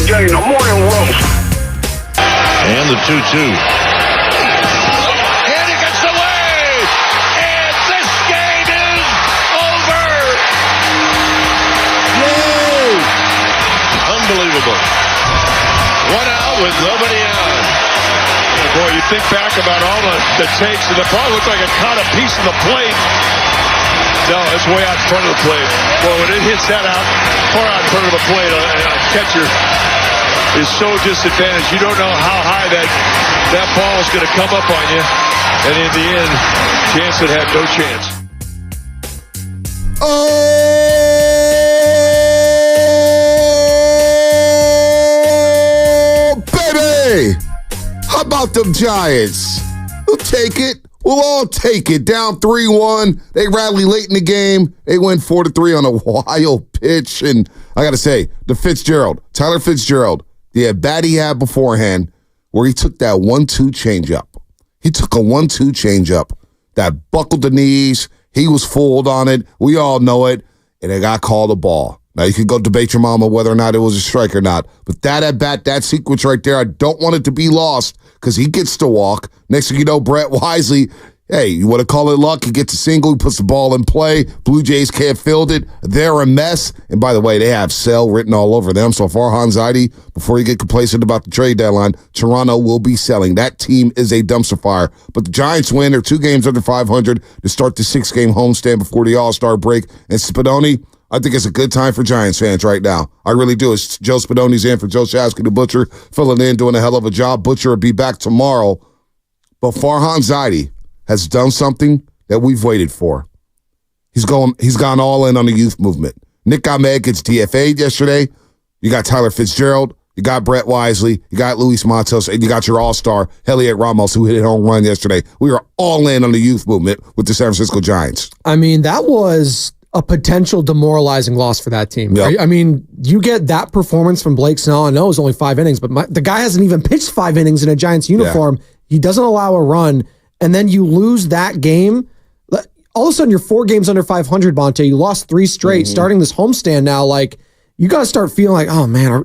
Getting a morning roast. And the 2-2. And it gets away! And this game is over! Yay! Unbelievable. One out with nobody on. Boy, you think back about all the takes, and the ball looks like it caught a piece of the plate. No, it's way out in front of the plate. Well, when it hits that out, far out in front of the plate, a catcher is so disadvantaged. You don't know how high that ball is going to come up on you. And in the end, Jansen had no chance. Oh, baby! How about them Giants? We'll take it. We'll all take it. Down 3-1. They rally late in the game. They went 4-3 on a wild pitch. And I got to say, Tyler Fitzgerald, the at-bat he had beforehand, where he took that 1-2 changeup. He took a 1-2 changeup that buckled the knees. He was fooled on it. We all know it. And it got called a ball. Now, you can go debate your mama whether or not it was a strike or not. But that at-bat, that sequence right there, I don't want it to be lost because he gets to walk. Next thing you know, Brett Wisely, hey, you want to call it luck? He gets a single, he puts the ball in play. Blue Jays can't field it. They're a mess. And by the way, they have sell written all over them. So Farhan Zaidi, before you get complacent about the trade deadline, Toronto will be selling. That team is a dumpster fire. But the Giants win. They're 2 games under 500 to start the 6-game homestand before the All-Star break. And Spadoni, I think it's a good time for Giants fans right now. I really do. It's Joe Spadoni's in for Joe Shasky, the Butcher, filling in, doing a hell of a job. Butcher will be back tomorrow. But Farhan Zaidi has done something that we've waited for. He's gone all in on the youth movement. Nick Ahmed gets DFA'd yesterday. You got Tyler Fitzgerald. You got Brett Wisely. You got Luis Matos. And you got your all-star, Elliot Ramos, who hit a home run yesterday. We are all in on the youth movement with the San Francisco Giants. I mean, that was a potential demoralizing loss for that team. Yep. Right? I mean, you get that performance from Blake Snell. I know it was only 5 innings, but the guy hasn't even pitched 5 innings in a Giants uniform. Yeah. He doesn't allow a run, and then you lose that game. All of a sudden, you're 4 games under 500, Bonte. You lost 3 straight, starting this homestand now. Like, you got to start feeling like, oh, man,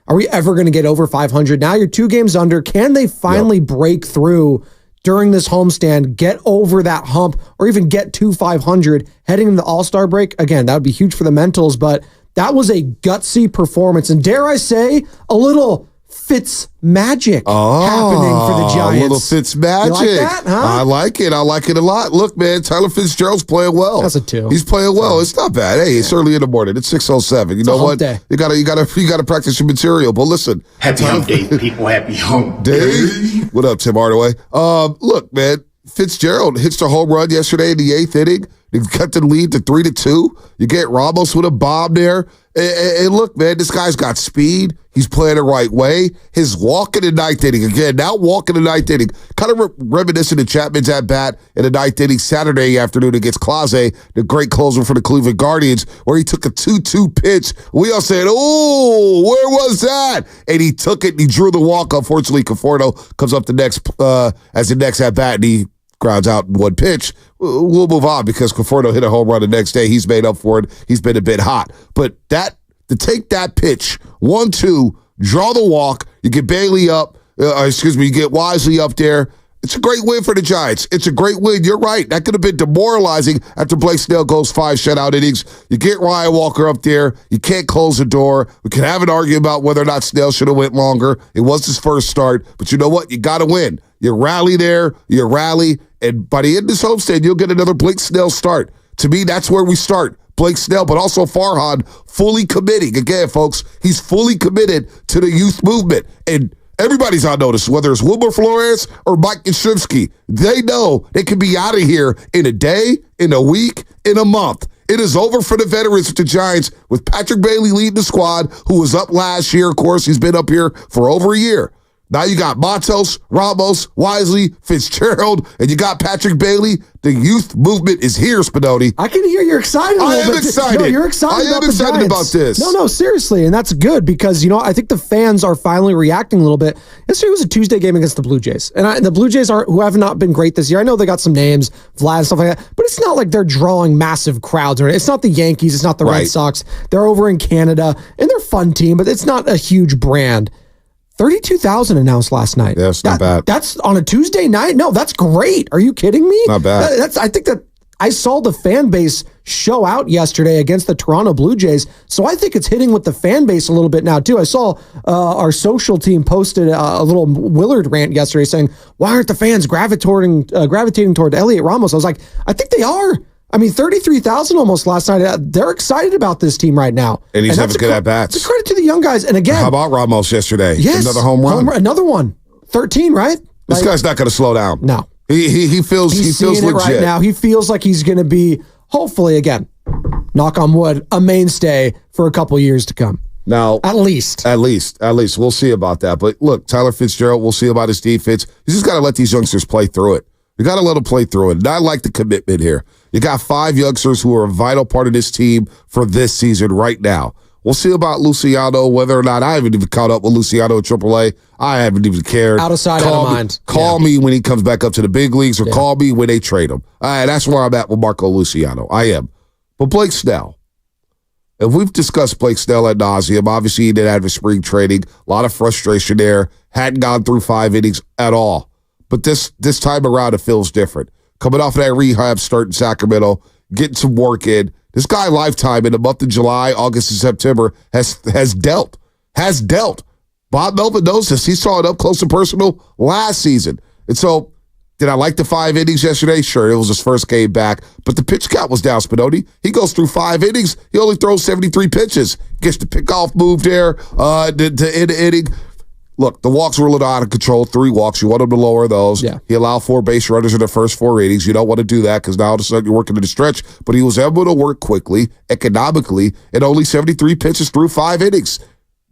are we ever going to get over 500? Now you're 2 games under. Can they finally break through during this homestand, get over that hump, or even get to 500 heading into the All-Star break? Again, that would be huge for the mentals, but that was a gutsy performance. And dare I say, a little Fitz magic happening for the Giants. A little Fitz magic. You like that, huh? I like it. I like it a lot. Look, man, Tyler Fitzgerald's playing well. That's a 2. He's playing well. It's not bad. Hey, it's early in the morning. It's 6:07. You know what? Day. You gotta practice your material. But listen, Happy hump day, people. Happy hump day. What up, Tim Hardaway? Look, man, Fitzgerald hits the home run yesterday in the 8th inning. They cut the lead to 3-2. You get Ramos with a bomb there. And look, man, this guy's got speed. He's playing the right way. His walk in the 9th inning, again, now walk in the 9th inning, kind of reminiscent of Chapman's at-bat in the 9th inning Saturday afternoon against Klay, the great closer for the Cleveland Guardians, where he took a 2-2 pitch. We all said, oh, where was that? And he took it and he drew the walk. Unfortunately, Conforto comes up as the next at-bat, and he grounds out in 1 pitch. We'll move on because Conforto hit a home run the next day. He's made up for it. He's been a bit hot. But to take that pitch, 1-2, draw the walk, you get Bailey up, you get Wisely up there. It's a great win for the Giants. It's a great win. You're right. That could have been demoralizing after Blake Snell goes 5 shutout innings. You get Ryan Walker up there. You can't close the door. We can have an argument about whether or not Snell should have went longer. It was his first start. But you know what? You got to win. You rally there. You rally. And by the end of this homestand, you'll get another Blake Snell start. To me, that's where we start. Blake Snell, but also Farhan fully committing. Again, folks, he's fully committed to the youth movement. And everybody's on notice, whether it's Wilmer Flores or Mike Yastrzemski. They know they can be out of here in a day, in a week, in a month. It is over for the veterans with the Giants, with Patrick Bailey leading the squad, who was up last year. Of course, he's been up here for over a year. Now you got Matos, Ramos, Wisely, Fitzgerald, and you got Patrick Bailey. The youth movement is here, Spadoni. I can hear you're excited. I am excited. No, you're excited. I am excited about this. No, seriously, and that's good because I think the fans are finally reacting a little bit. Yesterday was a Tuesday game against the Blue Jays, and the Blue Jays who have not been great this year. I know they got some names, Vlad and stuff like that, but it's not like they're drawing massive crowds. It's not the Yankees. It's not the Red Sox. They're over in Canada, and they're a fun team, but it's not a huge brand. 32,000 announced last night. Yeah, it's not bad. That's on a Tuesday night? No, that's great. Are you kidding me? Not bad. I think that I saw the fan base show out yesterday against the Toronto Blue Jays, so I think it's hitting with the fan base a little bit now, too. I saw our social team posted a little Willard rant yesterday saying, why aren't the fans gravitating toward Elliot Ramos? I was like, I think they are. I mean, 33,000 almost last night. They're excited about this team right now. And he's having good at-bats. It's a credit to the young guys. And again, how about Ramos yesterday? Yes. Another home run. Another one. 13, right? This guy's not going to slow down. No. He feels legit right now. He feels like he's going to be, hopefully, again, knock on wood, a mainstay for a couple years to come. Now, At least. We'll see about that. But look, Tyler Fitzgerald, we'll see about his defense. You just got to let these youngsters play through it. You got to let them play through it. And I like the commitment here. You got 5 youngsters who are a vital part of this team for this season right now. We'll see about Luciano, whether or not I haven't even caught up with Luciano at AAA. I haven't even cared. Out of sight, out of mind. Call me when he comes back up to the big leagues, or call me when they trade him. All right, that's where I'm at with Marco Luciano. I am. But Blake Snell, And we've discussed Blake Snell ad nauseum. Obviously, he did have a spring training. A lot of frustration there. Hadn't gone through 5 innings at all. But this time around, it feels different. Coming off of that rehab start in Sacramento, getting some work in. This guy, lifetime, in the month of July, August, and September, has dealt. Bob Melvin knows this. He saw it up close and personal last season. And so, did I like the 5 innings yesterday? Sure, it was his first game back. But the pitch count was down, Spinoni. He goes through 5 innings. He only throws 73 pitches. Gets the pickoff move there to end the inning. Look, the walks were a little out of control. 3 walks. You want him to lower those. Yeah. He allowed 4 base runners in the first 4 innings. You don't want to do that because now all of a sudden you're working in the stretch. But he was able to work quickly, economically, and only 73 pitches through 5 innings.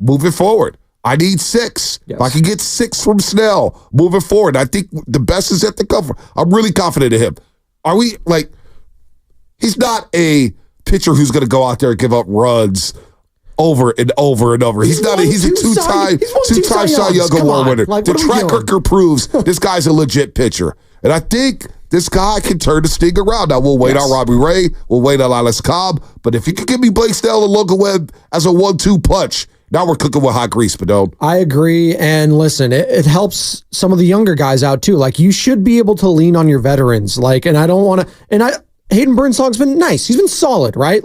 Moving forward, I need 6. Yes. If I can get 6 from Snell moving forward, I think the best is yet to come. I'm really confident in him. Are we, he's not a pitcher who's going to go out there and give up runs over and over and over. He's a two-time Cy Young Award winner. The track record proves this guy's a legit pitcher. And I think this guy can turn the sting around. Now, we'll wait on Robbie Ray. We'll wait on Alex Cobb. But if you can give me Blake Snell and Logan Webb as a 1-2 punch, now we're cooking with hot grease, Padone. I agree. And listen, it helps some of the younger guys out too. You should be able to lean on your veterans. And I don't want to, Hayden Birdsong's been nice. He's been solid, right?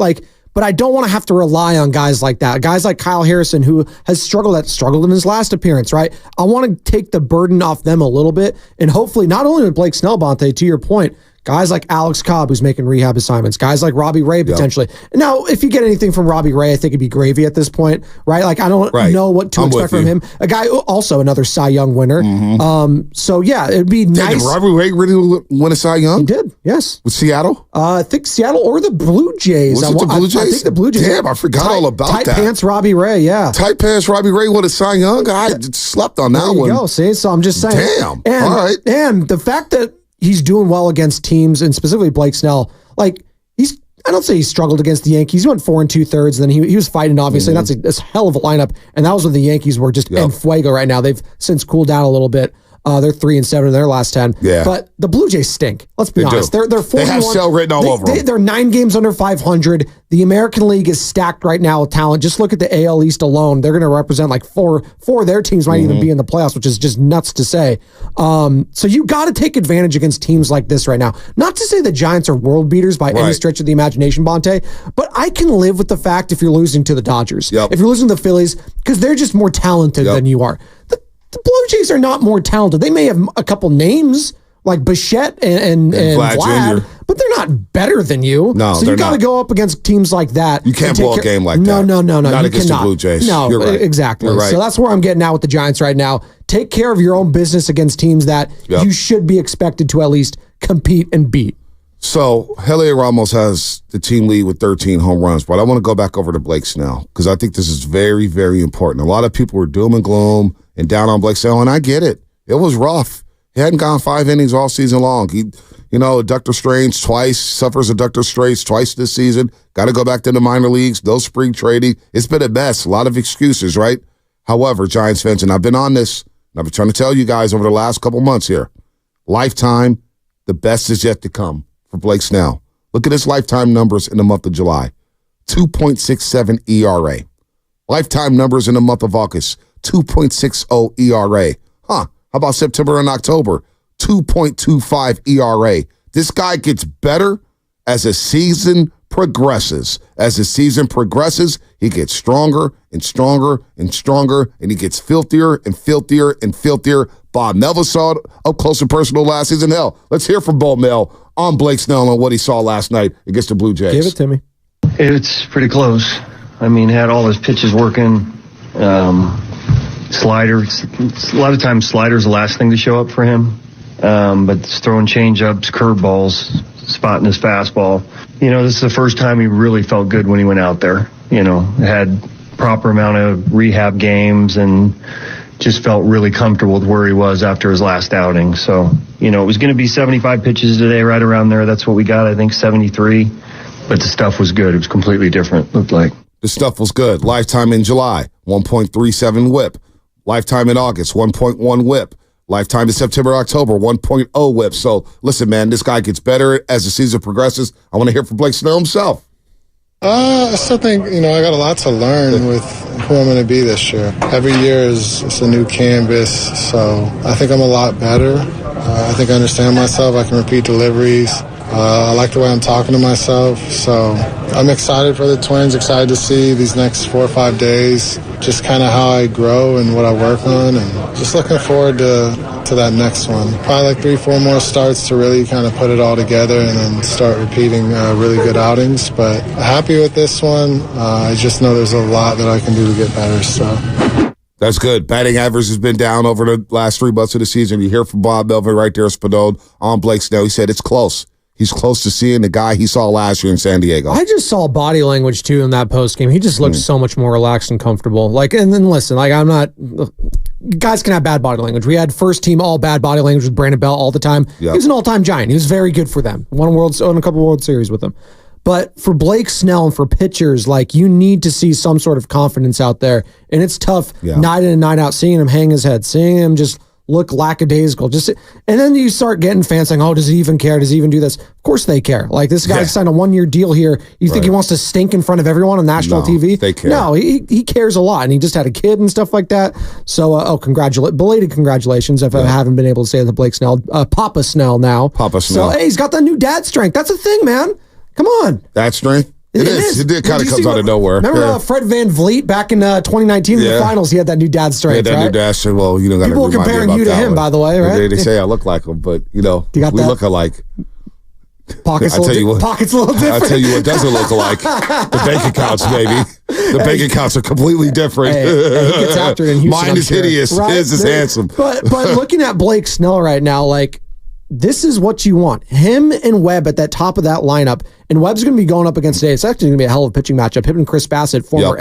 But I don't want to have to rely on guys like that. Guys like Kyle Harrison, who has struggled in his last appearance, right? I want to take the burden off them a little bit. And hopefully, not only with Blake Snell, Bonte, to your point, guys like Alex Cobb, who's making rehab assignments, guys like Robbie Ray, potentially. Yep. Now, if you get anything from Robbie Ray, I think it'd be gravy at this point, right? I don't know what to expect from him. A guy, also another Cy Young winner. Mm-hmm. So, yeah, it'd be nice. Did Robbie Ray really win a Cy Young? He did, yes. With Seattle? I think Seattle or the Blue Jays. Was it the Blue Jays? I think the Blue Jays. Damn, I forgot all about that. Tight pants Robbie Ray, yeah. Tight pants Robbie Ray won a Cy Young? I slept on that one. There you go, see? So I'm just saying. Damn, all right. And the fact that he's doing well against teams, and specifically Blake Snell. I don't say he struggled against the Yankees. He went 4 2/3, and then he was fighting, obviously. Mm-hmm. That's a hell of a lineup, and that was when the Yankees were just en fuego right now. They've since cooled down a little bit. They're 3-7 in their last 10. Yeah. But the Blue Jays stink. Let's be honest. They're 4-1. They have Sell written all over them. They're 9 games under 500. The American League is stacked right now with talent. Just look at the AL East alone. They're going to represent 4 of their teams might even be in the playoffs, which is just nuts to say. So you got to take advantage against teams like this right now. Not to say the Giants are world beaters by any stretch of the imagination, Bonte, but I can live with the fact if you're losing to the Dodgers, if you're losing to the Phillies, because they're just more talented than you are. The Blue Jays are not more talented. They may have a couple names like Bichette and Vlad, but they're not better than you. No, so you got to go up against teams like that. You can't blow a game like that. No. Not against the Blue Jays. No, you're right. Exactly. You're right. So that's where I'm getting at with the Giants right now. Take care of your own business against teams that you should be expected to at least compete and beat. So, Ramos has the team lead with 13 home runs, but I want to go back over to Blake Snell because I think this is very, very important. A lot of people were doom and gloom and down on Blake Snell, and I get it. It was rough. He hadn't gone 5 innings all season long. He, adductor strains twice, suffers adductor strains twice this season. Got to go back to the minor leagues, no spring trading. It's been a mess. A lot of excuses, right? However, Giants fans, and I've been on this, and I've been trying to tell you guys over the last couple months here, lifetime, the best is yet to come for Blake Snell. Look at his lifetime numbers in the month of July. 2.67 ERA. Lifetime numbers in the month of August. 2.60 ERA. How about September and October? 2.25 ERA. This guy gets better as the season progresses. As the season progresses, he gets stronger and stronger and stronger, and he gets filthier and filthier and filthier. Bob Melvin saw it up close and personal last season. Hell, let's hear from Bo Mel on Blake Snell and what he saw last night against the Blue Jays. Give it to me. It's pretty close. Had all his pitches working. Sliders. A lot of times sliders the last thing to show up for him. But throwing change-ups, curveballs, spotting his fastball. This is the first time he really felt good when he went out there. Had proper amount of rehab games and just felt really comfortable with where he was after his last outing. So, it was going to be 75 pitches today, right around there. That's what we got, I think, 73. But the stuff was good. It was completely different, looked like. The stuff was good. Lifetime in July, 1.37 whip. Lifetime in August, 1.1 whip. Lifetime in September, October, 1.0 whip. So, listen, man, this guy gets better as the season progresses. I want to hear from Blake Snell himself. I still think, I got a lot to learn with who I'm going to be this year. Every year it's a new canvas, so I think I'm a lot better. I think I understand myself. I can repeat deliveries. I like the way I'm talking to myself, so I'm excited for the Twins, excited to see these next 4 or 5 days, just kind of how I grow and what I work on, and just looking forward to that next one. Probably like 3-4 more starts to really kind of put it all together and then start repeating really good outings, but happy with this one. I just know there's a lot that I can do to get better, so. That's good. Batting average has been down over the last 3 months of the season. You hear from Bob Melvin right there, Spadone, on Blake Snell. He said it's close. He's close to seeing the guy he saw last year in San Diego. I just saw body language, too, in that post game. He just looked so much more relaxed and comfortable. And then listen, I'm not... Guys can have bad body language. We had first team all bad body language with Brandon Bell all the time. Yep. He was an all-time Giant. He was very good for them. Won a couple World Series with them. But for Blake Snell and for pitchers, you need to see some sort of confidence out there. And it's tough night in and night out, seeing him hang his head, seeing him just look lackadaisical. And then you start getting fans saying, oh, does he even care? Does he even do this? Of course they care. This guy signed a 1-year deal here. You think he wants to stink in front of everyone on national TV? They care. No, he cares a lot. And he just had a kid and stuff like that. So, belated congratulations if I haven't been able to say that Blake Snell. Papa Snell now. Papa Snell. So, hey, he's got that new dad strength. That's a thing, man. Come on. Dad strength? It is. It kind of comes out of nowhere. Remember Fred Van Vliet back in 2019 in the finals? He had that new dad strength, that new dad strength. Well, you don't got to people comparing you to him, by the way, right? They say I look like him, but, we look alike. Pockets a little different. I'll tell you what doesn't look alike. The bank accounts, baby. The bank accounts are completely different. Hey, he gets after it in Houston. Mine is hideous. Right? His is handsome. But looking at Blake Snell right now, this is what you want. Him and Webb at that top of that lineup. And Webb's going to be going up against today. It's actually going to be a hell of a pitching matchup. Him and Chris Bassett, former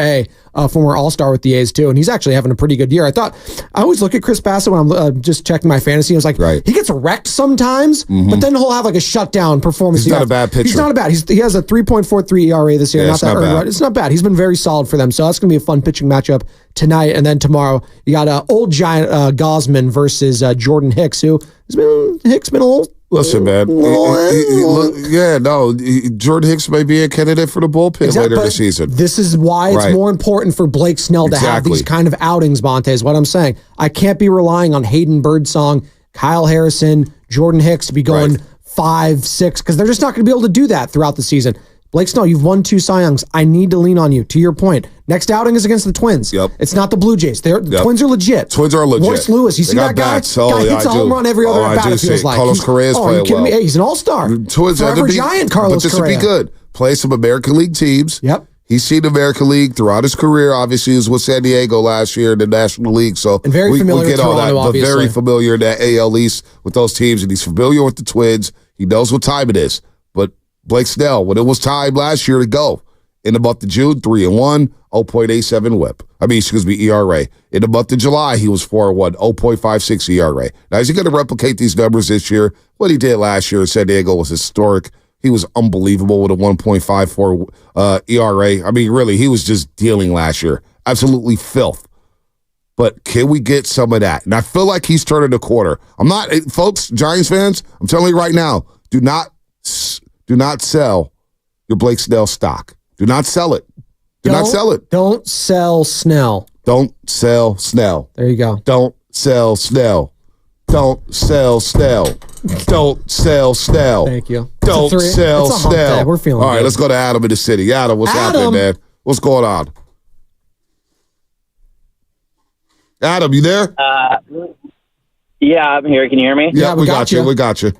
All-Star with the A's too. And he's actually having a pretty good year. I always look at Chris Bassett when I'm just checking my fantasy. I was like, he gets wrecked sometimes, but then he'll have a shutdown performance. He's not a bad pitcher. He's not a bad. He has a 3.43 ERA this year. Not that bad. It's not bad. He's been very solid for them. So that's going to be a fun pitching matchup tonight. And then tomorrow, you got old Giant Gosman versus Jordan Hicks, Hicks been a little... Listen, man. Jordan Hicks may be a candidate for the bullpen later this season. This is why it's more important for Blake Snell to have these kind of outings, Monte, is what I'm saying. I can't be relying on Hayden Birdsong, Kyle Harrison, Jordan Hicks to be going 5, 6, because they're just not going to be able to do that throughout the season. Blake Snell, you've won 2 Cy Youngs. I need to lean on you. To your point, next outing is against the Twins. Yep. It's not the Blue Jays. The Twins are legit. Twins are legit. Royce Lewis, you see that guy? Guy hits a home run every other at bat, it feels like. Carlos Correa's playing well. Hey, he's an all-star. Twins Forever Giant Carlos Correa. But this would be good. Play some American League teams. Yep. He's seen the American League throughout his career. Obviously, he was with San Diego last year in the National League. So and very familiar we get with all Toronto, that, obviously. But very familiar in that AL East with those teams, and he's familiar with the Twins. He knows what time it is. But Blake Snell, when it was time last year to go, in the month of June, 3-1, 0.87 whip. ERA. In the month of July, he was 4-1, 0.56 ERA. Now, is he going to replicate these numbers this year? What he did last year in San Diego was historic. He was unbelievable with a 1.54 ERA. Really, he was just dealing last year. Absolutely filth. But can we get some of that? And I feel like he's turning the corner. Folks, Giants fans, I'm telling you right now, do not sell your Blake Snell stock. Do not sell it. Not sell it. Don't sell Snell. Don't sell Snell. There you go. Don't sell Snell. Don't sell Snell. Don't sell Snell. Thank you. Don't sell Snell. We're feeling all right, good. let's go to Adam in the city. Adam, what's happening, man? What's going on? Adam, you there? Yeah, I'm here. Can you hear me? Yeah, we got you. We got you.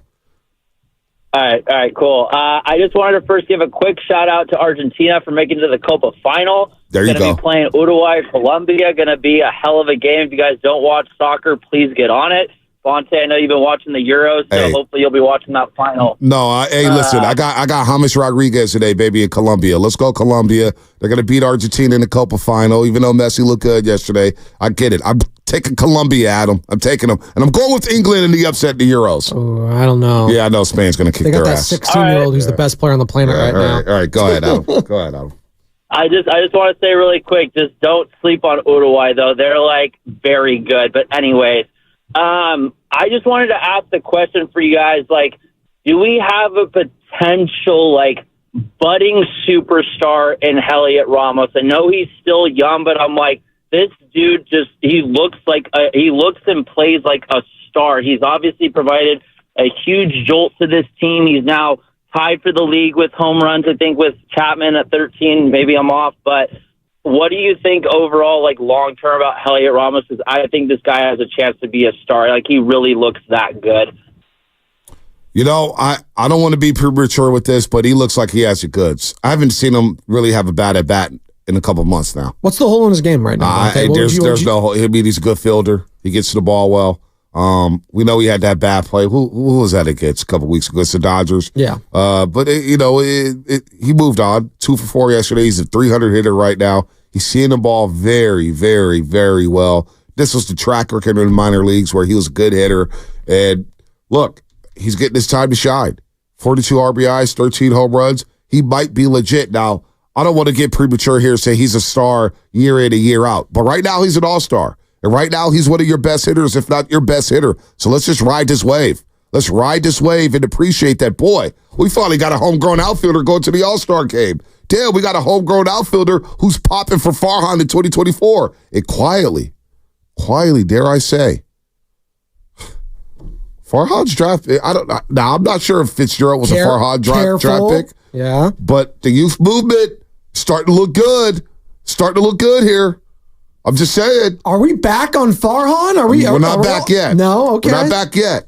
All right, cool. I just wanted to first give a quick shout out to Argentina for making it to the Copa final. There you go. Going to be playing Uruguay, Colombia. Going to be a hell of a game. If you guys don't watch soccer, please get on it. Fonte, I know you've been watching the Euros, so hopefully you'll be watching that final. No, listen, I got James Rodriguez today, baby, in Colombia. Let's go, Colombia. They're going to beat Argentina in the Copa final, even though Messi looked good yesterday. I get it. I'm taking Colombia, Adam. I'm taking them. And I'm going with England in the upset in the Euros. Oh, I don't know. Yeah, I know Spain's going to kick their ass. They got that 16-year-old who's the best player on the planet now. All right, go ahead, Adam. Go ahead, Adam. I just want to say really quick, just don't sleep on Uruguay, though. They're, very good. But anyways, I just wanted to ask the question for you guys, do we have a potential, budding superstar in Elliot Ramos. I know he's still young, but I'm like, this dude he looks and plays like a star. He's obviously provided a huge jolt to this team. He's now tied for the league with home runs, I think, with Chapman at 13. Maybe I'm off, but what do you think overall, like long-term about Elliot Ramos? Because I think this guy has a chance to be a star. Like, he really looks that good. You know, I don't want to be premature with this, but he looks like he has the goods. I haven't seen him really have a bad at-bat in a couple months now. What's the hole in his game right now? There's no hole. He's a good fielder. He gets to the ball well. We know he had that bad play. Who was that against a couple weeks ago? It's the Dodgers. Yeah. But he moved on. 2 for 4 yesterday. He's a 300 hitter right now. He's seeing the ball very, very, very well. This was the track record in the minor leagues where he was a good hitter. And look, he's getting his time to shine. 42 RBIs, 13 home runs. He might be legit. Now, I don't want to get premature here and say he's a star year in and year out. But right now, he's an all-star. And right now, he's one of your best hitters, if not your best hitter. So let's just ride this wave. Let's ride this wave and appreciate that. Boy, we finally got a homegrown outfielder going to the All-Star game. Damn, we got a homegrown outfielder who's popping for Farhan in 2024. And quietly, dare I say, Farhan's draft. I'm not sure if Fitzgerald was a Farhan draft pick. Yeah, but the youth movement starting to look good. Starting to look good here. I'm just saying. Are we back on Farhan? We're not back yet. No, okay. We're not back yet.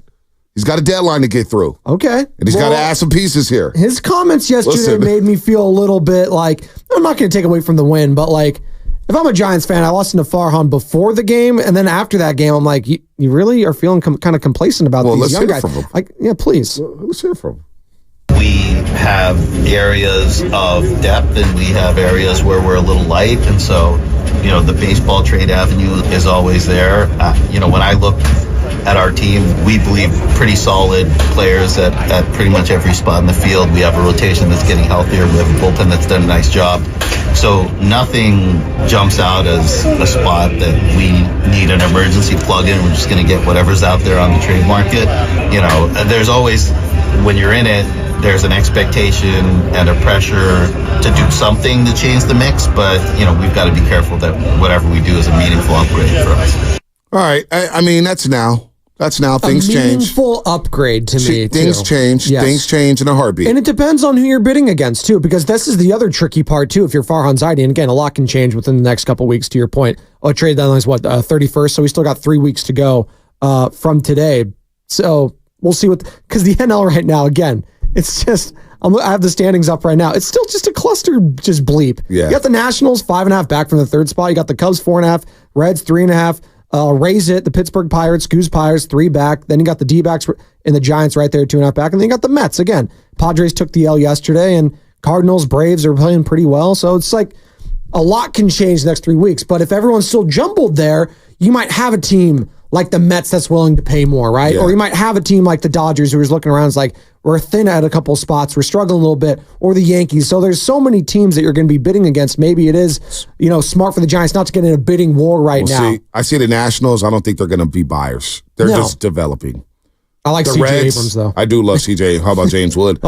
He's got a deadline to get through. Okay. And he's got to add some pieces here. His comments yesterday made me feel a little bit like, I'm not going to take away from the win, but like, if I'm a Giants fan, I listened to Farhan before the game, and then after that game, I'm like, you really are feeling kind of complacent about these young guys. From him. Like, yeah, please. Let's hear from him. We have areas of depth and we have areas where we're a little light. And so, the baseball trade avenue is always there. When I look at our team, we believe pretty solid players at pretty much every spot in the field. We have a rotation that's getting healthier. We have a bullpen that's done a nice job. So nothing jumps out as a spot that we need an emergency plug-in. We're just going to get whatever's out there on the trade market. There's always, when you're in it, there's an expectation and a pressure to do something to change the mix, but we've got to be careful that whatever we do is a meaningful upgrade for us. All right. I mean, that's now. Things change. A meaningful upgrade to me. Things change. Yes. Things change in a heartbeat. And it depends on who you're bidding against, too, because this is the other tricky part, too, if you're Farhan Zaidi. And again, a lot can change within the next couple of weeks, to your point. Trade deadline is 31st, so we still got 3 weeks to go from today. So we'll see because the NL right now, again, it's just, I have the standings up right now. It's still just a cluster, just bleep. Yeah. You got the Nationals 5.5 back from the third spot. You got the Cubs 4.5, Reds 3.5. Raise it, the Pittsburgh Pirates, Goose Pirates 3 back. Then you got the D-backs and the Giants right there 2.5 back. And then you got the Mets again. Padres took the L yesterday, and Cardinals, Braves are playing pretty well. So it's like a lot can change the next 3 weeks. But if everyone's still jumbled there, you might have a team like the Mets that's willing to pay more, right? Yeah. Or you might have a team like the Dodgers who is looking around, it's like, we're thin at a couple of spots, we're struggling a little bit, or the Yankees. So there's so many teams that you're going to be bidding against. Maybe it is, smart for the Giants not to get in a bidding war now. See, I see the Nationals. I don't think they're going to be buyers. They're just developing. I like C.J. Abrams, though. I do love C.J. How about James Wood?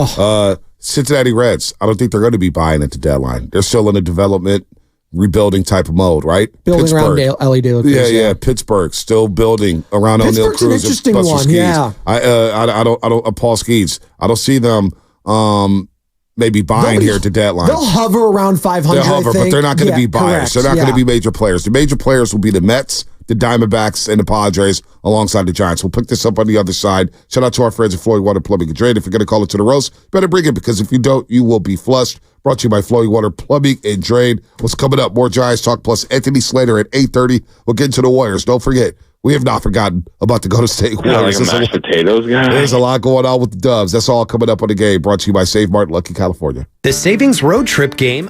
Cincinnati Reds. I don't think they're going to be buying at the deadline. They're still in a development, rebuilding type of mode, right? Building Pittsburgh. around Ellie De La Cruz. Yeah. Pittsburgh still building around O'Neal Cruz. An interesting and one, Skeets. yeah. I don't Paul Skeets. I don't see them maybe buying here at the deadline. They'll hover around 500. They'll hover, but they're not going to be buyers. Correct. They're not going to be major players. The major players will be the Mets, the Diamondbacks, and the Padres alongside the Giants. We'll pick this up on the other side. Shout out to our friends at Floyd Water Plumbing and Drain. If you're going to call it to the roast, better bring it, because if you don't, you will be flushed. Brought to you by Floyd Water Plumbing and Drain. What's coming up? More Giants Talk plus Anthony Slater at 8:30. We'll get into the Warriors. Don't forget, we have not forgotten about the Golden State Warriors. Like a mashed potatoes guy. There's a lot going on with the Dubs. That's all coming up on the game. Brought to you by Save Mart, Lucky, California. The Savings Road Trip game.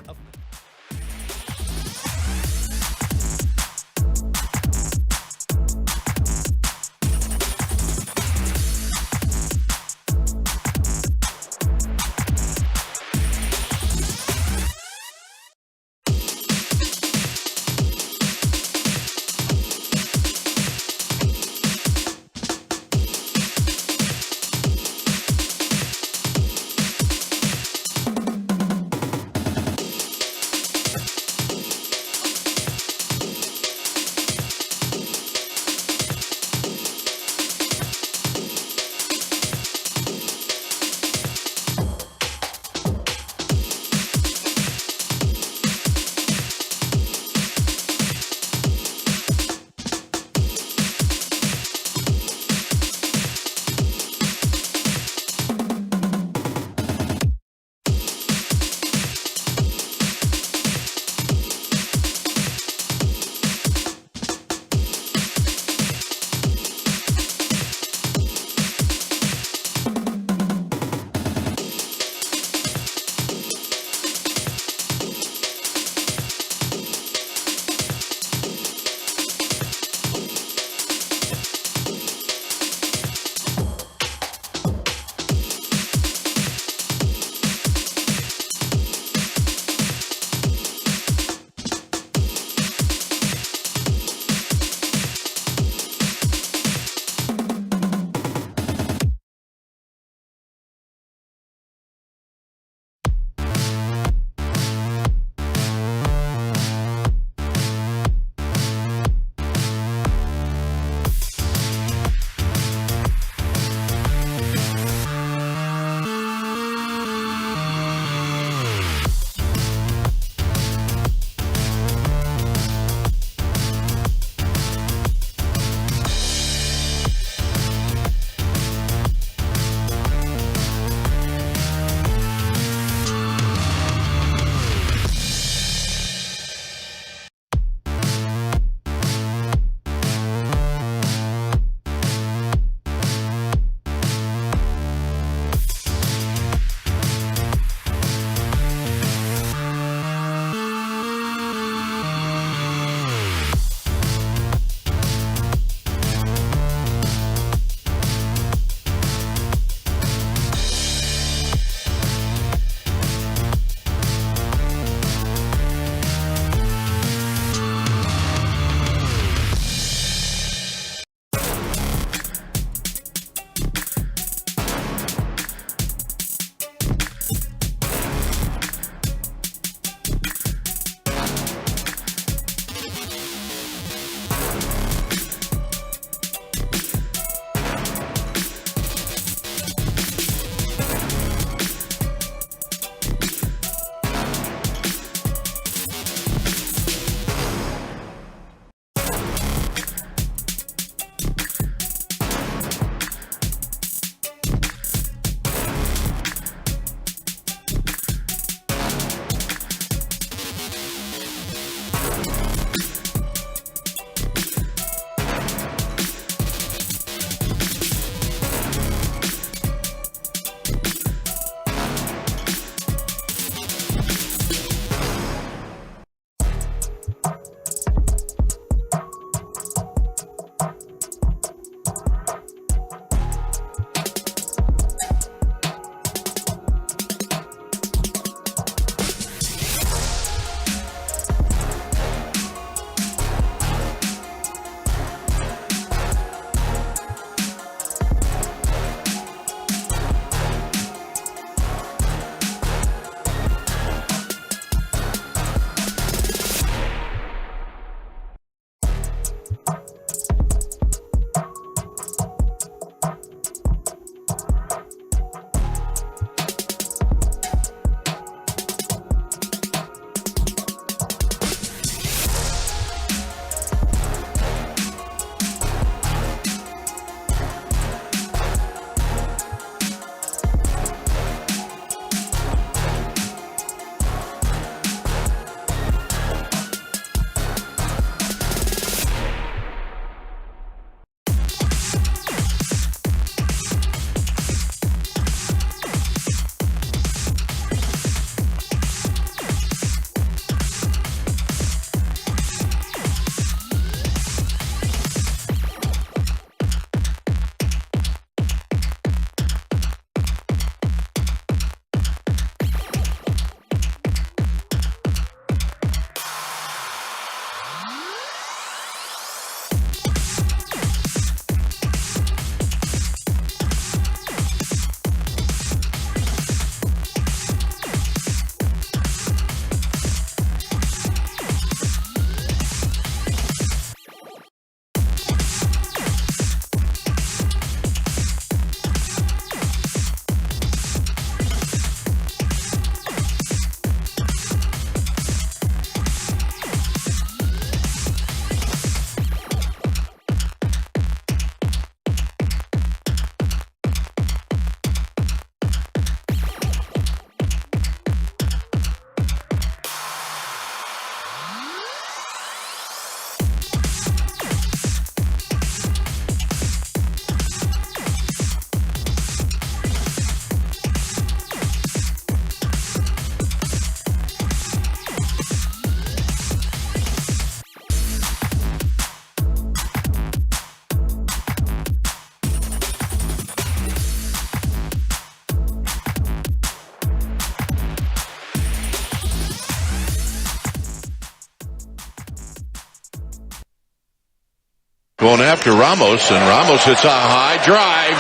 Going after Ramos, and Ramos hits a high drive.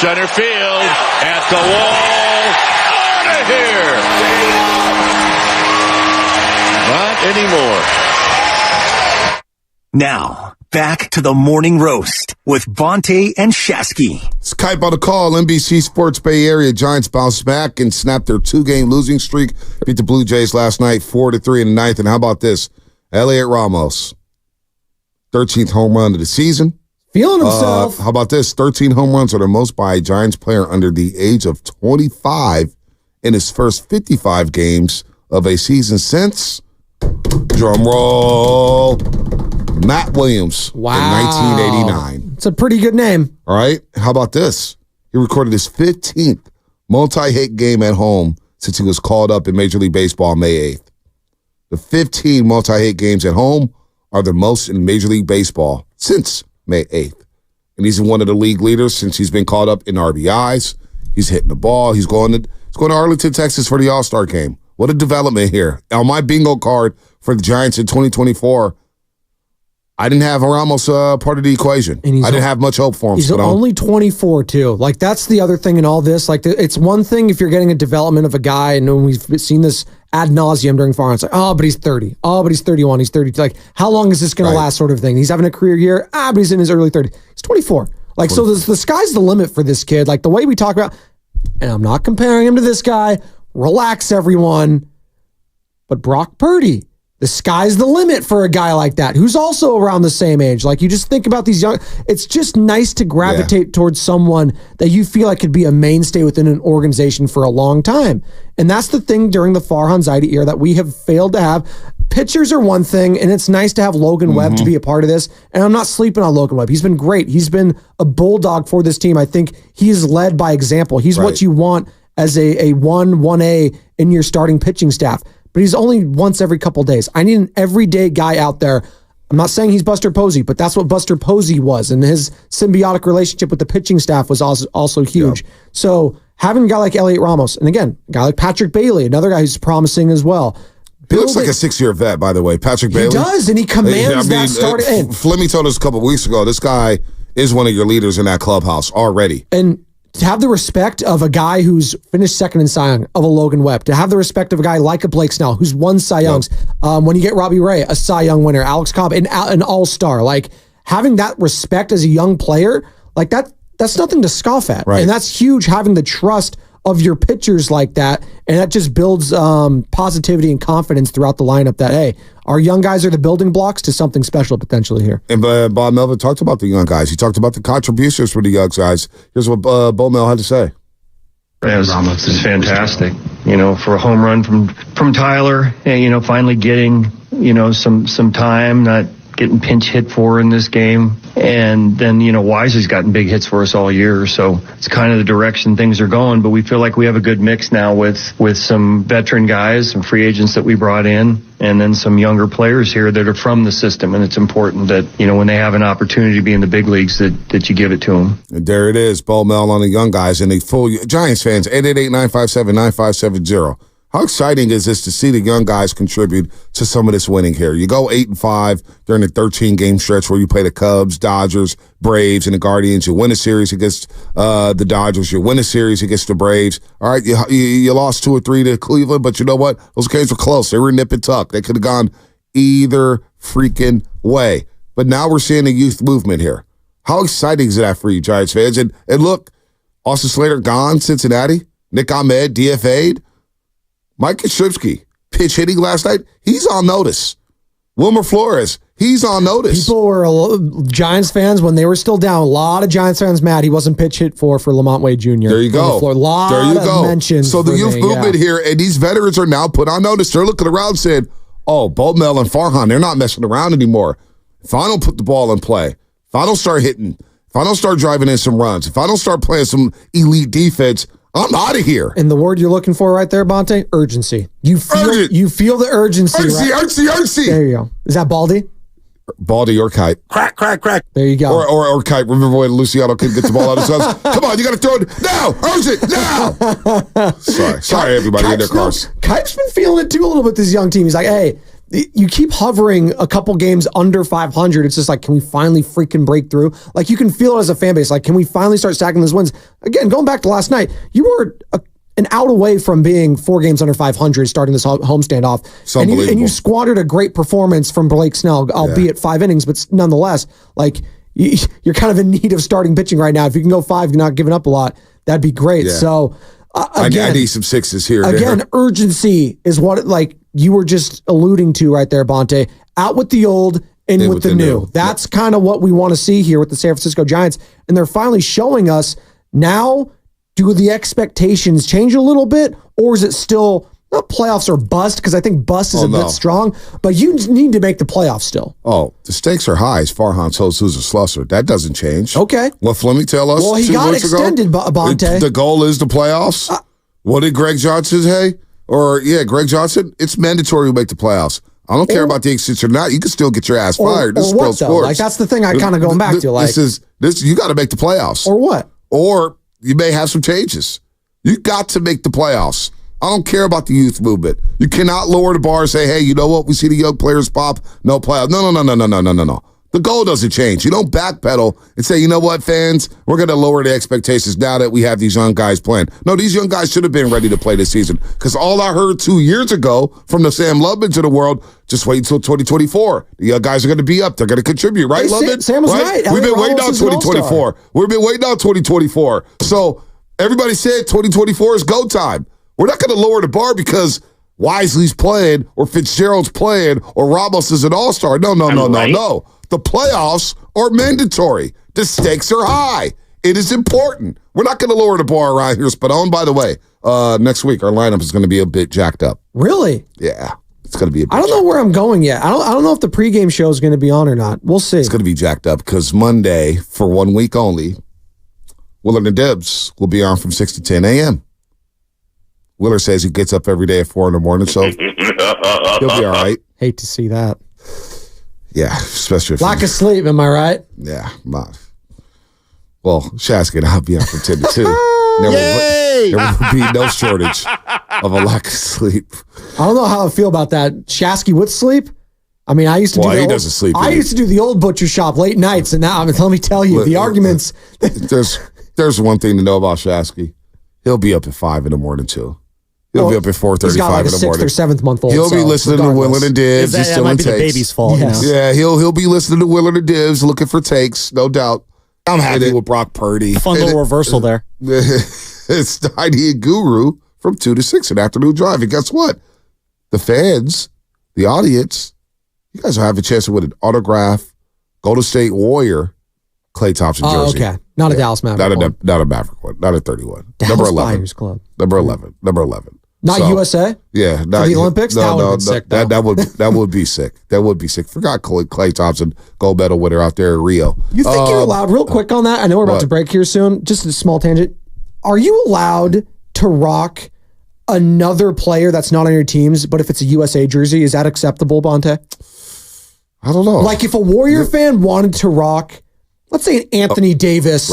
Center field, at the wall, out of here. Not anymore. Now, back to the morning roast with Bonte and Shasky. Skype on the call. NBC Sports Bay Area Giants bounced back and snapped their 2-game losing streak. Beat the Blue Jays last night 4-3 in the ninth. And how about this? Elliot Ramos, 13th home run of the season. Feeling himself. How about this? 13 home runs are the most by a Giants player under the age of 25 in his first 55 games of a season since, drum roll, Matt Williams in 1989. It's a pretty good name. All right. How about this? He recorded his 15th multi-hit game at home since he was called up in Major League Baseball May 8th. The 15 multi-hit games at home are the most in Major League Baseball since May 8th. And he's one of the league leaders since he's been called up in RBIs. He's hitting the ball. He's going to Arlington, Texas for the All-Star game. What a development here. On my bingo card for the Giants in 2024, I didn't have Ramos part of the equation. I didn't have much hope for him. He's only 24, too. Like, that's the other thing in all this. Like, it's one thing if you're getting a development of a guy, and when we've seen this ad nauseum during Farhan, it's like, oh, but he's 30. Oh, but he's 31. He's 30. Like, how long is this going to last sort of thing? He's having a career year. But he's in his early 30s. He's 24. Like, 24. So the sky's the limit for this kid. Like, the way we talk about, and I'm not comparing him to this guy. Relax, everyone. But Brock Purdy, the sky's the limit for a guy like that, who's also around the same age. Like, you just think about these young, it's just nice to gravitate towards someone that you feel like could be a mainstay within an organization for a long time. And that's the thing during the Farhan Zaidi era that we have failed to have. Pitchers are one thing, and it's nice to have Logan Webb to be a part of this. And I'm not sleeping on Logan Webb. He's been great. He's been a bulldog for this team. I think he's led by example. He's what you want as a 1A in your starting pitching staff. But he's only once every couple days. I need an everyday guy out there. I'm not saying he's Buster Posey, but that's what Buster Posey was. And his symbiotic relationship with the pitching staff was also huge. Yep. So having a guy like Elliot Ramos, and again, a guy like Patrick Bailey, another guy who's promising as well. He looks like a 6-year vet, by the way. Patrick Bailey. He does, and he commands that starting. Flemmy told us a couple weeks ago, this guy is one of your leaders in that clubhouse already. And to have the respect of a guy who's finished second in Cy Young, of a Logan Webb, to have the respect of a guy like a Blake Snell, who's won Cy Youngs, when you get Robbie Ray, a Cy Young winner, Alex Cobb, an all-star, like having that respect as a young player, like that's nothing to scoff at. Right. And that's huge, having the trust of your pitchers like that, and that just builds positivity and confidence throughout the lineup that, hey, our young guys are the building blocks to something special potentially here. And Bob Melvin talked about the young guys. He talked about the contributions for the young guys. Here's what Bo Mel had to say. Ramos is fantastic. You know, for a home run from Tyler, and, finally getting, some time, not getting pinch hit for in this game. And then, Wisely's gotten big hits for us all year. So it's kind of the direction things are going. But we feel like we have a good mix now with some veteran guys, some free agents that we brought in, and then some younger players here that are from the system. And it's important that, when they have an opportunity to be in the big leagues, that you give it to them. And there it is, Bo Mel on the young guys and the full Giants fans, 888-957-9570. How exciting is this to see the young guys contribute to some of this winning here? You go 8-5 during the 13-game stretch where you play the Cubs, Dodgers, Braves, and the Guardians. You win a series against the Dodgers. You win a series against the Braves. All right, you lost 2 or 3 to Cleveland, but you know what? Those games were close. They were nip and tuck. They could have gone either freaking way. But now we're seeing a youth movement here. How exciting is that for you, Giants fans? And look, Austin Slater gone, Cincinnati. Nick Ahmed, DFA'd. Mike Yastrzemski, pitch hitting last night, he's on notice. Wilmer Flores, he's on notice. People were Giants fans when they were still down. A lot of Giants fans mad he wasn't pitch hit for Lamont Wade Jr. There you go. A lot of mentions. So the youth movement here, and these veterans are now put on notice. They're looking around and saying, oh, Bo Mel and Farhan, they're not messing around anymore. If I don't put the ball in play, if I don't start hitting, if I don't start driving in some runs, if I don't start playing some elite defense, I'm out of here. And the word you're looking for right there, Bonte, urgency. You feel the urgency. Urgency. There you go. Is that Baldy? Baldy or Kite. Crack. There you go. Or Kite. Remember when Luciano couldn't get the ball out of his hands? Come on, you got to throw it now. Urgent now. Sorry, everybody in their cars. Kite's been feeling it too a little bit. This young team. He's like, hey, you keep hovering a couple games under 500. It's just like, can we finally freaking break through? Like, you can feel it as a fan base. Like, can we finally start stacking those wins? Again, going back to last night, you were an out away from being 4 games under 500 starting this homestand off. And you squandered a great performance from Blake Snell, albeit 5 innings, but nonetheless, like, you're kind of in need of starting pitching right now. If you can go 5, you're not giving up a lot. That'd be great. Yeah. So, again, I need some 6s here. Again, urgency is what, like, you were just alluding to right there, Bonte. Out with the old, in with the new. That's kind of what we want to see here with the San Francisco Giants. And they're finally showing us now, do the expectations change a little bit? Or is it still, not playoffs or bust, because I think bust is a bit strong, but you need to make the playoffs still. Oh, the stakes are high as Farhan told Susan Slusser. That doesn't change. Okay. What Fleming tell us? Well, he got extended, Bonte. The goal is the playoffs. What did Greg Johnson say? Greg Johnson, it's mandatory to make the playoffs. I don't care about the extension or not. You can still get your ass fired. This is pro sports. Like, that's the thing I kind of going back to. Like, you got to make the playoffs. Or what? Or you may have some changes. You got to make the playoffs. I don't care about the youth movement. You cannot lower the bar and say, hey, you know what? We see the young players pop. No playoffs. No. The goal doesn't change. You don't backpedal and say, you know what, fans? We're going to lower the expectations now that we have these young guys playing. No, these young guys should have been ready to play this season, because all I heard 2 years ago from the Sam Lubmans of the world, just wait until 2024. The young guys are going to be up. They're going to contribute, right, Lubman? Sam was right. We've been waiting on 2024. We've been waiting on 2024. So everybody said 2024 is go time. We're not going to lower the bar because Wisely's playing or Fitzgerald's playing or Ramos is an all-star. No. The playoffs are mandatory. The stakes are high. It is important. We're not going to lower the bar around here, Spadone. By the way, next week our lineup is going to be a bit jacked up. Really? Yeah, it's going to be a bit I don't know where I'm going yet. I don't know if the pregame show is going to be on or not. We'll see. It's going to be jacked up because Monday, for 1 week only, Willard and Dibs will be on from 6 to 10 a.m. Willard says he gets up every day at 4 in the morning, so he'll be all right. Hate to see that. Yeah, especially if lack of sleep, am I right? Yeah. Well, Shasky and I'll be up from 10 to 2. There will be no shortage of a lack of sleep. I don't know how I feel about that. Shasky with sleep? I mean, I used to do he doesn't sleep. I used to do the old butcher shop late nights, and now, let me tell you, the arguments. There's one thing to know about Shasky. He'll be up at 5 in the morning, too. He'll be up at 4:35 he's got like in the morning. 6th or 7th month old. He'll be listening to Willard and Dibs. That might be the baby's fault. Yes. Yeah, he'll be listening to Willard and Dibs, looking for takes, no doubt. I'm happy with Brock Purdy. Fun little reversal there. It's Heidi and Guru from 2 to 6 in afternoon drive. And guess what? The fans, the audience, you guys will have a chance to win an autograph Golden State Warrior Klay Thompson jersey. Okay. Not a Dallas Maverick one. Not a Maverick one. Not a 31. Dallas Number 11. Buyers Club. Number 11. Not USA? Yeah. For the Olympics? That would be sick. That would be sick. That would be sick. Forgot Klay Thompson, gold medal winner out there in Rio. You think you're allowed, real quick on that, I know we're about to break here soon, just a small tangent. Are you allowed to rock another player that's not on your teams, but if it's a USA jersey, is that acceptable, Bonte? I don't know. Like if a Warrior fan wanted to rock, let's say an Anthony Davis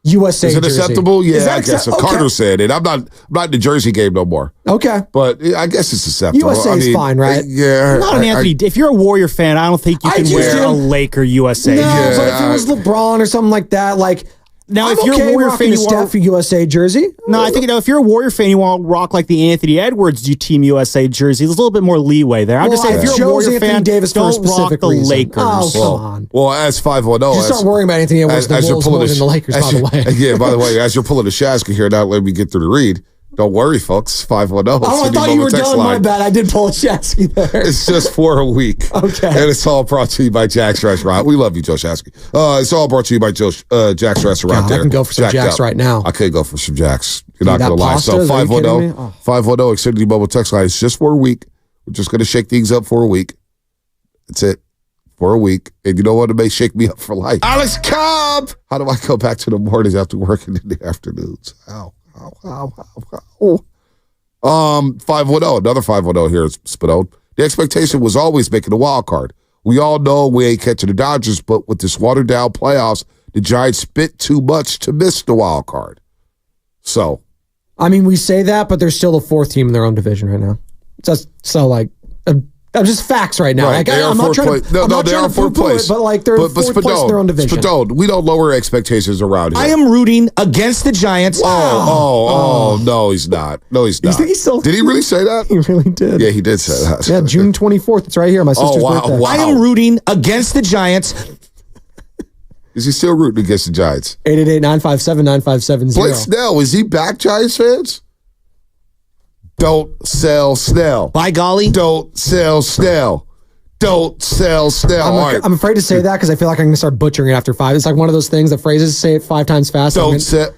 USA jersey. Is it acceptable? Yeah, I guess. Okay. Carter said it. I'm not in the jersey game no more. Okay. But I guess it's acceptable. USA is fine, right? Yeah. Not an Anthony. If you're a Warrior fan, I don't think you can wear a Laker USA jersey. jersey. But if it was LeBron or something like that, like... Now, if you're a Warrior fan, you want a USA jersey. No, I think if you're a Warrior fan, you want to rock like the Anthony Edwards Team USA jersey. There's a little bit more leeway there. I'm just saying, if you're a Warrior fan, don't rock the Lakers. Oh, come on. Well, as 510, you start worrying about Anthony Edwards, the Wolves more than the Lakers, by the way. Yeah, by the way, as you're pulling the Shasky here, now let me get through the read. Don't worry, folks. 510. Oh, I thought you were done. My bad. I did pull a Shasky there. It's just for a week. Okay. And it's all brought to you by Jack's Restaurant. We love you, Joe Shasky. It's all brought to you by Jack's Restaurant. I can go for some Jack's right now. I could go for some Jack's. You're not going to lie. So 510, 510, Xfinity Mobile Text Line. It's just for a week. We're just going to shake things up for a week. That's it. For a week. And you know what? It may shake me up for life. Alex Cobb! How do I go back to the mornings after working in the afternoons? How? 510, another 510 here is Spadone. The expectation was always making the wild card. We all know we ain't catching the Dodgers, but with this watered down playoffs, the Giants spit too much to miss the wild card. So, I mean, we say that, but they're still the 4th team in their own division right now. So like, just facts right now. Right. Like, I'm not trying to. I'm not trying to fourth place, but like they're fourth place in their own division. Spadone, we don't lower expectations around here. I am rooting against the Giants. Oh, no, he's not. No, he's not. You think he's still? Did he really say that? He really did. Yeah, he did say that. Yeah, June 24th. It's right here. My sister's birthday. I am rooting against the Giants. Is he still rooting against the Giants? 888-957-9570. Blake Snell, is he back, Giants fans? Don't sell Snell. By golly. Don't sell Snell. Don't sell Snell. I'm afraid to say that because I feel like I'm going to start butchering it after 5. It's like one of those things, the phrases, say it 5 times fast. Don't sell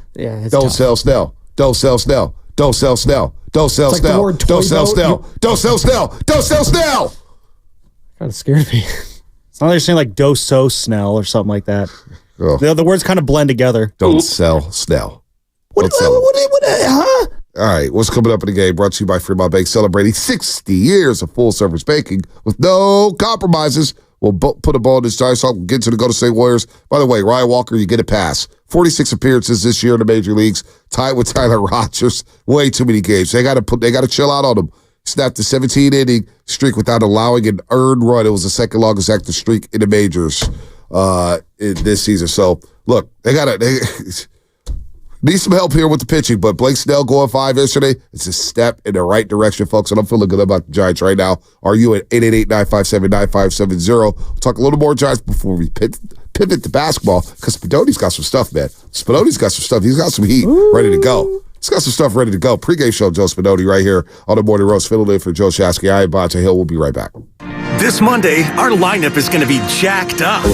Snell. Don't sell Snell. Don't sell Snell. Don't sell Snell. Don't sell Snell. Don't sell Snell. Don't sell Snell. Kind of scared me. It's not like you're saying like do so Snell or something like that. Oh. The words kind of blend together. Don't sell Snell. What? All right, what's coming up in the game? Brought to you by Fremont Bank, celebrating 60 years of full-service banking with no compromises. We'll put a ball in this Giants talk. We'll get to the Golden State Warriors. By the way, Ryan Walker, you get a pass. 46 appearances this year in the major leagues, tied with Tyler Rogers. Way too many games. They got to chill out on him. Snapped the 17-inning streak without allowing an earned run. It was the second longest active streak in the majors in this season. So, look, they need some help here with the pitching, but Blake Snell going 5 yesterday, it's a step in the right direction, folks, and I'm feeling good about the Giants right now. Are you at 888-957-9570? We'll talk a little more Giants before we pivot to basketball, because Spadone's got some stuff, man. Spadone's got some stuff. He's got some heat ready to go. He's got some stuff ready to go. Pre-game show, Joe Spadone right here on the Morning Roast. Filling in for Joe Shasky. I am Bonta Hill. We'll be right back. This Monday, our lineup is going to be jacked up.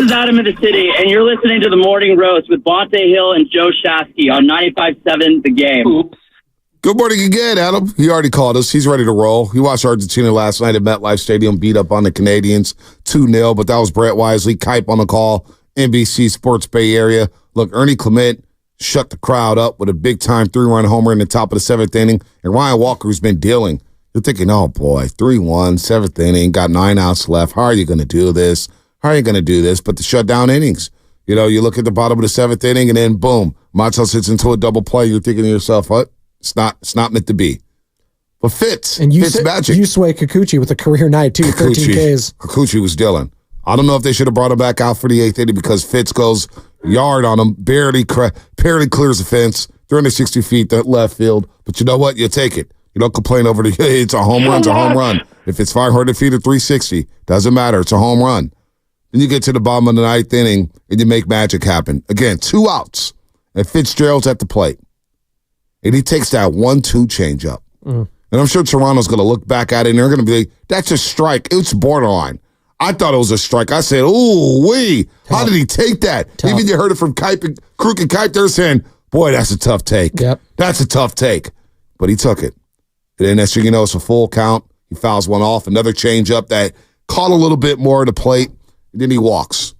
is Adam in the city, and you're listening to The Morning Roast with Bonte Hill and Joe Shasky on 95.7 The Game. Oops. Good morning again, Adam. He already called us. He's ready to roll. He watched Argentina last night at MetLife Stadium, beat up on the Canadians 2-0, but that was Brett Wisely. Kipe on the call, NBC Sports Bay Area. Look, Ernie Clement shut the crowd up with a big-time 3-run homer in the top of the 7th inning, and Ryan Walker, who's been dealing. You're thinking, oh, boy, 3-1, 7th inning, got 9 outs left. How are you going to do this? How are you going to do this? But the shutdown innings. You know, you look at the bottom of the 7th inning, and then, boom, Matos hits into a double play. You're thinking to yourself, what? It's not meant to be. But Fitz magic. Yusei Kikuchi with a career night, too, 13 Ks. Kikuchi was dealing. I don't know if they should have brought him back out for the 8th inning because Fitz goes yard on him, barely clears the fence, 360 feet to left field. But you know what? You take it. You don't complain over it's a home run, it's a home run. If it's 500 feet or 360, doesn't matter. It's a home run. Then you get to the bottom of the 9th inning and you make magic happen. Again, 2 outs, and Fitzgerald's at the plate. And he takes that 1-2 changeup. And I'm sure Toronto's going to look back at it, and they're going to be like, that's a strike. It's borderline. I thought it was a strike. I said, ooh, wee. How did he take that? Tough. Even you heard it from Crooked Kipe. They're saying, boy, that's a tough take. Yep. That's a tough take. But he took it. And then next thing you know, it's a full count. He fouls one off. Another changeup that caught a little bit more of the plate. And then he walks.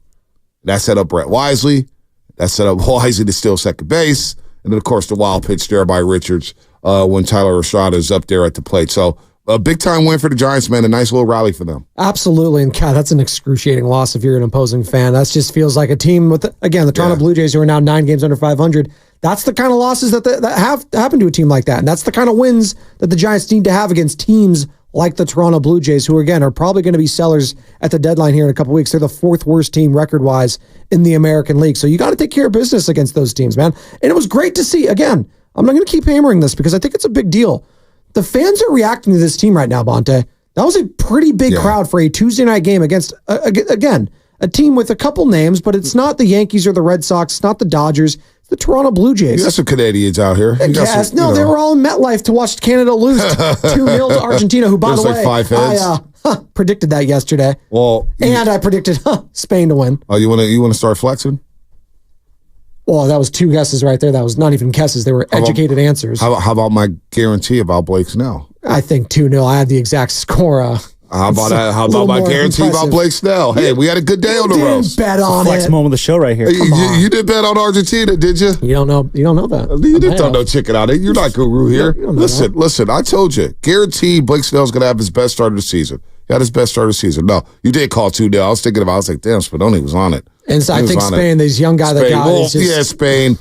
That set up Brett Wisely. That set up Wisely to steal second base. And then, of course, the wild pitch there by Richards when Tyler Estrada is up there at the plate. So a big-time win for the Giants, man. A nice little rally for them. Absolutely. And, God, that's an excruciating loss if you're an opposing fan. That just feels like a team with, again, the Toronto Blue Jays, who are now 9 games under 500. That's the kind of losses that have happened to a team like that. And that's the kind of wins that the Giants need to have against teams like the Toronto Blue Jays, who, again, are probably going to be sellers at the deadline here in a couple weeks. They're the 4th worst team record-wise in the American League. So you got to take care of business against those teams, man. And it was great to see. Again, I'm not going to keep hammering this because I think it's a big deal. The fans are reacting to this team right now, Bonte. That was a pretty big crowd for a Tuesday night game against, again, a team with a couple names, but it's not the Yankees or the Red Sox. It's not the Dodgers. It's the Toronto Blue Jays. You got some Canadians out here. Yes. No, they were all in MetLife to watch Canada lose 2-0 to Argentina, who, by the way, like 5 heads. I predicted that yesterday. Well, and I predicted Spain to win. Oh, you want to start flexing? Well, that was 2 guesses right there. That was not even guesses. They were educated answers. How about my guarantee about Blake Snell? I think 2-0. I had the exact score. How about my guarantee about Blake Snell? Hey, we had a good day on the roast. Bet on flex it. moment of the show right here. You did bet on Argentina, did you? You don't know. You don't know that. You didn't throw no chicken out of it. You're not guru here. Listen. I told you, guaranteed Blake Snell's going to have his best start of the season. He had his best start of the season. No, you did call 2-0. I was thinking about. I was like, damn, Spadoni was on it. And so I think Spain, these young guy that got it. Yeah, Spain.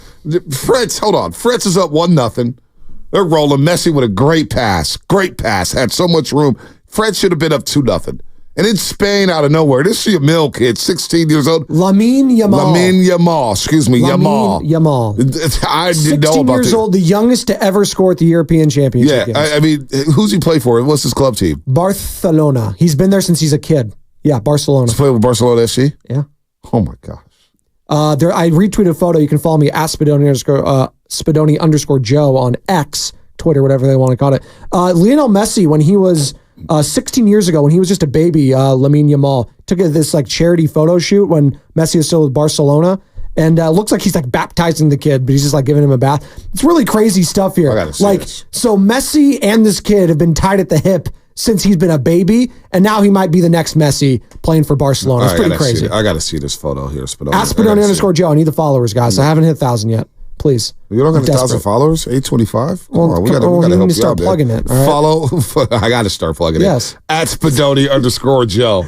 Fritz, hold on. Fritz is up 1-0. They're rolling. Messi with a great pass. Had so much room. Fred should have been up 2-0. And in Spain, out of nowhere, this is your mill kid, 16 years old. Lamine Yamal. Excuse me, Yamal. I didn't know about 16 years old, the youngest to ever score at the European Championship. Yeah, I mean, who's he play for? What's his club team? Barcelona. He's been there since he's a kid. Yeah, Barcelona. He's played with Barcelona FC? Yeah. Oh, my gosh. I retweeted a photo. You can follow me at Spadoni _ Joe on X, Twitter, whatever they want to call it. Lionel Messi, when he was 16 years ago, when he was just a baby, Lamine Yamal took this like charity photo shoot when Messi was still with Barcelona, and looks like he's like baptizing the kid, but he's just like giving him a bath. It's really crazy stuff here. So Messi and this kid have been tied at the hip since he's been a baby, and now he might be the next Messi playing for Barcelona. It's pretty crazy. I got to see this photo here. Spadoni _ Joe. I need the followers, guys. I haven't hit 1,000 yet. Please. You don't have 1,000 followers? 825? Well, we got to help you out, plugging it. All right? Follow. I got to start plugging it. Yes. At Spadoni _ Joe.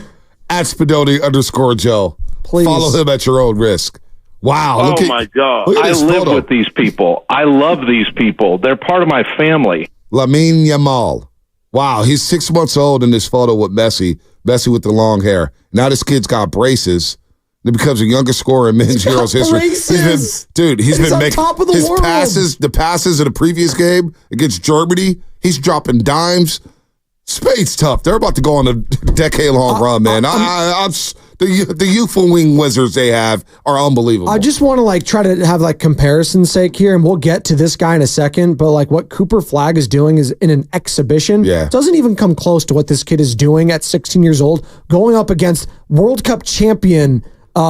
At Spadoni _ Joe. Please. Follow him at your own risk. Wow. My God. I live with these people. I love these people. They're part of my family. Lamine Yamal. Wow. He's 6 months old in this photo with Messi. Messi with the long hair. Now this kid's got braces. He becomes the youngest scorer in men's Euros history. He's been making top of the world. the passes in the previous game against Germany. He's dropping dimes. Spain's tough. They're about to go on a decade-long run, man. The youthful wing wizards they have are unbelievable. I just want to try to have comparison's sake here, and we'll get to this guy in a second, but what Cooper Flagg is doing is in an exhibition. Yeah. Doesn't even come close to what this kid is doing at 16 years old, going up against World Cup champion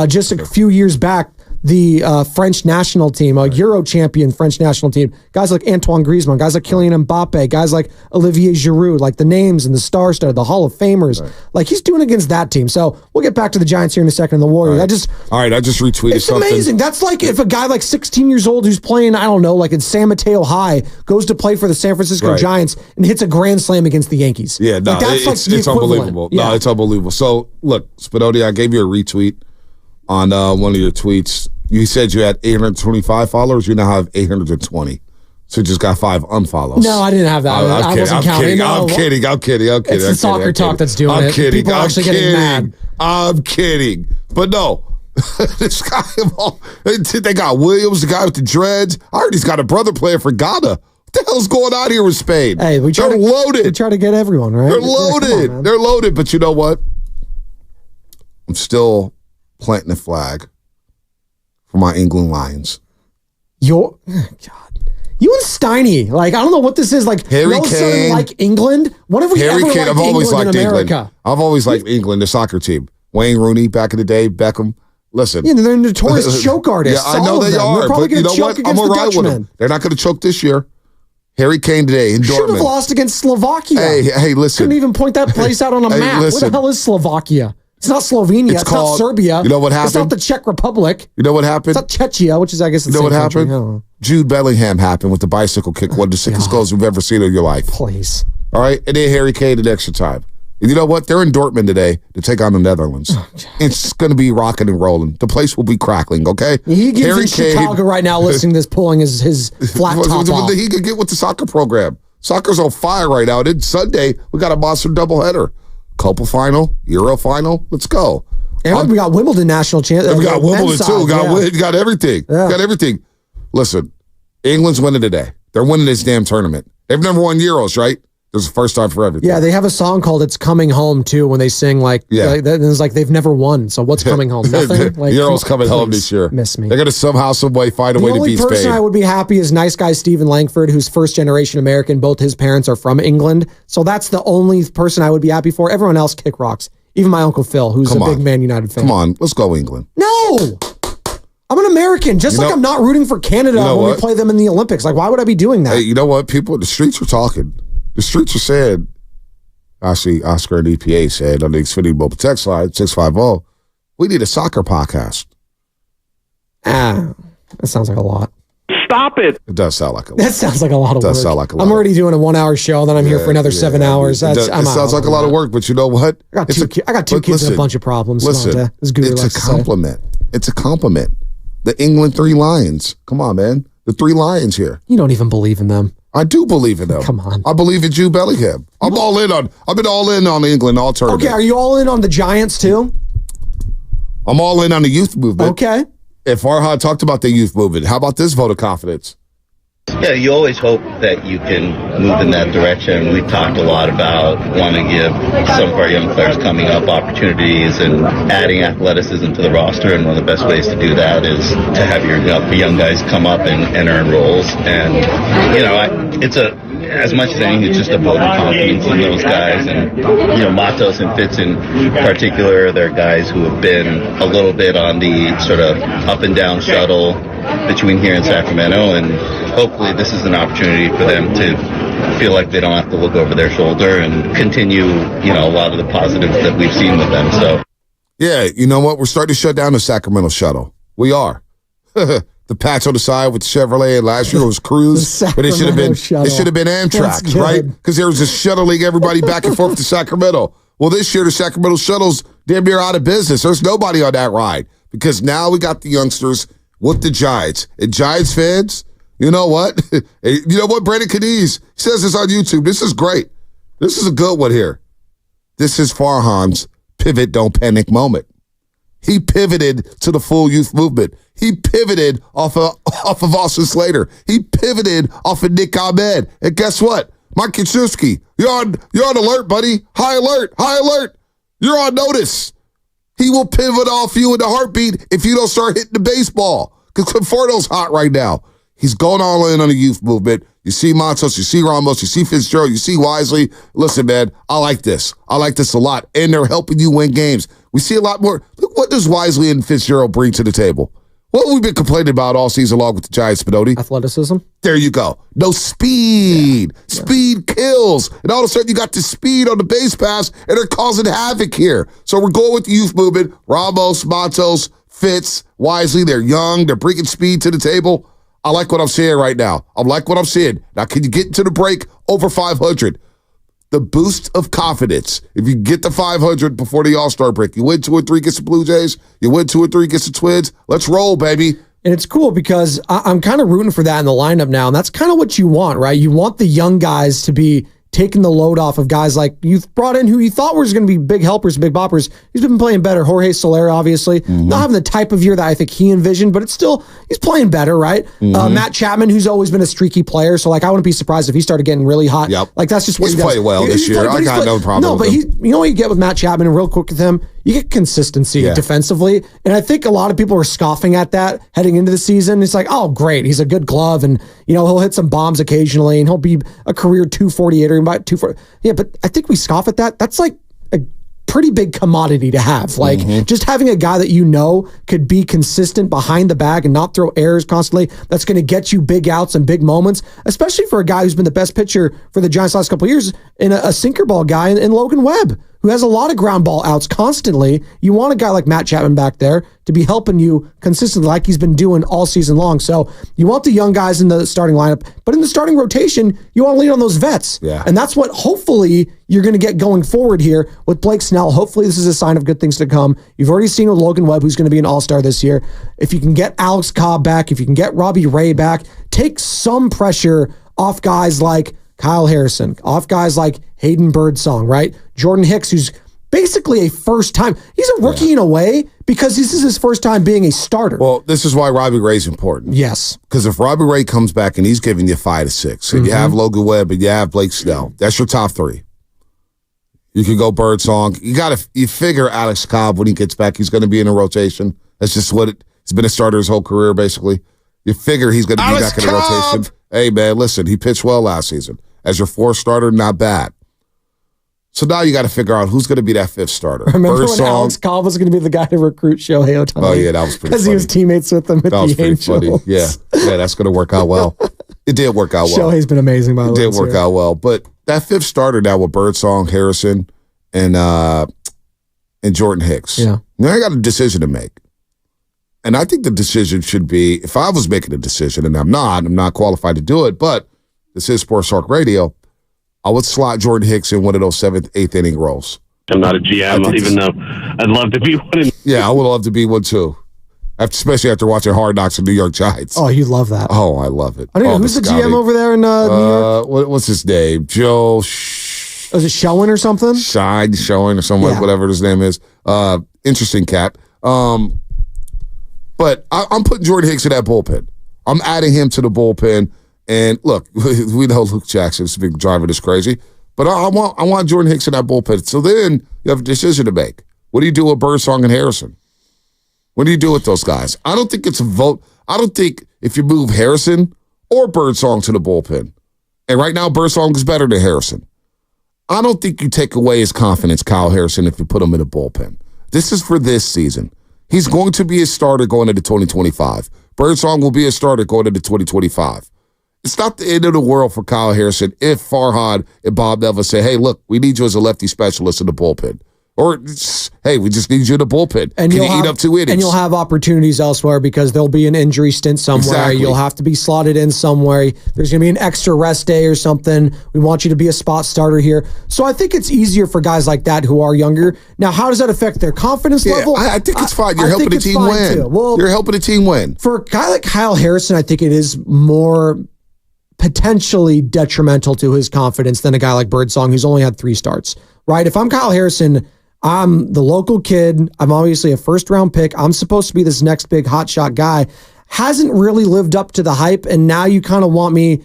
just a few years back, the French national team, a Euro champion French national team, guys like Antoine Griezmann, guys like Kylian Mbappe, guys like Olivier Giroud, like the names and the star-studded, the Hall of Famers. Right. Like, he's doing against that team. So we'll get back to the Giants here in a second and the Warriors. All right, I just retweeted something. It's amazing. That's like if a guy like 16 years old who's playing, I don't know, like in San Mateo High, goes to play for the San Francisco Giants and hits a grand slam against the Yankees. Yeah, no, it's unbelievable. Yeah. No, it's unbelievable. So, look, Spinotti, I gave you a retweet on one of your tweets. You said you had 825 followers. You now have 820. So you just got 5 unfollows. No, I didn't have that. I'm kidding. It's the soccer talk that's doing it. Kidding. People are actually getting mad. I'm kidding. But no. This guy, they got Williams, the guy with the dreads. I heard he's got a brother playing for Ghana. What the hell's going on here with Spain? Hey, they're loaded. We try to get everyone, right? They're loaded. On, they're loaded. But you know what? I'm still planting a flag for my England Lions. God. You and Steiny, like, I don't know what this is. Like, Harry Kane, like England? When have we Harry ever Kane, liked England in America? I've always liked England, the soccer team. Wayne Rooney back in the day, Beckham. Listen. Yeah, they're notorious choke artists. Yeah, I know they are. They're probably but you know what? I'm going to ride with them. They're not going to choke this year. Harry Kane today in Dortmund. Should have lost against Slovakia. Hey, listen. Couldn't even point that place out on a map. Listen. Where the hell is Slovakia? It's not Slovenia. It's not Serbia. You know what happened? It's not the Czech Republic. You know what happened? It's not Czechia, which is, I guess, the same same country. You know what happened? Jude Bellingham happened with the bicycle kick. One of the sickest goals you've ever seen in your life. Please. All right? And then Harry Kane in extra time. And you know what? They're in Dortmund today to take on the Netherlands. It's going to be rocking and rolling. The place will be crackling, okay? He gives Harry Kane, Chicago right now listening to this, pulling his flat top off. He could get with the soccer program. Soccer's on fire right now. And Sunday, we got a monster doubleheader. Copa final, Euro final. Let's go. And we got Wimbledon national champion. We got Wimbledon too. We got everything. Yeah. Got everything. Listen, England's winning today. They're winning this damn tournament. They've never won Euros, right? This is the first time for everything. Yeah, they have a song called "It's Coming Home" too. When they sing it's like they've never won. So what's coming home? Nothing. Like, Euros coming home this year. Miss me. They're going to somehow, some way find a way to beat Spain. The only person I would be happy is nice guy Stephen Langford, who's first generation American. Both his parents are from England, so that's the only person I would be happy for. Everyone else kick rocks. Even my Uncle Phil, who's a big Man United fan. Come on, let's go England. No! I'm an American, just like I'm not rooting for Canada when we play them in the Olympics. Like, why would I be doing that? Hey, you know what? People, the streets are talking. The streets are saying, actually, Oscar and EPA said on the Xfinity Mobile text line, 650, we need a soccer podcast. That sounds like a lot. Stop it. It does sound like a lot. That sounds like a lot of work. It does sound like a lot. I'm already doing a 1 hour show, then I'm here for another 7 hours. It sounds like a lot of work, but you know what? I got two kids and a bunch of problems. Listen, it's a compliment. It's a compliment. The England 3 Lions. Come on, man. The 3 Lions here. You don't even believe in them. I do believe in them. Come on. I believe in Jude Bellingham. I've been all in on England all tournament. Okay, are you all in on the Giants too? I'm all in on the youth movement. Okay. If Farhan talked about the youth movement, how about this vote of confidence? Yeah, you always hope that you can move in that direction. We've talked a lot about wanting to give some of our young players coming up opportunities and adding athleticism to the roster. And one of the best ways to do that is to have your young guys come up and earn roles. And, as much as anything, it's just a vote of confidence in those guys. And, Matos and Fitz in particular, they're guys who have been a little bit on the sort of up and down shuttle between here and Sacramento. And hopefully this is an opportunity for them to feel like they don't have to look over their shoulder and continue, a lot of the positives that we've seen with them. So, yeah, you know what? We're starting to shut down the Sacramento shuttle. We are. The patch on the side with Chevrolet, and last year was Cruise, but it should have been Amtrak, right? Because there was just shuttling everybody back and forth to Sacramento. Well, this year the Sacramento shuttle's damn near out of business. There's nobody on that ride because now we got the youngsters with the Giants. And Giants fans, you know what? Brandon Cadiz says this on YouTube. This is great. This is a good one here. This is Farhan's pivot, don't panic moment. He pivoted to the full youth movement. He pivoted off of Austin Slater. He pivoted off of Nick Ahmed. And guess what? Mike Krzyzewski, you're on alert, buddy. High alert. You're on notice. He will pivot off you in a heartbeat if you don't start hitting the baseball. Because Conforto's hot right now. He's going all in on the youth movement. You see Matos, you see Ramos, you see Fitzgerald, you see Wisely. Listen, man, I like this. I like this a lot. And they're helping you win games. We see a lot more. Look, what does Wisely and Fitzgerald bring to the table? What have we been complaining about all season long with the Giants, Spinotti? Athleticism. There you go. No speed. Yeah. Speed kills. And all of a sudden you got the speed on the base pass, and they're causing havoc here. So we're going with the youth movement. Ramos, Matos, Fitz, Wisely. They're young. They're bringing speed to the table. I like what I'm seeing right now. I like what I'm seeing. Now, can you get into the break over 500? The boost of confidence. If you get to 500 before the All-Star break, you win 2 or 3 against the Blue Jays, you win 2 or 3 against the Twins. Let's roll, baby. And it's cool because I'm kind of rooting for that in the lineup now, and that's kind of what you want, right? You want the young guys to be taking the load off of guys like you've brought in who you thought was going to be big helpers, big boppers. He's been playing better. Jorge Soler, obviously. Not having the type of year that I think he envisioned, but it's still, he's playing better, right? Matt Chapman, who's always been a streaky player, so like I wouldn't be surprised if he started getting really hot. Yep. Like that's just what he's he does. played well this year. I got no problem with him. You know what you get with Matt Chapman, and real quick with him, you get consistency defensively. And I think a lot of people are scoffing at that heading into the season. It's like, oh, great. He's a good glove. And, you know, he'll hit some bombs occasionally and he'll be a career 248 or about 240. Yeah, but I think we scoff at that. That's like a pretty big commodity to have. Like just having a guy that you know could be consistent behind the bag and not throw errors constantly. That's going to get you big outs and big moments, especially for a guy who's been the best pitcher for the Giants last couple of years and a sinker ball guy in Logan Webb, who has a lot of ground ball outs constantly. You want a guy like Matt Chapman back there to be helping you consistently like he's been doing all season long. So you want the young guys in the starting lineup, but in the starting rotation, you want to lean on those vets. Yeah. And that's what hopefully you're going to get going forward here with Blake Snell. Hopefully this is a sign of good things to come. You've already seen with Logan Webb, who's going to be an all-star this year. If you can get Alex Cobb back, if you can get Robbie Ray back, take some pressure off guys like Kyle Harrison, off guys like Hayden Birdsong, right? Jordan Hicks, who's basically a first time. He's a rookie in a way because this is his first time being a starter. Well, this is why Robbie Ray's important. Yes. Because if Robbie Ray comes back and he's giving you 5 to 6, and you have Logan Webb and you have Blake Snell, that's your top 3. You can go Birdsong. You figure Alex Cobb, when he gets back, he's going to be in a rotation. That's just what he's been a starter his whole career, basically. You figure he's going to be back in the rotation. Hey, man, listen, he pitched well last season. As your 4th starter, not bad. So now you got to figure out who's going to be that 5th starter. Remember when Alex Cobb was going to be the guy to recruit Shohei Ohtani? Oh, yeah, that was pretty funny. Because he was teammates with him at the Angels. Funny. Yeah, that's going to work out well. It did work out well. Shohei's been amazing, by the way. It did work out well. But that 5th starter now with Birdsong, Harrison, and Jordan Hicks. Yeah. Now I got a decision to make. And I think the decision should be, if I was making a decision, and I'm not qualified to do it, but this is Sports Talk Radio, I would slot Jordan Hicks in one of those 7th, 8th inning roles. I'm not a GM, even though I'd love to be one. Yeah, I would love to be one too. Especially after watching Hard Knocks and New York Giants. Oh, you love that. Oh, I love it. I don't know, who's the GM over there in New York? What's his name? Joe... Was it Schoen or something? Schoen or someone, whatever his name is. Interesting cat. But I'm putting Jordan Hicks in that bullpen. I'm adding him to the bullpen. And look, we know Luke Jackson's been driving us crazy, but I want Jordan Hicks in that bullpen. So then you have a decision to make. What do you do with Birdsong and Harrison? What do you do with those guys? I don't think it's a vote. I don't think if you move Harrison or Birdsong to the bullpen, and right now Birdsong is better than Harrison, I don't think you take away his confidence, Kyle Harrison, if you put him in the bullpen. This is for this season. He's going to be a starter going into 2025. Birdsong will be a starter going into 2025. It's not the end of the world for Kyle Harrison if Farhan and Bob Neville say, hey, look, we need you as a lefty specialist in the bullpen. Or, hey, we just need you in the bullpen. And can you eat up 2 innings? And you'll have opportunities elsewhere because there'll be an injury stint somewhere. Exactly. You'll have to be slotted in somewhere. There's going to be an extra rest day or something. We want you to be a spot starter here. So I think it's easier for guys like that who are younger. Now, how does that affect their confidence level? I think it's fine. You're helping the team win. Well, you're helping the team win. For a guy like Kyle Harrison, I think it is more potentially detrimental to his confidence than a guy like Birdsong, who's only had 3 starts, right? If I'm Kyle Harrison, I'm the local kid. I'm obviously a first-round pick. I'm supposed to be this next big hotshot guy. Hasn't really lived up to the hype, and now you kind of want me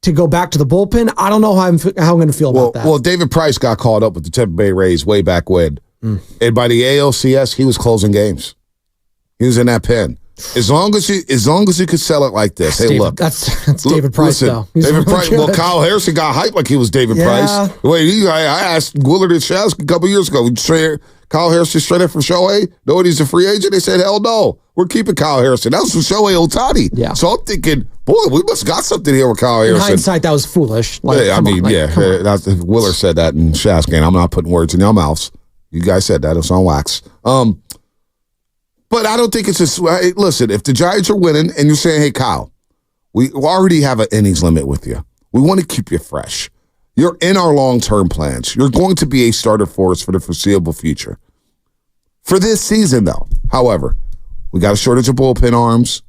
to go back to the bullpen. I don't know how I'm going to feel about that. Well, David Price got called up with the Tampa Bay Rays way back when. And by the ALCS, he was closing games. He was in that pen. As long as you could sell it like this. Hey, look. That's David Price, though. David Price. Well, Kyle Harrison got hyped like he was David Price. Wait, I asked Willard and Shaz a couple years ago. Kyle Harrison straight up from Shohei? Knowing he's a free agent? They said, hell no. We're keeping Kyle Harrison. That was from Shohei Ohtani. Yeah. So I'm thinking, boy, we must have got something here with Kyle Harrison. In hindsight, that was foolish. Willard said that in Shaz game. I'm not putting words in your mouths. You guys said that. It's on wax. But I don't think it's listen, if the Giants are winning and you're saying, hey, Kyle, we already have an innings limit with you. We want to keep you fresh. You're in our long-term plans. You're going to be a starter for us for the foreseeable future. For this season, though, however, we got a shortage of bullpen arms.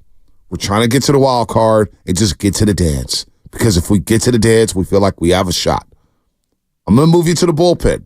We're trying to get to the wild card and just get to the dance. Because if we get to the dance, we feel like we have a shot. I'm going to move you to the bullpen.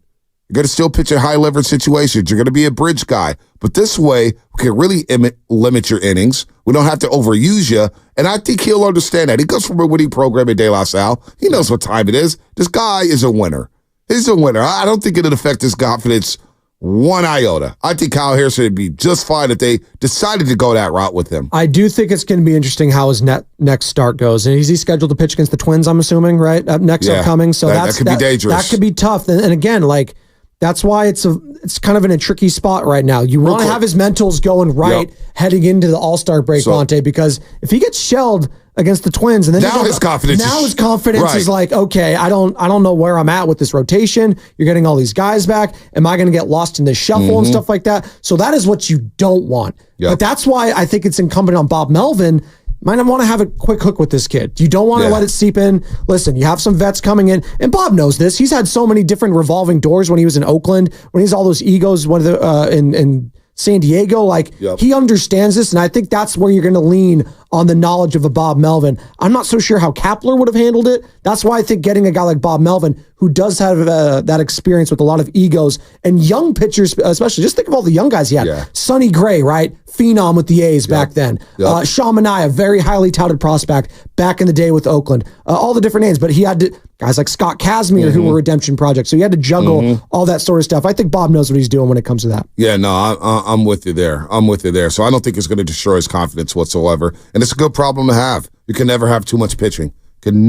You're going to still pitch in high-leverage situations. You're going to be a bridge guy. But this way, we can really limit your innings. We don't have to overuse you. And I think he'll understand that. He comes from a winning program in De La Salle. He knows what time it is. This guy is a winner. He's a winner. I don't think it'll affect his confidence one iota. I think Kyle Harrison would be just fine if they decided to go that route with him. I do think it's going to be interesting how his next start goes. And is he scheduled to pitch against the Twins, I'm assuming, right? Upcoming. So that could be dangerous. That could be tough. And again, like, that's why it's kind of in a tricky spot right now. You want to have his mentals going right heading into the All-Star break, Bonte, because if he gets shelled against the Twins, and then his confidence is like, okay, I don't know where I'm at with this rotation. You're getting all these guys back. Am I going to get lost in this shuffle and stuff like that? So that is what you don't want. But that's why I think it's incumbent on Bob Melvin. Might not want to have a quick hook with this kid. You don't want to let it seep in. Listen, you have some vets coming in, and Bob knows this. He's had so many different revolving doors when he was in Oakland, when he's all those egos in San Diego. Like, he understands this, and I think that's where you're going to lean on the knowledge of a Bob Melvin. I'm not so sure how Kapler would have handled it. That's why I think getting a guy like Bob Melvin, who does have that experience with a lot of egos and young pitchers, especially, just think of all the young guys he had. Sonny Gray, right? Phenom with the A's back then. Sean Manaea, very highly touted prospect back in the day with Oakland. All the different names, but he had guys like Scott Kazmir who were redemption projects. So he had to juggle all that sort of stuff. I think Bob knows what he's doing when it comes to that. Yeah, no, I'm with you there. So I don't think it's going to destroy his confidence whatsoever. And it's a good problem to have. You can never have too much pitching. And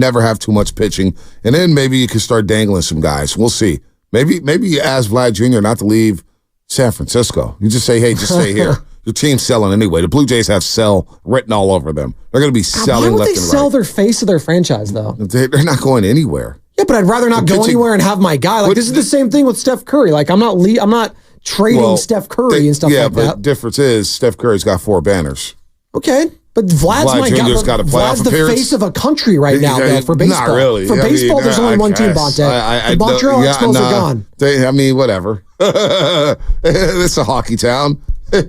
then maybe you can start dangling some guys. We'll see. Maybe you ask Vlad Jr. not to leave San Francisco. You just say, hey, just stay here. Your team's selling anyway. The Blue Jays have sell written all over them. They're going to be selling left and right. Why would they sell their face of their franchise, though? They're not going anywhere. Yeah, but I'd rather not go anywhere and have my guy. Like, this is the same thing with Steph Curry. Like, I'm not trading Steph Curry and stuff like that. Yeah, but the difference is Steph Curry's got 4 banners. Okay. But Vlad's my guy. Vlad's the face of a country right now, though, for baseball. Not really. For baseball, there's only one team, Bonte. The Montreal Expos are gone. Whatever. It's a hockey town.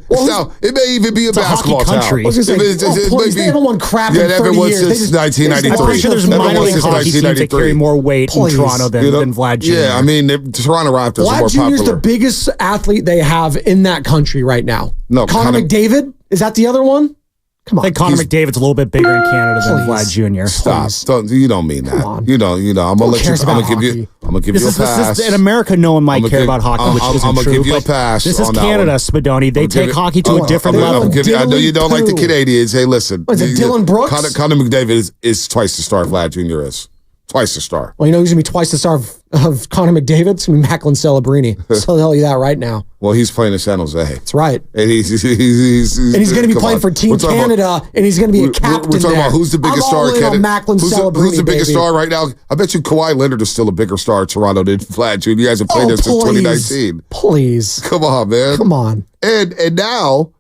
Well, it may even be a basketball country. Town. They haven't won crap in 30 years. Since 1993. I'm pretty sure there's minor league hockey teams that carry more weight in Toronto than Vlad Jr. Yeah, I mean, Toronto Raptors are more popular. Vlad Jr. is the biggest athlete they have in that country right now. No, Connor McDavid? Is that the other one? Come on. I think Connor McDavid's a little bit bigger in Canada than Vlad Jr. Stop. You don't mean that. You don't. I'm gonna give you a pass. In America, no one might care about hockey, which isn't true. I'm gonna give you a pass. This is Canada, Spadoni. They take hockey to a different level. I know you don't like the Canadians. Hey, listen. Is it Dylan Brooks? Connor McDavid is twice the star Vlad Jr. is. Twice the star. Well, who's going to be twice the star of Connor McDavid? It's going to be Macklin Celebrini. So I'll tell you that right now. Well, he's playing in San Jose. That's right. And he's going to be playing for Team Canada, and he's going to be a captain. We're talking about who's the biggest star in Canada. Macklin Celebrini, who's the biggest star right now? I bet you Kawhi Leonard is still a bigger star in Toronto than Vlad Jr. You guys have played this since 2019. Please. Come on, man. Come on. And now,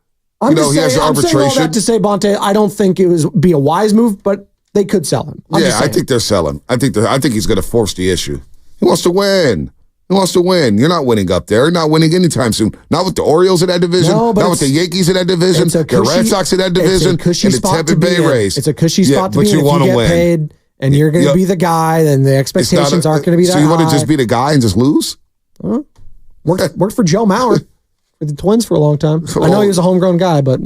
he has arbitration. I'm saying all that to say, Bonte, I don't think it would be a wise move, but they could sell him. I think they're selling. I think he's going to force the issue. He wants to win. You're not winning up there. You're not winning anytime soon. Not with the Orioles in that division. Not with the Yankees in that division. The Red Sox in that division. And the Tampa Bay Rays. It's a cushy spot to be in. If you get paid and you're going to be the guy, then the expectations aren't going to be that high. So you want to just be the guy and just lose? Worked for Joe Mauer for the Twins for a long time. I know he was a homegrown guy, but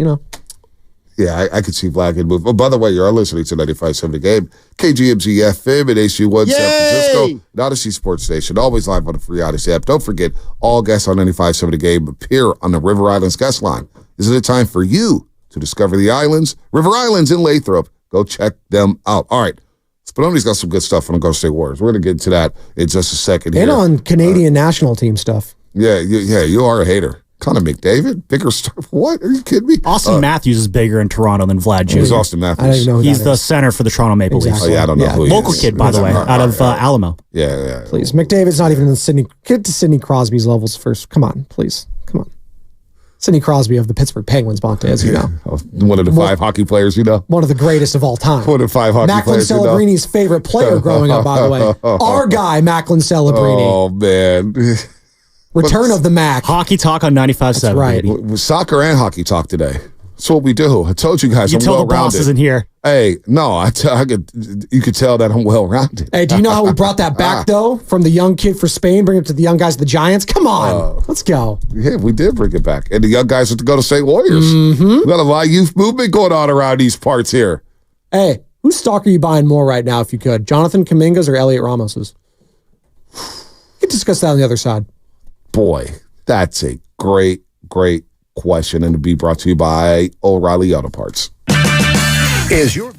Yeah, I could see Vlad could move. Oh, by the way, you're listening to 95.7 The Game, KGMZ FM and HU1 San Francisco, Odyssey Sports Station, always live on the free Odyssey app. Don't forget, all guests on 95.7 The Game appear on the River Islands guest line. Is it a time for you to discover the islands, River Islands in Lathrop. Go check them out. All right. Spinoni's got some good stuff on the Golden State Warriors. We're going to get into that in just a second here. And on Canadian national team stuff. Yeah, you are a hater. Connor McDavid, bigger star. What? Are you kidding me? Austin Matthews is bigger in Toronto than Vlad Jr. Who's Austin Matthews? I don't even know who He's that the is. center for the Toronto Maple Leafs. Oh, yeah, I don't know who he is. Local kid, by the way, out of Alamo. Yeah. Please, McDavid's not even in Sidney. Get to Sidney Crosby's levels first. Come on, please. Come on. Sidney Crosby of the Pittsburgh Penguins, Bonte, as you know. One of the 5 hockey players, you know. One of the greatest of all time. One of the 5 hockey Macklin players, you know. Cellebrini's favorite player growing up, by the way. Our guy, Macklin Celebrini. Oh, man. Return of the Mac. Hockey talk on 95.7. That's right. Soccer and hockey talk today. That's what we do. I told you guys I'm tell well-rounded. the boss isn't here. Hey, no, you could tell that I'm well-rounded. Hey, do you know how we brought that back, though? From the young kid for Spain, bring it to the young guys of the Giants? Come on. Let's go. Yeah, we did bring it back. And the young guys have to go to St. Warriors. We got a lot of youth movement going on around these parts here. Hey, whose stock are you buying more right now if you could? Jonathan Kuminga's or Elliot Ramos's? We can discuss that on the other side. Boy, that's a great question, and to be brought to you by O'Reilly Auto Parts. Is your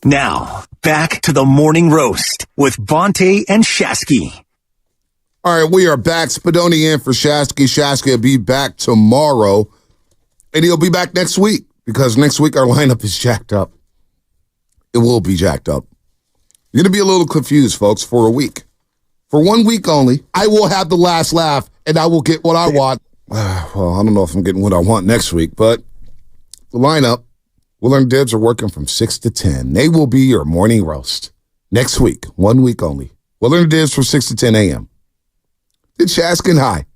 Now, back to the morning roast with Bonte and Shasky. All right, we are back. Spadoni in for Shasky. Shasky will be back tomorrow, and he'll be back next week because next week our lineup is jacked up. It will be jacked up. You're going to be a little confused, folks, for a week. For 1 week only, I will have the last laugh, and I will get what I want. Well, I don't know if I'm getting what I want next week, but the lineup, Will and Dibs are working from 6 to 10. They will be your morning roast next week, 1 week only. Will and Dibs from 6 to 10 a.m. Then Shasky and I,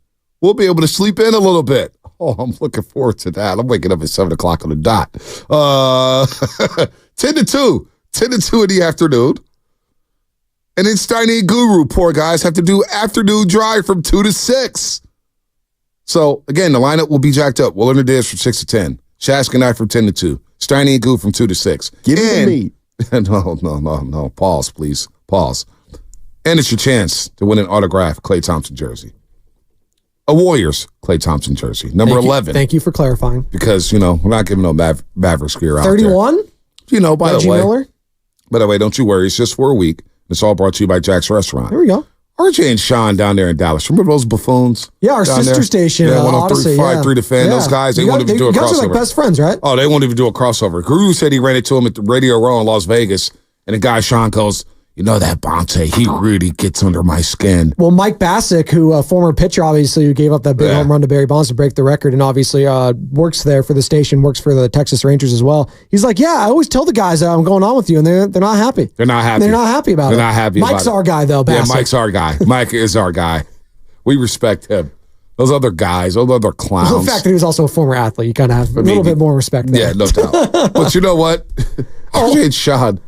we'll be able to sleep in a little bit. Oh, I'm looking forward to that. I'm waking up at 7 o'clock on the dot. 10 to 2. 10 to 2 in the afternoon. And then Steiny and Guru, poor guys, have to do afternoon drive from 2 to 6. So, again, the lineup will be jacked up. Will and Dibs from 6 to 10. Shasky and I from 10 to 2. Steiny and Guru from 2 to 6. Give it to me. No. Pause, please. Pause. And it's your chance to win an autographed Klay Thompson jersey. A Warriors Klay Thompson jersey. Number 11. Thank you for clarifying. Because, we're not giving no Mavericks gear out 31? there. By the way. Miller? By the way, don't you worry. It's just for a week. It's all brought to you by Jack's Restaurant. There we go. RJ and Sean down there in Dallas. Remember those buffoons? Yeah, our sister there? station. Yeah, Odyssey, 103.3 The Fan. Those guys, they won't even do a crossover. You guys are like best friends, right? Oh, they won't even do a crossover. Guru said he ran into him at the Radio Row in Las Vegas, and the guy, Sean, goes, that Bonte, he really gets under my skin. Well, Mike Bassick, who a former pitcher, obviously, who gave up that big home run to Barry Bonds to break the record and obviously works there for the station, works for the Texas Rangers as well. He's like, I always tell the guys I'm going on with you, and they're not happy. They're not happy. They're not happy about it. They're not happy Mike's about it. our guy, though, Bassick. Yeah, Mike's our guy. Mike is our guy. We respect him. Those other guys, those other clowns. Well, the fact that he was also a former athlete, you kind of have a little bit more respect there. Yeah, no doubt. But you know what? RJ and Sean,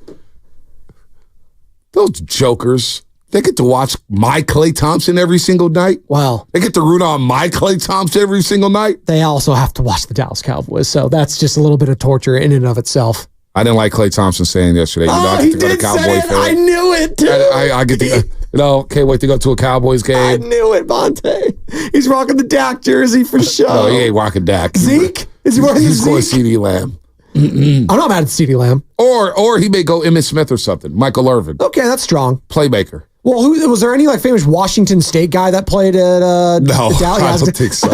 those jokers, they get to watch my Klay Thompson every single night. Wow. They get to root on my Klay Thompson every single night. They also have to watch the Dallas Cowboys, so that's just a little bit of torture in and of itself. I didn't like Klay Thompson saying yesterday, I get to go to Cowboy Fair. I knew it, too. I get to, can't wait to go to a Cowboys game. I knew it, Bonte. He's rocking the Dak jersey for sure. No, he ain't rocking Dak. Zeke? Is he wearing He's Zeke? going CeeDee Lamb. I'm not mad at CeeDee Lamb. Or he may go Emmitt Smith or something. Michael Irvin. Okay, that's strong. Playmaker. Well, was there any famous Washington State guy that played at Dallas? I don't think so.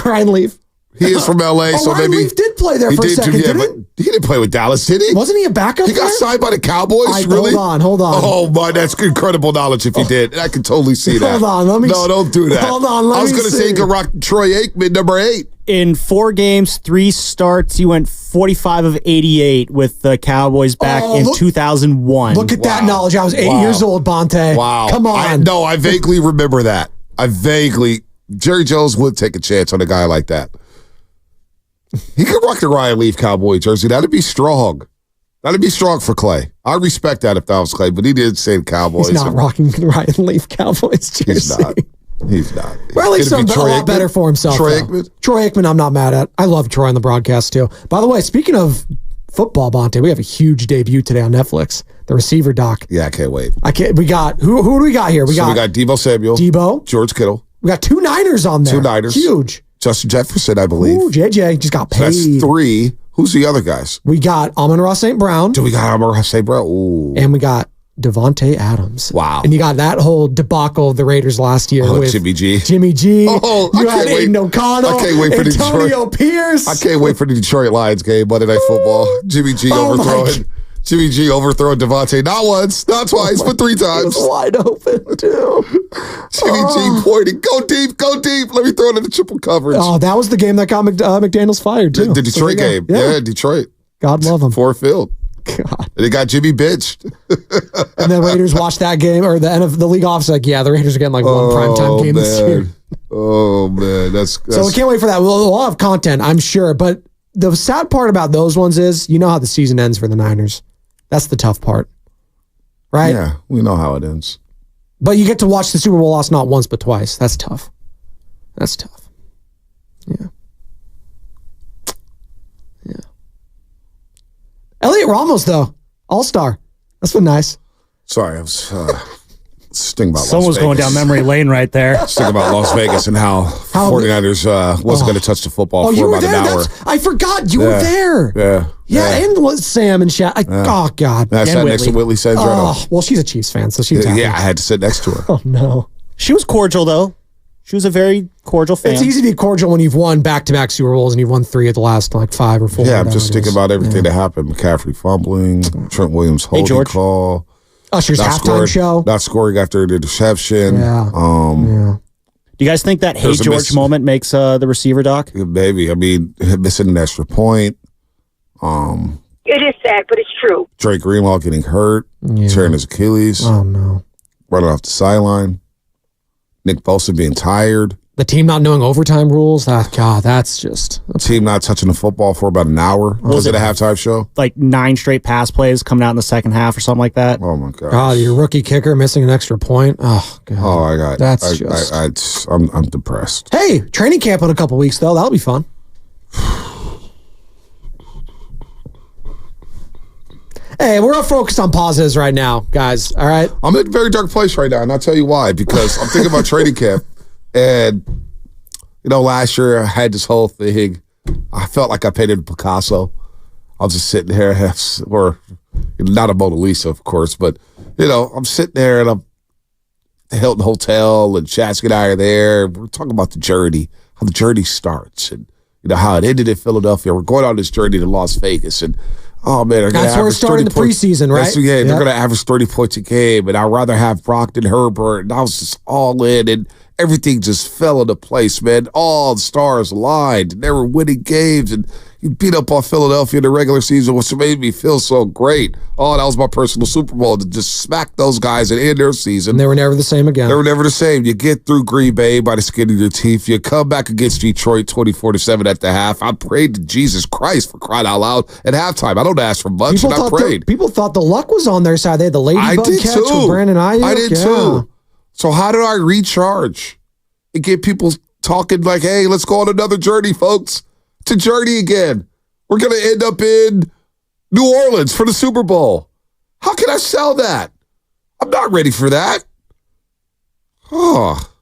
Ryan Leaf. He is from L.A., so Ryan maybe... Leaf did play there for a second, didn't he? But he didn't play with Dallas, did he? Wasn't he a backup He got signed by the Cowboys, really? Hold on. Oh, my, that's incredible knowledge if he did. I can totally see that. Hold on, let me... No, don't do that. Hold on, I was going to say he could rock Troy Aikman, number 8. In 4 games, 3 starts, he went 45 of 88 with the Cowboys back in 2001. Look at that knowledge. I was 8 years old, Bonte. Wow. Come on. I vaguely remember that. Jerry Jones would take a chance on a guy like that. He could rock the Ryan Leaf Cowboy jersey. That'd be strong. That'd be strong for Klay. I respect that if that was Klay, but he did say the Cowboys. He's not rocking the Ryan Leaf Cowboys jersey. He's not. Well, at least a lot better for himself. Troy Aikman, I'm not mad at. I love Troy on the broadcast, too. By the way, speaking of football, Bonte, we have a huge debut today on Netflix. The receiver doc. Yeah, I can't wait. We got, who do we got here? We got Deebo Samuel. George Kittle. We got 2 Niners on there. 2 Niners. Huge. Justin Jefferson, I believe. Ooh, JJ just got paid. So that's 3. Who's the other guys? We got Amon-Ra St. Brown. We got Amon-Ra St. Brown. Ooh. And we got Devontae Adams. Wow. And you got that whole debacle of the Raiders last year with Jimmy G. Oh, you had Aiden O'Connell. I can't wait for Antonio Pierce. I can't wait for the Detroit Lions game, Monday Night Football. Jimmy G overthrowing Devontae not once, not twice, but 3 times. It was wide open, too. Jimmy G pointing, go deep. Let me throw it in the triple coverage. Oh, that was the game that got McDaniels fired, too. The Detroit game. Yeah, Detroit. God love him. Ford Field. God. And they got Jimmy benched. And the Raiders watched that game, or the end of the league office, the Raiders are getting one primetime game this year. Oh, man. That's so we can't wait for that. We'll have content, I'm sure. But the sad part about those ones is, you know how the season ends for the Niners. That's the tough part. Right? Yeah, we know how it ends. But you get to watch the Super Bowl loss not once, but twice. That's tough. Yeah. Elliot Ramos, though. All-star. That's been nice. Sorry, I was Think about someone was going down memory lane right there. Let's think about Las Vegas and how 49ers wasn't going to touch the football for about an hour. I forgot you were there. Yeah, and Sam and Shaq. Oh, God. I sat next to Whitley Sandrino. Oh, well, she's a Chiefs fan, so she's happy. Yeah, I had to sit next to her. Oh, no. She was cordial, though. She was a very cordial fan. It's easy to be cordial when you've won back-to-back Super Bowls and you've won 3 of the last 5 or 4. Yeah, I'm just thinking about everything that happened. McCaffrey fumbling, Trent Williams holding call. Usher's halftime show. Not scoring after the interception. Yeah. Do you guys think that Hey George moment makes the receiver, Doc? Maybe. I mean, missing an extra point. It is sad, but it's true. Drake Greenlaw getting hurt, tearing his Achilles. Oh, no. Running off the sideline. Nick Bosa being tired. The team not knowing overtime rules. God, that's just... The team not touching the football for about an hour. Was it a halftime show? Like 9 straight pass plays coming out in the second half or something like that. Oh, my God. God, your rookie kicker missing an extra point. Oh, God. Oh, I got That's I'm depressed. Hey, training camp in a couple weeks, though. That'll be fun. Hey, we're all focused on positives right now, guys. All right? I'm in a very dark place right now, and I'll tell you why. Because I'm thinking about training camp, and, last year I had this whole thing. I felt like I painted Picasso. I was just sitting there, or not a Mona Lisa, of course, but, I'm sitting there, and I'm at the Hilton Hotel, and Chasky and I are there. We're talking about the journey, how the journey starts, and, how it ended in Philadelphia. We're going on this journey to Las Vegas, and oh, man. That's where we're starting the preseason, right? They're going to average 30 points a game, and I'd rather have Brockton Herbert, and I was just all in, and everything just fell into place, man. All the stars aligned, and they were winning games, and you beat up on Philadelphia in the regular season, which made me feel so great. Oh, that was my personal Super Bowl, to just smack those guys and end their season. And they were never the same again. They were never the same. You get through Green Bay by the skin of your teeth. You come back against Detroit 24-7 at the half. I prayed to Jesus Christ for crying out loud at halftime. I don't ask for much, and I prayed. People thought the luck was on their side. They had the ladybug catch with Brandon Ayuk. I did too. So how did I recharge and get people talking like, hey, let's go on another journey, folks. It's a journey again. We're going to end up in New Orleans for the Super Bowl. How can I sell that? I'm not ready for that. Oh.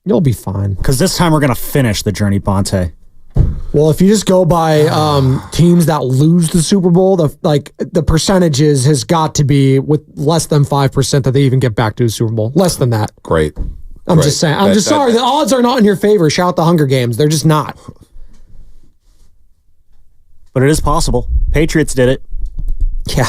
You'll be fine. Because this time we're going to finish the journey, Bonte. Well, if you just go by teams that lose the Super Bowl, the percentages has got to be with less than 5% that they even get back to the Super Bowl. Less than that. Great. I'm just saying. I'm just sorry. The odds are not in your favor. Shout out the Hunger Games. They're just not. But it is possible. Patriots did it. Yeah.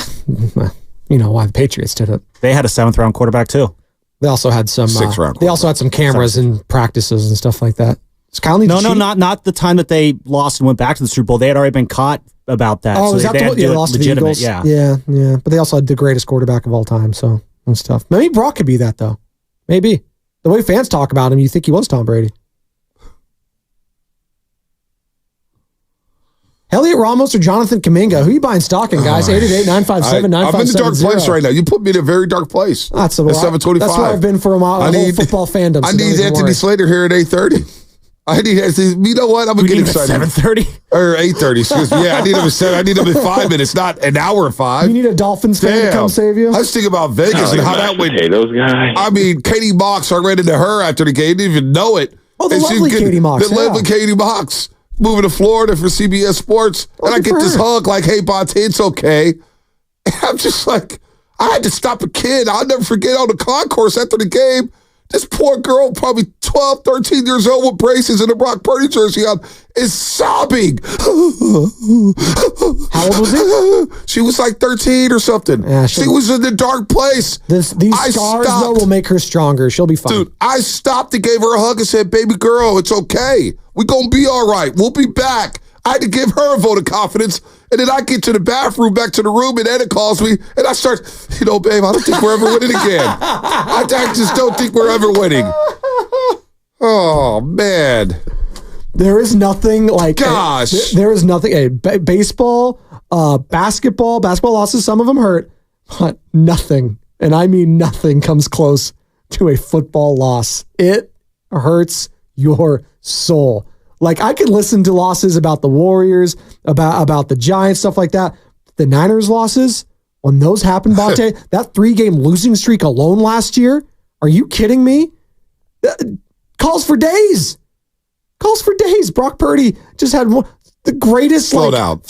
You know why the Patriots did it. They had a 7th-round quarterback, too. They also had some 6th-round. They also had some cameras and practices and stuff like that. Not the time that they lost and went back to the Super Bowl. They had already been caught about that. Oh, so they lost to the Eagles? Yeah. But they also had the greatest quarterback of all time, so that's tough. Maybe Brock could be that, though. Maybe. The way fans talk about him, you think he was Tom Brady. Elliot Ramos or Jonathan Kuminga? Who are you buying stock in, guys? 888-957-9570. I'm in the dark place right now. You put me in a very dark place. That's 725. That's where I've been for a while. Whole football fandom. I need Anthony Slater here at 8:30. I need. You know what? I'm gonna get excited. 7:30 or 8:30. Excuse me. Yeah, I need him at 7. I need him in 5 minutes, not an hour and 5. You need a Dolphins fan to come save you. I was thinking about Vegas and how that went. Those guys. I mean, Katie Mox. I ran into her after the game. Didn't even know it. Oh, the lovely Katie Mox. The lovely Katie Mox. Moving to Florida for CBS Sports, and I get this hug like, hey, Bonte, it's okay. And I'm just like, I had to stop a kid. I'll never forget on the concourse after the game, this poor girl, probably 12, 13 years old with braces and a Brock Purdy jersey on, is sobbing. How old was he? She was like 13 or something. Yeah, she was in the dark place. These scars, though, will make her stronger. She'll be fine. Dude, I stopped and gave her a hug and said, baby girl, it's okay. We're going to be all right. We'll be back. I had to give her a vote of confidence. And then I get to the bathroom, back to the room, and Edna calls me, and I start, babe, I don't think we're ever winning again. I just don't think we're ever winning. Oh, man. There is nothing like... Gosh. There is nothing... baseball, basketball losses, some of them hurt, but nothing, and I mean nothing, comes close to a football loss. It hurts your soul. Like, I can listen to losses about the Warriors, about the Giants, stuff like that. The Niners losses, when those happen, Bonte, that 3-game losing streak alone last year, Are you kidding me? Calls for days. Brock Purdy just had the greatest. Slow down.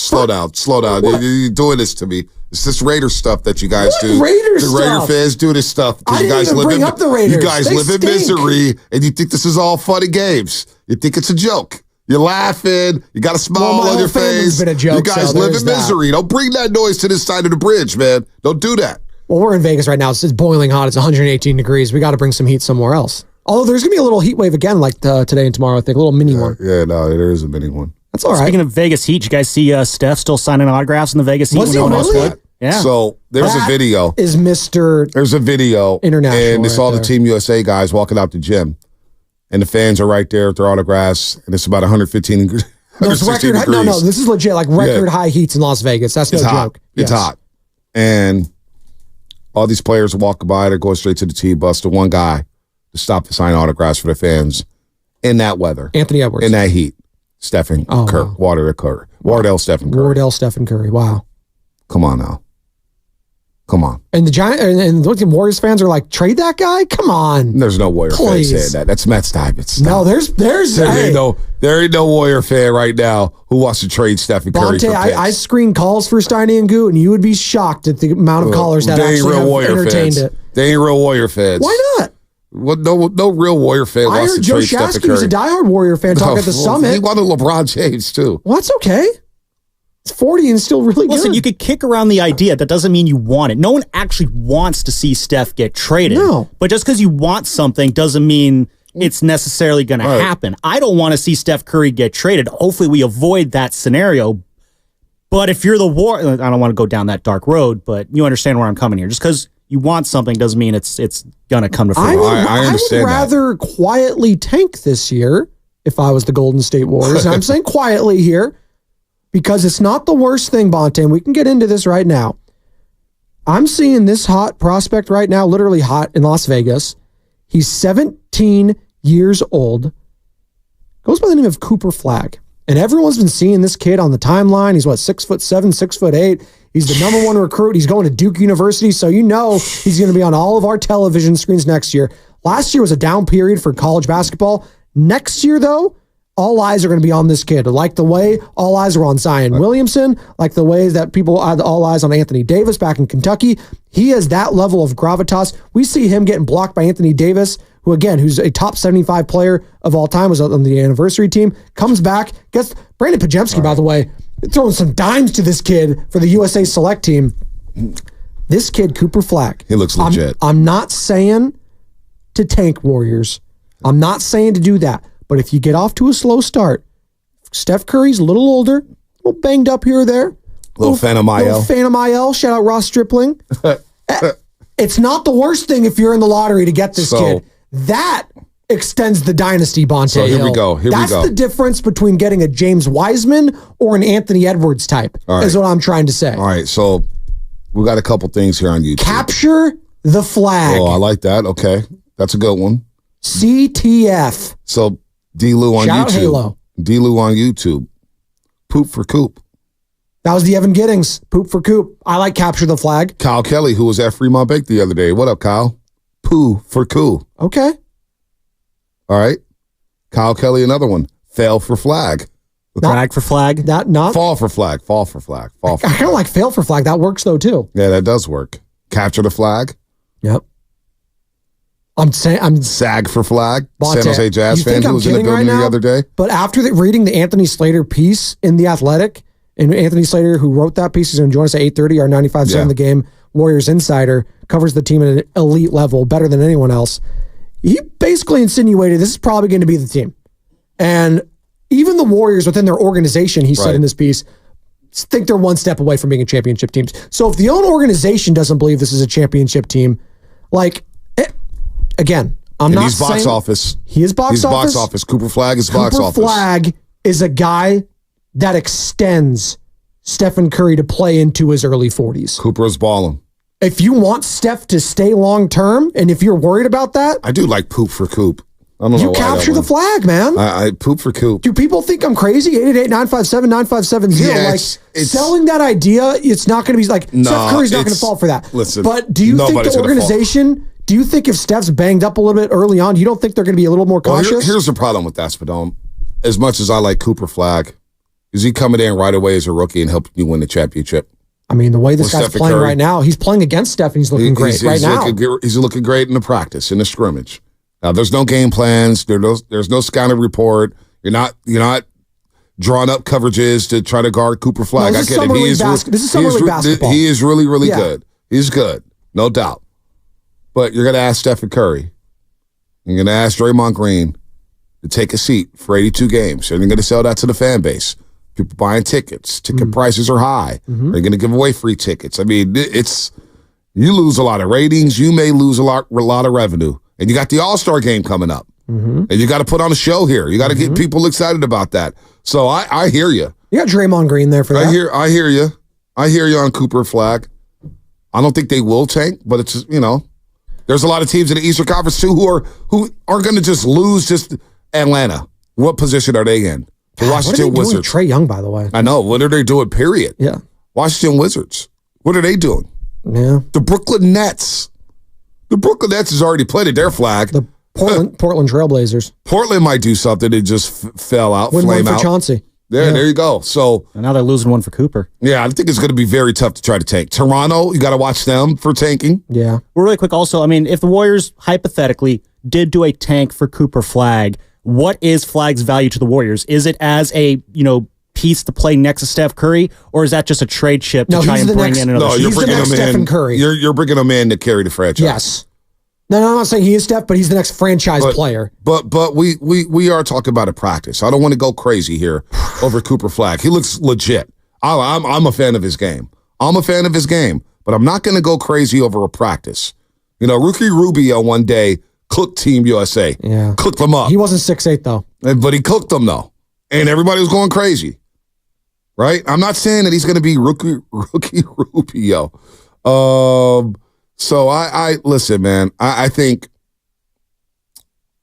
You're doing this to me. It's this Raider stuff that you guys do. The Raider fans do this stuff because you guys live in misery, and you think this is all fun and games. You think it's a joke. You're laughing. You got a smile on your face. Been a joke, you guys live in misery. Don't bring that noise to this side of the bridge, man. Don't do that. Well, we're in Vegas right now. It's boiling hot. It's 118 degrees. We got to bring some heat somewhere else. Although there's going to be a little heat wave again, like today and tomorrow, I think. A little mini one. Yeah, no, there is a mini one. That's all right. Speaking of Vegas heat, you guys see Steph still signing autographs in the Vegas heat? Was he really? Yeah. So there's a video. There's a video. International. And it's all the Team USA guys walking out the gym. And the fans are right there with their autographs. And it's about 115 degrees. No, this is legit, like record high heats in Las Vegas. That's no joke. It's hot. And all these players walk by, they're going straight to the tee bus. The one guy to stop to sign autographs for the fans in that weather. Anthony Edwards. In that heat. Stephen Curry. Wardell Stephen Curry. Wow. Come on now. Come on. And the Warriors fans are like, trade that guy? Come on. There's no Warrior fan saying that. That's Mets Diamonds. No, there ain't no Warrior fan right now who wants to trade Stephen Curry for picks. I screen calls for Steiny and Goo, and you would be shocked at the amount of callers that actually have entertained it. They ain't real Warrior fans. Why not? Well, no real Warrior fan wants to trade Stephen Curry. I heard Joe Shasky was a diehard Warrior fan talking at the summit. He wanted LeBron James, too. Well, that's okay. It's 40 and still really good. Listen, you could kick around the idea. That doesn't mean you want it. No one actually wants to see Steph get traded. No. But just because you want something doesn't mean it's necessarily going to happen. I don't want to see Steph Curry get traded. Hopefully we avoid that scenario. But if you're the I don't want to go down that dark road, but you understand where I'm coming here. Just because you want something doesn't mean it's going to come to fruition. I understand. I would rather quietly tank this year if I was the Golden State Warriors. And I'm saying quietly here. Because it's not the worst thing, Bonte, and we can get into this right now. I'm seeing this hot prospect right now, literally hot in Las Vegas. He's 17 years old. Goes by the name of Cooper Flagg. And everyone's been seeing this kid on the timeline. He's 6'7", 6'8". He's the number one recruit. He's going to Duke University, so you know he's going to be on all of our television screens next year. Last year was a down period for college basketball. Next year, though, all eyes are going to be on this kid. Like the way all eyes were on Zion Williamson, like the way that people had all eyes on Anthony Davis back in Kentucky. He has that level of gravitas. We see him getting blocked by Anthony Davis, who's a top 75 player of all time, was on the anniversary team, comes back, gets Brandon Pajemski, by the way, throwing some dimes to this kid for the USA Select team. This kid, Cooper Flagg. He looks legit. I'm not saying to tank Warriors. I'm not saying to do that. But if you get off to a slow start, Steph Curry's a little older, a little banged up here or there. Little Phantom IL. Shout out Ross Stripling. It's not the worst thing if you're in the lottery to get this kid. That extends the dynasty, Bonte. So here we go. That's the difference between getting a James Wiseman or an Anthony Edwards type, is what I'm trying to say. All right, so we got a couple things here on YouTube. Capture the flag. Oh, I like that. Okay, that's a good one. CTF. So D-Lou on Shout YouTube. Out Halo. D-Lou on YouTube. Poop for Coop. That was the Evan Giddings. Poop for Coop. I like Capture the Flag. Kyle Kelly, who was at Fremont Bake the other day. What up, Kyle? Poo for Coo. Okay. All right. Kyle Kelly, another one. Fail for Flag. Flag for Flag? Not Fall for Flag. Fall for Flag. I kind of like Fail for Flag. That works, though, too. Yeah, that does work. Capture the Flag. Yep. I'm SAG for Flag. San Jose Jazz fan who was in the building the other day. But after reading the Anthony Slater piece in The Athletic, and Anthony Slater, who wrote that piece, is going to join us at 8:30. Our 95.7 The Game Warriors insider covers the team at an elite level, better than anyone else. He basically insinuated this is probably going to be the team, and even the Warriors within their organization, he said in this piece, think they're one step away from being a championship team. So if the own organization doesn't believe this is a championship team, again, I'm not saying... He's box office. He is box office. He's box office. Cooper Flagg is box office. Cooper Flagg is a guy that extends Stephen Curry to play into his early 40s. Cooper is balling. If you want Steph to stay long-term, and if you're worried about that... I do like Poop for Coop. I don't know why. You capture the flag, man. I Poop for Coop. Do people think I'm crazy? 888-957-9570. Yes, selling that idea, it's not going to be Steph Curry's not going to fall for that. Listen, but do you think the organization Do you think if Steph's banged up a little bit early on, you don't think they're going to be a little more cautious? Here's the problem with that, Spadone. As much as I like Cooper Flagg, is he coming in right away as a rookie and helping you win the championship? I mean, the way this guy's playing right now, he's playing against Steph and he's looking great right now. He's looking great in the practice, in the scrimmage. Now, there's no game plans. There's no scouting report. You're not drawing up coverages to try to guard Cooper Flagg. No, I get it. This is summer league basketball. He is really, really good. He's good, no doubt. But you're going to ask Steph Curry. You're going to ask Draymond Green to take a seat for 82 games. And you're going to sell that to the fan base. People buying tickets. Ticket prices are high. They're going to give away free tickets. I mean, you lose a lot of ratings. You may lose a lot of revenue. And you got the All-Star game coming up. And you got to put on a show here. You got to get people excited about that. So I hear you. You got Draymond Green there for that. I hear you. I hear you on Cooper Flagg. I don't think they will tank, but it's, there's a lot of teams in the Eastern Conference too who are going to just lose just Atlanta. What position are they in? The Washington Wizards. Trae Young, by the way. I know. What are they doing, period? Yeah. Washington Wizards. What are they doing? Yeah. The Brooklyn Nets. The Brooklyn Nets has already planted their flag. The Portland Trailblazers. Portland might do something. It just fell out, flame out. Chauncey. There you go. So and now they're losing one for Cooper. Yeah, I think it's going to be very tough to try to tank. Toronto, you got to watch them for tanking. Yeah. Well, really quick also, I mean, if the Warriors hypothetically did do a tank for Cooper Flagg, what is Flagg's value to the Warriors? Is it as a, piece to play next to Steph Curry, or is that just a trade chip to try and bring in another? No, you're bringing him in. Stephen Curry. You're bringing him in to carry the franchise. Yes. No, I'm not saying he is Steph, but he's the next franchise player. But we are talking about a practice. I don't want to go crazy here over Cooper Flagg. He looks legit. I'm a fan of his game. But I'm not going to go crazy over a practice. Ricky Rubio one day cooked Team USA. Yeah. Cooked them up. He wasn't 6'8", though. But he cooked them, though. And everybody was going crazy. Right? I'm not saying that he's going to be Rookie Rubio. So I listen, man. I think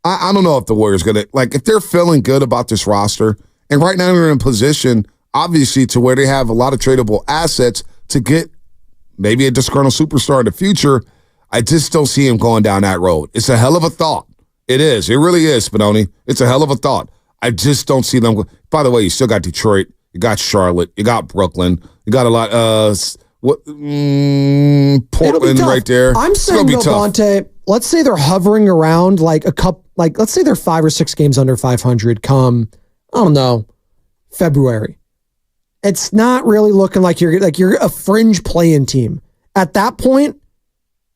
I don't know if the Warriors going to if they're feeling good about this roster, and right now they're in a position, obviously, to where they have a lot of tradable assets to get maybe a disgruntled superstar in the future. I just don't see him going down that road. It's a hell of a thought. It is. It really is, Spinoni. It's a hell of a thought. I just don't see them. By the way, you still got Detroit. You got Charlotte. You got Brooklyn. You got a lot. Portland right there. I'm saying, Bonte, let's say they're hovering around let's say they're 5 or 6 games under 500 come, I don't know, February. It's not really looking like you're a fringe play-in team. At that point,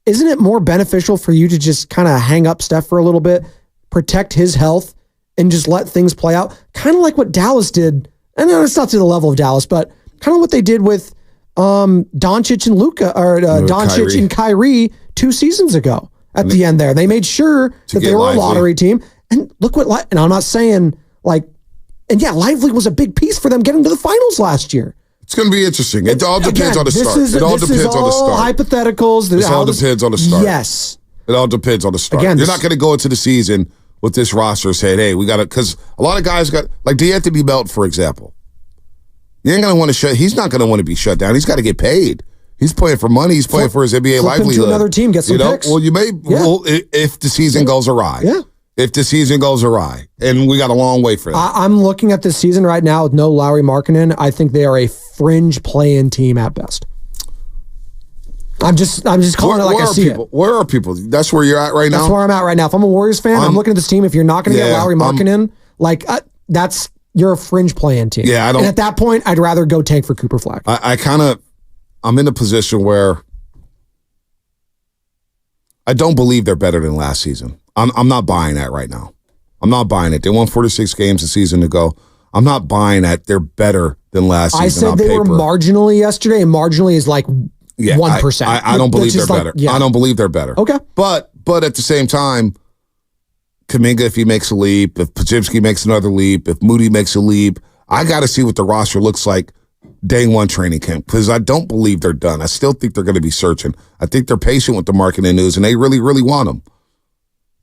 isn't it more beneficial for you to just kind of hang up Steph for a little bit, protect his health, and just let things play out? Kind of like what Dallas did. And it's not to the level of Dallas, but kind of what they did with Doncic and Luka, or Doncic and Kyrie 2 seasons ago. At the end there, they made sure that they were a lottery team. And look what, and I'm not saying Lively was a big piece for them getting to the finals last year. It's going to be interesting. It all depends on the start. It all depends on the start. Hypotheticals. It all depends on the start. Yes. It all depends on the start. Again, you're not going to go into the season with this roster saying, hey, we got to, because a lot of guys got, like D'Anthony Melton, for example. You ain't going to want to he's not going to want to be shut down. He's got to get paid. He's playing for money. He's playing for his NBA livelihood. To another team, get some picks. Well, you may, if the season goes awry. Yeah. If the season goes awry. And we got a long way for that. I'm looking at this season right now with no Lauri Markkanen. I think they are a fringe play-in team at best. I'm just calling it like I see it. Where are people? That's where you're at right now? That's where I'm at right now. If I'm a Warriors fan, I'm looking at this team. If you're not going to get Lauri Markkanen, you're a fringe play-in team. Yeah, and at that point, I'd rather go tank for Cooper Flagg. I'm in a position where I don't believe they're better than last season. I'm not buying that right now. I'm not buying it. They won 46 games a season ago. I'm not buying that they're better than last season. I said they were marginally yesterday, and marginally is 1%. I don't believe they're better. I don't believe they're better. Okay. But at the same time, Kuminga, if he makes a leap, if Podziemski makes another leap, if Moody makes a leap, I got to see what the roster looks like day one training camp, because I don't believe they're done. I still think they're going to be searching. I think they're patient with the marketing news, and they really, really want them.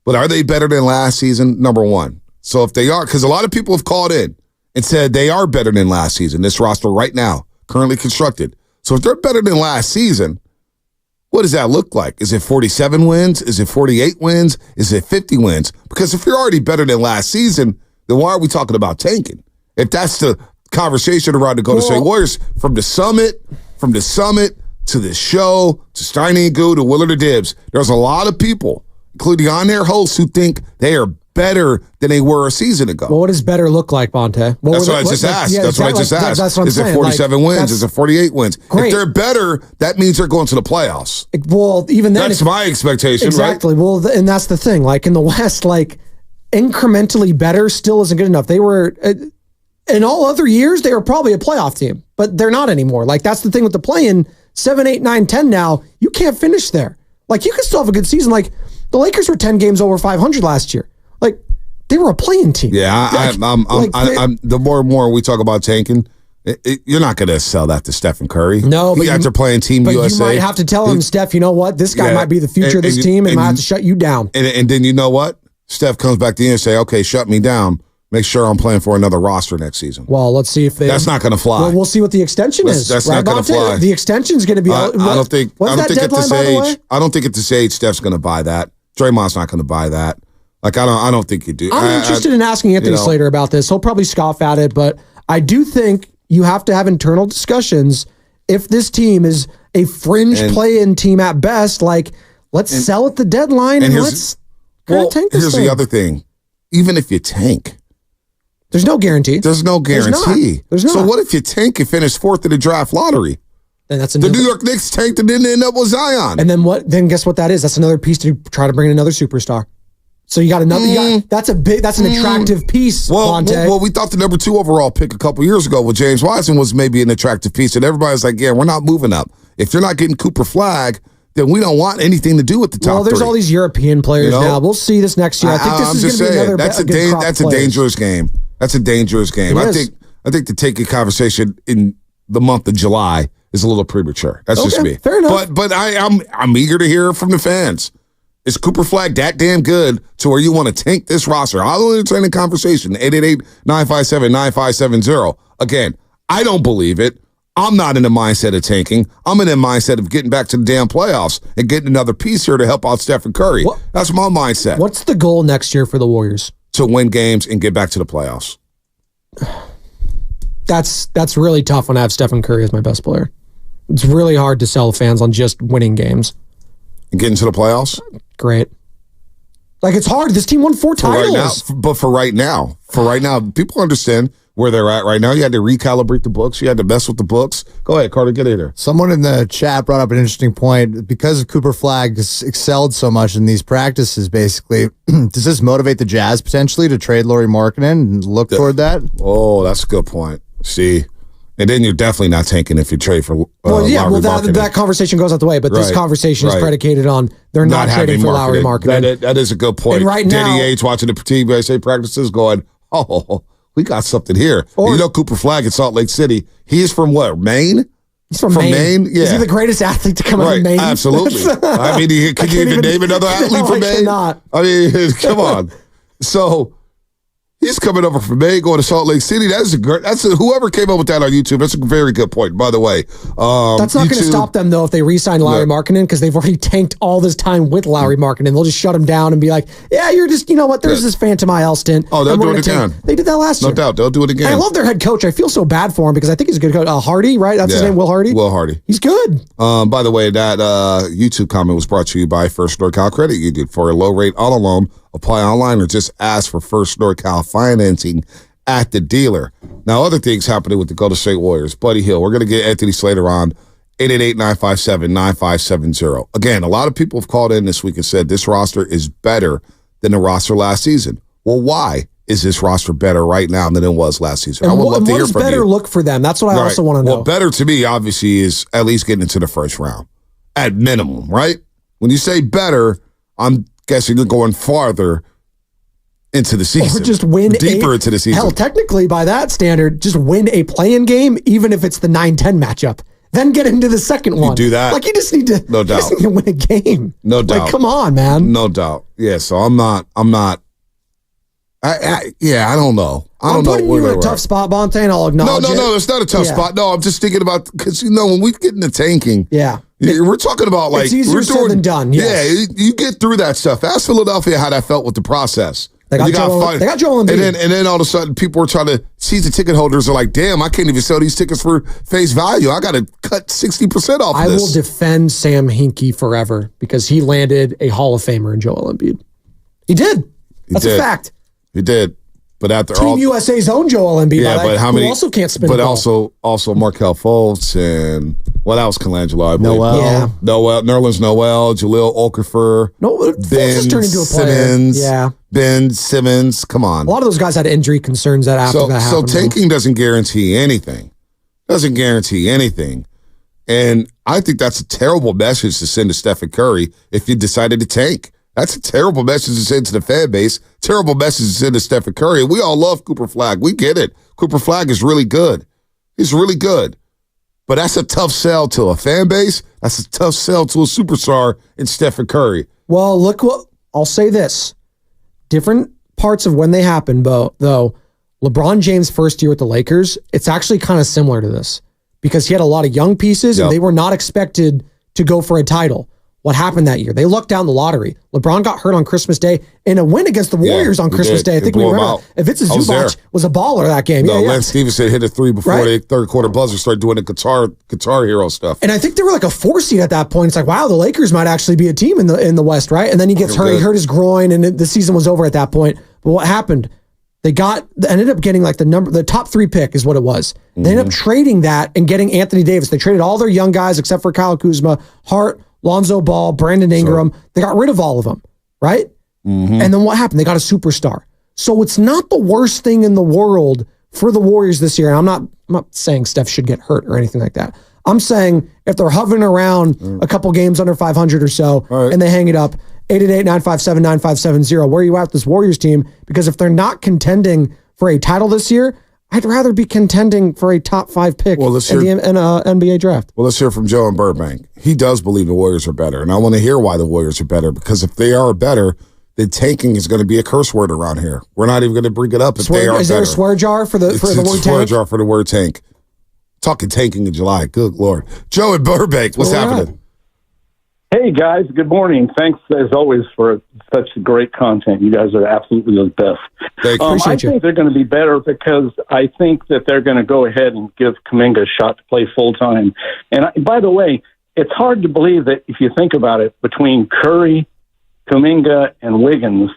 But are they better than last season? Number one. So if they are, because a lot of people have called in and said they are better than last season, this roster right now, currently constructed. So if they're better than last season, what does that look like? Is it 47 wins? Is it 48 wins? Is it 50 wins? Because if you're already better than last season, then why are we talking about tanking? If that's the conversation around the Golden State Warriors, from the summit to the show to Steiny and Goo to Willard or Dibbs, there's a lot of people, including on their hosts, who think they are better than they were a season ago. Well, what does better look like, Bonte? That's what I just asked. That's what I just asked. That's what I'm saying. Is it 47 wins? Is it 48 wins? Great. If they're better, that means they're going to the playoffs. Well, even then, that's my expectation, exactly. Right? Well, and that's the thing. Like in the West, like incrementally better still isn't good enough. They were in all other years, they were probably a playoff team, but they're not anymore. Like that's the thing with the play-in 7, 8, 9, 10 now. You can't finish there. Like you can still have a good season. Like the Lakers were 10 games over 500 last year. Like they were a playing team. Yeah, the more and more we talk about tanking, you're not going to sell that to Steph Curry. No, but after playing Team USA, you might have to tell him, Steph. You know what? This guy might be the future of this team, and might have to shut you down. And then you know what? Steph comes back to you and say, "Okay, shut me down. Make sure I'm playing for another roster next season." Well, let's see if that's not going to fly. Well, we'll see what the extension is. That's not going to fly. The extension's going to be. I don't think. What's that deadline, by the way? I don't think at this age Steph's going to buy that. Draymond's not going to buy that. Like I don't think you do. I'm interested in asking Anthony Slater about this. He'll probably scoff at it, but I do think you have to have internal discussions. If this team is a fringe play-in team at best, like let's sell at the deadline and let's tank this thing. Here's the other thing: even if you tank, there's no guarantee. There's no guarantee. There's not. So what if you tank and finish 4th in the draft lottery? And that's the New York Knicks tanked and didn't end up with Zion. And then what? Then guess what that is? That's another piece to try to bring in another superstar. So you got another. That's an attractive piece. Well, we thought the number 2 overall pick a couple years ago with James Wiseman was maybe an attractive piece, and everybody's like, "Yeah, we're not moving up. If you're not getting Cooper Flag, then we don't want anything to do with the top." Well, there's 3. all these European players now. We'll see this next year. I think this is going to be another. That's a dangerous game. That's a dangerous game. I think to take a conversation in the month of July is a little premature. That's just me. Fair enough. But I'm eager to hear from the fans. Is Cooper Flag that damn good to where you want to tank this roster? I'll entertain a conversation. 888-957-9570. Again, I don't believe it. I'm not in the mindset of tanking. I'm in the mindset of getting back to the damn playoffs and getting another piece here to help out Steph Curry. That's my mindset. What's the goal next year for the Warriors? To win games and get back to the playoffs. That's really tough when I have Stephen Curry as my best player. It's really hard to sell fans on just winning games. And getting to the playoffs? Great. Like, it's hard. This team won 4 titles. For right now, people understand where they're at right now. You had to recalibrate the books. You had to mess with the books. Go ahead, Carter, get in here. Someone in the chat brought up an interesting point. Because Cooper Flag has excelled so much in these practices, basically, does this motivate the Jazz potentially to trade Lauri Markkanen and look toward that? Oh, that's a good point. See? And then you're definitely not tanking if you trade for Lauri Markkanen. That conversation goes out the way, but this conversation is predicated on they're not trading for Lauri Markkanen. That is a good point. And right Danny now, Ainge watching the Team USA practices going, oh, we got something here. You know Cooper Flag in Salt Lake City, he is from what, Maine? He's from Maine? Yeah. Is he the greatest athlete to come out of Maine? Absolutely. I mean, can you even name another athlete from Maine? Not. I mean, come on. So he's coming over from Maine, going to Salt Lake City. Whoever came up with that on YouTube. That's a very good point, by the way. That's not going to stop them, though, if they re-sign Lauri Markkanen, because they've already tanked all this time with Lauri Markkanen. They'll just shut him down and be like, yeah, you're just, you know what, there's this Phantom IL stint. Oh, they'll do it again. They did that last year. No doubt, they'll do it again. And I love their head coach. I feel so bad for him because I think he's a good coach. Hardy, right? That's his name, Will Hardy? Will Hardy. He's good. By the way, that YouTube comment was brought to you by First NorCal Credit Union. For a low rate auto loan, apply online or just ask for First NorCal financing at the dealer. Now, other things happening with the Golden State Warriors. Buddy Hill, we're going to get Anthony Slater on 888-957-9570. Again, a lot of people have called in this week and said this roster is better than the roster last season. Well, why is this roster better right now than it was last season? And I would love to hear from you. What does better look for them? That's what I also want to know. Well, better to me, obviously, is at least getting into the first round. At minimum, right? When you say better, I'm guessing you're going farther into the season. Or just win deeper into the season. Hell, technically, by that standard, just win a play-in game, even if it's the 9-10 matchup. Then get into the second one. You do that. Like, you just need to, win a game. No doubt. Like, come on, man. No doubt. Yeah, so I don't know. I don't know. I'm putting you in a tough spot, Bonte, and I'll acknowledge it. No, it's not a tough spot. No, I'm just thinking about, because, when we get into tanking, We're talking about like it's easier said than done. Yes. Yeah, you get through that stuff. Ask Philadelphia how that felt with the process. They got Joel Embiid. And then all of a sudden, people were trying to season ticket holders are like, damn, I can't even sell these tickets for face value. I got to cut 60% off I this. will defend Sam Hinkie forever because he landed a Hall of Famer in Joel Embiid. He did. That's a fact. He did. But after Team USA's own Joel Embiid. Yeah, but how many? Also can't spin. But also Markelle Fultz and that was Colangelo. I believe. Noel, Nerlens Noel, Jahlil Okafor. Fultz has turned into a player. Simmons. Yeah. Ben Simmons. Come on. A lot of those guys had injury concerns that after that happened. So tanking doesn't guarantee anything. Doesn't guarantee anything. And I think that's a terrible message to send to Steph Curry if you decided to tank. That's a terrible message to send to the fan base. Terrible message to send to Steph Curry. We all love Cooper Flagg. We get it. Cooper Flagg is really good. He's really good. But that's a tough sell to a fan base. That's a tough sell to a superstar in Steph Curry. Well, look what I'll say this. Different parts of when they happened, though. LeBron James' first year with the Lakers, it's actually kind of similar to this because he had a lot of young pieces and they were not expected to go for a title. What happened that year? They lucked down the lottery. LeBron got hurt on Christmas Day in a win against the Warriors on Christmas Day. I think we remember that. If it's a Zubac was a baller that game. No, Lance Stevenson hit a three before the third quarter buzzer started doing the Qatar hero stuff. And I think they were like a 4 seed at that point. It's like, wow, the Lakers might actually be a team in the West, right? And then he gets hurt. He hurt his groin, and the season was over at that point. But what happened? They ended up getting like the top 3 pick is what it was. They ended up trading that and getting Anthony Davis. They traded all their young guys except for Kyle Kuzma, Hart, Lonzo Ball, Brandon Ingram. They got rid of all of them, right? And then what happened? They got a superstar. So it's not the worst thing in the world for the Warriors this year. And I'm not saying Steph should get hurt or anything like that. I'm saying if they're hovering around a couple games under 500 or so and they hang it up, 888-957-9570, where are you at with this Warriors team? Because if they're not contending for a title this year, I'd rather be contending for a top 5 pick in the NBA draft. Well, let's hear from Joe in Burbank. He does believe the Warriors are better, and I want to hear why the Warriors are better, because if they are better, then tanking is going to be a curse word around here. We're not even going to bring it up if they are better. Is there a swear jar for the word tank? Swear jar for the word tank. Talking tanking in July. Good Lord. Joe in Burbank, what's happening? Hey, guys. Good morning. Thanks, as always, for such great content. You guys are absolutely the best. I think they're going to be better because I think that they're going to go ahead and give Kuminga a shot to play full-time. And by the way, it's hard to believe that if you think about it, between Curry, Kuminga, and Wiggins,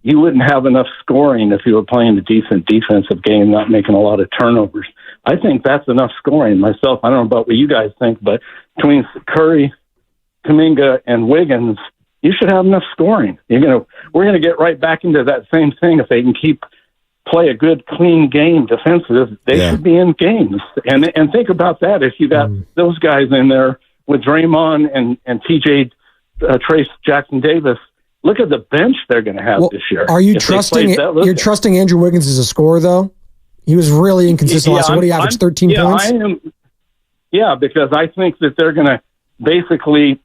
you wouldn't have enough scoring if you were playing a decent defensive game, not making a lot of turnovers. I think that's enough scoring myself. I don't know about what you guys think, but between Curry, Kuminga, and Wiggins, you should have enough scoring. We're going to get right back into that same thing. If they can play a good, clean game defensive, they should be in games. And think about that. If you got those guys in there with Draymond and TJ Trace Jackson Davis, look at the bench they're going to have this year. Are you trusting? You're trusting Andrew Wiggins as a scorer, though? He was really inconsistent last year. What do you average? 13 points? I am. Yeah, because I think that they're going to basically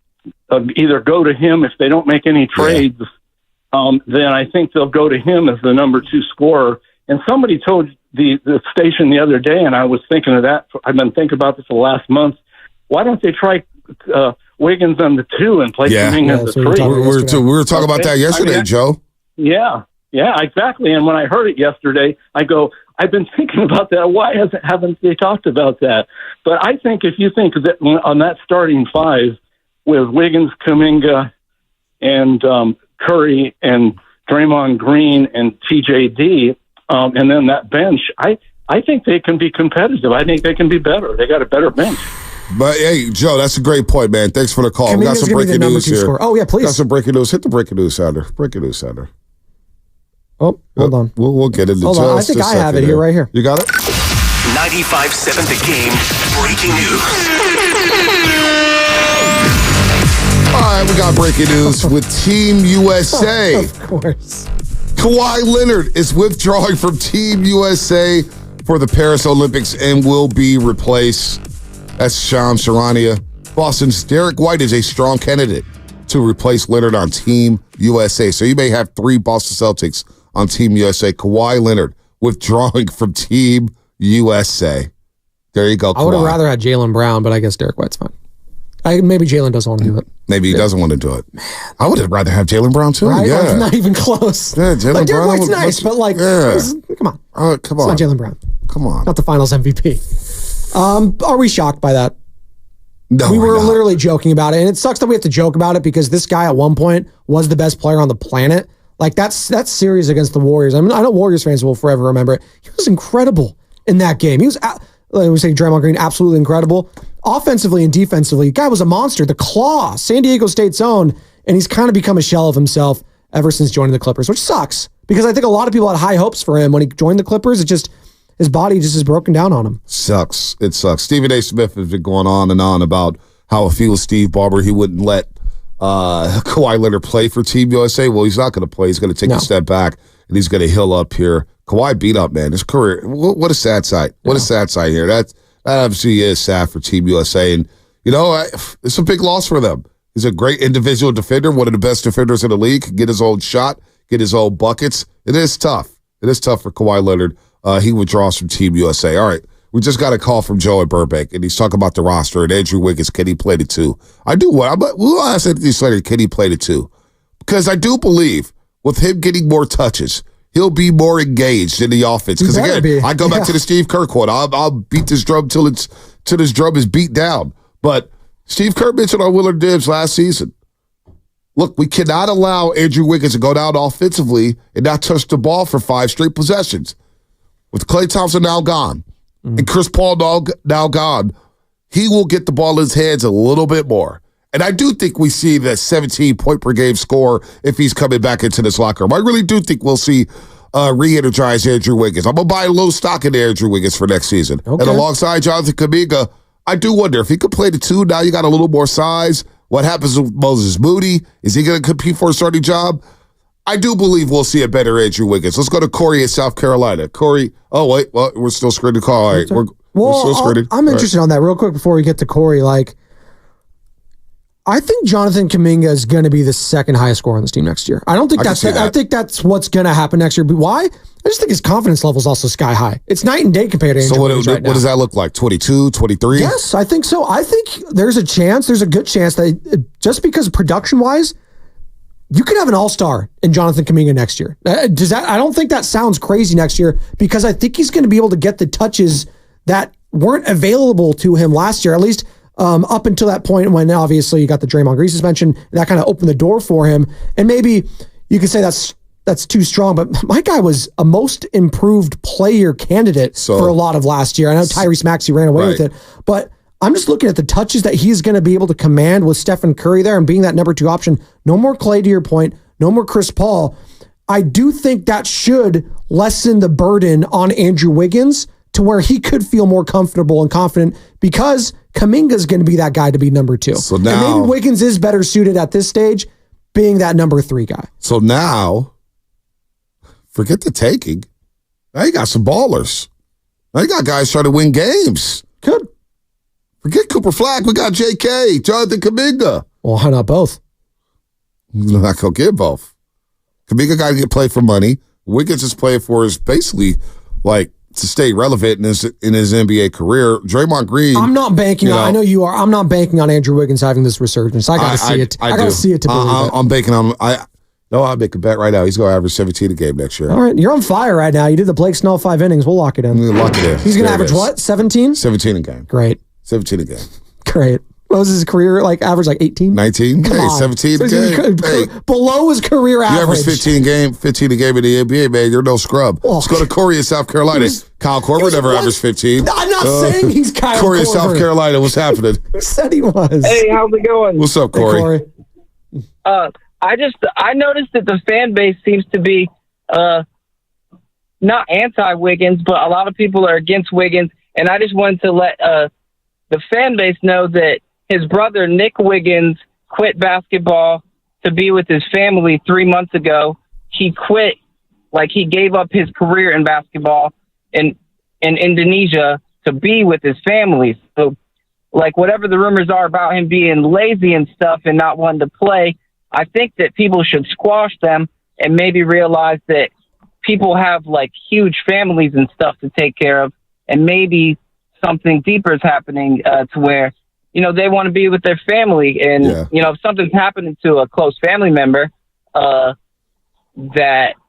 either go to him if they don't make any trades. Then I think they'll go to him as the number 2 scorer. And somebody told the station the other day, and I was thinking of that. I've been thinking about this for the last month. Why don't they try Wiggins on the 2 and play Kuminga as the 3? We were talking about that yesterday, Joe. Yeah, exactly. And when I heard it yesterday, I go, I've been thinking about that. Why haven't they talked about that? But I think if you think that on that starting 5 with Wiggins, Kuminga, and Curry, and Draymond Green, and TJD, and then that bench, I think they can be competitive. I think they can be better. They got a better bench. But, hey, Joe, that's a great point, man. Thanks for the call. We got some breaking news here. Score. Oh, yeah, please. Got some breaking news. Hit the breaking news sounder. Breaking news sounder. Oh, hold on. We'll get into Hold on. I think I have it here, right here. You got it? 95.7 The Game breaking news. All right, we got breaking news with Team USA. Of course. Kawhi Leonard is withdrawing from Team USA for the Paris Olympics and will be replaced. That's Shams Charania. Boston's Derek White is a strong candidate to replace Leonard on Team USA. So you may have 3 Boston Celtics on Team USA. Kawhi Leonard withdrawing from Team USA. There you go, Kawhi. I would have rather had Jaylen Brown, but I guess Derek White's fine. Maybe Jalen doesn't want to do it. Maybe he doesn't want to do it. Man, I would have rather have Jalen Brown too. Right? Yeah, Like, not even close. Yeah, Jalen like, Derek Brown. White's nice, but like, come on. Come on. It's not Jalen Brown. Come on. Not the Finals MVP. Are we shocked by that? No, we were literally joking about it, and it sucks that we have to joke about it because this guy at one point was the best player on the planet. Like that's series against the Warriors. I mean, I know Warriors fans will forever remember it. He was incredible in that game. He was, like we say, Draymond Green, absolutely incredible. Offensively and defensively, the guy was a monster. The Claw, San Diego State's own, and he's kind of become a shell of himself ever since joining the Clippers, which sucks because I think a lot of people had high hopes for him when he joined the Clippers. It just, his body just is broken down on him. Sucks. It sucks. Stephen A. Smith has been going on and on about how if he was Steve Ballmer, he wouldn't let Kawhi Leonard play for Team USA. Well, he's not going to play. He's going to take a step back, and he's going to heal up here. Kawhi beat up, man. His career, what a sad sight. What a sad sight here. That obviously is sad for Team USA. And, you know, it's a big loss for them. He's a great individual defender, one of the best defenders in the league. Get his own shot, get his own buckets. It is tough. It is tough for Kawhi Leonard. He withdraws from Team USA. All right. We just got a call from Joe at Burbank, and he's talking about the roster and Andrew Wiggins. Can he play the two? I do. We'll ask Anthony Slater, can he play the two? Because I do believe with him getting more touches, he'll be more engaged in the offense. Because again, I go back to the Steve Kerr quote. I'll beat this drum till this drum is beat down. But Steve Kerr mentioned on Willard Dibbs last season. Look, we cannot allow Andrew Wiggins to go down offensively and not touch the ball for 5 straight possessions. With Klay Thompson now gone, and Chris Paul now gone, he will get the ball in his hands a little bit more. And I do think we see the 17-point-per-game score if he's coming back into this locker room. I really do think we'll see re-energize Andrew Wiggins. I'm going to buy a little stock in Andrew Wiggins for next season. Okay. And alongside Jonathan Kuminga, I do wonder if he could play the two. Now you got a little more size. What happens with Moses Moody? Is he going to compete for a starting job? I do believe we'll see a better Andrew Wiggins. Let's go to Corey in South Carolina. Corey, we're still screening the call. All right, we're still screening. I'm interested on that real quick before we get to Corey. Like, I think Jonathan Kuminga is going to be the second highest scorer on this team next year. I think that's what's going to happen next year. But why? I just think his confidence level is also sky high. It's night and day compared to Andrew Wiggins right now. What does that look like? 22, 23? Yes, I think so. I think there's a good chance that just because production-wise, you could have an all-star in Jonathan Kuminga next year. I don't think that sounds crazy next year because I think he's going to be able to get the touches that weren't available to him last year, at least up until that point when obviously you got the Draymond Green suspension. That kind of opened the door for him. And maybe you could say that's too strong, but my guy was a most improved player candidate for a lot of last year. I know Tyrese Maxey ran away with it, but I'm just looking at the touches that he's going to be able to command with Stephen Curry there and being that number 2 option. No more Klay, to your point. No more Chris Paul. I do think that should lessen the burden on Andrew Wiggins to where he could feel more comfortable and confident because Kuminga is going to be that guy to be number 2. So now, and maybe Wiggins is better suited at this stage being that number 3 guy. So now, forget the taking. Now you got some ballers. Now you got guys trying to win games. Good. Forget Cooper Flag. We got JK, Jonathan Kuminga. Well, why not both? You're not going to get both. Kuminga got to get played for money. Wiggins is playing for his basically like to stay relevant in his NBA career. Draymond Green. I'm not banking on. I know you are. I'm not banking on Andrew Wiggins having this resurgence. I got to see it. I got to see it to believe it. I'm banking on. I'll make a bet right now. He's going to average 17 a game next year. All right, you're on fire right now. You did the Blake Snell 5 innings. We'll lock it in. We'll lock it in. He's going to average what? 17? 17 a game. Great. 17 a game. Great. What was his career like? Average like 18? 19? Hey, 17 a game. Below his career average. You average 15 a game in the NBA, man. You're no scrub. Let's go to Corey in South Carolina. Kyle Korver never averaged 15. I'm not saying he's Kyle Corey in South Carolina. What's happening? Who said he was? Hey, how's it going? What's up, Corey? Hey, Corey. I noticed that the fan base seems to be not anti-Wiggins, but a lot of people are against Wiggins. And I just wanted to let the fan base know that his brother, Nick Wiggins, quit basketball to be with his family 3 months ago. He quit, he gave up his career in basketball in Indonesia to be with his family. So, whatever the rumors are about him being lazy and stuff and not wanting to play, I think that people should squash them and maybe realize that people have, huge families and stuff to take care of, and maybe something deeper is happening to where they want to be with their family. And, if something's happening to a close family member, that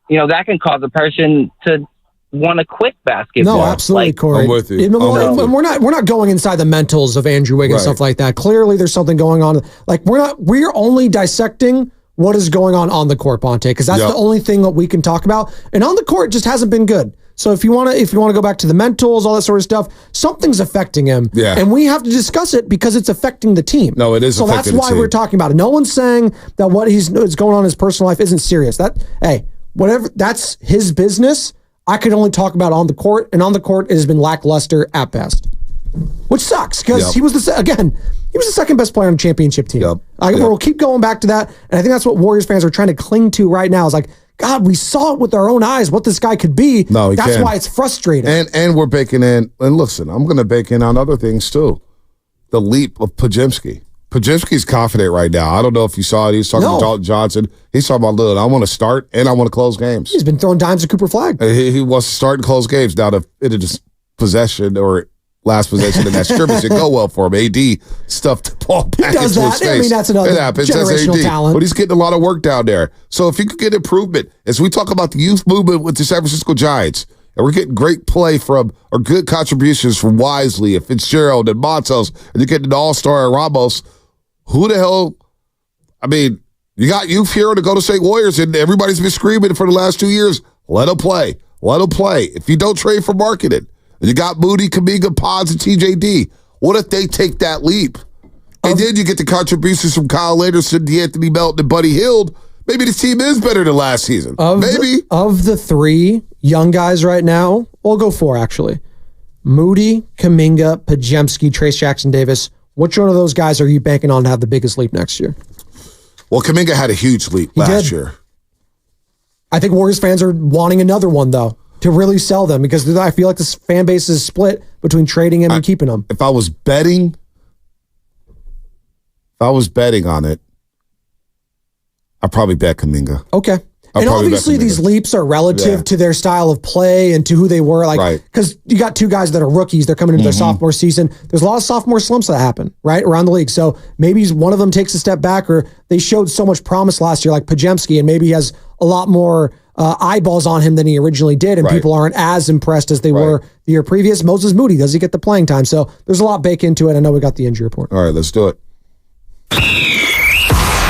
can cause a person to want to quit basketball. No, absolutely, Corey. I'm with you. And we're not going inside the mentals of Andrew Wiggins, stuff like that. Clearly, there's something going on. Like we're only dissecting what is going on the court, Bonte, because that's the only thing that we can talk about. And on the court just hasn't been good. So if you want to go back to the mentals, all that sort of stuff, something's affecting him. Yeah. And we have to discuss it because it's affecting the team. No, it is. So that's why we're talking about it. No one's saying that what is going on in his personal life isn't serious. Whatever, that's his business. I could only talk about on the court, and on the court it has been lackluster at best, which sucks because he was the second best player on the championship team. We'll keep going back to that, and I think that's what Warriors fans are trying to cling to right now. Is like, God, we saw it with our own eyes what this guy could be. No, that's why it's frustrating. And we're baking in. And listen, I'm going to bake in on other things too. The leap of Podziemski. Podziemski's confident right now. I don't know if you saw it. He was talking to Dalton Johnson. He's talking about, look, I want to start and I want to close games. He's been throwing dimes at Cooper Flag. He wants to start and close games. Now, if it had just possession or last possession in that scrimmage, it go well for him. AD stuffed the ball back into his face. I mean, that's another generational talent. But he's getting a lot of work down there. So if you could get improvement, as we talk about the youth movement with the San Francisco Giants, and we're getting great play or good contributions from Wisely and Fitzgerald and Matos, and you're getting an all-star and Ramos, who the hell? I mean, you got youth here to go to State Warriors, and everybody's been screaming for the last 2 years. Let them play. Let them play. If you don't trade for marketing, and you got Moody, Kuminga, Pods, and TJD, what if they take that leap? And then you get the contributions from Kyle Anderson, D'Anthony Melton, and Buddy Hield. Maybe the team is better than last season. Of the three young guys right now, we'll go four actually. Moody, Kuminga, Podziemski, Trace Jackson-Davis. Which one of those guys are you banking on to have the biggest leap next year? Well, Kuminga had a huge leap last year. I think Warriors fans are wanting another one, though, to really sell them because I feel like this fan base is split between trading him and keeping him. If I was betting on it, I'd probably bet Kuminga. Okay. And obviously these leaps are relative to their style of play and to who they were. Because you got two guys that are rookies. They're coming into their sophomore season. There's a lot of sophomore slumps that happen, right, around the league. So maybe one of them takes a step back, or they showed so much promise last year, like Podziemski, and maybe he has a lot more eyeballs on him than he originally did, and people aren't as impressed as they were the year previous. Moses Moody, does he get the playing time? So there's a lot baked into it. I know we got the injury report. All right, let's do it.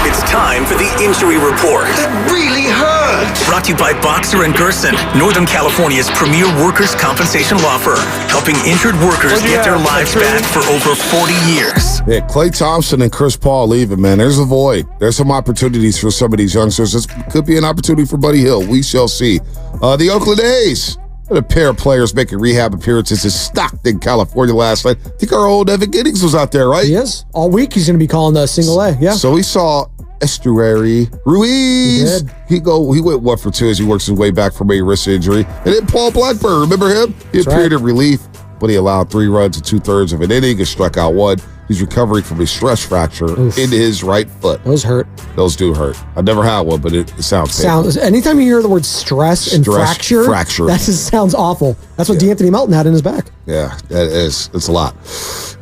It's time for the injury report. That really hurt. Brought to you by Boxer & Gerson, Northern California's premier workers' compensation law firm, helping injured workers get their lives back for over 40 years. Yeah, Klay Thompson and Chris Paul leaving, man. There's a void. There's some opportunities for some of these youngsters. This could be an opportunity for Buddy Hield. We shall see. The Oakland A's had a pair of players making rehab appearances in Stockton, California last night. I think our old Evan Giddings was out there, right? He is. All week he's going to be calling the single A, yeah. So we saw Estuary Ruiz. He went 1 for 2 as he works his way back from a wrist injury. And then Paul Blackburn, remember him? He appeared in relief, but he allowed 3 runs in 2/3 of an inning and struck out 1. He's recovering from a stress fracture in his right foot. Those hurt. Those do hurt. I've never had one, but it sounds painful. Anytime you hear the word stress and fracture, that just sounds awful. That's what D'Anthony Melton had in his back. Yeah, it's a lot.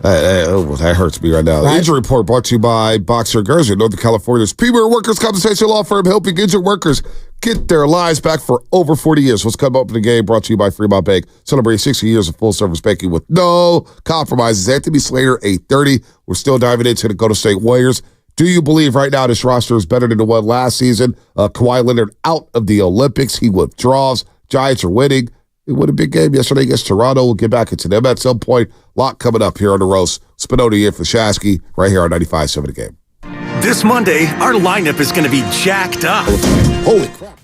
That hurts me right now. The injury report brought to you by Boxer & Gerson, Northern California's premier workers' compensation law firm, helping injured workers get their lives back for over 40 years. What's coming up in the game brought to you by Fremont Bank. Celebrating 60 years of full-service banking with no compromises. Anthony Slater, 8:30. We're still diving into the Golden State Warriors. Do you believe right now this roster is better than the one last season? Kawhi Leonard out of the Olympics. He withdraws. Giants are winning. It would have been a big game yesterday against Toronto. We'll get back into them at some point. A lot coming up here on the roast. Spinoni in for Shasky right here on 95.7 The Game. This Monday, our lineup is going to be jacked up. Holy crap.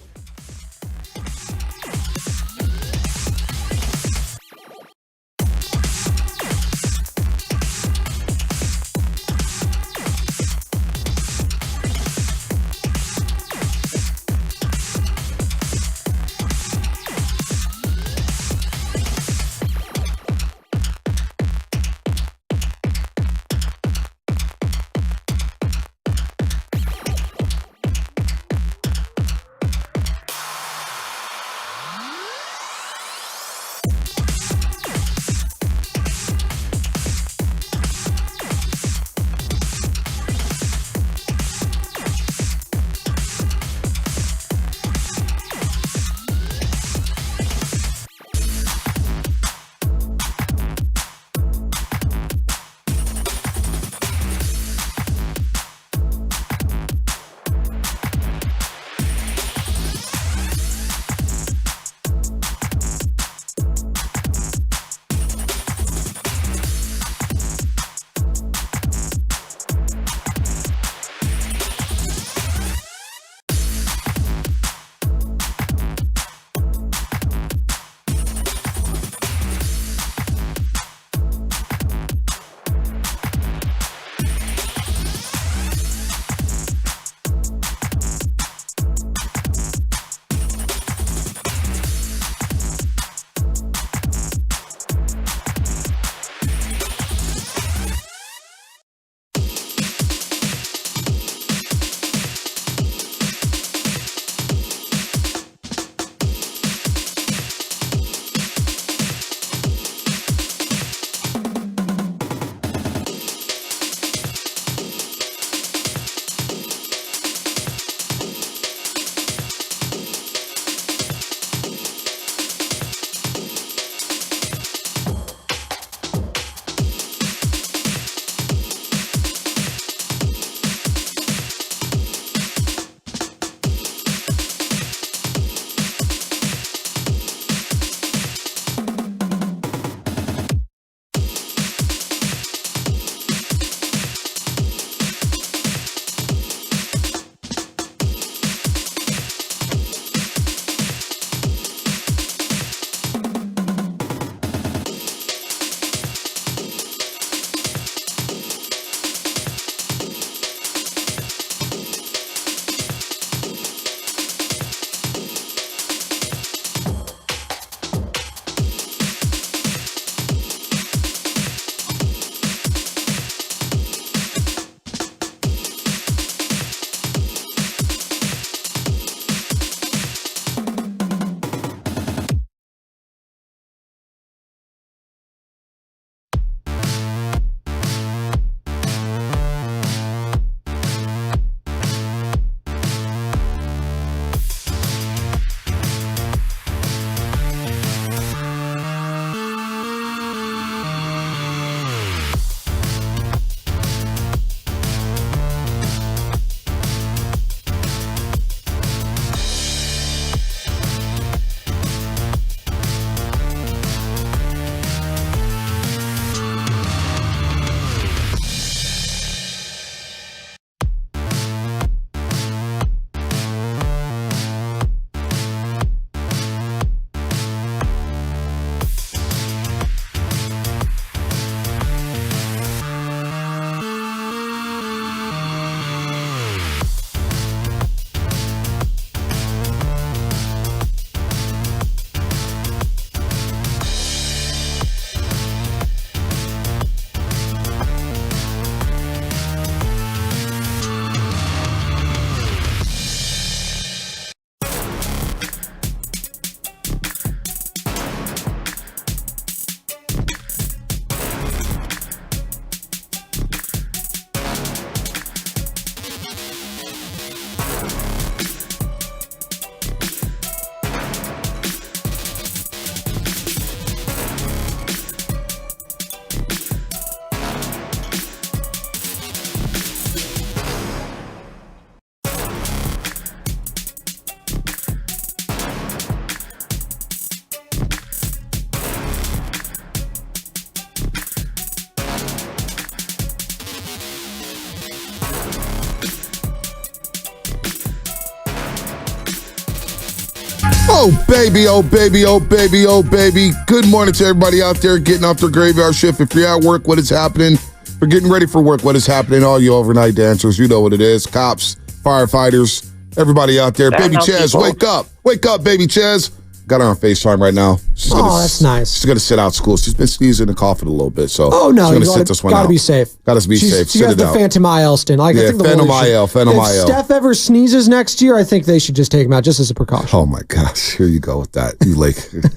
Oh, baby, oh, baby, oh, baby, oh, baby. Good morning to everybody out there getting off their graveyard shift. If you're at work, what is happening? If you're getting ready for work, what is happening? All you overnight dancers, you know what it is. Cops, firefighters, everybody out there. Baby Chaz, wake up. Wake up, baby Chaz. Got her on FaceTime right now. That's nice. She's going to sit out school. She's been sneezing and coughing a little bit, so she's going to sit this one out. Got to be safe. Got to be safe. She has the Phantom IL stint. I think Phantom IL. If Steph ever sneezes next year, I think they should just take him out just as a precaution. Oh, my gosh. Here you go with that. You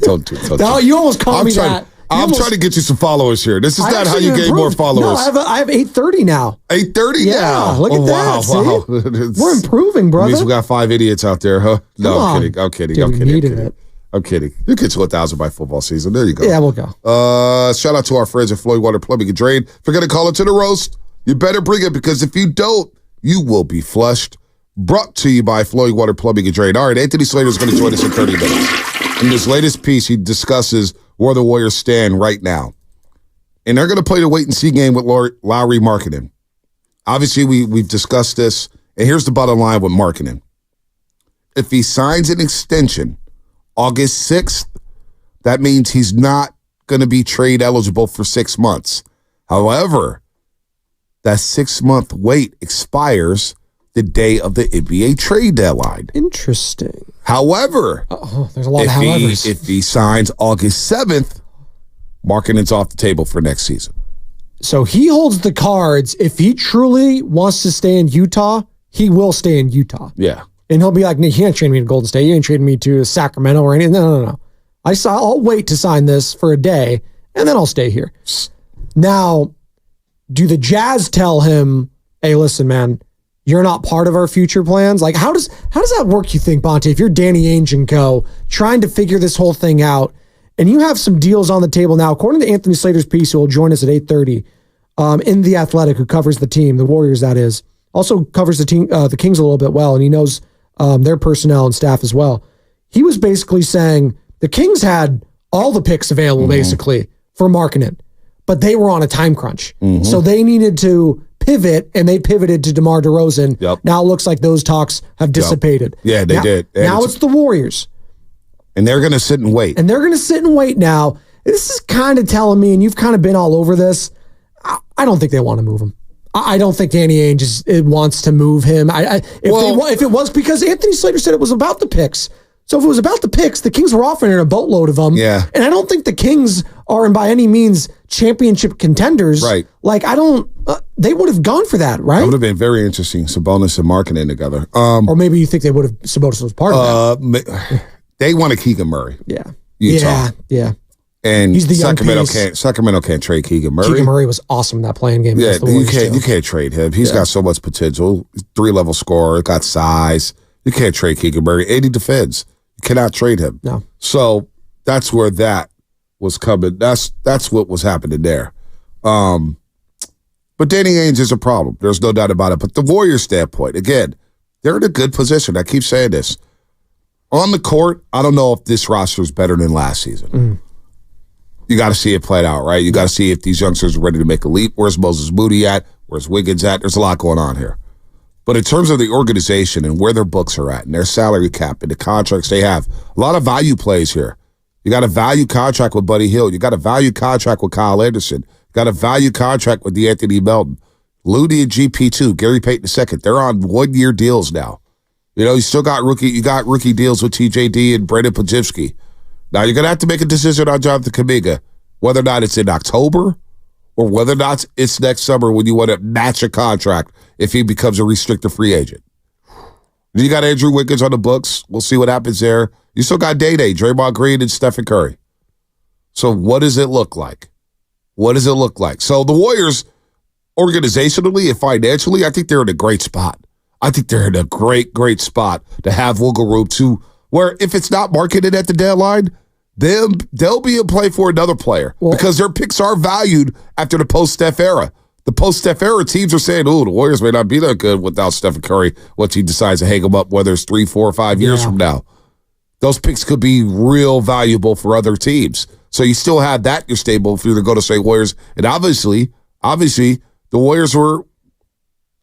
don't do it. No, you almost called me that. I'm trying to get you some followers here. This is not how you gain more followers. No, I have 830 now. 830 now? Yeah, look at that. Wow. We're improving, brother. Means we got 5 idiots out there, huh? No, I'm kidding. I'm kidding. Dude, I'm kidding. It. I'm kidding. You get to 1,000 by football season. There you go. Yeah, we'll go. Shout out to our friends at Floyd Water Plumbing and Drain. If you're going to call it to the roast, you better bring it, because if you don't, you will be flushed. Brought to you by Floyd Water Plumbing and Drain. All right, Anthony Slater is going to join us in 30 minutes. In this latest piece, he discusses where the Warriors stand right now. And they're going to play the wait-and-see game with Lowry Markkanen. Obviously, we've discussed this, and here's the bottom line with Markkanen. If he signs an extension August 6th, that means he's not going to be trade eligible for 6 months. However, that 6-month wait expires the day of the NBA trade deadline. Interesting. However, there's a lot of howevers. If he signs August 7th, Markkanen's off the table for next season. So he holds the cards. If he truly wants to stay in Utah, he will stay in Utah. Yeah. And he'll be like, "You can't trade me to Golden State. You ain't trading me to Sacramento or anything." No. I'll wait to sign this for a day, and then I'll stay here. Now, do the Jazz tell him, "Hey, listen, man, you're not part of our future plans"? Like, how does that work, you think, Bonte? If you're Danny Ainge and co. trying to figure this whole thing out, and you have some deals on the table now, according to Anthony Slater's piece, who will join us at 8:30, in The Athletic, who covers the team, the Warriors, that is, also covers the team, the Kings a little bit well, and he knows their personnel and staff as well. He was basically saying the Kings had all the picks available, basically, for Markkanen, but they were on a time crunch. So they needed to pivot, and they pivoted to DeMar DeRozan. Yep. Now it looks like those talks have dissipated. Yeah, they did. And now it's the Warriors. And they're going to sit and wait. Now. This is kind of telling me, and you've kind of been all over this, I don't think they want to move him. I don't think Danny Ainge wants to move him. If it was, because Anthony Slater said it was about the picks. So if it was about the picks, the Kings were offering a boatload of them. Yeah. And I don't think the Kings are by any means championship contenders. Right. Like, they would have gone for that, right? That would have been very interesting, Sabonis and Markkanen together. Or maybe you think they would have, Sabonis was part of that. They want to Keegan Murray. Yeah. Utah. Yeah. And he's the Sacramento can't trade Keegan Murray. Keegan Murray was awesome in that playing game. Yeah, you can't trade him. He's got so much potential. 3-level scorer, got size. You can't trade Keegan Murray. 80 defends. You cannot trade him. No. So that's where that was coming. That's what was happening there. But Danny Ainge is a problem. There's no doubt about it. But the Warriors' standpoint, again, they're in a good position. I keep saying this. On the court, I don't know if this roster is better than last season. You got to see it played out, right? You got to see if these youngsters are ready to make a leap. Where's Moses Moody at? Where's Wiggins at? There's a lot going on here. But in terms of the organization and where their books are at and their salary cap and the contracts they have, a lot of value plays here. You got a value contract with Buddy Hield. You got a value contract with Kyle Anderson. You got a value contract with DeAnthony Melton. Looney and GP2, Gary Payton II, they're on 1-year deals now. You know, you still got rookie deals with TJD and Brandon Podziemski. Now, you're going to have to make a decision on Jonathan Kuminga, whether or not it's in October or whether or not it's next summer when you want to match a contract if he becomes a restricted free agent. Then you got Andrew Wiggins on the books. We'll see what happens there. You still got Day-Day, Draymond Green, and Stephen Curry. So what does it look like? So the Warriors, organizationally and financially, I think they're in a great spot. I think they're in a great, great spot to have wiggle room to where if it's not marketed at the deadline, they'll be in play for another player because their picks are valued after the post-Steph era. The post-Steph era teams are saying, the Warriors may not be that good without Stephen Curry once he decides to hang them up, whether it's 3, 4, or 5 years from now. Those picks could be real valuable for other teams. So you still have that in your stable if you're the Golden State Warriors. And obviously, the Warriors were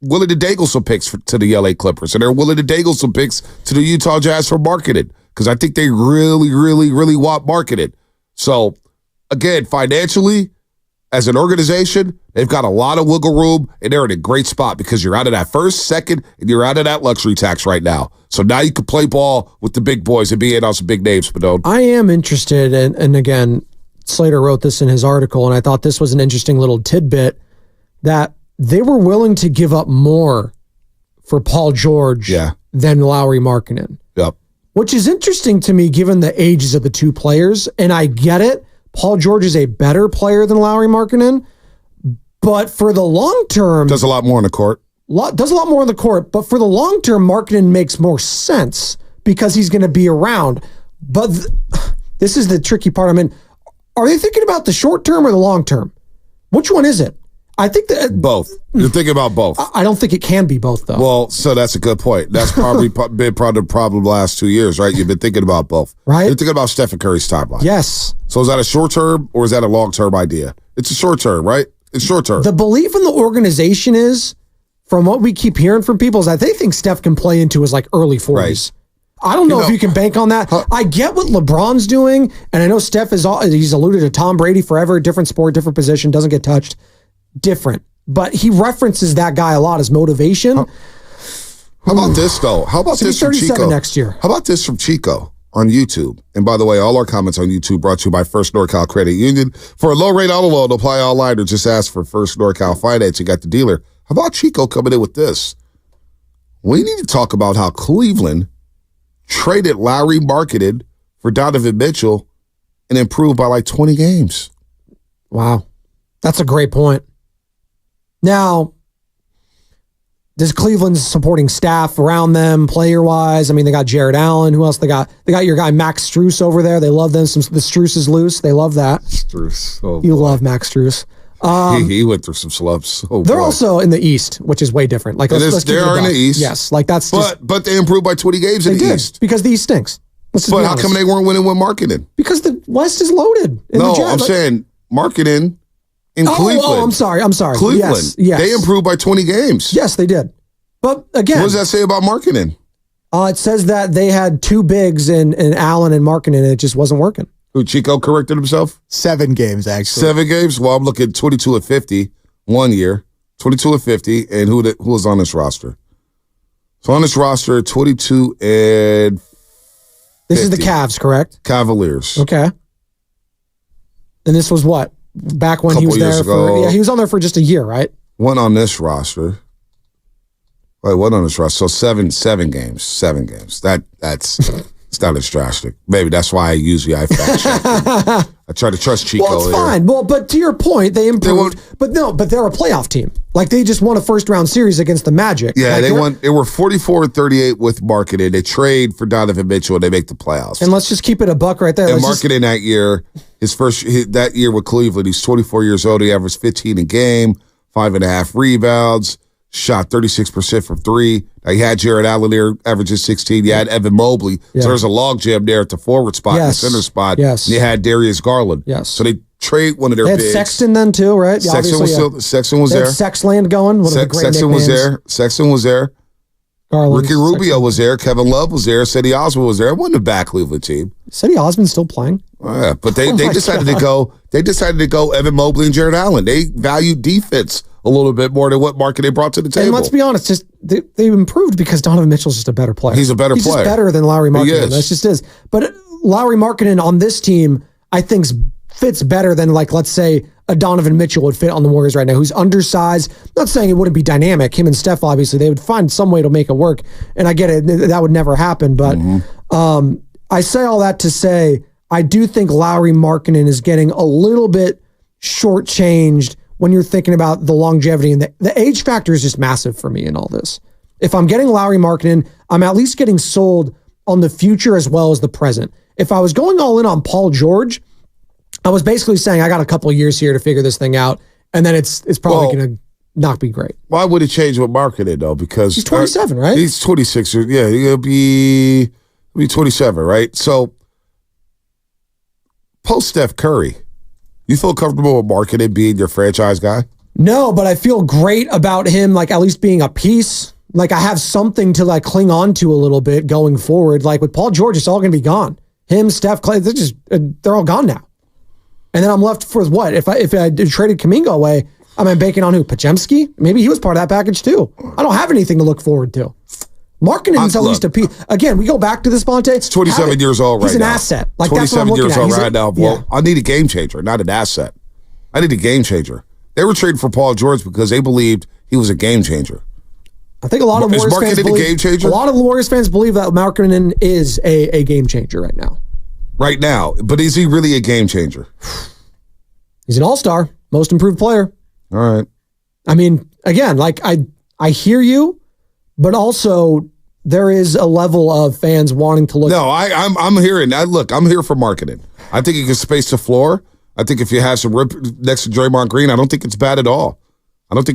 willing to dangle some picks to the LA Clippers, and they're willing to dangle some picks to the Utah Jazz for marketing because I think they really, really, really want marketing. So, again, financially, as an organization, they've got a lot of wiggle room, and they're in a great spot because you're out of that first, second, and you're out of that luxury tax right now. So now you can play ball with the big boys and be in on some big names, Padone. I am interested, and again, Slater wrote this in his article, and I thought this was an interesting little tidbit, that they were willing to give up more for Paul George than Lauri Markkanen. Yep. Which is interesting to me given the ages of the two players, and I get it. Paul George is a better player than Lauri Markkanen, but for the long term... Does a lot more on the court. Does a lot more on the court, but for the long term, Markkanen makes more sense because he's going to be around. But this is the tricky part. I mean, are they thinking about the short term or the long term? Which one is it? I think that... Both. You're thinking about both. I don't think it can be both, though. Well, so that's a good point. That's probably been the problem the last 2 years, right? You've been thinking about both. Right. You're thinking about Steph Curry's timeline. Yes. So is that a short-term or is that a long-term idea? It's a short-term, right? It's short-term. The belief in the organization is, from what we keep hearing from people, is that they think Steph can play into his early 40s. Right. I don't know if you can bank on that. I get what LeBron's doing, and I know Steph he's alluded to Tom Brady forever, different sport, different position, doesn't get touched. Different. But he references that guy a lot as motivation. How about this, though? How about this from Chico? Next year. How about this from Chico on YouTube? And by the way, all our comments on YouTube brought to you by First NorCal Credit Union. For a low rate auto loan, apply online or just ask for First NorCal Finance. You got the dealer. How about Chico coming in with this? We need to talk about how Cleveland traded Lauri Markkanen for Donovan Mitchell and improved by 20 games. Wow. That's a great point. Now, does Cleveland's supporting staff around them, player-wise? I mean, they got Jared Allen. Who else they got? They got your guy Max Strus over there. They love them. The Strus is loose. They love that. Strus. Oh, you love Max Strus. He went through some slumps. Oh, they're also in the East, which is way different. They are in the East. Yes, that's but they improved by 20 games in the East. Because the East stinks. But how come they weren't winning with Markkanen? Because the West is loaded. I'm saying Markkanen in Cleveland. Oh, I'm sorry. Cleveland. Yes. They improved by 20 games. Yes, they did. But again, what does that say about Markkanen? It says that they had two bigs in Allen and Markkanen, and it just wasn't working. Who, Chico corrected himself? 7 games, actually. 7 games? Well, I'm looking 22 of 50 1 year. 22 of 50. And who was on this roster? So on this roster, 22 and 50. This is the Cavs, correct? Cavaliers. Okay. And this was what? Back when he was there he was on there for just a year, right? One on this roster. Wait, what on this roster? So 7 games. 7 games. That's it's not as drastic. Maybe that's why I fact check. I try to trust Chico. Well, it's fine. Well, but to your point, they improved. But they're a playoff team. They just won a first-round series against the Magic. Yeah, they won. They were 44-38 with Markkanen. They trade for Donovan Mitchell, and they make the playoffs. And let's just keep it a buck right there. And Markkanen that year, that year with Cleveland, he's 24 years old. He averaged 15 a game, 5.5 rebounds, shot 36% from 3. Now, you had Jared Allen there, averages 16. You had Evan Mobley. Yeah. So there's a logjam there at the forward spot, and the center spot. Yes. And you had Darius Garland. Yes. So they trade one of their bigs. They had Sexton then too, right? Yeah, Sexton was there. Sexland going. One of the great Sexton nicknames. was there. Sexton was there. Garland, Ricky Rubio was there. Kevin Love was there. Cedi Osman was there. It wasn't a bad Cleveland team. Cedi Osman still playing? Yeah, but they decided to go. They decided to go Evan Mobley and Jared Allen. They valued defense a little bit more than what Markkanen brought to the table. And let's be honest, just they improved because Donovan Mitchell's just a better player. He's a better player. He's just better than Lauri Markkanen. That just is. But Lauri Markkanen on this team, I think, fits better than let's say a Donovan Mitchell would fit on the Warriors right now, who's undersized. I'm not saying it wouldn't be dynamic. Him and Steph, obviously, they would find some way to make it work. And I get it, that would never happen. But I say all that to say, I do think Lauri Markkanen is getting a little bit shortchanged when you're thinking about the longevity. And the age factor is just massive for me in all this. If I'm getting Lauri Markkanen, I'm at least getting sold on the future as well as the present. If I was going all in on Paul George, I was basically saying I got a couple of years here to figure this thing out, and then it's probably going to not be great. Why would it change with Markkanen though? Because he's 27, right? He's 26. Yeah, he'll be 27, right? So post Steph Curry, you feel comfortable with Markkanen being your franchise guy? No, but I feel great about him, at least being a piece. like I have something to like cling on to a little bit going forward. Like with Paul George, it's all going to be gone. Him, Steph, Klay, they're all gone now. And then I'm left for what? If I traded Kuminga away, am I banking on who? Pajemski? Maybe he was part of that package too. I don't have anything to look forward to. Markkanen's at least a piece. Again, we go back to this, Bonte. He's 27 years old right now. He's an asset. Like 27 that's what I'm years looking old at. right now. Well, I need a game changer, not an asset. I need a game changer. They were trading for Paul George because they believed he was a game changer. I think a lot of Warriors fans believe, game changer? A lot of Warriors fans believe that Markkanen is a game changer right now. Right now. But is he really a game changer? He's an all-star, most improved player. All right. I mean, again, like I hear you, but also there is a level of fans wanting to look. No, I'm hearing. I'm here for Markkanen. I think he can space the floor. I think if you have some rip next to Draymond Green, I don't think it's bad at all. But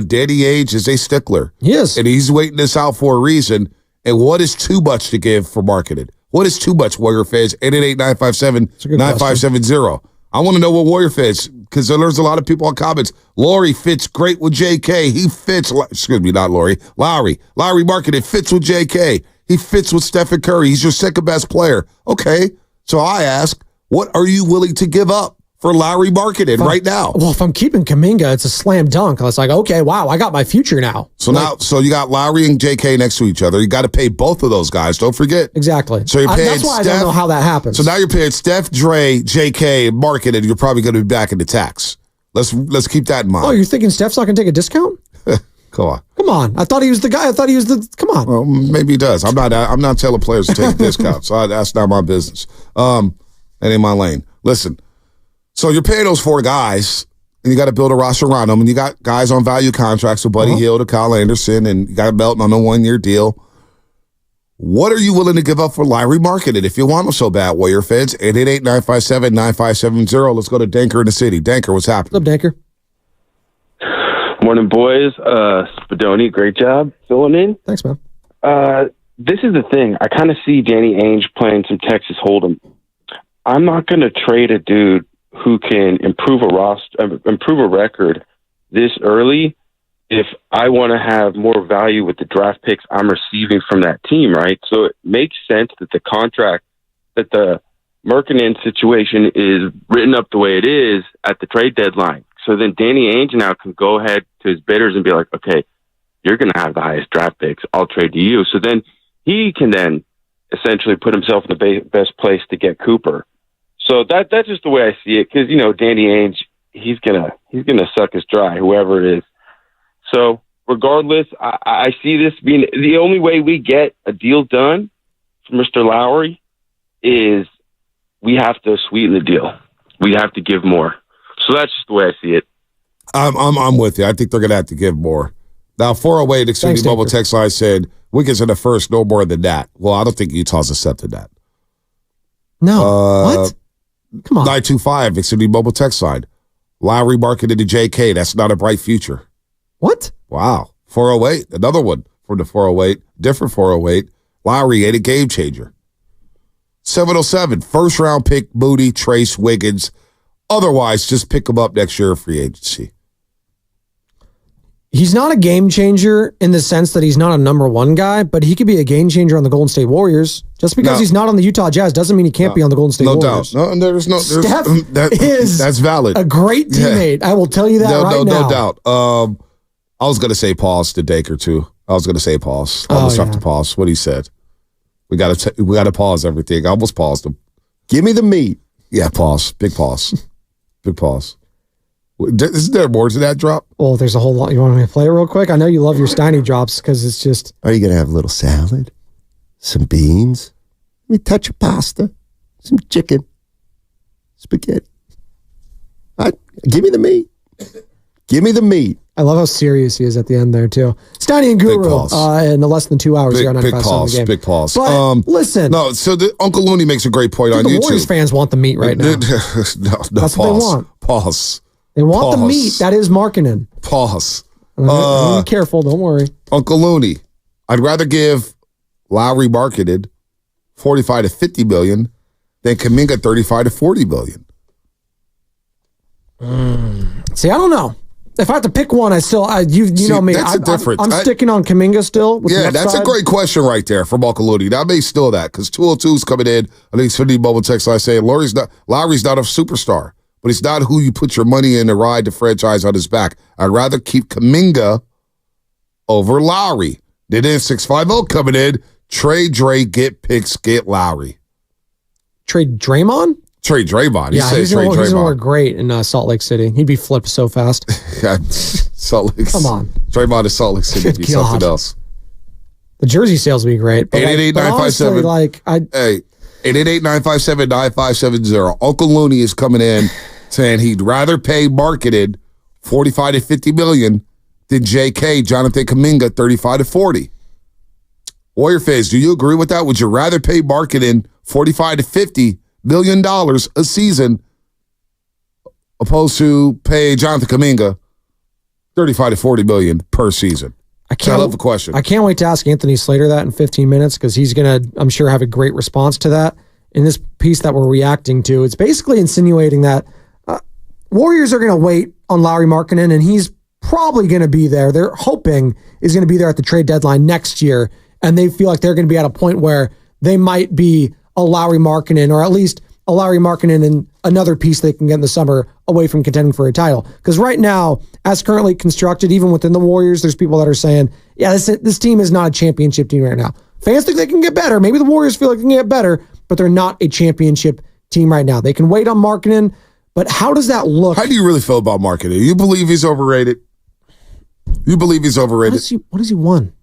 Danny Ainge is a stickler. Yes. And he's waiting this out for a reason. And what is too much to give for Markkanen? What is too much, Warrior fans? 888-957-9570. I want to know what Warrior fans, because there's a lot of people on comments. Lowry fits great with JK. He fits, not Lowry, Lowry. Lowry Markkanen fits with JK. He fits with Steph Curry. He's your second best player. Okay. So I ask, what are you willing to give up for Lowry Markkanen right now? Well, if I'm keeping Kuminga, it's a slam dunk. I was like, okay, wow, I got my future now. So you got Lowry and JK next to each other. You got to pay both of those guys. Don't forget. Exactly. So you're paying that's why Steph, I don't know how that happens. So now you're paying Steph, Dre, JK, and Markkanen. You're probably going to be back in the tax. Let's keep that in mind. Oh, you're thinking Steph's not going to take a discount? Come on. I thought he was the guy. Come on. Well, maybe he does. I'm not telling players to take discounts. So that's not my business. That ain't my lane. Listen. So you're paying those four guys, and you got to build a roster around them, and you got guys on value contracts, so Buddy Hield to Kyle Anderson, and you got Melton on a 1-year deal. What are you willing to give up for Lowry Markkanen if you want him so bad, Warrior fans? 888-957-9570. Let's go to Danker in the city. Danker, what's happening? What's up, Danker? Morning, boys. Spadoni, great job filling in. Thanks, man. This is the thing. I kind of see Danny Ainge playing some Texas Hold'em. I'm not going to trade a dude who can improve a record this early if I want to have more value with the draft picks I'm receiving from that team, right? So it makes sense that the contract, that the Markkanen situation is written up the way it is at the trade deadline. So then Danny Ainge now can go ahead to his bidders and be like, okay, you're going to have the highest draft picks. I'll trade to you. So then he can then essentially put himself in the best place to get Cooper. So that's just the way I see it, because Danny Ainge, he's gonna suck us dry, whoever it is. So regardless, I see this being the only way we get a deal done for Mr. Lowry is we have to sweeten the deal. We have to give more. So that's just the way I see it. I'm with you. I think they're gonna have to give more. Now 408 Xfinity Mobile text line said Wiggins in the first, no more than that. Well, I don't think Utah's accepted that. No. What? Come on. 925, Xfinity Mobile text line. Lowry Markkanen to JK. That's not a bright future. What? Wow. 408, another one from the 408. Different 408. Lowry ain't a game changer. 707, first round pick, Moody, Trace, Wiggins. Otherwise, just pick him up next year in free agency. He's not a game changer in the sense that he's not a number one guy, but he could be a game changer on the Golden State Warriors. Just because he's not on the Utah Jazz doesn't mean he can't be on the Golden State Warriors. No doubt. Steph that's valid. A great teammate. I will tell you that now. No doubt. I was going to say pause to Daker too. I was going to say pause. I almost have to pause what he said. We got to pause everything. I almost paused him. Give me the meat. Yeah, pause. Big pause. Big pause. Isn't there more to that drop? Well, there's a whole lot. You want me to play it real quick? I know you love your Steiny drops because it's just... Are you going to have a little salad? Some beans? Maybe a touch of pasta? Some chicken? Spaghetti? Give me the meat. Give me the meat. I love how serious he is at the end there, too. Steiny and Guru in less than 2 hours here on 95.7 The Game. Big pause. But listen. No, so Uncle Looney makes a great point on YouTube. The Warriors fans want the meat right now. That's what they want. Pause. They want the meat. That is Markkanen. Pause. Be careful. Don't worry. Uncle Looney, I'd rather give Lowry Markkanen 45 to 50 million than Kuminga 35 to 40 million. See, I don't know. If I have to pick one, you know me. That's a difference. I'm sticking on Kuminga still. Yeah, that's a great question right there from Uncle Looney. I may steal that because 202's coming in. I think Xfinity Mobile text I say Lowry's not a superstar, but he's not who you put your money in to ride the franchise on his back. I'd rather keep Kuminga over Lowry. Then 650 coming in. Trade Dre, get picks, get Lowry. Trade Draymond? Trade Draymond. He's going to work great in Salt Lake City. He'd be flipped so fast. Salt Lake. Come on. Draymond to Salt Lake City would be something else. The jersey sales would be great. 888-957. Hey, 888-957-9570. Uncle Looney is coming in saying he'd rather pay marketed $45 to $50 million than JK, Jonathan Kuminga, $35 to $40. Warrior fans, do you agree with that? Would you rather pay marketing $45 to $50 million a season opposed to pay Jonathan Kuminga $35 to $40 million per season? I love the question. I can't wait to ask Anthony Slater that in 15 minutes because he's going to, I'm sure, have a great response to that. In this piece that we're reacting to, it's basically insinuating that Warriors are going to wait on Lauri Markkanen, and he's probably going to be there. They're hoping he's going to be there at the trade deadline next year, and they feel like they're going to be at a point where they might be a Lauri Markkanen, or at least a Lauri Markkanen and another piece they can get in the summer away from contending for a title. Because right now, as currently constructed, even within the Warriors, there's people that are saying, yeah, this team is not a championship team right now. Fans think they can get better. Maybe the Warriors feel like they can get better, but they're not a championship team right now. They can wait on Markkanen, but how does that look? How do you really feel about Markkanen? You believe he's overrated? You believe he's overrated? What has he won?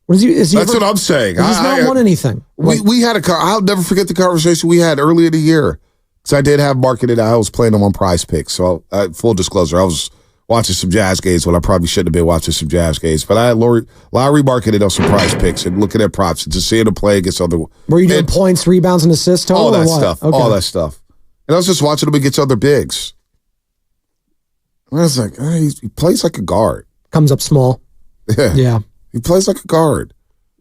That's what I'm saying. He's not won anything. We had I'll never forget the conversation we had earlier in the year. Because I did have Markkanen. I was playing him on Prize Picks. So full disclosure, I was watching some Jazz games when I probably shouldn't have been watching some Jazz games. But I had Lauri Markkanen on some Prize Picks and looking at props and just seeing him play against other. Were you doing points, rebounds, and assists total? All that stuff. Okay. All that stuff. And I was just watching him against other bigs. And I was like, he plays like a guard. Comes up small. Yeah. He plays like a guard.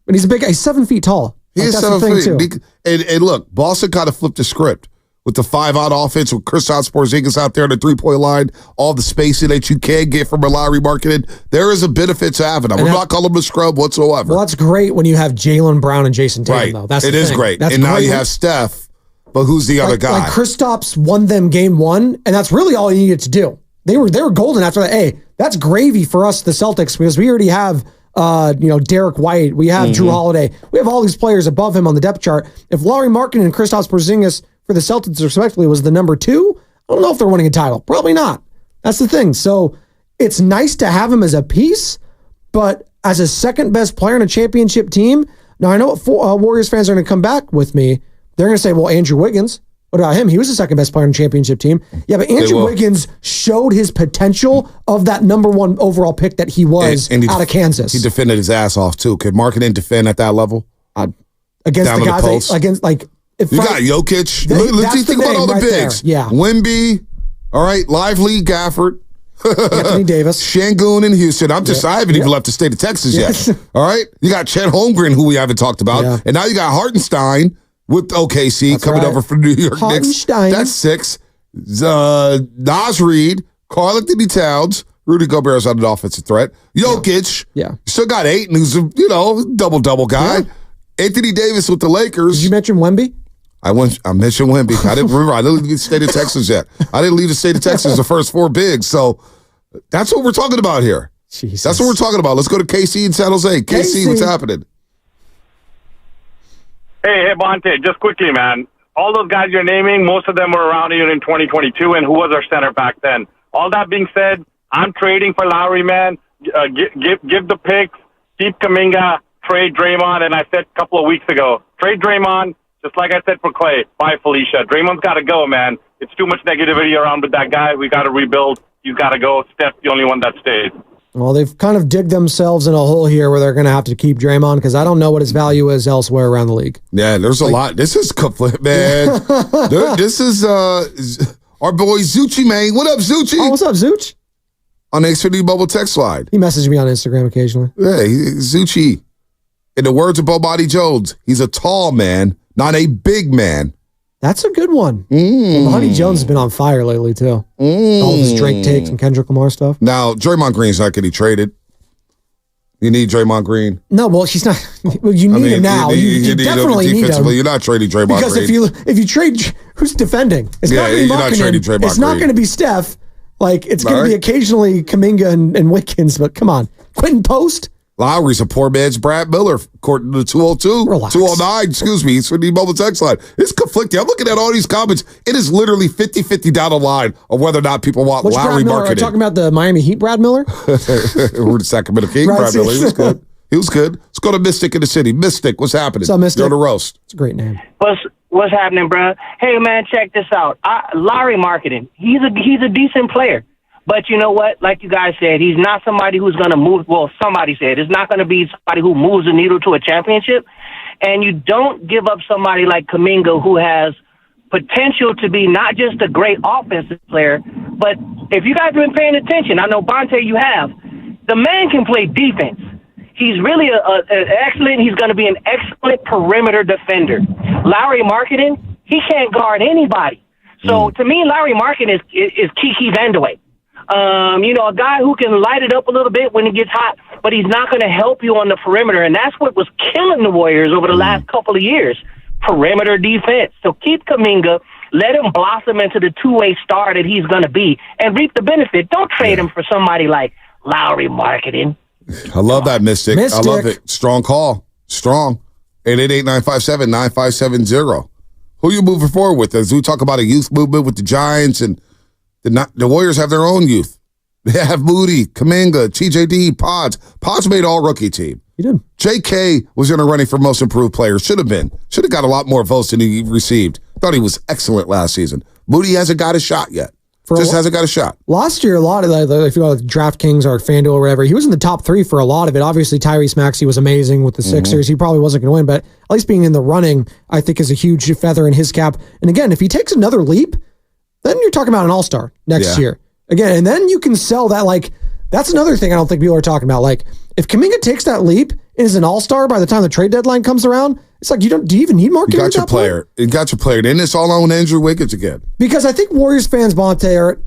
But he's 7 feet tall. He is 7 feet. And look, Boston kind of flipped the script with the 5-out offense with Kristaps Porzingis out there on the 3-point line, all the spacing that you can get from a Lauri Markkanen. There is a benefit to having him. I'm not calling him a scrub whatsoever. Well, that's great when you have Jaylen Brown and Jason Tatum, though. That's it is great. And now you have Steph, but who's the other guy? Like Kristaps won them game one, and that's really all he needed to do. They were golden after that. Hey, that's gravy for us, the Celtics, because we already have Derek White, we have Drew Holiday, we have all these players above him on the depth chart. If Lauri Markkanen and Kristaps Porzingis for the Celtics respectively was the number 2, I don't know if they're winning a title. Probably not. That's the thing. So it's nice to have him as a piece, but as a second best player in a championship team. Now I know Warriors fans are going to come back with me. They're going to say, well, Andrew Wiggins, what about him? He was the second best player in a championship team. Yeah, but Andrew Wiggins showed his potential of that number 1 overall pick that he was out of Kansas. He defended his ass off too. Could Markkanen defend at that level? Against down the guys, you got Jokic. Let's think about all the bigs. There. Yeah. Wemby, all right, Lively, Gafford. Anthony Davis. Shangoon in Houston. I haven't even left the state of Texas yet. All right? You got Chet Holmgren, who we haven't talked about. Yeah. And now you got Hartenstein with OKC coming over from New York Knicks. That's 6. Nas Reed, Karl Anthony Towns, Rudy Gobert's on an offensive threat. Jokic. Yeah. Still got 8, and who's a double-double guy. Yeah. Anthony Davis with the Lakers. Did you mention Wemby? I mentioned Wemby. I didn't remember. I didn't leave the state of Texas yet. I didn't leave the state of Texas the first 4 bigs. So that's what we're talking about here. Jesus. That's what we're talking about. Let's go to KC in San Jose. KC, what's happening? Hey, Bonte, just quickly, man. All those guys you're naming, most of them were around here in 2022, and who was our center back then? All that being said, I'm trading for Lowry, man. Give the picks, keep Kuminga, trade Draymond, and I said a couple of weeks ago, trade Draymond, just like I said for Klay. Bye, Felicia. Draymond's got to go, man. It's too much negativity around with that guy. We got to rebuild. He's got to go. Steph's the only one that stays. Well, they've kind of digged themselves in a hole here where they're going to have to keep Draymond because I don't know what his value is elsewhere around the league. Yeah, there's a lot. This is complete, man. This is our boy Zucci, man. What up, Zucci? Oh, what's up, Zucci? On the Xfinity Bubble text line. He messages me on Instagram occasionally. Yeah, Zucci. In the words of Bo Body Jones, he's a tall man, not a big man. That's a good one. Well, Honey Jones has been on fire lately, too. All his Drake takes and Kendrick Lamar stuff. Now, Draymond Green's not getting traded. You need Draymond Green. No, well, he's not. Well, you need him now. You definitely need him. You're not trading Draymond because Green. Because if you trade, who's defending? It's not going to be you're not trading Draymond Green. It's not going to be Steph. Like, it's going to be occasionally Kuminga and Wiggins, but come on. Quentin Post? Lowry's a poor man's Brad Miller, according to the 202. Relax. 209, excuse me. It's for the mobile text line. It's conflicting. I'm looking at all these comments. It is literally 50-50 down the line of whether or not people want Which Lowry Brad Miller? Are you talking about the Miami Heat Brad Miller? We're the Sacramento King, Right, Brad Miller. He was good. He was good. Let's go to Mystic in the city. Mystic, what's happening? What's up, Mystic? You're on the roast. It's a great name. What's happening, bro? Hey, man, check this out. Lowry marketing. He's a decent player. But you know what? Like you guys said, he's not somebody who's going to move. Well, somebody said it's not going to be somebody who moves the needle to a championship. And you don't give up somebody like Kuminga who has potential to be not just a great offensive player, but if you guys have been paying attention, I know, Bonte, you have, the man can play defense. He's really excellent. He's going to be an excellent perimeter defender. Lowry marketing, he can't guard anybody. So to me, Lowry marketing is Kiki Vandeweghe. A guy who can light it up a little bit when it gets hot, but he's not going to help you on the perimeter. And that's what was killing the Warriors over the last couple of years, perimeter defense. So keep Kuminga, let him blossom into the two-way star that he's going to be, and reap the benefit. Don't trade him for somebody like Lowry marketing. I love that, Mystic. I love it. Strong call. Strong. 888-957-9570. Who you moving forward with? As we talk about a youth movement with the Giants, and the Warriors have their own youth. They have Moody, Kuminga, TJD, Pods. Pods made all-rookie team. He did. JK was in a running for most improved player. Should have been. Should have got a lot more votes than he received. Thought he was excellent last season. Moody hasn't got a shot yet. Hasn't got a shot. Last year, a lot of if you go to DraftKings or FanDuel or whatever, he was in the top 3 for a lot of it. Obviously, Tyrese Maxey was amazing with the Sixers. He probably wasn't going to win, but at least being in the running, I think, is a huge feather in his cap. And again, if he takes another leap, then you're talking about an all-star next year. Again, and then you can sell that. Like, that's another thing I don't think people are talking about. Like, if Kuminga takes that leap and is an all-star by the time the trade deadline comes around, it's like, do you even need marketing? You got your player. You got your player. Then it's all on Andrew Wiggins again. Because I think Warriors fans, Bonte, are...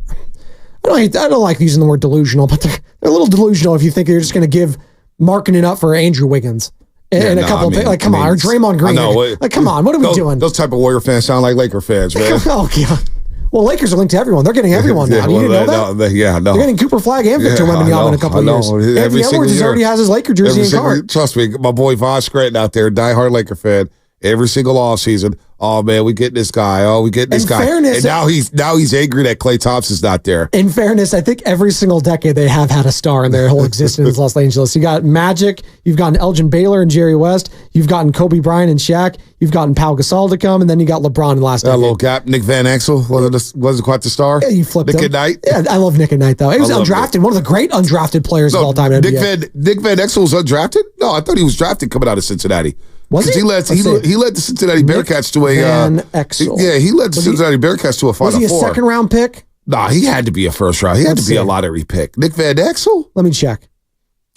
I don't like using the word delusional, but they're a little delusional if you think you're just going to give marketing up for Andrew Wiggins and a couple of things. Like, come on, or Draymond Green. Like, come on, what are we doing? Those type of Warrior fans sound like Laker fans, man. Oh, God. Well, Lakers are linked to everyone. They're getting everyone now. Do you know that? No. They're getting Cooper Flagg and Victor Wembanyama in a couple of years. Anthony Edwards already has his Laker jersey in card. Trust me, my boy Von Scranton out there, diehard Laker fan. Every single offseason, oh man, we get this guy. Oh, we get this guy. Fairness, and now he's angry that Klay Thompson's not there. In fairness, I think every single decade they have had a star in their whole existence in Los Angeles. You got Magic, you've gotten Elgin Baylor and Jerry West, you've gotten Kobe Bryant and Shaq, you've gotten Pau Gasol to come, and then you got LeBron in the last decade. A little gap. Nick Van Exel wasn't quite the star. Yeah, you flipped Nick him. at Night. Yeah, I love Nick at Night though. He was undrafted, one of the great undrafted players of all time in NBA. Nick Van Exel was undrafted? No, I thought he was drafted coming out of Cincinnati. Was he? He led the Cincinnati Bearcats to a Van Exel. He led the Cincinnati Bearcats to a Final Four. Was he a second round pick? Nah, he had to be a first round. He had to be a lottery pick. Nick Van Exel? Let me check.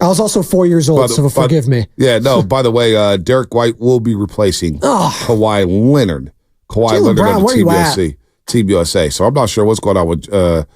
I was also 4 years old, so forgive me. Yeah, no, by the way, Derek White will be replacing Kawhi Leonard. Kawhi Leonard on the Team USA. So I'm not sure what's going on with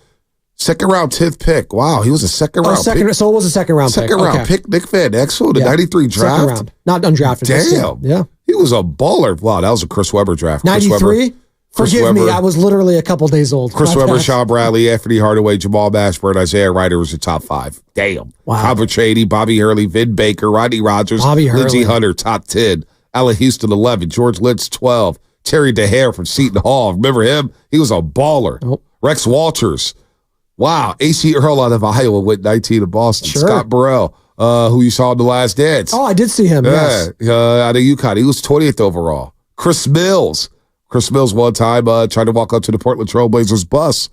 second round 10th pick. Wow, he was a second round pick. So it was a second round pick. Second round pick, Nick Van Exel, the 93 draft. Second round. Not undrafted. Damn. Yeah. He was a baller. Wow, that was a Chris Webber draft. 93? Forgive me, I was literally a couple days old. Chris Webber, Sean Bradley, Anthony Hardaway, Jamal Mashburn, Isaiah Ryder was the top 5. Damn. Wow. Robert Shady, Bobby Hurley, Vin Baker, Rodney Rogers, Lindsey Hunter, top 10. Allen Houston, 11. George Litz, 12. Terry DeHare from Seton Hall. Remember him? He was a baller. Oh. Rex Walters. Wow. A.C. Earl out of Iowa went 19 to Boston. Sure. Scott Burrell, who you saw in The Last Dance. Oh, I did see him, yes. Out of UConn. He was 20th overall. Chris Mills. One time tried to walk up to the Portland Trailblazers bus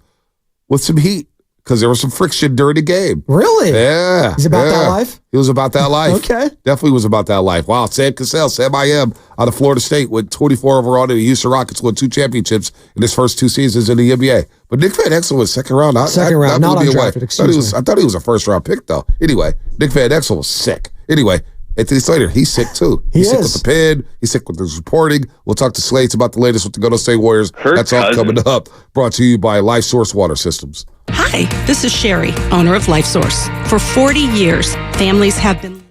with some heat because there was some friction during the game. Really? Yeah. He's about that life? He was about that life. Okay. Definitely was about that life. Wow. Sam Cassell, Sam I.M. out of Florida State went 24 overall to the Houston Rockets, won 2 championships in his first 2 seasons in the NBA. But Nick Van Exel was second round. Second round, not undrafted, I thought he was a first round pick, though. Anyway, Nick Van Exel was sick. Anyway, Anthony Slater, he's sick too. He's sick with the pen. He's sick with his reporting. We'll talk to Slates about the latest with the Golden State Warriors. That's all coming up. Brought to you by Life Source Water Systems. Hi, this is Sherry, owner of Life Source. For 40 years, families have been...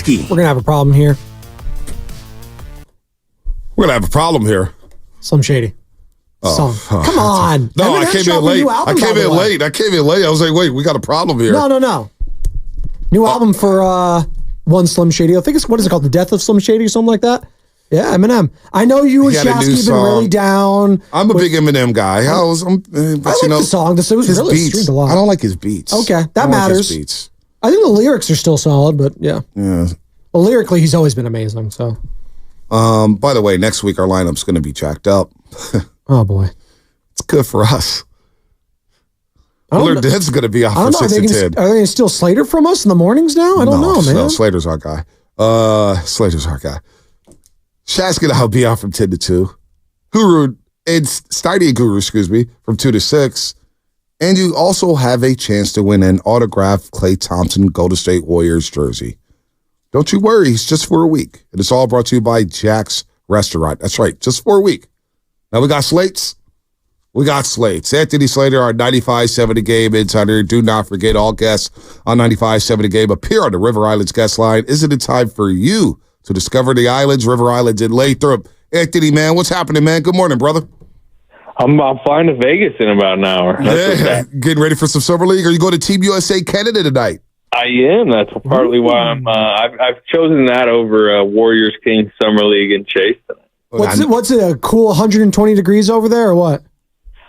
whiskey. We're gonna have a problem here. We're gonna have a problem here. Slim Shady. Song. Come on. No, I Eminem's came in dropping a late. new album, I came by the in way. late. I was like, wait, we got a problem here. No. New album for one Slim Shady. I think it's, what is it called? The Death of Slim Shady or something like that? Yeah, Eminem. I know you and He had a new Shasky have been really song. down. I'm a big Eminem guy. I like the song. This was his really beats. streamed a lot. I don't like his beats. Okay, I that don't like his matters. beats. I think the lyrics are still solid, but yeah. Yeah. Well, lyrically, he's always been amazing. So. By the way, next week our lineup's going to be jacked up. Oh boy, it's good for us. I don't Willard know. Dead's going to be off I don't for know. 6 and 10. Are they still Slater from us in the mornings now? I don't know, man. No, Slater's our guy. Slater's our guy. Shaq's going to be out from 10 to 2. Guru and Steiny and Guru, from 2 to 6. And you also have a chance to win an autographed Klay Thompson Golden State Warriors jersey. Don't you worry, it's just for a week. And it's all brought to you by Jack's Restaurant. That's right, just for a week. Now we got slates. Anthony Slater, our 95.7 The Game insider. Do not forget, all guests on 95.7 The Game appear on the River Islands guest line. Isn't it time for you to discover the islands, River Islands, and Lathrop? Anthony, man, what's happening, man? Good morning, brother. I'm flying to Vegas in about an hour. Getting ready for some Summer League. Are you going to Team USA Canada tonight? I am. That's partly why I've chosen that over Warriors Kings Summer League in Chase tonight. What's it? A cool 120 degrees over there, or what?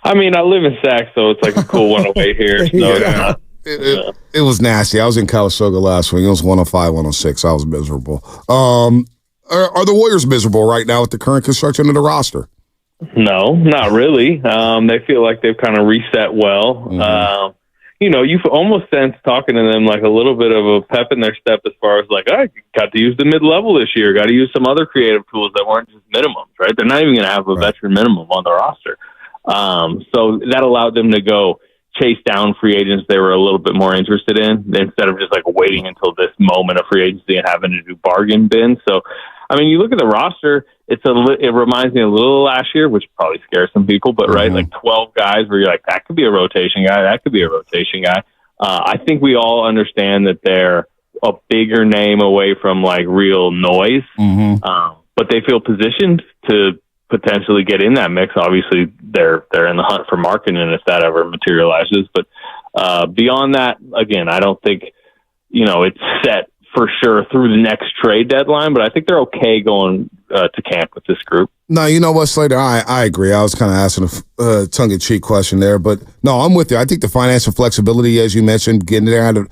I mean, I live in Sac, so it's like a cool one away here. So It was nasty. I was in Calistoga last week. It was 105, 106. I was miserable. Are the Warriors miserable right now with the current construction of the roster? No, not really. They feel like they've kind of reset well. Mm-hmm. You almost sense talking to them like a little bit of a pep in their step as far as like, I got to use the mid-level this year. Got to use some other creative tools that weren't just minimums, right? They're not even going to have a veteran minimum on the roster. So that allowed them to go chase down free agents they were a little bit more interested in instead of just like waiting until this moment of free agency and having to do bargain bins. So, I mean, you look at the roster, it reminds me a little of last year, which probably scares some people, but right, like 12 guys where you're like, that could be a rotation guy, that could be a rotation guy. I think we all understand that they're a bigger name away from like real noise, but they feel positioned to potentially get in that mix. Obviously, they're in the hunt for marketing if that ever materializes. But beyond that, again, I don't think it's set for sure through the next trade deadline. But I think they're okay going to camp with this group. No, you know what, Slater? I agree. I was kind of asking a tongue-in-cheek question there, but no, I'm with you. I think the financial flexibility, as you mentioned, getting out of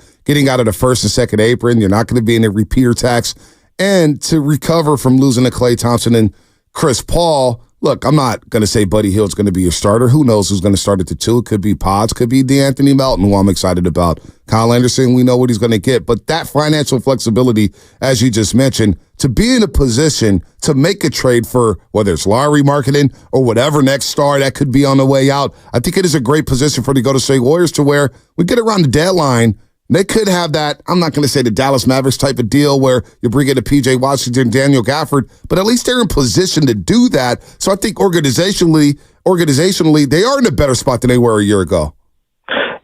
the first and second apron, you're not going to be in a repeater tax, and to recover from losing to Klay Thompson and Chris Paul. Look, I'm not going to say Buddy Hield's going to be your starter. Who knows who's going to start at the 2? It could be Pods, could be DeAnthony Melton, who I'm excited about. Kyle Anderson, we know what he's going to get. But that financial flexibility, as you just mentioned, to be in a position to make a trade for whether it's Lowry marketing or whatever next star that could be on the way out, I think it is a great position for the Golden State Warriors to where we get around the deadline. They could have that, I'm not going to say the Dallas Mavericks type of deal where you bring in a P.J. Washington, Daniel Gafford, but at least they're in position to do that. So I think organizationally, they are in a better spot than they were a year ago.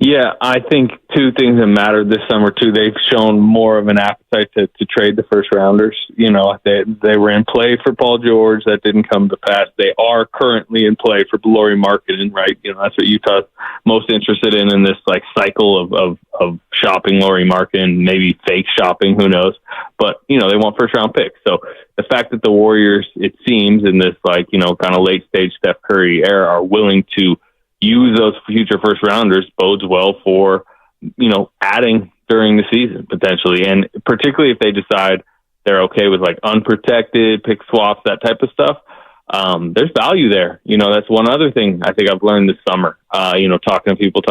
Yeah, I think two things that mattered this summer too. They've shown more of an appetite to trade the first rounders. They were in play for Paul George. That didn't come to pass. They are currently in play for Lauri Markkanen, right? That's what Utah's most interested in this like cycle of shopping Lauri Markkanen, maybe fake shopping, who knows? But they want first round picks. So the fact that the Warriors, it seems, in this like kind of late stage Steph Curry era, are willing to use those future first rounders bodes well for, adding during the season potentially. And particularly if they decide they're okay with like unprotected pick swaps, that type of stuff. There's value there. That's one other thing I think I've learned this summer, talking to people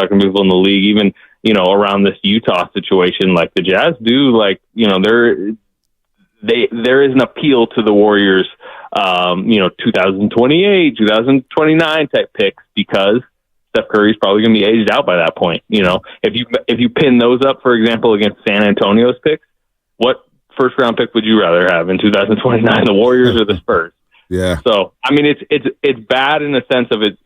in the league, even, around this Utah situation, like the Jazz do, like, there is an appeal to the Warriors, 2028, 2029 type picks because Steph Curry's probably going to be aged out by that point. If you pin those up, for example, against San Antonio's picks, what first round pick would you rather have in 2029, the Warriors or the Spurs? Yeah. So, I mean, it's bad in the sense of it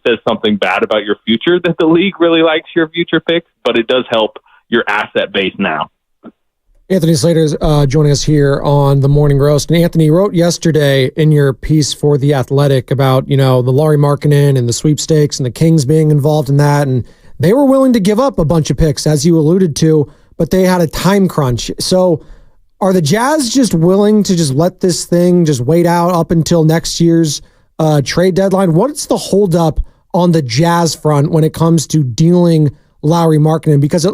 says something bad about your future that the league really likes your future picks, but it does help your asset base now. Anthony Slater's joining us here on the Morning Roast. And Anthony wrote yesterday in your piece for The Athletic about, the Lauri Markkanen and the sweepstakes and the Kings being involved in that. And they were willing to give up a bunch of picks, as you alluded to, but they had a time crunch. So are the Jazz just willing to just let this thing just wait out up until next year's trade deadline? What's the holdup on the Jazz front when it comes to dealing Lauri Markkanen? Because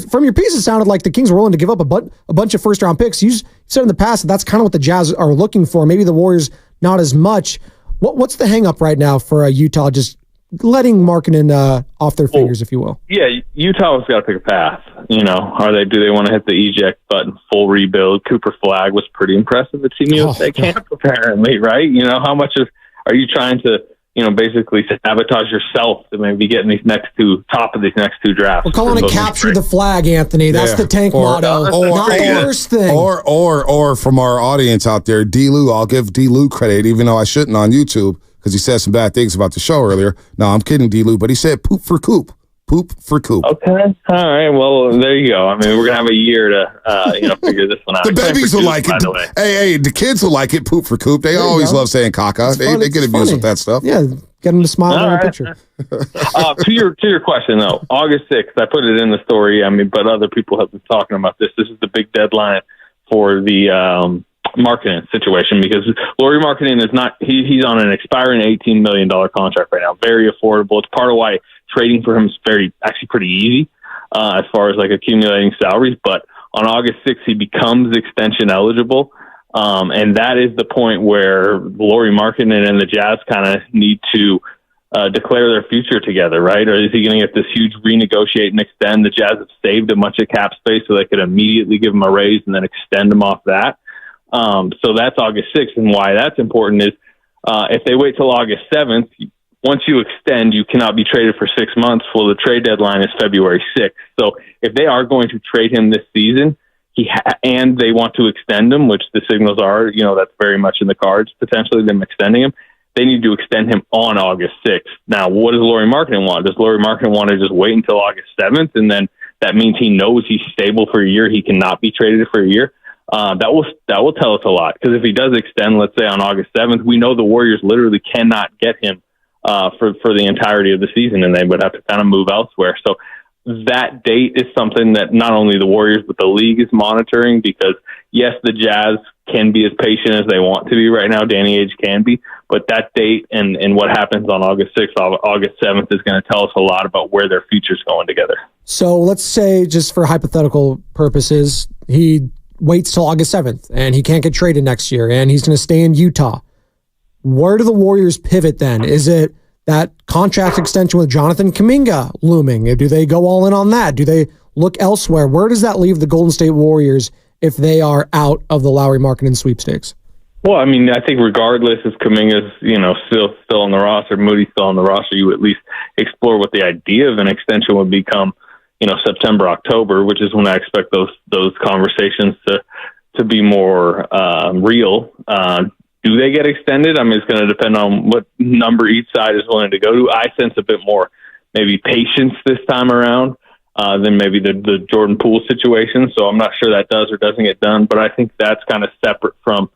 from your piece, it sounded like the Kings were willing to give up a bunch of first-round picks. You said in the past that that's kind of what the Jazz are looking for. Maybe the Warriors not as much. What's the hang-up right now for Utah just letting Markkanen off their fingers, if you will? Yeah, Utah's got to pick a path. Do they want to hit the eject button, full rebuild? Cooper Flag was pretty impressive at Team USA camp, apparently, right? How much are you trying to basically sabotage yourself to maybe getting top of these next two drafts? We're calling it capture the flag, Anthony. That's the tank motto. Not the worst thing. Or from our audience out there, D-Lou, I'll give D-Lou credit, even though I shouldn't on YouTube, because he said some bad things about the show earlier. No, I'm kidding, D-Lou, but he said poop for Coop. Poop for Coop. Okay. All right. Well, there you go. I mean, we're going to have a year to figure this one out. The babies will like it. Hey, the kids will like it. Poop for Coop. They always love saying caca. They get abused with that stuff. Yeah. Get them to smile on a picture. To your question, though, August 6th, I put it in the story. I mean, but other people have been talking about this. This is the big deadline for the Markkanen situation, because Lauri Markkanen is not, he's on an expiring $18 million contract right now. Very affordable. It's part of why trading for him is actually pretty easy as far as like accumulating salaries. But on August 6th, he becomes extension eligible. And that is the point where Lauri Markkanen and the Jazz kind of need to declare their future together, right? Or is he going to get this huge renegotiate and extend? The Jazz have saved a bunch of cap space so they could immediately give him a raise and then extend him off that. So that's August 6th. And why that's important is if they wait till August 7th, once you extend, you cannot be traded for 6 months. Well, the trade deadline is February 6th. So if they are going to trade him this season, and they want to extend him, which the signals are, that's very much in the cards, potentially them extending him, they need to extend him on August 6th. Now, what does Lauri Markkanen want? Does Lauri Markkanen want to just wait until August 7th, and then that means he knows he's stable for a year, he cannot be traded for a year? That will tell us a lot, because if he does extend, let's say on August 7th, we know the Warriors literally cannot get him for the entirety of the season, and they would have to kind of move elsewhere. So that date is something that not only the Warriors but the league is monitoring, because yes, the Jazz can be as patient as they want to be right now. Danny Ainge can be, but that date and what happens on August 6th, August 7th is going to tell us a lot about where their future's going together. So let's say, just for hypothetical purposes, he waits till August 7th and he can't get traded next year and he's going to stay in Utah. Where do the Warriors pivot then? Is it that contract extension with Jonathan Kuminga looming? Do they go all in on that? Do they look elsewhere? Where does that leave the Golden State Warriors if they are out of the Lauri Markkanen sweepstakes? Well, I mean, I think regardless if Kuminga's, still on the roster, Moody's still on the roster, you at least explore what the idea of an extension would become, September, October, which is when I expect those conversations to be more real. Do they get extended? I mean, it's going to depend on what number each side is willing to go to. I sense a bit more maybe patience this time around than maybe the Jordan Poole situation. So I'm not sure that does or doesn't get done. But I think that's kind of separate from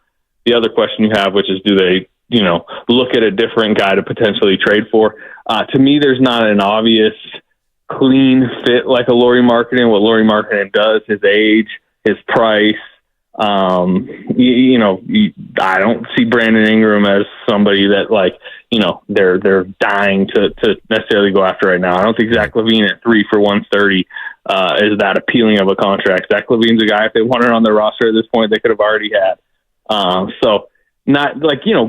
the other question you have, which is, do they, look at a different guy to potentially trade for? To me, there's not an obvious clean fit like a Lauri Markkanen. What Lauri Markkanen does, his age, his price. I don't see Brandon Ingram as somebody that they're dying to necessarily go after right now. I don't think Zach LaVine at 3 for $130 is that appealing of a contract. Zach LaVine's a guy, if they wanted on their roster at this point, they could have already had. So not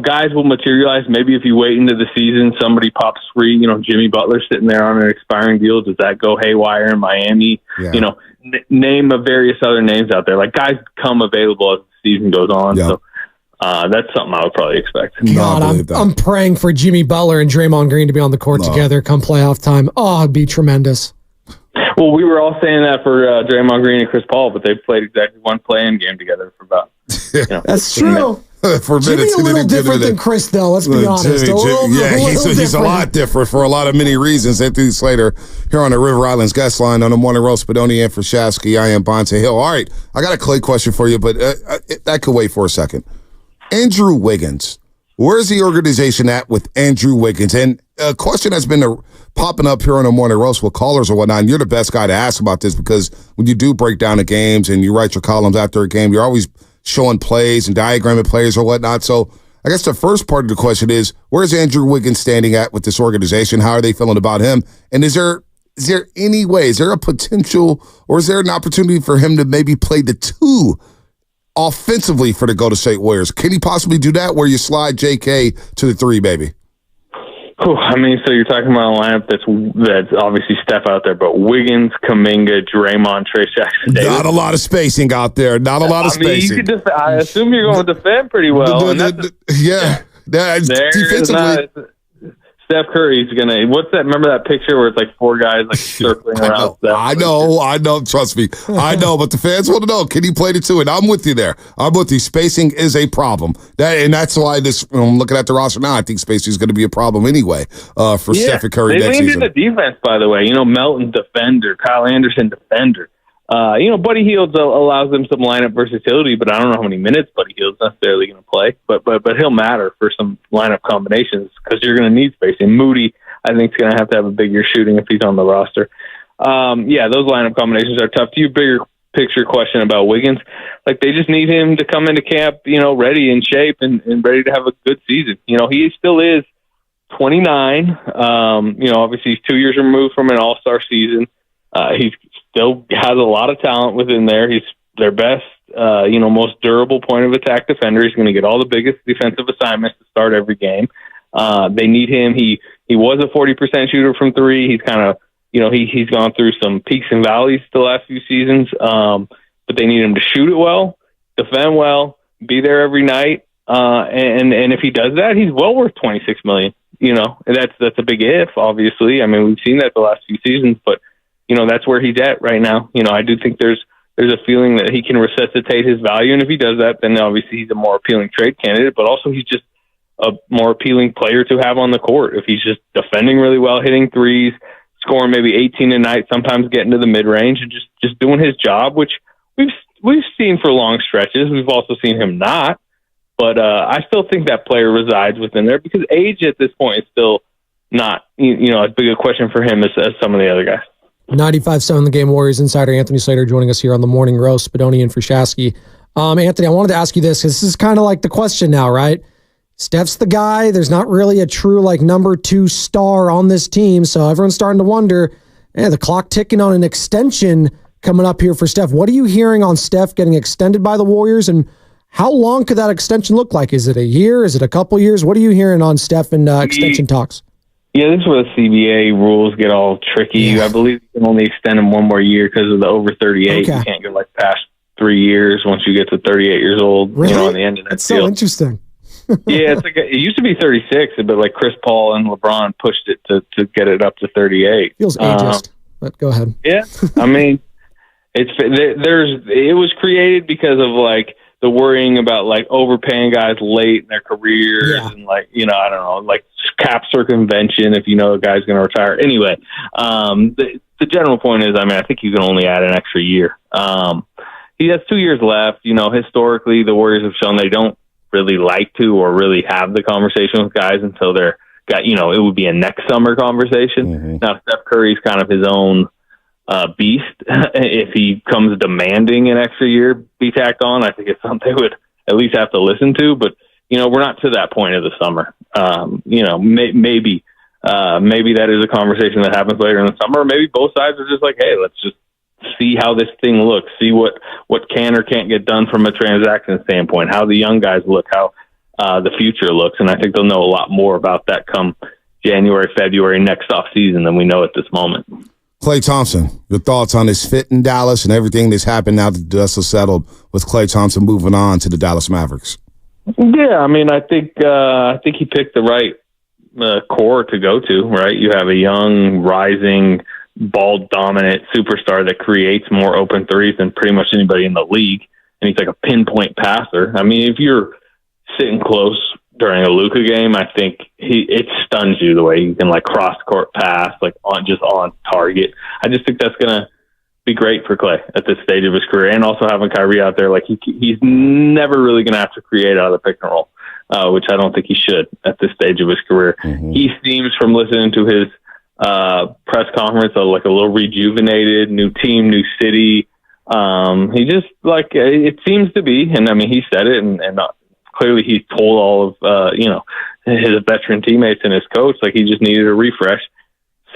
guys will materialize. Maybe if you wait into the season, somebody pops free, Jimmy Butler sitting there on an expiring deal. Does that go haywire in Miami? Yeah. Name of various other names out there. Like, guys come available as the season goes on. Yeah. So that's something I would probably expect. God, I'm praying for Jimmy Butler and Draymond Green to be on the court together come playoff time. Oh, it'd be tremendous. Well, we were all saying that for Draymond Green and Chris Paul, but they've played exactly one play-in game together for about. That's true. For Jimmy's a little different than Chris, though. Let's be honest. He's a lot different for a lot of many reasons. Anthony Slater here on the River Islands guest line on the Morning Roast. Bedoni and for Shasky. I am Bonte Hill. All right, I got a Klay question for you, but that could wait for a second. Andrew Wiggins. Where's the organization at with Andrew Wiggins? And a question that's been popping up here on the Morning Roast with callers or whatnot, and you're the best guy to ask about this because when you do break down the games and you write your columns after a game, you're always showing plays and diagramming players or whatnot. So I guess the first part of the question is, where's Andrew Wiggins standing at with this organization? How are they feeling about him? And is there any way, is there a potential or is there an opportunity for him to maybe play the two offensively for the Golden State Warriors? Can he possibly do that where you slide JK to the three, baby? I mean, so you're talking about a lineup that's obviously Steph out there, but Wiggins, Kuminga, Draymond, Trae Jackson Davis. Not a lot of spacing out there. Not a lot of spacing. I assume you're going to defend pretty well. Defensively. Steph Curry's what's that? Remember that picture where it's like four guys like circling around Steph? I know. Trust me. I know, but the fans want to know, can he play the two? And I'm with you there. I'm with you. Spacing is a problem. That's why I'm looking at the roster now. I think spacing is going to be a problem anyway for Steph Curry next season. They leaned into defense, by the way. Melton, defender. Kyle Anderson, defender. Buddy Hield allows them some lineup versatility, but I don't know how many minutes Buddy Hield's necessarily going to play. But he'll matter for some lineup combinations because you're going to need spacing. Moody, I think, is going to have a bigger shooting if he's on the roster. Those lineup combinations are tough. To your bigger picture question about Wiggins, like they just need him to come into camp, ready in shape and ready to have a good season. He still is 29. Obviously he's 2 years removed from an all-star season. He's still has a lot of talent within there. He's their best, most durable point of attack defender. He's going to get all the biggest defensive assignments to start every game. They need him. He was a 40% shooter from three. He's kind of, he's gone through some peaks and valleys the last few seasons. But they need him to shoot it well, defend well, be there every night. And if he does that, he's well worth $26 million. And that's a big if, obviously. I mean, we've seen that the last few seasons, but that's where he's at right now. I do think there's a feeling that he can resuscitate his value. And if he does that, then obviously he's a more appealing trade candidate, but also he's just a more appealing player to have on the court. If he's just defending really well, hitting threes, scoring maybe 18 a night, sometimes getting to the mid range and just doing his job, which we've seen for long stretches. We've also seen him not, but I still think that player resides within there because age at this point is still not, as big a question for him as some of the other guys. 95.7 The Game Warriors insider Anthony Slater joining us here on the Morning Roast. Bedoni and for Shasky. Anthony, I wanted to ask you this because this is kind of like the question now, right? Steph's the guy. There's not really a true number two star on this team, so everyone's starting to wonder, the clock ticking on an extension coming up here for Steph. What are you hearing on Steph getting extended by the Warriors, and how long could that extension look like? Is it a year? Is it a couple years? What are you hearing on Steph and extension talks? Yeah, this is where the CBA rules get all tricky. Yeah. I believe you can only extend them one more year because of the over 38. Okay. You can't go past 3 years once you get to 38 years old. Really? On the end of that That's deal. So interesting. Yeah, it used to be 36, but Chris Paul and LeBron pushed it to get it up to 38. Feels ageist, but go ahead. Yeah, I mean, it was created because of the worrying about overpaying guys late in their careers and I don't know, cap circumvention if a guy's going to retire. Anyway, the general point is, I think you can only add an extra year. He has 2 years left. Historically, the Warriors have shown they don't really like to or really have the conversation with guys until they're it would be a next summer conversation. Mm-hmm. Now, Steph Curry's kind of his own beast. If he comes demanding an extra year be tacked on, I think it's something they would at least have to listen to. But we're not to that point of the summer. Maybe that is a conversation that happens later in the summer. Or maybe both sides are just hey, let's just see how this thing looks, see what can or can't get done from a transaction standpoint, how the young guys look, how the future looks. And I think they'll know a lot more about that come January, February next off season than we know at this moment. Klay Thompson, your thoughts on his fit in Dallas and everything that's happened now that the dust is settled with Klay Thompson moving on to the Dallas Mavericks? Yeah, I think he picked the right core to go to, right? You have a young, rising ball dominant superstar that creates more open threes than pretty much anybody in the league. And he's like a pinpoint passer. I mean, if you're sitting close during a Luka game, I think it stuns you the way he can like cross court pass, like on target. I just think that's going to be great for Klay at this stage of his career. And also having Kyrie out there, like he's never really going to have to create out of the pick and roll, which I don't think he should at this stage of his career. Mm-hmm. He seems, from listening to his press conference, like a little rejuvenated, new team, new city. He just like, it seems to be, and I mean, he said it, and clearly he's told all of, his veteran teammates and his coach, like he just needed a refresh.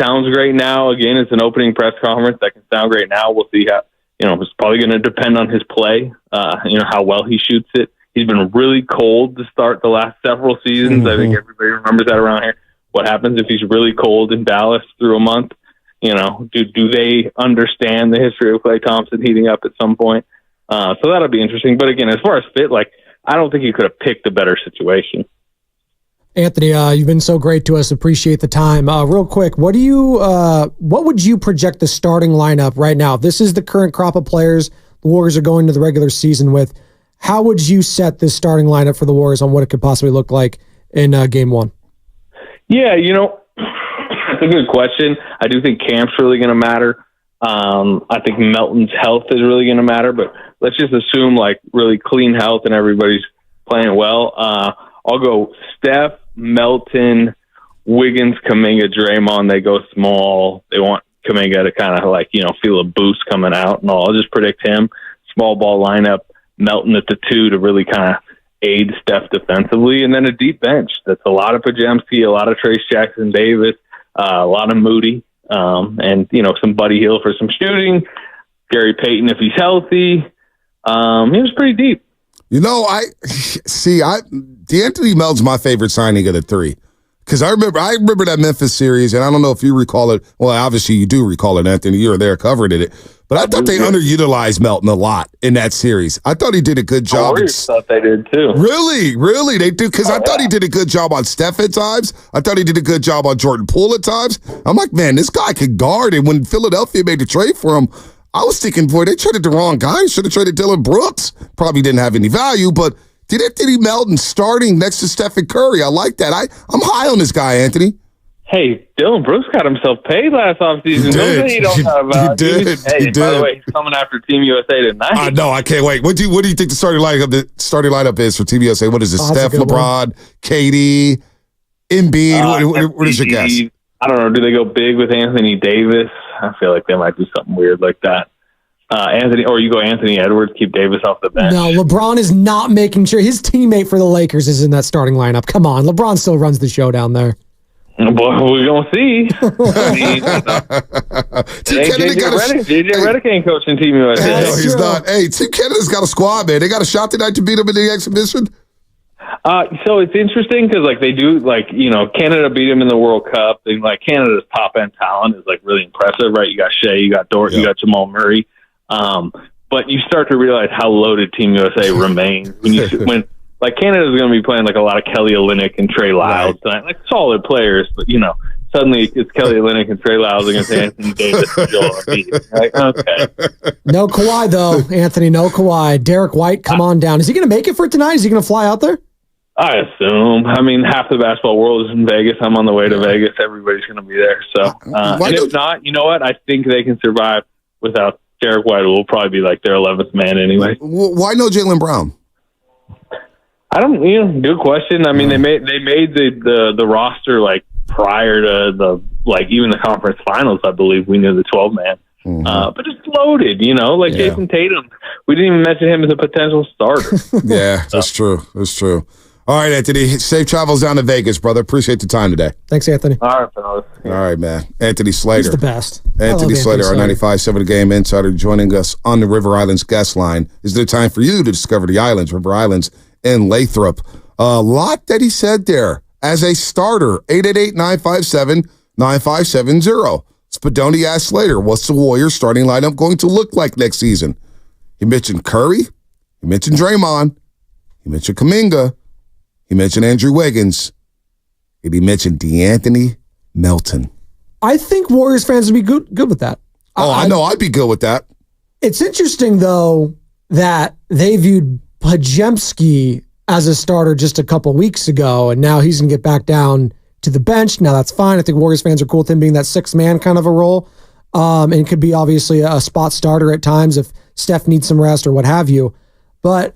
Sounds great now. Again, it's an opening press conference that can sound great now. We'll see how, it's probably going to depend on his play, how well he shoots it. He's been really cold to start the last several seasons. Mm-hmm. I think everybody remembers that around here. What happens if he's really cold in Dallas through a month? Do they understand the history of Klay Thompson heating up at some point? So that'll be interesting. But again, as far as fit, like, I don't think he could have picked a better situation. Anthony, you've been so great to us. Appreciate the time. Real quick, what would you project the starting lineup right now? If this is the current crop of players the Warriors are going to the regular season with, how would you set this starting lineup for the Warriors on what it could possibly look like in Game 1? Yeah, that's a good question. I do think camp's really going to matter. I think Melton's health is really going to matter, but let's just assume like really clean health and everybody's playing well. I'll go Steph, Melton, Wiggins, Kuminga, Draymond. They go small. They want Kuminga to kind of like, feel a boost coming out and all. I'll just predict him. Small ball lineup, Melton at the 2 to really kind of aid Steph defensively. And then a deep bench. That's a lot of Pajemski, a lot of Trace Jackson Davis, a lot of Moody, and, some Buddy Hield for some shooting. Gary Payton if he's healthy. He was pretty deep. D'Anthony Melton's my favorite signing of the 3. Because I remember that Memphis series, and I don't know if you recall it. Well, obviously you do recall it, Anthony. You were there covering it. But I thought they underutilized Melton a lot in that series. I thought he did a good job. I thought they did too. Really? They do? Because I thought he did a good job on Steph at times. I thought he did a good job on Jordan Poole at times. I'm like, man, this guy could guard. And when Philadelphia made the trade for him, I was thinking, boy, they traded the wrong guy. Should have traded Dylan Brooks. Probably didn't have any value, but did Anthony Melton starting next to Stephen Curry? I like that. I'm high on this guy, Anthony. Hey, Dylan Brooks got himself paid last offseason. He don't have value. Hey, by the way, he's coming after Team USA tonight. I know. I can't wait. What do you think the starting lineup is for Team USA? What is it? Steph, LeBron, KD, Embiid? What is your guess? I don't know. Do they go big with Anthony Davis? I feel like they might do something weird like that. You go Anthony Edwards, keep Davis off the bench. No, LeBron is not making sure his teammate for the Lakers is in that starting lineup. Come on, LeBron still runs the show down there. Well, we're gonna see. JJ Redick ain't coaching Team USA. No, he's not. Hey, Team Canada's got a squad, man. They got a shot tonight to beat them in the exhibition. So it's interesting because they do Canada beat them in the World Cup, and Canada's top end talent is really impressive, right? You got Shea, you got Dort, you got Jamal Murray, but you start to realize how loaded Team USA remains when Canada's going to be playing a lot of Kelly Olynyk and Trey Lyles tonight, solid players, but suddenly it's Kelly Olynyk and Trey Lyles against Anthony Davis and Joel Embiid. Okay. No Kawhi though, Anthony. No Kawhi. Derek White, come on down. Is he going to make it for tonight? Is he going to fly out there? I assume. I mean, half the basketball world is in Vegas. I'm on the way to Vegas. Everybody's going to be there. So, and if not, you know what? I think they can survive without Derek White. It will probably be their 11th man anyway. Why no Jaylen Brown? I don't. Good question. I mean, they made the roster prior to the even the conference finals. I believe we knew the 12-man. Mm-hmm. But it's loaded, Jason Tatum. We didn't even mention him as a potential starter. Yeah, that's true. That's true. All right, Anthony. Safe travels down to Vegas, brother. Appreciate the time today. Thanks, Anthony. All right, fellas. All right, man. Anthony Slater. He's the best. Anthony Slater, our 95.7 Game Insider, joining us on the River Islands guest line. Is there time for you to discover the islands, River Islands, in Lathrop? A lot that he said there as a starter. 888-957-9570. Spadoni asked Slater, what's the Warriors starting lineup going to look like next season? He mentioned Curry. He mentioned Draymond. He mentioned Kuminga. He mentioned Andrew Wiggins. And he mentioned D'Anthony Melton. I think Warriors fans would be good with that. I know I'd be good with that. It's interesting, though, that they viewed Podziemski as a starter just a couple weeks ago, and now he's going to get back down to the bench. Now, that's fine. I think Warriors fans are cool with him being that sixth-man kind of a role. And it could be, obviously, a spot starter at times if Steph needs some rest or what have you. But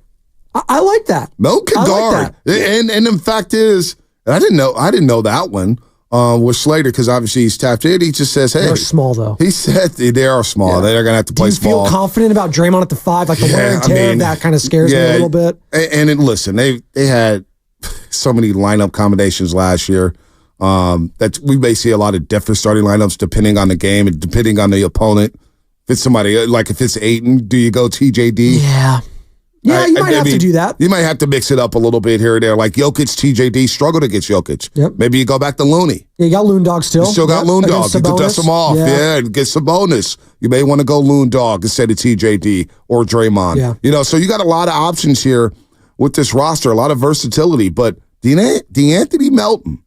I like that. Melton can guard. And the fact is, I didn't know that one. With Slater, because obviously he's tapped in. He just says, hey. They're small, though. He said they are small. Yeah. They're going to have to play small. Do you feel confident about Draymond at the 5? Like the wear and tear, that kind of scares me a little bit. And listen, they had so many lineup combinations last year that we may see a lot of different starting lineups depending on the game and depending on the opponent. If it's somebody, like if it's Ayton, do you go TJD? Yeah. Yeah, you might have to do that. You might have to mix it up a little bit here or there. Like Jokic, TJD struggled against Jokic. Yep. Maybe you go back to Looney. Yeah, you got Loon Dog still. You still got Loon Dog. You can dust them off. Yeah, get some bonus. You may want to go Loon Dog instead of TJD or Draymond. Yeah. So you got a lot of options here with this roster, a lot of versatility. But DeAnthony Melton.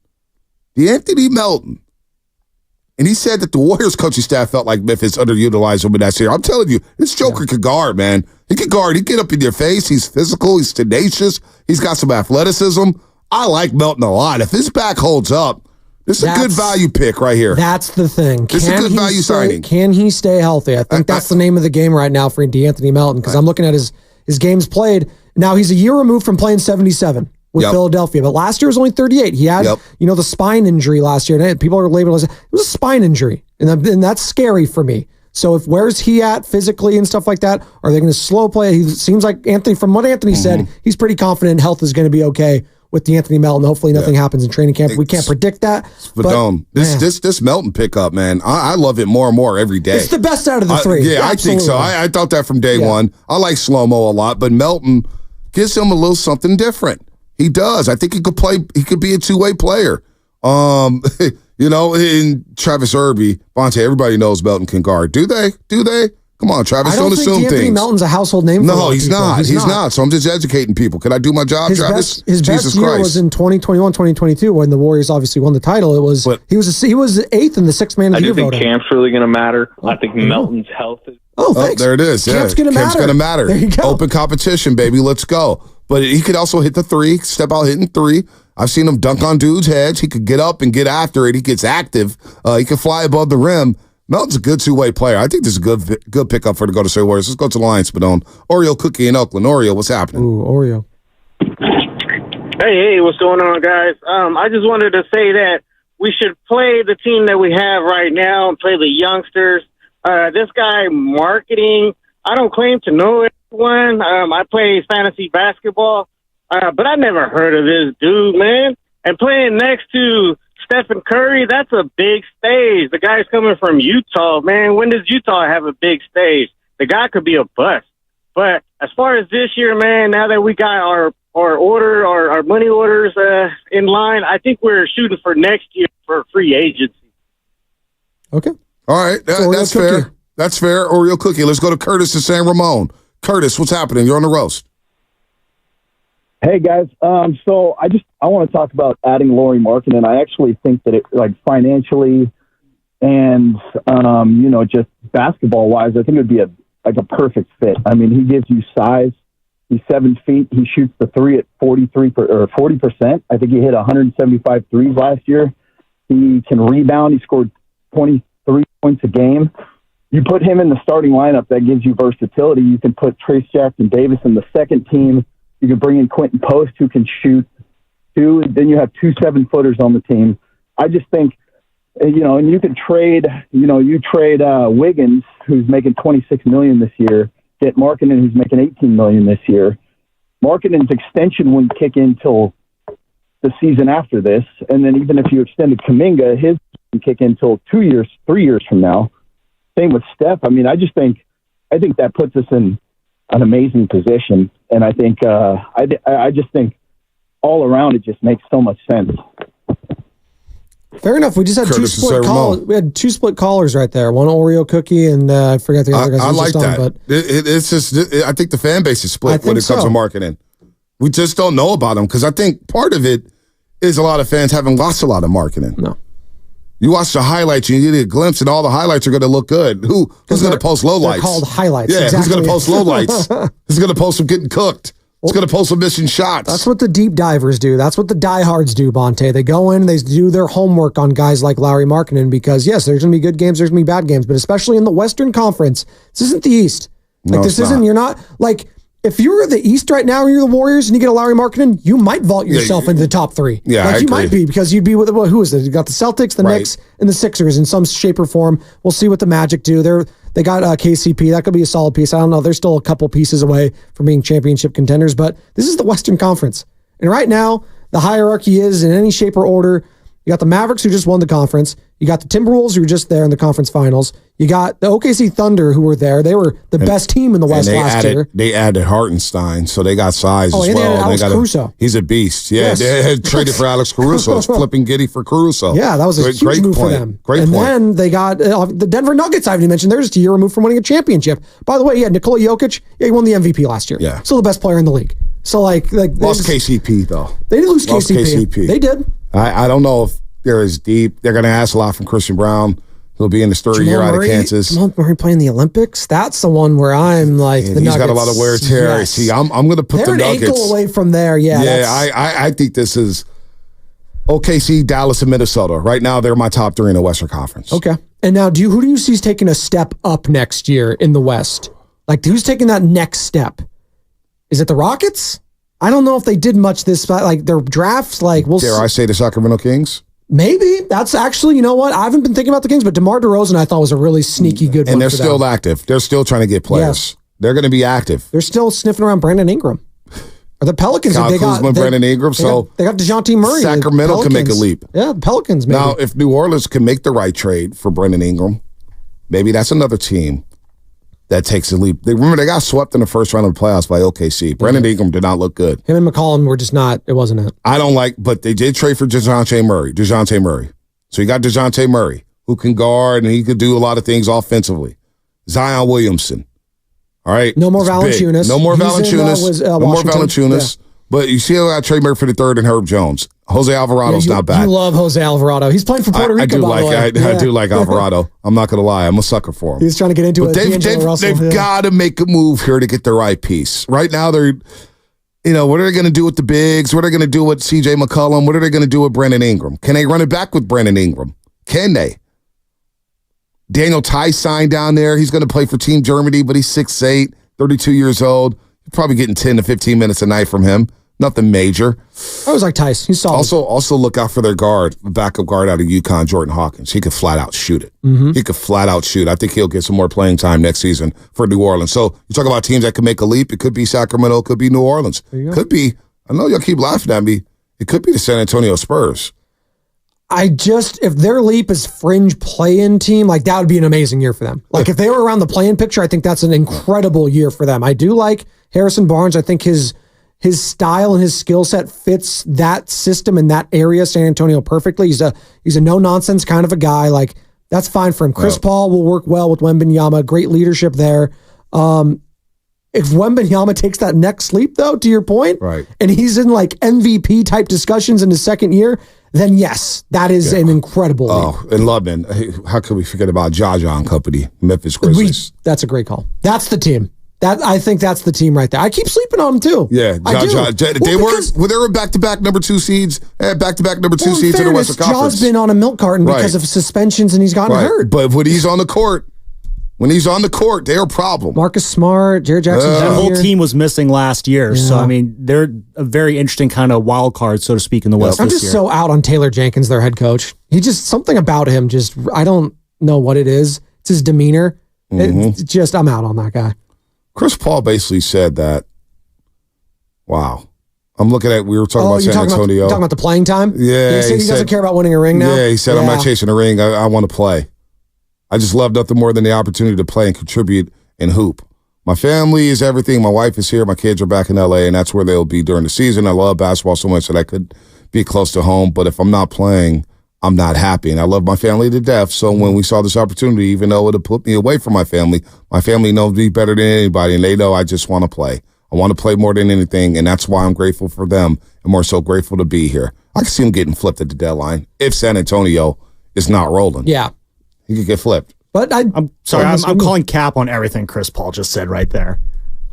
And he said that the Warriors coaching staff felt like Memphis underutilized him in that series. I'm telling you, this Joker could guard, man. He can guard. He get up in your face. He's physical. He's tenacious. He's got some athleticism. I like Melton a lot. If his back holds up, this is a good value pick right here. That's the thing. It's a good value signing. Can he stay healthy? I think that's the name of the game right now for DeAnthony Melton, because I'm looking at his games played. Now, he's a year removed from playing 77. With Philadelphia, but last year was only 38. He had, the spine injury last year, and people are labeled as it was a spine injury, and that's scary for me. So where's he at physically and stuff like that? Are they going to slow play? He seems like from what Anthony said, he's pretty confident health is going to be okay with DeAnthony Melton. Hopefully nothing happens in training camp. We can't predict that. But this Melton pickup, man, I love it more and more every day. It's the best out of the three. I think so. I thought that from day one. I like slow-mo a lot, but Melton gives him a little something different. He does. I think he could play. He could be a two-way player. In Travis Irby, Bonte, everybody knows Melton can guard. Do they? Come on, Travis. Don't assume things. Anthony Melton's a household name. No, he's not. He's not. So I'm just educating people. Can I do my job, Travis? His best year was in 2021, 2022 when the Warriors obviously won the title. He was eighth in the sixth man of the year voting. I do think camp's really going to matter. I think Melton's health is. Oh, thanks. There it is. Camp's going to matter. There you go. Open competition, baby. Let's go. But he could also hit the three, step out hitting three. I've seen him dunk on dudes' heads. He could get up and get after it. He gets active. He can fly above the rim. Melton's a good two-way player. I think this is a good pickup for the Golden State Warriors. Let's go to the Lions, Spadone. Oreo Cookie in Oakland. Oreo, what's happening? Ooh, Oreo. Hey, what's going on, guys? I just wanted to say that we should play the team that we have right now and play the youngsters. This guy, marketing, I don't claim to know everyone. I play fantasy basketball, but I never heard of this dude, man. And playing next to Stephen Curry, that's a big stage. The guy's coming from Utah, man. When does Utah have a big stage? The guy could be a bust. But as far as this year, man, now that we got our money orders in line, I think we're shooting for next year for free agency. Okay. All right. That's fair. That's fair. Oreo Cookie. Let's go to Curtis in San Ramon. Curtis, what's happening? You're on the roast. Hey guys, so I want to talk about adding Lauri Markkanen. I actually think that it, like, financially and just basketball wise, I think it would be a perfect fit. I mean, he gives you size. He's 7 feet. He shoots the three at 40%. I think he hit 175 threes last year. He can rebound. He scored 23 points a game. You put him in the starting lineup, that gives you versatility. You can put Trace Jackson Davis in the second team. You can bring in Quentin Post, who can shoot two. Then you have 2 7-footers on the team. I just think, and you can trade, you trade Wiggins, who's making $26 million this year, get Markkanen, who's making $18 million this year. Markkanen's extension wouldn't kick in till the season after this. And then even if you extended Kuminga, his wouldn't kick in till 3 years from now. Same with Steph. I mean, I think that puts us in an amazing position. And I think, I just think all around it just makes so much sense. Fair enough. We just had Curtis two split callers. We had 2 split callers right there. One Oreo Cookie, and I forgot the other guys. I like that. But it's just, I think the fan base is split when it comes to marketing. We just don't know about them because I think part of it is a lot of fans haven't watched a lot of marketing. No. You watch the highlights, you get a glimpse, and all the highlights are going to look good. Who's going to post lowlights? They're called highlights. Yeah, exactly. who's going to post lowlights? Who's going to post them getting cooked? Who's going to post them missing shots? That's what the deep divers do. That's what the diehards do, Bonte. They go in, they do their homework on guys like Lauri Markkanen because, yes, there's going to be good games, there's going to be bad games, but especially in the Western Conference, this isn't the East. Like, No, this it's isn't, not. you're not, like, if you're the East right now and you're the Warriors and you get a Lauri Markkanen, you might vault yourself into the top three. Yeah, like I you agree. might be because you'd be with, well, who is it? You got the Celtics, the Right. Knicks, and the Sixers in some shape or form. We'll see what the Magic do. They got KCP. That could be a solid piece. I don't know. They're still a couple pieces away from being championship contenders, but this is the Western Conference. And right now, the hierarchy is in any shape or order. You got the Mavericks who just won the conference. You got the Timberwolves who were just there in the conference finals. You got the OKC Thunder who were there. They were the best team in the West last year. They added Hartenstein, so they got size as and they well. added Alex They got Caruso. He's a beast. Yeah, Yes. they had traded for Alex Caruso. It's flipping giddy for Caruso. Yeah, that was a huge move for them. Great and point. then they got the Denver Nuggets. I haven't even mentioned. They're just a year removed from winning a championship. By the way, yeah, Nikola Jokic, he won the MVP last year. Yeah. Still the best player in the league. So like Lost KCP though. They did lose Lost KCP. They did. I don't know if they're as deep. They're going to ask a lot from Christian Brown. He'll be in his third year out of Kansas. Jamal Murray playing the Olympics. That's the one where I'm like, And the he's Nuggets. got a lot of wear and tear. Yes. See, I'm going to put They're the an Nuggets ankle away from there. Yeah. Yeah, I think this is OKC, Dallas, and Minnesota. Right now, they're my top three in the Western Conference. Okay. And now, who do you see is taking a step up next year in the West? Like, who's taking that next step? Is it the Rockets? I don't know if they did much this, like their drafts. Like, we'll Dare I say the Sacramento Kings? maybe that's actually, you know what? I haven't been thinking about the Kings, but DeMar DeRozan I thought was a really sneaky good one. And they're for still them. active. They're still trying to get players. Yes. They're going to be active. They're still sniffing around Brandon Ingram. Or the Pelicans. Kyle Kuzma, Brandon Ingram. They got DeJounte Murray. Sacramento can make a leap. Yeah, the Pelicans maybe. Now, if New Orleans can make the right trade for Brandon Ingram, maybe that's another team that takes a leap. Remember, they got swept in the first round of the playoffs by OKC. Brandon Ingram did not look good. Him and McCollum were just not, it wasn't it. I don't like, but they did trade for DeJounte Murray. So you got DeJounte Murray, who can guard and he could do a lot of things offensively. Zion Williamson. All right. No more It's Valanciunas. big. No more He's in, Valanciunas. No more Washington. Valanciunas. But you see how I trade Murray for the third and Herb Jones. Jose Alvarado's not bad. You love Jose Alvarado. He's playing for Puerto Rico, I do by like the way. I do like Alvarado. I'm not going to lie. I'm a sucker for him. He's trying to get into But it. they've got to make a move here to get the right piece. Right now, they're, what are they going to do with the bigs? What are they going to do with C.J. McCollum? What are they going to do with Brandon Ingram? Can they run it back with Brandon Ingram? Can they? Daniel Tice signed down there. He's going to play for Team Germany, but he's 6'8", 32 years old. You're probably getting 10 to 15 minutes a night from him. Nothing major. I was like Tice. He's solid. Also look out for their backup guard out of UConn, Jordan Hawkins. He could flat out shoot it. Mm-hmm. He could flat out shoot. I think he'll get some more playing time next season for New Orleans. So you talk about teams that can make a leap. It could be Sacramento. It could be New Orleans. Could be. I know y'all keep laughing at me. It could be the San Antonio Spurs. If their leap is fringe play-in team, like that would be an amazing year for them. Like if they were around the play-in picture, I think that's an incredible year for them. I do like Harrison Barnes. I think his style and his skill set fits that system and that area, San Antonio, perfectly. He's a no-nonsense kind of a guy. Like that's fine for him. Chris Paul will work well with Wembanyama. Great leadership there. If Wembanyama takes that next leap, though, to your point, right, and he's in like MVP type discussions in his second year, then yes, that is an incredible leap. Oh, and Lubman. How could we forget about Jaja and company, Memphis Grizzlies? That's a great call. That's the team. I think that's the team right there. I keep sleeping on them too. Yeah, they were back-to-back number 2 seeds. Back-to-back number 2 seeds in the Western Conference. Ja's been on a milk carton because of suspensions and he's gotten hurt. But when he's on the court, they're a problem. Marcus Smart, Jared Jackson. That whole team was missing last year. Yeah. So, I mean, they're a very interesting kind of wild card, so to speak, in the West I'm this just year. so out on Taylor Jenkins, their head coach. He just, something about him, I don't know what it is. It's his demeanor. Mm-hmm. I'm out on that guy. Chris Paul basically said that, wow. I'm looking at, we were talking about San Antonio. Talking about the playing time? Yeah. He said he doesn't care about winning a ring now? Yeah, he said, I'm not chasing a ring. I want to play. I just love nothing more than the opportunity to play and contribute and hoop. My family is everything. My wife is here. My kids are back in LA, and that's where they'll be during the season. I love basketball so much that I could be close to home. But if I'm not playing, I'm not happy. And I love my family to death. So when we saw this opportunity, even though it would put me away from my family knows me better than anybody, and they know I just want to play. I want to play more than anything, and that's why I'm grateful for them and more so grateful to be here. I can see them getting flipped at the deadline if San Antonio is not rolling. Yeah. He could get flipped. But I'm sorry, I'm calling cap on everything Chris Paul just said right there.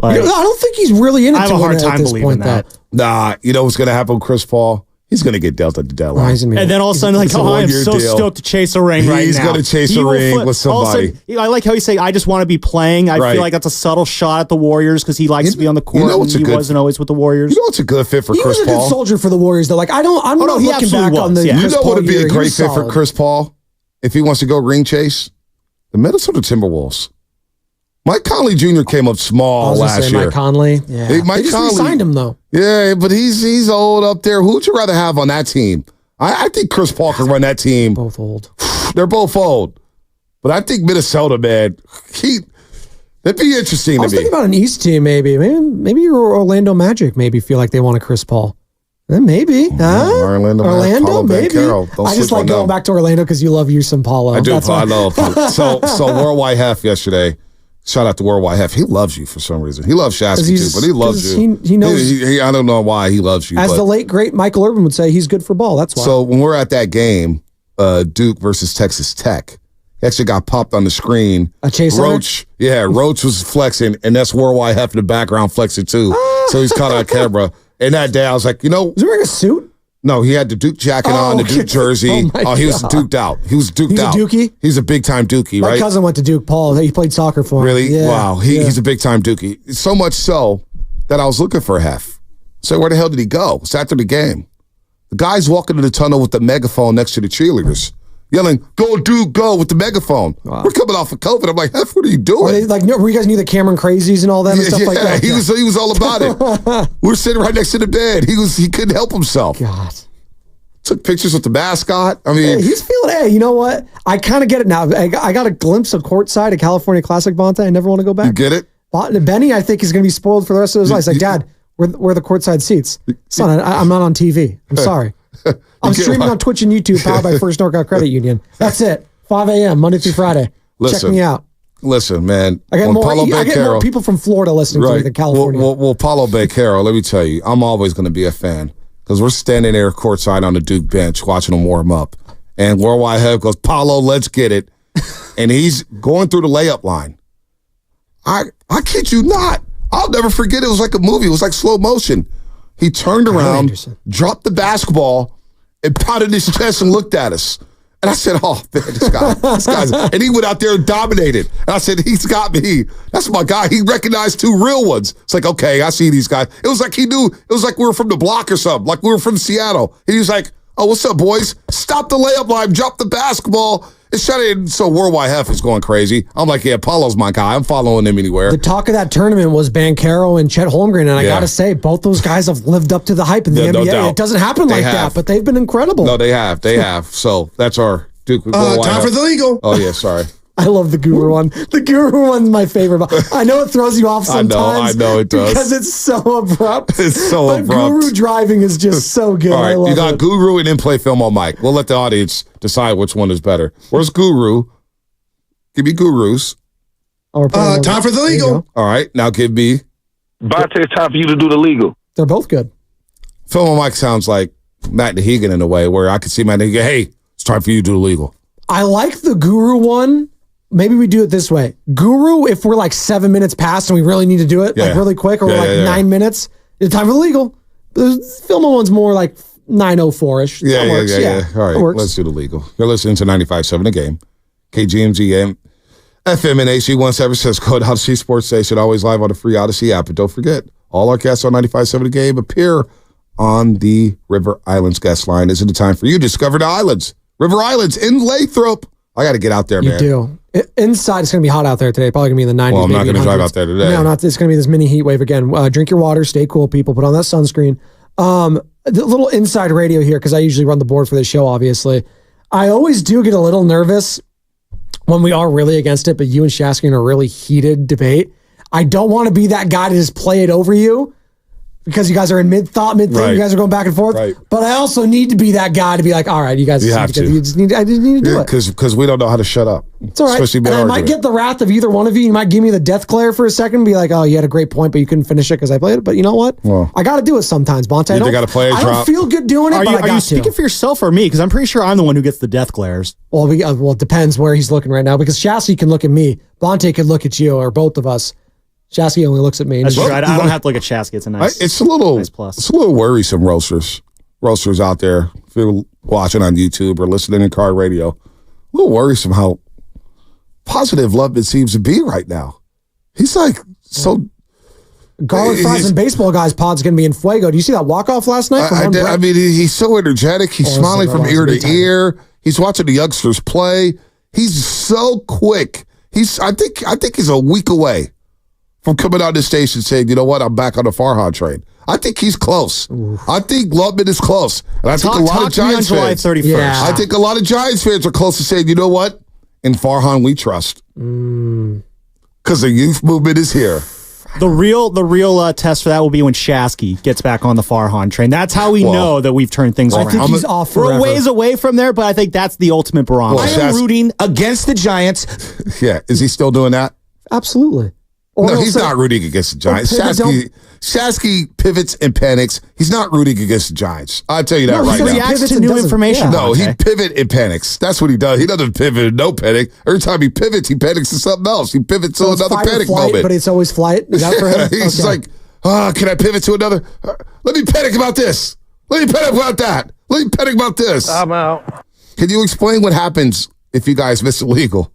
I don't think he's really in it. I have a hard time believing that. Nah, you know what's going to happen with Chris Paul? He's going to get dealt at the deadline. And then all of a sudden, like, I am so stoked to chase a ring right now. He's going to chase a ring with somebody. Also, I like how he's saying, I just want to be playing. I feel like that's a subtle shot at the Warriors because he likes to be on the court. And he wasn't always with the Warriors. You know what's a good fit for Chris Paul? He was a good soldier for the Warriors, though. Like, I'm not looking back on the You know what would be a great fit for Chris Paul if he wants to go ring chase? The Minnesota Timberwolves. Mike Conley Jr. came up small last year. Mike Conley. Yeah. Mike they just Conley signed him, though. Yeah, but he's old up there. Who would you rather have on that team? I think Chris Paul can run that team. Both old. They're both old. But I think Minnesota, man, that'd be interesting to me. I was thinking about an East team, maybe. Maybe your Orlando Magic maybe feel like they want a Chris Paul. Maybe. Orlando, maybe. I just like going back to Orlando because you love some Paulo. I do. I love Paulo. So Worldwide Hef yesterday. Shout out to Worldwide Hef. He loves you for some reason. He loves Shasky too, but he loves you. He knows. I don't know why he loves you. As the late great Michael Irvin would say, he's good for ball. That's why. So when we're at that game, Duke versus Texas Tech, he actually got popped on the screen. A chase Roach. Yeah, Roach was flexing, and that's Worldwide Hef in the background flexing too. So he's caught on camera. And that day, I was like, was he wearing a suit? No, he had the Duke jacket on, the Duke jersey. He was duked out. He was duked out. He's a Dookie? He's a big-time Dookie, right? My cousin went to Duke, Paul. He played soccer for him. Really? Yeah. Wow. He's a big-time Dookie. So much so that I was looking for Hef. So where the hell did he go? It's after the game. The guy's walking to the tunnel with the megaphone next to the cheerleaders, yelling, "Go Duke, go," with the megaphone. Wow. We're coming off of COVID. I'm like, Hef, what are you doing? Were you guys near the Cameron Crazies and all that and stuff like that? He was all about it. We were sitting right next to the bed. He couldn't help himself. God. Took pictures with the mascot. I mean, he's feeling. Hey, you know what? I kind of get it now. I got a glimpse of courtside at California Classic Bonta. I never want to go back. You get it? Benny, I think, is going to be spoiled for the rest of his life. He's like, Dad, where are the courtside seats? Son, I'm not on TV. I'm sorry. I'm streaming on Twitch and YouTube, powered by First North Credit Union. That's it. 5 a.m. Monday through Friday. Check me out. Listen, man. I get more people from Florida listening to me than California. Well, Paulo Banchero, let me tell you, I'm always going to be a fan. Because we're standing there courtside on the Duke bench watching them warm up. And Worldwide Hef goes, "Paulo, let's get it." And he's going through the layup line. I kid you not. I'll never forget. It was like a movie. It was like slow motion. He turned around, dropped the basketball, and pounded his chest and looked at us. And I said, "Oh, man, this guy's," and he went out there and dominated. And I said, "He's got me. That's my guy." He recognized two real ones. It's like, okay, I see these guys. It was like he knew. It was like we were from the block or something. Like we were from Seattle. And he was like, "Oh, what's up, boys? Stop the layup line, drop the basketball, and shut it." So Worldwide Hef is going crazy. I'm like, yeah, Paulo's my guy. I'm following him anywhere. The talk of that tournament was Banchero and Chet Holmgren, and I got to say, both those guys have lived up to the hype in the NBA. No doubt. It doesn't happen like that, but they've been incredible. No, they have. They have. So that's our Duke. Time for the legal. Oh, yeah, sorry. I love the Guru one. The Guru one's my favorite. I know it throws you off sometimes. I know it does. Because it's so abrupt. It's so abrupt. Guru driving is just so good. All right, I love you got it. Guru and in-play film on mic. We'll let the audience decide which one is better. Where's Guru? Give me Gurus. Time for the legal. All right, now give me. Bonta, it's time for you to do the legal. They're both good. Film on mic sounds like Matt Nahigan in a way, where I could see Matt Nahigan, hey, it's time for you to do the legal. I like the Guru one. Maybe we do it this way. Guru, if we're like 7 minutes past and we really need to do it, like really quick, or we're like 9 minutes, it's time for the legal. The film one's more like 9:04-ish. Yeah. All right, let's do the legal. You're listening to 95.7 The Game. KGMG FM and AC176 code Odyssey Sports Station, always live on the free Odyssey app. But don't forget, all our guests on 95.7 The Game appear on the River Islands guest line. Isn't it time for you to discover the islands? River Islands in Lathrop. I got to get out there, man. You do. Inside, it's going to be hot out there today. Probably going to be in the 90s. Well, I'm not going to drive out there today. No, it's going to be this mini heat wave again. Drink your water. Stay cool, people. Put on that sunscreen. The little inside radio here, because I usually run the board for this show, obviously. I always do get a little nervous when we are really against it, but you and Shasky are in a really heated debate. I don't want to be that guy to just play it over you. because you guys are in mid-thing. Right. You guys are going back and forth. Right. But I also need to be that guy to be like, all right, you guys I just need to do it. Because we don't know how to shut up. It's all right. Especially And I might get the wrath of either one of you. You might give me the death glare for a second and be like, oh, you had a great point, but you couldn't finish it because I played it. But you know what? Well, I got to do it sometimes, Bonte. You got to play a I drop. don't feel good doing it, but I got Are you speaking for yourself or me? Because I'm pretty sure I'm the one who gets the death glares. Well, it depends where he's looking right now because Shasky can look at me. Bonte could look at you or both of us. Shasky only looks at me. That's right. I don't have to look at Shasky. It's a nice. It's a little. Nice plus. It's a little worrisome, roasters out there. If you're watching on YouTube or listening in car radio, a little worrisome how positive Lubman seems to be right now. He's like so. Garlic fries and baseball guys pod's going to be in fuego. Do you see that walk-off last night? I mean, he's so energetic. He's smiling from ear to ear. He's watching the youngsters play. He's so quick. I think he's a week away from coming out of the station saying, you know what, I'm back on the Farhan train. I think he's close. I think Lubman is close. And I think a lot of Giants fans. July 31st. Yeah. I think a lot of Giants fans are close to saying, you know what? In Farhan we trust. Because the youth movement is here. The real test for that will be when Shasky gets back on the Farhan train. That's how we know that we've turned things around. I think he's off forever. We're a ways away from there, but I think that's the ultimate barometer. I am rooting against the Giants. Yeah. Is he still doing that? Absolutely. No, he's not rooting against the Giants. Shasky pivots and panics. He's not rooting against the Giants. I'll tell you that right now. He reacts to new information. No, he pivot and panics. That's what he does. He doesn't pivot and no panic. Every time he pivots, he panics to something else. He pivots to another panic moment. But it's always flight. Is that for him? He's like, can I pivot to another? Let me panic about this. Let me panic about that. Let me panic about this. I'm out. Can you explain what happens if you guys miss illegal?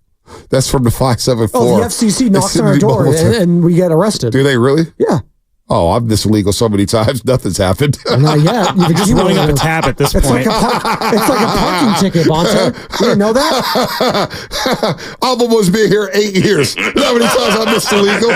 That's from the 574. Oh, the FCC knocks on our door and we get arrested. Do they really? Yeah. Oh, I've missed illegal so many times, nothing's happened. Not yet. You're just rolling up a tab at this point. It's like a parking ticket, Bonte. You didn't know that? I've almost been here 8 years. You know how many times I missed illegal?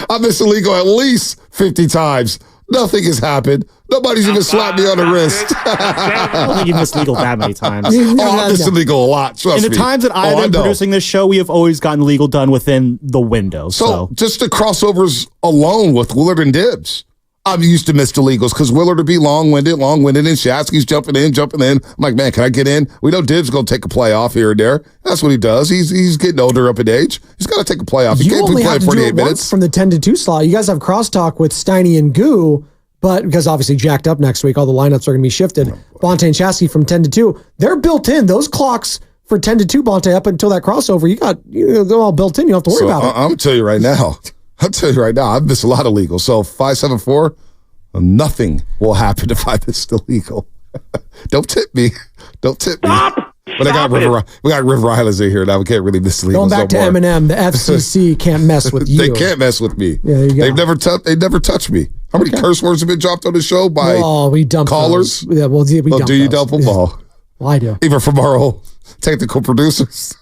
I missed illegal at least 50 times. Nothing has happened. Nobody's even slapped me on the wrist. I don't think you've missed legal that many times. I've missed illegal a lot. Trust me. In the times that I've been producing this show, we have always gotten legal done within the window. So just the crossovers alone with Willard and Dibbs. I'm used to missed illegals because Willard would be long-winded, and Shasky's jumping in. I'm like, man, can I get in? We know Dibbs going to take a play off here and there. That's what he does. He's getting older up in age. He's got to take a play off. He can't be playing 48 minutes. From the 10 to 2 slot. You guys have crosstalk with Steiny and Goo, but because obviously jacked up next week, all the lineups are going to be shifted. Bonte and Shasky from 10 to 2. They're built in. Those clocks for 10 to 2, Bonte, up until that crossover, they're all built in. You don't have to worry about it. I'm going to tell you right now. I've missed a lot of legal. So 574, nothing will happen if I miss illegal. Don't tip me. Stop! But we got River Islands in here now. We can't really miss illegal. Going back to Eminem, the FCC can't mess with you. They can't mess with me. Yeah, there you go. They never touched me. How many curse words have been dropped on the show by callers? Those. Yeah, we dump do you those. dump them all? Well, I do. Even from our old technical producers.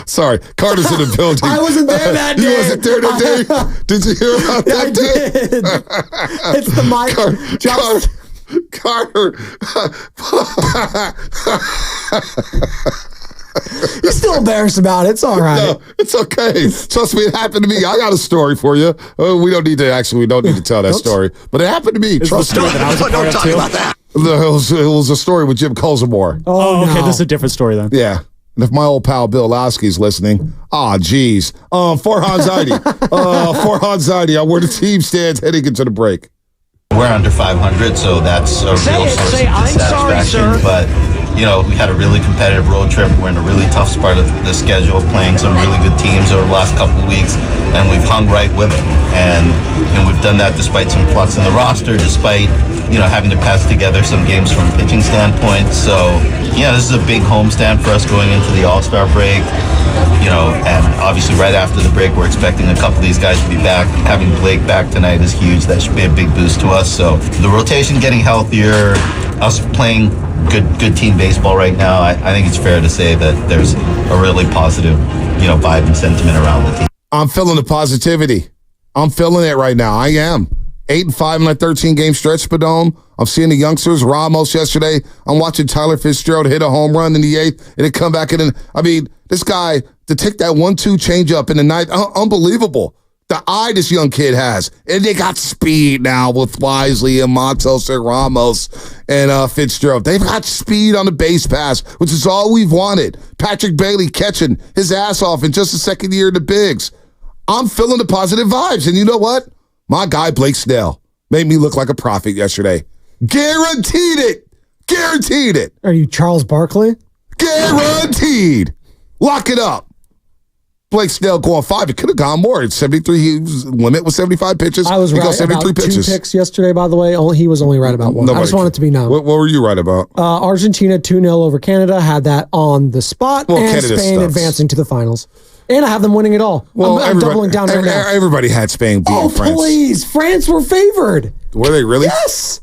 Sorry, Carter's in the building. I wasn't there that day. You wasn't there that day? Did you hear about that day? It's the mic. Carter. You're still embarrassed about it. It's all right. No, it's okay. Trust me, it happened to me. I got a story for you. We don't need to tell that story. But it happened to me. Trust me. Don't talk about that. It was a story with Jim Colzamore. Oh, okay. This is a different story then. Yeah. And if my old pal Bill Lasky's listening, geez. Farhan Zaidi. Farhan Zaidi on where the team stands heading into the break. We're under 500, so that's a real source of dissatisfaction. But, we had a really competitive road trip. We're in a really tough part of the schedule, playing some really good teams over the last couple of weeks, and we've hung right with it. And we've done that despite some flux in the roster, despite, having to pass together some games from a pitching standpoint. So, this is a big homestand for us going into the All-Star break. And obviously right after the break, we're expecting a couple of these guys to be back. Having Blake back tonight is huge. That should be a big boost to us. So the rotation getting healthier, us playing good team baseball right now, I think it's fair to say that there's a really positive, vibe and sentiment around the team. I'm feeling the positivity. I'm feeling it right now. I am. 8-5 in that 13-game stretch, Spadone. I'm seeing the youngsters. Ramos yesterday. I'm watching Tyler Fitzgerald hit a home run in the 8th and then come back in. I mean, this guy, to take that 1-2 change up in the 9th, unbelievable. The eye this young kid has. And they got speed now with Wisely and Montes and Ramos and Fitzgerald. They've got speed on the base pass, which is all we've wanted. Patrick Bailey catching his ass off in just the second year of the bigs. I'm feeling the positive vibes. And you know what? My guy, Blake Snell, made me look like a prophet yesterday. Guaranteed it. Guaranteed it. Are you Charles Barkley? Guaranteed. Lock it up. Blake Snell going 5. It could have gone more. It's 73. His limit was 75 pitches. I was he right goes 73 about pitches. 2 picks yesterday, by the way. He was only right about 1. I just want it to be known. What were you right about? Argentina 2-0 over Canada. Had that on the spot. Well, and Canada Spain sucks. advancing to the finals. And I have them winning it all. Well, I'm doubling down right now. Everybody had Spain beating France. Please. France were favored. Were they really? Yes.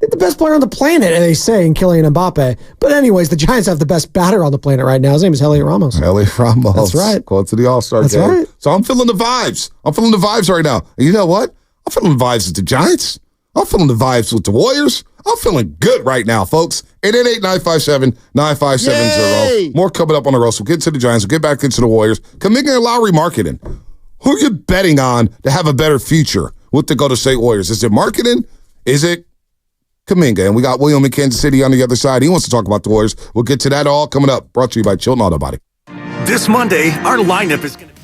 They're the best player on the planet, they say, in Kylian Mbappe. But anyways, the Giants have the best batter on the planet right now. His name is Elliot Ramos. Elliot Ramos. That's right. Going to the All-Star game. That's right. So I'm feeling the vibes. I'm feeling the vibes right now. And you know what? I'm feeling the vibes with the Giants. I'm feeling the vibes with the Warriors. I'm feeling good right now, folks. 888-957-9570. More coming up on the roast. We'll get to the Giants. We'll get back into the Warriors. Kuminga and Lowry marketing. Who are you betting on to have a better future with the Golden State Warriors? Is it marketing? Is it Kuminga? And we got William in Kansas City on the other side. He wants to talk about the Warriors. We'll get to that all coming up. Brought to you by Chilton Auto Body. This Monday, our lineup is going to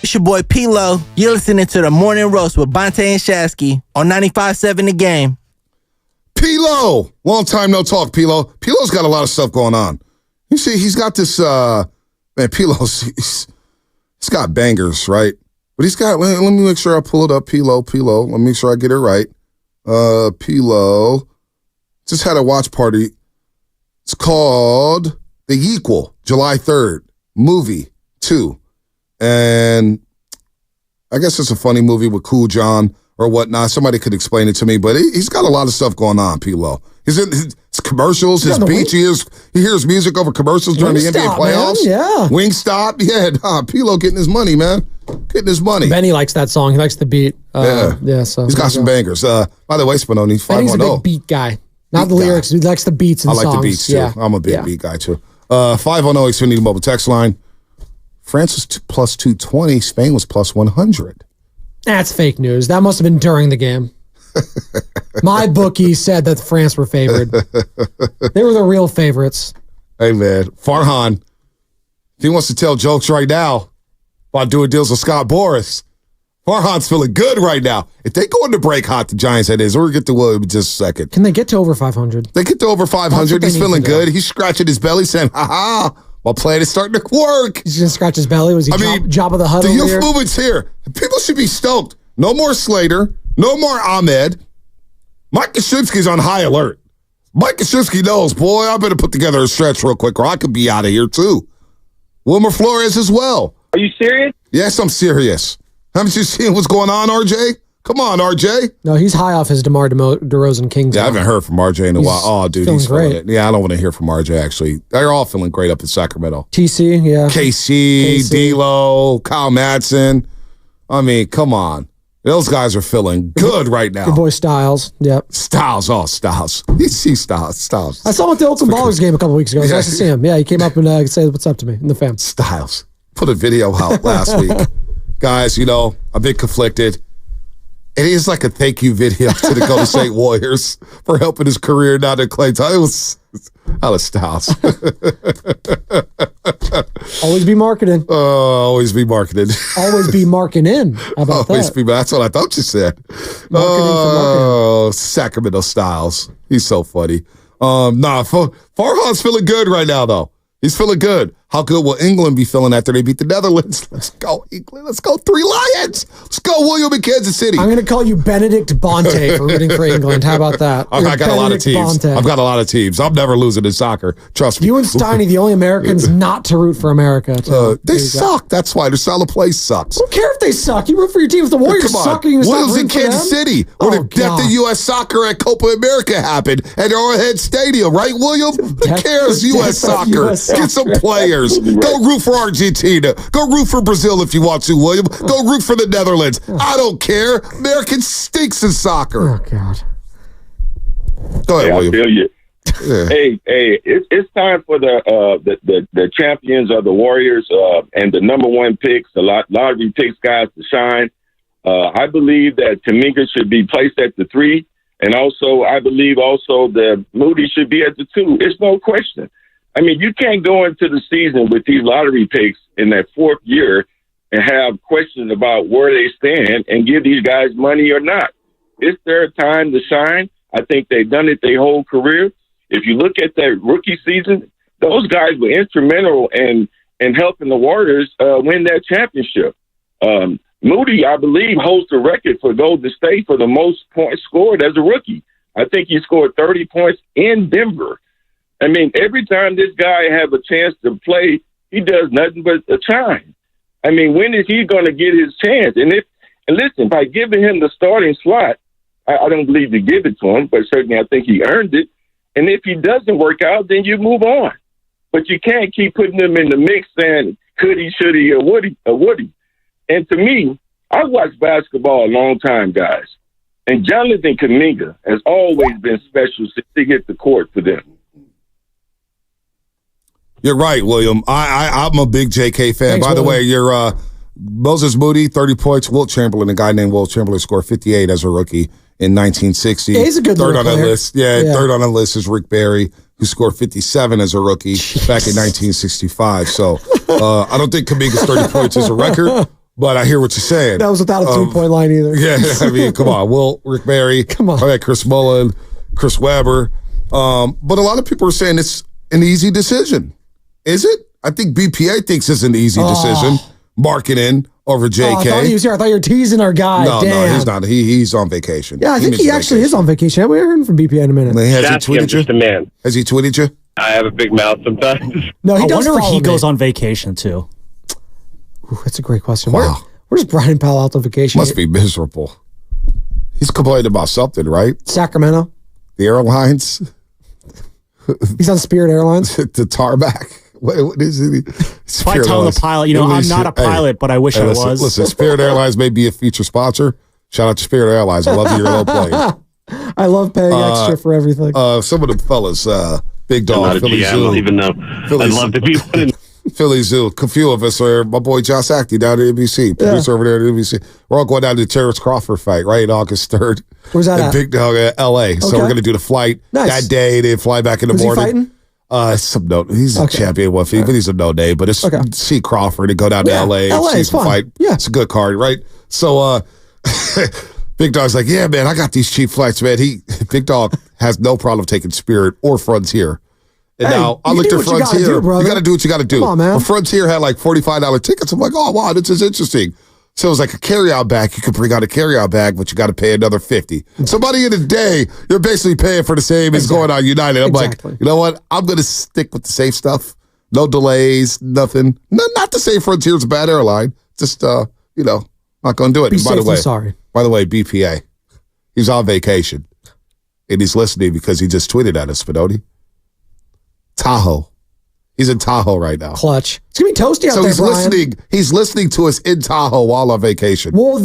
It's your boy P-Lo. You're listening to the Morning Roast with Bonte and Shasky on 95.7 The Game. P-Lo! Long time no talk, P-Lo. P-Lo's got a lot of stuff going on. You see, he's got this, man, P-Lo's, he's got bangers, right? But he's got, let me make sure I pull it up, P-Lo. Let me make sure I get it right. P-Lo just had a watch party. It's called The Equal, July 3rd, movie 2. And I guess it's a funny movie with Cool John or whatnot. Somebody could explain it to me, but he's got a lot of stuff going on, P-Lo. He's in his commercials, his beach. He hears music over commercials during the NBA playoffs. Man, yeah. Wingstop. Yeah, P-Lo getting his money, man. Getting his money. Benny likes that song. He likes the beat. So he's got some bangers. By the way, Spinoni, 510. Benny's a big beat guy. Not the lyrics. He likes the beats and songs. I like the beats, too. Yeah. I'm a big beat guy, too. 510 Xfinity Mobile text line. France was plus 220. Spain was plus 100. That's fake news. That must have been during the game. My bookie said that France were favored. They were the real favorites. Hey, man. Farhan, if he wants to tell jokes right now about doing deals with Scott Boras, Farhan's feeling good right now. If they go into break hot, the Giants head is. We're going to get to William in just a second. Can they get to over 500? They get to over 500. He's feeling good. He's scratching his belly saying, ha-ha. My plan is starting to work. He's going to scratch his belly. Was he job of the huddle? The youth movement's here. People should be stoked. No more Slater. No more Ahmed. Mike Krzyzewski's on high alert. Mike Krzyzewski knows, boy, I better put together a stretch real quick or I could be out of here too. Wilmer Flores as well. Are you serious? Yes, I'm serious. Haven't you seen what's going on, RJ? Come on, RJ. No, he's high off his DeMar DeRozan Kings. Yeah, I haven't heard from RJ in a while. Oh, dude, he's feeling great. Yeah, I don't want to hear from RJ, actually. They're all feeling great up in Sacramento. TC, yeah. KC, D'Lo, Kyle Madsen. I mean, come on. Those guys are feeling good right now. Your boy Styles. Yep. Styles. You see Styles. I saw him at the Oakland Ballers game a couple weeks ago. It was nice to see him. Yeah, he came up and said what's up to me and the fam. Styles. Put a video out last week. Guys, I've been conflicted. It is like a thank you video to the Golden State Warriors for helping his career down at Klay. It was out of Styles. Always be marketing. Always be marketing. Always be marking in. How about always that? That's what I thought you said. Marketing. Sacramento Styles. He's so funny. Farhan's feeling good right now, though. He's feeling good. How good will England be feeling after they beat the Netherlands? Let's go, England. Let's go, 3 Lions. Let's go, William in Kansas City. I'm going to call you Benedict Bonte for rooting for England. How about that? I got a lot of teams. I've got a lot of teams. I'm never losing in soccer. Trust me. You and Steiny, the only Americans not to root for America. They suck. That's why their style of play sucks. I don't care if they suck. You root for your team. If the Warriors suck, you Williams in Kansas City, where the death of U.S. soccer at Copa America happened at Arrowhead Stadium, right, William? Who cares, U.S. soccer? Get some players. Go root for Argentina. Go root for Brazil if you want to, William. Go root for the Netherlands. I don't care. American stinks in soccer. Oh, God. Go ahead, William. I feel you. Yeah. Hey, it's time for the champions of the Warriors and the number 1 picks, the lottery picks guys to shine. I believe that Kuminga should be placed at the 3, and also I believe that Moody should be at the 2. It's no question. I mean, you can't go into the season with these lottery picks in that 4th year and have questions about where they stand and give these guys money or not. It's their time to shine. I think they've done it their whole career. If you look at that rookie season, those guys were instrumental in helping the Warriors win that championship. Moody, I believe, holds the record for Golden State for the most points scored as a rookie. I think he scored 30 points in Denver. I mean, every time this guy have a chance to play, he does nothing but shine. I mean, when is he going to get his chance? And listen, by giving him the starting slot, I don't believe you give it to him, but certainly I think he earned it. And if he doesn't work out, then you move on. But you can't keep putting him in the mix saying, could he, should he, or would he? And to me, I've watched basketball a long time, guys. And Jonathan Kuminga has always been special since he hit the court for them. You're right, William. I'm a big JK fan. Thanks, By the William. way, you're Moses Moody, 30 points. Wilt Chamberlain, a guy named Wilt Chamberlain, scored 58 as a rookie in 1960. Yeah, he's a good third on player. the list. Yeah, third on the list is Rick Barry, who scored 57 as a rookie back in 1965. So I don't think Kuminga's 30 points is a record, But I hear what you're saying. That was without a 3-point line either. Yeah, I mean, come on. Rick Barry. Come on. I had Chris Mullen, Chris Webber. But a lot of people are saying it's an easy decision. Is it? I think BPA thinks it's an easy decision. Marketing over JK. I thought he was here. I thought you were teasing our guy. No, Damn. he's not. He's on vacation. Yeah, I think he actually is on vacation. We heard him from BPA in a minute. Has he tweeted just a man. Has he tweeted you? I have a big mouth sometimes. No, he I does wonder if follow he me. goes on vacation too. Ooh, that's a great question. Wow. Where's Brian Palo Alto vacation? Must be miserable. He's complaining about something, right? Sacramento. The airlines. He's on Spirit Airlines. The tarmac. What is it? Probably telling the pilot, I'm not a pilot, but I wish I was. Listen, Spirit Airlines may be a feature sponsor. Shout out to Spirit Airlines. I love your low plane. I love paying extra for everything. Some of the fellas, Big Dog, I'm not a Philly GM, Zoo. even though I'd love to be one. Philly Zoo. A few of us are my boy Josh Actie down at NBC, producer over there at NBC. We're all going down to the Terrence Crawford fight, right? August 3rd. Where's that at? Big Dog at LA. So we're going to do the flight that day. They fly back in the morning. He fighting? He's a champion one feet, but he's a no name. But it's see Crawford and go down to LA. LA is fun. Fight. Yeah, it's a good card, right? So Big Dog's like, yeah, man, I got these cheap flights, man. Big Dog has no problem taking Spirit or Frontier. And now I looked at Frontier. You got to do what you got to do. Come on, man. But Frontier had like $45 tickets. I'm like, oh wow, this is interesting. So it was like a carryout bag. You could bring out a carryout bag, but you got to pay another $50. So by the end of the day, you're basically paying for the same as going on United. I'm like, you know what? I'm going to stick with the safe stuff. No delays, nothing. Not to say Frontier's a bad airline. Just, not going to do it. Be safe and sorry. By the way, BPA, he's on vacation. And he's listening because he just tweeted at us, Spinoni. Tahoe. He's in Tahoe right now. Clutch. It's gonna be toasty out so there, he's Brian. listening. He's listening to us in Tahoe while on vacation. Well,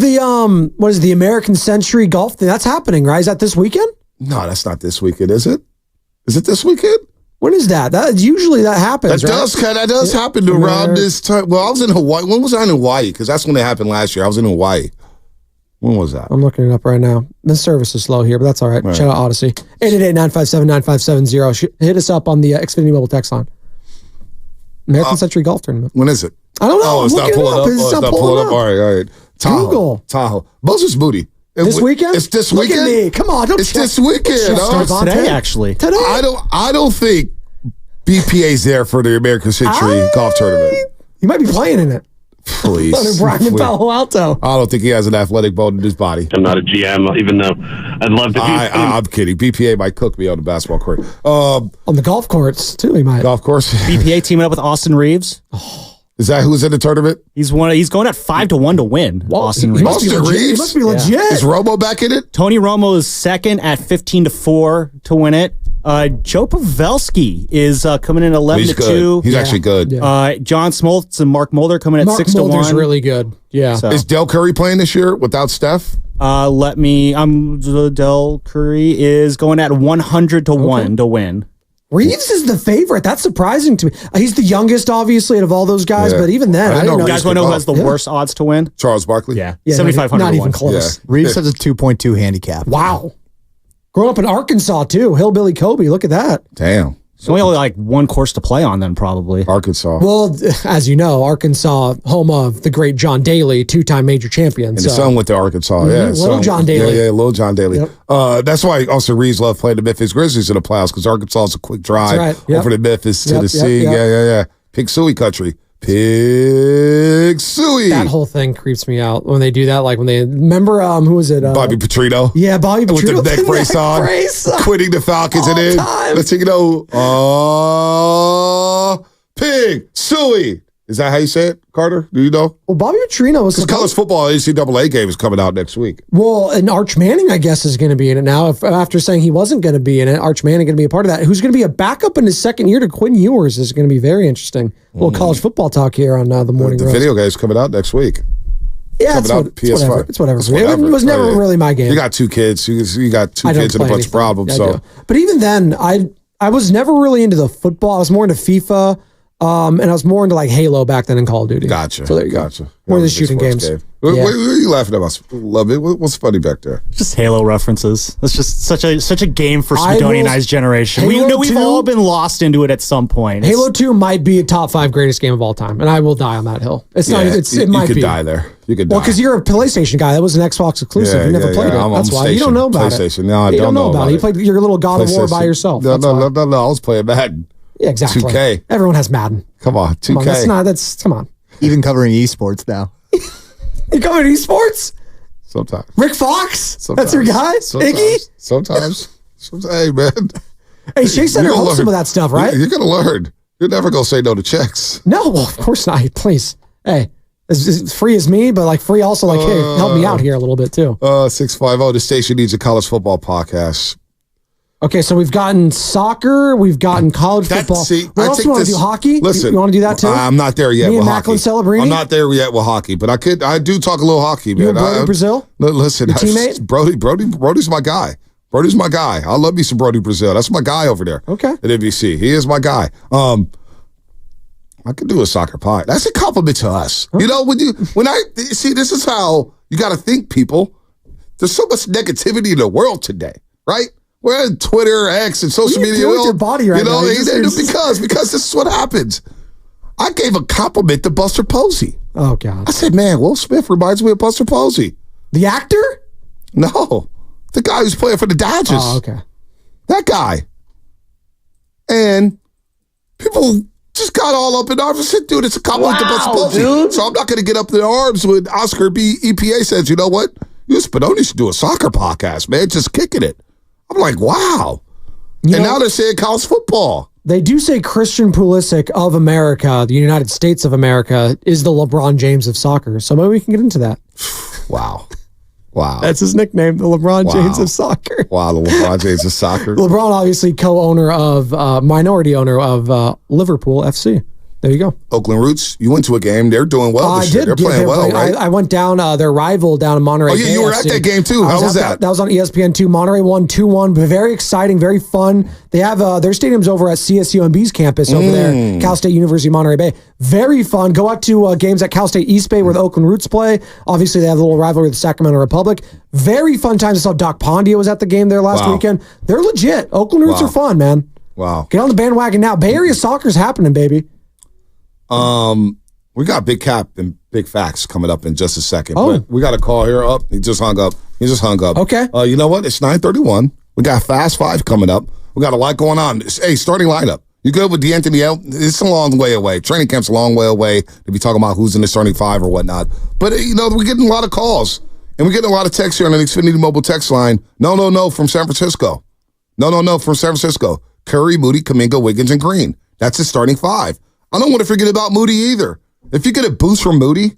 what is the American Century Golf thing? That's happening, right? Is that this weekend? No, that's not this weekend, is it? Is it this weekend? When is that? Usually that happens. That does happen around this time. Well, I was in Hawaii. When was I in Hawaii? Because that's when it happened last year. I was in Hawaii. When was that? I'm looking it up right now. The service is slow here, but that's all right. Shout out Odyssey. 888-957-9570. Hit us up on the Xfinity Mobile text line. American Century Golf Tournament. When is it? I don't know. Oh, it's not pulling up. It's not pulling up. All right. Tahoe. Google. Tahoe. Moses Booty. This weekend? It's this weekend. Look at me. Come on. It's this weekend. It starts today, actually. Today? I don't think BPA's there for the American Century Golf Tournament. You might be playing in it. Please. Under Brian in Palo Alto. I don't think he has an athletic bone in his body. I'm not a GM, even though I'd love to be. I'm kidding. BPA might cook me on the basketball court. On the golf course, too, he might. Golf course. BPA teaming up with Austin Reeves. Is that who's in the tournament? He's going at 5-1 to win. Austin Reeves. Austin Reeves? He must be legit. Is Romo back in it? Tony Romo is second at 15-4 to win it. Joe Pavelski is coming in 11-2. He's actually good. Yeah. John Smoltz and Mark Mulder coming at 6-1. Mulder's really good. Yeah. So. Is Del Curry playing this year without Steph? Del Curry is going at 100 to 1 to win. Reeves is the favorite. That's surprising to me. He's the youngest, obviously, out of all those guys, but even then, I didn't know. You guys want to know who has the worst odds to win? Charles Barkley. Yeah. 7,500. Not even close. Yeah. Reeves has a 2.2 handicap. Wow. Growing up in Arkansas, too. Hillbilly Kobe. Look at that. Damn. So only like one course to play on then, probably. Arkansas. Well, as you know, Arkansas, home of the great John Daly, two-time major champion. And his son went to Arkansas. Yeah, Little John Daly. Yeah, Little John Daly. Yep. That's why also Reeves loved playing the Memphis Grizzlies in the playoffs because Arkansas is a quick drive over to Memphis, Tennessee. Yeah. Pig Suey country. Pig Suey. That whole thing creeps me out when they do that. Like when they remember, who was it? Bobby Petrino. Yeah, Bobby Petrino with the neck brace on, quitting the Falcons and then let's take it over. Pig Suey. Is that how you say it, Carter? Do you know? Well, Bobby Petrino was because college football NCAA game is coming out next week. Well, and Arch Manning, I guess, is going to be in it now. After saying he wasn't going to be in it, Arch Manning going to be a part of that. Who's going to be a backup in his second year to Quinn Ewers is going to be very interesting. A little college football talk here on the morning. The video game is coming out next week. Yeah, it's whatever. It's whatever. It was never really my game. You got two kids. You got two kids and a bunch of problems. But even then, I was never really into the football. I was more into FIFA. And I was more into like Halo back then in Call of Duty. Gotcha. So there you go. Gotcha. More the shooting games. What are you laughing about? Love it. What's funny back there? Just Halo references. It's just such a game for Spadoni and I's generation. We know we've all been lost into it at some point. Halo 2 might be a top 5 greatest game of all time, and I will die on that hill. It might be. You could die there. You could die. Well, because you're a PlayStation guy. That was an Xbox exclusive. You never played it. That's why you don't know about it. No, I don't know about it. You played your little God of War by yourself. No. I was playing Madden. Yeah, exactly. 2K. Everyone has Madden. Come on, 2K. Come on. Even covering esports now. You covering esports? Sometimes. Rick Fox? That's your guy? Iggy? Sometimes. Hey, man. Hey, Shea Center hosts some of that stuff, right? You're going to learn. You're never going to say no to checks. No, well, of course not. Please. Hey, as free as me, but free also hey, help me out here a little bit too. 650, the station needs a college football podcast. Okay, so we've gotten soccer, we've gotten college football. What else do you want to do? Hockey? Listen, you want to do that too? I'm not there yet with hockey. Celebrini? I'm not there yet with hockey, but I do talk a little hockey, man. You and Brody Brazil? Listen, your teammate? Brody's my guy. Brody's my guy. I love me some Brody Brazil. That's my guy over there. Okay. At NBC. He is my guy. I could do a soccer pod. That's a compliment to us. Okay. You know, this is how you got to think, people. There's so much negativity in the world today, right? We're on Twitter, X, and social media. You with your body right now. Because this is what happens. I gave a compliment to Buster Posey. Oh, God. I said, man, Will Smith reminds me of Buster Posey. The actor? No. The guy who's playing for the Dodgers. Oh, okay. That guy. And people just got all up in arms. I said, dude, it's a compliment to Buster Posey. Dude. So I'm not going to get up in arms when Oscar B. EPA says, you know what? You Spadoni should do a soccer podcast, man. Just kicking it. I'm like, wow. Now they're saying college football. They do say Christian Pulisic of America, the United States of America, is the LeBron James of soccer. So maybe we can get into that. Wow. That's his nickname, the LeBron James of soccer. Wow, the LeBron James of soccer. LeBron, obviously minority owner of Liverpool FC. There you go. Oakland Roots, you went to a game. They're doing well this year. They're playing well, right? I went down their rival down in Monterey. Oh, yeah, you were at that game too. How was that? That was on ESPN2. Monterey won 2-1. Very exciting, very fun. They have their stadium's over at CSUMB's campus over there, Cal State University, Monterey Bay. Very fun. Go out to games at Cal State East Bay where the Oakland Roots play. Obviously, they have a little rivalry with the Sacramento Republic. Very fun times. I saw Doc Pondia was at the game there last weekend. They're legit. Oakland Roots are fun, man. Wow. Get on the bandwagon now. Bay Area soccer's happening, baby. We got Big Cap and Big Facts coming up in just a second. Oh. But we got a call here up. He just hung up. Okay. You know what? It's 9:31. We got Fast Five coming up. We got a lot going on. Hey, starting lineup. You good with D'Anthony L? It's a long way away. Training camp's a long way away to be talking about who's in the starting five or whatnot. But, we're getting a lot of calls. And we're getting a lot of texts here on the Xfinity Mobile text line. No, from San Francisco. No, from San Francisco. Curry, Moody, Kuminga, Wiggins, and Green. That's his starting five. I don't want to forget about Moody either. If you get a boost from Moody,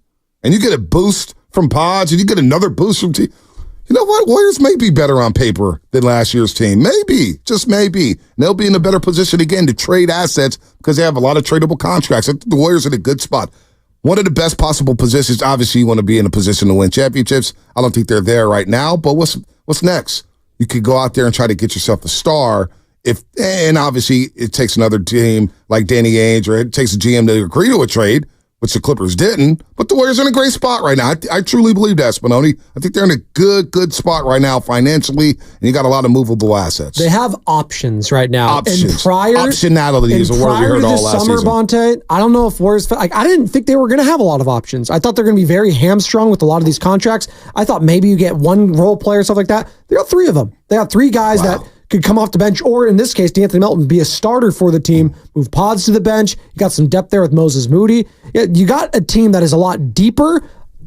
and you get a boost from Podge, and you get another boost from you know what? Warriors may be better on paper than last year's team. Maybe, just maybe. And they'll be in a better position again to trade assets because they have a lot of tradable contracts. I think the Warriors are in a good spot. One of the best possible positions, obviously, you want to be in a position to win championships. I don't think they're there right now, but what's next? You could go out there and try to get yourself a star. And obviously it takes another team like Danny Ainge, or it takes a GM to agree to a trade, which the Clippers didn't. But the Warriors are in a great spot right now. I truly believe that, Spinoni. I think they're in a good spot right now financially, and you got a lot of movable assets. They have options right now. Options. Optionality is a word we heard all last season. Bonte, I don't know if Warriors, I didn't think they were going to have a lot of options. I thought they're going to be very hamstrung with a lot of these contracts. I thought maybe you get one role player, stuff like that. They got three of them. They got three guys that could come off the bench, or in this case, D'Anthony Melton be a starter for the team, move Pods to the bench. You got some depth there with Moses Moody. You got a team that is a lot deeper.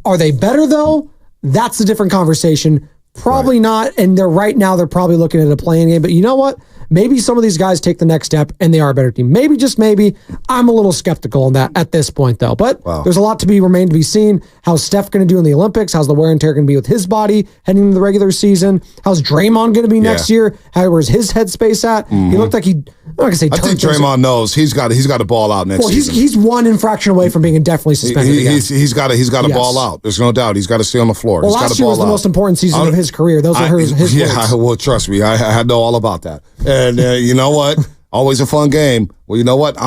Are they better, though? That's a different conversation. Probably not, and they're probably looking at a playing game, but you know what? Maybe some of these guys take the next step and they are a better team. Maybe, just maybe. I'm a little skeptical on that at this point, though. But there's a lot to remain to be seen. How's Steph going to do in the Olympics? How's the wear and tear going to be with his body heading into the regular season? How's Draymond going to be next year? Where's his headspace at? He looked like I'm not going to say. I think Draymond knows he's got to ball out next season. He's one infraction away from being indefinitely suspended. He's got to ball out. There's no doubt. He's got to stay on the floor. Well, last year was the most important season of his career. Those are his words. Yeah, well, trust me, I know all about that. And you know what? Always a fun game. Well, you know what?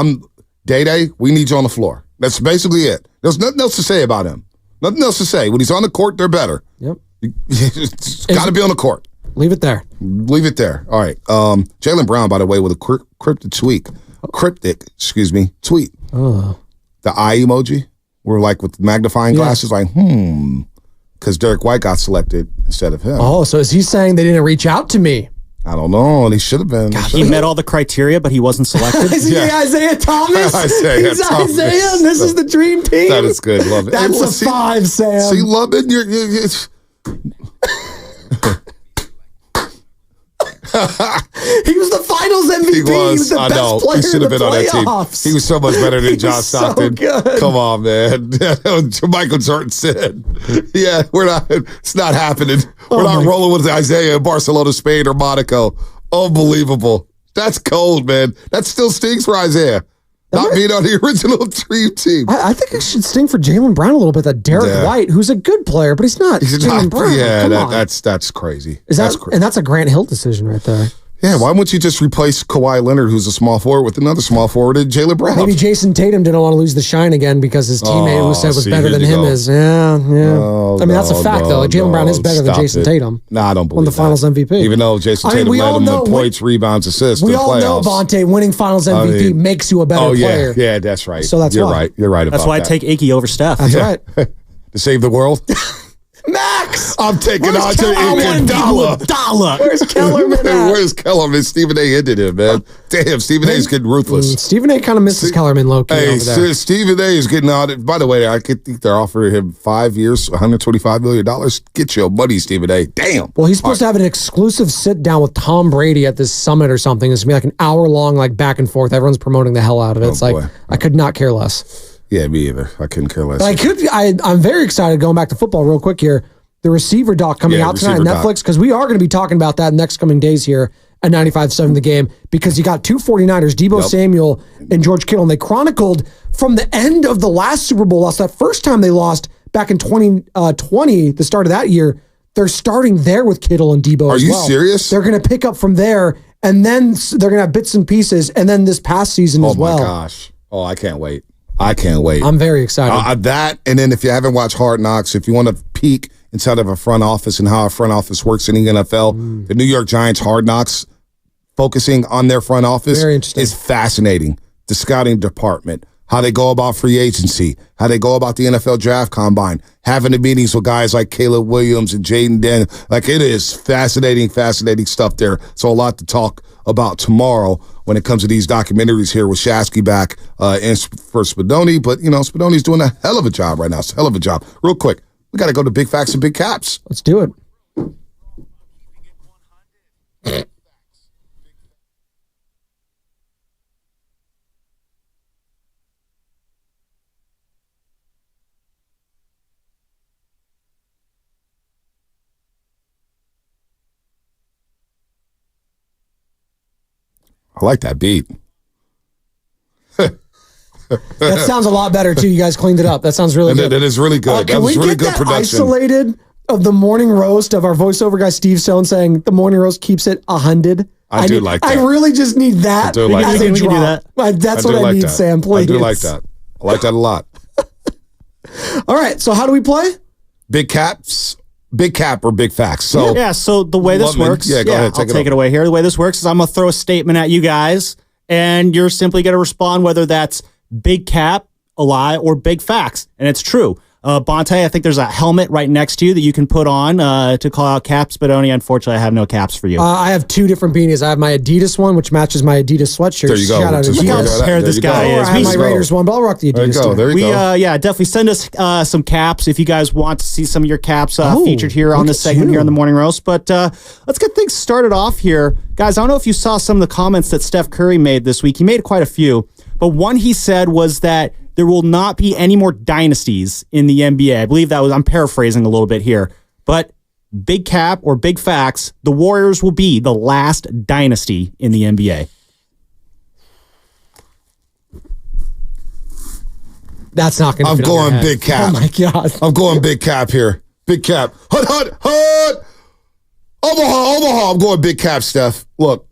Day-Day, we need you on the floor. That's basically it. There's nothing else to say about him. Nothing else to say. When he's on the court, they're better. Yep. Got to be on the court. Leave it there. Leave it there. All right. Jaylen Brown, by the way, with a cryptic tweet. Tweet. Oh. The eye emoji. We're like with magnifying glasses, like, because Derek White got selected instead of him. Oh, so is he saying they didn't reach out to me? I don't know. And he should have been. God, he met all the criteria, but he wasn't selected. Is he Isaiah Thomas? Isaiah Thomas. Isaiah, and this is the dream team. That is good. Love it. That's a 5, Sam. See, love it. He was the Finals MVP. He was the best player he should have in the been on that playoffs. team. He was so much better than John Stockton. So good. Come on, man. Michael Jordan said, "Yeah, it's not happening. We're not rolling with Isaiah in Barcelona, Spain, or Monaco." Unbelievable. That's cold, man. That still stings for Isaiah. Not being on the original dream team. I think it should sting for Jaylen Brown a little bit. That Derek White, who's a good player, but he's not Jaylen Brown. Yeah, that's crazy. That's crazy. And that's a Grant Hill decision right there. Yeah, why wouldn't you just replace Kawhi Leonard, who's a small forward, with another small forward, and Jaylen Brown? Maybe Jason Tatum didn't want to lose the shine again because his teammate who said was better than him is. Yeah. No, I mean, that's a fact, though. Like, Jaylen Brown is better than Jason Tatum. Nah, I don't believe won the Finals MVP. Even though Jason Tatum led him in points, rebounds, assists. We all know, Vontae, winning Finals MVP makes you a better player. Yeah, that's right. So that's You're why. right. You're right about that. That's why I take Iggy over Steph. That's right. To save the world? Max! I'm taking Andre Iguodala. Where's Kellerman at? Where's Kellerman? Stephen A. ended him, man. Damn, Stephen A. is getting ruthless. Stephen A. kind of misses Kellerman low-key over there. Stephen A. is getting out. By the way, I think they're offering him 5 years, $125 million. Get your money, Stephen A. Damn. Well, he's supposed to have an exclusive sit-down with Tom Brady at this summit or something. It's going to be like an hour-long, like, back and forth. Everyone's promoting the hell out of it. It's like, I could not care less. Yeah, me either. I couldn't care less. But I'm very excited going back to football real quick here. The receiver doc coming out tonight on Netflix, because we are going to be talking about that next coming days here at 95.7 The Game, because you got two 49ers, Deebo Samuel and George Kittle, and they chronicled from the end of the last Super Bowl loss, that first time they lost back in 2020, the start of that year, they're starting there with Kittle and Deebo as well. Are you serious? They're going to pick up from there, and then they're going to have bits and pieces, and then this past season as well. Oh, my gosh. Oh, I can't wait. I can't wait. I'm very excited. That, and then if you haven't watched Hard Knocks, if you want to peek inside of a front office and how a front office works in the NFL, the New York Giants Hard Knocks, focusing on their front office, is fascinating. The scouting department, how they go about free agency, how they go about the NFL draft combine, having the meetings with guys like Caleb Williams and Jaden Den. Like, it is fascinating stuff there. So a lot to talk about tomorrow when it comes to these documentaries here with Shasky back and for Spadoni. But, Spadoni's doing a hell of a job right now. It's a hell of a job. Real quick, we got to go to Big Facts and Big Caps. Let's do it. I like that beat. That sounds a lot better, too. You guys cleaned it up. That sounds really good. That is really good. That was really good production. Isolated of the morning roast of our voiceover guy, Steve Stone, saying the morning roast keeps it 100. I do like that. I really just need that. I do like that. We can do that. That's what I need, Sam, please. I do like that. I like that a lot. All right, so how do we play? Big Caps, Big Cap, or Big Facts. So so the way this works, go ahead, I'll take it away here. The way this works is I'm going to throw a statement at you guys, and you're simply going to respond whether that's Big Cap, a lie, or Big Facts. And it's true. Bonte, I think there's a helmet right next to you that you can put on to call out caps, but only unfortunately I have no caps for you. I have two different beanies. I have my Adidas one, which matches my Adidas sweatshirt. There you go. Shout out to Look how prepared this guy is. I have my Raiders one, but I'll rock the Adidas. There you go. Definitely send us some caps if you guys want to see some of your caps featured here on this segment here on the Morning Roast. But let's get things started off here. Guys, I don't know if you saw some of the comments that Steph Curry made this week. He made quite a few, but one he said was that there will not be any more dynasties in the NBA. I believe that was, I'm paraphrasing a little bit here, but Big Cap or Big Facts, the Warriors will be the last dynasty in the NBA. That's not going to I'm going Big Cap. Oh my God. I'm going Big Cap here. Big Cap. Hut. Omaha. I'm going Big Cap, Steph. Look,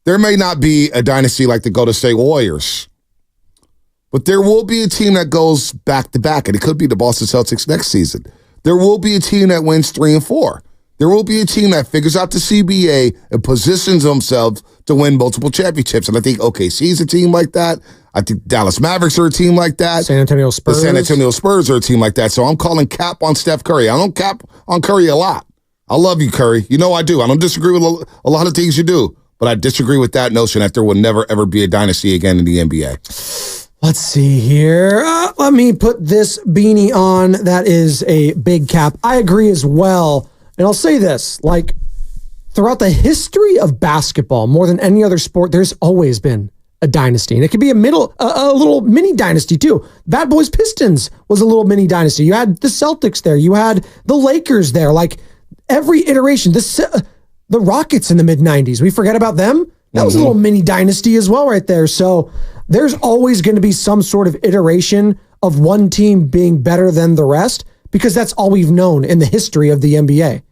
there may not be a dynasty like the Golden State Warriors, But there will be a team that goes back to back, and it could be the Boston Celtics next season. There will be a team that wins 3 and 4. There will be a team that figures out the CBA and positions themselves to win multiple championships. And I think OKC is a team like that. I think Dallas Mavericks are a team like that. San Antonio Spurs. The San Antonio Spurs are a team like that. So I'm calling cap on Steph Curry. I don't cap on Curry a lot. I love you, Curry. You know I do. I don't disagree with a lot of things you do. But I disagree with that notion that there will never, ever be a dynasty again in the NBA. Let's see here. Let me put this beanie on. That is a big cap. I agree as well. And I'll say this, like, throughout the history of basketball, more than any other sport, there's always been a dynasty. And it could be a little mini dynasty too. Bad Boys Pistons was a little mini dynasty. You had the Celtics there. You had the Lakers there. Like, every iteration. The Rockets in the mid-90s. We forget about them? That was a little mini dynasty as well right there. So there's always going to be some sort of iteration of one team being better than the rest, because that's all we've known in the history of the NBA.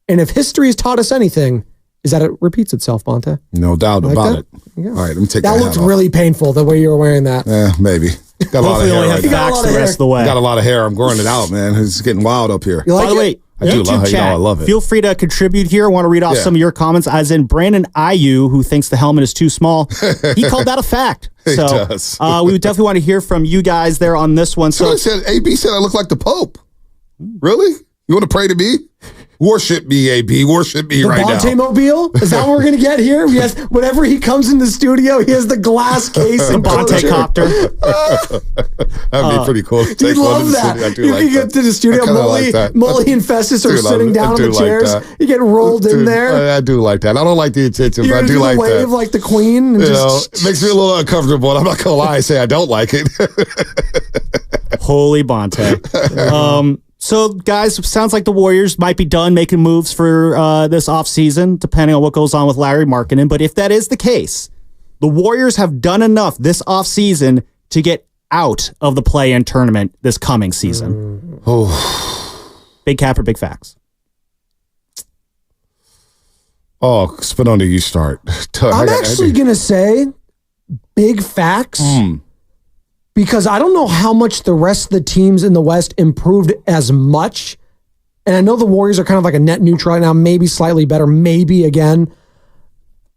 And if history has taught us anything, is that it repeats itself, Bonte. No doubt about it. Yeah. All right, let me take that. That looked really painful, the way you were wearing that. Maybe. Got a lot of hair right now. Facts the rest of the way. Got a lot of hair. I'm growing it out, man. It's getting wild up here. You like By the way, I do love it. I love it. Feel free to contribute here. I want to read off some of your comments, as in Brandon Ayu, who thinks the helmet is too small. He called that a fact. So does. We would definitely want to hear from you guys there on this one. So AB said I look like the Pope. Really? You want to pray to me? Worship me, AB. Worship me right now. The Bonte-mobile? Is that what we're going to get here? He has, whenever he comes in the studio, he has the glass case. The Bonte-copter. That'd be pretty cool. You'd love that. You can get to the studio. Molly and Festus are sitting down on the chairs. You get rolled in there. I do like that. I don't like the attention, but I do like that. Wave like the queen. And it makes me a little uncomfortable. I'm not going to lie and say I don't like it. Holy Bonte. So, guys, sounds like the Warriors might be done making moves for this offseason, depending on what goes on with Larry Markkinen. But if that is the case, the Warriors have done enough this offseason to get out of the play-in tournament this coming season. Big cap or big facts? Oh, Spinoni, you start. I'm actually going to say big facts. Because I don't know how much the rest of the teams in the West improved as much. And I know the Warriors are kind of like a net neutral right now, maybe slightly better, maybe again.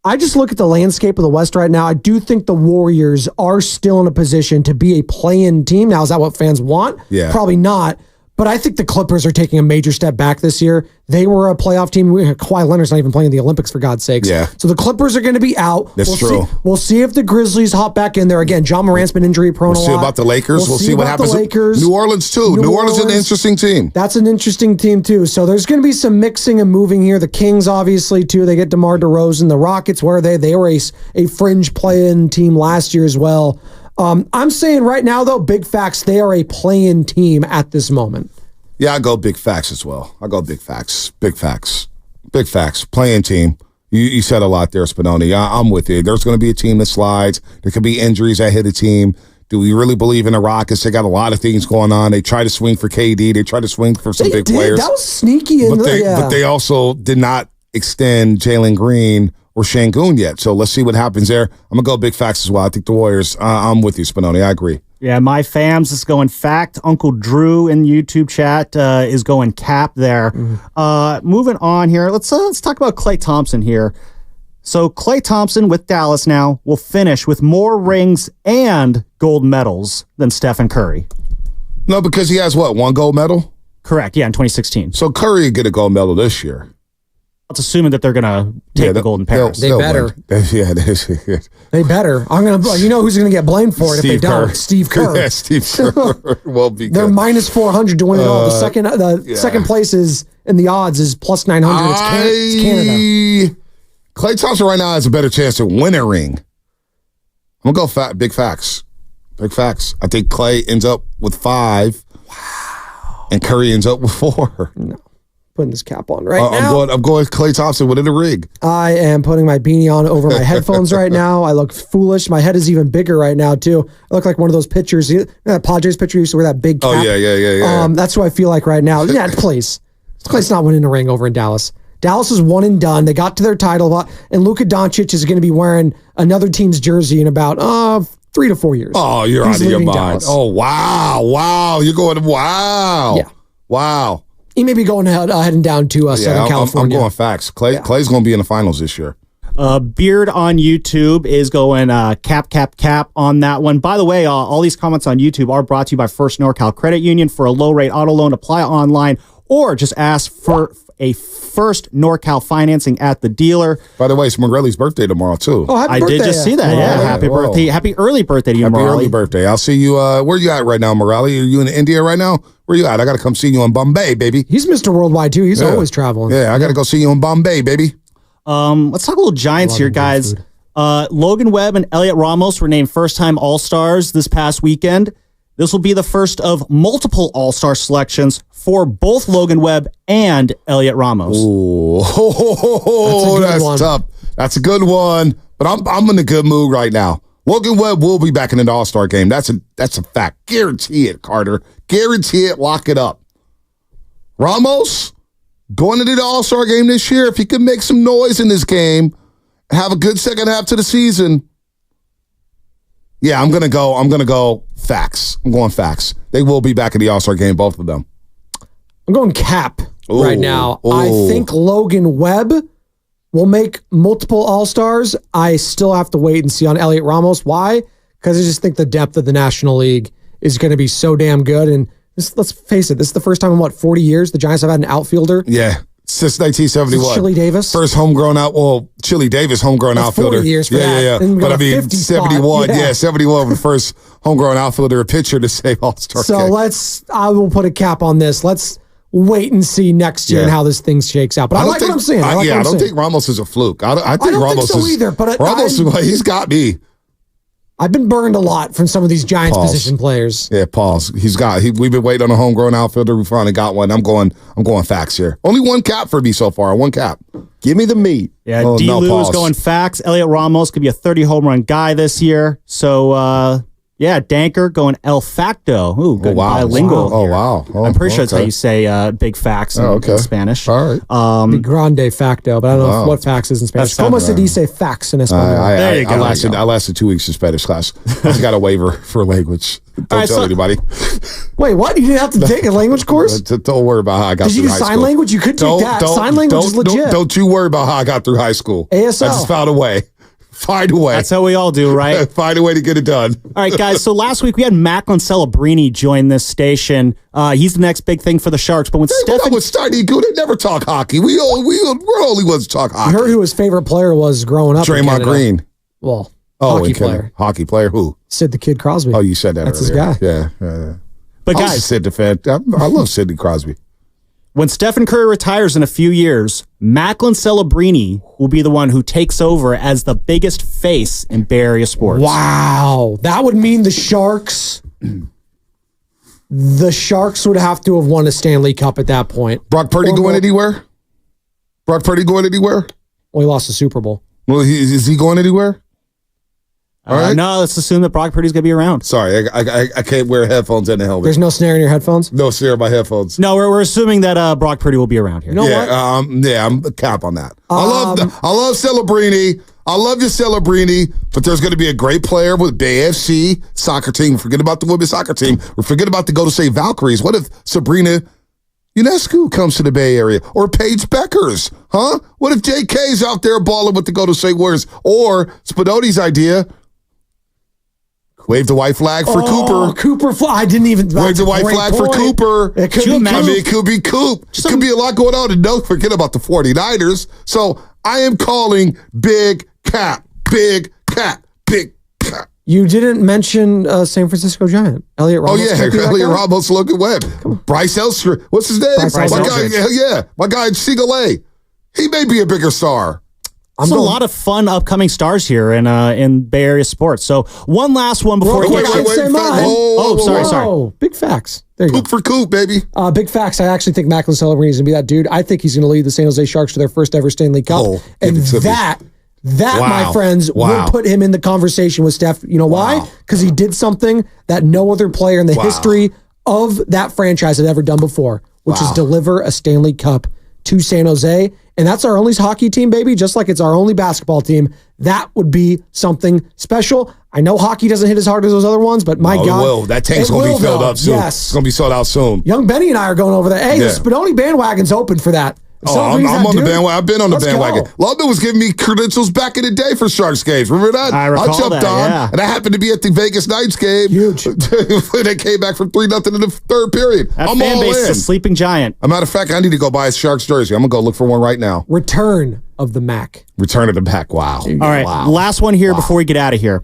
I just look at the landscape of the West right now. I do think the Warriors are still in a position to be a play-in team. Now, is that what fans want? Yeah. Probably not. But I think the Clippers are taking a major step back this year. They were a playoff team. Kawhi Leonard's not even playing in the Olympics, for God's sakes. Yeah. So the Clippers are going to be out. That's true. We'll see if the Grizzlies hop back in there. Again, John Morant's been injury prone a lot. We'll see about the Lakers. We'll see what happens. The Lakers. New Orleans, too. New Orleans is an interesting team. That's an interesting team, too. So there's going to be some mixing and moving here. The Kings, obviously, too. They get DeMar DeRozan. The Rockets, where are they? They were a fringe play-in team last year as well. I'm saying right now, though, big facts, they are a play-in team at this moment. Yeah, I go big facts as well. I go big facts. Big facts. Big facts. Playing team. You said a lot there, Spinoni. I'm with you. There's going to be a team that slides. There could be injuries that hit a team. Do we really believe in the Rockets? They got a lot of things going on. They try to swing for KD. They try to swing for some big players. That was sneaky. But they also did not extend Jalen Green or Şengün yet. So let's see what happens there. I'm going to go big facts as well. I think the Warriors, I'm with you, Spinoni. I agree. Yeah, my fams is going fact. Uncle Drew in YouTube chat is going cap there. Moving on here, let's talk about Klay Thompson here. So Klay Thompson with Dallas now will finish with more rings and gold medals than Stephen Curry. No, because he has what, one gold medal? Correct, yeah, in 2016. So Curry will get a gold medal this year. It's assuming that they're going to take the golden Paris. They better. They better. You know who's going to get blamed for it if they don't? Steve Kerr. Yeah, Steve Kerr will be good. They're minus 400 to win it all. The second place is in the odds is plus 900. It's Canada. Klay Thompson right now has a better chance to win a ring. I'm going to go big facts. Big facts. I think Klay ends up with 5. Wow. And Curry ends up with 4. No. Putting this cap on now. I'm going Klay Thompson within the rig. I am putting my beanie on over my headphones right now. I look foolish. My head is even bigger right now, too. I look like one of those pitchers. That Padres pitcher used to wear that big cap. Oh, yeah. That's what I feel like right now. Yeah, please. Clay's not winning a ring over in Dallas. Dallas is one and done. They got to their title, and Luka Doncic is going to be wearing another team's jersey in about 3 to 4 years. Oh, you're He's out of your leaving mind. Dallas. Oh, wow. You're going, wow. Yeah. Wow. He may be going heading down to Southern California. I'm going facts. Clay's going to be in the finals this year. Beard on YouTube is going cap on that one. By the way, all these comments on YouTube are brought to you by First NorCal Credit Union. For a low-rate auto loan, apply online or just ask for a First NorCal financing at the dealer. By the way, it's Morelli's birthday tomorrow, too. Oh, happy birthday. I did just see that. Yeah, happy birthday. Happy early birthday to you, Happy Morelli. early birthday. I'll see you. Where you at right now, Morelli? Are you in India right now? Where you at? I got to come see you in Bombay, baby. He's Mr. Worldwide, too. He's always traveling. Yeah, I got to go see you in Bombay, baby. Let's talk a little Giants here, guys. Logan Webb and Elliot Ramos were named first-time All-Stars this past weekend. This will be the first of multiple All-Star selections for both Logan Webb and Elliot Ramos. Ooh, that's tough. That's a good one. But I'm in a good mood right now. Logan Webb will be back in the All-Star game. That's a fact. Guarantee it, Carter. Guarantee it. Lock it up. Ramos going into the All-Star game this year. If he can make some noise in this game, have a good second half to the season. Yeah, I'm gonna go facts. I'm going facts. They will be back in the All-Star game, both of them. I'm going cap right now. I think Logan Webb will make multiple All-Stars. I still have to wait and see on Elliot Ramos. Why? Because I just think the depth of the National League is going to be so damn good. And let's face it, this is the first time in 40 years the Giants have had an outfielder. Yeah. Since 1971. Chili Davis. First homegrown Chili Davis, homegrown outfielder. 40 years for yeah. that. But I mean, 71. Yeah, 71 was the first homegrown outfielder, a pitcher to save All-Star So game. I will put a cap on this. Let's wait and see next year and how this thing shakes out. But I like what I'm saying. I don't think Ramos is a fluke. I think don't Ramos think so either. But Ramos, he's got me. I've been burned a lot from some of these Giants position players. Yeah, pause. We've been waiting on a homegrown outfielder. We finally got one. I'm going facts here. Only one cap for me so far. One cap. Give me the meat. Yeah, D-Lou is going facts. Elliot Ramos could be a 30 home run guy this year. So, Danker going El Facto. Ooh, good bilingual. Oh, wow. I'm pretty sure that's how you say big facts in Spanish. All right. Big grande facto, but I don't know what facts is in Spanish. Como se dice fax in Espanol? There you go. I lasted 2 weeks in Spanish class. I got a waiver for language. Don't tell anybody. Wait, what? You didn't have to take a language course? Don't worry about how I got through high school. Did you do sign language? You could take that. Sign language is legit. Don't you worry about how I got through high school. ASL. I just found a way. Find a way. That's how we all do, right? Find a way to get it done. All right, guys. So last week we had Macklin Celebrini join this station. He's the next big thing for the Sharks. But when Stephen was starting, they never talk hockey. We're only ones to talk hockey. You heard who his favorite player was growing up? Draymond Green. Well, hockey player. Hockey player who? Sid the Kid Crosby. Oh, you said that. That's earlier. his guy. Yeah. But guys, Sid the fan. I love Sidney Crosby. When Stephen Curry retires in a few years, Macklin Celebrini will be the one who takes over as the biggest face in Bay Area sports. Wow. That would mean the Sharks would have to have won a Stanley Cup at that point. Brock Purdy going anywhere? Well, he lost the Super Bowl. Well, is he going anywhere? All right. No, let's assume that Brock Purdy's going to be around. Sorry, I can't wear headphones in the helmet. There's no snare in your headphones? No snare in my headphones. No, we're assuming that Brock Purdy will be around here. You know what? I'm a cap on that. I love Celebrini. I love your Celebrini, but there's going to be a great player with the AFC soccer team. Forget about the women's soccer team. Or forget about the Go to Say Valkyries. What if Sabrina Ionescu comes to the Bay Area? Or Paige Beckers? Huh? What if JK's out there balling with the Go to Say Warriors? Or Spadotti's idea, wave the white flag for Cooper. I didn't even wave the white flag for Cooper. It could be it could be Coop. There could be a lot going on, and don't forget about the 49ers. So I am calling big cap. You didn't mention San Francisco Giant, Elliot Ramos. Oh yeah, Elliot Ramos, Logan Webb, Bryce Elster. What's his name? My guy Sigalay. He may be a bigger star. There's a lot of fun upcoming stars here in Bay Area sports. So one last one before we get sorry. Big facts. There you go. Coop for Coop, baby. Big facts. I actually think Macklin Celebrini is going to be that dude. I think he's going to lead the San Jose Sharks to their first ever Stanley Cup. And that, my friends, will put him in the conversation with Steph. You know why? Because he did something that no other player in the history of that franchise had ever done before, which is deliver a Stanley Cup to San Jose, and that's our only hockey team, baby, just like it's our only basketball team. That would be something special. I know hockey doesn't hit as hard as those other ones, but my God. It will. That tank's going to be filled up soon. Yes. It's going to be sold out soon. Young Benny and I are going over there. Hey, the Spadoni bandwagon's open for that. I'm on the bandwagon. I've been on the bandwagon. London was giving me credentials back in the day for Sharks games. Remember that? I recall jumped that, on, yeah. and I happened to be at the Vegas Knights game. Huge. When they came back from 3-0 in the third period. That I'm fan all base in. is a sleeping giant. As a matter of fact, I need to go buy a Sharks jersey. I'm going to go look for one right now. Return of the Mac. Return of the Mac. Wow. All right, last one here before we get out of here.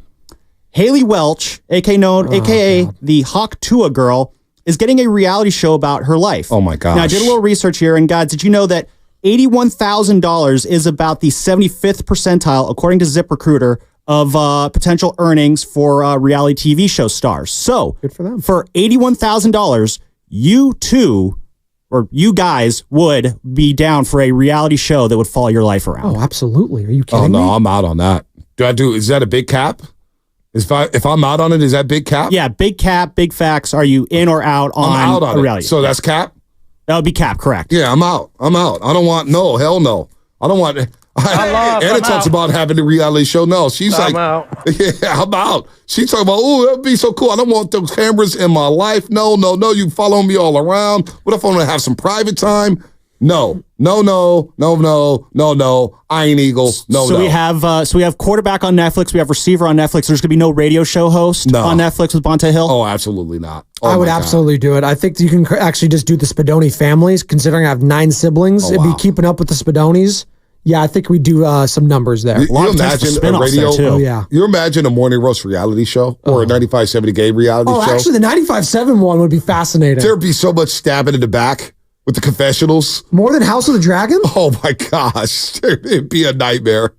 Haley Welch, a.k.a. the Hawk Tua girl, is getting a reality show about her life. Oh, my gosh. Now, I did a little research here, and guys, did you know that $81,000 is about the 75th percentile, according to ZipRecruiter, of potential earnings for reality TV show stars? So, good for them. For $81,000, you guys would be down for a reality show that would follow your life around. Oh, absolutely. Are you kidding me? me? I'm out on that. Is that a big cap? If I'm out on it, is that big cap? Yeah, big cap, big facts. Are you in or out on, I'm out on a reality? So that's cap? That would be cap, correct. Yeah, I'm out. I don't want, hell no. I don't want, Anna talks about having the reality show. No, she's I'm like, out. Yeah, I'm out. She's talking about, oh, that'd be so cool. I don't want those cameras in my life. No. You follow me all around. What if I want to have some private time? No. I ain't Eagle. So we have quarterback on Netflix. We have receiver on Netflix. There's gonna be no radio show host on Netflix with Bonta Hill. Oh, absolutely not. Oh, I would absolutely do it. I think you can actually just do the Spadoni families. Considering I have 9 siblings, it'd be keeping up with the Spadonis. Yeah, I think we do some numbers there. You imagine a radio? Oh, yeah. You imagine a morning roast reality show or a 95.7 game reality show? Oh, actually, the 95.7 one would be fascinating. There'd be so much stabbing in the back with the confessionals. More than House of the Dragon? Oh my gosh, it'd be a nightmare.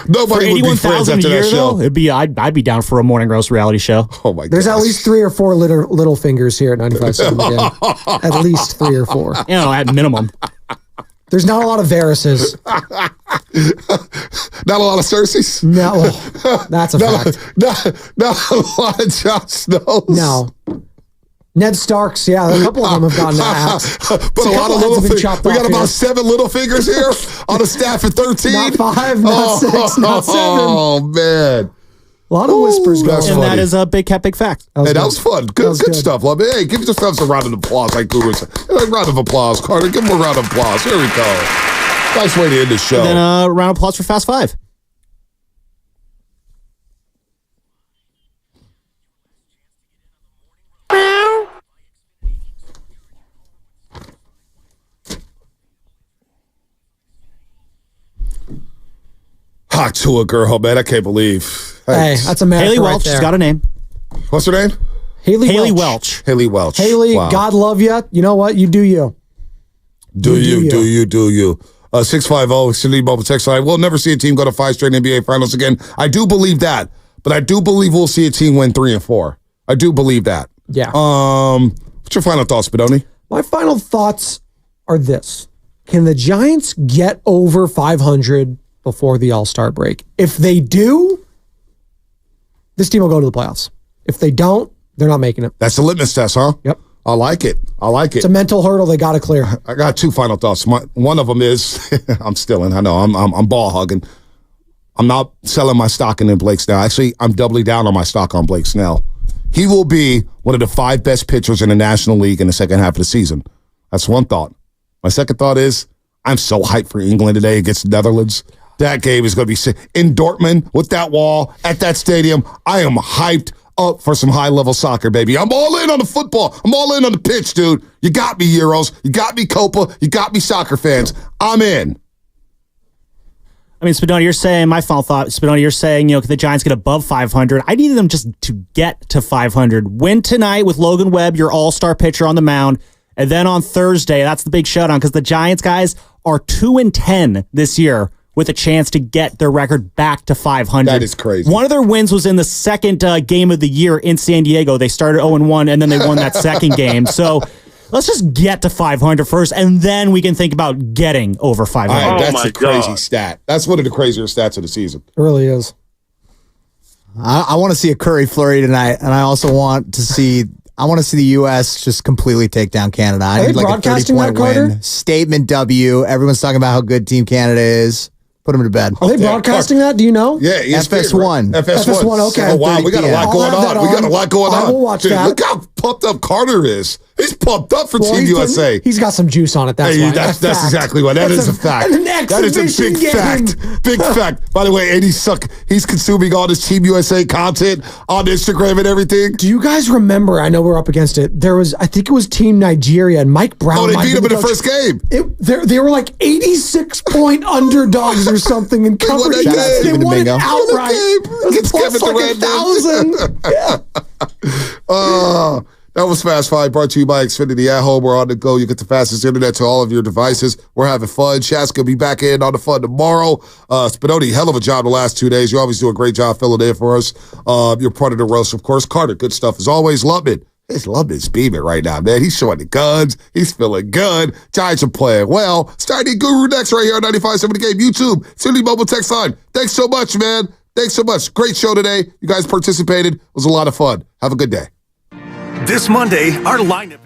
Nobody would be friends after that show. It'd be I'd be down for a morning roast reality show. Oh my god. There's at least 3 or 4 little fingers here at 95.7 again. At least 3 or 4. You know, at minimum. There's not a lot of Varises. Not a lot of Cerseys? No. That's a fact. Not a lot of Jon Snows? No. Ned Starks, yeah, a couple of them have gotten axe. But a lot of little fingers. We got about 7 little fingers here on a staff of 13. Not 5, not 6, not 7. Oh, man. A lot of whispers going on. And that is a big cat, big fact. That was fun. Good stuff, love it. Hey, give yourself a round of applause, like Guru said. Hey, round of applause, Carter. Give him a round of applause. Here we go. Nice way to end the show. And then a round of applause for Fast 5. Hot to a girl, man. I can't believe. Hey, that's a man. Haley Welch has got a name. What's her name? Haley Welch. Haley Welch. Haley, Wow. God love you. You know what? You do you. Do you. 650, City Mobile text line. We'll never see a team go to 5 straight NBA finals again. I do believe that. But I do believe we'll see a team win 3 and 4. I do believe that. Yeah. What's your final thoughts, Spadoni? My final thoughts are this. Can the Giants get over 500 before the All-Star break? If they do, this team will go to the playoffs. If they don't, they're not making it. That's the litmus test, huh? Yep. I like it. It's a mental hurdle they got to clear. I got 2 final thoughts. One of them is, I'm stealing. I know. I'm ball hugging. I'm not selling my stock in Blake Snell. Actually, I'm doubling down on my stock on Blake Snell. He will be one of the 5 best pitchers in the National League in the second half of the season. That's one thought. My second thought is, I'm so hyped for England today against the Netherlands. That game is going to be sick. In Dortmund, with that wall, at that stadium, I am hyped up for some high-level soccer, baby. I'm all in on the football. I'm all in on the pitch, dude. You got me, Euros. You got me, Copa. You got me, soccer fans. I'm in. I mean, Spadoni, you're saying, my final thought, Spadoni, you're saying, could the Giants get above 500? I needed them just to get to 500. Win tonight with Logan Webb, your all-star pitcher on the mound. And then on Thursday, that's the big showdown because the Giants, guys, are 2-10 this year with a chance to get their record back to 500. That is crazy. One of their wins was in the second game of the year in San Diego. They started 0-1, and then they won that second game. So let's just get to 500 first, and then we can think about getting over 500. Right, that's a crazy stat. That's one of the crazier stats of the season. It really is. I want to see a Curry flurry tonight, and I also want to see I want to see the U.S. just completely take down Canada. I need like a 30-point win. Statement W. Everyone's talking about how good Team Canada is. Put them to bed. Are they broadcasting that? Do you know? Yeah, FS1. FS1. Okay. Oh, wow, we got a lot going on. We got a lot going on. I will watch that. Look how pumped up Carter is. He's pumped up for Team USA. He's got some juice on it. That's why. That's exactly why. That is a fact. That is a big fact. Big fact. By the way, he's consuming all this Team USA content on Instagram and everything. Do you guys remember? I know we're up against it. I think it was Team Nigeria and Mike Brown. Oh, they beat him in the first game. They were like 86-point underdogs or something and covered it. They won it outright. It's Kevin Durant. Yeah. That was Fast Five, brought to you by Xfinity. At home, we're on the go. You get the fastest internet to all of your devices. We're having fun. Shaq's going to be back in on the fun tomorrow. Spinoni, hell of a job the last 2 days. You always do a great job filling in for us. You're part of the roast, of course. Carter, good stuff as always. Lubman. Lubman's beaming right now, man. He's showing the guns. He's feeling good. Giants are playing well. Starting Guru next right here on 95.7 The Game. YouTube, City Mobile Text Line. Thanks so much, man. Thanks so much. Great show today. You guys participated. It was a lot of fun. Have a good day. This Monday, our lineup is...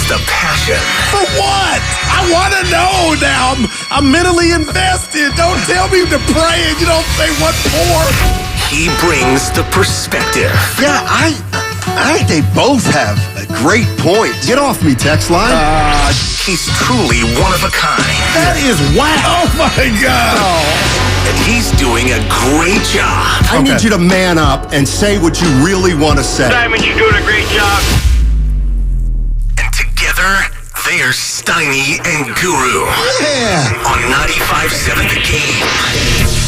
the passion. For what? I want to know now. I'm mentally invested. Don't tell me to pray and you don't say what for. He brings the perspective. Yeah, I think they both have a great point. Get off me, text line. He's truly one of a kind. That is wow. Oh, my God. And he's doing a great job. I need you to man up and say what you really want to say. Simon, you're doing a great job. And together, they're Steiny and Guru. Yeah. On 95.7 The Game.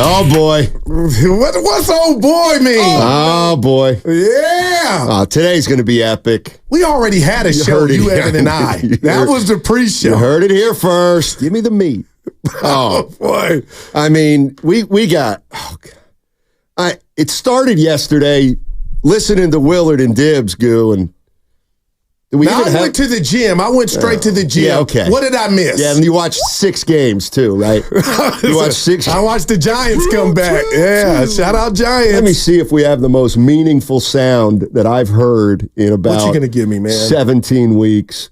Oh, boy. What's old boy mean? Oh, boy. Yeah. Today's going to be epic. We already had a show, you, Evan, and I. That was the pre-show. You heard it here first. Give me the meat. Oh, boy. I mean, we got... Oh, God. It started yesterday listening to Willard and Dibbs, Goo, and... I went to the gym. I went straight to the gym. Yeah, okay. What did I miss? Yeah, and you watched 6 games, too, right? You watched 6. I watched the Giants come back. Yeah, shout out Giants. Let me see if we have the most meaningful sound that I've heard in about what you gonna give me, man? 17 weeks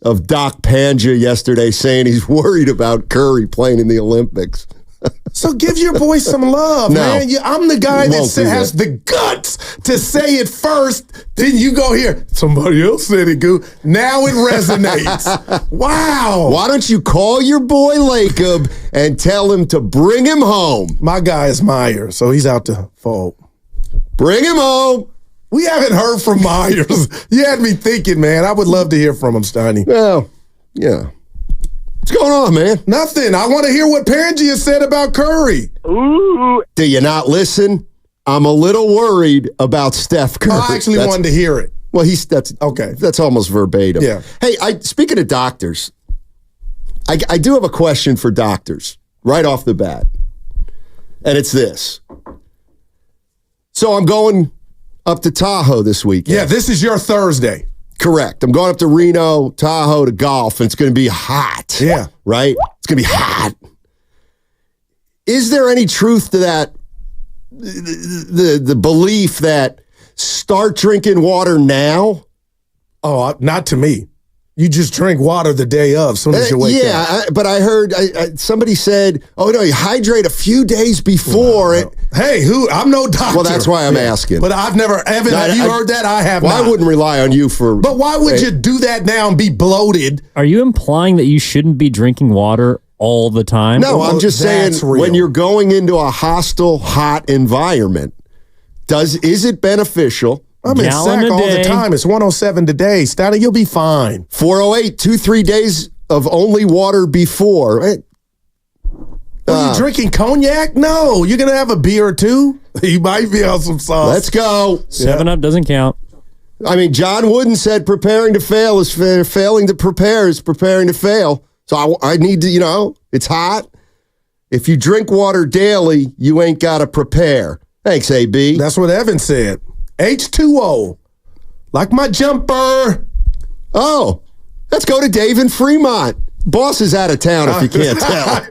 of Doc Panja yesterday saying he's worried about Curry playing in the Olympics. So give your boy some love, man. I'm the guy that has the guts to say it first. Then you go here. Somebody else said it, Goo. Now it resonates. Wow. Why don't you call your boy Lacob and tell him to bring him home? My guy is Myers, so he's out to fold. Bring him home. We haven't heard from Myers. You had me thinking, man. I would love to hear from him, Steiny. Well, yeah. What's going on, man? Nothing. I want to hear what Pangea said about Curry. Ooh. Do you not listen? I'm a little worried about Steph Curry. I actually wanted to hear it. Well, that's okay. That's almost verbatim. Yeah. Hey, speaking of doctors, I do have a question for doctors right off the bat, and it's this. So I'm going up to Tahoe this weekend. Yeah, this is your Thursday. Correct. I'm going up to Reno, Tahoe to golf, and it's going to be hot. Yeah. Right? It's going to be hot. Is there any truth to that, the belief that start drinking water now? Oh, not to me. You just drink water the day of as soon as you wake up. But I heard somebody said, oh, no, you hydrate a few days before it. Hey, I'm no doctor. Well, that's why I'm asking. But I've never, Evan, have you heard that? I have not. I wouldn't rely on you for... But why would you do that now and be bloated? Are you implying that you shouldn't be drinking water all the time? No, I'm just saying when you're going into a hostile, hot environment, is it beneficial... I'm in sack all the time. It's 107 today. Steiny, you'll be fine. 408, 2-3 days of only water before. Are you drinking cognac? No. You're going to have a beer or two? You might be on some sauce. Let's go. 7-Up doesn't count. I mean, John Wooden said preparing to fail is failing to prepare is preparing to fail. So I need to, it's hot. If you drink water daily, you ain't got to prepare. Thanks, AB. That's what Evan said. H2O. Like my jumper. Oh, let's go to Dave in Fremont. Boss is out of town if you can't tell.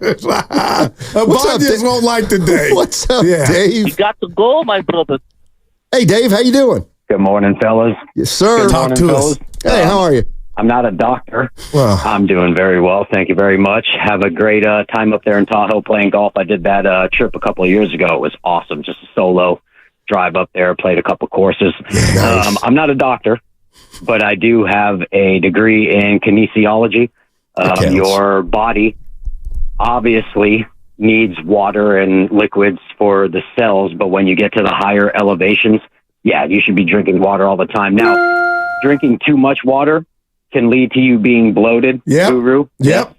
What's up, Dave? Won't like today. What's up, Dave? You got to go, my brother. Hey, Dave, how you doing? Good morning, fellas. Yes, sir. Good Talk morning, to fellas. us. Hey, how are you? I'm not a doctor. Well, I'm doing very well. Thank you very much. Have a great time up there in Tahoe playing golf. I did that trip a couple of years ago. It was awesome. Just a solo drive up there, played a couple courses. Nice. I'm not a doctor, but I do have a degree in kinesiology. Your body obviously needs water and liquids for the cells, but when you get to the higher elevations, you should be drinking water all the time. Now, drinking too much water can lead to you being bloated, Guru. Yep.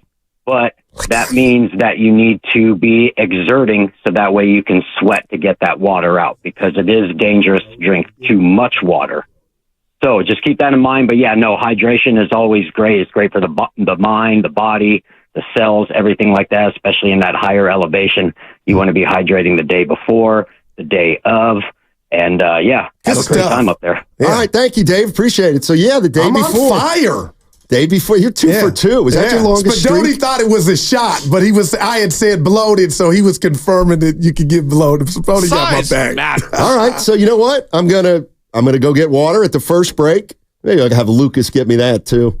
But that means that you need to be exerting so that way you can sweat to get that water out, because it is dangerous to drink too much water. So just keep that in mind. But hydration is always great. It's great for the mind, the body, the cells, everything like that, especially in that higher elevation. You want to be hydrating the day before, the day of, and have a great time up there. Yeah. All right. Thank you, Dave. Appreciate it. So, the day before. On fire. Day before, you're 2 for 2. Was that your longest Spadoni streak? thought it was a shot, but I had said bloated, so he was confirming that you could get bloated. Spadoni got my back. All right, so you know what? I'm gonna go get water at the first break. Maybe I can have Lucas get me that too.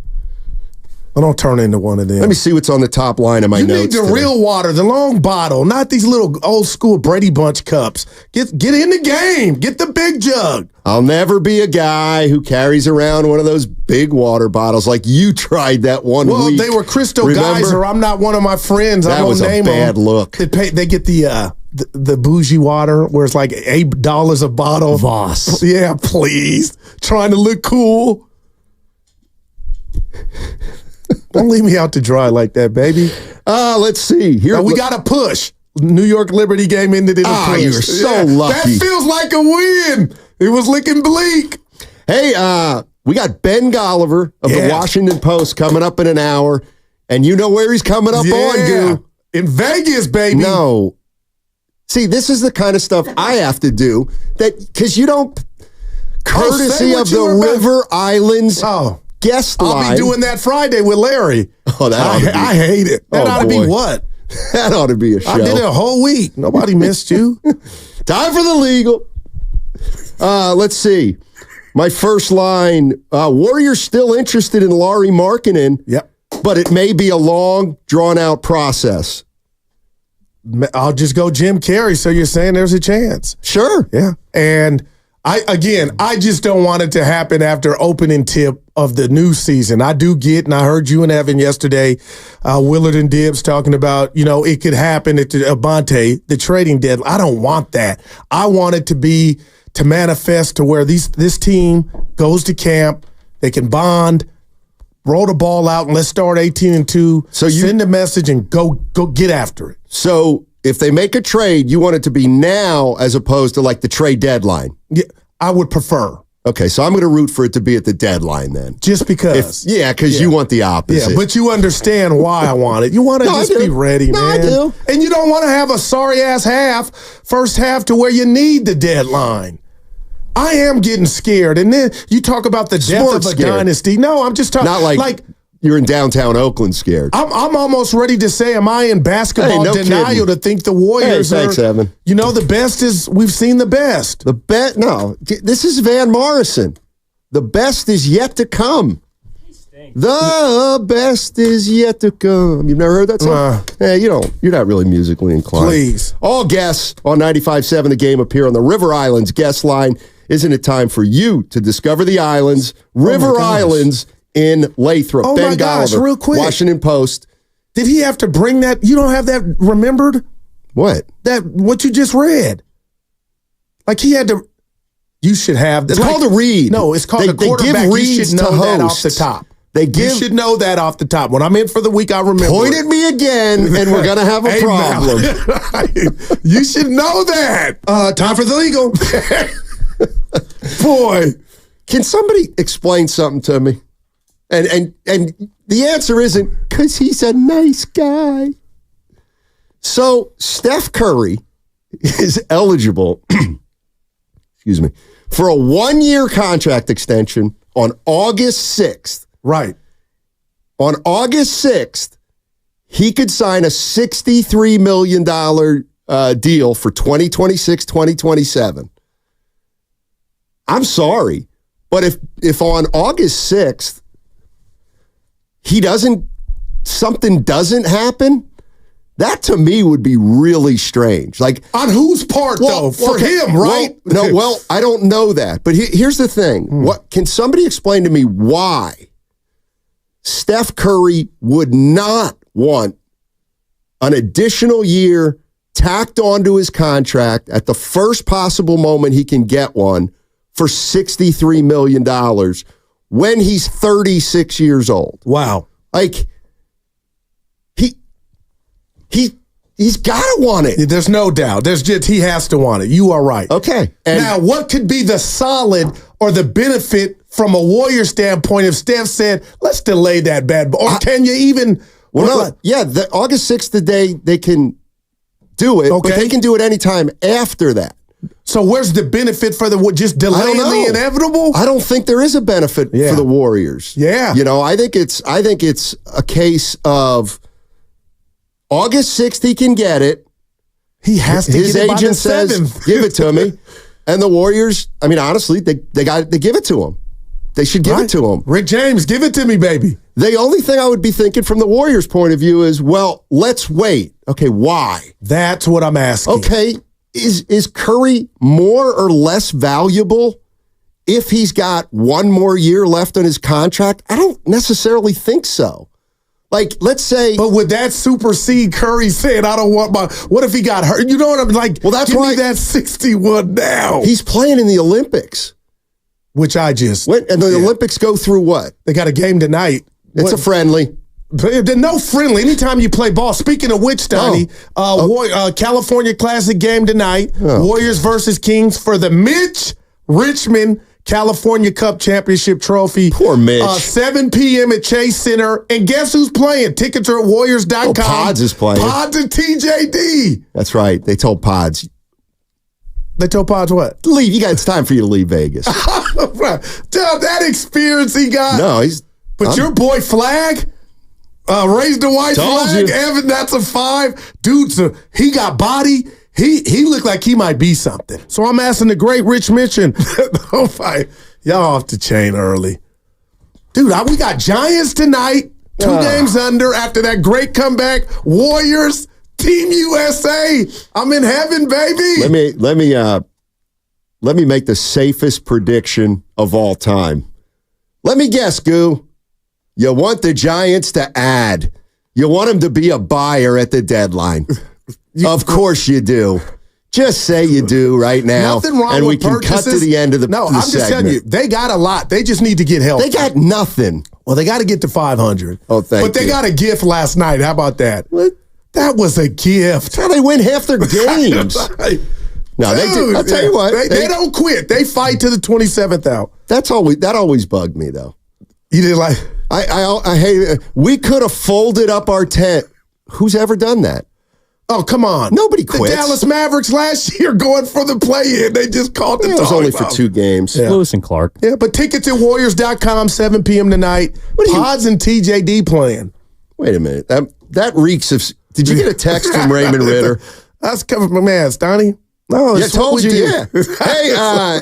I don't turn into one of them. Let me see what's on the top line of my notes. You need the today. real water, the long bottle, not these little old school Brady Bunch cups. Get in the game. Get the big jug. I'll never be a guy who carries around one of those big water bottles like you tried that one week. Well, they were Crystal Geyser. I'm not one of my friends. That was a bad look. They get the bougie water where it's like $8 a bottle. Voss. Yeah, please. Trying to look cool. Don't leave me out to dry like that, baby. Let's see. Here we got to push. New York Liberty game ended in a push. You're so lucky. That feels like a win. It was looking bleak. Hey, we got Ben Golliver of the Washington Post coming up in an hour, and you know where he's coming up on, Goo? In Vegas, baby. No. See, this is the kind of stuff I have to do because you don't, courtesy of the River Islands guest line. I'll be doing that Friday with Larry. Oh, I hate it. That ought to be what? That ought to be a show. I did it a whole week. Nobody missed you. Time for the legal. Let's see. My first line, Warriors still interested in Lauri Markkanen. Yep. But it may be a long, drawn-out process. I'll just go Jim Carrey, so you're saying there's a chance. Sure. Yeah. And I just don't want it to happen after opening tip of the new season. I do get, and I heard you and Evan yesterday, Willard and Dibbs talking about, it could happen at the Abante, the trading deadline. I don't want that. I want it to manifest to where this team goes to camp, they can bond, roll the ball out, and let's start 18-2. So send a message and go get after it. So if they make a trade, you want it to be now as opposed to like the trade deadline? Yeah, I would prefer. Okay, so I'm going to root for it to be at the deadline then. Just because. Because you want the opposite. Yeah, but you understand why I want it. You want to be ready, man. I do. And you don't want to have a sorry-ass first half to where you need the deadline. I am getting scared. And then you talk about the death of a dynasty. No, I'm just talking. Not like you're in downtown Oakland scared. I'm almost ready to say, am I in basketball denial to think the Warriors thanks, are, Evan. The best is, we've seen the best. No, this is Van Morrison. The best is yet to come. The best is yet to come. You've never heard that song? You're not really musically inclined. Please. All guests on 95.7 The Game appear on the River Islands guest line. Isn't it time for you to discover the islands? River Islands in Lathrop. Oh Ben my gosh, Golliver, real quick. Washington Post. Did he have to bring that? You don't have that remembered? What? What you just read. Like he had to, you should have. It's called a read. No, it's called a quarterback. You should know that off the top. You should know that off the top. When I'm in for the week, I remember. Point at me again, and we're going to have a problem. You should know that. Time for the legal. Boy. Can somebody explain something to me? And the answer isn't because he's a nice guy. So Steph Curry is eligible, excuse me, for a 1-year contract extension on August 6th. Right. On August 6th, he could sign a $63 million deal for 2026, 2027. I'm sorry, but if on August 6th, something doesn't happen, that to me would be really strange. Like on whose part though? For him, right? I don't know that. But here's the thing. What can somebody explain to me why Steph Curry would not want an additional year tacked onto his contract at the first possible moment he can get one for $63 million when he's 36 years old? Wow. Like, he's got to want it. There's no doubt. He has to want it. You are right. Okay. Now, what could be the solid or the benefit from a Warrior standpoint if Steph said, let's delay that bad boy? Or can you even... the August 6th, the day they can do it, but they can do it anytime after that. So where's the benefit for just delaying the inevitable? I don't think there is a benefit for the Warriors. Yeah. I think it's a case of August 6th he can get it. He has to His get it by agent the says, 7th. give it to me. And the Warriors, honestly, they give it to him. They should give it to him. Rick James, give it to me, baby. The only thing I would be thinking from the Warriors' point of view is, well, let's wait. Okay, why? That's what I'm asking. Okay, is Curry more or less valuable if he's got one more year left on his contract? I don't necessarily think so. Like, let's say... But would that supersede Curry saying, I don't want my... What if he got hurt? You know what I'm like? Well, that's give why... me that 61 now. He's playing in the Olympics. Which I just... And the Olympics go through what? They got a game tonight. It's a friendly. No friendly. Anytime you play ball. Speaking of which, Donnie, California Classic game tonight. Warriors versus Kings for the Mitch Richmond California Cup Championship Trophy. Poor Mitch. 7 p.m. at Chase Center. And guess who's playing? Tickets are at Warriors.com. Pods is playing. Pods and TJD. That's right. They told Pods. They told Pods what? Leave. It's time for you to leave Vegas. Dude, that experience he got. No, But your boy Flag raised the white flag. Evan, that's a 5. Dude, so he got body. He looked like he might be something. So I'm asking the great Rich Mitchell. Y'all off the chain early. Dude, we got Giants tonight. 2 games under after that great comeback. Warriors, Team USA. I'm in heaven, baby. Let me make the safest prediction of all time. Let me guess, Goo. You want the Giants to add. You want them to be a buyer at the deadline. Of course you do. Just say you do right now. Nothing wrong and with we can purchases. cut to the end of the No, the I'm just segment. telling you, they got a lot. They just need to get help. They got nothing. Well, they got to get to 500. Oh, thank you. But they got a gift last night. How about that? What? That was a gift. That's how they win half their games. No, they do. I'll tell you what. They don't quit. They fight to the 27th out. That always bugged me, though. You didn't like... I hate it. We could have folded up our tent. Who's ever done that? Oh, come on. Nobody quits. The Dallas Mavericks last year going for the play-in. They just called the It was only for 2 games. Yeah. Lewis and Clark. Yeah, but tickets at Warriors.com, 7 p.m. tonight. Pods and TJD playing. Wait a minute. That reeks of... Did you get a text from Raymond Ritter? That's coming from my man, Stoney. No, I told you, yeah. Hey, now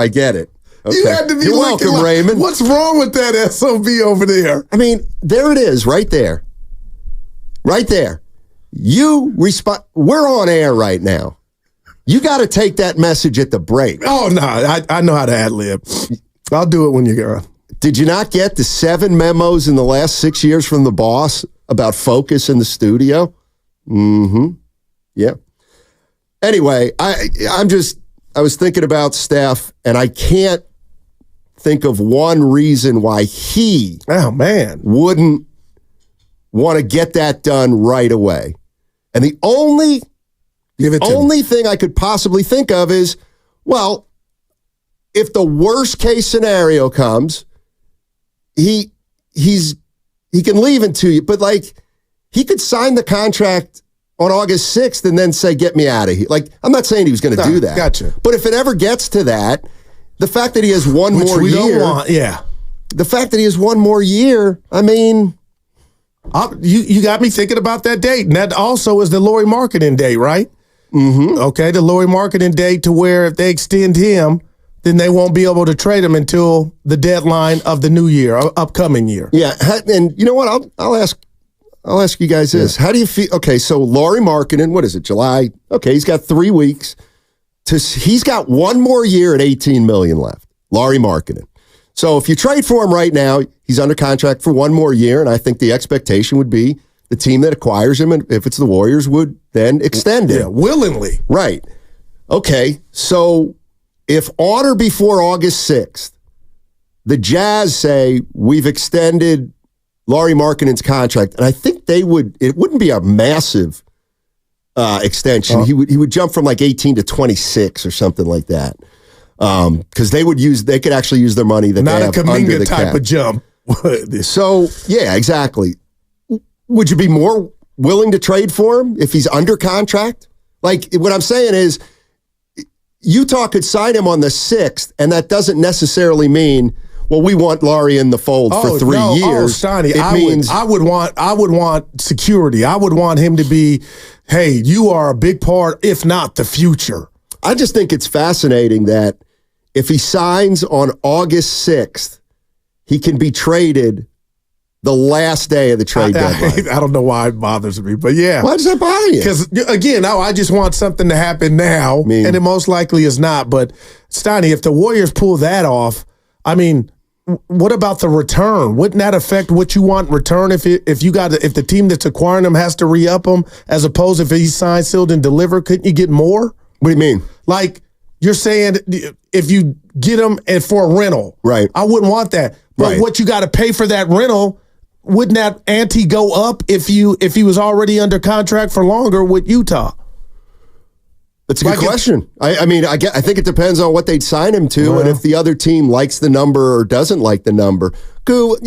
I get it. Okay. You had to be You're welcome, like, Raymond. What's wrong with that SOB over there? I mean, there it is, right there. Right there. You respond. We're on air right now. You got to take that message at the break. Oh, no. I know how to ad-lib. I'll do it when you go. Did you not get the 7 memos in the last 6 years from the boss about focus in the studio? Mm-hmm. Yeah. Anyway, I was thinking about Steph, and I can't think of one reason why he wouldn't want to get that done right away. And the only thing I could possibly think of is, well, if the worst case scenario comes, he can leave in 2 years, but like he could sign the contract on August 6th and then say, get me out of here. Like, I'm not saying he was going to do that. Gotcha. But if it ever gets to that, the fact that he has one more year. The fact that he has one more year, I mean. You got me thinking about that date. And that also is the Lauri Markkanen date, right? Mm-hmm. Okay, the Lauri Markkanen date to where if they extend him, then they won't be able to trade him until the deadline of the new year, upcoming year. Yeah, and you know what? I'll ask you guys this. How do you feel? Okay, so Lauri Markkanen, what is it, July? Okay, he's got 3 weeks. He's got one more year at $18 million left, Lauri Markkanen. So if you trade for him right now, he's under contract for one more year, and I think the expectation would be the team that acquires him, and if it's the Warriors, would then extend it. Yeah, willingly. Right. Okay, so if on or before August 6th, the Jazz say, we've extended Lauri Markkanen's contract, and I think it wouldn't be a massive extension. He would jump from like 18 to 26 or something like that. Because they could actually use their money that not they have a under the Kuminga type cap. of jump. So, yeah, exactly. Would you be more willing to trade for him if he's under contract? Like, what I'm saying is, Utah could sign him on the 6th, and that doesn't necessarily mean, well, we want Lauri in the fold for 3 years. Oh, Sonny, I would want security. I would want him to be, hey, you are a big part, if not the future. I just think it's fascinating that if he signs on August 6th, he can be traded the last day of the trade deadline. I don't know why it bothers me, but yeah. Why does that bother you? Because, again, I just want something to happen now, and it most likely is not. But, Steiny, if the Warriors pull that off, I mean, what about the return? Wouldn't that affect what you want in return if the team that's acquiring him has to re-up him, as opposed if he's signed, sealed, and delivered? Couldn't you get more? What do you mean? Like, you're saying if you get him for a rental. Right. I wouldn't want that. But what you got to pay for that rental, wouldn't that ante go up if he was already under contract for longer with Utah? That's a good question. I think it depends on what they'd sign him to, and if the other team likes the number or doesn't like the number. Goo,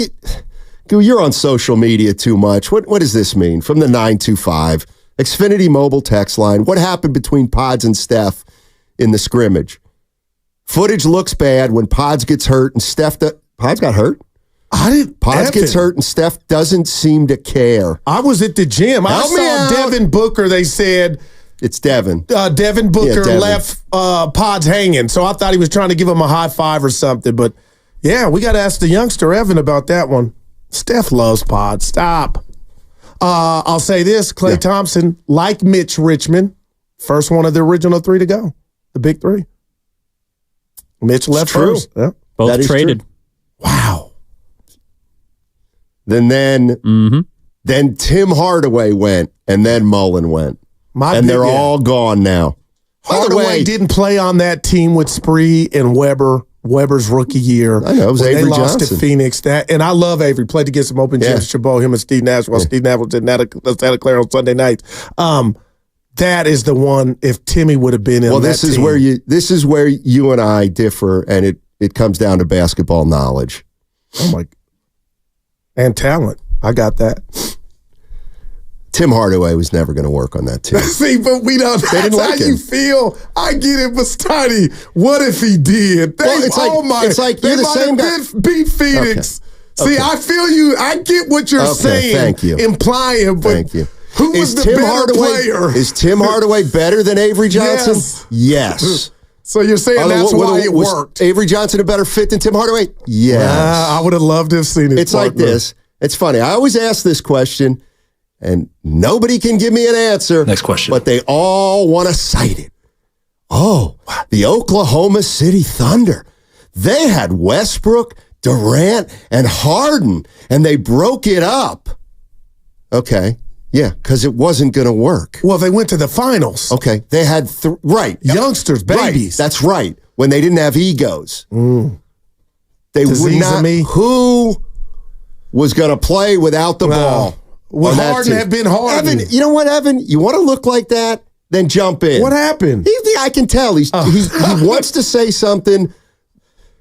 you're on social media too much. What does this mean? From the 925 Xfinity mobile text line, what happened between Pods and Steph in the scrimmage? Footage looks bad when Pods gets hurt and Pods got hurt? Pods gets hurt and Steph doesn't seem to care. I was at the gym. I saw Devin Booker, they said. It's Devin. Devin Booker left Pods hanging, so I thought he was trying to give him a high five or something. But, yeah, we got to ask the youngster Evan about that one. Steph loves Pods. Stop. I'll say this. Klay Thompson, like Mitch Richmond, first one of the original three to go, the big three. Mitch left first. Yeah. Both traded. True. Wow. Then Tim Hardaway went, and then Mullen went. They're all gone now. Hardaway didn't play on that team with Spree and Weber's rookie year. I know, it was Avery Johnson. They lost to Phoenix. And I love Avery. Played against some open gyms, Chabot, him and Steve Nash. Well, Steve Nash was in Santa Clara on Sunday night. That is the one, if Timmy would have been in that this team. This is where you and I differ, and it comes down to basketball knowledge. Oh, my. And talent. I got that. Tim Hardaway was never going to work on that team. See, but we don't. That's how you feel. I get it, but Steiny, what if he did? It's like you're the same guy. Beat Phoenix. Okay. See, I feel you. I get what you're saying. Thank you. Implying, but thank you. Who was the better player? Is Tim Hardaway better than Avery Johnson? Yes. So you're saying that's why it worked. Avery Johnson a better fit than Tim Hardaway? Yes. I would have loved to have seen it. It's like this. It's funny. I always ask this question, and nobody can give me an answer. Next question. But they all want to cite it. Oh, the Oklahoma City Thunder. They had Westbrook, Durant, and Harden, and they broke it up. Okay. Yeah, because it wasn't going to work. Well, they went to the finals. Okay. They had, youngsters, babies. Right. That's right. When they didn't have egos. They would not. Who was going to play without the ball? Would Harden have been Harden? Evan, you know what, Evan? You want to look like that? Then jump in. What happened? I can tell. He wants to say something.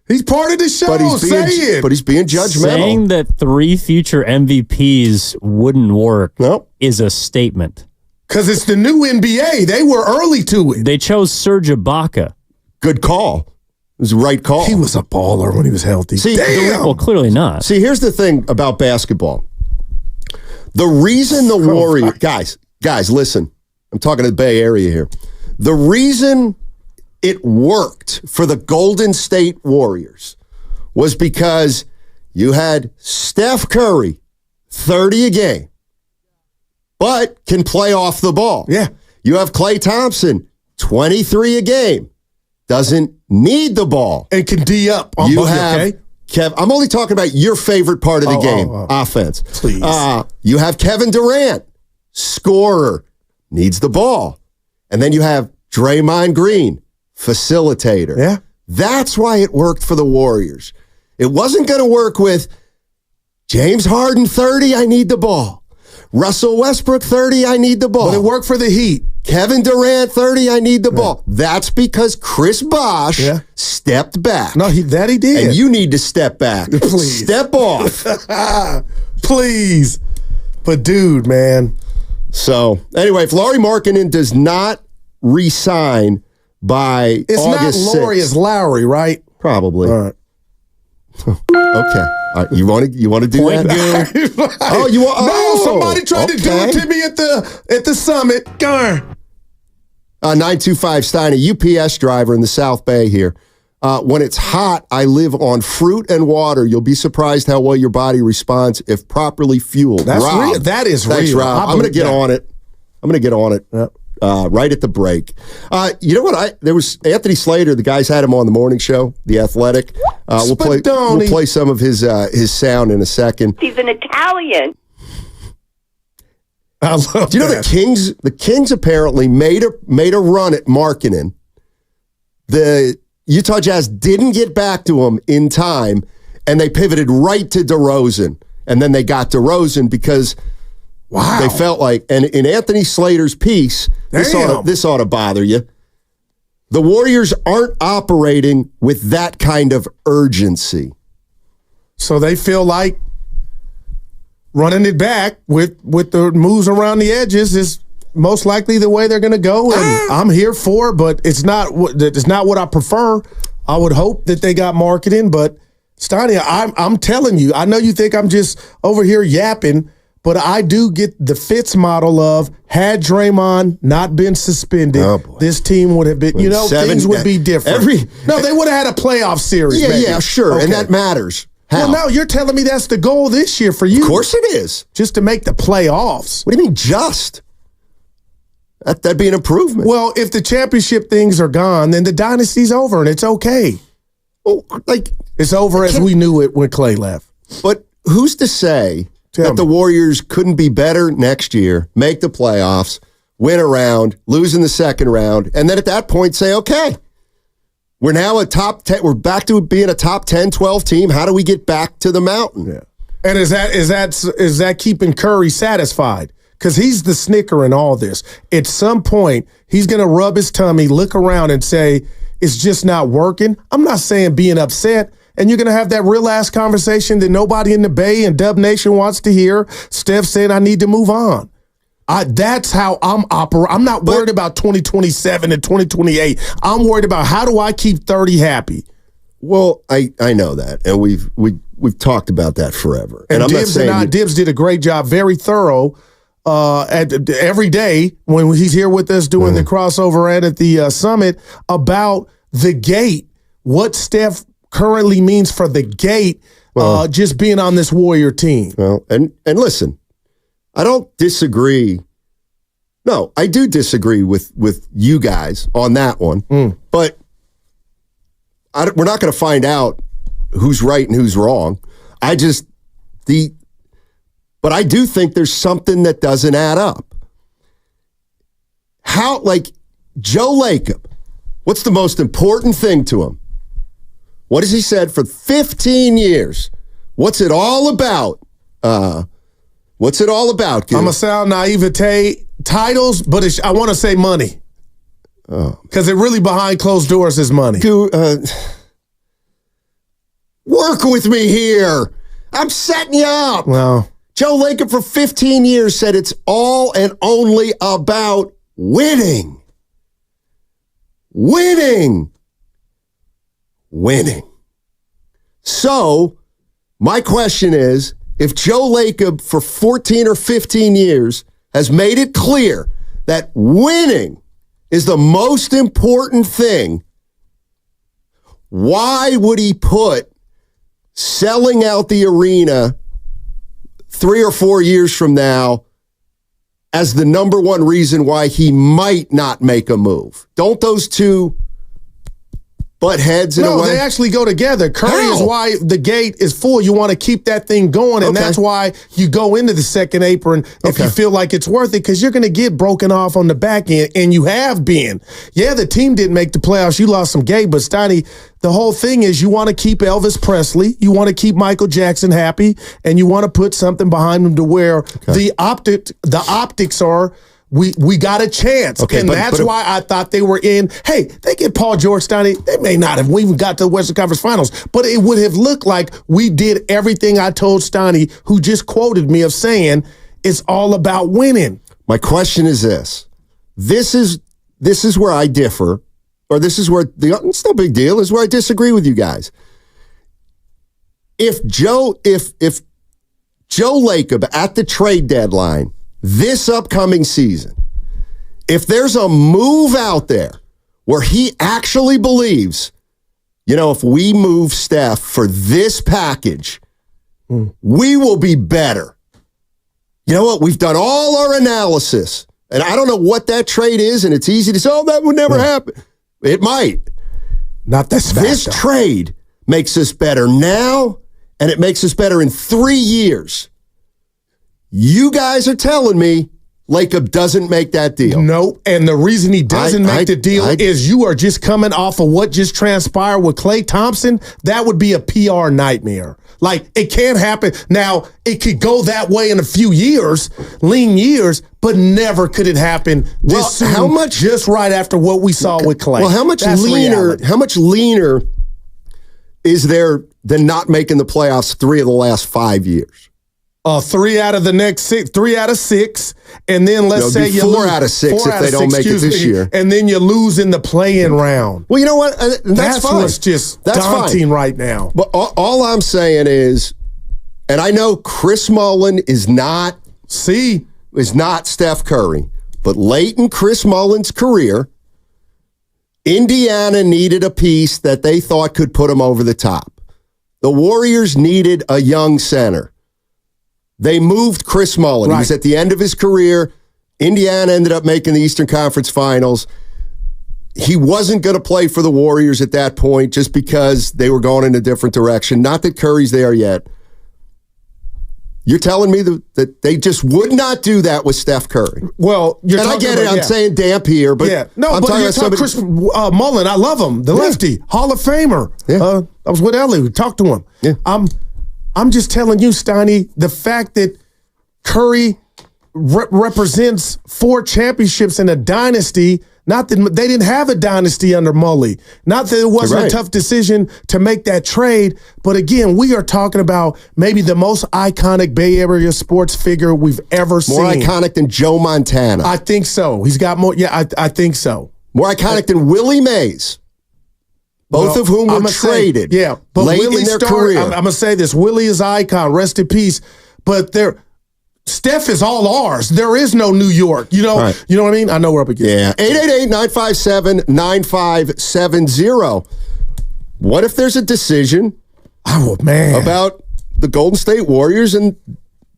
He's part of the show. But he's being judgmental. Saying that 3 future MVPs wouldn't work is a statement. Because it's the new NBA. They were early to it. They chose Serge Ibaka. Good call. It was the right call. He was a baller when he was healthy. Well, clearly not. See, here's the thing about basketball. The reason the Warriors... Guys, listen. I'm talking to the Bay Area here. The reason it worked for the Golden State Warriors was because you had Steph Curry, 30 a game, but can play off the ball. Yeah. You have Klay Thompson, 23 a game, doesn't need the ball. And can D up. You have Kev. I'm only talking about your favorite part of the game, offense. Please. You have Kevin Durant, scorer, needs the ball. And then you have Draymond Green, facilitator. Yeah. That's why it worked for the Warriors. It wasn't going to work with James Harden, 30, I need the ball. Russell Westbrook, 30, I need the ball. But it worked for the Heat. Kevin Durant, 30, I need the ball. That's because Chris Bosh stepped back. No, he did. And you need to step back. Please. Step off. Please. But dude, man. So, anyway, if Lauri Markkanen does not re-sign by August 6th. It's not Lauri, it's Lowry, right? Probably. All right. Okay. All right. You want to do that? Oh, you want? No, somebody tried to do it to me at the summit. Go on. 925 Stein, a UPS driver in the South Bay here. When it's hot, I live on fruit and water. You'll be surprised how well your body responds if properly fueled. That's Rob, real. That is thanks, real. Rob. I'm going to get on it. Right at the break. You know what? There was Anthony Slater. The guys had him on the morning show, The Athletic. We'll play some of his sound in a second. He's an Italian. I love Do you know the Kings apparently made a run at Markkanen. The Utah Jazz didn't get back to him in time, and they pivoted right to DeRozan. And then they got DeRozan because they felt like, and in Anthony Slater's piece, this ought to bother you. The Warriors aren't operating with that kind of urgency. So they feel like running it back with the moves around the edges is most likely the way they're going to go, and I'm here for it, but it's not what I prefer. I would hope that they got Markkanen, but Steiny, I'm telling you, I know you think I'm just over here yapping, but I do get the Fitz model of had Draymond not been suspended, this team would have been, things would be different. They would have had a playoff series. Yeah, sure, okay. And that matters. How? Well, no, you're telling me that's the goal this year for you. Of course it is. Just to make the playoffs. What do you mean just? That'd be an improvement. Well, if the championship things are gone, then the dynasty's over, and it's okay. Well, it's over as we knew it when Klay left. But who's to say that the Warriors couldn't be better next year, make the playoffs, win a round, lose in the second round, and then at that point say, okay, we're now a top 10. We're back to being a top 10, 12 team. How do we get back to the mountain? Yeah. And is that keeping Curry satisfied? Because he's the snicker in all this. At some point, he's going to rub his tummy, look around, and say, it's just not working. I'm not saying being upset. And you're going to have that real-ass conversation that nobody in the Bay and Dub Nation wants to hear. Steph saying, I need to move on. That's how I'm operating. I'm not worried about 2027 and 2028. I'm worried about how do I keep 30 happy. Well, I know that, and we've talked about that forever. And Dibs did a great job, very thorough. Every day when he's here with us doing the crossover at the summit about the gate, what Steph currently means for the gate, just being on this Warrior team. Well, and listen, I don't disagree. No, I do disagree with you guys on that one, but we're not going to find out who's right and who's wrong. But I do think there's something that doesn't add up. How, Joe Lacob, what's the most important thing to him? What has he said for 15 years? What's it all about? What's it all about, kid? I'm going to sound naivete. Titles, but I want to say money. Because it really behind closed doors is money. Work with me here. I'm setting you up. Well, Joe Lacob for 15 years said it's all and only about winning. Winning. So, my question is, if Joe Lacob for 14 or 15 years has made it clear that winning is the most important thing, why would he put selling out the arena 3 or 4 years from now as the number one reason why he might not make a move? Don't those two butt heads in a way? No, they actually go together. Curry is why the gate is full. You want to keep that thing going, and that's why you go into the second apron if you feel like it's worth it, because you're going to get broken off on the back end, and you have been. Yeah, the team didn't make the playoffs. You lost some gate, but Steiny, the whole thing is you want to keep Elvis Presley, you want to keep Michael Jackson happy, and you want to put something behind them to where the optics are, we got a chance. And that's why I thought they were in. Hey, they get Paul George, Steiny. They may not have even got to the Western Conference Finals, but it would have looked like we did everything I told Steiny, who just quoted me, of saying it's all about winning. My question is this. This is where I differ, or this is where it's no big deal, is where I disagree with you guys. If Joe Lacob at the trade deadline this upcoming season, if there's a move out there where he actually believes if we move Steph for this package, we will be better. You know what? We've done all our analysis, and I don't know what that trade is, and it's easy to say, that would never happen. It might. Not this fast. This trade makes us better now, and it makes us better in 3 years. You guys are telling me Lacob doesn't make that deal. No, and the reason he doesn't make the deal is you are just coming off of what just transpired with Klay Thompson. That would be a PR nightmare. Like, it can't happen. Now, it could go that way in a few years, lean years, but never could it happen this soon, how much, just right after what we saw with Klay. Well, how much leaner is there than not making the playoffs 3 of the last 5 years? 3 out of the next 6, 3 out of 6, and then let's say you 4 lose, out of 6 if they don't make it this year, and then you lose in the play-in round. Well, you know what? That's fine. What's just daunting right now. But all I'm saying is, and I know Chris Mullin is not Steph Curry, but late in Chris Mullin's career, Indiana needed a piece that they thought could put them over the top. The Warriors needed a young center. They moved Chris Mullin. Right. He was at the end of his career. Indiana ended up making the Eastern Conference Finals. He wasn't going to play for the Warriors at that point just because they were going in a different direction. Not that Curry's there yet. You're telling me that they just would not do that with Steph Curry. Well, and I get it. I'm saying damp here, but I'm talking about Chris Mullin. I love him, the lefty, Hall of Famer. Yeah. I was with Ellie. We talked to him. Yeah. I'm just telling you, Steiny, the fact that Curry represents 4 championships in a dynasty, not that they didn't have a dynasty under Mully, not that it wasn't a tough decision to make that trade, but again, we are talking about maybe the most iconic Bay Area sports figure we've ever seen. More iconic than Joe Montana. I think so. He's got more. Yeah, I think so. More iconic than Willie Mays. Both of whom were traded but late Willie in their career. I'm going to say this. Willie is icon. Rest in peace. But Steph is all ours. There is no New York. You know what I mean? I know we're up against. Yeah. 888-957-9570. What if there's a decision about the Golden State Warriors and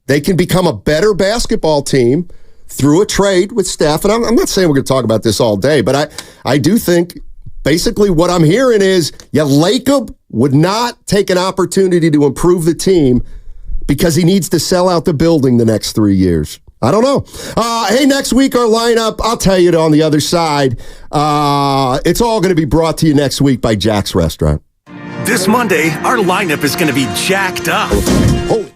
they can become a better basketball team through a trade with Steph? And I'm not saying we're going to talk about this all day, but I do think basically what I'm hearing is Lacob would not take an opportunity to improve the team because he needs to sell out the building the next 3 years. I don't know. Hey, next week our lineup, I'll tell you it on the other side. It's all going to be brought to you next week by Jack's Restaurant. This Monday, our lineup is going to be jacked up. Holy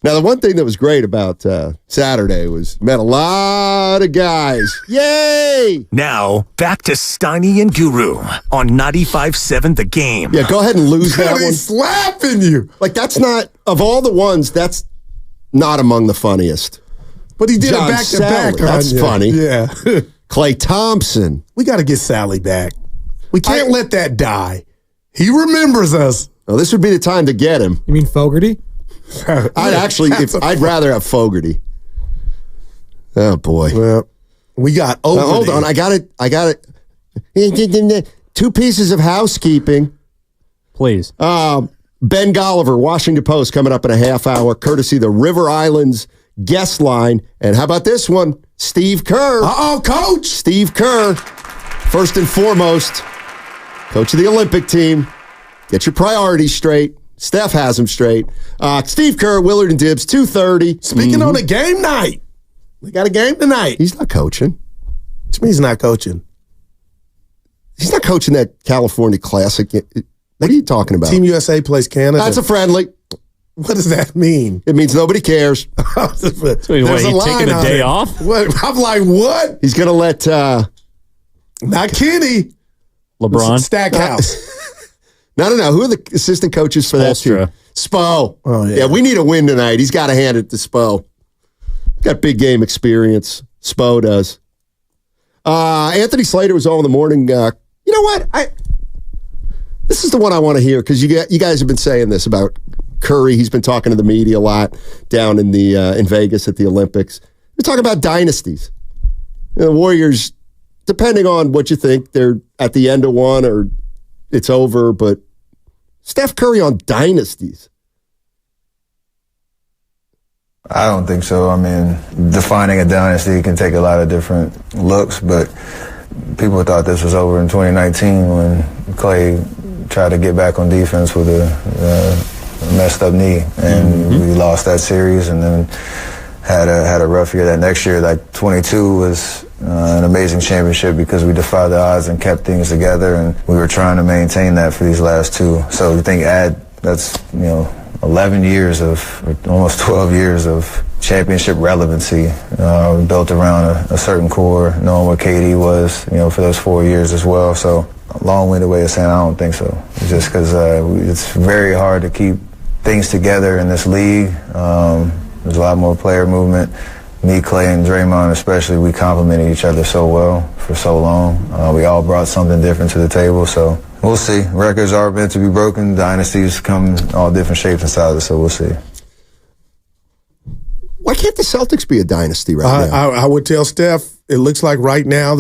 Now, the one thing that was great about Saturday was met a lot of guys. Yay! Now, back to Steiny and Guru on 95.7 The Game. Yeah, go ahead and lose that one. He's slapping you. Like, that's not, of all the ones, that's not among the funniest. But he did John it back-to-back. That's funny. Yeah. Klay Thompson. We got to get Sally back. We can't let that die. He remembers us. Well, this would be the time to get him. You mean Fogarty? I'd rather have Fogarty. Oh boy. Well, we got over. Hold on, I got it. 2 pieces of housekeeping. Please. Ben Golliver, Washington Post, coming up in a half hour, courtesy of the River Islands guest line. And how about this one? Steve Kerr. Coach. Steve Kerr, first and foremost, coach of the Olympic team. Get your priorities straight. Steph has them straight. Steve Kerr, Willard and Dibbs, 2:30. Speaking on a game night. We got a game tonight. He's not coaching. Which means he's not coaching. He's not coaching that California Classic. What are you talking about? Team USA plays Canada. That's a friendly. What does that mean? It means nobody cares. There's taking a day off? What? I'm like, what? He's going to let... not Kenny. LeBron. Stackhouse. No. Who are the assistant coaches for that team? Spo. Oh, yeah. Yeah, we need a win tonight. He's got to hand it to Spo. Got big game experience. Spo does. Anthony Slater was on in the morning. You know what? This is the one I want to hear because you guys have been saying this about Curry. He's been talking to the media a lot down in Vegas at the Olympics. We're talking about dynasties. The Warriors, depending on what you think, they're at the end of one or it's over, but Steph Curry on dynasties. I don't think so. I mean, defining a dynasty can take a lot of different looks, but people thought this was over in 2019 when Klay tried to get back on defense with a messed up knee, and we lost that series, and then had a rough year. That next year, like 22, was an amazing championship because we defied the odds and kept things together, and we were trying to maintain that for these last 2. So you think that's 11 years of, almost 12 years of championship relevancy built around a certain core, knowing what KD was, for those 4 years as well. So a long-winded way of saying I don't think so. It's just because it's very hard to keep things together in this league. There's a lot more player movement. Me, Klay, and Draymond especially, we complemented each other so well for so long. We all brought something different to the table, so we'll see. Records are meant to be broken. Dynasties come in all different shapes and sizes, so we'll see. Why can't the Celtics be a dynasty right now? I would tell Steph, it looks like right now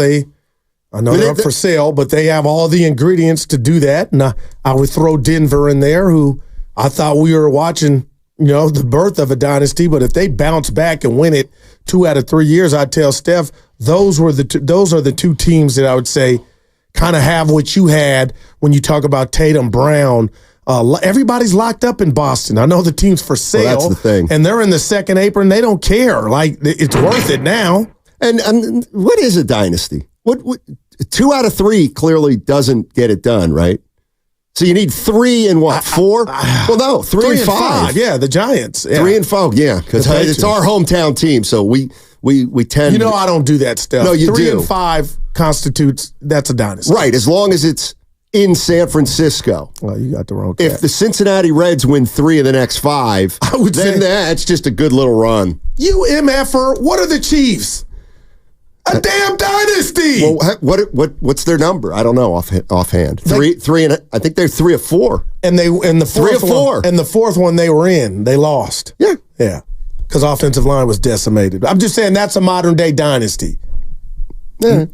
I know they're up for sale, but they have all the ingredients to do that. And I would throw Denver in there, who I thought we were watching, the birth of a dynasty. But if they bounce back and win it 2 out of 3 years, I'd tell Steph those are the 2 teams that I would say kind of have what you had when you talk about Tatum, Brown. Everybody's locked up in Boston. I know the team's for sale. Well, that's the thing. And they're in the second apron. They don't care. Like, it's worth it now. And what is a dynasty? What 2 out of 3 clearly doesn't get it done, right? So you need 3 and what, 4? Well, no, 3 and 5. Yeah, the Giants. Yeah. 3 and 5, yeah, because it's our hometown team, so we tend. I don't do that stuff. No, you 3 do. and 5 constitutes that's a dynasty, right? As long as it's in San Francisco. Well, you got the wrong. If the Cincinnati Reds win 3 of the next 5, I would say that's just a good little run. You MFer, what are the Chiefs? A damn dynasty. Well, what's their number? I don't know offhand. Three, and I think they're 3 or 4. And the 3 or 4. And the 4th one they were in, they lost. Yeah, because offensive line was decimated. I'm just saying that's a modern day dynasty. Yeah.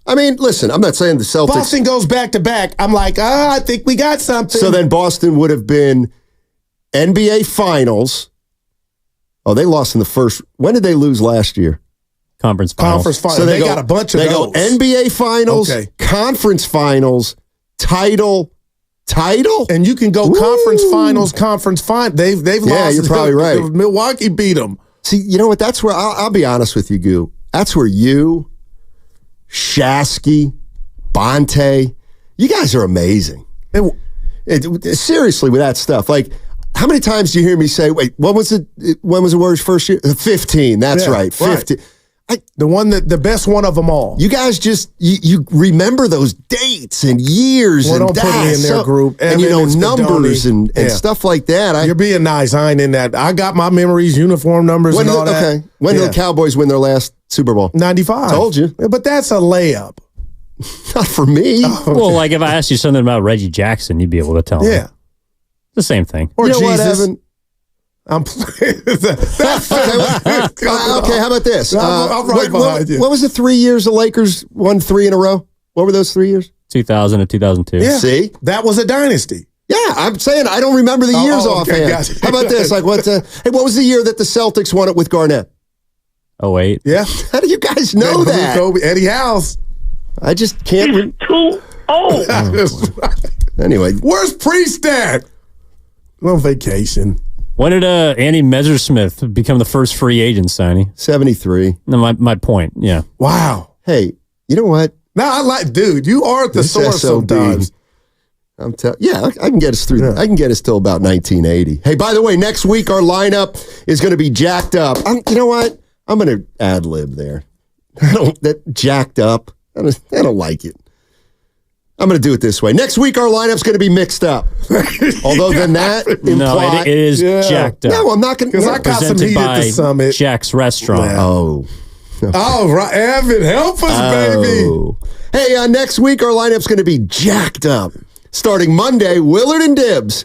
I mean, listen, I'm not saying the Celtics. Boston goes back to back. I'm like, I think we got something. So then Boston would have been NBA Finals. Oh, they lost in the first. When did they lose last year? Conference Finals. So they got a bunch of those. They go NBA Finals, Conference Finals, title. And you can go Conference Finals. They've lost. Yeah, you're probably right. Milwaukee beat them. See, you know what? That's where I'll be honest with you, Goo. That's where you, Shasky, Bonte, you guys are amazing. Seriously, with that stuff. Like, how many times do you hear me say, wait, when was the Warriors' first year? 15, that's right, 15. Right. The best one of them all. You guys just, you remember those dates and years Well, and don't put me in their group. And Evans, numbers and stuff like that. You're being nice. I ain't in that. I got my memories, uniform numbers and all that. Okay. When did the Cowboys win their last Super Bowl? 95. Told you. But that's a layup. Not for me. Oh, okay. Well, like if I asked you something about Reggie Jackson, you'd be able to tell me. Yeah. The same thing. Or you know Jesus. what, Evan? I'm playing. Okay, how about this? I'm right behind you. What was the 3 years the Lakers won 3 in a row? What were those 3 years? 2000 and 2002. Yeah. See? That was a dynasty. Yeah, I'm saying I don't remember the years offhand. Gotcha. How about this? Like what was the year that the Celtics won it with Garnett? 08. Yeah. How do you guys know that? Kobe, Eddie House. I just can't. Too old. Anyway. Where's Priest at? On vacation. When did Andy Messersmith become the first free agent, Steiny? 73. No, my point, yeah. Wow. Hey, you know what? No, I like, dude, you are at the source sometimes. I can get us through. I can get us till about 1980. Hey, by the way, next week our lineup is going to be jacked up. You know what? I'm going to ad lib there. That jacked up. I don't like it. I'm going to do it this way. Next week our lineup's going to be mixed up. Although then that it is jacked up. No, I'm not going to. Because I got some heat at the Summit. Jack's Restaurant. Yeah. Oh. Oh, right. Evan, help us, baby. Hey, next week our lineup's going to be jacked up. Starting Monday, Willard and Dibbs.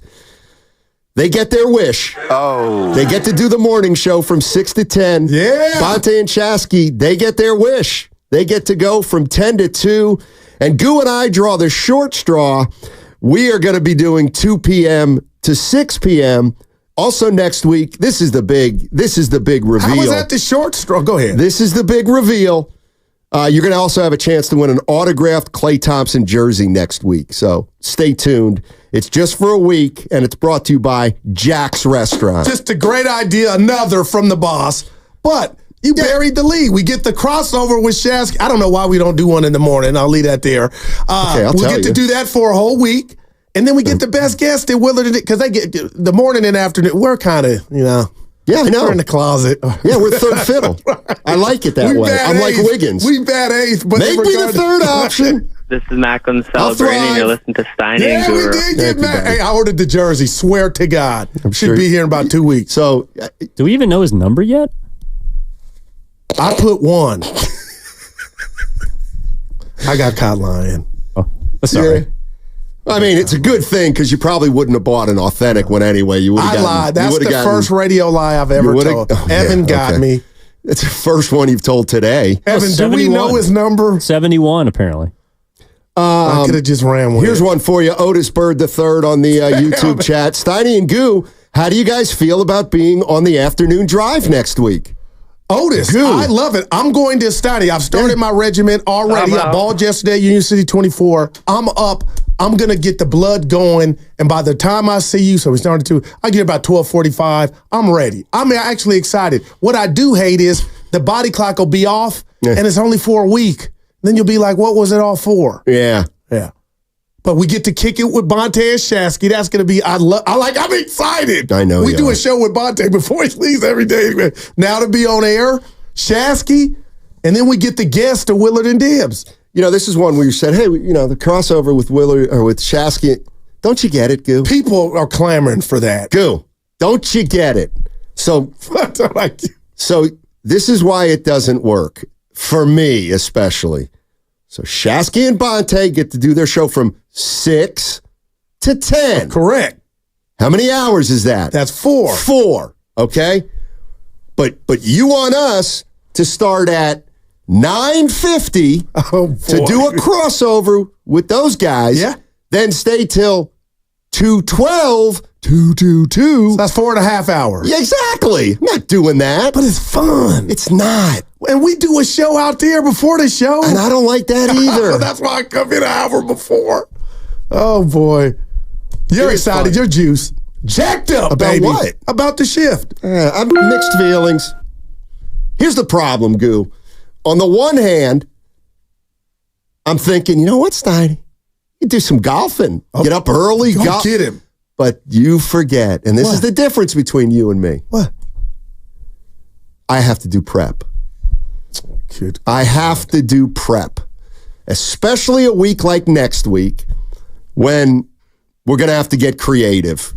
They get their wish. Oh. They get to do the morning show from 6 to 10. Yeah. Bonte and Chasky, they get their wish. They get to go from 10 to 2. And Goo and I draw the short straw. We are going to be doing 2 p.m. to 6 p.m. Also next week, this is the big reveal. How was that the short straw? Go ahead. This is the big reveal. You're going to also have a chance to win an autographed Klay Thompson jersey next week. So stay tuned. It's just for a week, and it's brought to you by Jack's Restaurant. Just a great idea. Another from the boss. But you buried the lead. We get the crossover with Shasky. I don't know why we don't do one in the morning. I'll leave that there. We'll get to do that for a whole week. And then we get the best guest at Willard, because they get the morning and afternoon. We're kind of, Yeah, I know. We're in the closet. Yeah, we're third fiddle. Right. I like it that way. I'm like Wiggins. We bat eighth, but make me the third option. This is Macklin celebrating, and you're listening to Steiny and Guru. We did get Mac. Hey, I ordered the jersey. Swear to God. Should be here in about 2 weeks. So, do we even know his number yet? I put 1. I got caught lying. Oh, sorry. Yeah. I mean, it's a good thing because you probably wouldn't have bought an authentic one anyway. You would have. I lied. That's the first radio lie I've ever told. Evan got me. It's the first one you've told today. Evan, do we know his number? 71, apparently. I could have just ran with Here's one for you. Otis Bird III on the YouTube chat. Steiny and Goo, how do you guys feel about being on the afternoon drive next week? Otis, Goo. I love it. I'm going to study. I've started my regiment already. I balled yesterday, Union City 24. I'm up. I'm going to get the blood going. And by the time I see you, so we started to, I get about 12:45. I'm ready. I'm actually excited. What I do hate is the body clock will be off and it's only for a week. Then you'll be like, what was it all for? Yeah. Yeah. But we get to kick it with Bonte and Shasky. That's going to be, I'm excited. I know. We do a show with Bonte before he leaves every day. Now to be on air, Shasky, and then we get the guest of Willard and Dibbs. You know, this is one where you said, hey, you know, the crossover with Willard or with Shasky. Don't you get it, Goo? People are clamoring for that. Goo, don't you get it? So, so this is why it doesn't work. For me, especially. So Shasky and Bonte get to do their show from 6 to 10. Correct. How many hours is that? That's 4. 4. Okay. But you want us to start at 9:50 to do a crossover with those guys. Yeah. Then stay till 2:12. 2:22. So that's 4.5 hours. Yeah, exactly. I'm not doing that. But it's fun. It's not. And we do a show out there before the show. And I don't like that either. That's why I come in an hour before. Oh, boy. You're excited. Fun. You're juiced. Jacked up, about baby. What? About the shift. I'm mixed feelings. Here's the problem, Goo. On the one hand, I'm thinking, you know what, Steiny? You do some golfing. Get up early. Go get him. But you forget, and this is the difference between you and me. What? I have to do prep. I have to do prep, especially a week like next week when we're going to have to get creative.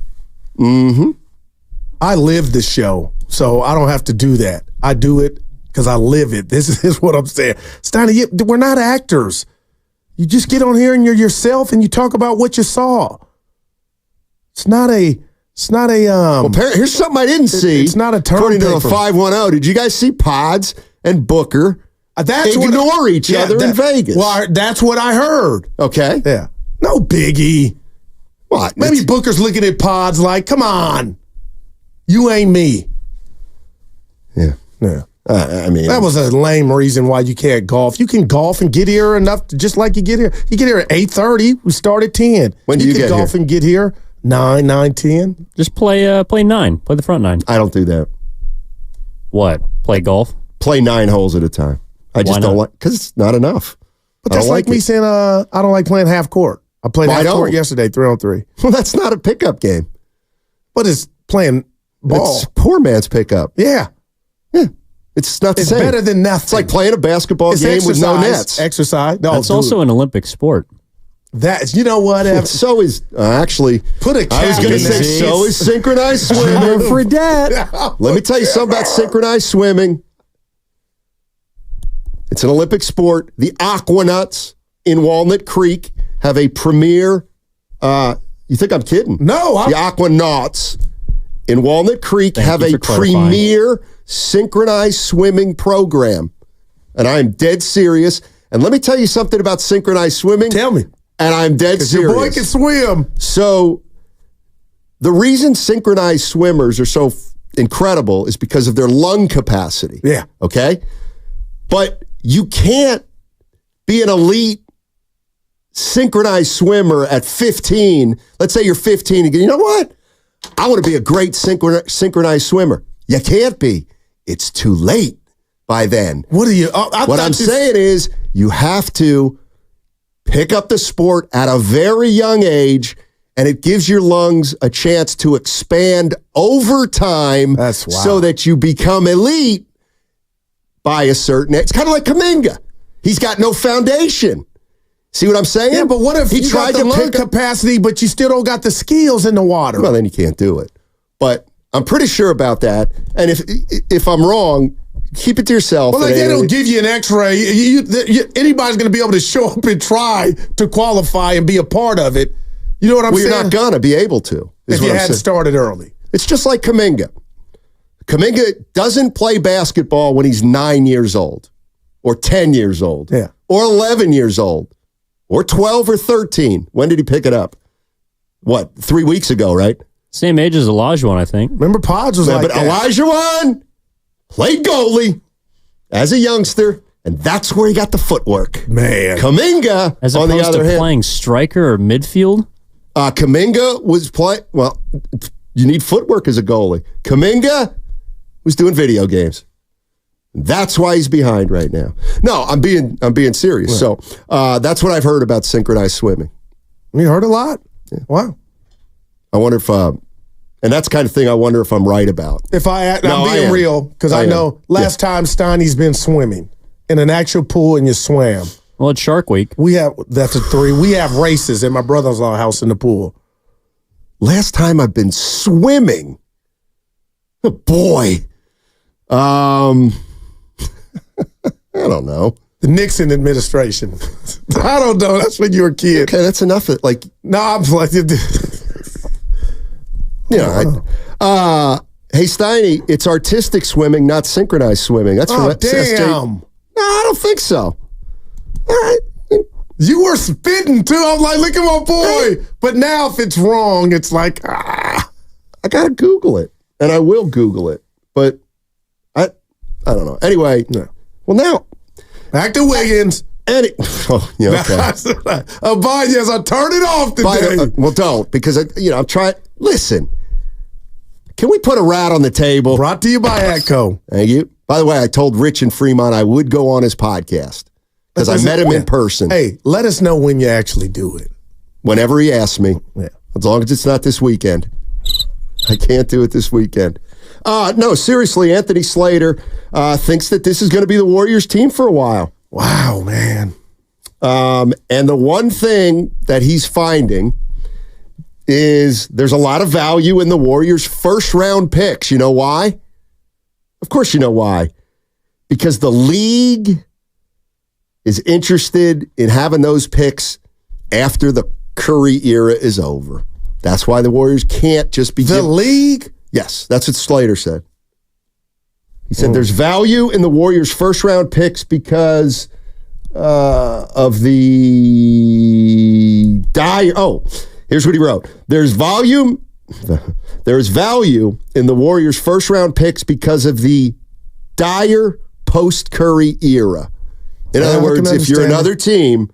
Mm-hmm. I live the show, so I don't have to do that. I do it because I live it. This is what I'm saying. Steiny, we're not actors. You just get on here and you're yourself and you talk about what you saw. It's not a well, here's something I didn't see. It's not a term according paper. to the 510. Did you guys see Pods and Booker ignore each other in Vegas? Well, that's what I heard. Okay. Yeah. No biggie. What? Maybe Booker's looking at Pods like, come on. You ain't me. Yeah. Yeah. I mean, that was a lame reason why you can't golf. You can golf and get here enough, just like you get here. You get here at 8:30. We start at 10. When do you get golf here? and get here 9, 10. Just play 9. Play the front 9. I don't do that. What? Play golf? Play 9 holes at a time. I just don't like, because it's not enough. But that's like me saying I don't like playing half court. I played half court yesterday, 3-on-3. Well, that's not a pickup game. But it's playing ball. It's poor man's pickup. Yeah. Yeah. It's not the It's same. better than nothing. It's like playing a basketball game with no nets. Exercise. No, That's also an Olympic sport. That, you know what? So is, actually, put a I was going to say, so is synchronized swimming. For that. Let me tell you something about synchronized swimming. It's an Olympic sport. The Aquanuts in Walnut Creek have a premier, you think I'm kidding? No. The Aquanauts in Walnut Creek have a clarifying. premier synchronized swimming program. And I am dead serious. And let me tell you something about synchronized swimming. Tell me. And I'm dead serious. Your boy can swim. So the reason synchronized swimmers are so incredible is because of their lung capacity. Yeah. Okay? But you can't be an elite synchronized swimmer at 15. Let's say you're 15 and you know what? I want to be a great synchronized swimmer. You can't be. It's too late by then. What are you? What I'm saying is you have to pick up the sport at a very young age, and it gives your lungs a chance to expand over time. That's wow. So that you become elite by a certain age. It's kind of like Kuminga. He's got no foundation. See what I'm saying? Yeah, but what if he you tried got the to lung pick up capacity, but you still don't got the skills in the water? Well, then you can't do it. But I'm pretty sure about that. And if I'm wrong, keep it to yourself. Well, they don't give you an X-ray. Anybody's going to be able to show up and try to qualify and be a part of it. You know what I'm saying? You're not going to be able to. If you hadn't started early. It's just like Kuminga. Kuminga doesn't play basketball when he's 9 years old or 10 years old or 11 years old or 12 or 13. When did he pick it up? What, 3 weeks ago, right? Same age as Olajuwon, I think. Remember Pods was like but that. Olajuwon played goalie as a youngster, and that's where he got the footwork. Man. Kuminga, As on the opposed other to hand, playing striker or midfield? Kuminga was playing, well, you need footwork as a goalie. Kuminga was doing video games. That's why he's behind right now. No, I'm being serious. Right. So that's what I've heard about synchronized swimming. You heard a lot? Yeah. Wow. I wonder if, and that's the kind of thing I wonder if I'm right about. I'm being real, because I know last time Steiny's been swimming in an actual pool and you swam. Well, it's Shark Week. That's a 3. We have races in my brother-in-law's house in the pool. Last time I've been swimming. Oh boy. I don't know. The Nixon administration. I don't know. That's when you were a kid. Okay, that's enough. No, I'm like, hey Steiny, it's artistic swimming, not synchronized swimming. That's from damn. No, I don't think so. All right. You were spitting too. I'm like, look at my boy. But now if it's wrong, it's like, I gotta Google it. And I will Google it. But I don't know. Anyway, well now back to Wiggins. Okay. Abanez, I turned it off today. Well, don't, because I'm trying. Listen, can we put a rat on the table? Brought to you by ATCO. Thank you. By the way, I told Rich in Fremont I would go on his podcast because I met him in person. Hey, let us know when you actually do it. Whenever he asks me. Yeah. as long as it's not this weekend. I can't do it this weekend. No, seriously, Anthony Slater thinks that this is going to be the Warriors team for a while. Wow, man. And the one thing that he's finding is there's a lot of value in the Warriors' first-round picks. You know why? Of course you know why. Because the league is interested in having those picks after the Curry era is over. That's why the Warriors can't just be... The league? Yes, that's what Slater said. He said there's value in the Warriors' first-round picks because of the dire... Oh, here's what he wrote. There's value in the Warriors' first-round picks because of the dire post-Curry era. In other words, if you're another team,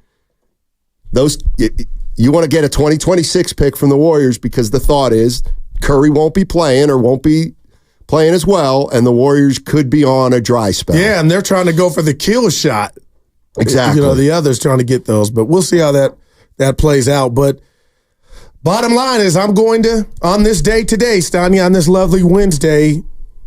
you want to get a 2026 pick from the Warriors because the thought is Curry won't be playing or won't be playing as well, and the Warriors could be on a dry spell. Yeah, and they're trying to go for the kill shot. Exactly. You know, the others trying to get those, but we'll see how that plays out. But bottom line is I'm going to, on this day today, Stanya, on this lovely Wednesday,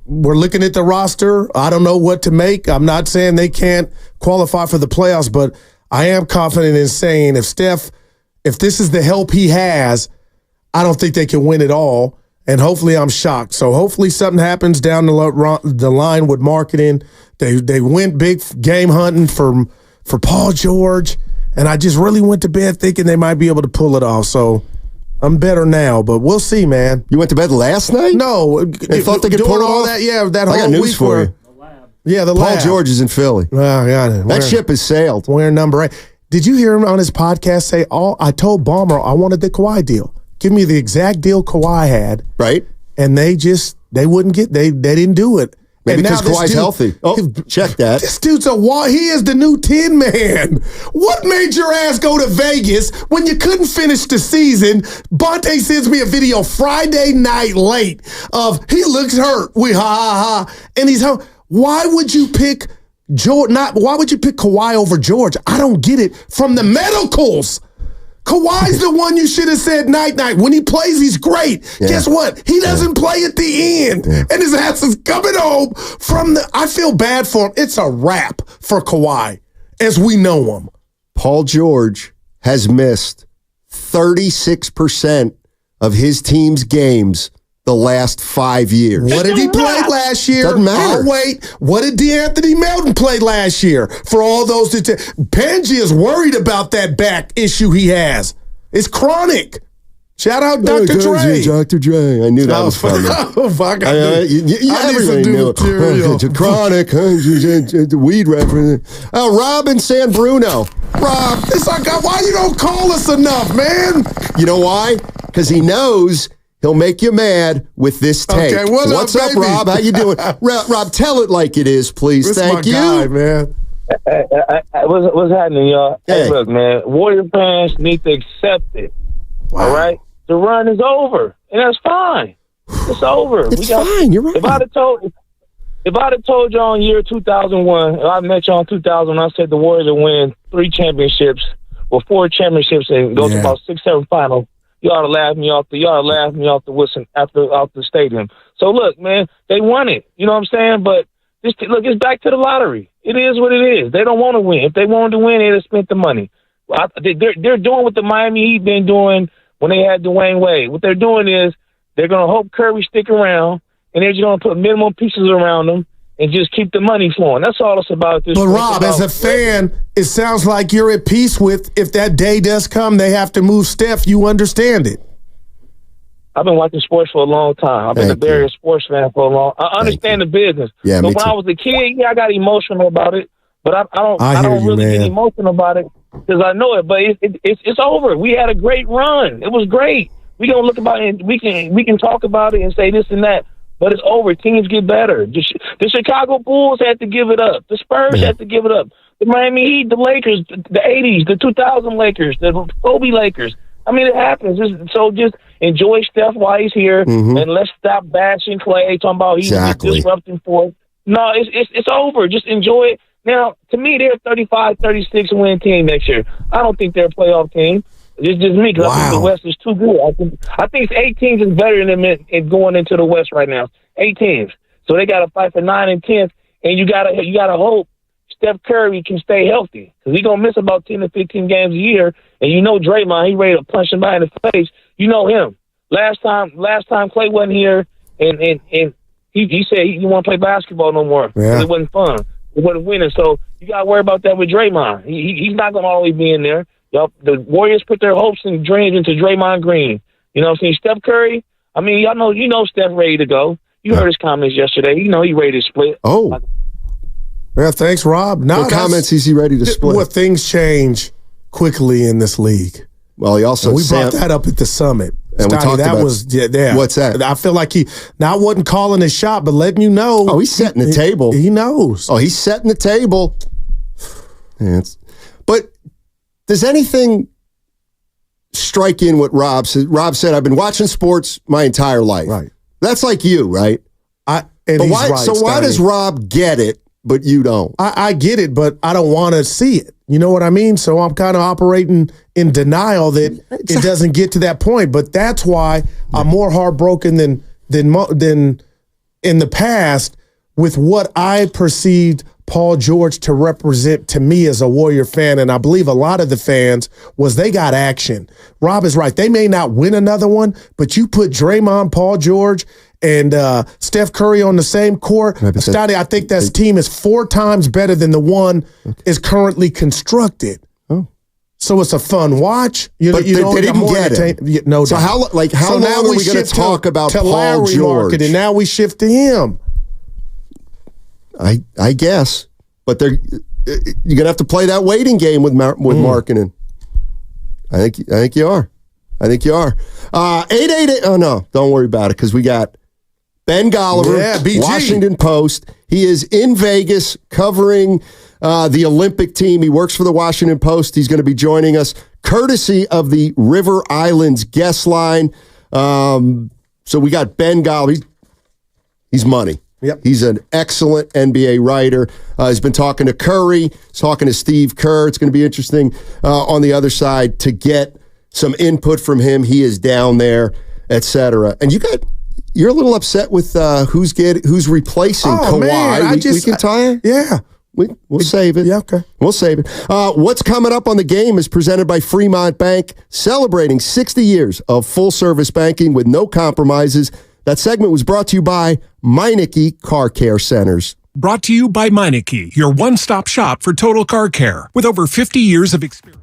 we're looking at the roster. I don't know what to make. I'm not saying they can't qualify for the playoffs, but I am confident in saying if this is the help he has, I don't think they can win it all. And hopefully I'm shocked. So hopefully something happens down the line with marketing. They went big game hunting for Paul George, and I just really went to bed thinking they might be able to pull it off. So I'm better now, but we'll see, man. You went to bed last night? No. They thought they could pull it off? That, yeah, that whole I got news week for you. Yeah, the Paul lab. George is in Philly. That ship has sailed. Wearing number 8. Did you hear him on his podcast say, I told Ballmer I wanted the Kawhi deal. Give me the exact deal Kawhi had. Right. And they didn't do it. Maybe because Kawhi's healthy. Oh, check that. This dude's he is the new Tin Man. What made your ass go to Vegas when you couldn't finish the season? Bonte sends me a video Friday night late of he looks hurt. Ha. And he's home. Why would you pick George? Why would you pick Kawhi over George? I don't get it. From the medicals. Kawhi's the one you should have said night. When he plays, he's great. Yeah. Guess what? He doesn't play at the end. Yeah. And his ass is coming home I feel bad for him. It's a wrap for Kawhi as we know him. Paul George has missed 36% of his team's games the last 5 years. What did he play last year? Doesn't matter. Oh, wait. What did DeAnthony Melton play last year? For all those Panji is worried about that back issue he has. It's chronic. Shout out Dr. Dre. Dr. Dre. I knew that was coming. Oh, fuck. Everybody knew. It's a chronic. The weed reference. Rob in San Bruno. Rob. It's like, why you don't call us enough, man? You know why? Because he knows he'll make you mad with this take. Okay, what's up, Rob? How you doing? Rob, tell it like it is, please. This Thank you. Guy, man. What's happening, y'all? Hey, look, man. Warrior fans need to accept it. Wow. All right? The run is over, and that's fine. It's over. It's fine. You're right. If I'd have told y'all in year 2001, I met y'all in 2000, I said the Warriors would win 4 championships and go to about 6-7 finals. You ought to laugh me off the whistle off the stadium. So look, man, they won it. You know what I'm saying? But it's back to the lottery. It is what it is. They don't want to win. If they wanted to win, they'd have spent the money. They're doing what the Miami Heat been doing when they had Dwayne Wade. What they're doing is they're going to hope Curry stick around, and they're just going to put minimum pieces around them and just keep the money flowing. That's all it's about. But Rob, as a fan, it sounds like you're at peace with if that day does come, they have to move Steph. You understand it. I've been watching sports for a long time. I've been a very sports fan for a long time. I understand the business. Yeah, but when I was a kid, I got emotional about it. But I don't really get emotional about it because I know it. But it's over. We had a great run. It was great. We gonna look about it. We can talk about it and say this and that. But it's over. Teams get better. The Chicago Bulls had to give it up. The Spurs had to give it up. The Miami Heat, the Lakers, the 80s, the 2000 Lakers, the Kobe Lakers. I mean, it happens. So just enjoy Steph while he's here, and let's stop bashing Klay, talking about he's disrupting for it. No, it's over. Just enjoy it. Now, to me, they're a 35-36 win team next year. I don't think they're a playoff team. It's just me because I think the West is too good. I think it's 8 teams is better than them in going into the West right now. 8 teams, so they got to fight for 9 and 10th, and you gotta hope Steph Curry can stay healthy because he's gonna miss about 10 to 15 games a year. And you know Draymond, he ready to punch somebody in the face. You know him. Last time Klay wasn't here, and he said he didn't want to play basketball no more. Yeah. It wasn't fun. It wasn't winning. So you got to worry about that with Draymond. He's not going to always be in there. The Warriors put their hopes and dreams into Draymond Green. You know what I'm saying? Steph Curry, I mean, you know Steph ready to go. You heard his comments yesterday. You know he ready to split. Oh. Yeah, thanks, Rob. What comments is he ready to split? Well, things change quickly in this league. Well, he also we brought that up at the summit. And we talked about what's that? I feel like he wasn't calling his shot, but letting you know. Oh, he's setting the table. He knows. Oh, he's setting the table. Yeah, but does anything strike in what Rob said? Rob said, "I've been watching sports my entire life." Right. That's like you, right? Why does Rob get it, but you don't? I get it, but I don't want to see it. You know what I mean? So I'm kind of operating in denial that it doesn't get to that point. But that's why I'm more heartbroken than in the past with what I perceived Paul George to represent to me as a Warrior fan. And I believe a lot of the fans was they got action. Rob is right. They may not win another one, but you put Draymond, Paul George, and Steph Curry on the same court. Stotty, I think that team is 4 times better than the one is currently constructed. Oh, so it's a fun watch. They didn't get it. No so doubt. how long are we going to talk about to Paul Larry George? Market, and now we shift to him. I guess, but you're going to have to play that waiting game with Markkanen. I think you are. 888. Oh no, don't worry about it because we got Ben Golliver, Washington Post. He is in Vegas covering the Olympic team. He works for the Washington Post. He's going to be joining us courtesy of the River Islands guest line. So we got Ben Golliver. He's money. Yep. He's an excellent NBA writer. He's been talking to Curry. He's talking to Steve Kerr. It's going to be interesting on the other side to get some input from him. He is down there, etc. And you're a little upset with who's replacing Kawhi. Man, we can tie it? Yeah. We'll save it. Yeah, okay. We'll save it. What's coming up on the game is presented by Fremont Bank, celebrating 60 years of full-service banking with no compromises. That segment was brought to you by Meineke Car Care Centers. Brought to you by Meineke, your one-stop shop for total car care. With over 50 years of experience.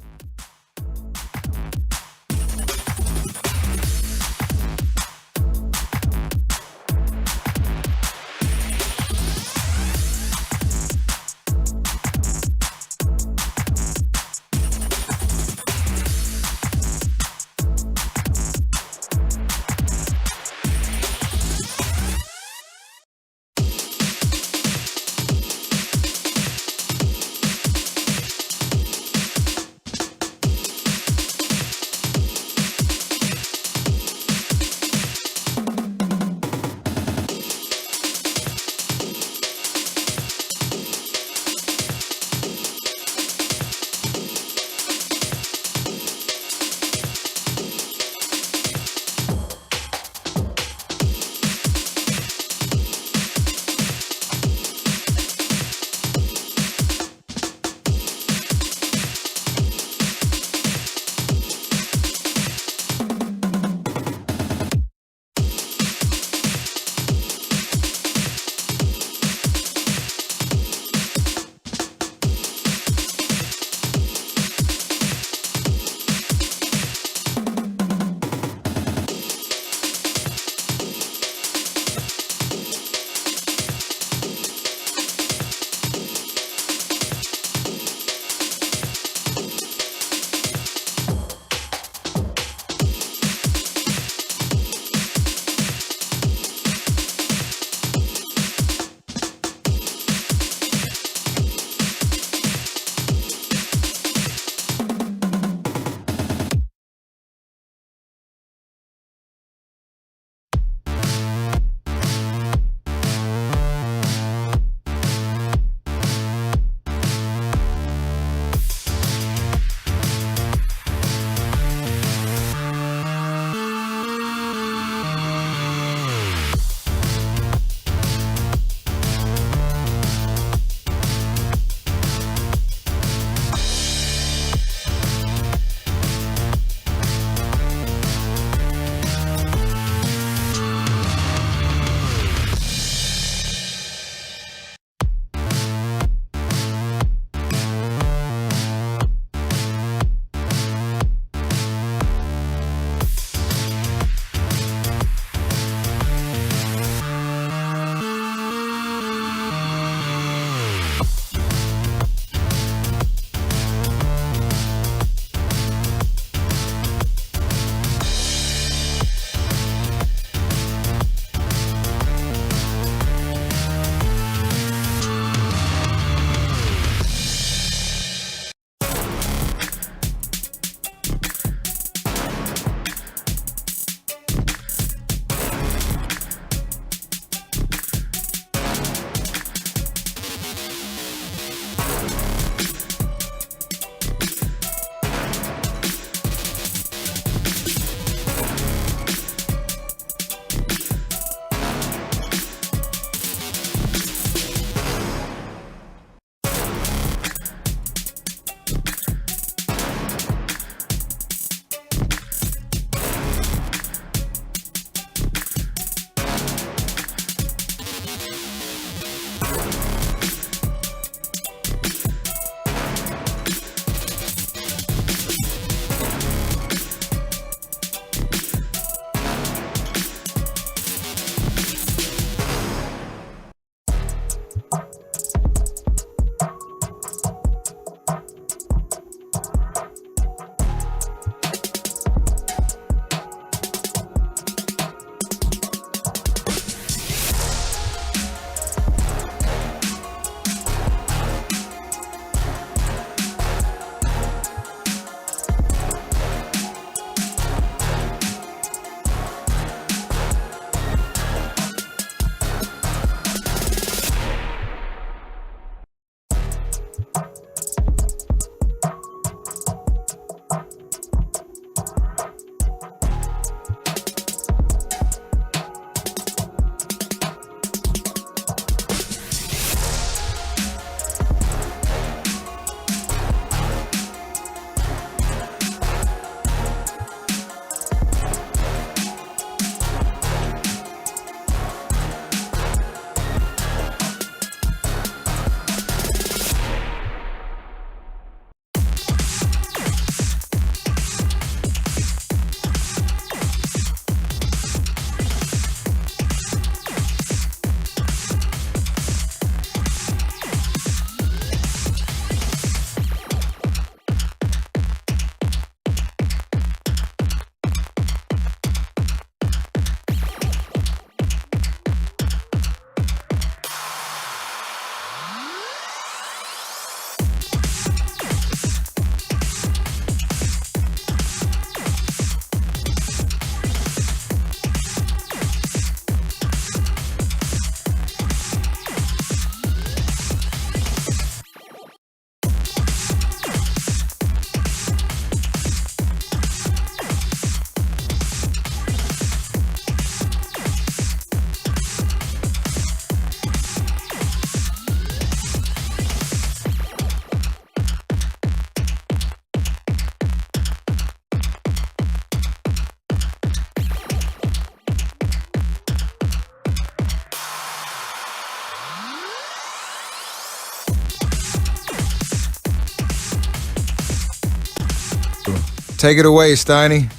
Take it away, Steiny.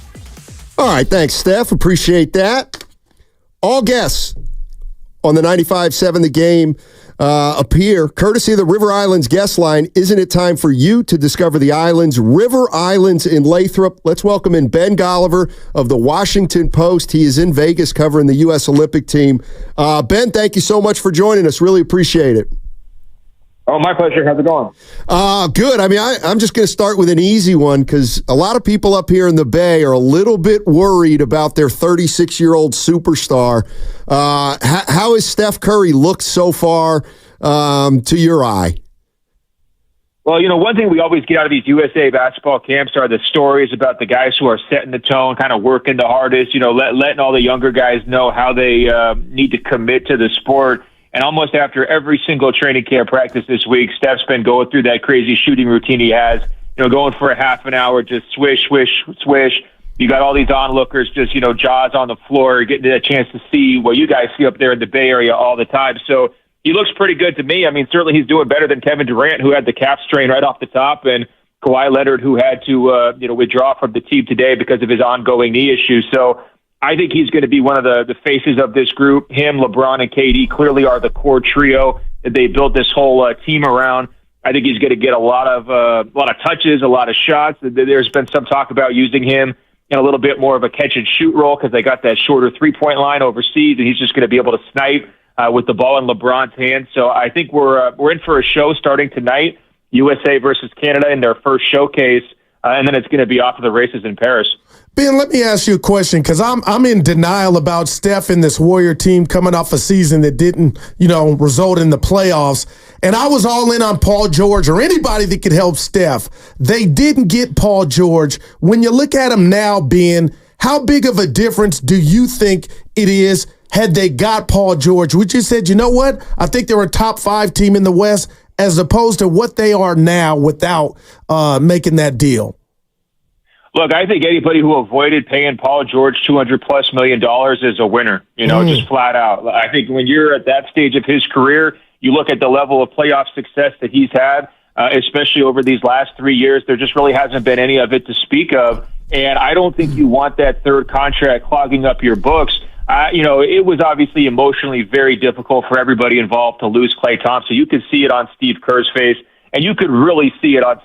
All right, thanks, Steph. Appreciate that. All guests on the 95.7 The Game appear courtesy of the River Islands guest line. Isn't it time for you to discover the islands? River Islands in Lathrop. Let's welcome in Ben Golliver of the Washington Post. He is in Vegas covering the U.S. Olympic team. Ben, thank you so much for joining us. Really appreciate it. Oh, my pleasure. How's it going? Good. I mean, I'm just going to start with an easy one because a lot of people up here in the Bay are a little bit worried about their 36-year-old superstar. How has Steph Curry looked so far to your eye? Well, one thing we always get out of these USA basketball camps are the stories about the guys who are setting the tone, kind of working the hardest, letting all the younger guys know how they need to commit to the sport. And almost after every single training camp practice this week, Steph's been going through that crazy shooting routine he has, going for a half an hour, just swish, swish, swish. You got all these onlookers just, jaws on the floor, getting a chance to see what you guys see up there in the Bay Area all the time. So he looks pretty good to me. I mean, certainly he's doing better than Kevin Durant, who had the calf strain right off the top, and Kawhi Leonard, who had to, withdraw from the team today because of his ongoing knee issues. So I think he's going to be one of the faces of this group. Him, LeBron, and KD clearly are the core trio that they built this whole team around. I think he's going to get a lot of touches, a lot of shots. There's been some talk about using him in a little bit more of a catch and shoot role because they got that shorter 3-point line overseas, and he's just going to be able to snipe with the ball in LeBron's hands. So I think we're in for a show starting tonight. USA versus Canada in their first showcase, and then it's going to be off to the races in Paris. Ben, let me ask you a question because I'm in denial about Steph and this Warrior team coming off a season that didn't, result in the playoffs. And I was all in on Paul George or anybody that could help Steph. They didn't get Paul George. When you look at him now, Ben, how big of a difference do you think it is had they got Paul George? Which you said, you know what? I think they're a top 5 team in the West as opposed to what they are now without making that deal. Look, I think anybody who avoided paying Paul George $200+ million is a winner, just flat out. I think when you're at that stage of his career, you look at the level of playoff success that he's had, especially over these last 3 years, there just really hasn't been any of it to speak of. And I don't think you want that third contract clogging up your books. It was obviously emotionally very difficult for everybody involved to lose Klay Thompson. You could see it on Steve Kerr's face. And you could really see it on,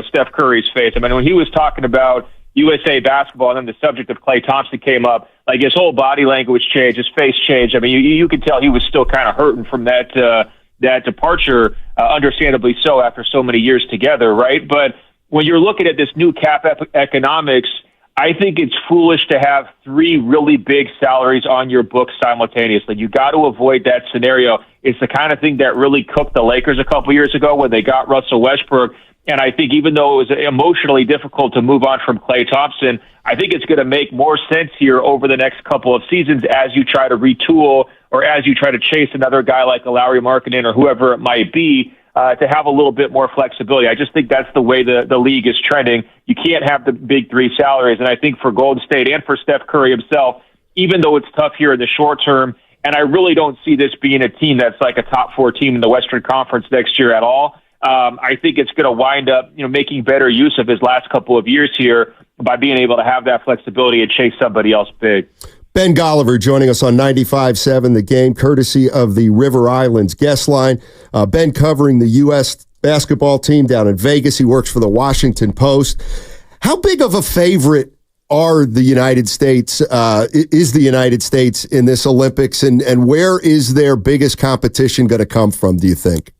Steph Curry's face. I mean, when he was talking about USA basketball and then the subject of Klay Thompson came up, like his whole body language changed, his face changed. I mean, you could tell he was still kind of hurting from that departure, understandably so after so many years together, right? But when you're looking at this new cap economics, I think it's foolish to have 3 really big salaries on your books simultaneously. You got to avoid that scenario. It's the kind of thing that really cooked the Lakers a couple years ago when they got Russell Westbrook. And I think even though it was emotionally difficult to move on from Klay Thompson, I think it's going to make more sense here over the next couple of seasons as you try to retool or as you try to chase another guy like a Lauri Markkanen or whoever it might be, to have a little bit more flexibility. I just think that's the way the league is trending. You can't have the big 3 salaries. And I think for Golden State and for Steph Curry himself, even though it's tough here in the short term, and I really don't see this being a team that's like a top 4 team in the Western Conference next year at all, I think it's going to wind up making better use of his last couple of years here by being able to have that flexibility and chase somebody else big. Ben Golliver joining us on 95.7 The Game, courtesy of the River Islands guest line. Ben covering the U.S. basketball team down in Vegas. He works for the Washington Post. How big of a favorite are the United States, is the United States in this Olympics, and where is their biggest competition going to come from, do you think?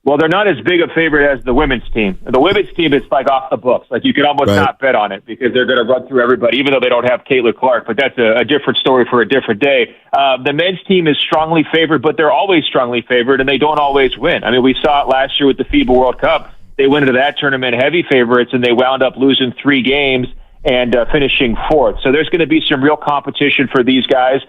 Well, they're not as big a favorite as the women's team. The women's team is like off the books. Like you can almost not bet on it because they're going to run through everybody, even though they don't have Caitlin Clark. But that's a different story for a different day. The men's team is strongly favored, but they're always strongly favored, and they don't always win. I mean, we saw it last year with the FIBA World Cup. They went into that tournament heavy favorites, and they wound up losing 3 games and finishing 4th. So there's going to be some real competition for these guys.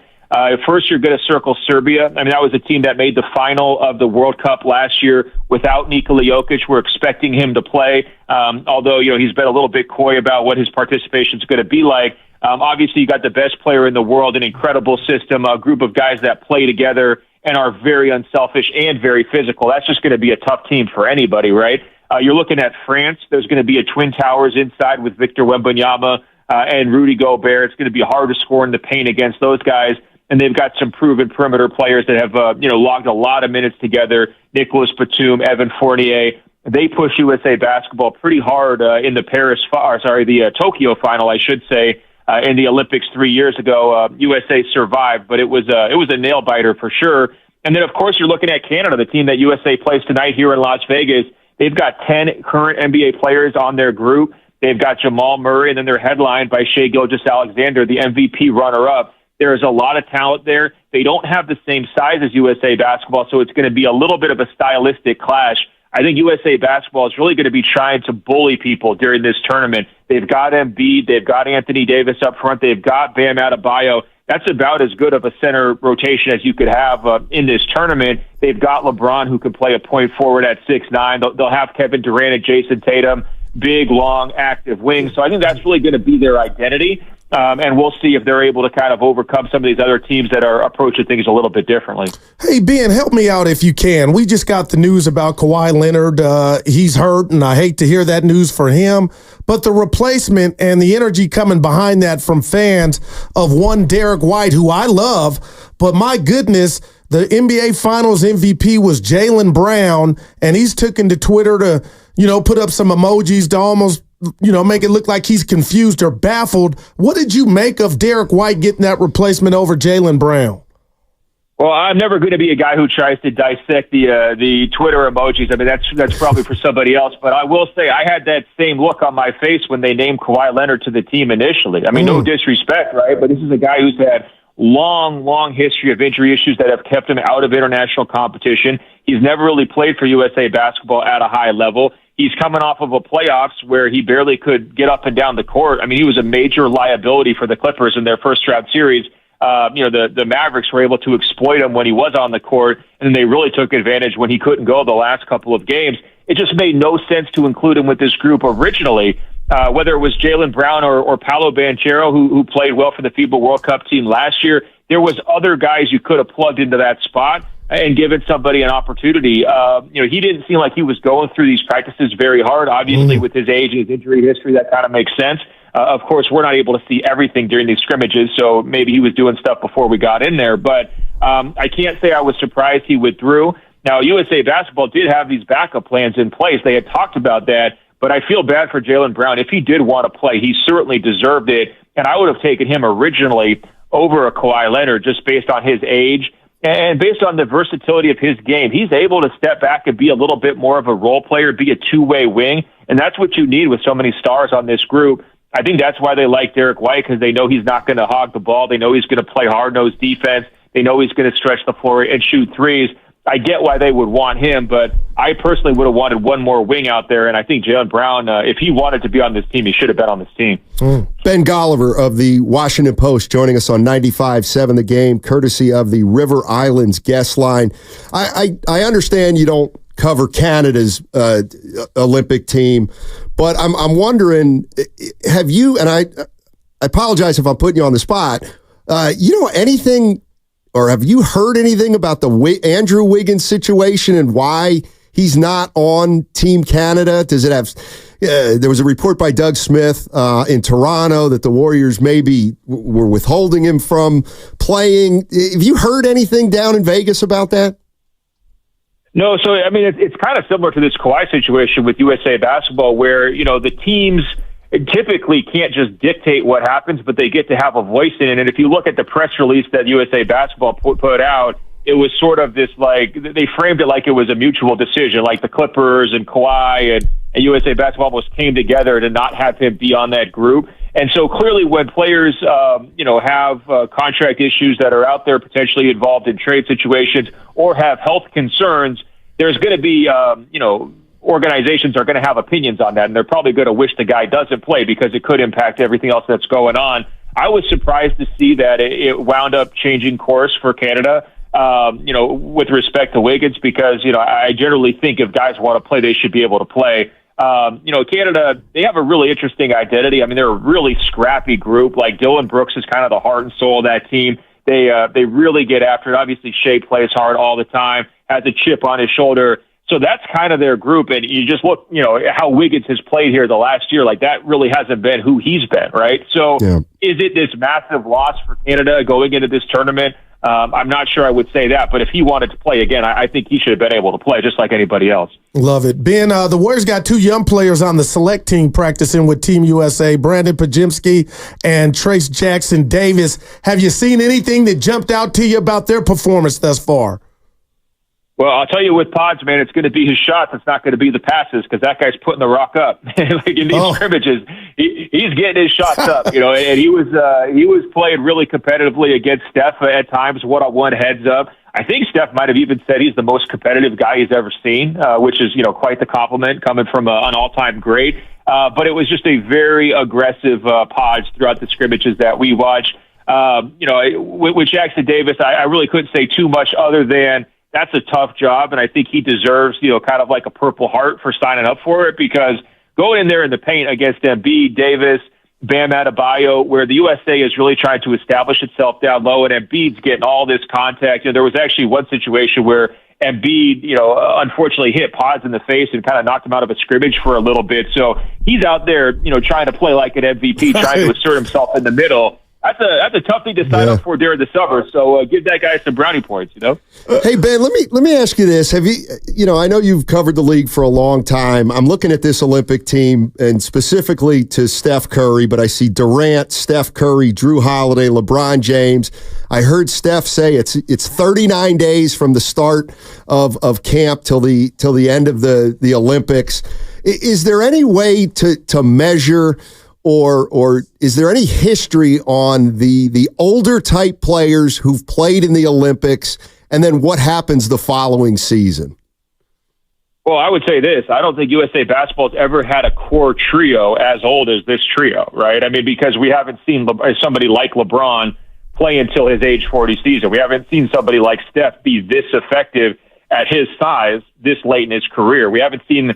First, you're going to circle Serbia. I mean, that was a team that made the final of the World Cup last year without Nikola Jokic. We're expecting him to play, although he's been a little bit coy about what his participation is going to be like. Obviously, you got the best player in the world, an incredible system, a group of guys that play together and are very unselfish and very physical. That's just going to be a tough team for anybody, right? You're looking at France. There's going to be a Twin Towers inside with Victor Wembanyama and Rudy Gobert. It's going to be hard to score in the paint against those guys. And they've got some proven perimeter players that have, logged a lot of minutes together. Nicholas Batum, Evan Fournier. They push USA basketball pretty hard in the Tokyo final, I should say, in the Olympics 3 years ago. USA survived, but it was a nail biter for sure. And then, of course, you're looking at Canada, the team that USA plays tonight here in Las Vegas. They've got 10 current NBA players on their group. They've got Jamal Murray, and then they're headlined by Shai Gilgeous-Alexander, the MVP runner-up. There's a lot of talent there. They don't have the same size as USA basketball, so it's going to be a little bit of a stylistic clash. I think USA basketball is really going to be trying to bully people during this tournament. They've got Embiid. They've got Anthony Davis up front. They've got Bam Adebayo. That's about as good of a center rotation as you could have in this tournament. They've got LeBron, who can play a point forward at 6'9". They'll have Kevin Durant and Jason Tatum, big, long, active wings. So I think that's really going to be their identity. And we'll see if they're able to kind of overcome some of these other teams that are approaching things a little bit differently. Hey, Ben, help me out if you can. We just got the news about Kawhi Leonard. He's hurt, and I hate to hear that news for him. But the replacement and the energy coming behind that from fans of one Derek White, who I love, but my goodness, the NBA Finals MVP was Jaylen Brown, and he's taken to Twitter to, put up some emojis to almost make it look like he's confused or baffled. What did you make of Derek White getting that replacement over Jaylen Brown? Well, I'm never going to be a guy who tries to dissect the Twitter emojis. I mean, that's probably for somebody else. But I will say I had that same look on my face when they named Kawhi Leonard to the team initially. I mean, no disrespect, right? But this is a guy who's had long history of injury issues that have kept him out of international competition. He's never really played for USA basketball at a high level. He's coming off of a playoffs where he barely could get up and down the court. I mean, he was a major liability for the Clippers in their first round series. The Mavericks were able to exploit him when he was on the court, and then they really took advantage when he couldn't go the last couple of games. It just made no sense to include him with this group originally, whether it was Jaylen Brown or Paolo Banchero, who played well for the FIBA World Cup team last year. There was other guys you could have plugged into that spot and given somebody an opportunity. He didn't seem like he was going through these practices very hard. Obviously, with his age and his injury history, that kind of makes sense. Of course, we're not able to see everything during these scrimmages, so maybe he was doing stuff before we got in there. But I can't say I was surprised he withdrew. Now, USA Basketball did have these backup plans in place. They had talked about that, but I feel bad for Jaylen Brown. If he did want to play, he certainly deserved it, and I would have taken him originally over a Kawhi Leonard just based on his age and based on the versatility of his game. He's able to step back and be a little bit more of a role player, be a two-way wing, and that's what you need with so many stars on this group. I think that's why they like Derek White, because they know he's not going to hog the ball. They know he's going to play hard-nosed defense. They know he's going to stretch the floor and shoot threes. I get why they would want him, but I personally would have wanted one more wing out there, and I think Jaylen Brown, if he wanted to be on this team, he should have been on this team. Ben Golliver of the Washington Post joining us on 95.7 The Game, courtesy of the River Islands guest line. I understand you don't cover Canada's Olympic team, but I'm wondering, have you, and I apologize if I'm putting you on the spot, anything, or have you heard anything about the Andrew Wiggins situation and why he's not on Team Canada? Does it have, there was a report by Doug Smith in Toronto that the Warriors maybe were withholding him from playing. Have you heard anything down in Vegas about that? No, so, I mean, it's kind of similar to this Kawhi situation with USA Basketball where, the teams typically can't just dictate what happens, but they get to have a voice in it. And if you look at the press release that USA Basketball put out, it was sort of this, like, they framed it like it was a mutual decision, like the Clippers and Kawhi and USA Basketball almost came together to not have him be on that group. And so clearly when players, have contract issues that are out there potentially involved in trade situations or have health concerns, there's going to be, organizations are going to have opinions on that, and they're probably going to wish the guy doesn't play because it could impact everything else that's going on. I was surprised to see that it wound up changing course for Canada, with respect to Wiggins, because, I generally think if guys want to play, they should be able to play. Canada, they have a really interesting identity. I mean, they're a really scrappy group. Like Dylan Brooks is kind of the heart and soul of that team. They really get after it. Obviously, Shea plays hard all the time, has a chip on his shoulder. So that's kind of their group. And you just look, how Wiggins has played here the last year. Like, that really hasn't been who he's been, right? So is it this massive loss for Canada going into this tournament? I'm not sure I would say that, but if he wanted to play again, I think he should have been able to play just like anybody else. Love it. Ben, the Warriors got 2 young players on the select team practicing with Team USA, Brandon Pajimski and Trace Jackson Davis. Have you seen anything that jumped out to you about their performance thus far? Well, I'll tell you with Pods, man, it's going to be his shots. It's not going to be the passes because that guy's putting the rock up. Like in these scrimmages, he's getting his shots up, and he was playing really competitively against Steph at times, one-on-one heads up. I think Steph might have even said he's the most competitive guy he's ever seen, which is, quite the compliment coming from an all-time great. But it was just a very aggressive Pods throughout the scrimmages that we watched. With Jackson Davis, I really couldn't say too much other than that's a tough job, and I think he deserves, kind of like a Purple Heart for signing up for it, because going in there in the paint against Embiid, Davis, Bam Adebayo, where the USA is really trying to establish itself down low, and Embiid's getting all this contact. There was actually one situation where Embiid, unfortunately hit Pods in the face and kind of knocked him out of a scrimmage for a little bit. So he's out there, trying to play like an MVP, trying to assert himself in the middle. That's a tough thing to sign up for during the summer. So give that guy some brownie points, Hey Ben, let me ask you this: have you, I know you've covered the league for a long time. I'm looking at this Olympic team and specifically to Steph Curry, but I see Durant, Steph Curry, Drew Holiday, LeBron James. I heard Steph say it's 39 days from the start of camp till the end of the Olympics. Is there any way to measure? Or is there any history on the older type players who've played in the Olympics and then what happens the following season? Well, I would say this. I don't think USA Basketball's ever had a core trio as old as this trio, right? I mean, because we haven't seen somebody like LeBron play until his age 40 season. We haven't seen somebody like Steph be this effective at his size this late in his career. We haven't seen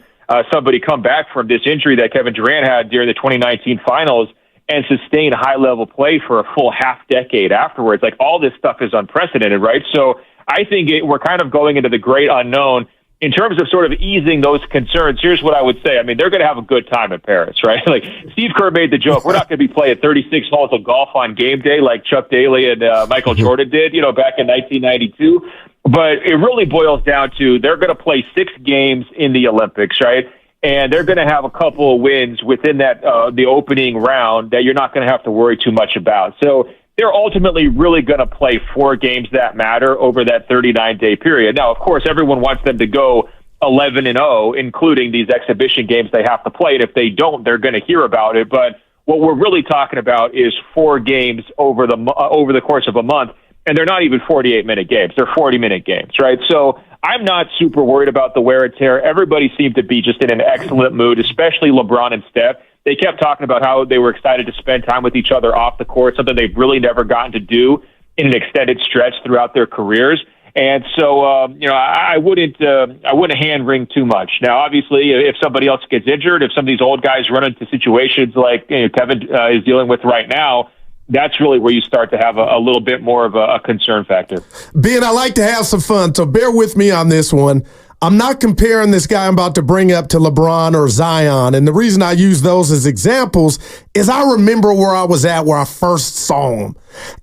somebody come back from this injury that Kevin Durant had during the 2019 finals and sustain high-level play for a full half-decade afterwards. Like, all this stuff is unprecedented, right? So I think we're kind of going into the great unknown. In terms of sort of easing those concerns, here's what I would say. I mean, they're going to have a good time in Paris, right? Like, Steve Kerr made the joke, we're not going to be playing 36 holes of golf on game day like Chuck Daly and Michael Jordan did, back in 1992. But it really boils down to they're going to play 6 games in the Olympics, right? And they're going to have a couple of wins within that the opening round that you're not going to have to worry too much about. So they're ultimately really going to play 4 games that matter over that 39-day period. Now, of course, everyone wants them to go 11-0, including these exhibition games they have to play. And if they don't, they're going to hear about it. But what we're really talking about is 4 games over the course of a month. And they're not even 48-minute games. They're 40-minute games, right? So I'm not super worried about the wear and tear. Everybody seemed to be just in an excellent mood, especially LeBron and Steph. They kept talking about how they were excited to spend time with each other off the court, something they've really never gotten to do in an extended stretch throughout their careers. And so, I wouldn't hand wring too much. Now, obviously, if somebody else gets injured, if some of these old guys run into situations like Kevin is dealing with right now, that's really where you start to have a little bit more of a concern factor. Ben, I like to have some fun, so bear with me on this one. I'm not comparing this guy I'm about to bring up to LeBron or Zion, and the reason I use those as examples is I remember where I was at where I first saw him.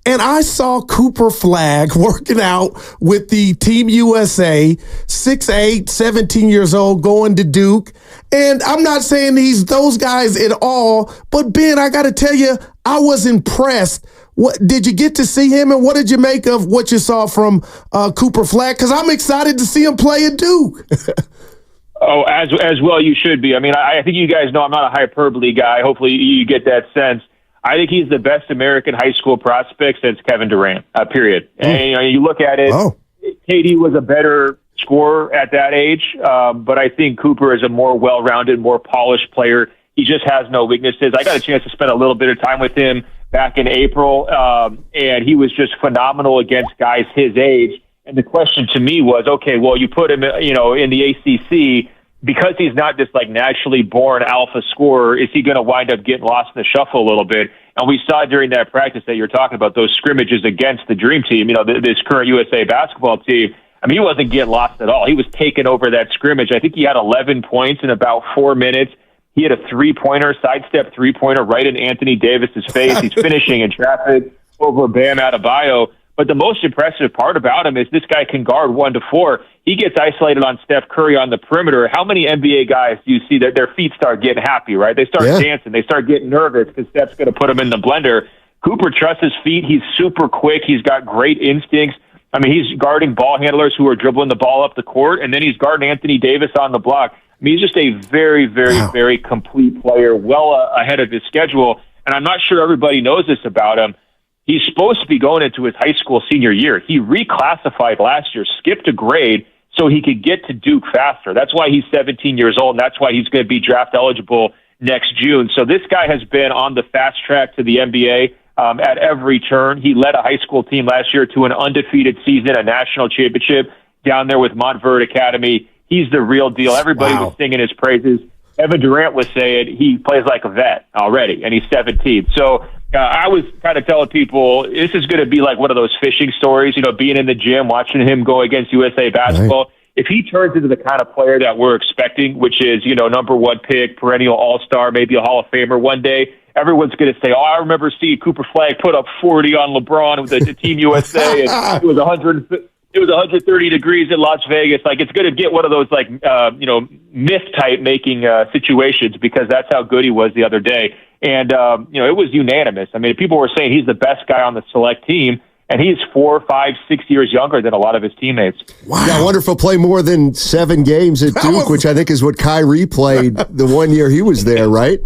And I saw Cooper Flagg working out with the Team USA, 6'8", 17 years old, going to Duke. And I'm not saying he's those guys at all, but Ben, I got to tell you, I was impressed. What did you get to see him, and what did you make of what you saw from Cooper Flagg? Because I'm excited to see him play at Duke. Oh, as well you should be. I mean, I think you guys know I'm not a hyperbole guy. Hopefully you get that sense. I think he's the best American high school prospect since Kevin Durant, period. And you look at it, KD was a better scorer at that age, but I think Cooper is a more well-rounded, more polished player. He just has no weaknesses. I got a chance to spend a little bit of time with him back in April, and he was just phenomenal against guys his age. And the question to me was, okay, well, you put him, in the ACC, because he's not this like naturally born alpha scorer, is he going to wind up getting lost in the shuffle a little bit? And we saw during that practice that you're talking about, those scrimmages against the Dream Team, this current USA basketball team. I mean, he wasn't getting lost at all. He was taking over that scrimmage. I think he had 11 points in about 4 minutes. He had a three-pointer, sidestep three-pointer right in Anthony Davis's face. He's finishing in traffic over Bam Adebayo. But the most impressive part about him is this guy can guard 1 to 4. He gets isolated on Steph Curry on the perimeter. How many NBA guys do you see that their feet start getting happy, right? They start dancing. They start getting nervous because Steph's going to put them in the blender. Cooper trusts his feet. He's super quick. He's got great instincts. I mean, he's guarding ball handlers who are dribbling the ball up the court, and then he's guarding Anthony Davis on the block. I mean, he's just a very, very, very complete player, well ahead of his schedule. And I'm not sure everybody knows this about him. He's supposed to be going into his high school senior year. He reclassified last year, skipped a grade so he could get to Duke faster. That's why he's 17 years old, and that's why he's going to be draft eligible next June. So this guy has been on the fast track to the NBA at every turn. He led a high school team last year to an undefeated season, a national championship down there with Montverde Academy. He's the real deal. Everybody was singing his praises. Evan Durant was saying he plays like a vet already, and he's 17. So I was kind of telling people this is going to be like one of those fishing stories, being in the gym, watching him go against USA basketball. Right. If he turns into the kind of player that we're expecting, which is, number 1 pick, perennial all-star, maybe a Hall of Famer one day, everyone's going to say, I remember seeing Cooper Flag put up 40 on LeBron with the Team USA, and it was 130 degrees in Las Vegas. Like, it's going to get one of those, myth-type making situations because that's how good he was the other day. And, it was unanimous. I mean, people were saying he's the best guy on the select team, and he's 4, 5, 6 years younger than a lot of his teammates. Wow. Yeah, I wonder if he'll play more than 7 games at Duke, which I think is what Kyrie played the 1 year he was there, right?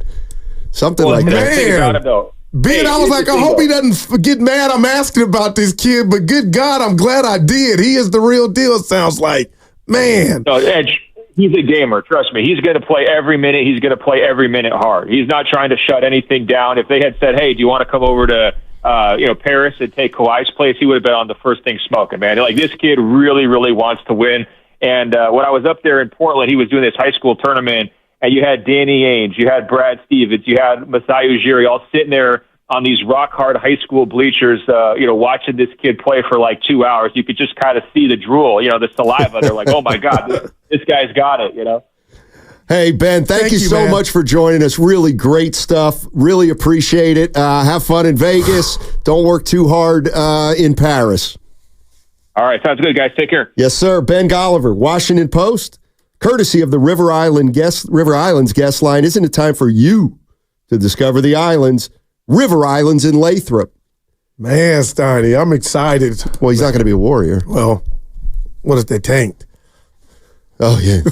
Something like that. I was like, I hope he doesn't get mad I'm asking about this kid, but good God, I'm glad I did. He is the real deal, it sounds like. Man. No, Edge, he's a gamer. Trust me. He's going to play every minute. He's going to play every minute hard. He's not trying to shut anything down. If they had said, hey, do you want to come over to Paris and take Kawhi's place, he would have been on the first thing smoking, man. Like, this kid really, really wants to win. And when I was up there in Portland, he was doing this high school tournament, and you had Danny Ainge, you had Brad Stevens, you had Masai Ujiri all sitting there on these rock-hard high school bleachers, watching this kid play for like 2 hours. You could just kind of see the drool, the saliva. They're like, oh, my God, this guy's got it, Hey, Ben, thank you so much for joining us. Really great stuff. Really appreciate it. Have fun in Vegas. Don't work too hard in Paris. All right. Sounds good, guys. Take care. Yes, sir. Ben Golliver, Washington Post, courtesy of the River Islands guest line. Isn't it time for you to discover the islands? River Islands in Lathrop. Man, Steiny, I'm excited. Well, he's not going to be a Warrior. Well, what if they tanked? Oh, yeah.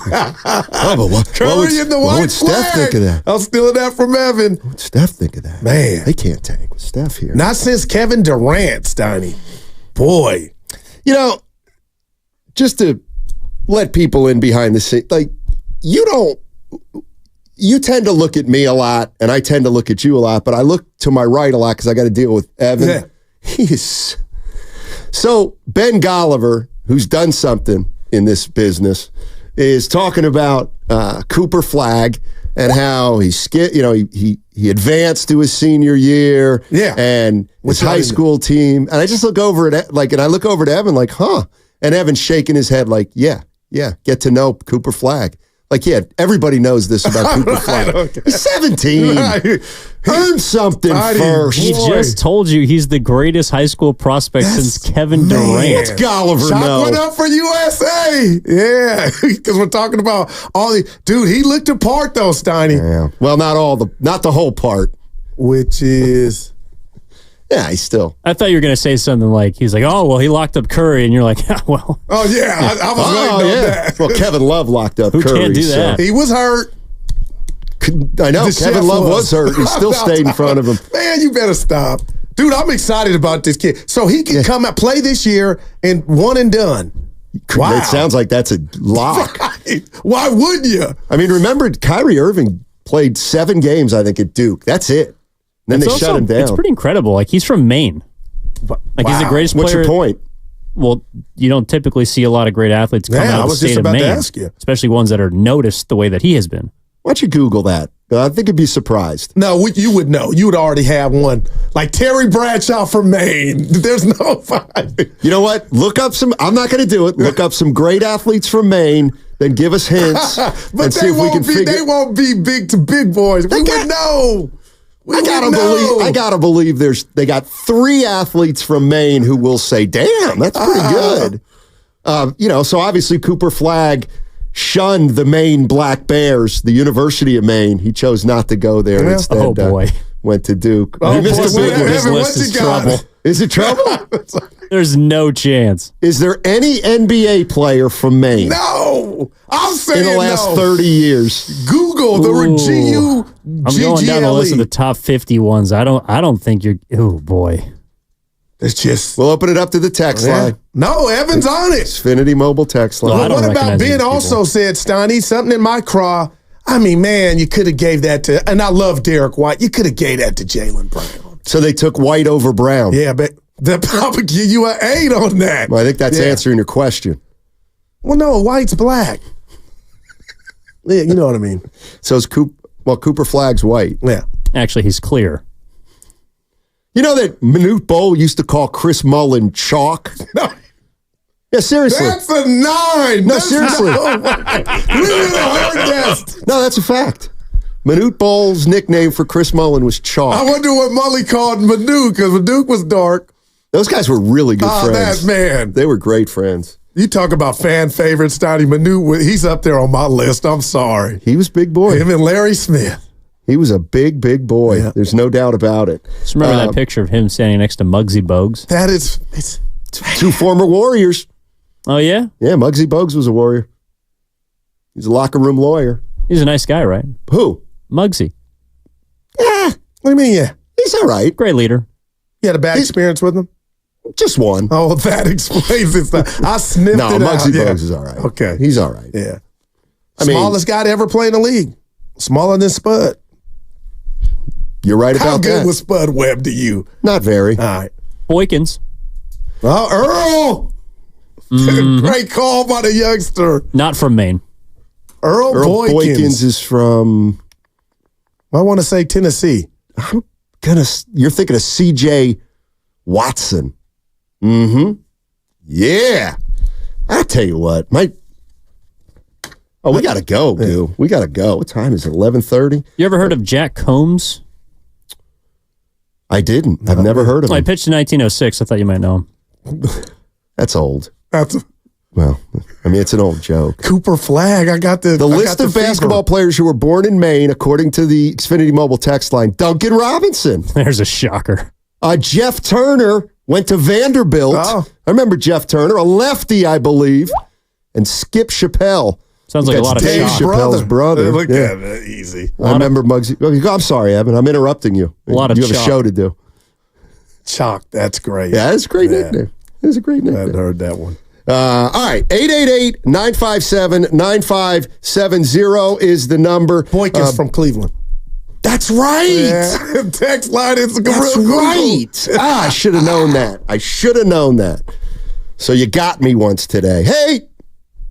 What would Steph think of that? I was stealing that from Evan. What would Steph think of that? Man. They can't tank with Steph here. Not since Kevin Durant, Steiny. Boy. Just to let people in behind the scenes, like, you tend to look at me a lot, and I tend to look at you a lot, but I look to my right a lot because I got to deal with Evan. Yeah. He's so Ben Golliver, who's done something in this business, is talking about Cooper Flag and how he advanced to his senior year, and his high school team. And I just look over at I look over to Evan like, huh? And Evan's shaking his head like, yeah, get to know Cooper Flag. Like, yeah, everybody knows this about Cooper Flag. He's 17. Earn something first. He just told you he's the greatest high school prospect since Kevin Durant. What's Golliver know? Shot went up for USA. Yeah, because we're talking about all the... Dude, he looked apart, though, Steiny. Yeah. Well, not the whole part. Which is... Yeah, he's still... I thought you were going to say something like, he's like, oh, well, he locked up Curry, and you're like, yeah, well... Oh, yeah, I was waiting on that. Well, Kevin Love locked up Who Curry. Can't do that? So. He was hurt. I know, Kevin Love was hurt. He still stayed in front of him. Man, you better stop. Dude, I'm excited about this kid. So he can come out, play this year, and one and done. Wow. It sounds like that's a lock. Right. Why wouldn't you? I mean, remember, Kyrie Irving played 7 games, I think, at Duke. That's it. Then they shut him down. It's pretty incredible. Like, he's from Maine. Like, he's the greatest player. What's your point? Well, you don't typically see a lot of great athletes come out of the state of Maine, especially ones that are noticed the way that he has been. Why don't you Google that? I think you'd be surprised. No, you would know. You would already have one. Like Terry Bradshaw from Maine. There's no fight. You know what? Look up some, I'm not going to do it. Look up some great athletes from Maine, then give us hints but and see if we can figure. They won't be big to big boys. We would know. I gotta believe they got 3 athletes from Maine who will say, damn, that's pretty good. So obviously Cooper Flagg shunned the Maine Black Bears, the University of Maine. He chose not to go there. Instead, went to Duke. This list is trouble. Is it trouble? There's no chance. Is there any NBA player from Maine? No. I'm saying in the last 30 years. Google the GU. I'm going down the list of the top 50 ones. I don't think you're. Oh boy. It's just. We'll open it up to the text line. No, Evan's on it. Xfinity Mobile text line. Well, what about Ben also said, Steiny, something in my craw. I mean, man, you could have gave that to, and I love Derek White. You could have gave that to Jaylen Brown. So they took White over Brown. Yeah, but they'll probably give you an 8 on that. Well, I think that's answering your question. Well, no, White's black. Yeah, you know what I mean. So is Cooper Flagg's white. Yeah. Actually, he's clear. You know that Manute Bol used to call Chris Mullin chalk? No. Yeah, seriously. That's a 9. No, seriously. We would have heard that. No, that's a fact. Manute Bol's nickname for Chris Mullin was chalk. I wonder what Mully called Manute, because Manute was dark. Those guys were really good friends. That man. They were great friends. You talk about fan favorites, Steiny Manute. He's up there on my list. I'm sorry. He was big boy. Him and Larry Smith. He was a big, big boy. Yeah. There's no doubt about it. Just remember that picture of him standing next to Muggsy Bogues. That is, it's 2 former Warriors. Oh, yeah? Yeah, Muggsy Bogues was a Warrior. He's a locker room lawyer. He's a nice guy, right? Who? Muggsy. Yeah. What do you mean, yeah? He's all right. Great leader. You had a bad experience with him? Just one. Oh, that explains it. I sniffed it out. No, Muggsy Bogues is all right. Okay. He's all right. Yeah. Smallest guy to ever play in the league. Smaller than Spud. You're right about that. How good was Spud Webb to you? Not very. All right. Boykins. Oh, Earl. Great call by the youngster. Not from Maine. Earl Boykins is from... I want to say Tennessee. You're thinking of C.J. Watson. Mm-hmm. Yeah. I'll tell you what. We got to go, dude. We got to go. What time is it? 11:30? You ever heard of Jack Combs? I didn't. I've never heard of him. I pitched in 1906. I thought you might know him. That's old. Well, I mean, it's an old joke. Cooper Flagg. I got the list of basketball players who were born in Maine, according to the Xfinity Mobile text line. Duncan Robinson. There's a shocker. Jeff Turner went to Vanderbilt. Oh. I remember Jeff Turner, a lefty, I believe. And Skip Chappelle. Sounds like a lot of Dave Chappelle's brother. Look at it, easy. I remember Muggsy. I'm sorry, Evan. I'm interrupting you. A lot of you have chalk. a show to do. Chalk, that's great. Yeah, that's a great nickname. That's a great nickname. I hadn't heard that one. All right, 888-957-9570 is the number. Boykins from Cleveland. That's right. Yeah. Text line is That's right. I should have known that. So you got me once today. Hey,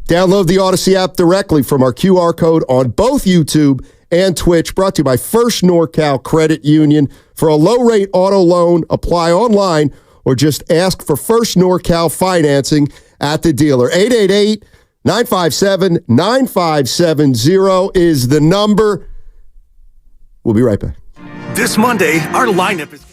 download the Odyssey app directly from our QR code on both YouTube and Twitch. Brought to you by First NorCal Credit Union. For a low-rate auto loan, apply online or just ask for First NorCal financing at the dealer. 888-957-9570 is the number. We'll be right back. This Monday, our lineup is...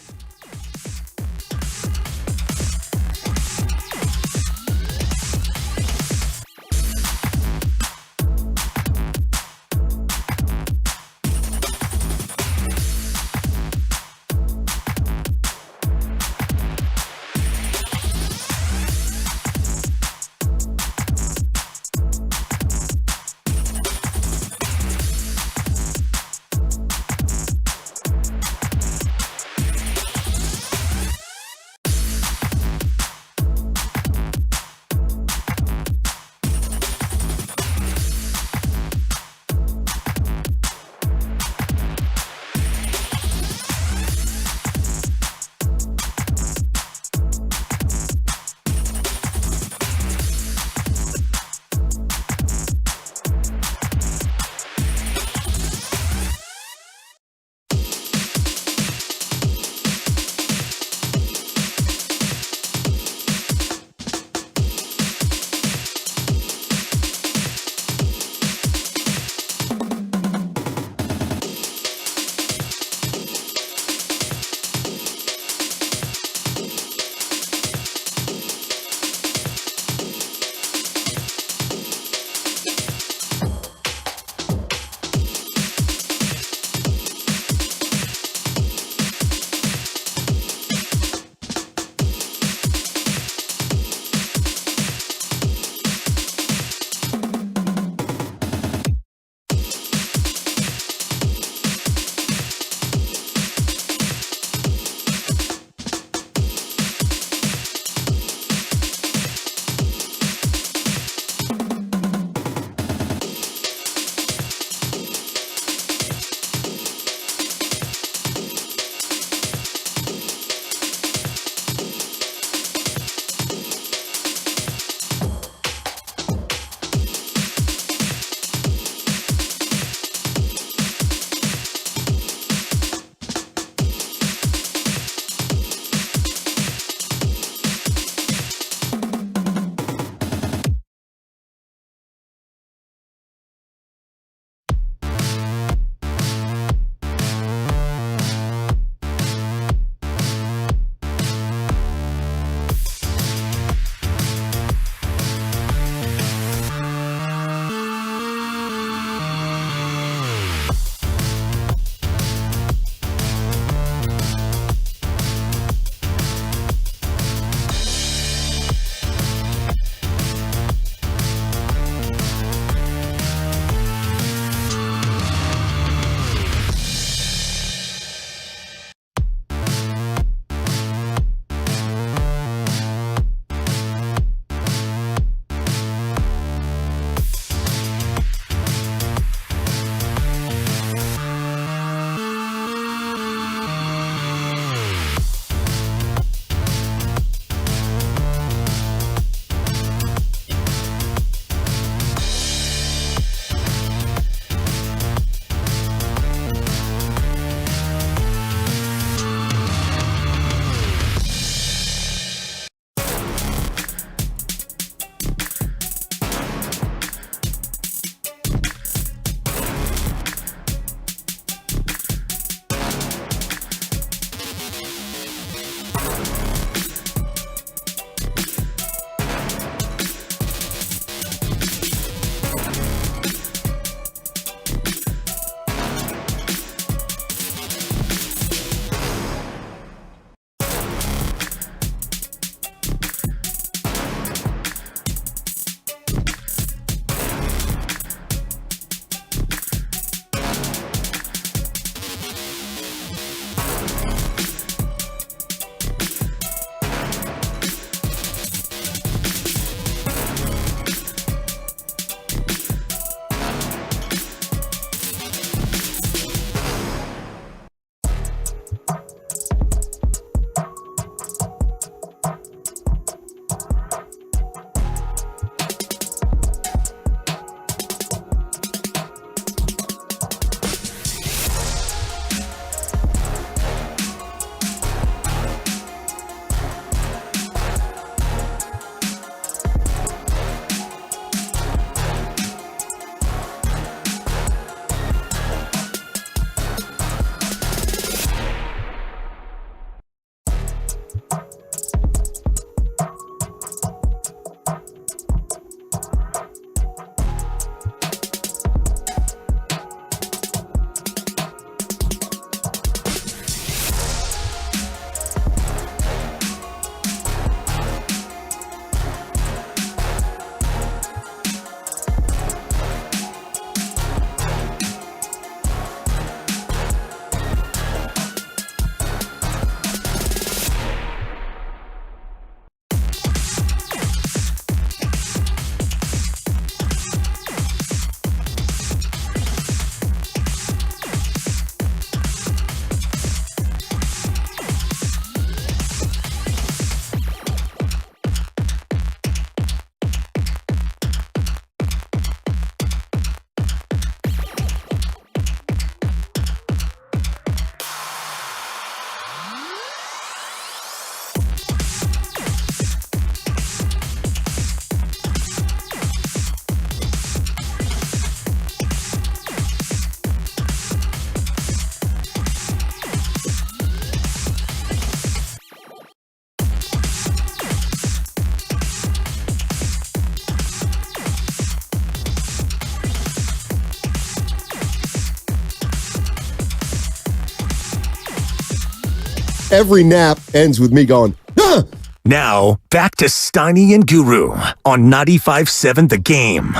every nap ends with me going, ah! Now, back to Steiny and Guru on 95.7 The Game.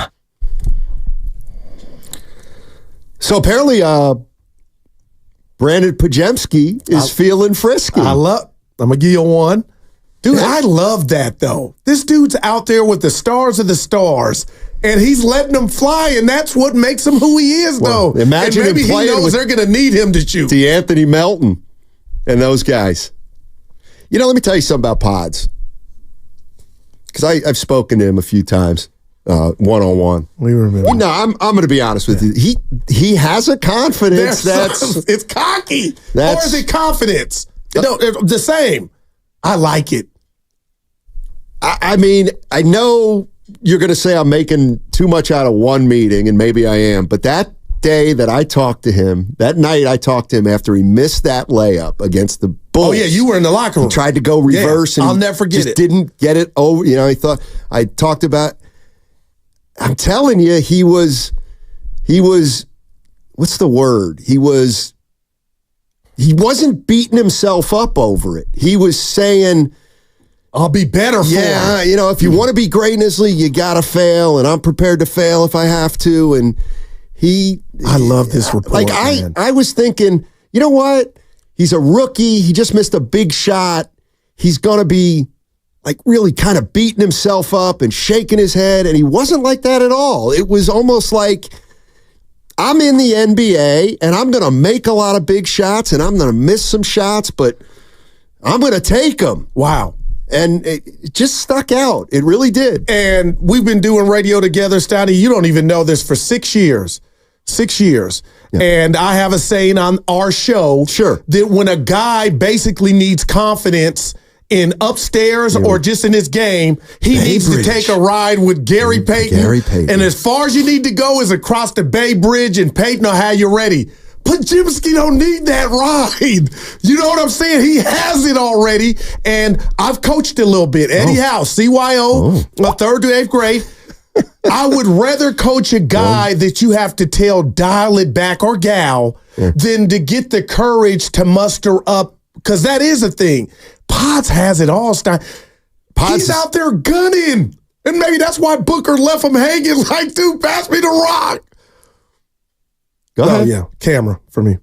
So apparently, Brandon Pajemski is feeling frisky. I'm going to give you one. Dude, I love that, though. This dude's out there with the stars of the stars, and he's letting them fly, and that's what makes him who he is, though. Imagine and maybe him playing he knows with they're going to need him to shoot. DeAnthony Melton and those guys. You know, let me tell you something about Pods. Because I've spoken to him a few times, one-on-one. We remember. You know, I'm going to be honest with you. He has a confidence it's cocky. Or is it confidence? No, the same. I like it. I mean, I know you're going to say I'm making too much out of one meeting, and maybe I am, but that day that I talked to him, that night I talked to him after he missed that layup against the Bulls. Oh, yeah, you were in the locker room. He tried to go reverse, and I'll never forget it. Didn't get it over. You know, I talked about, I'm telling you, he was, what's the word? He wasn't beating himself up over it. He was saying, I'll be better for him. Yeah, you know, if you want to be great in this league, you got to fail, and I'm prepared to fail if I have to. And I love this report. Like, I was thinking, you know what? He's a rookie. He just missed a big shot. He's going to be, like, really kind of beating himself up and shaking his head, and he wasn't like that at all. It was almost like, I'm in the NBA, and I'm going to make a lot of big shots, and I'm going to miss some shots, but I'm going to take them. Wow. And it just stuck out. It really did. And we've been doing radio together, Steiny. You don't even know this, for 6 years. 6 years. Yeah. And I have a saying on our show that when a guy basically needs confidence in upstairs or just in his game, he needs to take a ride with Gary Payton. And as far as you need to go is across the Bay Bridge, and Payton will have you ready. Pajemski don't need that ride. You know what I'm saying? He has it already. And I've coached a little bit. Eddie House, CYO, 3rd to 8th grade. I would rather coach a guy that you have to tell dial it back, or gal, than to get the courage to muster up, because that is a thing. Pods has it all, Stein. He's out there gunning. And maybe that's why Booker left him hanging like, dude, pass me the rock. Go ahead. Yeah, camera for me.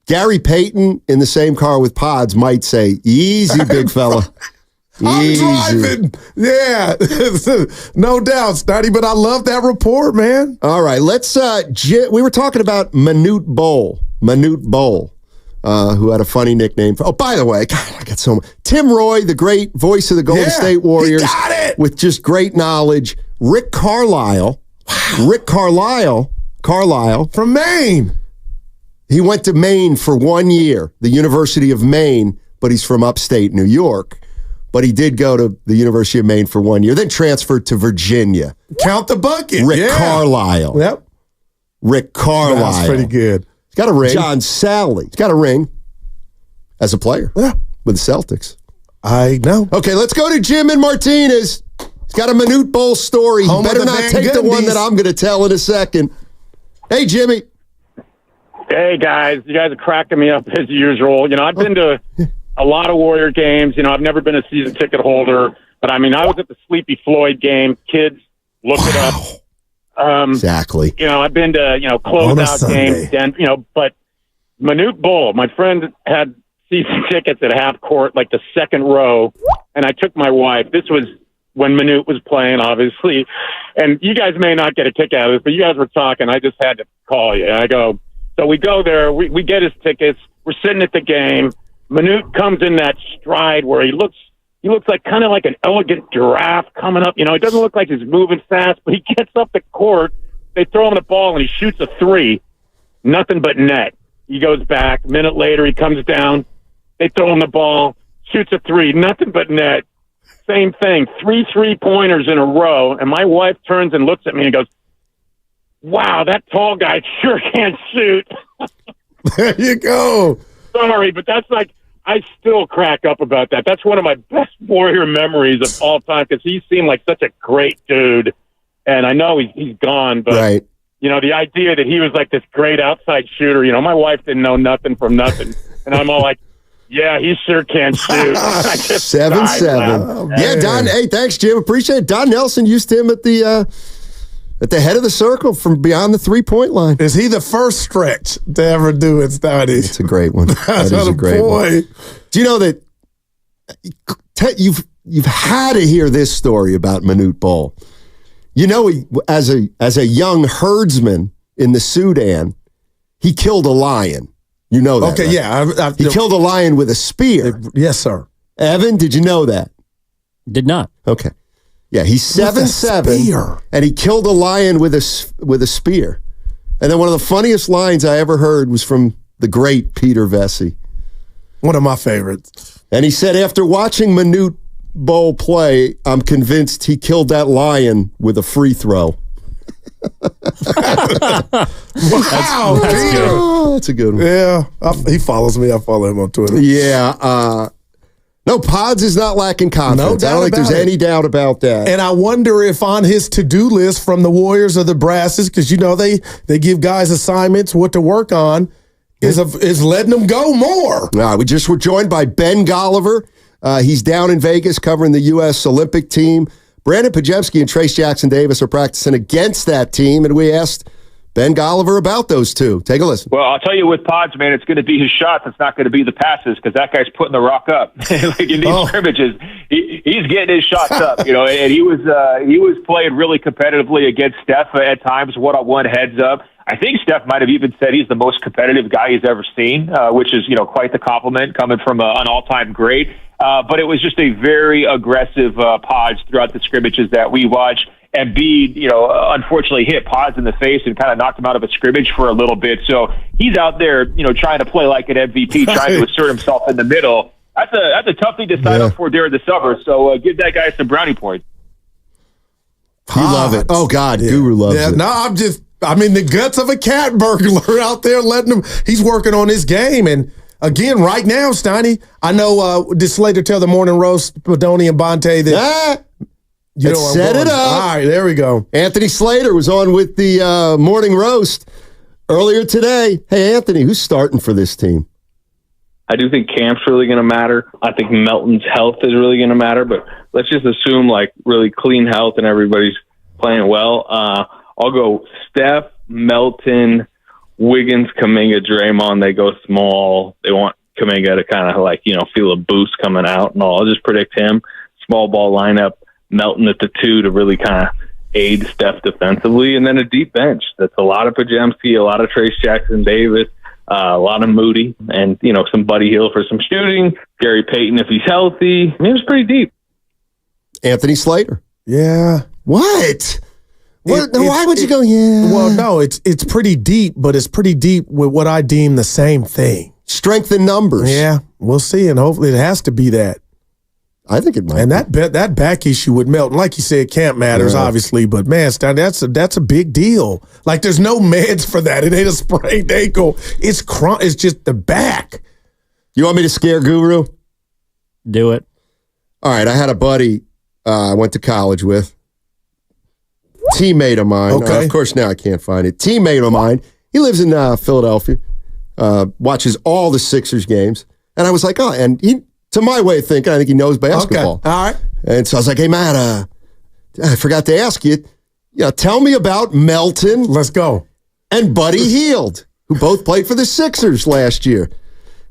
Gary Payton in the same car with Pods might say, easy, big fella. I'm driving. Yeah, no doubt, Snotty, but I love that report, man. All right, let's, we were talking about Manute Bol, who had a funny nickname. Oh, by the way, God, I got so much. Tim Roy, the great voice of the Golden State Warriors. He got it. With just great knowledge. Rick Carlisle. Wow. Rick Carlisle from Maine. He went to Maine for 1 year, the University of Maine, but he's from upstate New York. But he did go to the University of Maine for 1 year, then transferred to Virginia. Count the bucket. Rick Carlisle. Yep. Rick Carlisle. That's pretty good. He's got a ring. John Sally. He's got a ring as a player with the Celtics. I know. Okay, let's go to Jim and Martinez. He's got a Manute Bol story. He better not take the one that I'm going to tell in a second. Hey, Jimmy. Hey, guys. You guys are cracking me up as usual. You know, I've been to a lot of Warrior games. You know, I've never been a season ticket holder. But, I mean, I was at the Sleepy Floyd game. Kids, look it up. Exactly. You know, I've been to, closeout games. But Manute Bol, my friend had season tickets at half court, like the second row. And I took my wife. This was when Manute was playing, obviously. And you guys may not get a kick out of this, but you guys were talking. I just had to call you. And I go, so we go there. We get his tickets. We're sitting at the game. Manute comes in that stride where he looks like kind of like an elegant giraffe coming up. You know, it doesn't look like he's moving fast, but he gets up the court. They throw him the ball, and he shoots a three. Nothing but net. He goes back. A minute later, he comes down. They throw him the ball. Shoots a three. Nothing but net. Same thing, 3 3-pointers in a row, and my wife turns and looks at me and goes, wow, that tall guy sure can't shoot. There you go. Sorry, but that's like, I still crack up about that. That's one of my best Warrior memories of all time, because he seemed like such a great dude, and I know he's gone, but the idea that he was like this great outside shooter. My wife didn't know nothing from nothing. And I'm all like, yeah, he sure can shoot. 7-7. Yeah, Don. Hey, thanks, Jim. Appreciate it. Don Nelson used him at the head of the circle from beyond the 3-point line. Is he the first stretch to ever do it, Stoney? It's a great one. That is a great one. Do you know that you've had to hear this story about Manute Bol? As a young herdsman in the Sudan, he killed a lion. You know that, okay, right? yeah. He killed a lion with a spear. Yes, sir. Evan, did you know that? Did not. Okay. Yeah, he's 7'7", and he killed a lion with a spear. And then one of the funniest lines I ever heard was from the great Peter Vesey. One of my favorites. And he said, after watching Manute Bol play, I'm convinced he killed that lion with a free throw. Wow, that's Peter. good. That's a good one. Yeah, he follows me. I follow him on Twitter. Yeah. No, Pods is not lacking confidence. No doubt I don't think there's any doubt about that. And I wonder if on his to-do list from the Warriors or the Brasses, because they give guys assignments, what to work on, is letting them go more. We just were joined by Ben Golliver. He's down in Vegas covering the U.S. Olympic team. Brandon Pajewski and Trace Jackson-Davis are practicing against that team, and we asked Ben Golliver about those two. Take a listen. Well, I'll tell you with Pods, man, it's going to be his shots. It's not going to be the passes because that guy's putting the rock up. Like in these scrimmages, he's getting his shots up. And he was playing really competitively against Steph at times, one-on-one heads up. I think Steph might have even said he's the most competitive guy he's ever seen, which is quite the compliment coming from an all-time great. But it was just a very aggressive Pods throughout the scrimmages that we watched. And B, unfortunately hit Pods in the face and kind of knocked him out of a scrimmage for a little bit. So he's out there, trying to play like an MVP, trying to assert himself in the middle. That's a tough thing to sign up for during the summer. So give that guy some brownie points. You love it. Oh, God, Guru loves it. No, the guts of a cat burglar out there letting him. He's working on his game. And again, right now, Steiny, I know did Slater tell the morning roast, Padoni and Bonte that. Let's set it up. All right, there we go. Anthony Slater was on with the morning roast earlier today. Hey, Anthony, who's starting for this team? I do think camp's really going to matter. I think Melton's health is really going to matter, but let's just assume really clean health and everybody's playing well. I'll go Steph, Melton, Wiggins, Kuminga, Draymond. They go small. They want Kuminga to kind of feel a boost coming out and all. I'll just predict him. Small ball lineup. Melton at the 2 to really kind of aid Steph defensively, and then a deep bench. That's a lot of Pajemski, a lot of Trace Jackson-Davis, a lot of Moody, and some Buddy Hield for some shooting. Gary Payton if he's healthy. It was pretty deep. Anthony Slater. Yeah. What? Why would you go? Yeah. Well, no, it's pretty deep, but it's pretty deep with what I deem the same thing. Strength in numbers. Yeah, we'll see, and hopefully it has to be that. I think it might. And that back issue with Melton, like you said, camp matters, obviously, but man, that's a big deal. Like there's no meds for that. It ain't a sprained ankle. It's just the back. You want me to scare Guru? Do it. All right. I had a buddy I went to college with. Teammate of mine. Okay. Of course, now I can't find it. Teammate of mine. He lives in Philadelphia. Watches all the Sixers games. And I was like, and he, to my way of thinking, I think he knows basketball. Okay. All right. And so I was like, hey, man, I forgot to ask you. Tell me about Melton. Let's go. And Buddy Hield, who both played for the Sixers last year.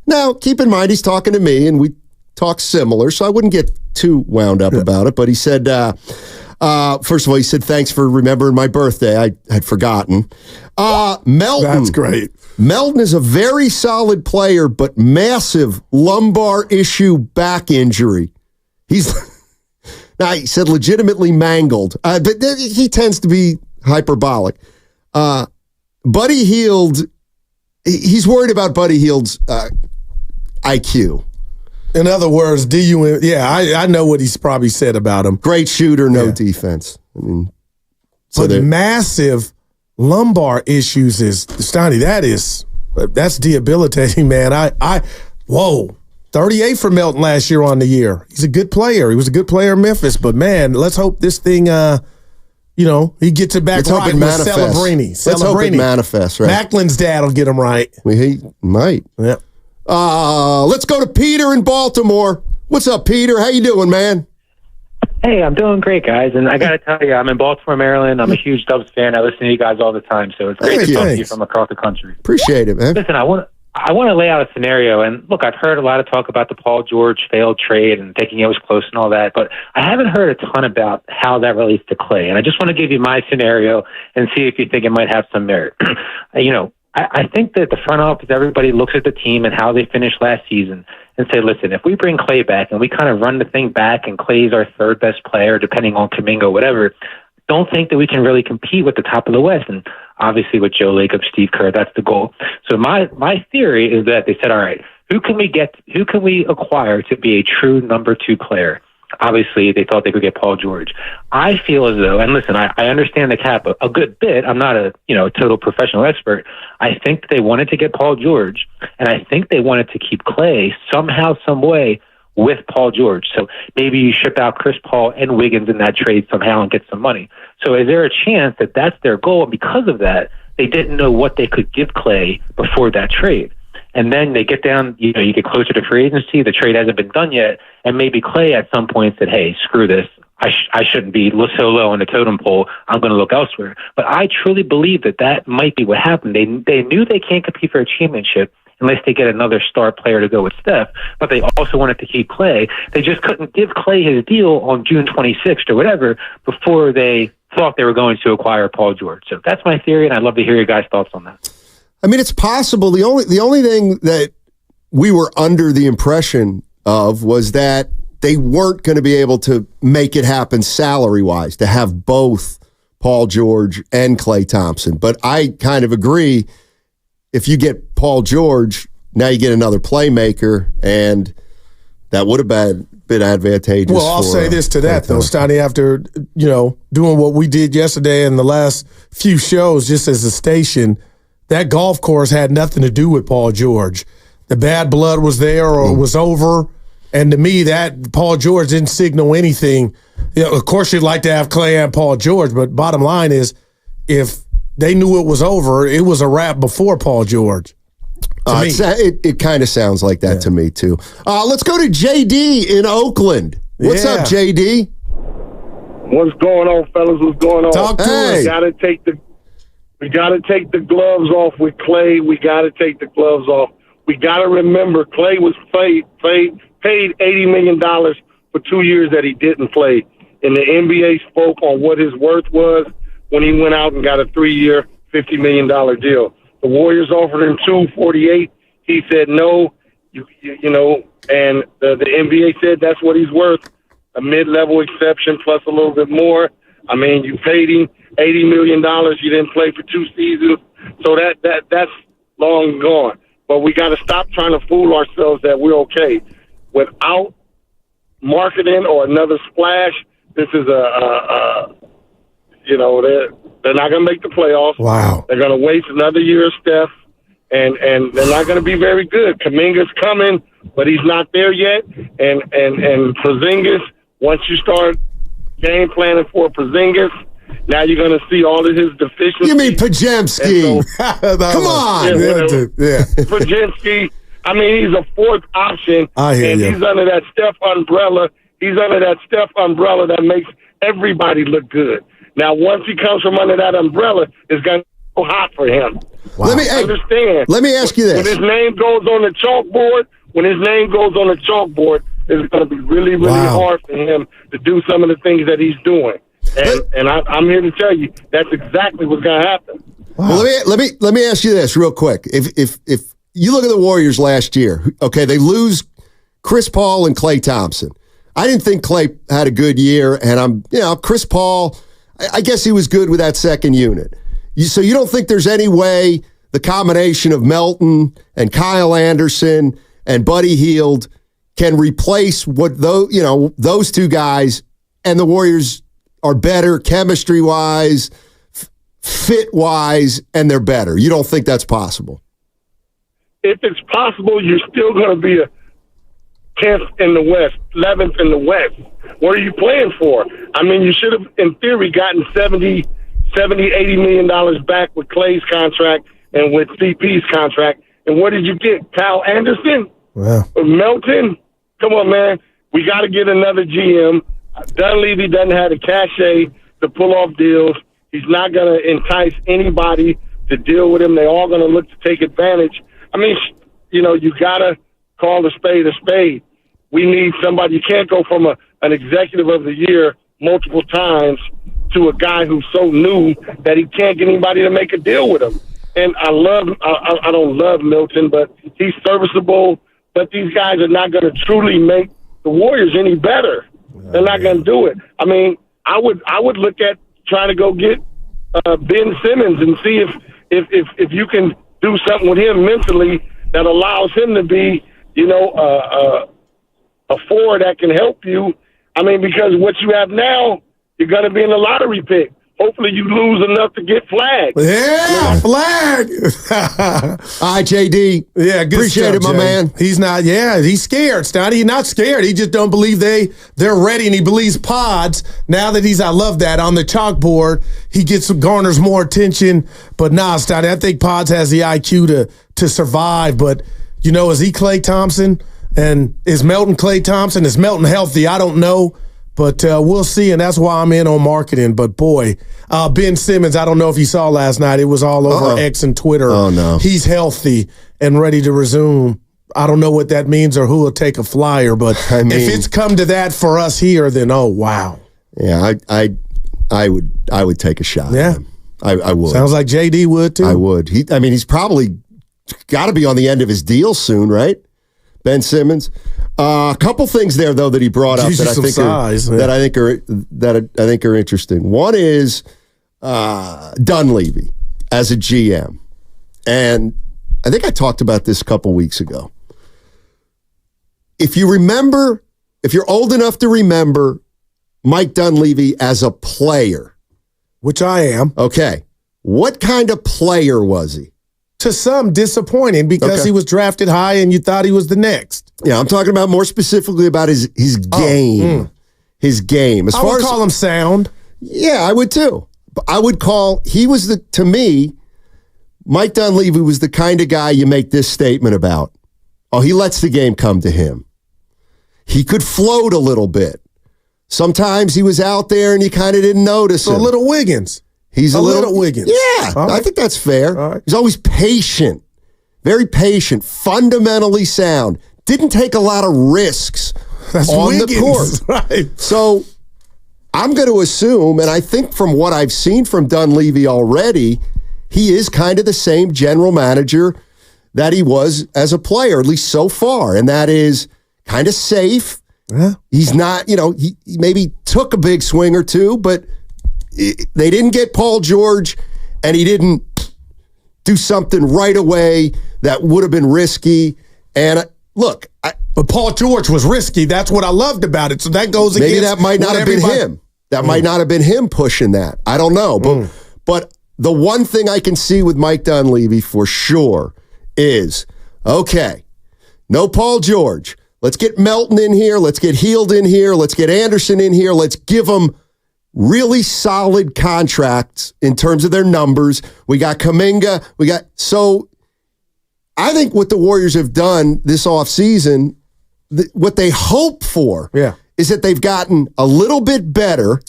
Now, keep in mind, he's talking to me, and we talk similar, so I wouldn't get too wound up about it. But he said, first of all, he said, thanks for remembering my birthday. I had forgotten. Melton. That's great. Melton is a very solid player, but massive lumbar issue back injury. Now, he said legitimately mangled, but he tends to be hyperbolic. Buddy Hield, he's worried about Buddy Hield's IQ. In other words, I know what he's probably said about him. Great shooter, no defense. I mean, but massive lumbar issues is, Stoney, that's debilitating, man. Whoa. 38 for Melton last year on the year. He's a good player. He was a good player in Memphis, but man, let's hope this thing he gets it back right with Celebrini. Let's hope it manifests, right? Macklin's dad will get him right. He might. Yep. Let's go to Peter in Baltimore. What's up, Peter? How you doing, man? Hey, I'm doing great, guys. And I got to tell you, I'm in Baltimore, Maryland. I'm a huge Dubs fan. I listen to you guys all the time, so it's great to talk to you from across the country. Appreciate it, man. Listen, I want to lay out a scenario. And look, I've heard a lot of talk about the Paul George failed trade and thinking it was close and all that, but I haven't heard a ton about how that relates to Klay. And I just want to give you my scenario and see if you think it might have some merit. I think that the front office, everybody looks at the team and how they finished last season and say, listen, if we bring Klay back and we kind of run the thing back and Klay's our third best player, depending on Kuminga, whatever, don't think that we can really compete with the top of the West. And obviously with Joe Lacob, Steve Kerr, that's the goal. So my theory is that they said, all right, who can we acquire to be a true number 2 player? Obviously, they thought they could get Paul George. I feel as though, and listen, I understand the cap a good bit. I'm not a total professional expert. I think they wanted to get Paul George, and I think they wanted to keep Klay somehow, some way with Paul George. So maybe you ship out Chris Paul and Wiggins in that trade somehow and get some money. So is there a chance that that's their goal? And because of that, they didn't know what they could give Klay before that trade. And then they get down, you get closer to free agency. The trade hasn't been done yet. And maybe Klay at some point said, hey, screw this. I shouldn't be so low on the totem pole. I'm going to look elsewhere. But I truly believe that might be what happened. They knew they can't compete for a championship unless they get another star player to go with Steph. But they also wanted to keep Klay. They just couldn't give Klay his deal on June 26th or whatever before they thought they were going to acquire Paul George. So that's my theory, and I'd love to hear your guys' thoughts on that. I mean, it's possible. The only thing that we were under the impression of was that they weren't going to be able to make it happen salary-wise, to have both Paul George and Klay Thompson. But I kind of agree. If you get Paul George, now you get another playmaker, and that would have been advantageous. Well, I'll say this to that, though, Stoney, after, doing what we did yesterday and the last few shows just as a station, that golf course had nothing to do with Paul George. The bad blood was there or it was over. And to me, that Paul George didn't signal anything. Of course, you'd like to have Klay and Paul George, but bottom line is, if they knew it was over, it was a wrap before Paul George. It kind of sounds like that to me, too. Let's go to JD in Oakland. What's up, JD? What's going on, fellas? What's going on? Talk to us. We got to take the gloves off with Klay. We got to take the gloves off. We got to remember Klay was paid $80 million for 2 years that he didn't play. And the NBA spoke on what his worth was when he went out and got a 3-year, $50 million deal. The Warriors offered him $248. He said no, and the NBA said that's what he's worth, a mid-level exception plus a little bit more. I mean, you paid him $80 million. You didn't play for 2 seasons. So that's long gone. But we got to stop trying to fool ourselves that we're okay. Without marketing or another splash, this is they're not going to make the playoffs. Wow. They're going to waste another year of Steph, and they're not going to be very good. Kuminga's coming, but he's not there yet. And Porzingis, once you start game planning for Porzingis, now you're going to see all of his deficiencies. You mean Pajemski? Come on. Pajemski. I mean, he's a fourth option. He's under that Steph umbrella. He's under that Steph umbrella that makes everybody look good. Now, once he comes from under that umbrella, it's going to go hot for him. Wow. Let me ask you this. When his name goes on the chalkboard, it's going to be really, really hard for him to do some of the things that he's doing. And I'm here to tell you that's exactly what's going to happen. Wow. Well, let me ask you this real quick. If you look at the Warriors last year, okay, they lose Chris Paul and Klay Thompson. I didn't think Klay had a good year, and Chris Paul, I guess he was good with that second unit. So you don't think there's any way the combination of Melton and Kyle Anderson and Buddy Hield can replace what those two guys, and the Warriors are better chemistry-wise, fit-wise, and they're better. You don't think that's possible? If it's possible, you're still going to be a 10th in the West, 11th in the West What are you playing for? I mean, you should have, in theory, gotten $80 million back with Klay's contract and with CP's contract. And what did you get? Kyle Anderson? Wow. Melton? Come on, man. We got to get another GM. Dunleavy doesn't have the cachet to pull off deals. He's not going to entice anybody to deal with him. They're all going to look to take advantage. I mean, you know, you got to call a spade a spade. We need somebody. You can't go from an executive of the year multiple times to a guy who's so new that he can't get anybody to make a deal with him. And I don't love Milton, but he's serviceable. But these guys are not going to truly make the Warriors any better. They're not going to do it. I mean, I would look at trying to go get Ben Simmons and see if you can do something with him mentally that allows him to be, you know, a forward that can help you. I mean, because what you have now, you're going to be in a lottery pick. Hopefully you lose enough to get flagged. Yeah, flag. All right, JD. Yeah, good Appreciate stuff, it, my Jay. man. He's not, he's scared, Stoney. He's not scared. He just don't believe they're ready, and he believes Pods, now that I love that, on the chalkboard, he garners more attention. But nah, Stoney, I think Pods has the IQ to survive. But, you know, is he Klay Thompson? And is Melton Klay Thompson? Is Melton healthy? I don't know. But we'll see, and that's why I'm in on marketing. But, boy, Ben Simmons, I don't know if you saw last night. It was all over X and Twitter. Oh, no. He's healthy and ready to resume. I don't know what that means or who will take a flyer, but if it's come to that for us here, then, oh, wow. Yeah, I would take a shot. Yeah. I would. Sounds like JD would, too. I would. He's probably got to be on the end of his deal soon, right? Ben Simmons. A couple things there though that he brought up that I think are interesting. One is Dunleavy as a GM, and I think I talked about this a couple weeks ago. If you're old enough to remember Mike Dunleavy as a player, which I am, okay, what kind of player was he? To some, disappointing because he was drafted high and you thought he was the next. Yeah, I'm talking about more specifically about his game. His game. I would call him sound. Yeah, I would too. But to me, Mike Dunleavy was the kind of guy you make this statement about. Oh, he lets the game come to him. He could float a little bit. Sometimes he was out there and you kind of didn't notice him. A little Wiggins. He's a little Wiggins. Yeah, right. I think that's fair. Right. He's always patient, very patient, fundamentally sound. Didn't take a lot of risks on Wiggins, the court. Right. So I'm going to assume, and I think from what I've seen from Dunleavy already, he is kind of the same general manager that he was as a player, at least so far, and that is kind of safe. Yeah. He's not, he maybe took a big swing or two, but they didn't get Paul George, and he didn't do something right away that would have been risky. And look, but Paul George was risky. That's what I loved about it. So that goes against. Maybe that might not have been him. That might not have been him pushing that. I don't know. But the one thing I can see with Mike Dunleavy for sure is, okay, no Paul George. Let's get Melton in here. Let's get Hield in here. Let's get Anderson in here. Let's give them really solid contracts in terms of their numbers. We got Kuminga. So I think what the Warriors have done this offseason, what they hope for is that they've gotten a little bit better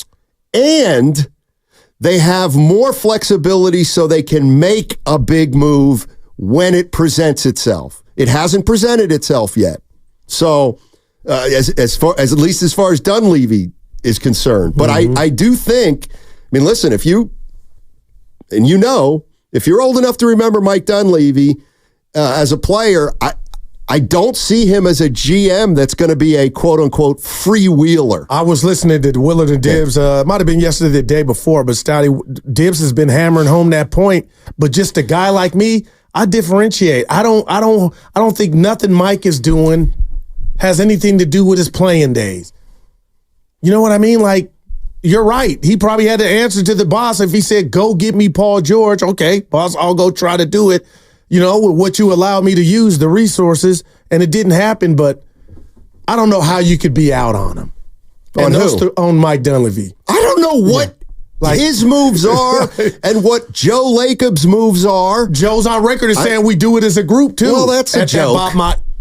and they have more flexibility so they can make a big move when it presents itself. It hasn't presented itself yet. So as far as Dunleavy is concerned. But I do think, listen, if you're old enough to remember Mike Dunleavy as a player, I don't see him as a GM that's going to be a quote-unquote freewheeler. I was listening to Willard and Dibbs. It might have been yesterday, the day before, but Dibbs has been hammering home that point. But just a guy like me, I differentiate. I don't think nothing Mike is doing has anything to do with his playing days. You know what I mean? Like, you're right. He probably had to answer to the boss if he said, go get me Paul George. Okay, boss, I'll go try to do it, with what you allowed me to use, the resources, and it didn't happen, but I don't know how you could be out on him. And on Mike Dunleavy. I don't know what his moves are and what Joe Lacob's moves are. Joe's on record as saying we do it as a group, too. Well, that's a joke.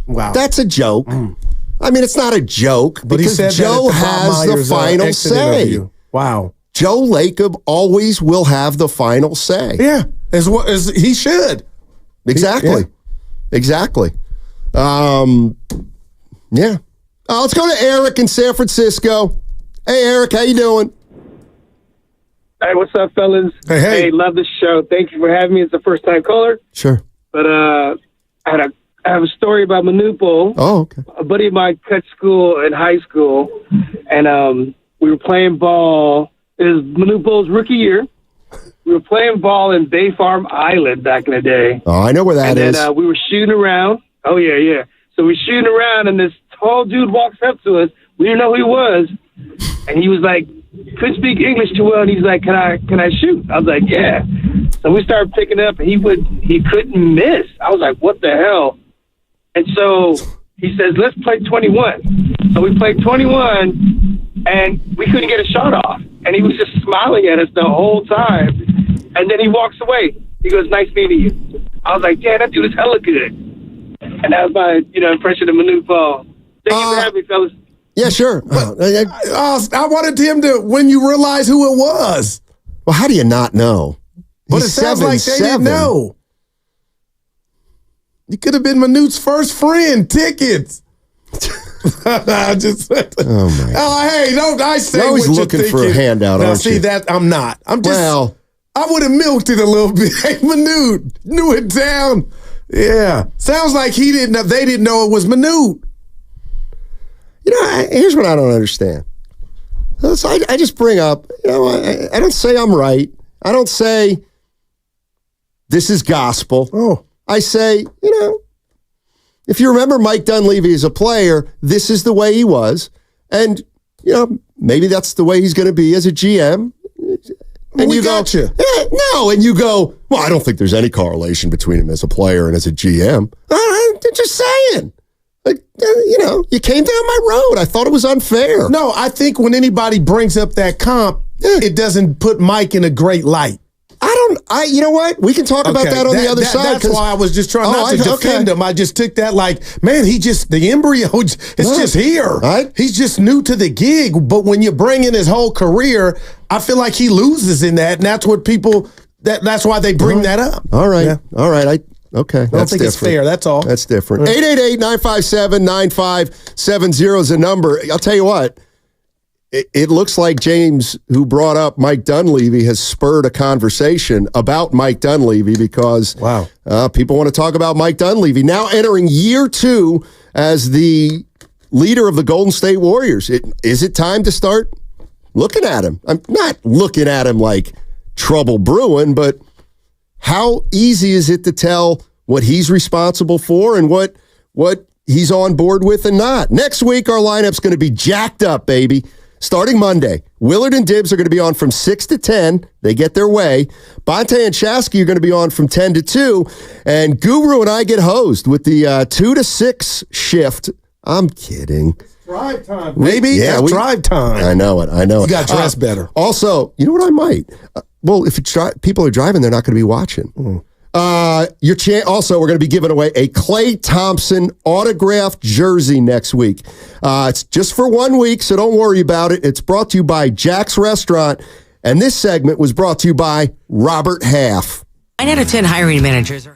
Wow. That's a joke. I mean, it's not a joke because Joe has the final say. Interview. Wow. Joe Lacob always will have the final say. Yeah, as he should. Exactly. Exactly. Yeah. Let's go to Eric in San Francisco. Hey, Eric, how you doing? Hey, what's up, fellas? Hey, love the show. Thank you for having me. It's a first-time caller. Sure. But I have a story about Manute Bol. Oh, okay. A buddy of mine cut school in high school, and we were playing ball. It was Manute Bol's rookie year. We were playing ball in Bay Farm Island back in the day. Oh, I know where that is. And we were shooting around. Oh, yeah. So we're shooting around, and this tall dude walks up to us. We didn't know who he was. And he was like, couldn't speak English too well, and he's like, can I shoot? I was like, yeah. So we started picking up, and he couldn't miss. I was like, what the hell? And so he says, let's play 21. So we played 21, and we couldn't get a shot off. And he was just smiling at us the whole time. And then he walks away. He goes, nice meeting you. I was like, yeah, that dude is hella good. And that was my, impression of Manute Bol. Thank you for having me, fellas. Yeah, sure. I wanted him to, when you realize who it was. Well, how do you not know? But it sounds like they didn't know. You could have been Manute's first friend. Tickets. I just said, hey, don't I say you're always what looking you're for a handout, now, aren't you? See, that I'm not. I'm just, I would have milked it a little bit. Hey, Manute, knew it down. Yeah. Sounds like they didn't know it was Manute. Here's what I don't understand. I just bring up, I don't say I'm right. I don't say this is gospel. Oh. I say, if you remember Mike Dunleavy as a player, this is the way he was. And, maybe that's the way he's going to be as a GM. And you go, no. And you go, well, I don't think there's any correlation between him as a player and as a GM. I'm just saying. Like, you came down my road. I thought it was unfair. No, I think when anybody brings up that comp, it doesn't put Mike in a great light. You know what? We can talk about that on the other side. That's why I was just trying not to defend him. I just took that like, man, the embryo, it's just here. Right? He's just new to the gig. But when you bring in his whole career, I feel like he loses in that. And that's what that's why they bring that up. All right. Yeah. All right. Okay. I don't think it's fair. That's all. That's different. 888-957-9570 is the number. I'll tell you what. It looks like James, who brought up Mike Dunleavy, has spurred a conversation about Mike Dunleavy because people want to talk about Mike Dunleavy. Now entering year 2 as the leader of the Golden State Warriors. Is it time to start looking at him? I'm not looking at him like trouble brewing, but how easy is it to tell what he's responsible for and what he's on board with and not? Next week, our lineup's going to be jacked up, baby. Starting Monday, Willard and Dibbs are going to be on from 6 to 10. They get their way. Bonte and Chasky are going to be on from 10 to 2. And Guru and I get hosed with the 2 to 6 shift. I'm kidding. Drive time, baby. Yeah, drive time. I know it. You got dressed better. Also, you know what I might? If people are driving, they're not going to be watching. Also, we're going to be giving away a Klay Thompson autographed jersey next week. It's just for 1 week, so don't worry about it. It's brought to you by Jack's Restaurant, and this segment was brought to you by Robert Half. 9 out of 10 hiring managers are...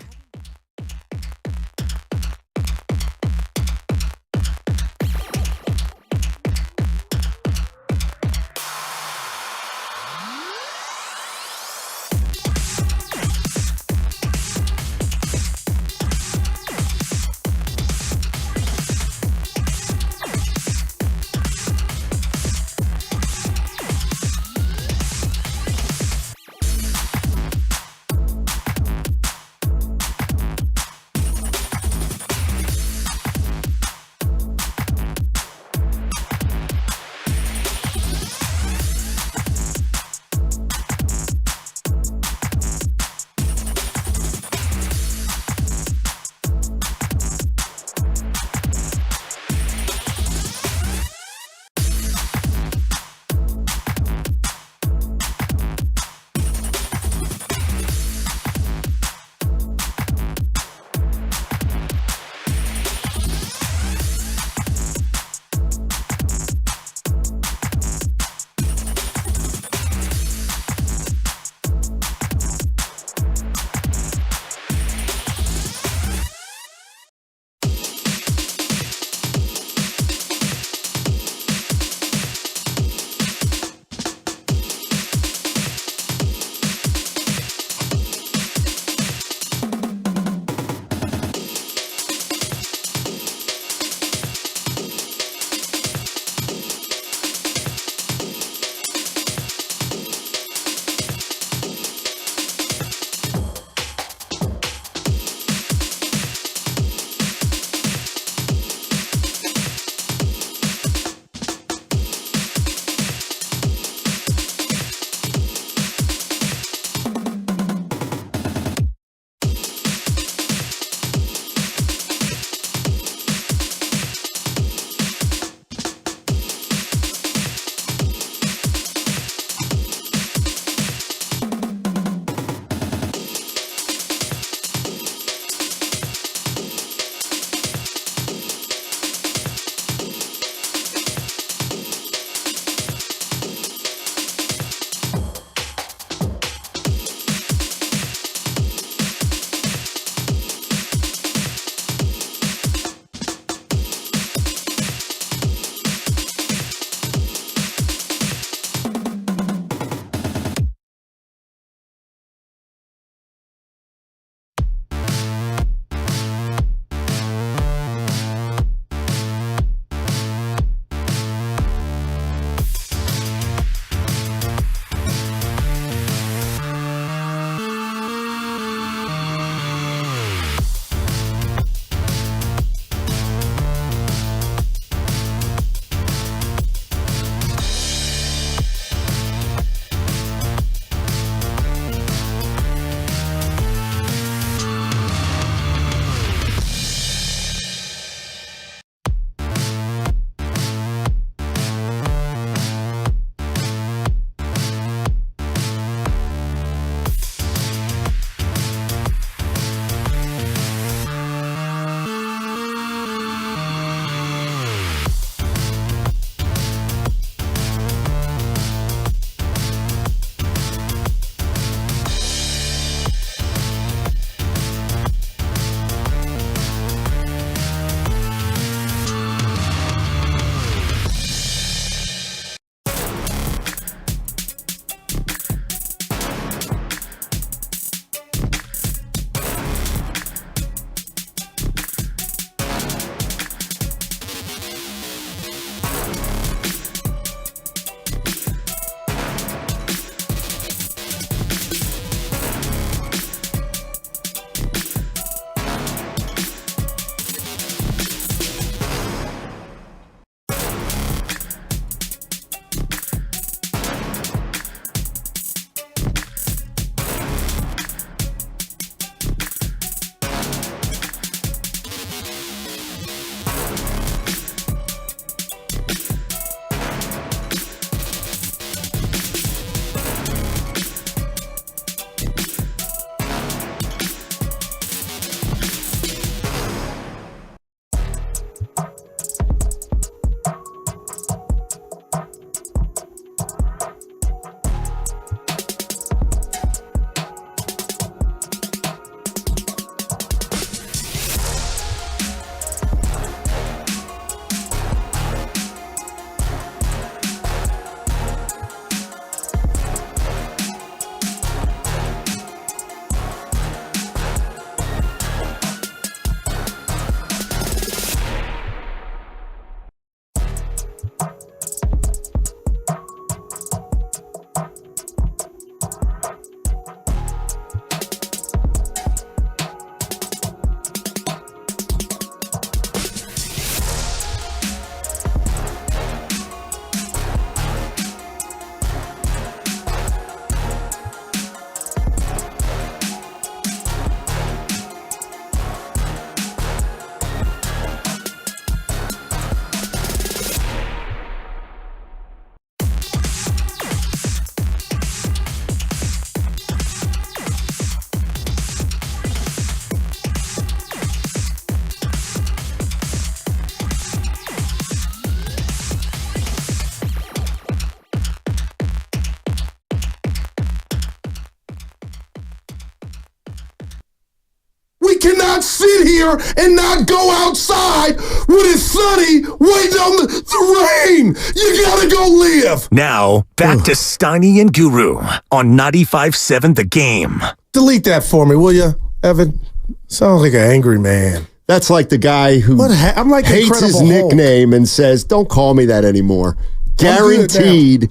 cannot sit here and not go outside when it's sunny, waiting on the rain. You gotta go live. Now, back to Steiny and Guru on 95.7 The Game. Delete that for me, will you, Evan? Sounds like an angry man. That's like the guy who I'm like hates his nickname and says, don't call me that anymore. Guaranteed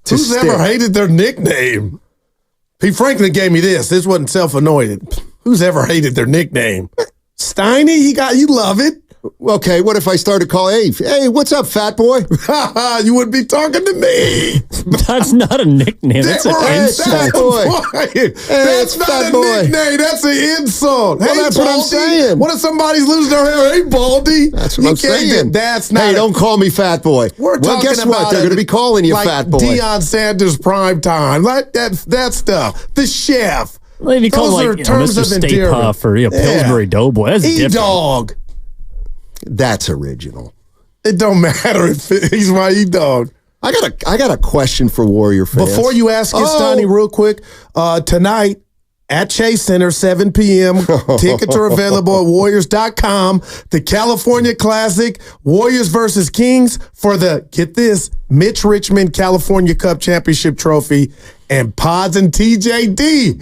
to Who's stick. ever hated their nickname? Pete Franklin gave me this. This wasn't self-anointed. Who's ever hated their nickname? Steiny, you love it. Okay, what if I started calling, hey, what's up, fat boy? You wouldn't be talking to me. That's not a nickname. That's an insult. That's not a nickname. That's an insult. Well, hey, that's Baldy. what I'm saying. What if somebody's losing their hair? Hey, Baldy. That's what I'm saying. That's not. Hey, don't call me fat boy. We're talking guess about what? They're going to be calling you like fat boy. Deion Sanders prime time. Like that stuff. The chef. Well, if you call him like Mr. Stay Puff or Pillsbury Doughboy, that's different. E-Dog. That's original. It don't matter if he's my E-Dog. I got a question for Warrior fans. Before you ask it, Steiny, real quick, tonight at Chase Center, 7 p.m. Tickets are available at Warriors.com. The California Classic, Warriors versus Kings for the, get this, Mitch Richmond California Cup Championship Trophy. And Pods and TJD.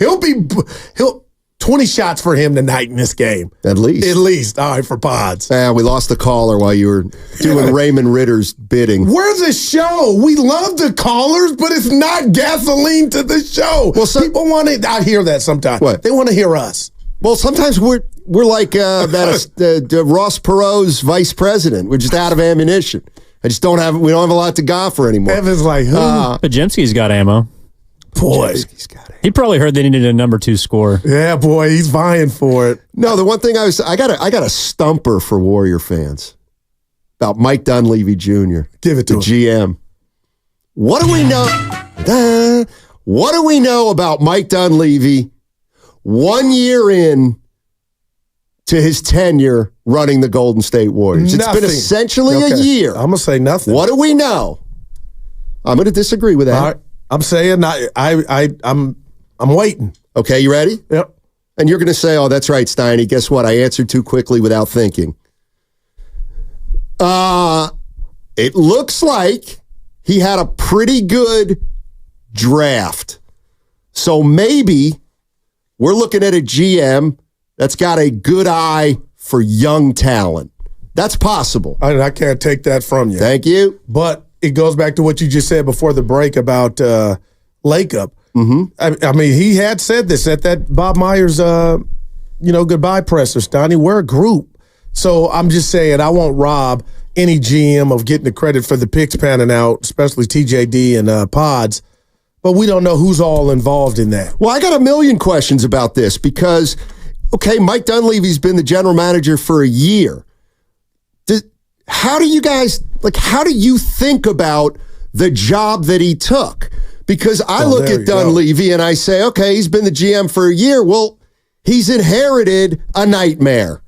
He'll 20 shots for him tonight in this game. At least. All right, for Pods. We lost the caller while you were doing Raymond Ritter's bidding. Where's the show? We love the callers, but it's not gasoline to the show. Well, people want it. I hear that sometimes. What? They want to hear us. Well, sometimes we're like Ross Perot's vice president. We're just out of ammunition. We don't have a lot to go for anymore. Evan's like, who? Pajemski's got ammo. Boy, he probably heard they needed a number 2 score. Yeah, boy, he's vying for it. No, the one thing I got a stumper for Warrior fans about Mike Dunleavy Jr. Give it to the GM. What do we know? What do we know about Mike Dunleavy 1 year in to his tenure running the Golden State Warriors? Nothing. It's been essentially a year. I'm gonna say nothing. What do we know? I'm going to disagree with that. All right. I'm saying I'm waiting. Okay, you ready? Yep. And you're going to say, "Oh, that's right, Steiny. Guess what? I answered too quickly without thinking." It looks like he had a pretty good draft. So maybe we're looking at a GM that's got a good eye for young talent. That's possible. I can't take that from you. Thank you. But it goes back to what you just said before the break about Lakeup. Mm-hmm. I mean, he had said this at that Bob Myers, goodbye presser, Steiny. We're a group. So I'm just saying I won't rob any GM of getting the credit for the picks panning out, especially TJD and Pods. But we don't know who's all involved in that. Well, I got a million questions about this because, okay, Mike Dunleavy's been the general manager for a year. How do you think about the job that he took? Because I look at Dunleavy and I say, okay, he's been the GM for a year. Well, he's inherited a nightmare.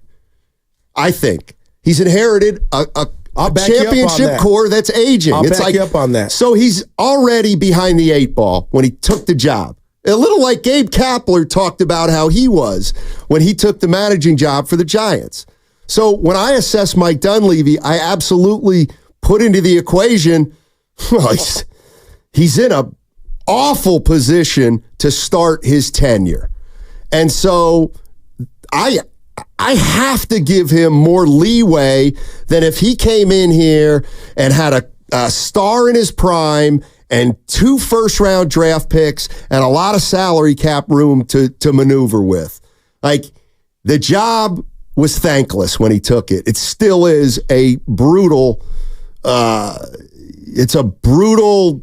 I think he's inherited a championship core that's aging. I'll back you up on that. So he's already behind the 8 ball when he took the job. A little like Gabe Kapler talked about how he was when he took the managing job for the Giants. So when I assess Mike Dunleavy, I absolutely put into the equation, well, he's in an awful position to start his tenure. And so I have to give him more leeway than if he came in here and had a star in his prime and 2 first-round draft picks and a lot of salary cap room to maneuver with. Like, the job was thankless when he took it. It still is a brutal, it's a brutal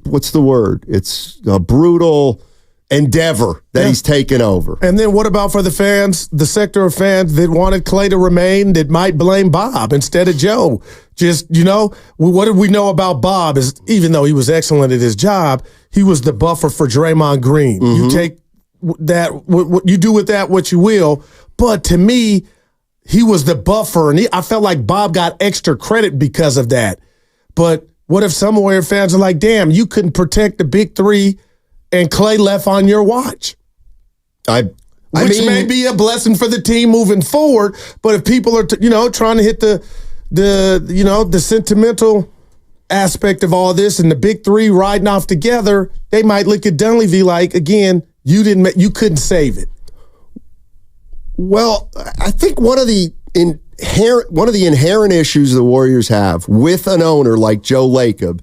endeavor that he's taken over. And then what about for the fans, the sector of fans that wanted Klay to remain that might blame Bob instead of Joe? Just, what did we know about Bob is even though he was excellent at his job, he was the buffer for Draymond Green. Mm-hmm. You take that, what you do with that what you will, but to me, he was the buffer, and I felt like Bob got extra credit because of that. But what if some Warrior fans are like, damn, you couldn't protect the big 3 and Klay left on your watch? I Which may be a blessing for the team moving forward. But if people are, trying to hit the sentimental aspect of all this and the big three riding off together, they might look at Dunleavy like, again, you couldn't save it. Well, I think one of the inherent issues the Warriors have with an owner like Joe Lacob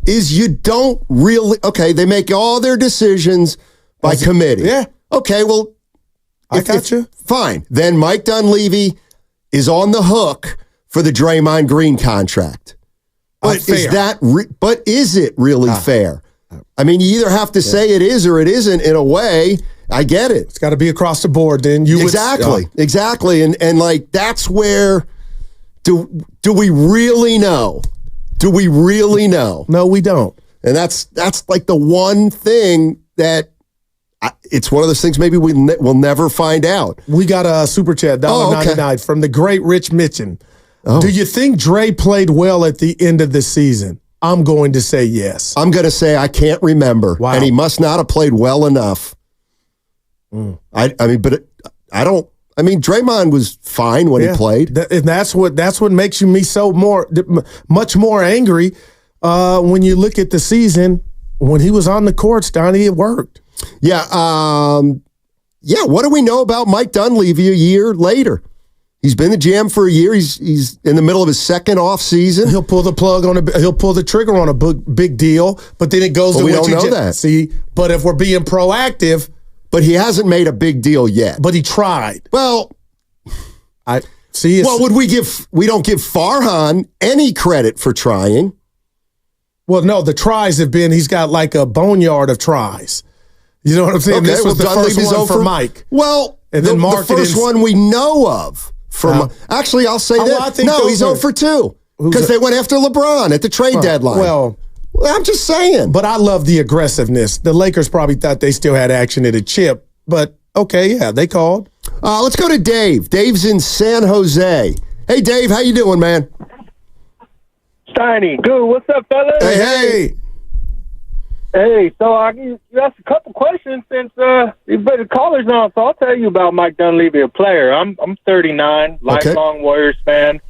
is you don't really, they make all their decisions by committee. Yeah. Okay, well, I got you. Fine. Then Mike Dunleavy is on the hook for the Draymond Green contract. But is it really fair? I mean, you either have to say it is or it isn't in a way. I get it. It's got to be across the board. Then exactly. And like that's where do we really know? Do we really know? No, we don't. And that's like the one thing that it's one of those things maybe we'll never find out. We got a super chat $1.99 from the great Rich Mitchin. Oh. Do you think Dre played well at the end of the season? I'm going to say yes. I'm going to say I can't remember. Wow. And he must not have played well enough. Draymond was fine when he played. And that's what makes me much more angry when you look at the season. When he was on the courts, Donnie, it worked. Yeah. What do we know about Mike Dunleavy a year later? He's been the GM for a year. He's in the middle of his second off season. He'll pull the trigger on a big deal, but then it goes to we don't know that. See, but if we're being proactive, but he hasn't made a big deal yet. But he tried. Well, I see. Well, we don't give Farhan any credit for trying. Well, no, the tries have been, he's got like a boneyard of tries. You know what I'm saying? Okay, this was the first one for Mike. Well, and then the first one we know of. Actually, I'll say that. No, he's 0 for 2 because they went after LeBron at the trade deadline. Well, I'm just saying. But I love the aggressiveness. The Lakers probably thought they still had action at a chip, but they called. Let's go to Dave. Dave's in San Jose. Hey, Dave, how you doing, man? Steiny, good. What's up, fellas? Hey. Hey, so you asked a couple questions since you've been callers on, so I'll tell you about Mike Dunleavy, a player. I'm 39, lifelong Warriors fan,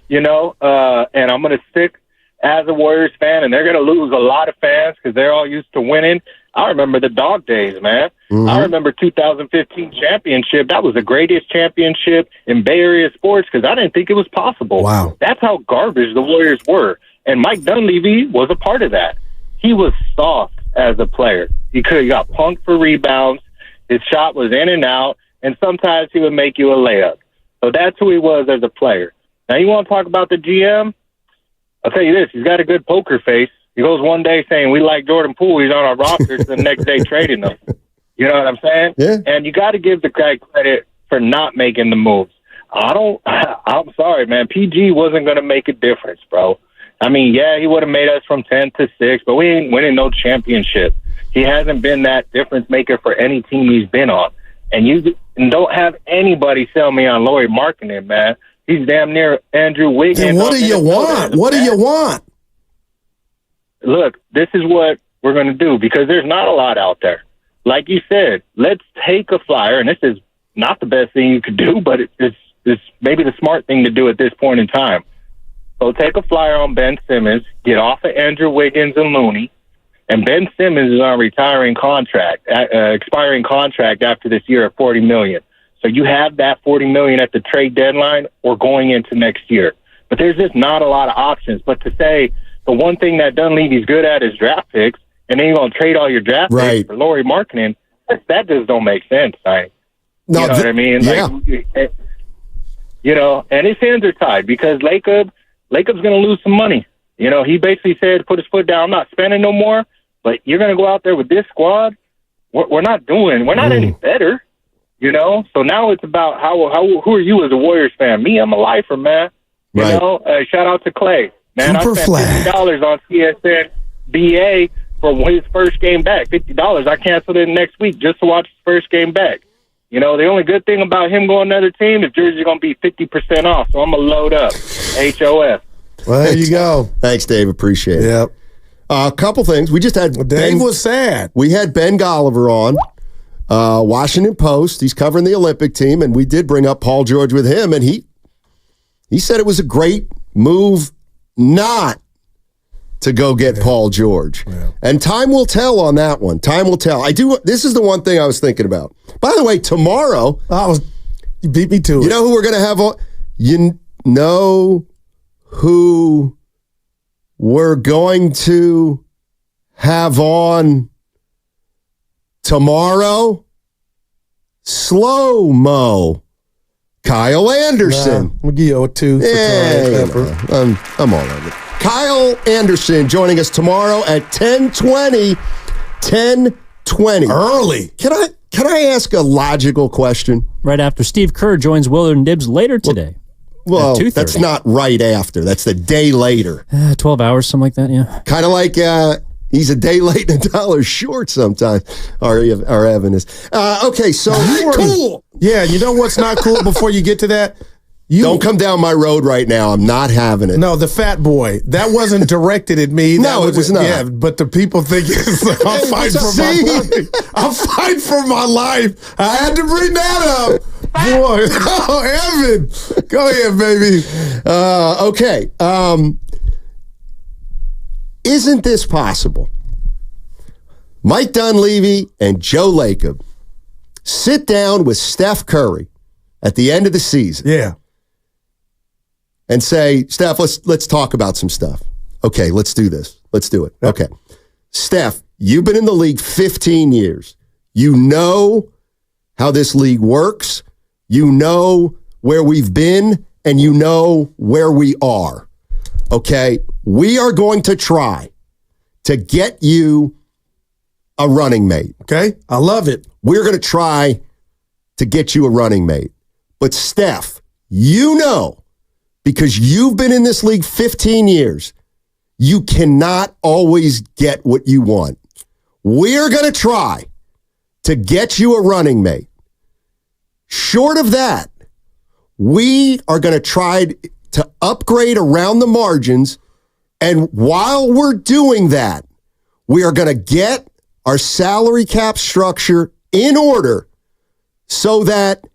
and I'm going to stick as a Warriors fan, and they're going to lose a lot of fans because they're all used to winning. I remember the dog days, man. Mm-hmm. I remember 2015 championship. That was the greatest championship in Bay Area sports because I didn't think it was possible. Wow. That's how garbage the Warriors were, and Mike Dunleavy was a part of that. He was soft as a player. He got punked for rebounds. His shot was in and out, and sometimes he would make you a layup. So that's who he was as a player. Now, you want to talk about the GM? I'll tell you this. He's got a good poker face. He goes one day saying, we like Jordan Poole. He's on our roster. The next day trading him. You know what I'm saying? Yeah. And you got to give the guy credit for not making the moves. I'm sorry, man. PG wasn't going to make a difference, bro. I mean, yeah, he would have made us from 10 to 6, but we ain't winning no championship. He hasn't been that difference maker for any team he's been on. And you don't have anybody sell me on Lauri Markkanen, man. He's damn near Andrew Wiggins. And what do you want? What do you want? Look, this is what we're going to do because there's not a lot out there. Like you said, let's take a flyer, and this is not the best thing you could do, but it's maybe the smart thing to do at this point in time. So take a flyer on Ben Simmons, get off of Andrew Wiggins and Looney, and Ben Simmons is on expiring contract after this year at $40 million. So you have that $40 million at the trade deadline or going into next year. But there's just not a lot of options. But to say the one thing that Dunleavy's good at is draft picks, and then you're going to trade all your draft picks for Lauri Markkanen, that just don't make sense, right? You know what I mean? Yeah. And his hands are tied because Lacob's going to lose some money. He basically said, put his foot down, I'm not spending no more, but you're going to go out there with this squad. We're not any better, So now it's about who are you as a Warriors fan? Me, I'm a lifer, man. Shout out to Klay. Man, Super I spent $50 on CSN BA for his first game back. $50. I canceled it next week just to watch his first game back. The only good thing about him going to another team is Jersey's going to be 50% off, so I'm going to load up. HOF. Well, there you go. Thanks, Dave. Appreciate it. Yep. A couple things. We just had Dave was sad. We had Ben Golliver on. Washington Post. He's covering the Olympic team, and we did bring up Paul George with him, and he said it was a great move not to go get Paul George. Yeah. And time will tell on that one. Time will tell. This is the one thing I was thinking about. By the way, tomorrow, you beat me to it. You know who we're going to have on? You know who we're going to have on tomorrow? Slow-mo. Kyle Anderson. We'll give you a 2 for I'm all over it. Kyle Anderson joining us tomorrow at 10:20. 10:20. Early. Can I ask a logical question? Right after Steve Kerr joins Willard and Dibbs later today. Well, that's not right after. That's the day later. 12 hours, something like that, yeah. Kind of like he's a day late and $1 short sometimes. Our Evan is. Okay, so cool. Yeah, you know what's not cool before you get to that? Don't come down my road right now. I'm not having it. No, the fat boy. That wasn't directed at me. No, it was not. Yeah, but the people think I'm fighting for my life. I'm fighting for my life. I had to bring that up. Boy, Evan. Go ahead, baby. Okay. Isn't this possible? Mike Dunleavy and Joe Lacob sit down with Steph Curry at the end of the season. Yeah. And say, Steph, let's talk about some stuff. Okay, let's do this. Let's do it. Yep. Okay. Steph, you've been in the league 15 years. You know how this league works. You know where we've been, and you know where we are. Okay? We are going to try to get you a running mate. Okay? I love it. We're going to try to get you a running mate. But Steph, you know, because you've been in this league 15 years, you cannot always get what you want. We're going to try to get you a running mate. Short of that, we are going to try to upgrade around the margins. And while we're doing that, we are going to get our salary cap structure in order so that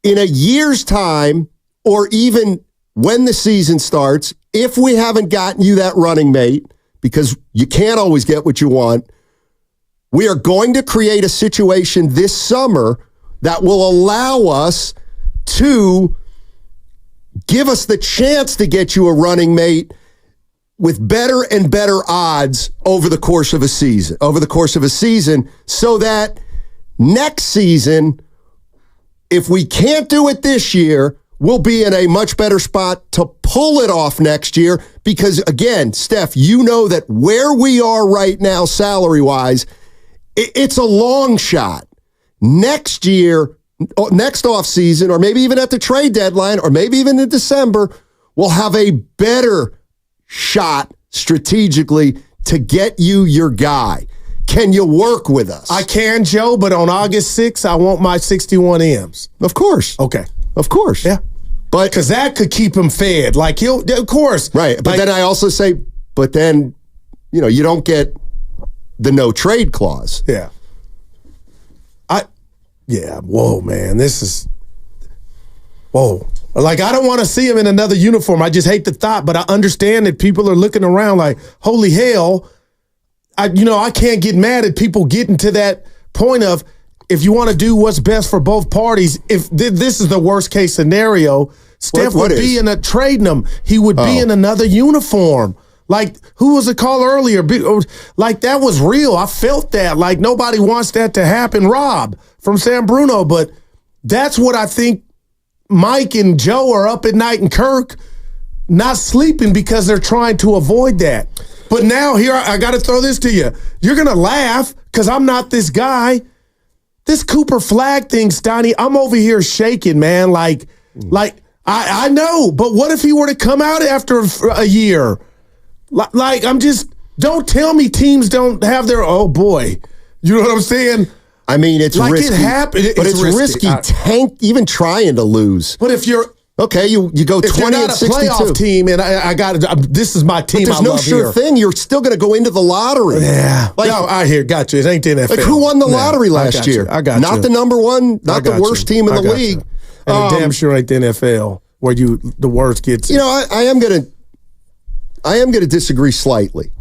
in a year's time, or even when the season starts, if we haven't gotten you that running mate, because you can't always get what you want, we are going to create a situation this summer that will allow us to give us the chance to get you a running mate with better and better odds over the course of a season, so that next season, if we can't do it this year, we'll be in a much better spot to pull it off next year. Because again, Steph, you know that where we are right now, salary-wise, it's a long shot. Next year, next offseason, or maybe even at the trade deadline, or maybe even in December, we'll have a better shot strategically to get you your guy. Can you work with us? I can, Joe, but on August 6th, I want my 61 M's. Of course. Okay. Of course. Yeah. But because that could keep him fed. Like, of course. Right. But then I also say, but then, you don't get the no trade clause. Yeah. Whoa, man. Whoa. Like, I don't want to see him in another uniform. I just hate the thought, but I understand that people are looking around like, holy hell. I can't get mad at people getting to that point of, if you want to do what's best for both parties, if this is the worst case scenario, Steph would be trading him. He would be in another uniform. Like, who was the call earlier? Like, that was real. I felt that. Like, nobody wants that to happen. Rob from San Bruno. But that's what I think Mike and Joe are up at night, and Kirk not sleeping because they're trying to avoid that. But now here, I got to throw this to you. You're going to laugh because I'm not this guy. This Cooper Flag thing, Steiny, I'm over here shaking, man. Like I know, but what if he were to come out after a year? Like, don't tell me teams don't have their, oh boy. You know what I'm saying? I mean, it's like risky. It happened, but it's risky. Tank even trying to lose. But if you're Okay, you go 20 you're not and a 62. playoff team, and I got this is my team. But there's no sure thing. You're still going to go into the lottery. Yeah. Like, no, I hear. Got you. It ain't the NFL. Like who won the lottery last year? I got you. Not the number one, not the worst team in the league. And damn sure ain't the NFL where the worst gets. You know, I am gonna disagree slightly.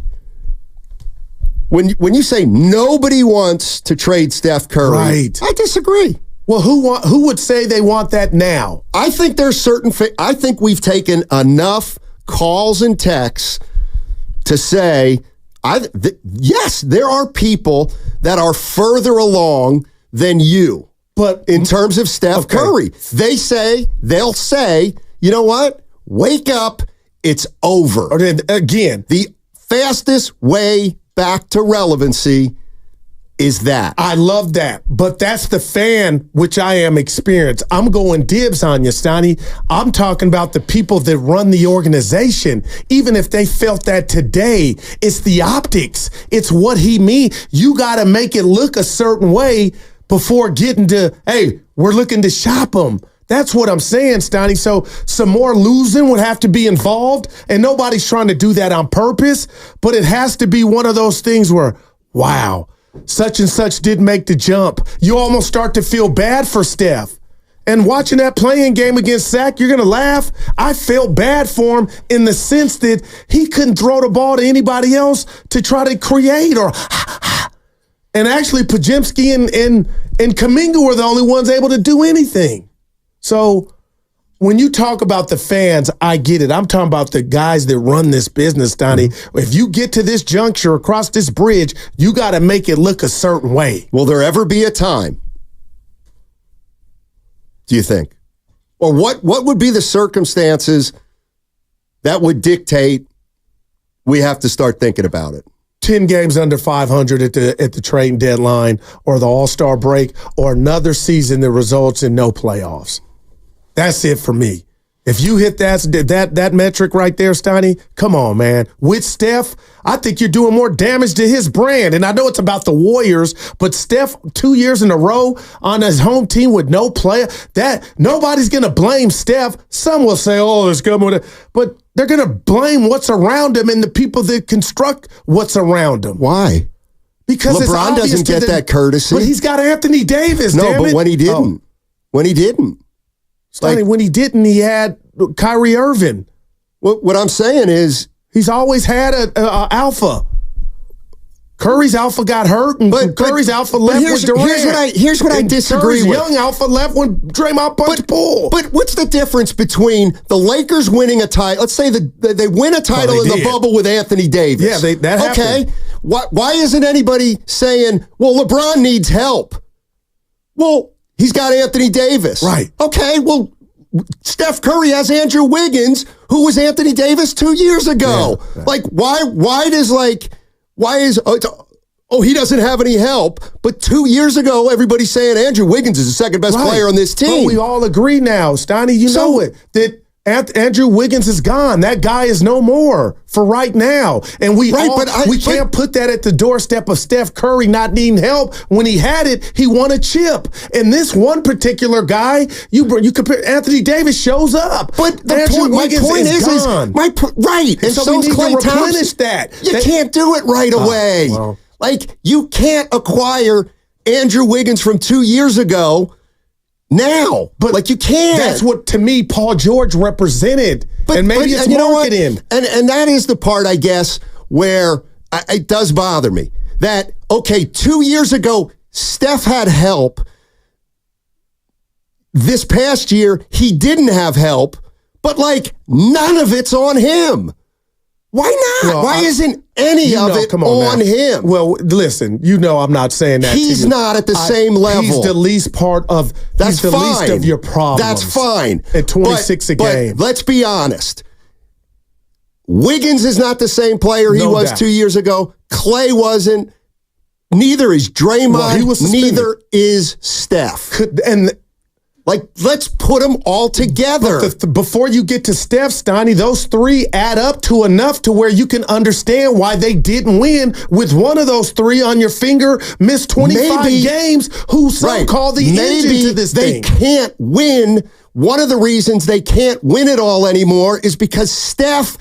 When you say nobody wants to trade Steph Curry, right? I disagree. Well, who would say they want that now? I think there's certain. I think we've taken enough calls and texts to say, yes, there are people that are further along than you. But in terms of Steph Curry, they'll say, you know what? Wake up, it's over. Again, the fastest way back to relevancy is that. I love that. But that's the fan, which I am experienced. I'm going dibs on you, Stoney. I'm talking about the people that run the organization. Even if they felt that today, it's the optics. It's what he means. You got to make it look a certain way before getting to, hey, we're looking to shop them. That's what I'm saying, Stoney. So some more losing would have to be involved, and nobody's trying to do that on purpose, but it has to be one of those things where, wow, such and such did make the jump. You almost start to feel bad for Steph. And watching that playing game against Zach, you're going to laugh. I felt bad for him in the sense that he couldn't throw the ball to anybody else to try to create or and actually Podziemski and Kuminga were the only ones able to do anything. So when you talk about the fans, I get it. I'm talking about the guys that run this business, Donnie. If you get to this juncture across this bridge, you got to make it look a certain way. Will there ever be a time, do you think? Or what would be the circumstances that would dictate we have to start thinking about it? 10 games under 500 at the trading deadline or the All-Star break or another season that results in no playoffs. That's it for me. If you hit that metric right there, Stoney, come on, man. With Steph, I think you're doing more damage to his brand. And I know it's about the Warriors, but Steph 2 years in a row on his home team with no player, that nobody's going to blame Steph. Some will say, oh, it's good with it. But they're going to blame what's around him and the people that construct what's around him. Why? Because LeBron doesn't get that courtesy. But he's got Anthony Davis, damn it. But when he didn't. When he didn't. Stoney, when he didn't, he had Kyrie Irving. What I'm saying is he's always had a alpha. Curry's alpha got hurt, and Curry's alpha left with Durant. Here's what I disagree with. Young alpha left when Draymond punched Bull. But what's the difference between the Lakers winning a title? Let's say they win a title in the bubble with Anthony Davis. Yeah, that happened. Okay, why isn't anybody saying, well, LeBron needs help? Well, he's got Anthony Davis. Right. Okay, well, Steph Curry has Andrew Wiggins, who was Anthony Davis 2 years ago. Yeah, right. Like, why is he doesn't have any help? But 2 years ago, everybody's saying Andrew Wiggins is the second best player on this team. But we all agree now, Stoney, know it, that Andrew Wiggins is gone. That guy is no more for right now. And we can't put that at the doorstep of Steph Curry not needing help. When he had it, he won a chip. And this one particular guy, you compare, Anthony Davis shows up. But my point is gone. Right. And so we need Klay to replenish that. You can't do it right away. Well. Like, you can't acquire Andrew Wiggins from 2 years ago now, but like you can't. That's what, to me, Paul George represented. And maybe it's marketing. And that is the part, I guess, where it does bother me. That, okay, 2 years ago, Steph had help. This past year, he didn't have help, but like none of it's on him. Why not? Well, Why isn't any of it on him? Well, listen, I'm not saying that. He's not at the same level. He's the least part of. That's he's the least of your problems. That's fine. At 26 a game. But let's be honest. Wiggins is not the same player he was 2 years ago. Klay wasn't. Neither is Draymond. Neither is Steph. Like, let's put them all together. Before you get to Steph, Steiny, those three add up to enough to where you can understand why they didn't win with one of those three on your finger, missed 25 games, who some call the engine to this thing. They can't win. One of the reasons they can't win it all anymore is because Steph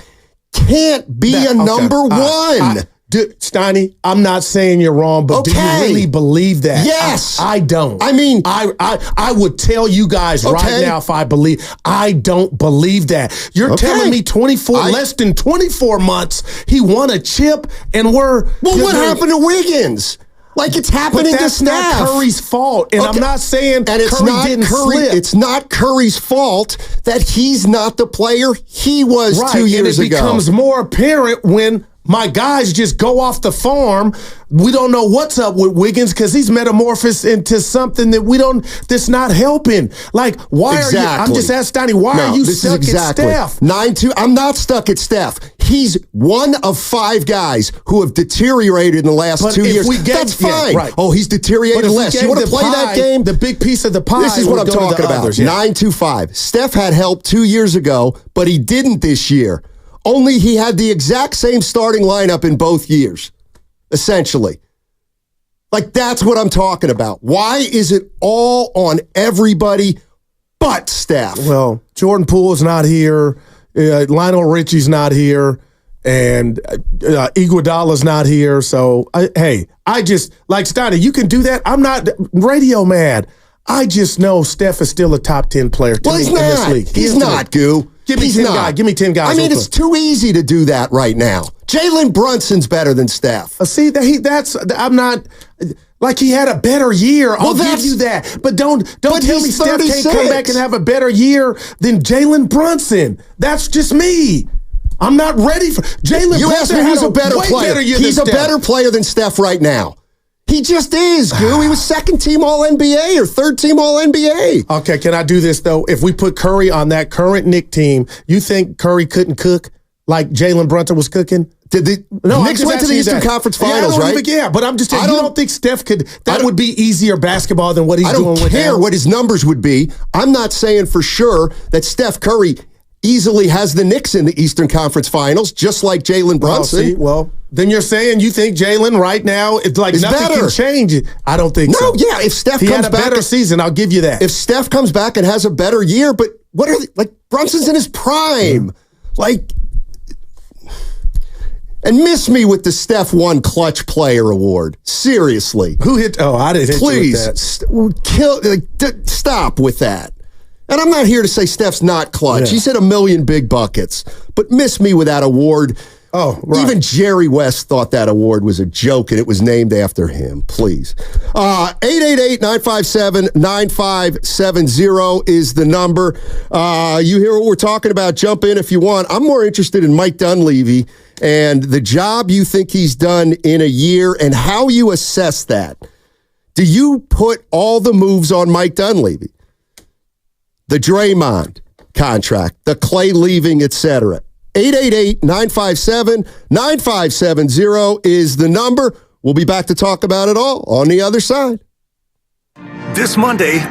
can't be a number one. Steiny, I'm not saying you're wrong, but do you really believe that? Yes. I don't. I mean, I would tell you guys right now if I believe. I don't believe that. You're telling me less than 24 months, he won a chip, and we're... Well, what happened to Wiggins? Like, it's happening to Steph. That's not Curry's fault, and I'm not saying Curry didn't slip. It's not Curry's fault that he's not the player he was 2 years ago. And it becomes more apparent when my guys just go off the farm. We don't know what's up with Wiggins because he's metamorphosed into something that's not helping. Like, why are you? I'm just asking Steiny, why are you stuck at Steph? 9-2. I'm not stuck at Steph. He's one of 5 guys who have deteriorated in the last 2 years. That's fine. Oh, he's deteriorated less. You want to play that game? The big piece of the pie. This is what I'm talking about. 9-2-5. Steph had help 2 years ago, but he didn't this year. Only he had the exact same starting lineup in both years, essentially. Like, that's what I'm talking about. Why is it all on everybody but Steph? Well, Jordan Poole's not here. Lionel Richie's not here. And Iguodala's not here. So, I just, like, Steiny, you can do that. I'm not radio mad. I just know Steph is still a top 10 player to me in this league. He's not, Goo. Give me 10 guys. Give me 10 guys. I mean, it's too easy to do that right now. Jalen Brunson's better than Steph. I'm not, like, he had a better year. I'll give you that. But don't tell me Steph can't come back and have a better year than Jalen Brunson. That's just me. I'm not ready for Jalen Brunson. You asked me who's a better player. He's a better player than Steph right now. He just is, Goo. He was second team All-NBA or third team All-NBA. Okay, can I do this, though? If we put Curry on that current Knicks team, you think Curry couldn't cook like Jalen Brunson was cooking? Knicks went to the Eastern Conference Finals, right? But I'm just saying, you don't think Steph could, that would be easier basketball than what he's doing with him? I don't care what his numbers would be. I'm not saying for sure that Steph Curry easily has the Knicks in the Eastern Conference Finals, just like Jalen Brunson. Well, then you're saying you think Jalen right now, it's like nothing can change it. I don't think so. No, yeah, if Steph comes back. He had a better season, I'll give you that. If Steph comes back and has a better year, but what are like Brunson's in his prime. Like, and miss me with the Steph won Clutch Player Award. Seriously. Who hit? Oh, I didn't hit you with that. Stop with that. And I'm not here to say Steph's not clutch. He's hit a million big buckets. But miss me with that award. Oh, right. Even Jerry West thought that award was a joke, and it was named after him. Please. 888-957-9570 is the number. You hear what we're talking about. Jump in if you want. I'm more interested in Mike Dunleavy and the job you think he's done in a year and how you assess that. Do you put all the moves on Mike Dunleavy? The Draymond contract, the Klay leaving, etc. 888-957-9570 is the number. We'll be back to talk about it all on the other side. This Monday,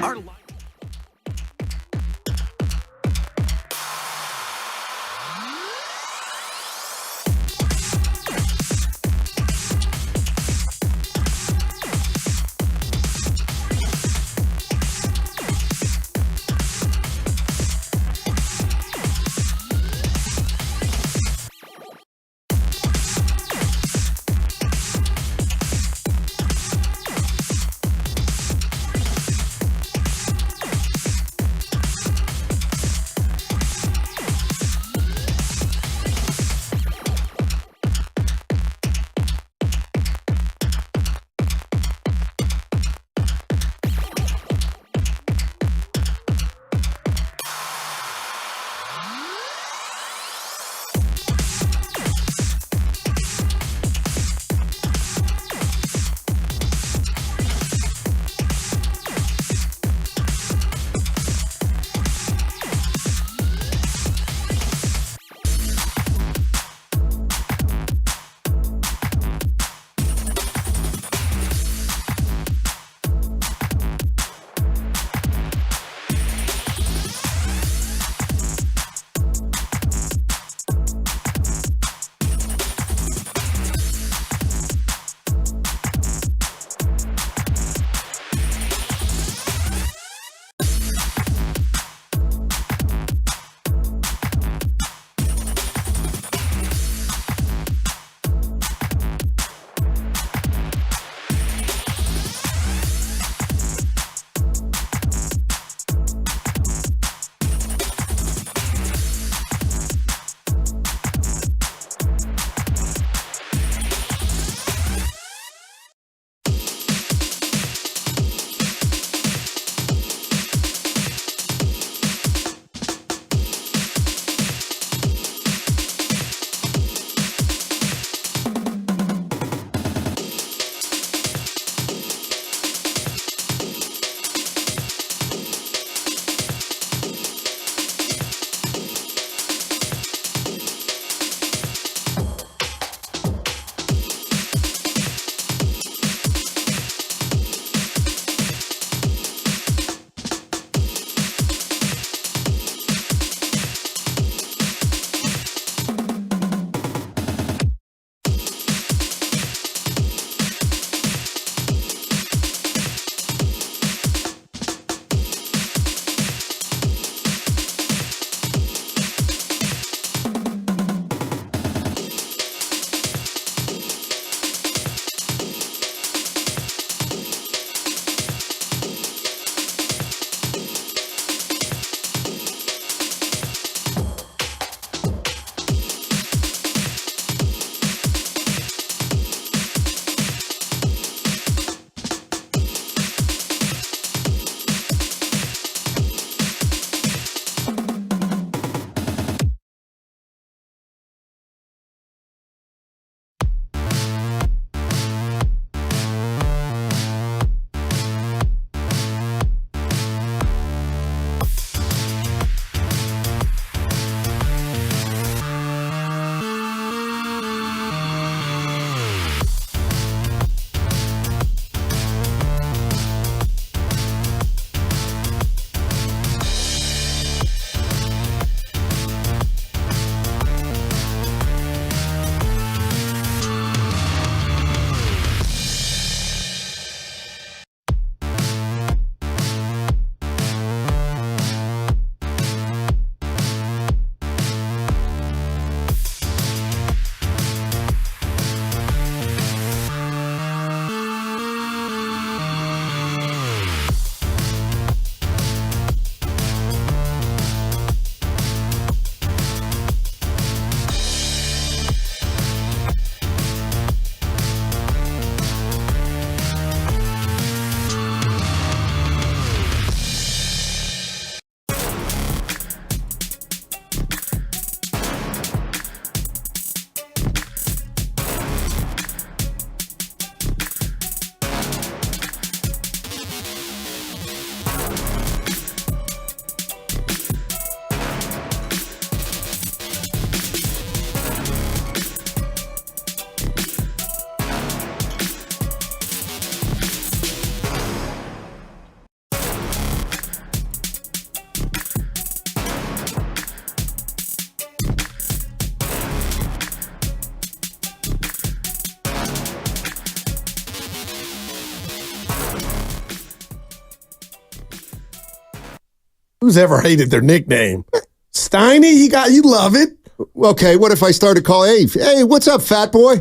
Who's ever hated their nickname? Steiny, you love it. Okay, what if I started calling, hey, what's up, fat boy?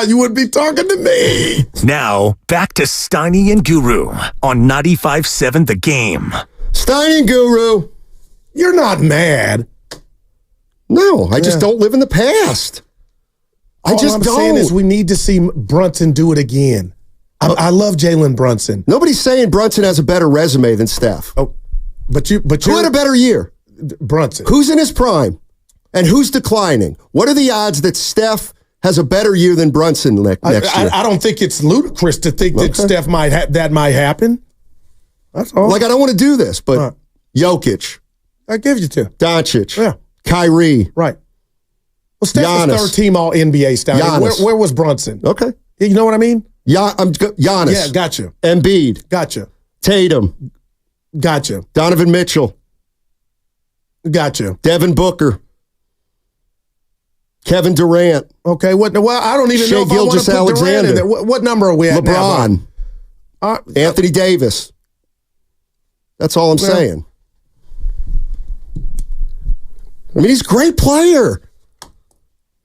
You wouldn't be talking to me. Now, back to Steiny and Guru on 95.7 The Game. Steiny and Guru. You're not mad. No, I just don't live in the past. All I'm saying is we need to see Brunson do it again. I love Jalen Brunson. Nobody's saying Brunson has a better resume than Steph. Oh, but who had a better year? Brunson. Who's in his prime? And who's declining? What are the odds that Steph has a better year than Brunson next year? I don't think it's ludicrous to think that Steph might happen. That's all. I don't want to do this, but Jokic. I give you two. Doncic. Yeah. Kyrie. Right. Well, Steph was third team all NBA style. Where was Brunson? Okay. You know what I mean? Giannis. Yeah, gotcha. Embiid. Gotcha. Tatum. Gotcha. Donovan Mitchell. Gotcha. Devin Booker. Kevin Durant. Okay. Well, I don't even know if I want to put Durant in there. What number are we at LeBron. Now? Anthony Davis. That's all I'm saying. I mean, he's a great player.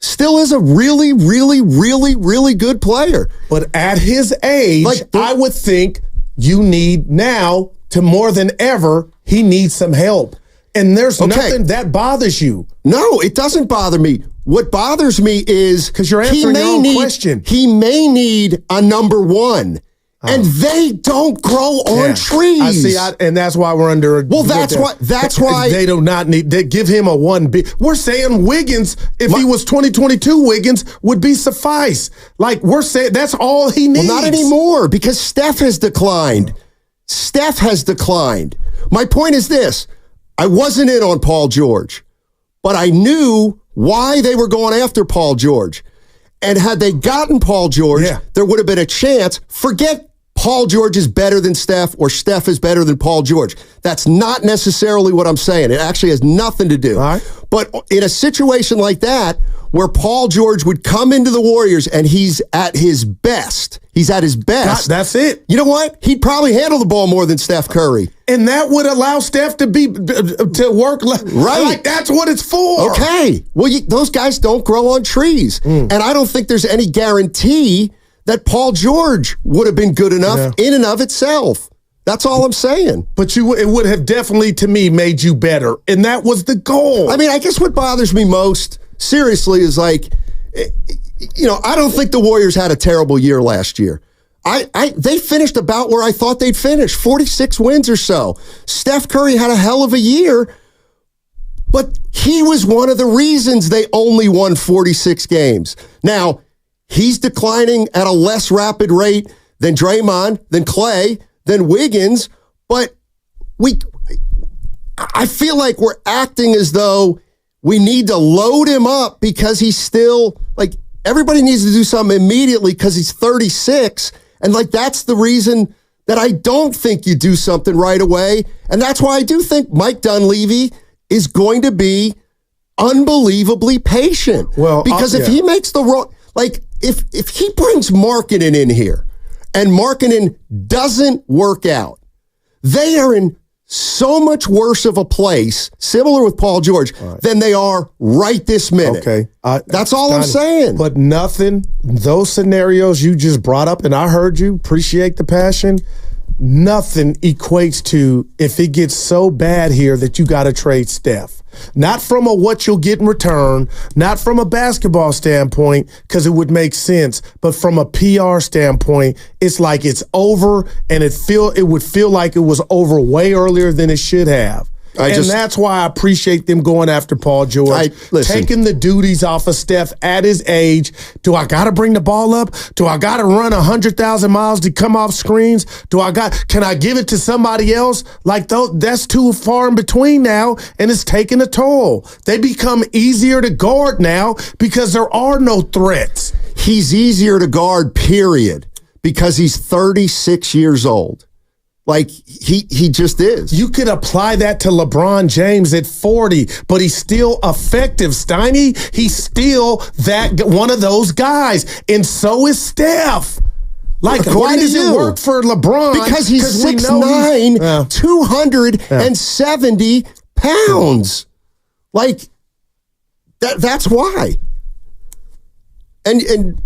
Still is a really, really, really, really good player. But at his age, I would think you need now to more than ever, he needs some help. And there's nothing that bothers you. No, it doesn't bother me. What bothers me is because you're answering your own question. He may need a number one. And they don't grow on trees. I see, and that's why we're under. Well, that's why they do not need. They give him a 1B. We're saying Wiggins, if he was 2022 Wiggins, would be suffice. Like we're saying, that's all he needs. Well, not anymore because Steph has declined. Steph has declined. My point is this: I wasn't in on Paul George, but I knew why they were going after Paul George. And had they gotten Paul George, there would have been a chance. Forget Paul George is better than Steph or Steph is better than Paul George. That's not necessarily what I'm saying. It actually has nothing to do. But in a situation like that, where Paul George would come into the Warriors and he's at his best. He's at his best. That's it. You know what? He'd probably handle the ball more than Steph Curry. And that would allow Steph to work. Right. Like, that's what it's for. Okay. Well, those guys don't grow on trees. And I don't think there's any guarantee that Paul George would have been good enough in and of itself. That's all I'm saying. But it would have definitely, to me, made you better. And that was the goal. I mean, I guess what bothers me most, seriously, is I don't think the Warriors had a terrible year last year. They finished about where I thought they'd finish, 46 wins or so. Steph Curry had a hell of a year, but he was one of the reasons they only won 46 games. Now, he's declining at a less rapid rate than Draymond, than Klay, than Wiggins, but I feel like we're acting as though we need to load him up because he's still, everybody needs to do something immediately because he's 36. And, that's the reason that I don't think you do something right away. And that's why I do think Mike Dunleavy is going to be unbelievably patient. Well, because if he makes the wrong, if he brings Markkanen in here and Markkanen doesn't work out, they are in so much worse of a place, similar with Paul George, than they are right this minute. Okay. That's all I'm saying. But those scenarios you just brought up, and I heard you, appreciate the passion, nothing equates to if it gets so bad here that you got to trade Steph. Not from what you'll get in return, not from a basketball standpoint, because it would make sense, but from a PR standpoint, it's like it's over, and it would feel like it was over way earlier than it should have. That's why I appreciate them going after Paul George, taking the duties off of Steph at his age. Do I got to bring the ball up? Do I got to run 100,000 miles to come off screens? Can I give it to somebody else? That's too far in between now, and it's taking a toll. They become easier to guard now because there are no threats. He's easier to guard, period, because he's 36 years old. He just is. You could apply that to LeBron James at 40, but he's still effective, Steiny. He's still one of those guys, and so is Steph. Like, why does it work for LeBron? Because he's 6'9", 270 pounds. Like, that's why. And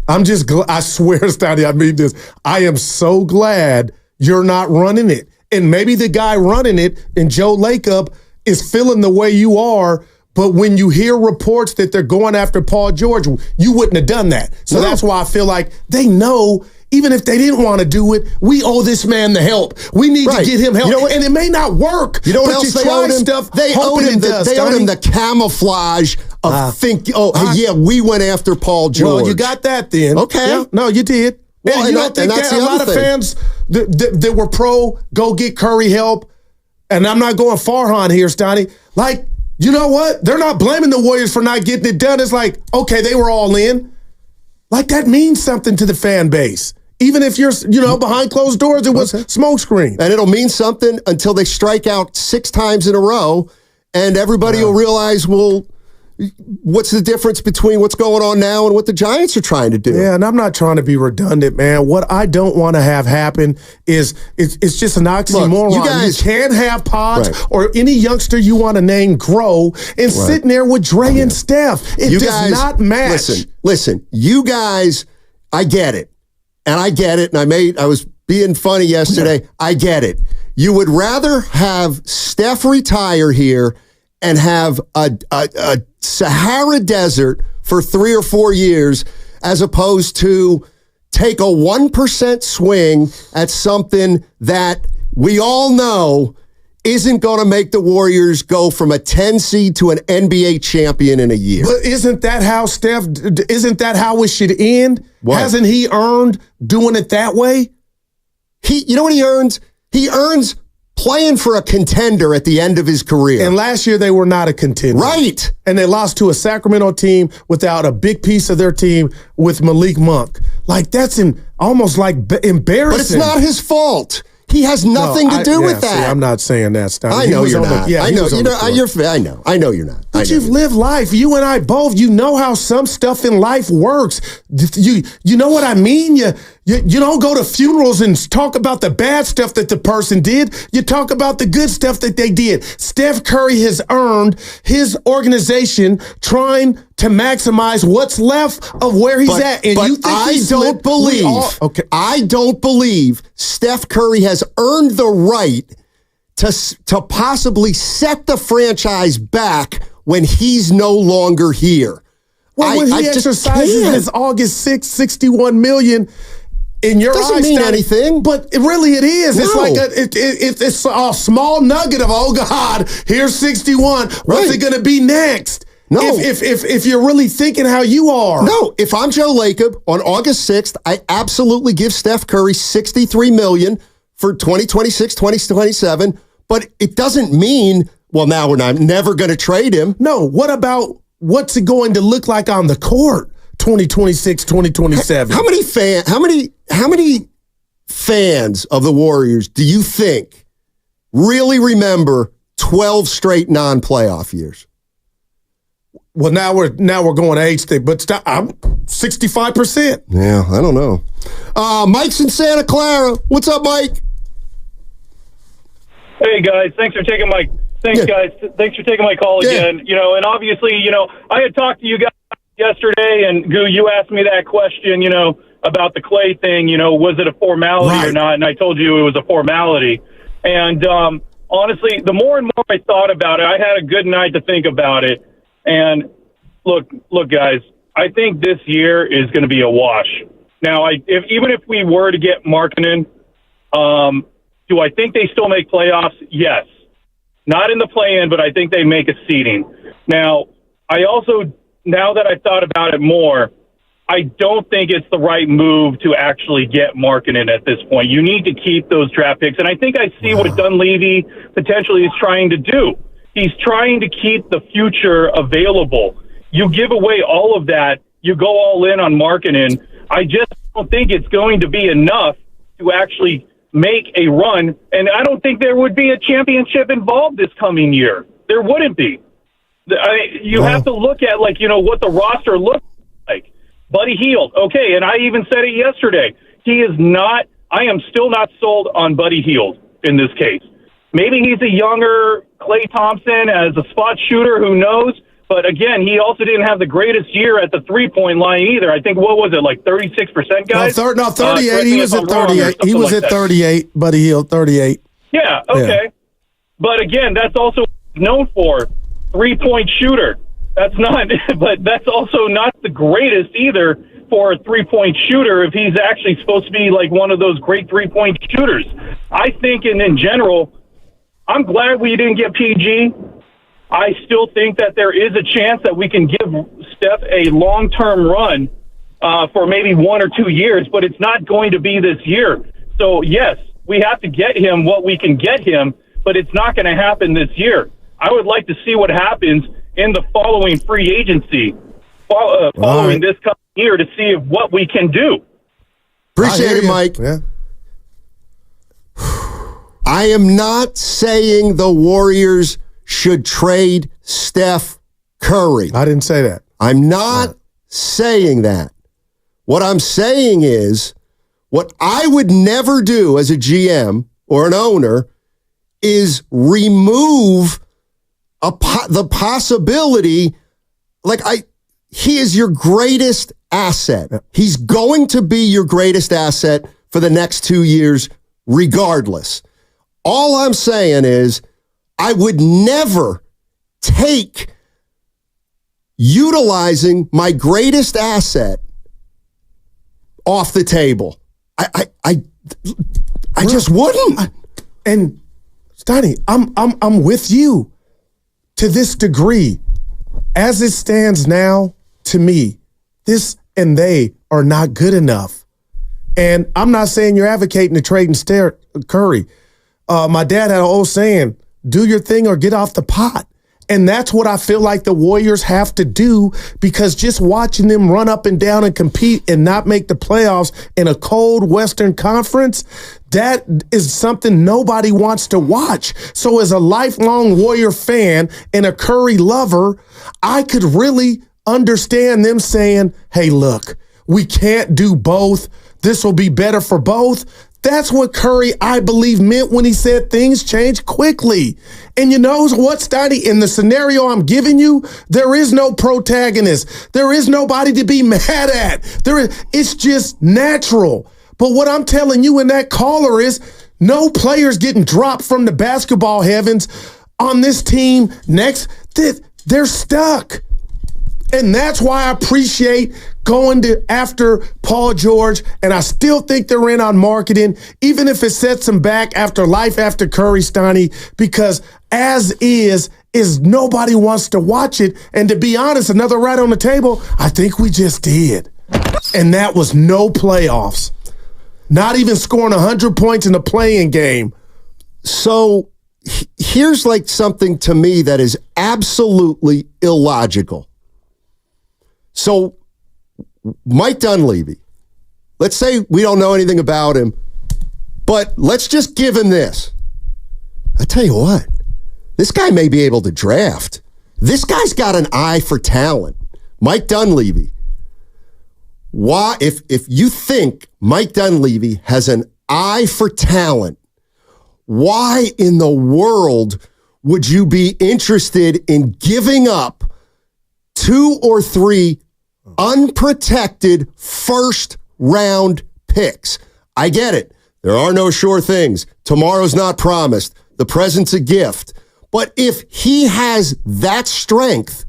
I'm just I swear, Stouty, I mean this. I am so glad you're not running it. And maybe the guy running it and Joe Lacob is feeling the way you are, but when you hear reports that they're going after Paul George, you wouldn't have done that. So that's why I feel like they know, even if they didn't want to do it, we owe this man the help. We need to get him help. You know what? And it may not work. You know what else they owed him? Stuff, they owed him the camouflage of we went after Paul George. Well, you got that then. Okay. Yeah, no, you did. Well, you don't think that a lot of fans that were pro go get Curry help, and I'm not going Farhan here, Stoney. Like, you know what? They're not blaming the Warriors for not getting it done. It's like, okay, they were all in. Like, that means something to the fan base. Even if you're, behind closed doors, it was smokescreen. And it'll mean something until they strike out 6 times in a row, and everybody will realize, well, what's the difference between what's going on now and what the Giants are trying to do? Yeah, and I'm not trying to be redundant, man. What I don't want to have happen is it's just an oxymoron. Look, you can't have Pods or any youngster you want to name grow and sitting there with Dre and Steph. It does not match. Listen, you guys, I get it. And I get it. And I was being funny yesterday. I get it. You would rather have Steph retire here and have a Sahara Desert for 3 or 4 years as opposed to take a 1% swing at something that we all know isn't going to make the Warriors go from a 10 seed to an NBA champion in a year. But isn't that how it should end? What? Hasn't he earned doing it that way? You know what he earns? He earns playing for a contender at the end of his career. And last year they were not a contender. Right. And they lost to a Sacramento team without a big piece of their team with Malik Monk. Like, that's almost like embarrassing. But it's not his fault. He has nothing to do with that. See, I'm not saying that, Stein. I know you're not. I know you're not. But you've lived life. You and I both. You know how some stuff in life works. You know what I mean? You don't go to funerals and talk about the bad stuff that the person did. You talk about the good stuff that they did. Steph Curry has earned his organization trying to maximize what's left of where he's at. And you think I don't believe Steph Curry has earned the right to possibly set the franchise back when he's no longer here. Well, when he exercises his August 6th, $61 million. In your doesn't eyes, mean anything, but it is. No. It's like it's a small nugget of, oh God, here's 61. What's it going to be next? No, if you're really thinking how you are. No, if I'm Joe Lacob on August 6th, I absolutely give Steph Curry $63 million for 2026, 2027. But it doesn't mean, well, now we're never going to trade him. No. What about what's it going to look like on the court? 2026, 2027. How many fans of the Warriors do you think really remember 12 straight non-playoff years? Well, now we're going to age thing, but I'm 65%. Yeah, I don't know. Mike's in Santa Clara. What's up, Mike? Hey guys, thanks for taking my call again. And obviously, I had talked to you guys yesterday, and Goo, you asked me that question, about the Klay thing, was it a formality or not? And I told you it was a formality. And honestly, the more and more I thought about it, I had a good night to think about it. And look, guys, I think this year is going to be a wash. Now, even if we were to get Markkanen, do I think they still make playoffs? Yes. Not in the play-in, but I think they make a seeding. Now, now that I've thought about it more, I don't think it's the right move to actually get Markkanen at this point. You need to keep those draft picks. And I think I see what Dunleavy potentially is trying to do. He's trying to keep the future available. You give away all of that. You go all in on Markkanen. I just don't think it's going to be enough to actually make a run. And I don't think there would be a championship involved this coming year. There wouldn't be. You have to look at, what the roster looks like. Buddy Hield, okay, and I even said it yesterday. he is not. I am still not sold on Buddy Hield in this case. Maybe he's a younger Klay Thompson as a spot shooter. Who knows? But again, he also didn't have the greatest year at the 3-point line either. I think, what was it, like 36%, guys? No, 38. He was at 38. He was at 38, Buddy Hield, 38. Yeah, okay. Yeah. But again, that's also known for, 3-point shooter. That's not, but that's also not the greatest either for a 3-point shooter if he's actually supposed to be like one of those great 3-point shooters. I think, and in general, I'm glad we didn't get PG. I still think that there is a chance that we can give Steph a long-term run for maybe 1 or 2 years, but it's not going to be this year. So, yes, we have to get him what we can get him, but it's not going to happen this year. I would like to see what happens in the following free agency, following this coming year, to see what we can do. Appreciate it, Mike. Yeah. I am not saying the Warriors should trade Steph Curry. I didn't say that. I'm not saying that. What I'm saying is, what I would never do as a GM or an owner is remove the possibility, he is your greatest asset. He's going to be your greatest asset for the next 2 years, regardless. All I'm saying is, I would never take utilizing my greatest asset off the table. I just wouldn't. And Steiny, I'm with you to this degree. As it stands now, to me, this and they are not good enough. And I'm not saying you're advocating to trade and Curry. My dad had an old saying, do your thing or get off the pot. And that's what I feel like the Warriors have to do, because just watching them run up and down and compete and not make the playoffs in a cold Western Conference, that is something nobody wants to watch. So as a lifelong Warrior fan and a Curry lover, I could really understand them saying, hey, look, we can't do both. This will be better for both. That's what Curry, I believe, meant when he said things change quickly. And you know what, Steiny? In the scenario I'm giving you, there is no protagonist. There is nobody to be mad at. It's just natural. But what I'm telling you in that caller is no players getting dropped from the basketball heavens on this team next. They're stuck. And that's why I appreciate going after Paul George, and I still think they're in on marketing, even if it sets them back after life after Curry, Steiny, because as is nobody wants to watch it. And to be honest, another right on the table, I think we just did. And that was no playoffs. Not even scoring 100 points in a play-in game. So here's something to me that is absolutely illogical. So Mike Dunleavy, let's say we don't know anything about him, but let's just give him this. I tell you what, this guy may be able to draft. This guy's got an eye for talent. Mike Dunleavy. Why, if you think Mike Dunleavy has an eye for talent, why in the world would you be interested in giving up 2 or 3 unprotected first-round picks? I get it. There are no sure things. Tomorrow's not promised. The present's a gift. But if he has that strength,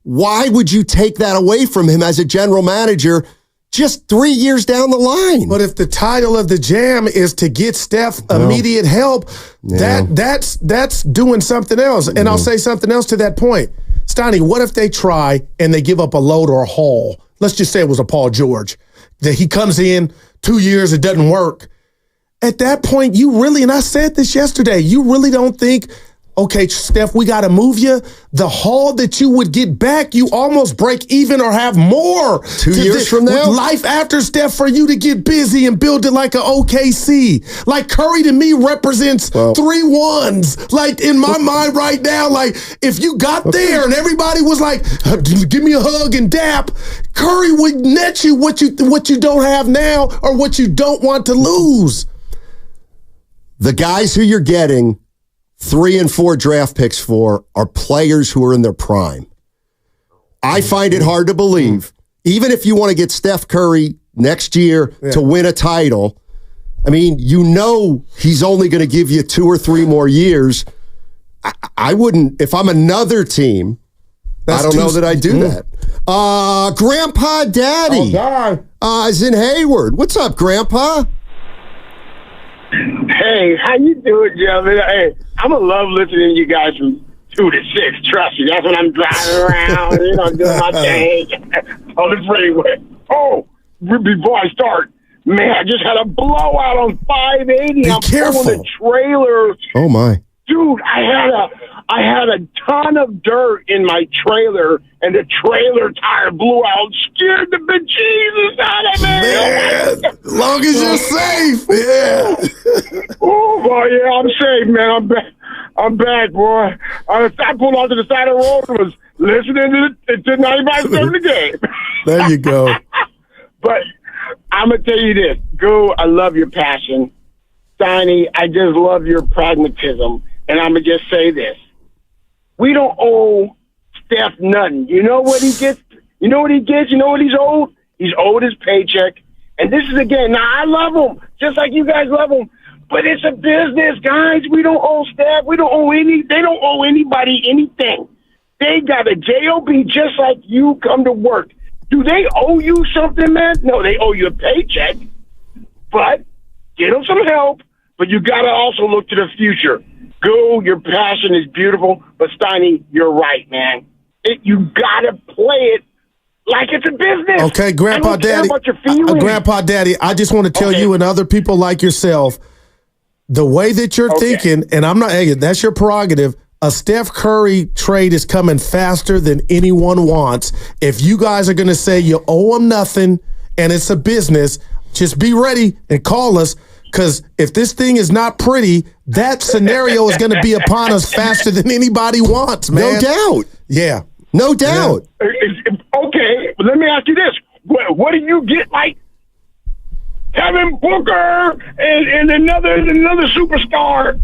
why would you take that away from him as a general manager just 3 years down the line? But if the title of the jam is to get Steph immediate help, that's doing something else. And I'll say something else to that point. Steiny, what if they try and they give up a load or a haul? Let's just say it was a Paul George. That he comes in 2 years, it doesn't work. At that point, you really, and I said this yesterday, you really don't think okay, Steph, we got to move you. The haul that you would get back, you almost break even or have more. 2 years from now? Life after Steph for you to get busy and build it like an OKC. Like Curry to me represents 3 1s. Like in my mind right now, like if you got there and everybody was like, give me a hug and dap, Curry would net you what you don't have now or what you don't want to lose. The guys who you're getting 3 and 4 draft picks for are players who are in their prime. I find it hard to believe, even if you want to get Steph Curry next year to win a title, I mean, you know he's only going to give you 2 or 3 more years. I wouldn't, if I'm another team, I don't know that I do that. Grandpa Daddy is in Hayward. What's up, Grandpa? Hey, how you doing, gentlemen? Hey, I'm going to love listening to you guys from 2 to 6. Trust me, that's when I'm driving around, doing my thing on the freeway. Oh, before I start, man, I just had a blowout on 580. I'm pulling a trailer. Oh, my. Dude, I had a ton of dirt in my trailer, and the trailer tire blew out. Scared the bejesus out of me. Man, as long as you're safe. Yeah. Oh, boy, yeah, I'm safe, man. I'm back, boy. I pulled onto the side of the road and was listening to 95.7 the game. There you go. But I'm going to tell you this. Goo, I love your passion. Steiny, I just love your pragmatism. And I'm going to just say this. We don't owe Steph nothing. You know what he gets? You know what he gets? You know what he's owed? He's owed his paycheck. And this is, again, now I love him, just like you guys love him. But it's a business, guys. We don't owe Steph. They don't owe anybody anything. They got a job just like you come to work. Do they owe you something, man? No, they owe you a paycheck. But get them some help. But you got to also look to the future. Go, your passion is beautiful, but Steiny, you're right, man. You gotta play it like it's a business. Okay, Grandpa Daddy. Grandpa Daddy, I just want to tell you and other people like yourself, the way that you're thinking, and I'm not, hey, that's your prerogative. A Steph Curry trade is coming faster than anyone wants. If you guys are going to say you owe him nothing and it's a business, just be ready and call us. Because if this thing is not pretty, that scenario is going to be upon us faster than anybody wants, man. No doubt. Yeah. No doubt. Okay, let me ask you this. What do you get like Kevin Booker and another superstar?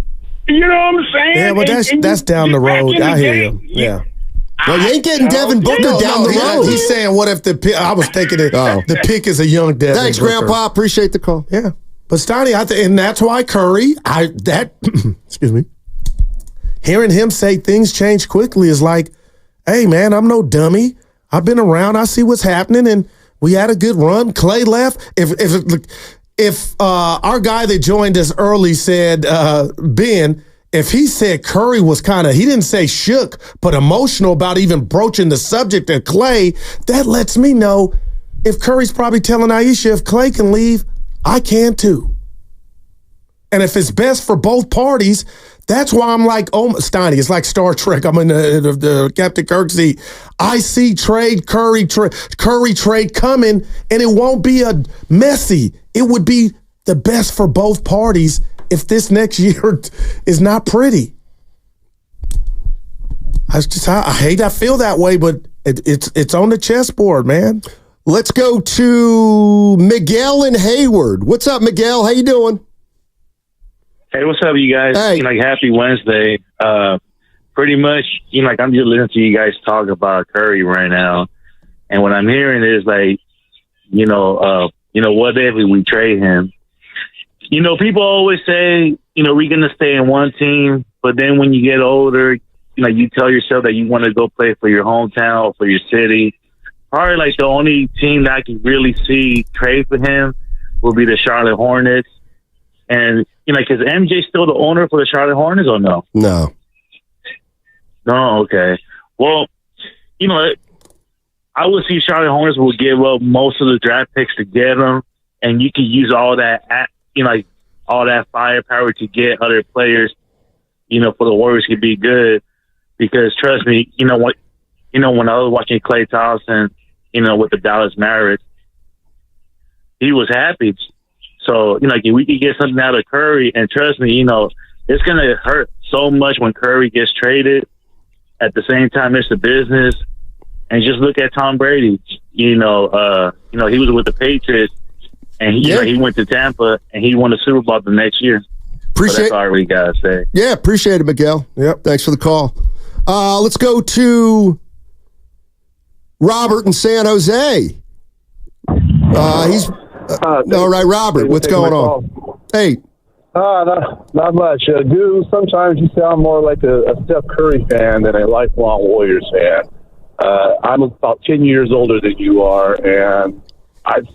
You know what I'm saying? Yeah, well, that's down the road. I hear you. Yeah. Well, you ain't getting Devin Booker down the road. He's saying, what if the pick, I was thinking the pick is a young Devin Thanks, Booker. Grandpa. Appreciate the call. Yeah. But Steiny, and that's why Curry, excuse me, hearing him say things change quickly is like, hey, man, I'm no dummy. I've been around. I see what's happening, and we had a good run. Klay left. If our guy that joined us early said, Ben, if he said Curry was he didn't say shook, but emotional about even broaching the subject of Klay, that lets me know if Curry's probably telling Aisha, if Klay can leave, I can too. And if it's best for both parties, that's why I'm like, oh, Steiny, it's like Star Trek. I'm in the Captain Kirk seat. I see Curry trade coming, and it won't be a messy. It would be the best for both parties if this next year is not pretty. I hate I feel that way, but it's on the chessboard, man. Let's go to Miguel in Hayward. What's up, Miguel? How you doing? Hey, what's up, you guys? Hey. Happy Wednesday. Pretty much, I'm just listening to you guys talk about Curry right now, and what I'm hearing is what if we trade him? People always say, we're gonna stay in one team, but then when you get older, you tell yourself that you want to go play for your hometown or for your city. Probably the only team that I can really see trade for him will be the Charlotte Hornets. And, is MJ still the owner for the Charlotte Hornets or no? No. No, okay. Well, I would see Charlotte Hornets will give up most of the draft picks to get him, and you can use all that, all that firepower to get other players, for the Warriors to be good. Because trust me, when I was watching Klay Thompson, with the Dallas Mavericks, he was happy. So, if we could get something out of Curry, and trust me, it's going to hurt so much when Curry gets traded. At the same time, it's the business. And just look at Tom Brady. He was with the Patriots, and he went to Tampa, and he won the Super Bowl the next year. Appreciate. So that's all we got to say. Yeah, appreciate it, Miguel. Yep. Thanks for the call. Let's go to Robert in San Jose. He's all right, Robert. What's going on? Hey. Not much. Sometimes you sound more like a Steph Curry fan than a lifelong Warriors fan. I'm about 10 years older than you are, and I've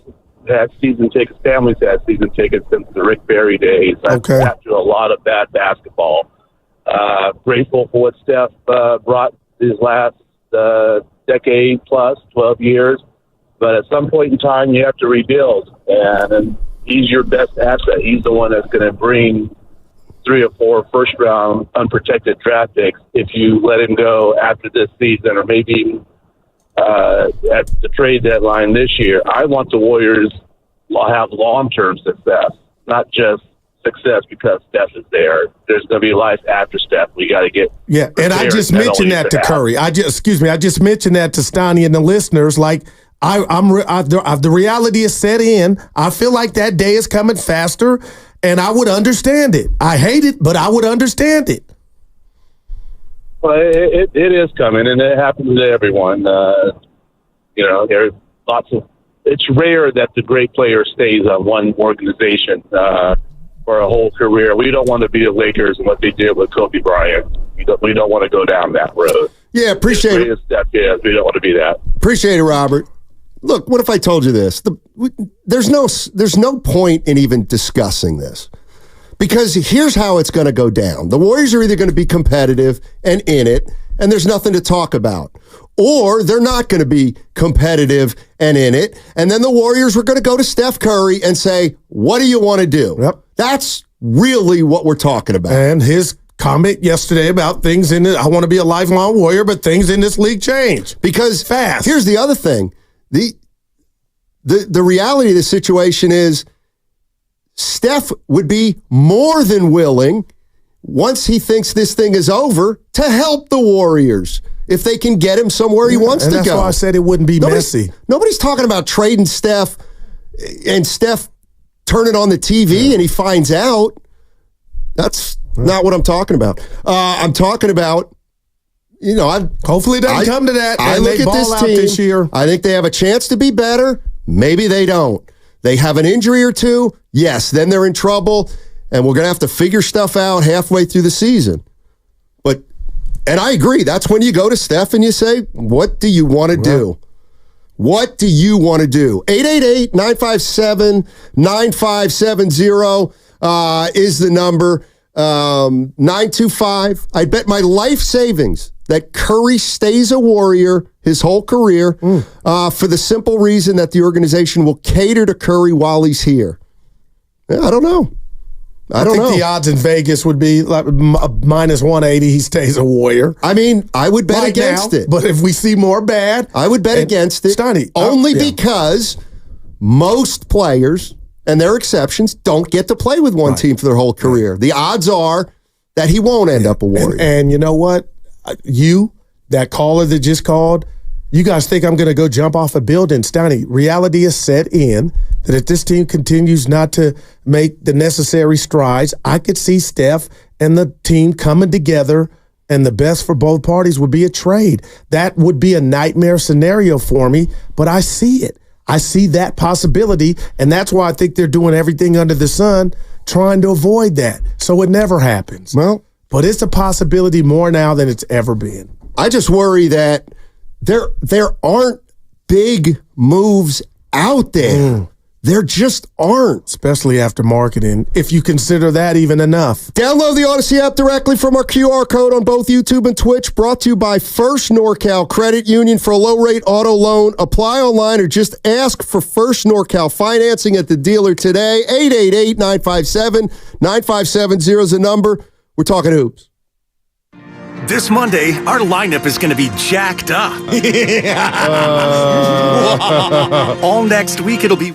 had season tickets. Family's had season tickets since the Rick Barry days. I've sat through a lot of bad basketball. Grateful for what Steph brought his last decade plus, 12 years. But at some point in time, you have to rebuild, and he's your best asset. He's the one that's going to bring 3 or 4 first-round unprotected draft picks if you let him go after this season, or maybe even at the trade deadline this year. I want the Warriors to have long-term success, not just success because Steph is there. There's going to be life after Steph. We got to get and I just mentioned that to Curry. I just mentioned that to Stoney and the listeners. Like the reality is set in. I feel like that day is coming faster, and I would understand it. I hate it, but I would understand it. Well, it is coming, and it happens to everyone. There's lots of. It's rare that the great player stays on one organization for a whole career. We don't want to be the Lakers and what they did with Kobe Bryant. We don't want to go down that road. Yeah, appreciate it. We don't want to be that. Appreciate it, Robert. Look, what if I told you this? There's no point in even discussing this, because here's how it's going to go down. The Warriors are either going to be competitive and in it, and there's nothing to talk about, or they're not going to be competitive and in it, and then the Warriors were going to go to Steph Curry and say, what do you want to do? Yep. That's really what we're talking about. And his comment yesterday about things in it, I want to be a lifelong Warrior, but things in this league change. Because fast. Here's the other thing. The reality of the situation is Steph would be more than willing, once he thinks this thing is over, to help the Warriors if they can get him somewhere he wants to go. That's why I said it wouldn't be messy. Nobody's talking about trading Steph and Steph turning on the TV and he finds out. That's not what I'm talking about. I'm talking about, hopefully it doesn't come to that. I look at this team this year. I think they have a chance to be better. Maybe they don't. They have an injury or two. Yes, then they're in trouble, and we're going to have to figure stuff out halfway through the season. And I agree. That's when you go to Steph and you say, what do you want to do? What do you want to do? 888-957-9570 is the number. 925. I bet my life savings that Curry stays a Warrior his whole career for the simple reason that the organization will cater to Curry while he's here. I don't know. I think the odds in Vegas would be like minus 180. He stays a Warrior. I mean, I would bet against it. But if we see more bad, I would bet against it. Only because most players, and there are exceptions, don't get to play with one team for their whole career. The odds are that he won't end up a Warrior. And you know what? That caller that just called, you guys think I'm going to go jump off a building. Stoney, reality is set in that if this team continues not to make the necessary strides, I could see Steph and the team coming together, and the best for both parties would be a trade. That would be a nightmare scenario for me, but I see it. I see that possibility, and that's why I think they're doing everything under the sun trying to avoid that, so it never happens. Well, but it's a possibility more now than it's ever been. I just worry that there aren't big moves out there. There just aren't. Especially after marketing, if you consider that even enough. Download the Odyssey app directly from our QR code on both YouTube and Twitch. Brought to you by First NorCal Credit Union for a low-rate auto loan. Apply online or just ask for First NorCal financing at the dealer today. 888-957-9570 is the number. We're talking hoops. This Monday, our lineup is going to be jacked up. All next week, it'll be...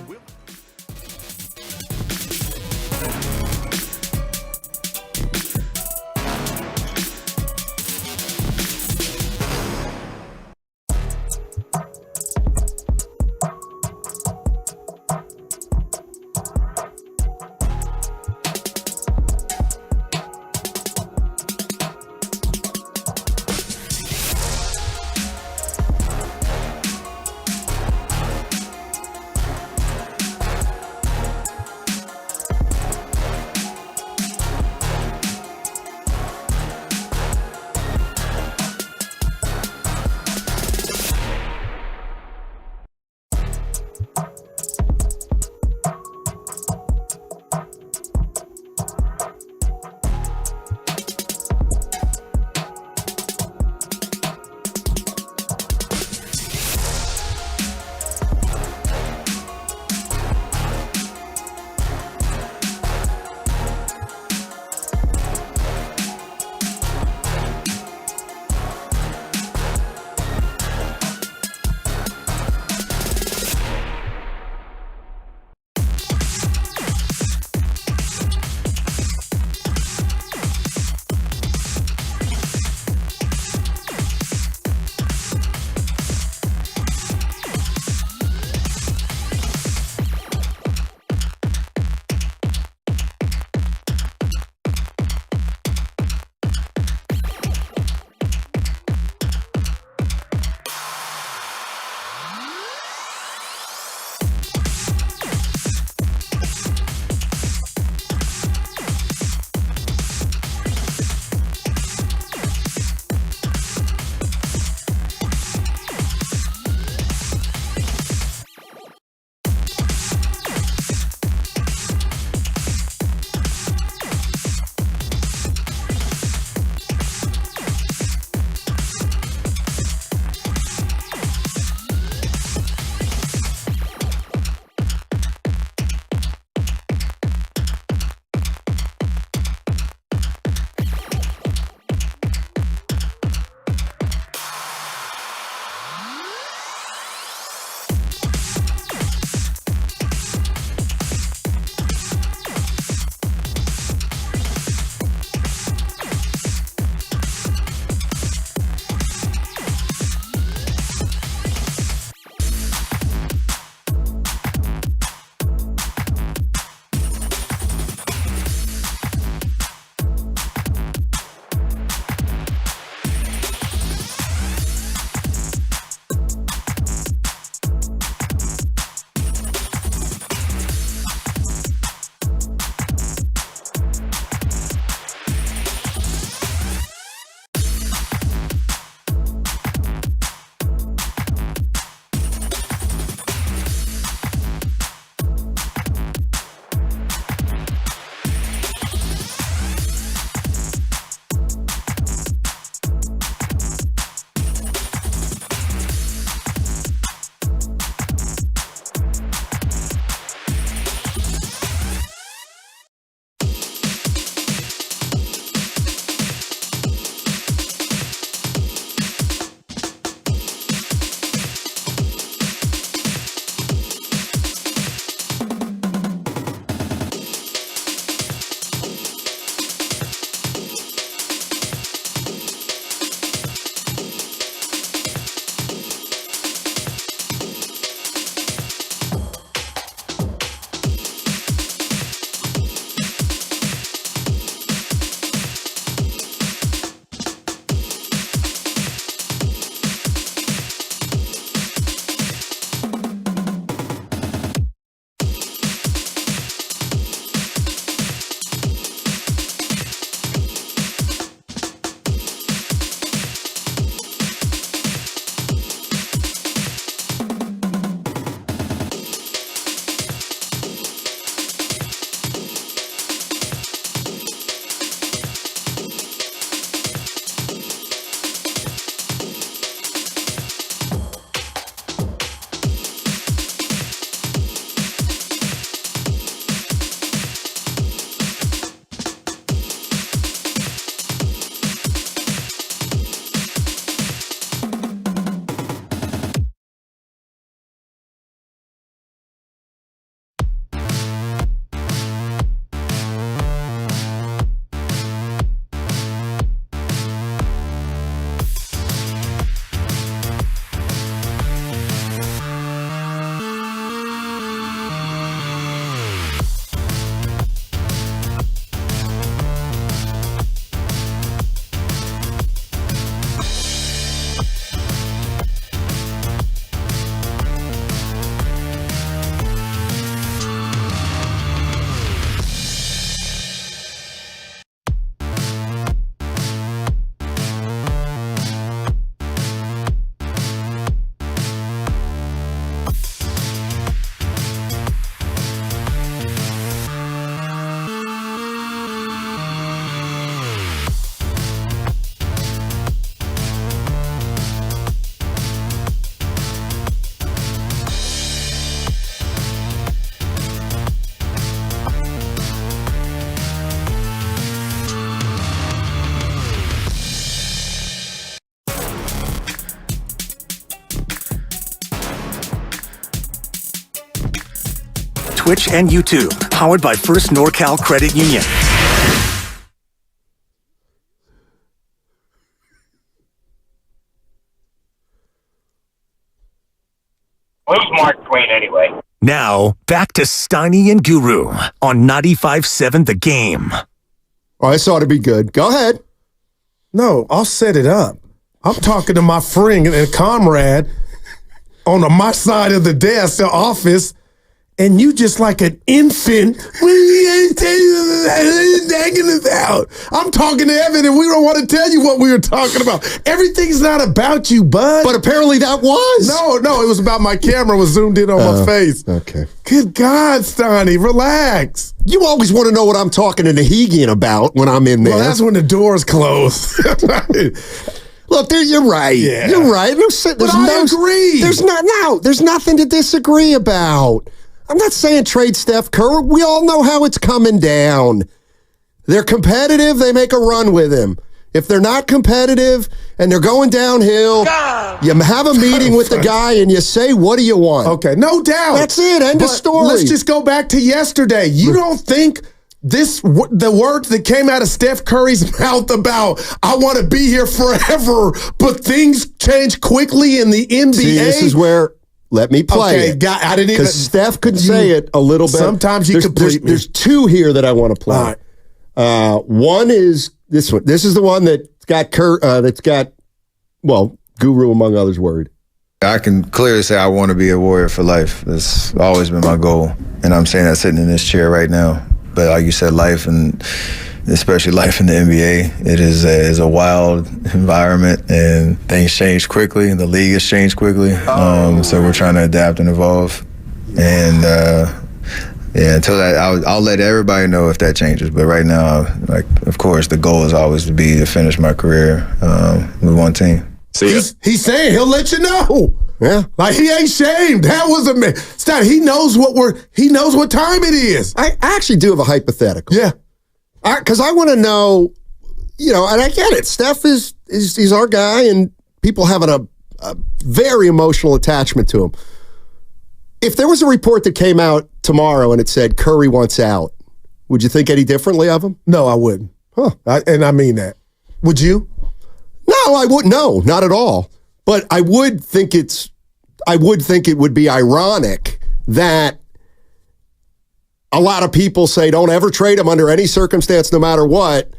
Twitch and YouTube. Powered by First NorCal Credit Union. Who's Mark Twain anyway? Now, back to Steiny and Guru on 95.7 The Game. Oh, this ought to be good. Go ahead. No, I'll set it up. I'm talking to my friend and comrade on my side of the desk, the office, and you just like an infant. I'm talking to Evan, and we don't want to tell you what we were talking about. Everything's not about you, bud. But apparently that was. No, it was about my camera was zoomed in on my face. Okay. Good God, Steiny, relax. You always want to know what I'm talking to Nahegian about when I'm in there. Well, that's when the door's closed. Look, you're right. Yeah. You're right. I agree. There's nothing to disagree about. I'm not saying trade Steph Curry. We all know how it's coming down. They're competitive. They make a run with him. If they're not competitive and they're going downhill, you have a meeting with the guy and you say, what do you want? Okay, no doubt. That's it. End of story. Let's just go back to yesterday. You don't think the words that came out of Steph Curry's mouth about, I want to be here forever, but things change quickly in the NBA? See, this is where... Let me play it. I didn't even... Because Steph could say it a little bit. Sometimes you complete me. There's two here that I want to play. Right. One is this one. This is the one that's got Guru among others worried. I can clearly say I want to be a Warrior for life. That's always been my goal. And I'm saying that sitting in this chair right now. But like you said, life, and especially life in the NBA, it is a wild environment, and things change quickly, and the league has changed quickly. So we're trying to adapt and evolve. And until that, I'll let everybody know if that changes. But right now, of course, the goal is always to finish my career with one team. He's saying he'll let you know. Yeah, like he ain't shamed. That was a man. Stop. He knows what time it is. I actually do have a hypothetical. Yeah, because I want to know, and I get it. Steph he's our guy, and people having a very emotional attachment to him. If there was a report that came out tomorrow and it said Curry wants out, would you think any differently of him? No, I wouldn't. Huh? And I mean that. Would you? No, I wouldn't. No, not at all. But I would think it would be ironic that a lot of people say don't ever trade him under any circumstance, no matter what.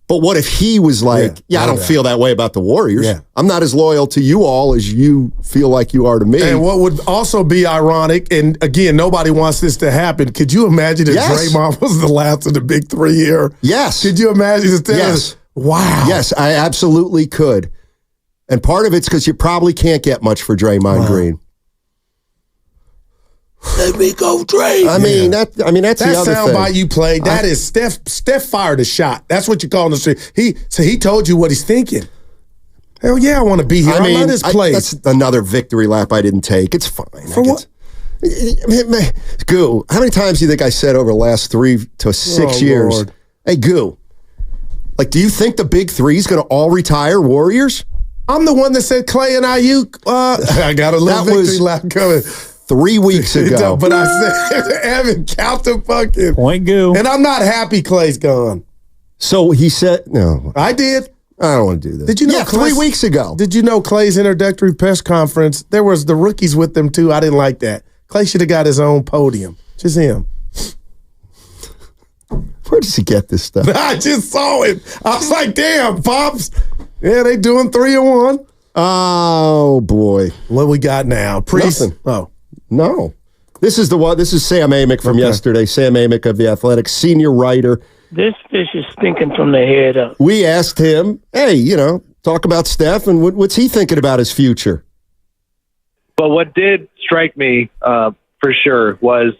But what if he was like, I don't feel that way about the Warriors. Yeah. I'm not as loyal to you all as you feel like you are to me. And what would also be ironic, and again, nobody wants this to happen. Could you imagine if Draymond was the last of the big three here? Yes. Could you imagine instead? Yes. Wow. Yes, I absolutely could. And part of it's because you probably can't get much for Draymond Green. Let me go, Dray. I mean, that's the other thing. That soundbite you played, that is Steph fired a shot. That's what you call him. He told you what he's thinking. Hell yeah, I want to be here. I love this place. That's another victory lap I didn't take. It's fine. For what? Goo, how many times do you think I said over the last 3 to 6 years? Lord. Hey, Goo, do you think the big three is going to all retire Warriors? I'm the one that said Klay and Ayuk. I got a little victory lap coming. 3 weeks ago. But I said, Evan, count the fucking point, Goo. And I'm not happy Klay's gone. So he said, no. I did. I don't want to do this. Did you know 3 weeks ago. Did you know Klay's introductory press conference, there was the rookies with them too. I didn't like that. Klay should have got his own podium. Just him. Where does he get this stuff? I just saw it. I was like, damn, Pops. Yeah, they doing 3-1. Oh, boy. What we got now? Nothing. Oh. No. This is the one. This is Sam Amick from yesterday. Sam Amick of The Athletic, senior writer. This fish is stinking from the head up. We asked him, hey, talk about Steph, and what's he thinking about his future? But what did strike me for sure was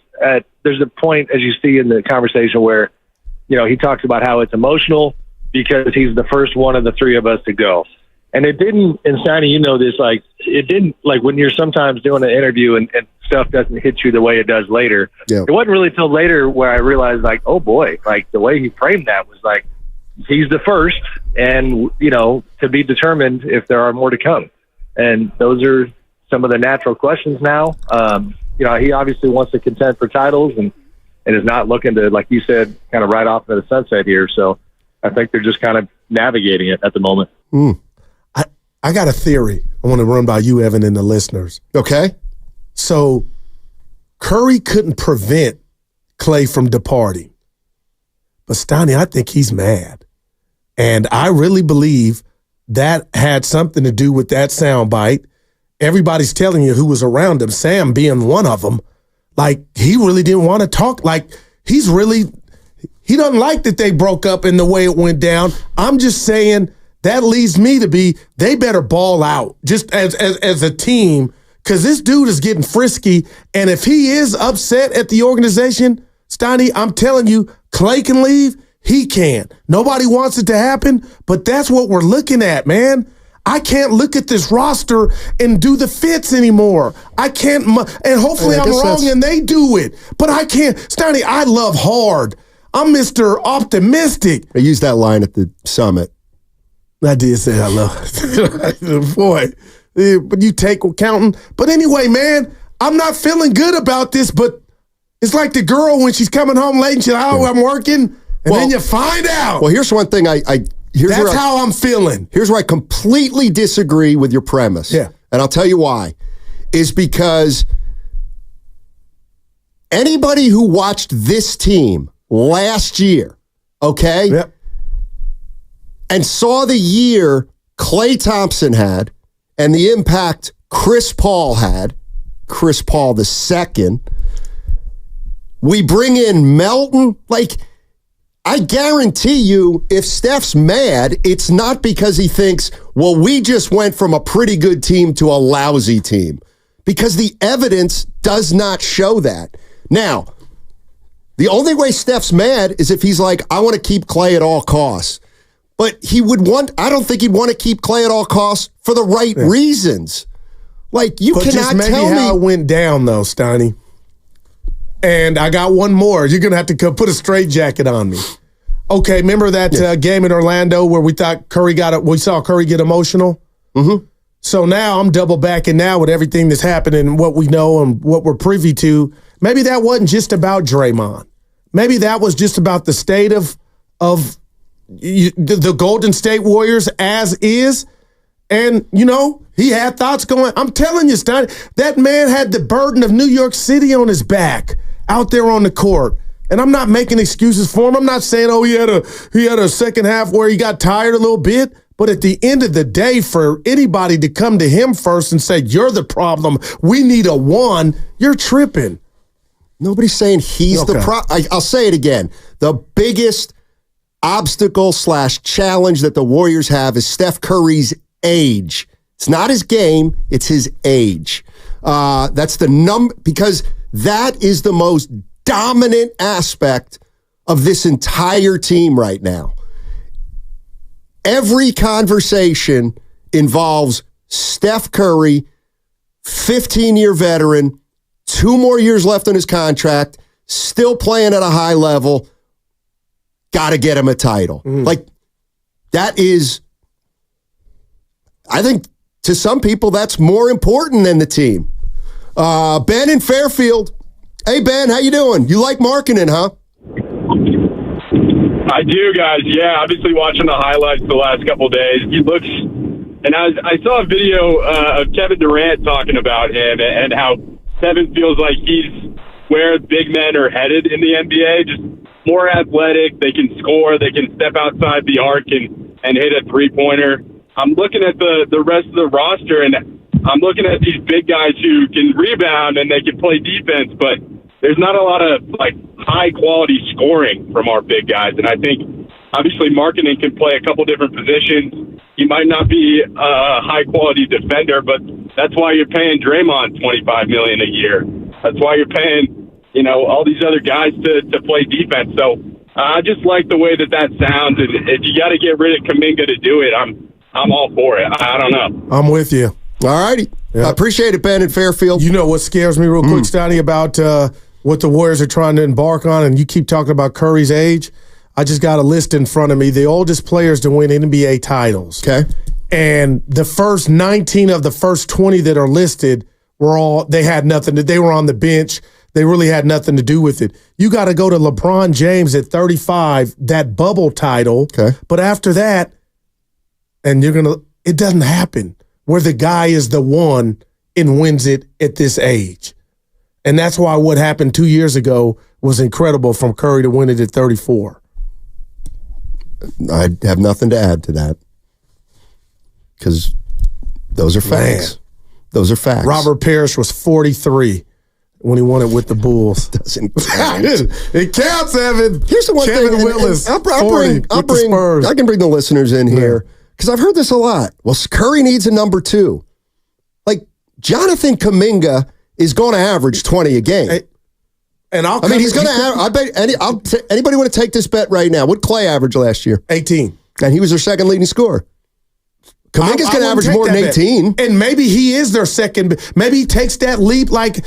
there's a point, as you see in the conversation, where he talks about how it's emotional because he's the first one of the three of us to go. And it didn't, and Sonny, this, it didn't, when you're sometimes doing an interview and stuff doesn't hit you the way it does later. Yeah. It wasn't really till later where I realized, oh boy, the way he framed that was he's the first and, to be determined if there are more to come. And those are some of the natural questions now. he obviously wants to contend for titles and is not looking to, like you said, kind of ride off into the sunset here. So I think they're just kind of navigating it at the moment. I got a theory I want to run by you, Evan, and the listeners. Okay. So Curry couldn't prevent Klay from departing. But Stoney, I think he's mad. And I really believe that had something to do with that soundbite. Everybody's telling you who was around him, Sam being one of them. Like, he really didn't want to talk. Like, he doesn't like that they broke up in the way it went down. I'm just saying that leads me to be, they better ball out just as a team, because this dude is getting frisky. And if he is upset at the organization, Stoney, I'm telling you, Klay can leave. He can. Nobody wants it to happen, but that's what we're looking at, man. I can't look at this roster and do the fits anymore. I can't, and hopefully I'm wrong and they do it, but I can't. Stoney, I love hard. I'm Mr. Optimistic. I used that line at the summit. I did say I love it. Boy, but you take counting. But anyway, man, I'm not feeling good about this, but it's like the girl when she's coming home late and she's like, I'm working, and then you find out. Well, here's one thing That's how I'm feeling. Here's where I completely disagree with your premise. Yeah. And I'll tell you why. Is because anybody who watched this team last year, okay, yep, and saw the year Klay Thompson had and the impact Chris Paul had, Chris Paul II, we bring in Melton, like, I guarantee you, if Steph's mad, it's not because he thinks, well, we just went from a pretty good team to a lousy team. Because the evidence does not show that. Now, the only way Steph's mad is if he's like, I want to keep Klay at all costs. But I don't think he'd want to keep Klay at all costs for the right reasons. Like, you cannot just maybe tell me how it went down, though, Stoney. And I got one more. You're going to have to put a straitjacket on me. Okay, remember that game in Orlando where we saw Curry get emotional? Mm-hmm. So now I'm double backing now with everything that's happening and what we know and what we're privy to. Maybe that wasn't just about Draymond. Maybe that was just about the state of the Golden State Warriors as is. And, he had thoughts going. I'm telling you, Stoney, that man had the burden of New York City on his back out there on the court. And I'm not making excuses for him. I'm not saying, he had a second half where he got tired a little bit. But at the end of the day, for anybody to come to him first and say, you're the problem, we need a one, you're tripping. Nobody's saying he's the problem. I'll say it again. The biggest obstacle/challenge that the Warriors have is Steph Curry's age. It's not his game, it's his age. That's the number, because that is the most dominant aspect of this entire team right now. Every conversation involves Steph Curry, 15-year veteran, 2 more years left on his contract, still playing at a high level, got to get him a title. Like, that is, I think, to some people, that's more important than the team. Ben in Fairfield. Hey, Ben, how you doing? You like Markkanen, huh? I do, guys. Yeah, obviously watching the highlights the last couple of days. He looks, and I saw a video of Kevin Durant talking about him and how Kevin feels like he's where big men are headed in the NBA. Just more athletic. They can score. They can step outside the arc and hit a three-pointer. I'm looking at the rest of the roster, and I'm looking at these big guys who can rebound and they can play defense, but there's not a lot of high quality scoring from our big guys. And I think obviously Markkanen can play a couple different positions. He might not be a high quality defender, but that's why you're paying Draymond $25 million a year. That's why you're paying, all these other guys to play defense. So I just like the way that sounds. And if you got to get rid of Kuminga to do it, I'm all for it. I don't know. I'm with you. All righty. Yep. I appreciate it, Ben in Fairfield. You know what scares me real quick, Stoney, about what the Warriors are trying to embark on, and you keep talking about Curry's age. I just got a list in front of me. The oldest players to win NBA titles. Okay. And the first 19 of the first 20 that are listed they had nothing. They were on the bench. They really had nothing to do with it. You got to go to LeBron James at 35, that bubble title. Okay. But after that, and it doesn't happen where the guy is the one and wins it at this age. And that's why what happened 2 years ago was incredible from Curry to win it at 34. I have nothing to add to that because those are facts. Man. Those are facts. Robert Parrish was 43 when he won it with the Bulls. Doesn't count. It counts, Evan. Here's the one Kevin thing. Willis, I can bring the listeners in here because I've heard this a lot. Well, Curry needs a number 2. Like Jonathan Kuminga is going to average 20 a game. He's going to have. I bet anybody want to take this bet right now? What Klay average last year? 18, and he was their second leading scorer. Kuminga's going to average more than 18, and maybe he is their second. Maybe he takes that leap like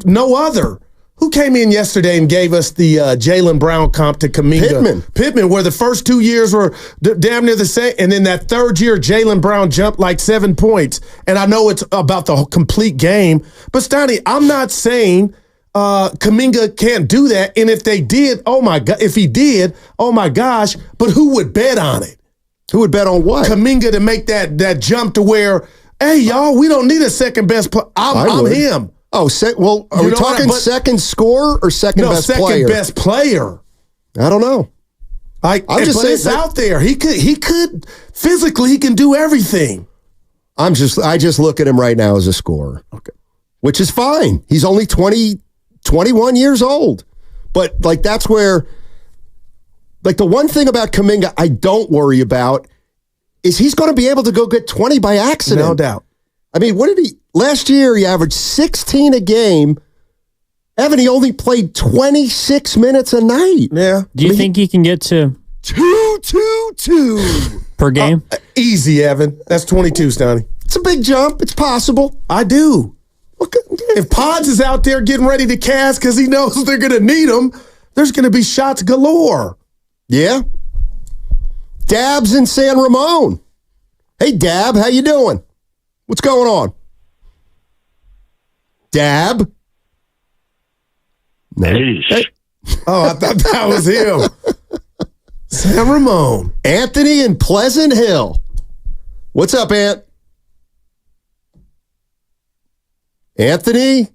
no other. Who came in yesterday and gave us the Jaylen Brown comp to Kuminga? Pittman, where the first 2 years were damn near the same, and then that third year, Jaylen Brown jumped like 7 points. And I know it's about the complete game, but Stoney, I'm not saying Kuminga can't do that. And if they did, if he did, oh my gosh! But who would bet on it? Who would bet on what? Kuminga to make that jump to where, hey y'all, we don't need a second best player. I'm him. Oh, are we talking second scorer or second best player? Second best player. I don't know. I'm just saying it's out there. He could physically, he can do everything. I just look at him right now as a scorer. Okay. Which is fine. He's only 21 years old. But that's where the one thing about Kuminga I don't worry about is he's going to be able to go get 20 by accident. No doubt. I mean, last year he averaged 16 a game. Evan, he only played 26 minutes a night. Yeah. Do you think he can get to 2 per game? Easy, Evan. That's 22, Stoney. It's a big jump. It's possible. I do. If Pods is out there getting ready to cast because he knows they're going to need him, there's going to be shots galore. Yeah. Dab's in San Ramon. Hey, Dab, how you doing? What's going on? Dab? No. Hey. Oh, I thought that was him. San Ramon. Anthony in Pleasant Hill. What's up, Ant? Anthony?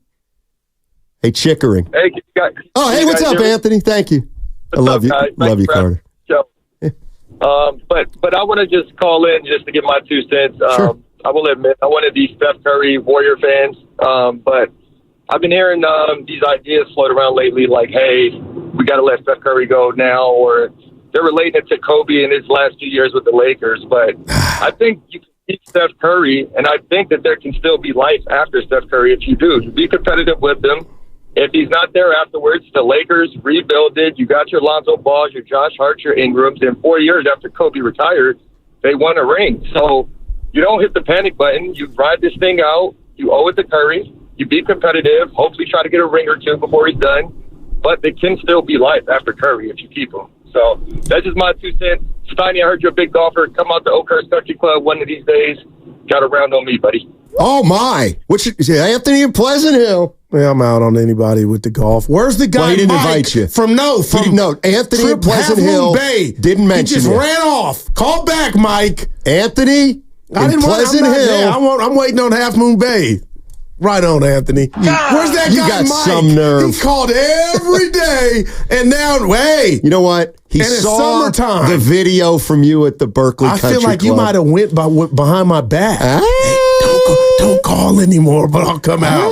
Hey, Chickering. Hey, guys. Oh, hey, what's up, Anthony? Thank you. I love you. Love you, Carter. But I want to just call in just to give my 2 cents. Sure. I will admit, I wanted these Steph Curry Warrior fans, but I've been hearing these ideas float around lately, like, hey, we got to let Steph Curry go now, or they're relating it to Kobe in his last 2 years with the Lakers. But I think you can beat Steph Curry, and I think that there can still be life after Steph Curry if you do. You be competitive with him. If he's not there afterwards, the Lakers rebuild it. You got your Lonzo Balls, your Josh Hart, your Ingrams. And 4 years after Kobe retired, they won a ring. So you don't hit the panic button. You ride this thing out. You owe it to Curry. You be competitive. Hopefully try to get a ring or 2 before he's done. But there can still be life after Curry if you keep him. So that's just my 2 cents. Steiny, I heard you're a big golfer. Come out to Oakhurst Country Club one of these days. Got a round on me, buddy. Oh, my. Anthony in Pleasant Hill. Yeah, I'm out on anybody with the golf. Where's the guy? Well, he didn't Mike invite you. From Anthony in Pleasant Hill Bay. Didn't mention He just you. ran off. Call back, Mike. Anthony in Pleasant Hill. I'm waiting on Half Moon Bay. Right on, Anthony. Where's that you guy, got Mike? some nerve. He called every day, and now, hey. You know what? He saw summertime. The video from you at the Berkeley Country Club. I feel like you might have went behind my back. Hey, don't call anymore, but I'll come out.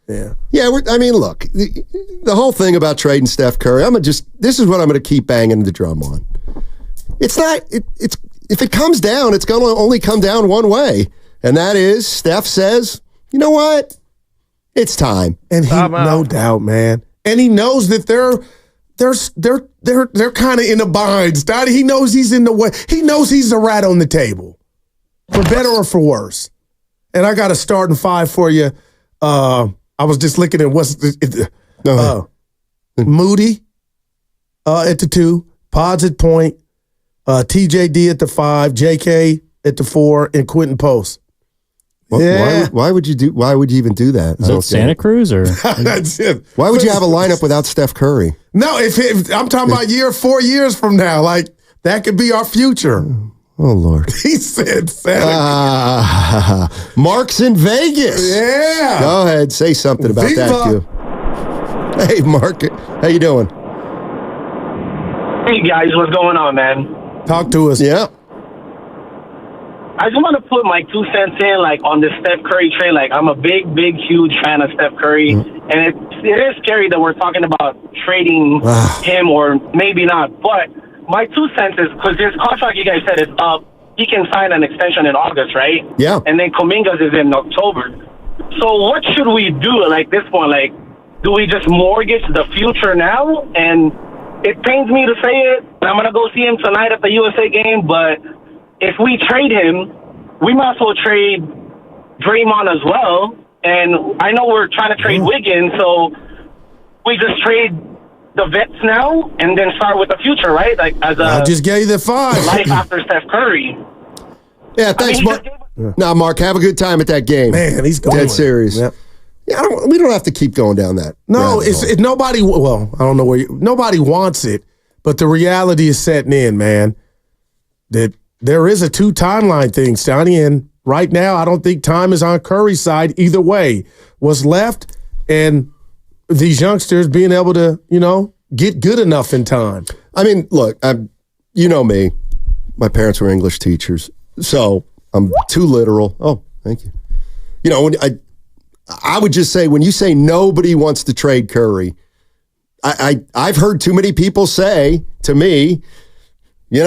Yeah. Yeah, look, the whole thing about trading Steph Curry, this is what I'm going to keep banging the drum on. It's not, if it comes down, it's going to only come down one way. And that is Steph says, you know what? It's time. And no doubt, man. And he knows that they're kind of in a bind. He knows he's in the way. He knows he's the rat on the table, for better or for worse. And I got a starting 5 for you. I was just looking at Moody at the 2, Pods at point, TJD at the 5, JK at the 4, and Quentin Post. Why would you even do that? Is it Santa Cruz or? That's it. Why would you have a lineup without Steph Curry? No, if I'm talking about 4 years from now, like that could be our future. Oh Lord, he said Santa. Mark's in Vegas. Yeah, go ahead, say something about Viva. that, Q. Hey, Mark, how you doing? Hey guys, what's going on, man? Talk to us. Yeah. I just want to put my 2 cents in, like, on the Steph Curry trade. Like, I'm a big, huge fan of Steph Curry, and it is scary that we're talking about trading him or maybe not. But my 2 cents is, because his contract, you guys said, is up. He can sign an extension in August, right? Yeah. And then Kuminga's is in October. So what should we do, like, this one? Like, do we just mortgage the future now? And it pains me to say it. I'm going to go see him tonight at the USA game, but if we trade him, we might as well trade Draymond as well. And I know we're trying to trade Wiggins, so we just trade the vets now and then start with the future, right? Like I just gave you the 5. Life after Steph Curry. Yeah, thanks, Mark. Now, Mark, have a good time at that game. Man, he's going. Dead serious. Yep. Yeah, we don't have to keep going down that. No, it's nobody. Well, I don't know nobody wants it, but the reality is setting in, man. That there is a 2 timeline thing, Stoney, and right now I don't think time is on Curry's side either way. What's left and these youngsters being able to, get good enough in time. I mean, look, you know me. My parents were English teachers, so I'm too literal. Oh, thank you. When I would just say, when you say nobody wants to trade Curry, I've heard too many people say to me, you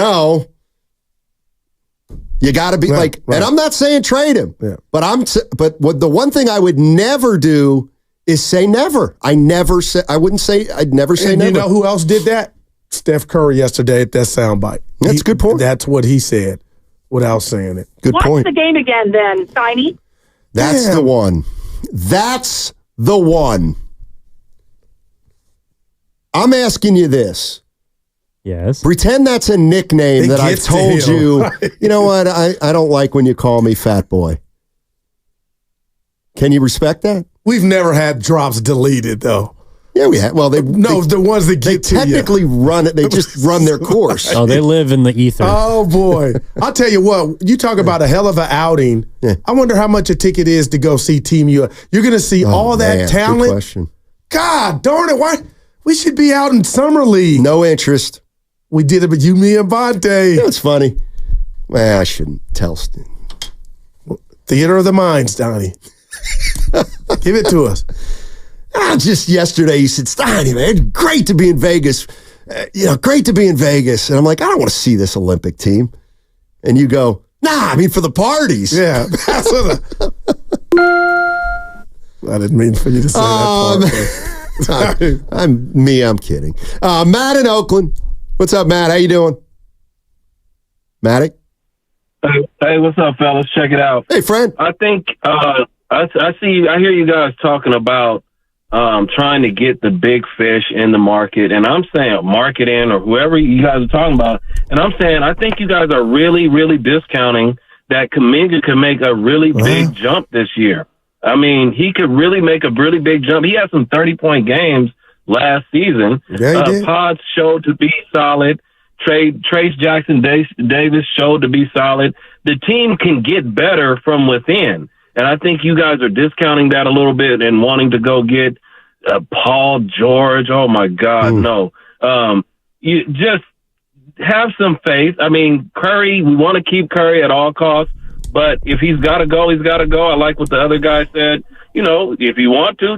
got to be right. And I'm not saying trade him, but the one thing I would never do is say never. I'd never say never. You know who else did that? Steph Curry yesterday at that soundbite. That's a good point. That's what he said without saying it. Good point. Watch the game again then, Steiny. That's the one. That's the one. I'm asking you this. Yes. Pretend that's a nickname that I've told you. You know what? I don't like when you call me fat boy. Can you respect that? We've never had drops deleted, though. Yeah, we have. Well, the ones that get to technically run it. They just run their course. Oh, they live in the ether. Oh boy! I'll tell you what. You talk about a hell of an outing. Yeah. I wonder how much a ticket is to go see Team USA. You're going to see all that talent. Good question. God darn it! Why we should be out in summer league? No interest. We did it with you, me, and Vontae. It's funny. Well, I shouldn't tell. Theater of the minds, Donnie. Give it to us. Just yesterday, he said, Steiny, man, great to be in Vegas. Great to be in Vegas. And I'm like, I don't want to see this Olympic team. And you go, nah, I mean, for the parties. Yeah. I didn't mean for you to say that part. I'm kidding. Matt in Oakland. What's up, Matt? How you doing? Matty? Hey, what's up, fellas? Check it out. Hey, friend. I think I hear you guys talking about trying to get the big fish in the market, and I'm saying marketing or whoever you guys are talking about, and I'm saying I think you guys are really, really discounting that Kuminga can make a really big jump this year. I mean, he could really make a really big jump. He had some 30-point games last season. Yeah, Pods showed to be solid. Trace Jackson Davis showed to be solid. The team can get better from within. And I think you guys are discounting that a little bit and wanting to go get Paul George. Oh, my God, no. You just have some faith. I mean, Curry, we want to keep Curry at all costs. But if he's got to go, he's got to go. I like what the other guy said. If you want to,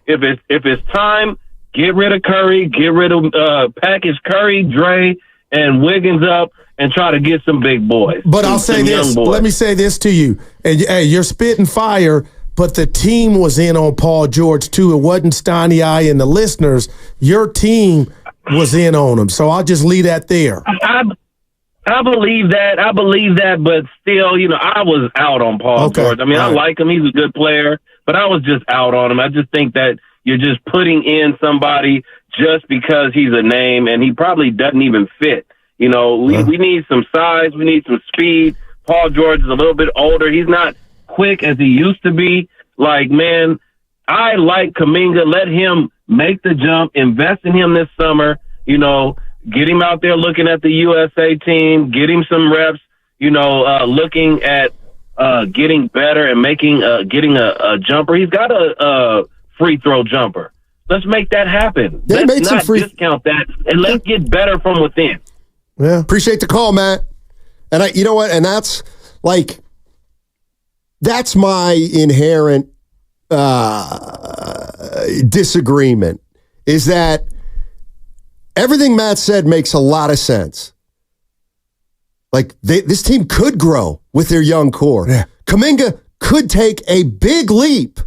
if it's time, get rid of Curry, get rid of package Curry, Dre, and Wiggins up and try to get some big boys. But I'll say this. Let me say this to you. And hey, you're spitting fire, but the team was in on Paul George too. It wasn't Steiny I and the listeners. Your team was in on him. So I'll just leave that there. I believe that, but still, I was out on Paul George. I mean, I like him. He's a good player, but I was just out on him. I just think that you're just putting in somebody just because he's a name, and he probably doesn't even fit. We need some size. We need some speed. Paul George is a little bit older. He's not quick as he used to be. Like, man, I like Kuminga. Let him make the jump, invest in him this summer, you know, get him out there looking at the USA team, get him some reps, you know, looking at getting better and getting a jumper. He's got a free throw jumper. Let's make that happen. Let's not discount that, and let's get better from within. Yeah. Appreciate the call, Matt. And you know what? And that's my inherent disagreement, is that everything Matt said makes a lot of sense. Like, this team could grow with their young core. Yeah. Kuminga could take a big leap.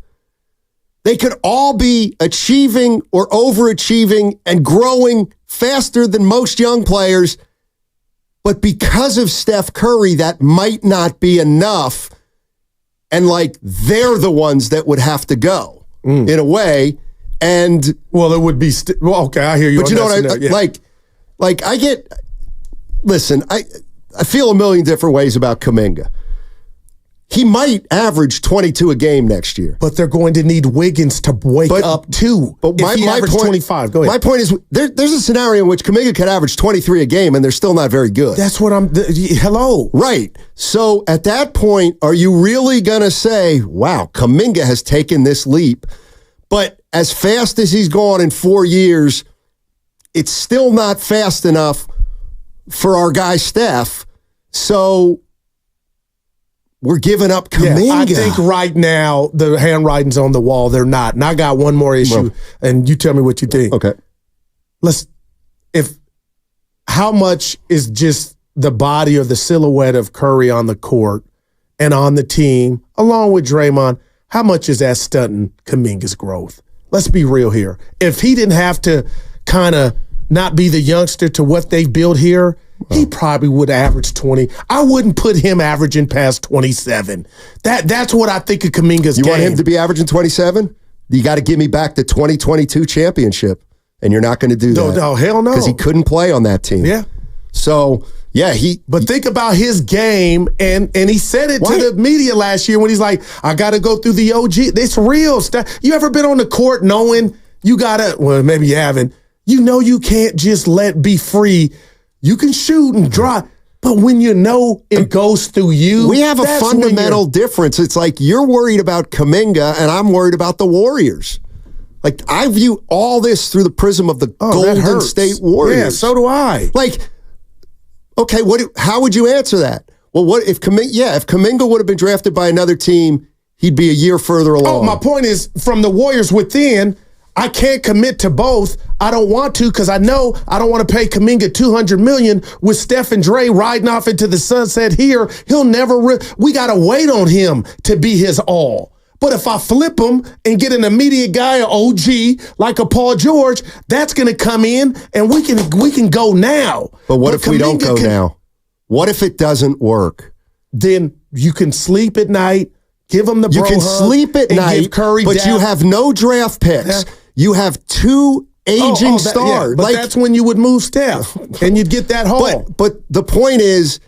They could all be achieving or overachieving and growing faster than most young players. But because of Steph Curry, that might not be enough. And, like, they're the ones that would have to go in a way. And well, it would be okay. I hear you. But you know what I get. Listen, I feel a million different ways about Kuminga. He might average 22 a game next year, but they're going to need Wiggins to wake up too. But my point, 25. Go ahead. My point is, there's a scenario in which Kuminga could average 23 a game, and they're still not very good. That's what hello. Right. So at that point, are you really going to say, wow, Kuminga has taken this leap, but as fast as he's gone in 4 years, it's still not fast enough for our guy Steph. So we're giving up Kuminga. Yeah, I think right now the handwriting's on the wall. They're not. And I got one more issue, and you tell me what you think. Okay. How much is just the body or the silhouette of Curry on the court and on the team, along with Draymond, how much is that stunting Kuminga's growth? Let's be real here. If he didn't have to kind of not be the youngster to what they've built here, he probably would average 20. I wouldn't put him averaging past 27. That's what I think of Kuminga's game. You want him to be averaging 27? You got to give me back the 2022 championship, and you're not going to do that. No, hell no. Because he couldn't play on that team. Yeah. So, yeah, But think about his game, and he said it to the media last year when he's like, I got to go through the OG. It's real stuff. You ever been on the court knowing you got to, well, maybe you haven't. You know you can't just be free. You can shoot and drive, but when you know it goes through you, we have a fundamental difference. It's like you're worried about Kuminga, and I'm worried about the Warriors. Like, I view all this through the prism of the Golden State Warriors. Yeah, so do I. Like, okay, how would you answer that? Well, what if Kuminga would have been drafted by another team, he'd be a year further along. Oh, my point is, from the Warriors within, I can't commit to both. I don't want to because I know I don't want to pay Kuminga $200 million with Steph and Dre riding off into the sunset here. He'll never. We got to wait on him to be his all. But if I flip him and get an immediate guy, an OG like a Paul George, that's going to come in and we can go now. But what if we don't go now? What if it doesn't work? Then you can sleep at night. Give him the bro hug. You can sleep at night, but you have no draft picks. Yeah. You have two aging stars. Yeah, but that's when you would move Steph, and you'd get that haul. But the point is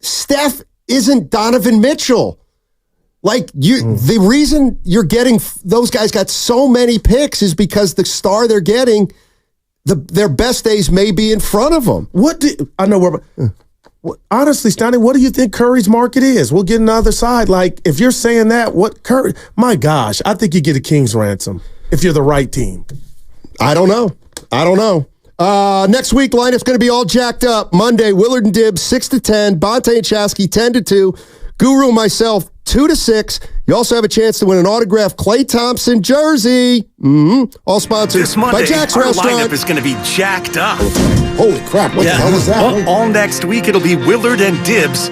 Steph isn't Donovan Mitchell. Like the reason you're getting those guys got so many picks is because the star they're getting, their best days may be in front of them. Honestly, Stoney, what do you think Curry's market is? We'll get on the other side. Like, if you're saying that, what Curry? My gosh, I think you get a king's ransom if you're the right team. I don't know. Next week, lineup's going to be all jacked up. Monday, Willard and Dibbs, 6 to 10. Bonte and Chasky, 10 to 2. Guru and myself, 2 to 6. You also have a chance to win an autographed Klay Thompson jersey. All sponsored this Monday, by Jack's our Restaurant. lineup is going to be jacked up. Holy crap, what the hell is that? All next week, it'll be Willard and Dibbs.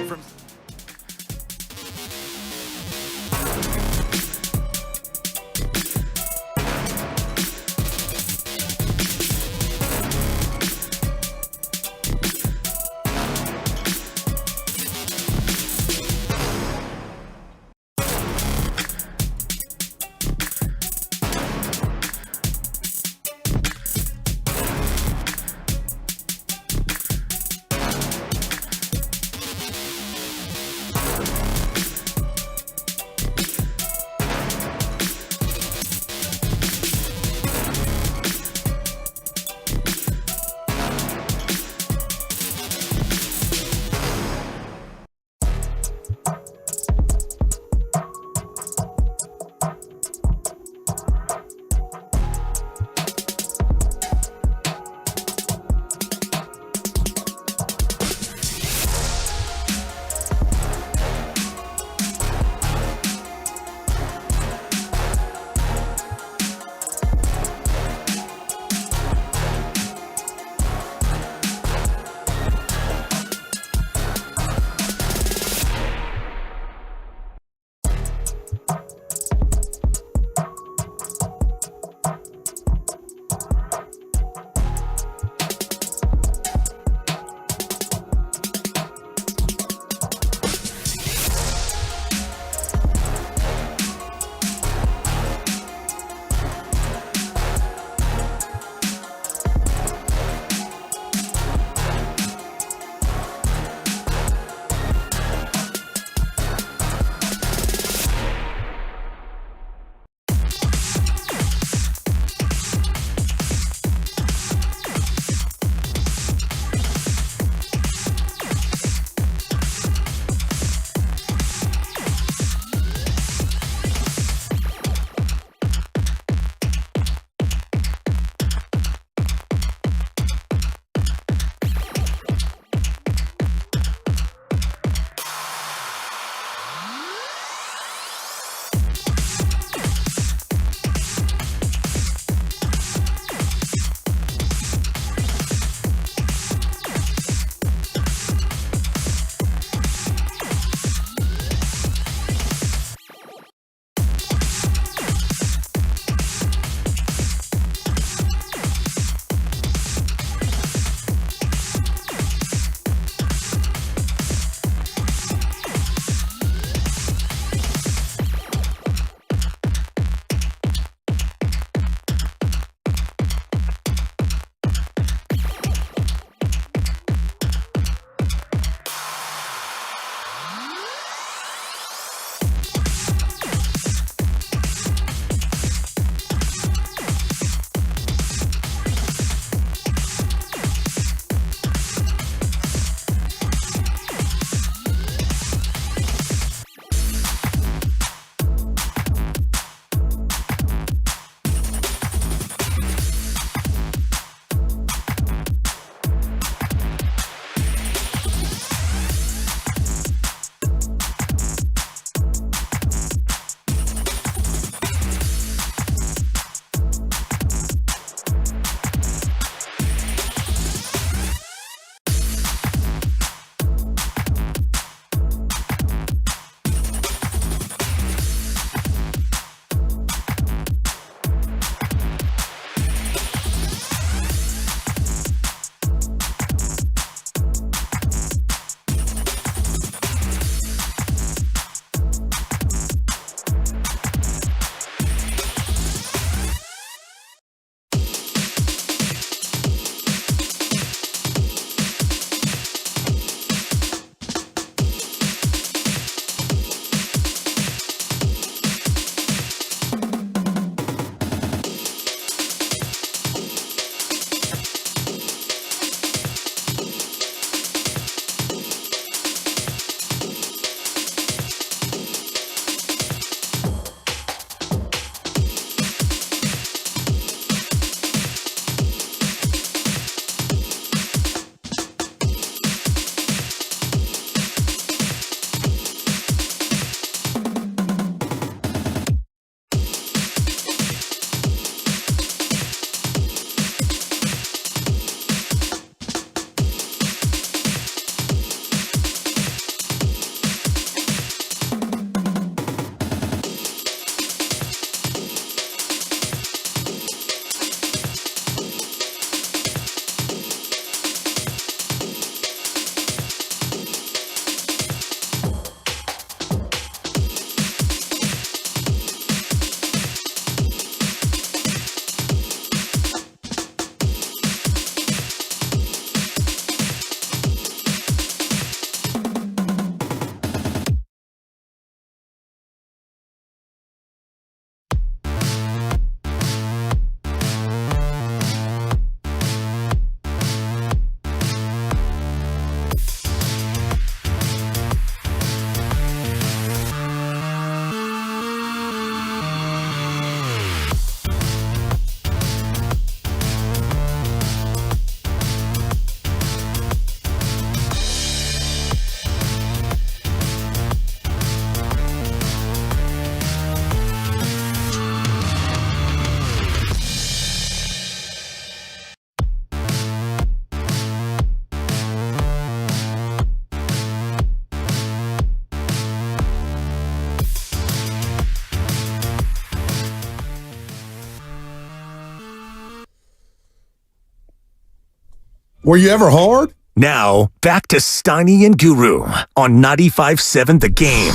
Were you ever hard? Now, back to Steiny and Guru on 95.7 The Game.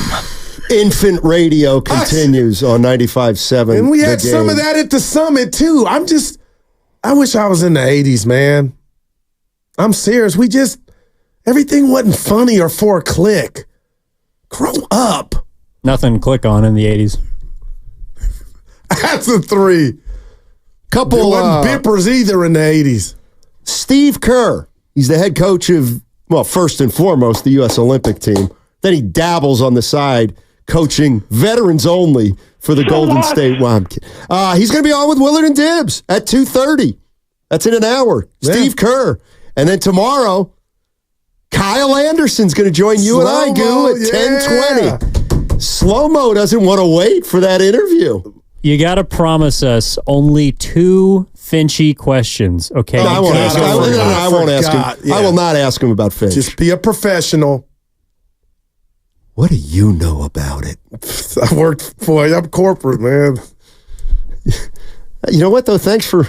Infant radio continues on 95.7. And we had some of that at the Summit, too. I wish I was in the 80s, man. I'm serious. Everything wasn't funny or for a click. Grow up. Nothing to click on in the 80s. That's a 3. There wasn't bippers either in the 80s. Steve Kerr. He's the head coach of, well, first and foremost, the U.S. Olympic team. Then he dabbles on the side, coaching veterans only for the Golden State. Well, I'm kidding. He's going to be on with Willard and Dibbs at 2:30. That's in an hour. Yeah. Steve Kerr. And then tomorrow, Kyle Anderson's going to join you and I, Goo, at 10:20. Slow-mo doesn't want to wait for that interview. You got to promise us only 2 Finchy questions, okay? I won't ask him. I won't ask him. Yeah. I will not ask him about Finch. Just be a professional. What do you know about it? I worked for I'm corporate, man. You know what, though? Thanks for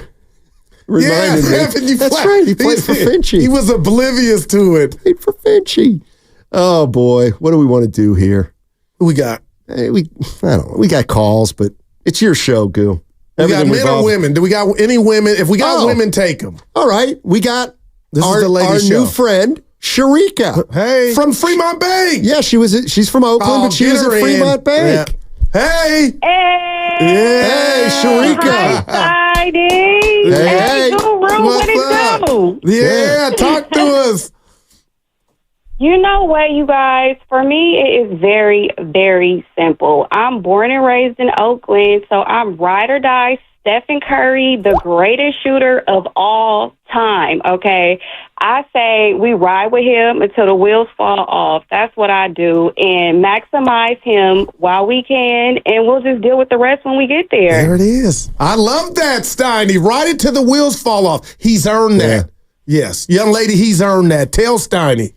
reminding me. That's right. He played for Finchy. He was oblivious to it. Played for Finchy. Oh, boy. What do we want to do here? Who we got? I don't know. We got calls, but it's your show, Goo. We got men or women? Do we got any women? If we got women, take them. All right. We got our new friend, Sharika. Hey. From Fremont Bank. Yeah, she's from Oakland, but she was at Fremont Bank. Yeah. Hey. Hey. Yeah. Hey, Sharika. Hi, Heidi. Hey, Guru. What it do? Yeah, talk to us. You know what, you guys? For me, it is very, very simple. I'm born and raised in Oakland, so I'm ride or die Stephen Curry, the greatest shooter of all time, okay? I say we ride with him until the wheels fall off. That's what I do, and maximize him while we can, and we'll just deal with the rest when we get there. There it is. I love that, Steiny. Ride it till the wheels fall off. He's earned that. Yes, young lady, he's earned that. Tell Steiny.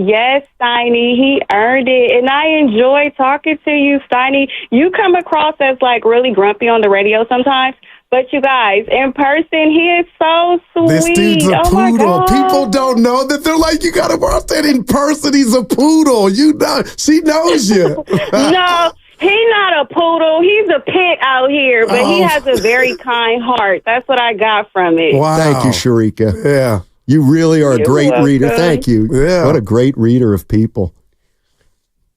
Yes, Steiny, he earned it, and I enjoy talking to you, Steiny. You come across as, like, really grumpy on the radio sometimes, but you guys, in person, he is so sweet. This dude's a poodle. People don't know that. They're like, you got to watch that in person. He's a poodle. You know, she knows you. No. He's not a poodle. He's a pit out here, but he has a very kind heart. That's what I got from it. Wow. Thank you, Sharika. Yeah. You really are a great reader. Thank you. Yeah. What a great reader of people.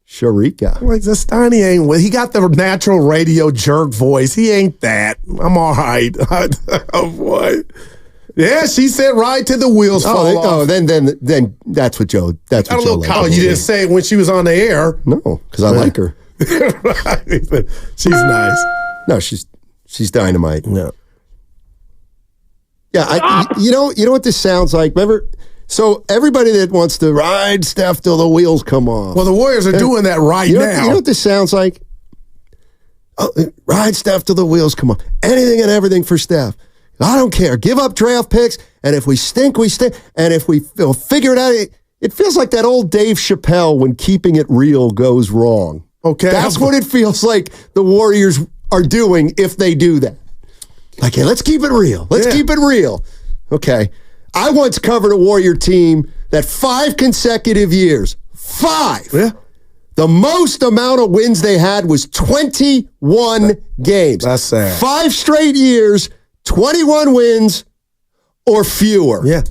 Sharika. Like, the Steiny ain't, he got the natural radio jerk voice. He ain't that. I'm all right. Oh, boy. Yeah, she said right to the wheels fall off. Oh, then that's what Joe, that's what Joe likes. You didn't say it when she was on the air. No, because I like her. Right. She's nice. No, she's dynamite. No. Yeah, you know what this sounds like? Remember, so everybody that wants to ride Steph till the wheels come off. Well, the Warriors are doing that now. You know what this sounds like? Ride Steph till the wheels come off. Anything and everything for Steph. I don't care. Give up draft picks, and if we stink, we stink. And if we figure it out, it feels like that old Dave Chappelle when keeping it real goes wrong. Okay. That's what it feels like the Warriors are doing if they do that. Like, hey, let's keep it real. Let's keep it real. Okay. I once covered a Warrior team that 5 consecutive years, 5. Yeah. The most amount of wins they had was 21 games. That's sad. 5 straight years, 21 wins or fewer. Yeah.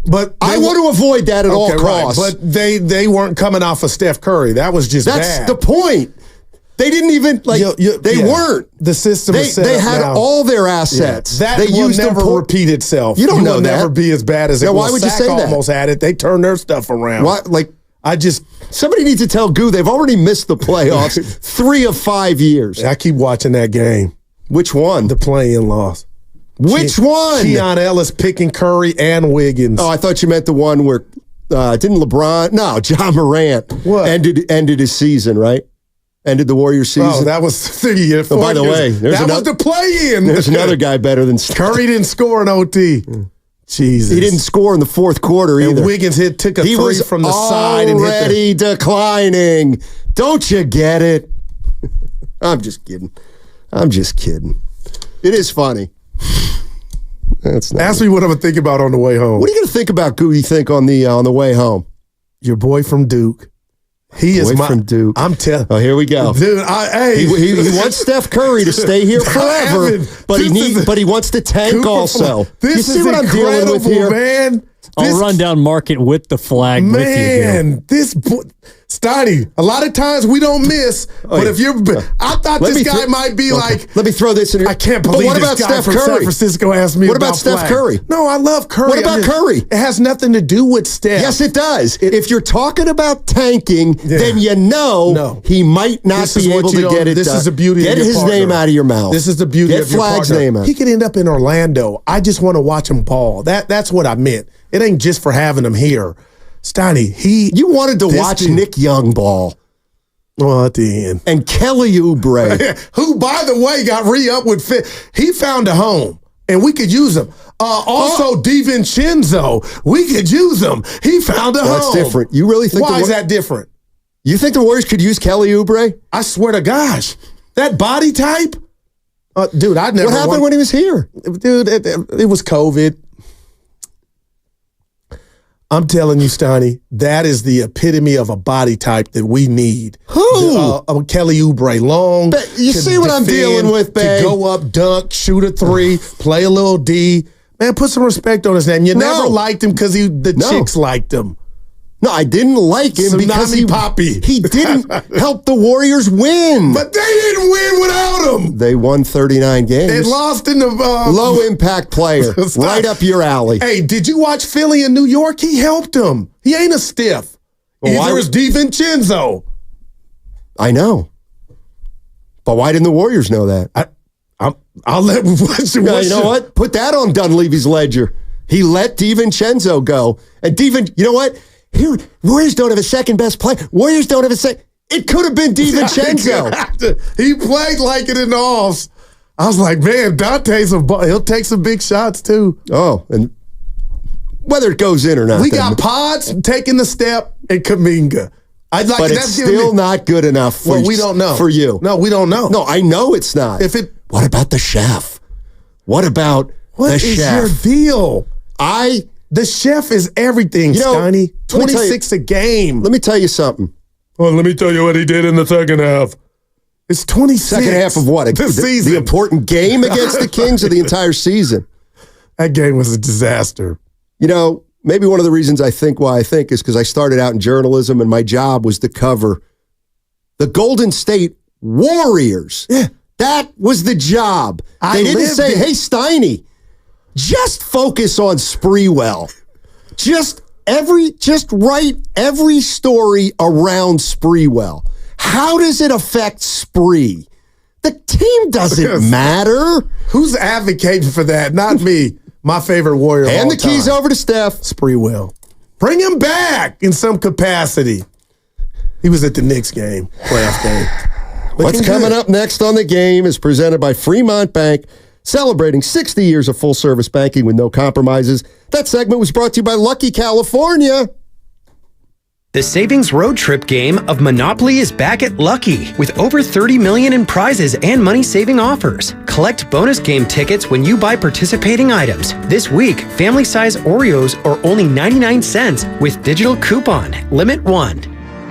But I want to avoid that at all costs. Right. But they weren't coming off of Steph Curry. That was just bad. That's the point. They didn't even, they weren't. The system is set They up had now. all their assets. Yeah. That they will never repeat itself. You don't know that. It will never be as bad as it was. Why would you say that? Almost had it. They turned their stuff around. Why, somebody needs to tell Goo they've already missed the playoffs 3 of 5 years. I keep watching that game. Which one? The play-in loss. Which one? Keon Ellis picking Curry and Wiggins. Oh, I thought you meant the one where didn't LeBron? No, John Morant ended his season, right? Ended the Warriors season. Oh, that was the by the way, that was the play-in. There's another guy better than Curry didn't score in OT. Jesus. He didn't score in the fourth quarter either. And Wiggins took a three from the side and hit already declining. Don't you get it? I'm just kidding. It is funny. That's not Ask me what I'm going to think about on the way home. What are you going to think about, Goo, you think, on the way home? Your boy from Duke. He is from Duke. I'm telling. Oh, here we go, dude. He wants Steph Curry to stay here forever, but he wants to tank also. This you see is what I'm dealing with here, man. I'll run down market with the flag with you. Man, Steiny, a lot of times we don't miss, but if you're, I thought this guy might be like. Let me throw this in here. I can't believe what about this guy Steph from Curry? San Francisco asked me What about Steph flag. Curry? No, I love Curry. What about Curry? It has nothing to do with Steph. Yes, it does. If you're talking about tanking, then you know he might not be able to get it This done. is the beauty Get of your his partner. name out of your mouth. This is the beauty Get of your Flag's partner. name out. He could end up in Orlando. I just want to watch him ball. That's what I meant. It ain't just for having him here. Steiny, you wanted to watch Nick Young ball. Well, at the end. And Kelly Oubre. Who, by the way, got re-up with Fit. He found a home, and we could use him. Also, DiVincenzo, we could use him. He found a home. That's different. You really think? Why is that different? You think the Warriors could use Kelly Oubre? I swear to gosh. That body type? Dude, I never. What happened when he was here? Dude, it was COVID. I'm telling you, Steiny, that is the epitome of a body type that we need. Who? Kelly Oubre, long. You see what I'm dealing with, babe? To go up, dunk, shoot a three, play a little D. Man, put some respect on his name. You never liked him because the chicks liked him. No, I didn't like him because he didn't help the Warriors win. But they didn't win without him. They won 39 games. They lost in the low-impact player, right up your alley. Hey, did you watch Philly and New York? He helped them. He ain't a stiff. Either is DiVincenzo. I know. But why didn't the Warriors know that? I'll let you know what? Put that on Dunleavy's ledger. He let DiVincenzo go. And you know what? Here, Warriors don't have a second best player. Warriors don't have a second. It could have been DiVincenzo. He played like it in the offs. I was like, man, he'll take some big shots too. Oh, and whether it goes in or not. We got Pods taking the step and Kuminga. But it's still not good enough for we don't know. For you. No, we don't know. No, I know it's not. What about the chef? What about the chef? What is your deal? The chef is everything, Steiny. 26 a game. Let me tell you something. Well, let me tell you what he did in the second half. It's 26. Second half of what? The important game against the Kings or the entire season? That game was a disaster. You know, maybe one of the reasons I think is because I started out in journalism and my job was to cover the Golden State Warriors. Yeah. That was the job. They didn't say, hey, Steiny, just focus on Spreewell. Just write every story around Spreewell. How does it affect Spree? The team doesn't matter. Who's advocating for that? Not me. My favorite Warrior. Hand the keys over to Steph. Spreewell. Bring him back in some capacity. He was at the Knicks game, playoff game. What's coming up next on The Game is presented by Fremont Bank, celebrating 60 years of full-service banking with no compromises. That segment was brought to you by Lucky California. The Savings Road Trip game of Monopoly is back at Lucky with over 30 million in prizes and money-saving offers. Collect bonus game tickets when you buy participating items. This week, family-size Oreos are only 99 cents with digital coupon. Limit 1.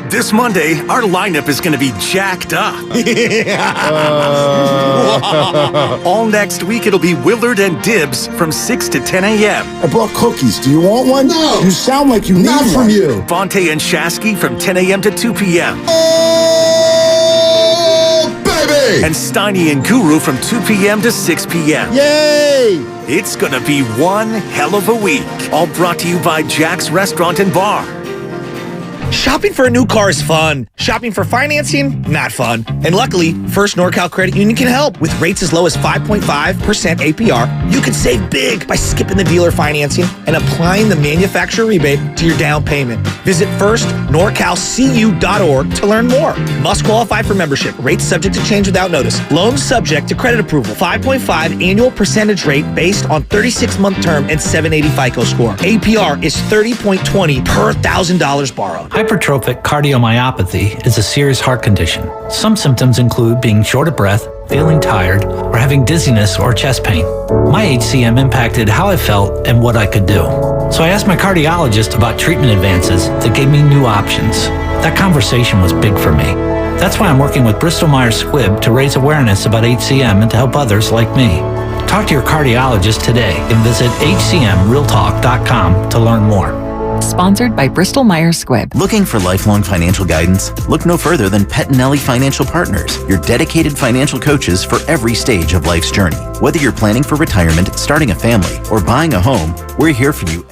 This Monday, our lineup is going to be jacked up. All next week, it'll be Willard and Dibs from 6 to 10 a.m. I brought cookies. Do you want one? No. You sound like you need one. Not from you. Vontae and Shasky from 10 a.m. to 2 p.m. Oh, baby! And Steiny and Guru from 2 p.m. to 6 p.m. Yay! It's going to be one hell of a week. All brought to you by Jack's Restaurant and Bar. Shopping for a new car is fun. Shopping for financing, not fun. And luckily, First NorCal Credit Union can help. With rates as low as 5.5% APR, you can save big by skipping the dealer financing and applying the manufacturer rebate to your down payment. Visit firstnorcalcu.org to learn more. Must qualify for membership. Rates subject to change without notice. Loans subject to credit approval. 5.5 annual percentage rate based on 36-month term and 780 FICO score. APR is 30.20 per $1,000 borrowed. Hypertrophic cardiomyopathy is a serious heart condition. Some symptoms include being short of breath, feeling tired, or having dizziness or chest pain. My HCM impacted how I felt and what I could do. So I asked my cardiologist about treatment advances that gave me new options. That conversation was big for me. That's why I'm working with Bristol Myers Squibb to raise awareness about HCM and to help others like me. Talk to your cardiologist today and visit hcmrealtalk.com to learn more. Sponsored by Bristol Myers Squibb. Looking for lifelong financial guidance? Look no further than Pettinelli Financial Partners, your dedicated financial coaches for every stage of life's journey. Whether you're planning for retirement, starting a family, or buying a home, we're here for you.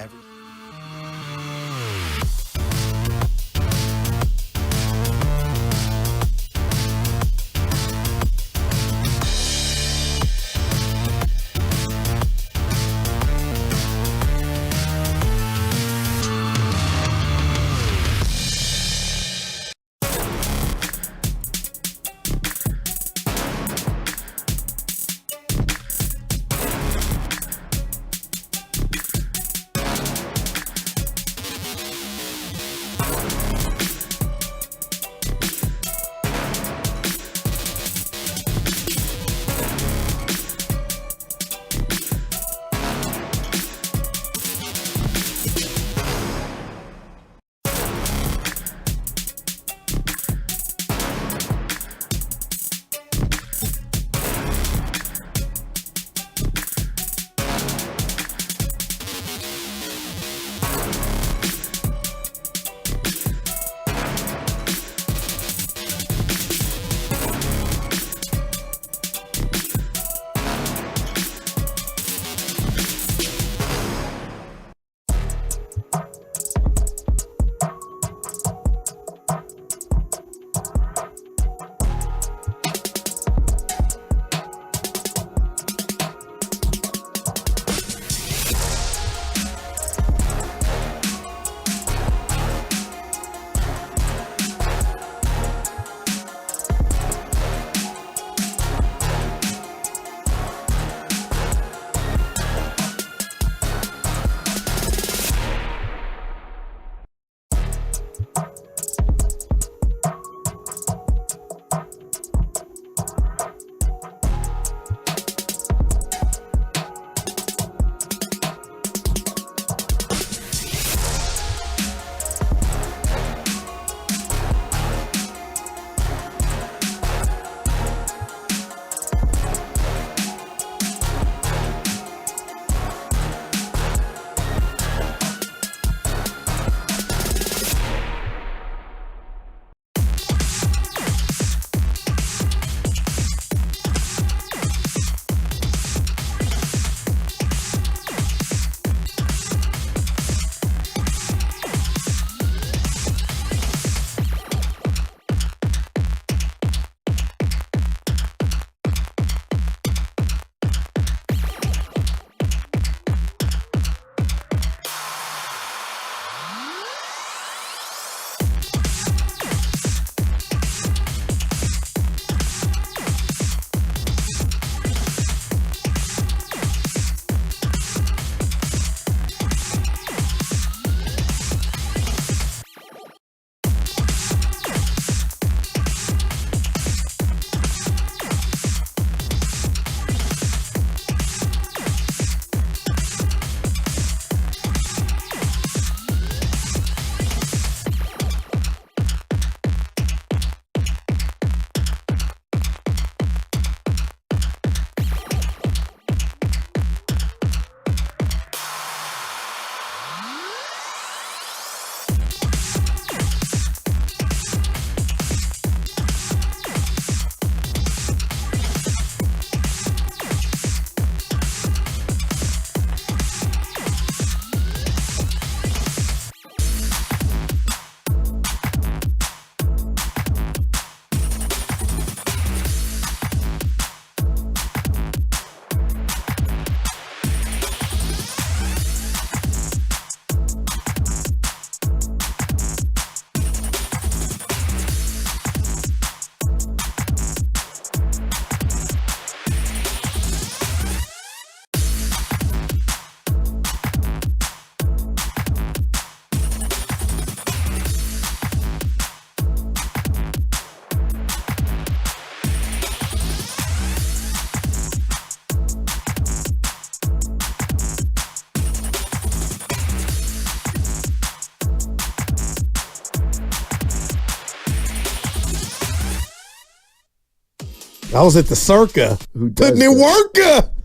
I was at the Circa. Putting in work.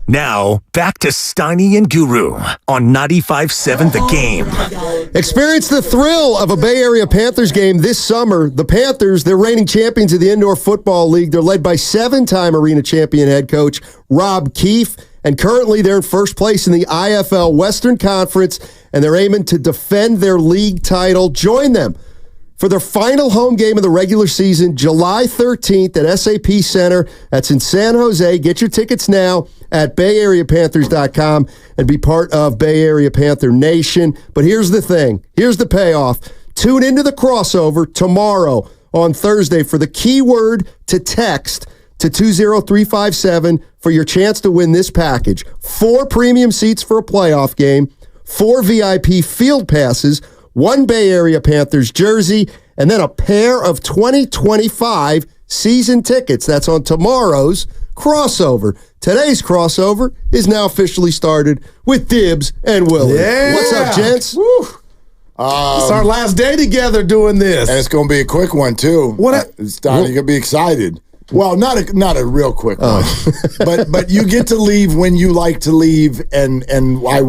Now, back to Steiny and Guru on 95.7 The Game. Experience the thrill of a Bay Area Panthers game this summer. The Panthers, they're reigning champions of the Indoor Football League. They're led by 7-time arena champion head coach Rob Keefe, and currently they're in first place in the IFL Western Conference, and they're aiming to defend their league title. Join them for their final home game of the regular season, July 13th at SAP Center. That's in San Jose. Get your tickets now at BayAreaPanthers.com and be part of Bay Area Panther Nation. But here's the thing. Here's the payoff. Tune into the crossover tomorrow on Thursday for the keyword to text to 20357 for your chance to win this package. 4 premium seats for a playoff game, 4 VIP field passes, 1 Bay Area Panthers jersey, and then a pair of 2025 season tickets. That's on tomorrow's crossover. Today's crossover is now officially started with Dibs and Willie. Yeah. What's up, gents? It's our last day together doing this. And it's going to be a quick one, too. It's Donnie, you're going to be excited. Well, not a real quick one. But you get to leave when you like to leave, and I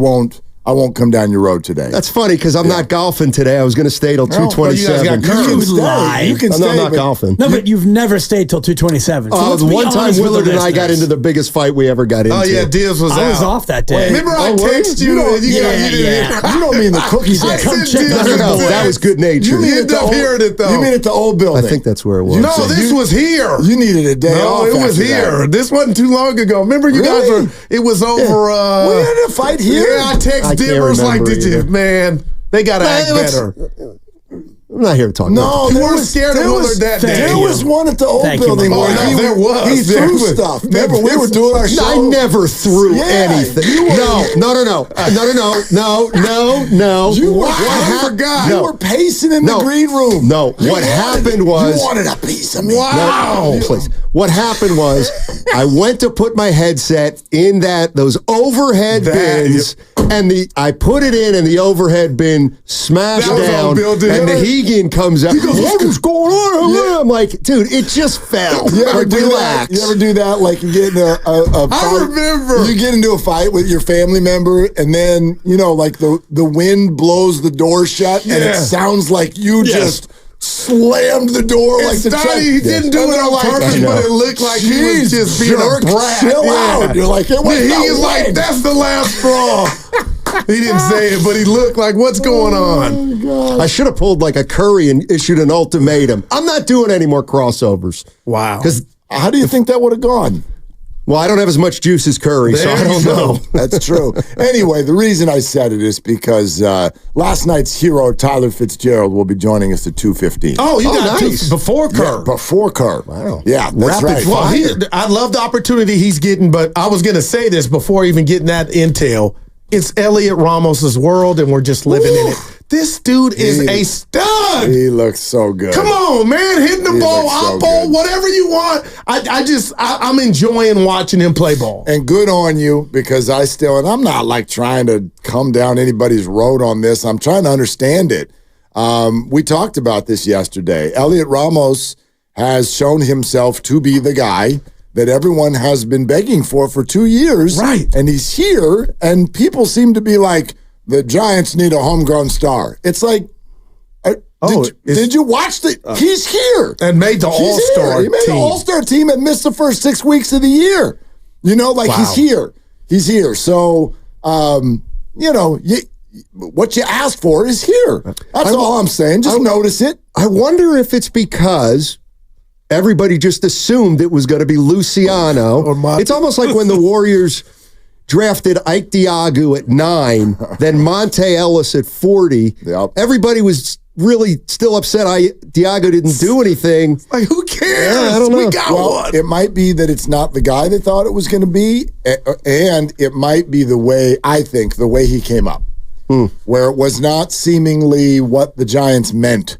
won't come down your road today. That's funny because I'm not golfing today. I was going to stay till 2:27. You can stay. I'm not golfing. No, but you've never stayed till 2:27. So one time Willard and I got into the biggest fight we ever got into. Oh, yeah, Diaz was out. I was off that day. Remember I texted you? You don't mean the cookies. That was good nature. You mean at the old building. I think that's where it was. No, this was here. You needed a day off. No, it was here. This wasn't too long ago. Remember you guys were, it was over. We had a fight here. Yeah, I texted Dibbers like, man, they got to act better. I'm not here to talk about you weren't scared of Willard that day. There was one at the old building where he threw stuff. Remember, we were doing our show. I never threw anything. No. I forgot. You were pacing in the green room. No, what happened was... You wanted a piece of me. Wow. No, please. What happened was I went to put my headset in those overhead bins, and I put it in, and the overhead bin smashed down, and the Hegan comes out. He goes, what's going on? Yeah. I'm like, dude, it just fell. You ever do that? You ever do that? Like you get in a fight. I remember. You get into a fight with your family member, and then, like the wind blows the door shut, and it sounds like you just slammed the door like the truck. He didn't do it on purpose, but it looked like he was just being a brat. Chill out. You're like, it was he's like, that's the last straw. He didn't say it, but he looked like, what's going on? I should have pulled like a Curry and issued an ultimatum. I'm not doing any more crossovers. Wow. Because how do you think that would have gone? Well, I don't have as much juice as Curry, so I don't know. That's true. Anyway, the reason I said it is because last night's hero, Tyler Fitzgerald, will be joining us at 2:15. Oh, you got nice. Before Kerr. Yeah, before Kerr. Wow. Yeah, that's right. Well, I love the opportunity he's getting, but I was going to say this before even getting that intel. It's Elliot Ramos's world, and we're just living in it. This dude is a stud. He looks so good. Come on, man. Hitting the ball, out ball, whatever you want. I'm enjoying watching him play ball. And good on you, because and I'm not like trying to come down anybody's road on this. I'm trying to understand it. We talked about this yesterday. Elliot Ramos has shown himself to be the guy that everyone has been begging for 2 years. Right. And he's here, and people seem to be like, the Giants need a homegrown star. It's like, did you watch he's here. And made the All-Star team. He made the All-Star team and missed the first 6 weeks of the year. He's here. He's here. So, what you asked for is here. That's all I'm saying. Just notice it. I wonder if it's because everybody just assumed it was going to be Luciano. It's almost like when the Warriors drafted Ike Diagu at 9, then Monte Ellis at 40. Yep. Everybody was really still upset Diagu didn't do anything. Like, who cares? Yeah, I don't know. We got one. It might be that it's not the guy they thought it was going to be, and it might be the way he came up, where it was not seemingly what the Giants meant.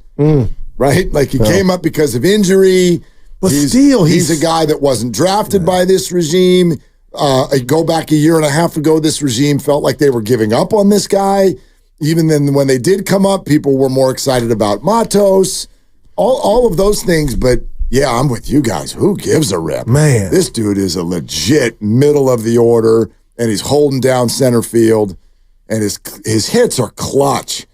Right? Like he came up because of injury. But he's a guy that wasn't drafted by this regime. Go back a year and a half ago, this regime felt like they were giving up on this guy. Even then, when they did come up, people were more excited about Matos, all of those things. But Yeah, I'm with you guys. Who gives a rip? Man. This dude is a legit middle of the order, and he's holding down center field, and his hits are clutch.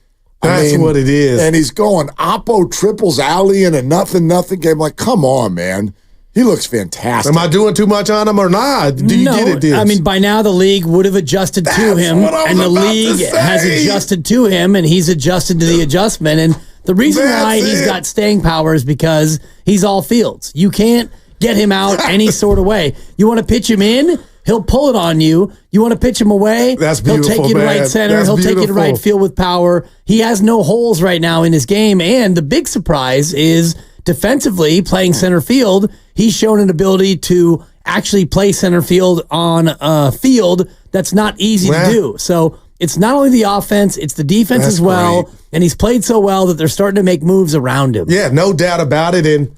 That's what it is. And he's going oppo triples alley in a nothing game. Like, come on, man. He looks fantastic. Am I doing too much on him or not? Do you get it, Dibs? I mean, by now the league would have adjusted to him, and the league has adjusted to him, and he's adjusted to the adjustment. And the reason why he's got staying power is because he's all fields. You can't get him out any sort of way. You want to pitch him in, he'll pull it on you. You want to pitch him away, That's beautiful, he'll take you to right center. He'll take you to right field with power. He has no holes right now in his game. And the big surprise is defensively playing center field, he's shown an ability to actually play center field on a field that's not easy to do. So it's not only the offense, it's the defense as well. Great. And he's played so well that they're starting to make moves around him. Yeah, no doubt about it. And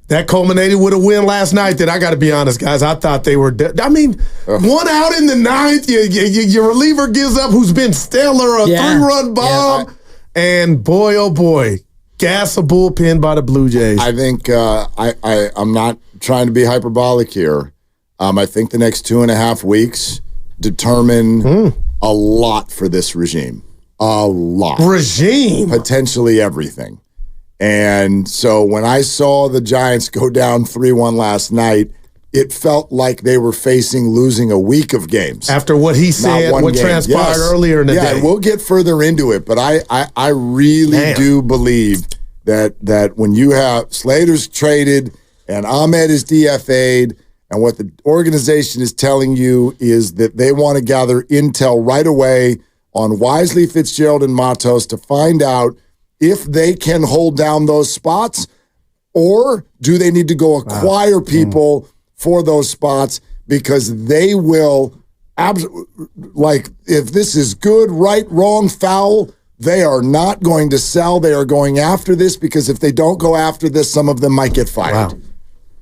that culminated with a win last night that I got to be honest, guys, I thought they were one out in the ninth, your reliever gives up who's been stellar, a 3-run bomb. And boy, oh boy, gas a bullpen by the Blue Jays. I think I'm not trying to be hyperbolic here. I think the next 2.5 weeks determine a lot for this regime. A lot. Regime? Potentially everything. And so when I saw the Giants go down 3-1 last night, it felt like they were losing a week of games. After what he said, what transpired earlier in the day. Yeah, we'll get further into it, but I really do believe that when you have Slater's traded and Ahmed is DFA'd, and what the organization is telling you is that they want to gather intel right away on Wisely, Fitzgerald, and Matos to find out if they can hold down those spots, or do they need to go acquire people for those spots, because they will, if this is good, right, wrong, foul, they are not going to sell. They are going after this, because if they don't go after this, some of them might get fired. Wow.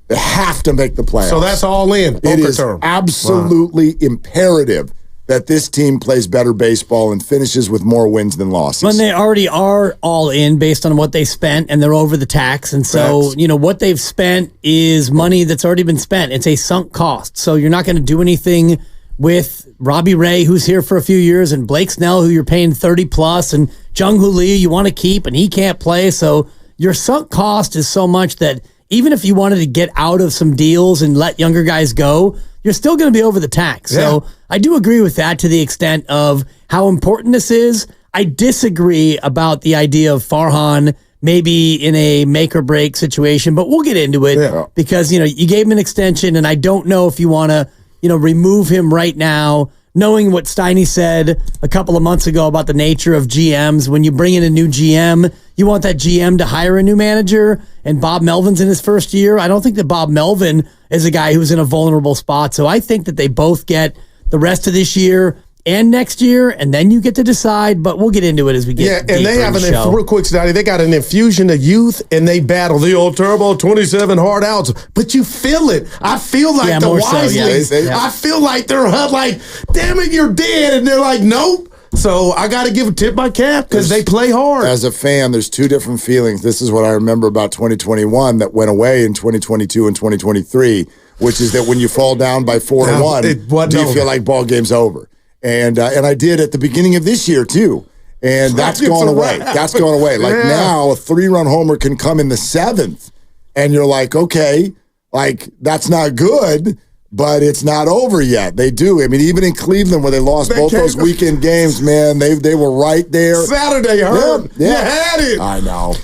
They have to make the playoffs. So that's all in. It is absolutely imperative that this team plays better baseball and finishes with more wins than losses. When they already are all in based on what they spent, and they're over the tax. And so, what they've spent is money that's already been spent. It's a sunk cost. So you're not going to do anything with Robbie Ray, who's here for a few years, and Blake Snell, who you're paying 30 plus, and Jung-Hoo Lee, you want to keep, and he can't play. So your sunk cost is so much that even if you wanted to get out of some deals and let younger guys go, you're still going to be over the tax. Yeah. So I do agree with that to the extent of how important this is. I disagree about the idea of Farhan maybe in a make or break situation, but we'll get into it because, you gave him an extension, and I don't know if you want to, remove him right now, knowing what Steiny said a couple of months ago about the nature of GMs. When you bring in a new GM, you want that GM to hire a new manager, and Bob Melvin's in his first year. I don't think that Bob Melvin is a guy who's in a vulnerable spot. So I think that they both get the rest of this year and next year, and then you get to decide, but we'll get into it as we get deeper. And they have real quick, Scotty, they got an infusion of youth, and they battle the old Turbo 27 hard outs, but you feel it. I feel like the Wisleys, I feel like they're like, damn it, you're dead, and they're like, nope. So I got to give a tip my cap because they play hard. As a fan, there's two different feelings. This is what I remember about 2021 that went away in 2022 and 2023, which is that when you fall down by 4-1, do you feel like ball game's over? And I did at the beginning of this year too, and that's gone away. That's gone away. Like now, a 3-run homer can come in the 7th, and you're like, okay, like that's not good, but it's not over yet. They do. I mean, even in Cleveland, where they lost both those weekend games, man, they were right there. Saturday, Herb, you had it. I know.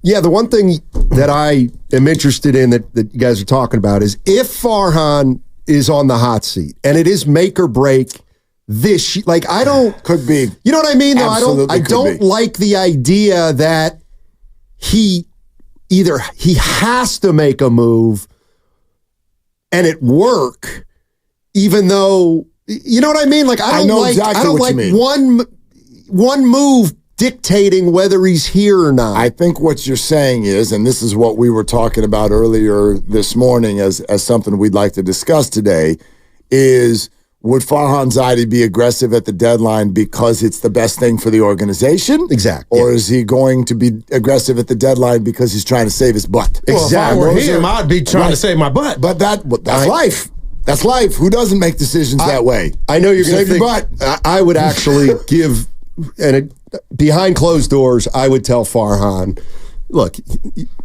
Yeah, the one thing that I am interested in that you guys are talking about is if Farhan is on the hot seat, and it is make or break. Could be. You know what I mean? Though Absolutely I don't like the idea that he has to make a move and it work, even though you know what I mean. Like I don't like one move dictating whether he's here or not. I think what you're saying is, and this is what we were talking about earlier this morning as something we'd like to discuss today, is would Farhan Zaidi be aggressive at the deadline because it's the best thing for the organization? Exactly. Or is he going to be aggressive at the deadline because he's trying to save his butt? Well, exactly. If I were him, I'd be trying to save my butt. But that's life. That's life. Who doesn't make decisions that way? I know you're going to save think, your butt. I would actually give, behind closed doors, I would tell Farhan, look,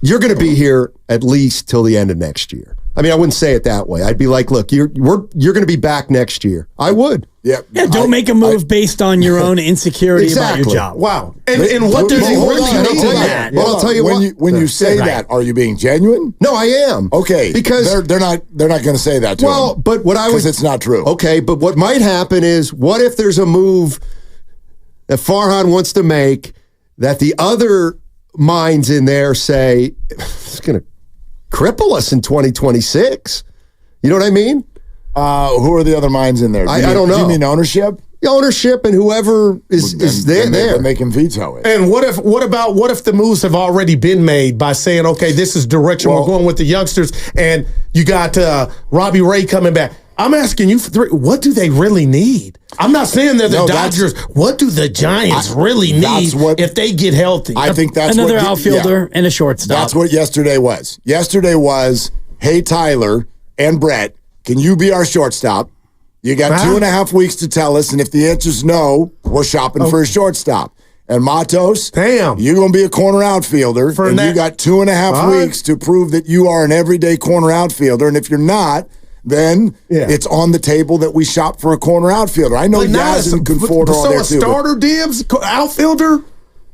you're going to be here at least till the end of next year. I mean, I wouldn't say it that way. I'd be like, look, you're going to be back next year. I would. Yeah. Don't make a move based on your own insecurity about your job. Wow. And what does he really need to that? Well, I'll tell you when you say that, are you being genuine? No, I am. Okay. Because they're not going to say that to him. Well, but what I was, because it's not true. Okay, but what might happen is, what if there's a move that Farhan wants to make that the other minds in there say it's going to cripple us in 2026? You know what I mean? Who are the other minds in there? I don't know. Do you mean ownership? The ownership and whoever is there. Then they can veto it. And what if the moves have already been made by saying, okay, this is direction we're going with the youngsters, and you got Robbie Ray coming back. I'm asking you for three. What do they really need? I'm not saying they're the Dodgers. What do the Giants really need if they get healthy? I think that's another outfielder and a shortstop. That's what yesterday was. Yesterday was, hey, Tyler and Brett, can you be our shortstop? You got 2.5 weeks to tell us, and if the answer's no, we're shopping for a shortstop. And Matos, you're going to be a corner outfielder, and you got 2.5 weeks to prove that you are an everyday corner outfielder. And if you're not, then it's on the table that we shop for a corner outfielder. I know Yaz and Conforto are there too. So a starter Dibs outfielder?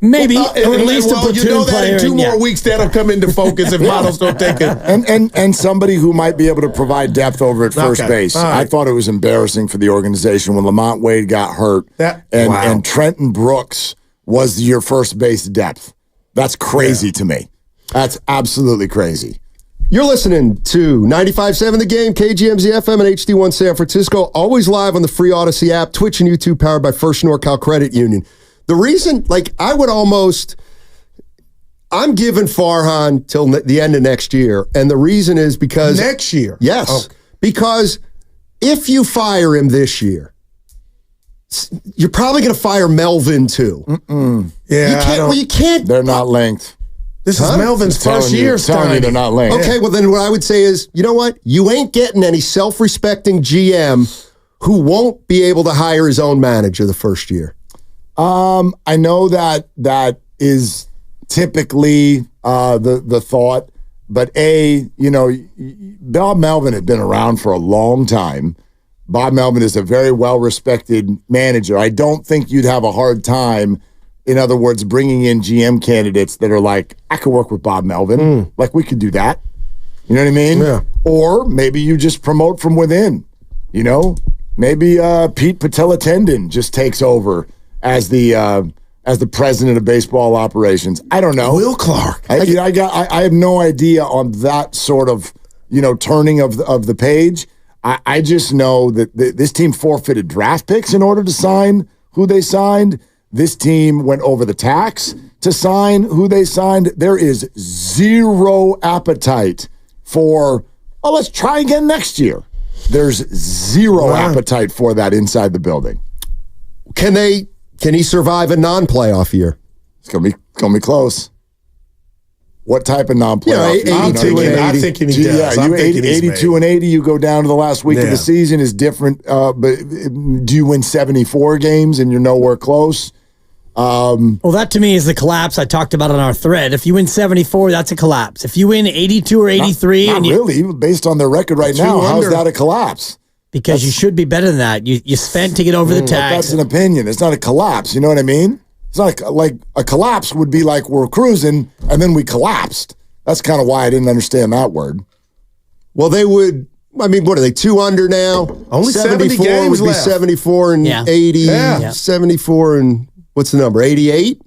Maybe, or at least a platoon player. In 2 more weeks, that'll come into focus if Matos don't take it. And somebody who might be able to provide depth over at first base. Right. I thought it was embarrassing for the organization when Lamont Wade got hurt, and Trenton Brooks was your first base depth. That's crazy to me. That's absolutely crazy. You're listening to 95.7 The Game, KGMZ FM and HD1 San Francisco. Always live on the free Odyssey app, Twitch and YouTube, powered by First NorCal Credit Union. The reason, I'm giving Farhan till the end of next year, and the reason is because... Next year? Yes. Okay. Because if you fire him this year, you're probably going to fire Melvin too. Yeah, you can't. They're not linked. This is Melvin's first year starting. They're not linked. Okay, well then what I would say is, you know what? You ain't getting any self-respecting GM who won't be able to hire his own manager the first year. I know that is typically the thought, but Bob Melvin had been around for a long time. Bob Melvin is a very well-respected manager. I don't think you'd have a hard time, in other words, bringing in GM candidates that are like, I could work with Bob Melvin. Like, we could do that. You know what I mean? Yeah. Or maybe you just promote from within. You know? Maybe Pete Patella-Tendon just takes over as the president of baseball operations. I don't know. Will Clark. I have no idea on that sort of, turning of the page. I just know that this team forfeited draft picks in order to sign who they signed. This team went over the tax to sign who they signed. There is zero appetite for, let's try again next year. There's zero appetite for that inside the building. Can he survive a non-playoff year? It's gonna be close. What type of non-playoff? 82 and 80. I'm thinking he does. Yeah, 82 and 80. You go down to the last week of the season is different. But do you win 74 games and you're nowhere close? Well, that to me is the collapse I talked about on our thread. If you win 74, that's a collapse. If you win 82 or 83, not really, based on their record right now, how's that a collapse? Because you should be better than that. You spent to get over the tax. That's an opinion. It's not a collapse. You know what I mean? It's not like a collapse would be like we're cruising and then we collapsed. That's kind of why I didn't understand that word. Well, they would. I mean, what are they, 2 under now? Only 70 games would be left. 74 and 80. Yeah. 74 and what's the number? 88?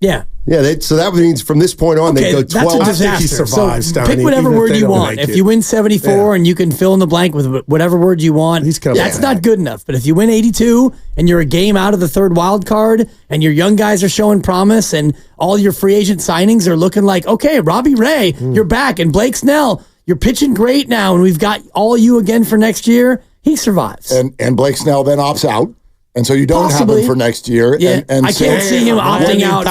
Yeah. Yeah, so that means from this point on, they go 12. That's a disaster. So pick whatever word you want. If you win 74 and you can fill in the blank with whatever word you want, that's not good enough. But if you win 82 and you're a game out of the third wild card and your young guys are showing promise and all your free agent signings are looking like, okay, Robbie Ray, you're back, and Blake Snell, you're pitching great now, and we've got all you again for next year, he survives. And Blake Snell then opts out. And so you don't Possibly. have him for next year. Yeah, And I can't see him opting out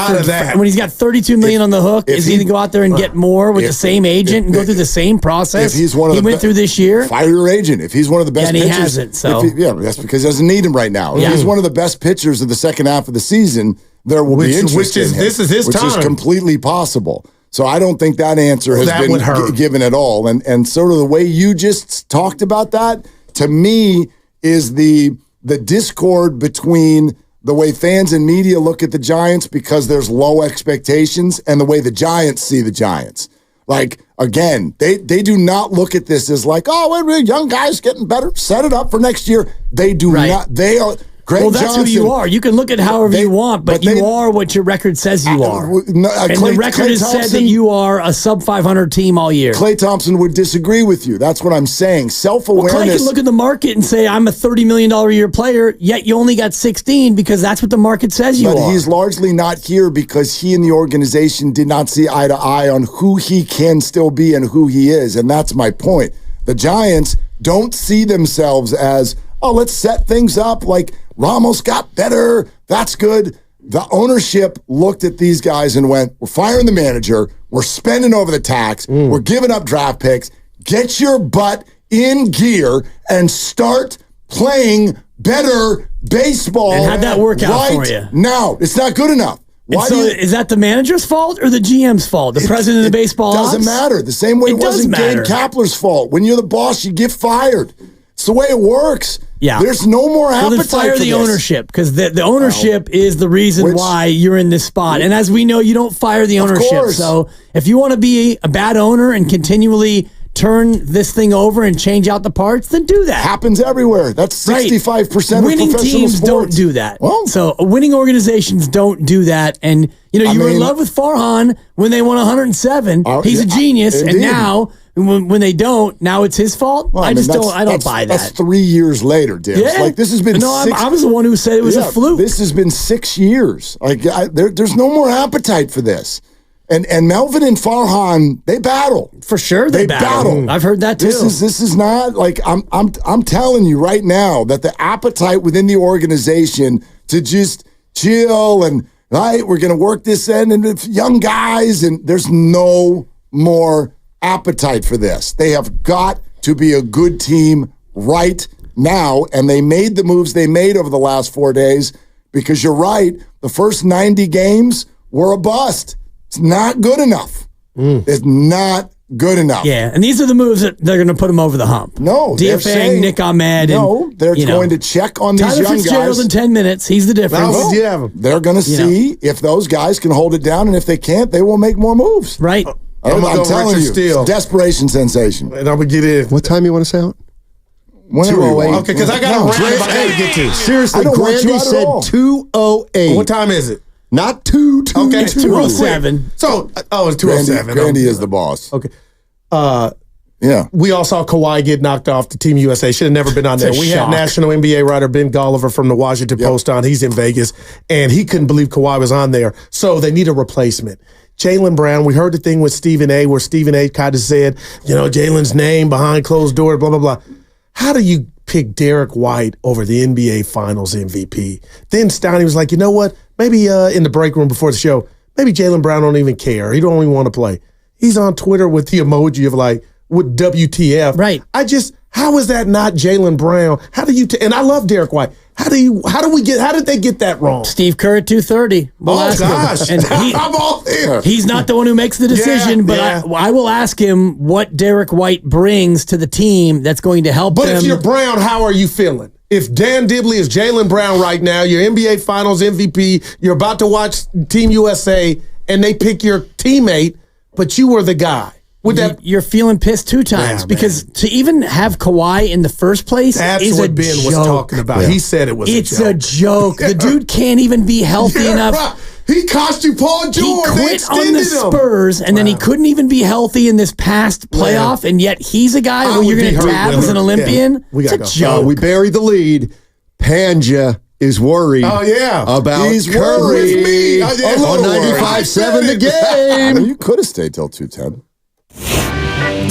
when he's got $32 million on the hook. Is he going to go out there and get more with the same agent and go through the same process if he's one of he went through this year? Fire your agent. If he's one of the best pitchers. He hasn't, so. That's because he doesn't need him right now. If he's one of the best pitchers of the second half of the season, there will be interest in him. This is his time. Which is completely possible. So I don't think that answer has been given at all. And sort of the way you just talked about that, to me, is the discord between the way fans and media look at the Giants because there's low expectations and the way the Giants see the Giants. Like, again, they do not look at this as like, oh, we're young guys getting better. Set it up for next year. They do not. They are. Greg that's Johnson, who you are. You can look at however you want, but you are what your record says you are. And the record has said that you are a sub-500 team all year. Klay Thompson would disagree with you. That's what I'm saying. Self-awareness. Klay can look at the market and say, I'm a $30 million a year player, yet you only got 16 because that's what the market says you are. But he's largely not here because he and the organization did not see eye to eye on who he can still be and who he is. And that's my point. The Giants don't see themselves as, oh, let's set things up like Ramos got better. That's good. The ownership looked at these guys and went, we're firing the manager. We're spending over the tax. We're giving up draft picks. Get your butt in gear and start playing better baseball. And how'd that work out for you? Now, it's not good enough. Is that the manager's fault or the GM's fault? The president of the baseball doesn't matter. The same way it wasn't Gabe Kapler's fault. When you're the boss, you get fired. It's the way it works. Yeah. There's no more appetite then fire for the this. ownership because the ownership is the reason why you're in this spot. And as we know, you don't fire the ownership. Course. So if you want to be a bad owner and continually turn this thing over and change out the parts, then do that. Happens everywhere. That's 65% of professional winning teams sports. don't do that. Well, so winning organizations don't do that. And you were in love with Farhan when they won 107. He's a genius. Indeed. And now when they don't, now it's his fault. Well, I don't buy that. That's 3 years later, Dibs. Yeah. Like this has been. No, I was the one who said it was a fluke. This has been 6 years. Like there's no more appetite for this. And Melvin and Farhan, they battle for sure. They battle. I've heard that too. This is not like I'm telling you right now that the appetite within the organization to just chill and we're going to work this end and it's young guys and there's no more appetite for this. They have got to be a good team right now, and they made the moves they made over the last 4 days because you're right. The first 90 games were a bust. It's not good enough. It's not good enough. Yeah, and these are the moves that they're going to put them over the hump. No, DFAing Nick Ahmed. They're going to check on these Tyler young Fitzgerald guys. in 10 minutes. He's the difference. They're going to see if those guys can hold it down, and if they can't, they will make more moves. Right. I'm telling you, it's desperation sensation. And I'm going to get in. What time you want to say out? 2:08. Okay, because I got a round I got to get to. Seriously, Grandy said 2:08. What time is it? Not 2:02. Okay, 2:07. So, it's 2:07. Grandy is the boss. Okay. Yeah. We all saw Kawhi get knocked off the Team USA. Should have never been on there. We had national NBA writer Ben Golliver from the Washington Post on. He's in Vegas, and he couldn't believe Kawhi was on there. So they need a replacement. Jaylen Brown, we heard the thing with Stephen A. where Stephen A. kind of said, Jaylen's name behind closed doors, blah, blah, blah. How do you pick Derek White over the NBA Finals MVP? Then Stoney was like, you know what? Maybe in the break room before the show, maybe Jaylen Brown don't even care. He don't even want to play. He's on Twitter with the emoji of like, with WTF. Right. How is that not Jaylen Brown? How do you, and I love Derek White. How did they get that wrong? Steve Kerr at 2:30. We'll ask gosh. him. And I'm all there. He's not the one who makes the decision, but I will ask him what Derek White brings to the team that's going to help them. But if you're Brown, how are you feeling? If Dan Dibley is Jaylen Brown right now, your NBA Finals MVP, you're about to watch Team USA, and they pick your teammate, but you were the guy. You're feeling pissed two times because to even have Kawhi in the first place is what a Ben joke. was talking about. Yeah. He said it was It's a joke. The dude can't even be healthy enough. Right. He cost you Paul George. He quit on the Spurs, and then he couldn't even be healthy in this past playoff, and yet he's a guy who you're going to tab as an Olympian. Yeah. It's a joke. We buried the lead. Panja is worried about He's Curry worried with me. on 95.7 The Game. You could have stayed till 2:10.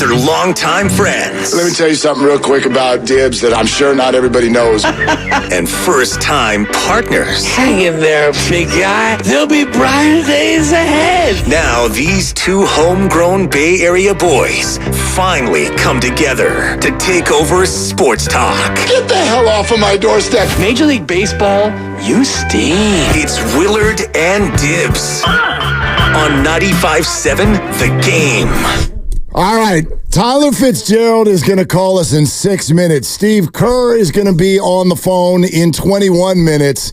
they're longtime friends. Let me tell you something real quick about Dibs that I'm sure not everybody knows. And first-time partners. Hang in there, big guy. There'll be brighter days ahead. Now, these two homegrown Bay Area boys finally come together to take over sports talk. Get the hell off of my doorstep. Major League Baseball, you stink. It's Willard and Dibs on 95.7 The Game. All right, Tyler Fitzgerald is going to call us in 6 minutes. Steve Kerr is going to be on the phone in 21 minutes.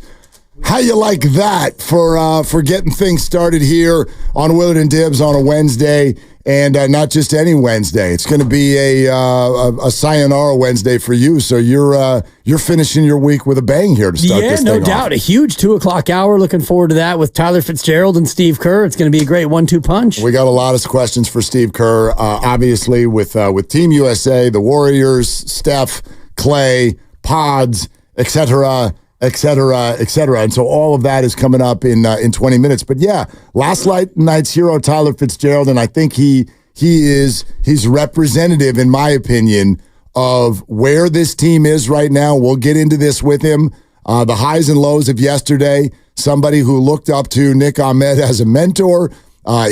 How you like that for getting things started here on Willard and Dibs on a Wednesday, and not just any Wednesday. It's going to be a sayonara Wednesday for you. So you're finishing your week with a bang here to start this thing off. Yeah, no doubt. A huge 2:00 hour. Looking forward to that with Tyler Fitzgerald and Steve Kerr. It's going to be a great 1-2 punch. We got a lot of questions for Steve Kerr, obviously with Team USA, the Warriors, Steph, Klay, Pods, etc. etc., etc. And so all of that is coming up in 20 minutes. But yeah, last night's hero, Tyler Fitzgerald, and I think he's representative, in my opinion, of where this team is right now. We'll get into this with him. The highs and lows of yesterday, somebody who looked up to Nick Ahmed as a mentor.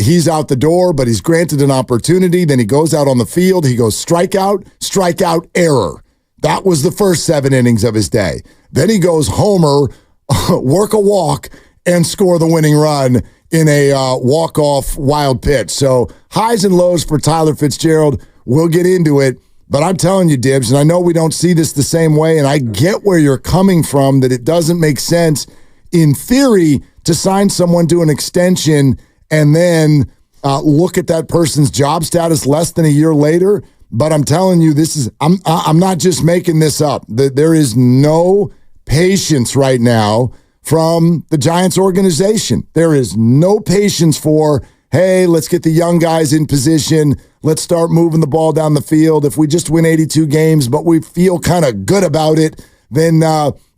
He's out the door, but he's granted an opportunity. Then he goes out on the field. He goes strikeout, error. That was the first 7 innings of his day. Then he goes homer, work a walk, and score the winning run in a walk-off wild pitch. So highs and lows for Tyler Fitzgerald. We'll get into it. But I'm telling you, Dibs, and I know we don't see this the same way, and I get where you're coming from, that it doesn't make sense, in theory, to sign someone to an extension and then look at that person's job status less than a year later. But I'm telling you, I'm not just making this up. There is no patience right now from the Giants organization. There is no patience for, hey, let's get the young guys in position. Let's start moving the ball down the field. If we just win 82 games, but we feel kind of good about it, then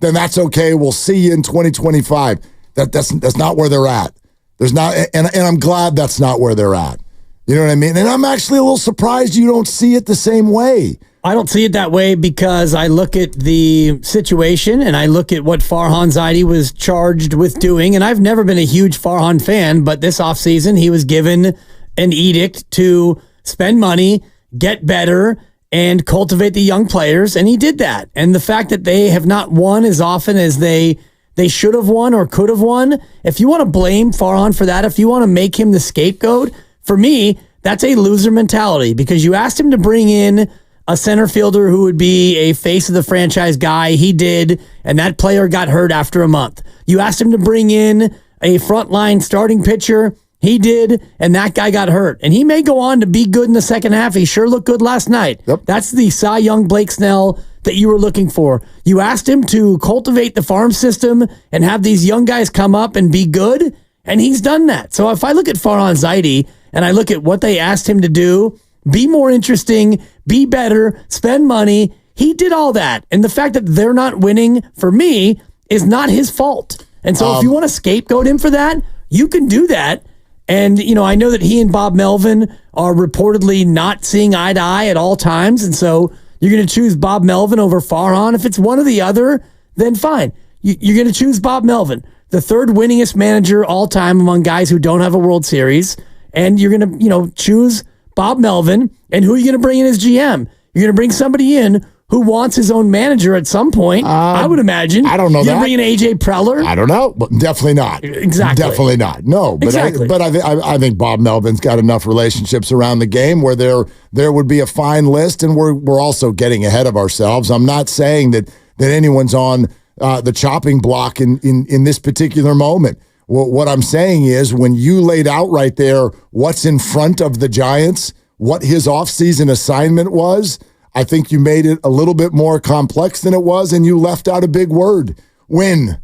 that's okay. We'll see you in 2025. That's not where they're at. There's not, and I'm glad that's not where they're at. You know what I mean? And I'm actually a little surprised you don't see it the same way. I don't see it that way because I look at the situation and I look at what Farhan Zaidi was charged with doing. And I've never been a huge Farhan fan, but this offseason he was given an edict to spend money, get better, and cultivate the young players. And he did that. And the fact that they have not won as often as they should have won or could have won, if you want to blame Farhan for that, if you want to make him the scapegoat, for me, that's a loser mentality because you asked him to bring in a center fielder who would be a face of the franchise guy. He did, and that player got hurt after a month. You asked him to bring in a frontline starting pitcher. He did, and that guy got hurt. And he may go on to be good in the second half. He sure looked good last night. Yep. That's the Cy Young Blake Snell that you were looking for. You asked him to cultivate the farm system and have these young guys come up and be good, and he's done that. So if I look at Farhan Zaidi and I look at what they asked him to do, be more interesting, be better, spend money, he did all that. And the fact that they're not winning, for me, is not his fault. And so if you want to scapegoat him for that, you can do that. And, you know, I know that he and Bob Melvin are reportedly not seeing eye to eye at all times. And so you're going to choose Bob Melvin over Farhan. If it's one or the other, then fine. You're going to choose Bob Melvin, the third winningest manager all time among guys who don't have a World Series. And you're going to, choose Bob Melvin. And who are you going to bring in as GM? You're going to bring somebody in who wants his own manager at some point, I would imagine. I don't know that. You're bringing AJ Preller? I don't know, but definitely not. Exactly. Definitely not. No, but exactly. I think Bob Melvin's got enough relationships around the game where there would be a fine list, and we're also getting ahead of ourselves. I'm not saying that anyone's on the chopping block in this particular moment. What I'm saying is when you laid out right there what's in front of the Giants, what his offseason assignment was, I think you made it a little bit more complex than it was, and you left out a big word, win.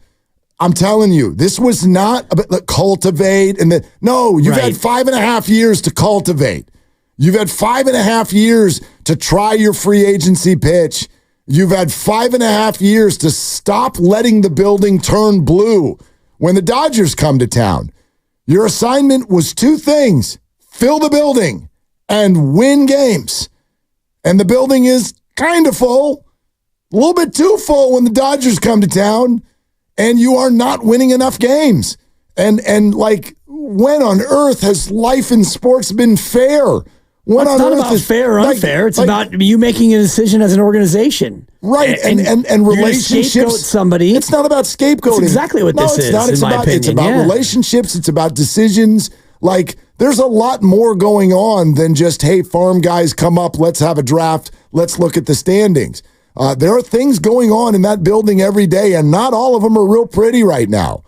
I'm telling you, this was not about cultivate. You've had 5.5 years to cultivate. You've had 5.5 years to try your free agency pitch. You've had 5.5 years to stop letting the building turn blue when the Dodgers come to town. Your assignment was two things: fill the building and win games. And the building is kind of full, a little bit too full when the Dodgers come to town, and you are not winning enough games. And like, when on earth has life in sports been fair? When it's not about fair or unfair. It's about you making a decision as an organization. Right, and relationships. Scapegoat somebody. It's not about scapegoating. That's exactly what this is, not. in my opinion. It's about relationships. It's about decisions. Like, there's a lot more going on than just, hey, farm guys, come up, let's have a draft, let's look at the standings. There are things going on in that building every day, and not all of them are real pretty right now.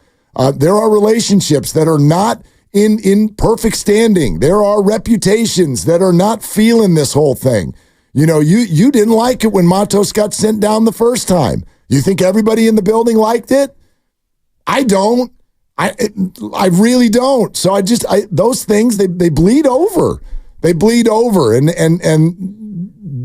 There are relationships that are not in perfect standing. There are reputations that are not feeling this whole thing. You know, you didn't like it when Matos got sent down the first time. You think everybody in the building liked it? I don't. I really don't. So those things, they bleed over. They bleed over, and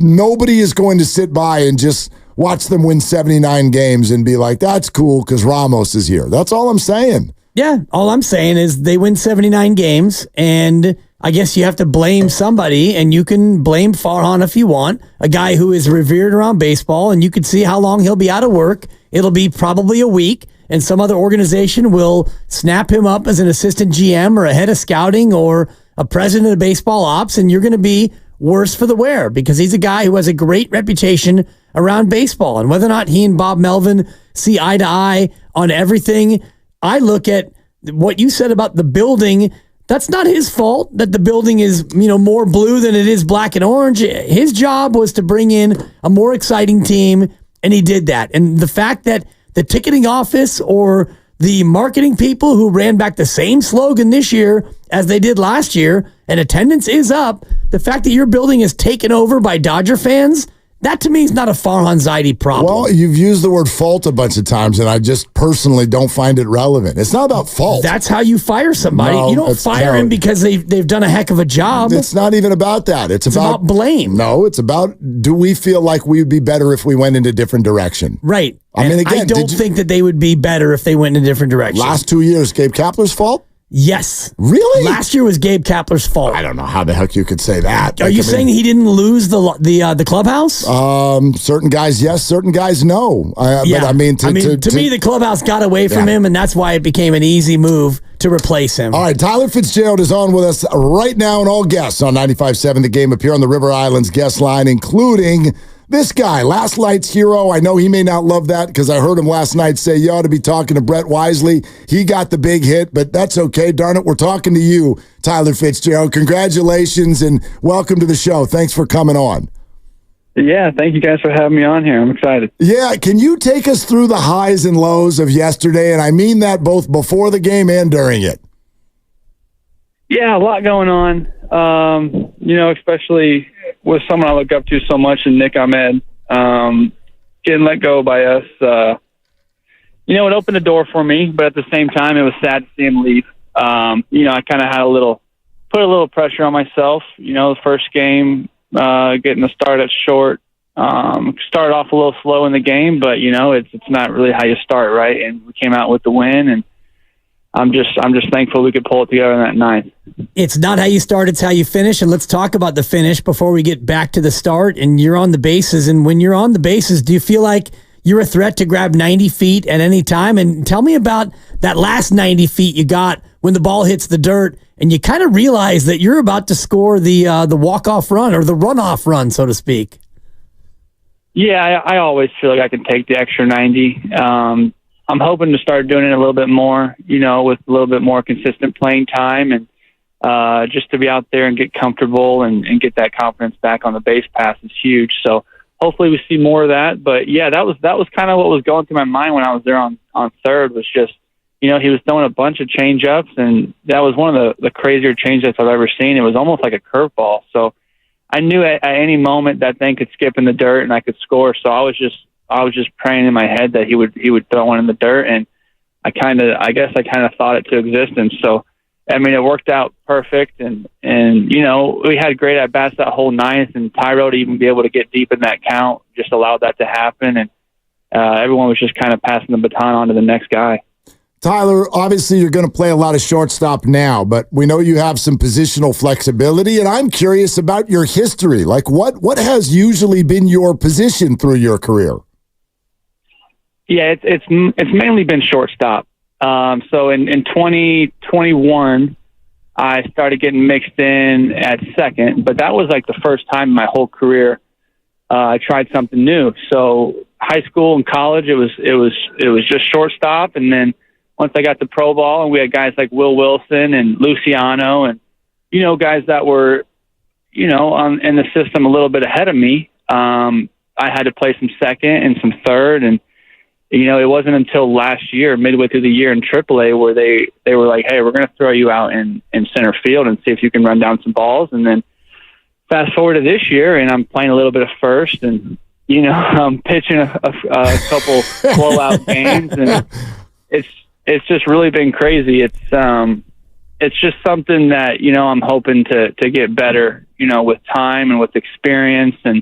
nobody is going to sit by and just watch them win 79 games and be like, that's cool because Ramos is here. That's all I'm saying. Yeah, all I'm saying is they win 79 games, and I guess you have to blame somebody, and you can blame Farhan if you want, a guy who is revered around baseball, and you can see how long he'll be out of work. It'll be probably a week, and some other organization will snap him up as an assistant GM or a head of scouting or a president of baseball ops, and you're going to be worse for the wear because he's a guy who has a great reputation around baseball. And whether or not he and Bob Melvin see eye to eye on everything, I look at what you said about the building. That's not his fault that the building is, more blue than it is black and orange. His job was to bring in a more exciting team, and he did that. And the fact that the ticketing office or the marketing people who ran back the same slogan this year as they did last year, and attendance is up, the fact that your building is taken over by Dodger fans, that to me is not a Farhan Zaidi problem. Well, you've used the word fault a bunch of times, and I just personally don't find it relevant. It's not about fault. That's how you fire somebody. You don't fire him because they've done a heck of a job. It's not even about that. It's about blame. No, it's about, do we feel like we would be better if we went in a different direction? Right. I mean, again, I don't think that they would be better if they went in a different direction. Last 2 years, Gabe Kapler's fault? Yes. Really? Last year was Gabe Kapler's fault. I don't know how the heck you could say that. Are you saying he didn't lose the clubhouse? Certain guys, yes. Certain guys, no. Yeah. But I mean, to me, the clubhouse got away from him, and that's why it became an easy move to replace him. All right, Tyler Fitzgerald is on with us right now, and all guests on 95.7 The Game appear on the River Islands guest line, including this guy, last night's hero. I know he may not love that because I heard him last night say you ought to be talking to Brett Wisely. He got the big hit, but that's okay. Darn it, we're talking to you, Tyler Fitzgerald. Congratulations and welcome to the show. Thanks for coming on. Yeah, thank you guys for having me on here. I'm excited. Yeah, can you take us through the highs and lows of yesterday? And I mean that both before the game and during it. Yeah, a lot going on. Especially with someone I look up to so much, and Nick Ahmed, getting let go by us. It opened the door for me, but at the same time, it was sad to see him leave. I kind of had put a little pressure on myself. The first game, getting the start at short, started off a little slow in the game, but it's not really how you start, right? And we came out with the win, and I'm just thankful we could pull it together in that ninth. It's not how you start, it's how you finish. And let's talk about the finish before we get back to the start. And you're on the bases. And when you're on the bases, do you feel like you're a threat to grab 90 feet at any time? And tell me about that last 90 feet you got when the ball hits the dirt and you kind of realize that you're about to score the walk-off run or the runoff run, so to speak. Yeah, I always feel like I can take the extra 90. I'm hoping to start doing it a little bit more, with a little bit more consistent playing time and just to be out there and get comfortable and get that confidence back on the base pass is huge. So hopefully we see more of that. But yeah, that was kind of what was going through my mind when I was there on third was just, he was throwing a bunch of change ups, and that was one of the crazier change ups I've ever seen. It was almost like a curveball. So I knew at any moment that thing could skip in the dirt and I could score. So I was just praying in my head that he would throw one in the dirt, and I guess I kind of thought it to existence. So, I mean, it worked out perfect, and we had great at bats that whole ninth, and Tyro to even be able to get deep in that count just allowed that to happen, and everyone was just kind of passing the baton on to the next guy. Tyler, obviously you're going to play a lot of shortstop now, but we know you have some positional flexibility, and I'm curious about your history. Like, what has usually been your position through your career? Yeah, it's mainly been shortstop. So in 2021, I started getting mixed in at second, but that was like the first time in my whole career I tried something new. So high school and college, it was just shortstop, and then once I got to pro ball, and we had guys like Will Wilson and Luciano, and guys that were in the system a little bit ahead of me. I had to play some second and some third, and it wasn't until last year, midway through the year in AAA, where they were like, "Hey, we're going to throw you out in center field and see if you can run down some balls." And then fast forward to this year, and I'm playing a little bit of first, and I'm pitching a couple blowout games, and it's just really been crazy. It's just something that I'm hoping to get better, with time and with experience, and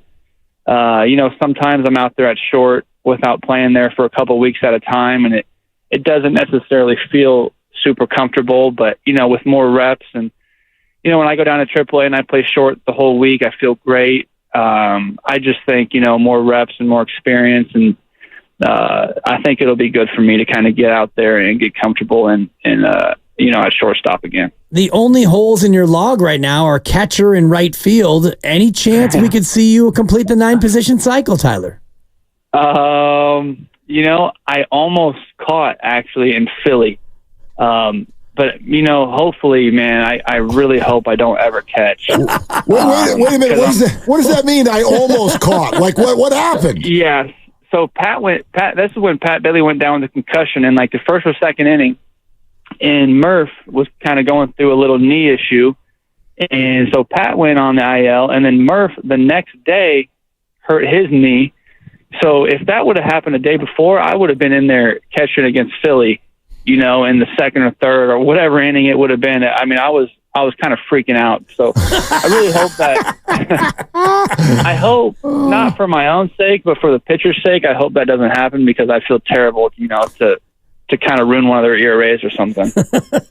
sometimes I'm out there at short without playing there for a couple of weeks at a time, and it doesn't necessarily feel super comfortable, but with more reps, and when I go down to AAA and I play short the whole week, I feel great. I just think more reps and more experience, and I think it'll be good for me to kind of get out there and get comfortable and at shortstop again. The only holes in your log right now are catcher and right field. Any chance we could see you complete the 9-position cycle, Tyler? I almost caught actually in Philly. But, hopefully, man, I really hope I don't ever catch. Wait a minute. What does that mean? I almost caught. Like, what happened? Yeah. So this is when Pat Bailey went down with a concussion in like the first or second inning. And Murph was kind of going through a little knee issue. And so Pat went on the IL, and then Murph the next day hurt his knee. So if that would have happened a day before, I would have been in there catching against Philly, in the second or third or whatever inning it would have been. I mean, I was kind of freaking out. So I really hope that I hope not for my own sake, but for the pitcher's sake, I hope that doesn't happen, because I feel terrible, to kind of ruin one of their ERAs or something.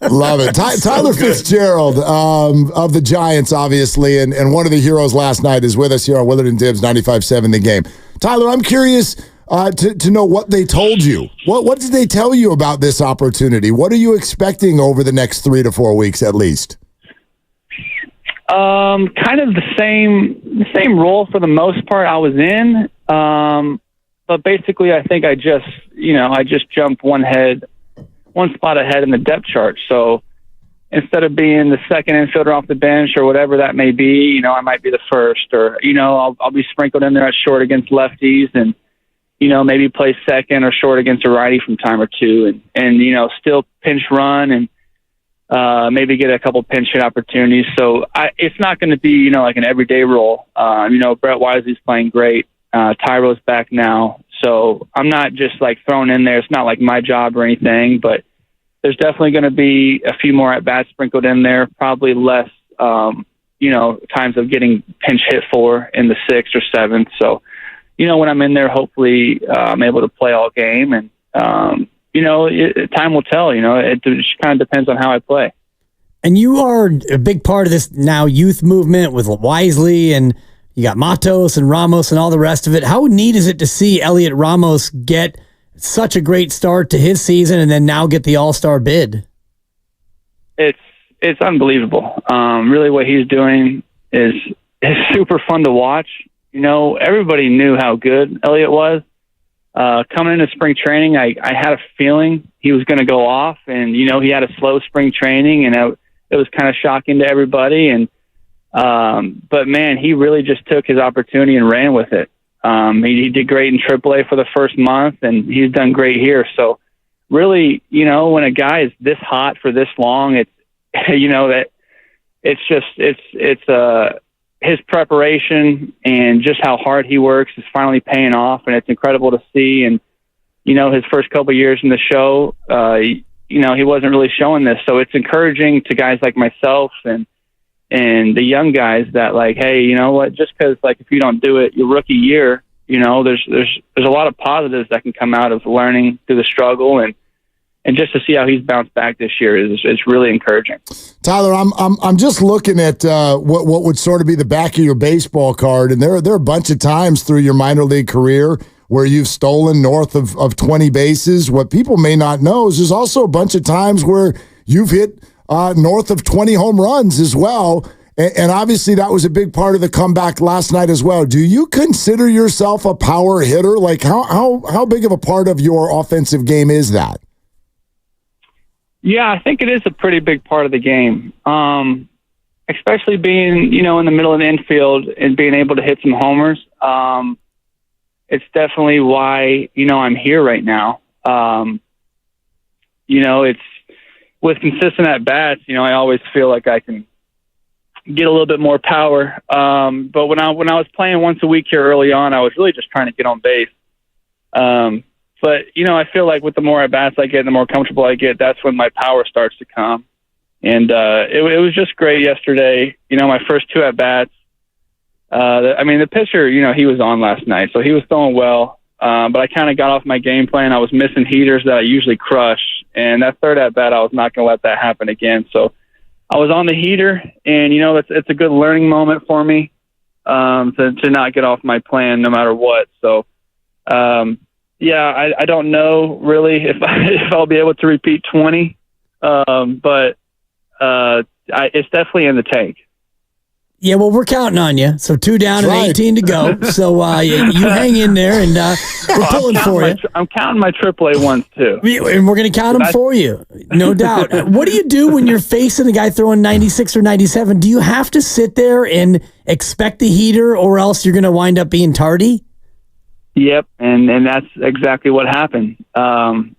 Love it. Tyler Fitzgerald of the Giants, obviously, and one of the heroes last night is with us here on Willard and Dibbs 95.7 The Game. Tyler, I'm curious to know what they told you. What did they tell you about this opportunity? What are you expecting over the next 3 to 4 weeks at least? Kind of the same role for the most part I was in. But basically, I think I just jumped one spot ahead in the depth chart. So instead of being the second infielder off the bench or whatever that may be, I might be the first, or I'll be sprinkled in there at short against lefties, and maybe play second or short against a righty from time or two, and still pinch run and maybe get a couple pinch hit opportunities. So it's not going to be like an everyday role. Brett Wisely's playing great. Tyro's back now, so I'm not just like thrown in there. It's not like my job or anything, but there's definitely going to be a few more at bats sprinkled in there. Probably less, times of getting pinch hit for in the 6th or 7th. So, when I'm in there, hopefully I'm able to play all game, and time will tell. It just kind of depends on how I play. And you are a big part of this now youth movement with Wisely, and you got Matos and Ramos and all the rest of it. How neat is it to see Elliot Ramos get such a great start to his season and then now get the All-Star bid? It's unbelievable. Really what he's doing is super fun to watch. Everybody knew how good Elliot was. Coming into spring training, I had a feeling he was going to go off, and, he had a slow spring training, and it was kind of shocking to everybody. And but man, he really just took his opportunity and ran with it. He did great in AAA for the first month, and he's done great here. So really, when a guy is this hot for this long, it's, that it's his preparation and just how hard he works is finally paying off. And it's incredible to see. And, his first couple of years in the show, he wasn't really showing this. So it's encouraging to guys like myself and the young guys that, like, hey, you know what, just because, like, if you don't do it your rookie year, there's a lot of positives that can come out of learning through the struggle and and just to see how he's bounced back this year is really encouraging. Tyler, I'm just looking at what would sort of be the back of your baseball card, and there are a bunch of times through your minor league career where you've stolen north of 20 bases. What people may not know is there's also a bunch of times where you've hit north of 20 home runs as well. And obviously that was a big part of the comeback last night as well. Do you consider yourself a power hitter? Like how big of a part of your offensive game is that? Yeah, I think it is a pretty big part of the game. Especially being, in the middle of the infield and being able to hit some homers. It's definitely why, I'm here right now. It's with consistent at bats, I always feel like I can get a little bit more power. But when I was playing once a week here early on, I was really just trying to get on base. But I feel like with the more at bats I get, the more comfortable I get, that's when my power starts to come. And it was just great yesterday. My first 2 at bats. The pitcher, he was on last night, so he was throwing well. But I kind of got off my game plan. I was missing heaters that I usually crush, and that third at bat, I was not going to let that happen again. So I was on the heater, and it's a good learning moment for me to not get off my plan no matter what. So I don't know really if I'll be able to repeat 20, but it's definitely in the tank. Yeah, well, we're counting on you. So 2 down and 18 to go. So you hang in there, and we're pulling for you. I'm counting my AAA ones, too. And we're going to count them for you, no doubt. What do you do when you're facing a guy throwing 96 or 97? Do you have to sit there and expect the heater, or else you're going to wind up being tardy? Yep, and that's exactly what happened. My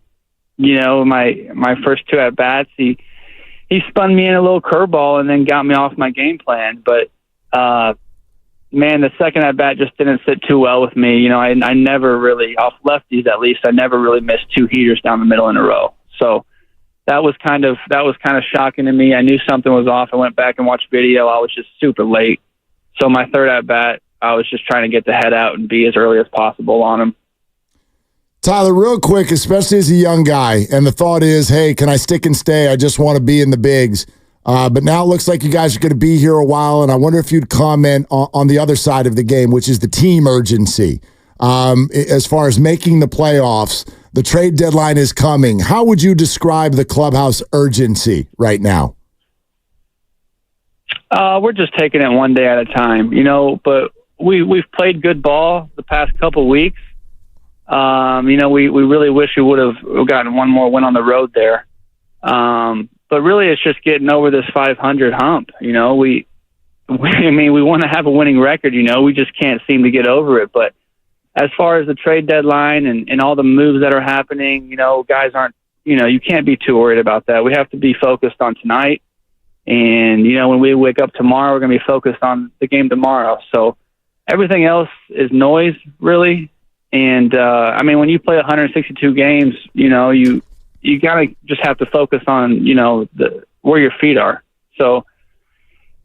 first 2 at-bats, he spun me in a little curveball and then got me off my game plan. But, the second at-bat just didn't sit too well with me. I never really, off lefties at least, I never really missed 2 heaters down the middle in a row. So that was kind of shocking to me. I knew something was off. I went back and watched video. I was just super late. So my third at-bat, I was just trying to get the head out and be as early as possible on him. Tyler, real quick, especially as a young guy, and the thought is, hey, can I stick and stay? I just want to be in the bigs. But now it looks like you guys are going to be here a while, and I wonder if you'd comment on the other side of the game, which is the team urgency. As far as making the playoffs, the trade deadline is coming. How would you describe the clubhouse urgency right now? We're just taking it one day at a time, but we've played good ball the past couple weeks. We really wish we would have gotten one more win on the road there. But really it's just getting over this 500 hump. We want to have a winning record, we just can't seem to get over it. But as far as the trade deadline and all the moves that are happening, guys aren't, you can't be too worried about that. We have to be focused on tonight. And, when we wake up tomorrow, we're going to be focused on the game tomorrow. So everything else is noise, really. And, when you play 162 games, you got to just have to focus on, where your feet are. So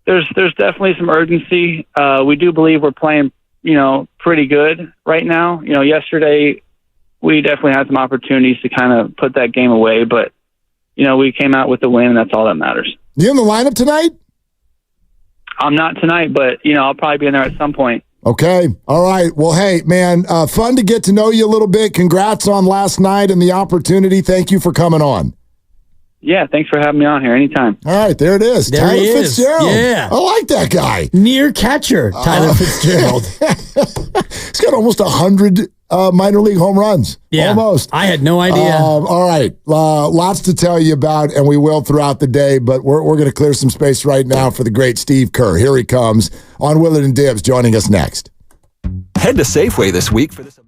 there's definitely some urgency. We do believe we're playing, pretty good right now. Yesterday we definitely had some opportunities to kind of put that game away, but, we came out with the win, and that's all that matters. You in the lineup tonight? I'm not tonight, but, I'll probably be in there at some point. Okay. All right. Well, hey, man, fun to get to know you a little bit. Congrats on last night and the opportunity. Thank you for coming on. Yeah, thanks for having me on here anytime. All right, there it is. There Tyler he is. Fitzgerald. Yeah. I like that guy. Near catcher, Tyler Fitzgerald. He's got almost 100 minor league home runs. Yeah. Almost. I had no idea. All right. Lots to tell you about, and we will throughout the day, but we're going to clear some space right now for the great Steve Kerr. Here he comes on Willard and Dibs, joining us next. Head to Safeway this week for this.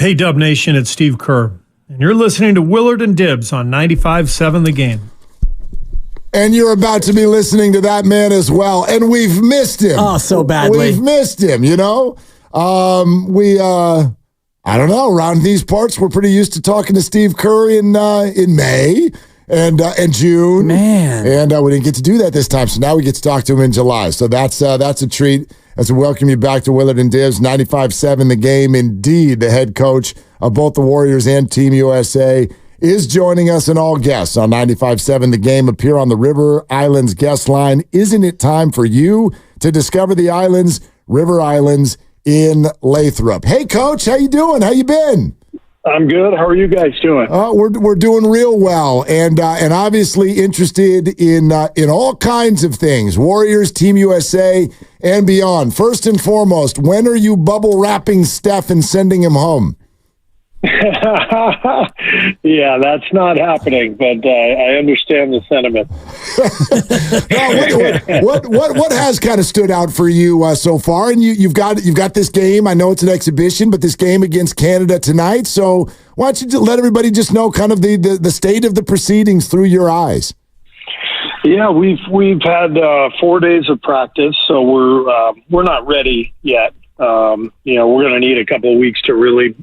Hey, Dub Nation, it's Steve Kerr, and you're listening to Willard and Dibbs on 95.7 The Game. And you're about to be listening to that man as well, and we've missed him. Oh, so badly. We've missed him, you know? I don't know, around these parts, we're pretty used to talking to Steve Curry in May and June. Man. And we didn't get to do that this time, so now we get to talk to him in July. So that's a treat. As we welcome you back to Willard and Dibbs, 95.7 The Game. Indeed, the head coach of both the Warriors and Team USA is joining us, and all guests on 95.7 The Game appear on the River Islands guest line. Isn't it time for you to discover the islands, River Islands in Lathrop? Hey, Coach, how you doing? How you been? I'm good. How are you guys doing? We're doing real well, and obviously interested in all kinds of things. Warriors, Team USA, and beyond. First and foremost, when are you bubble wrapping Steph and sending him home? Yeah, that's not happening, but I understand the sentiment. What has kind of stood out for you so far? And you've got this game. I know it's an exhibition, but this game against Canada tonight. So why don't you let everybody just know kind of the state of the proceedings through your eyes? Yeah, we've had 4 days of practice, so we're not ready yet. We're going to need a couple of weeks to really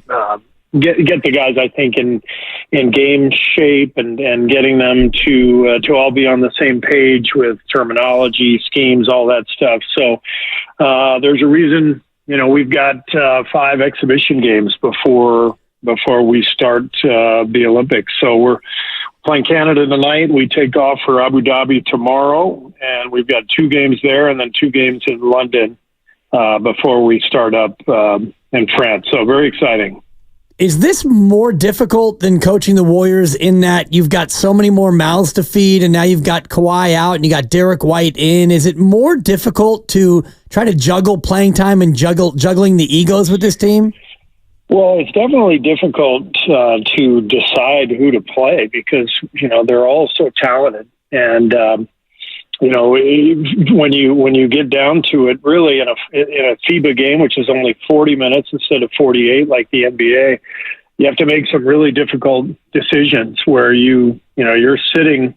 get the guys, I think, in game shape and getting them to all be on the same page with terminology, schemes, all that stuff. So there's a reason, we've got 5 exhibition games before we start the Olympics. So we're playing Canada tonight. We take off for Abu Dhabi tomorrow, and we've got 2 games there and then 2 games in London before we start up in France. So very exciting. Is this more difficult than coaching the Warriors in that you've got so many more mouths to feed, and now you've got Kawhi out and you got Derek White in? Is it more difficult to try to juggle playing time and juggling the egos with this team? Well, it's definitely difficult to decide who to play because, they're all so talented. And, when you get down to it, really in a FIBA game, which is only 40 minutes instead of 48 like the NBA, you have to make some really difficult decisions where you're sitting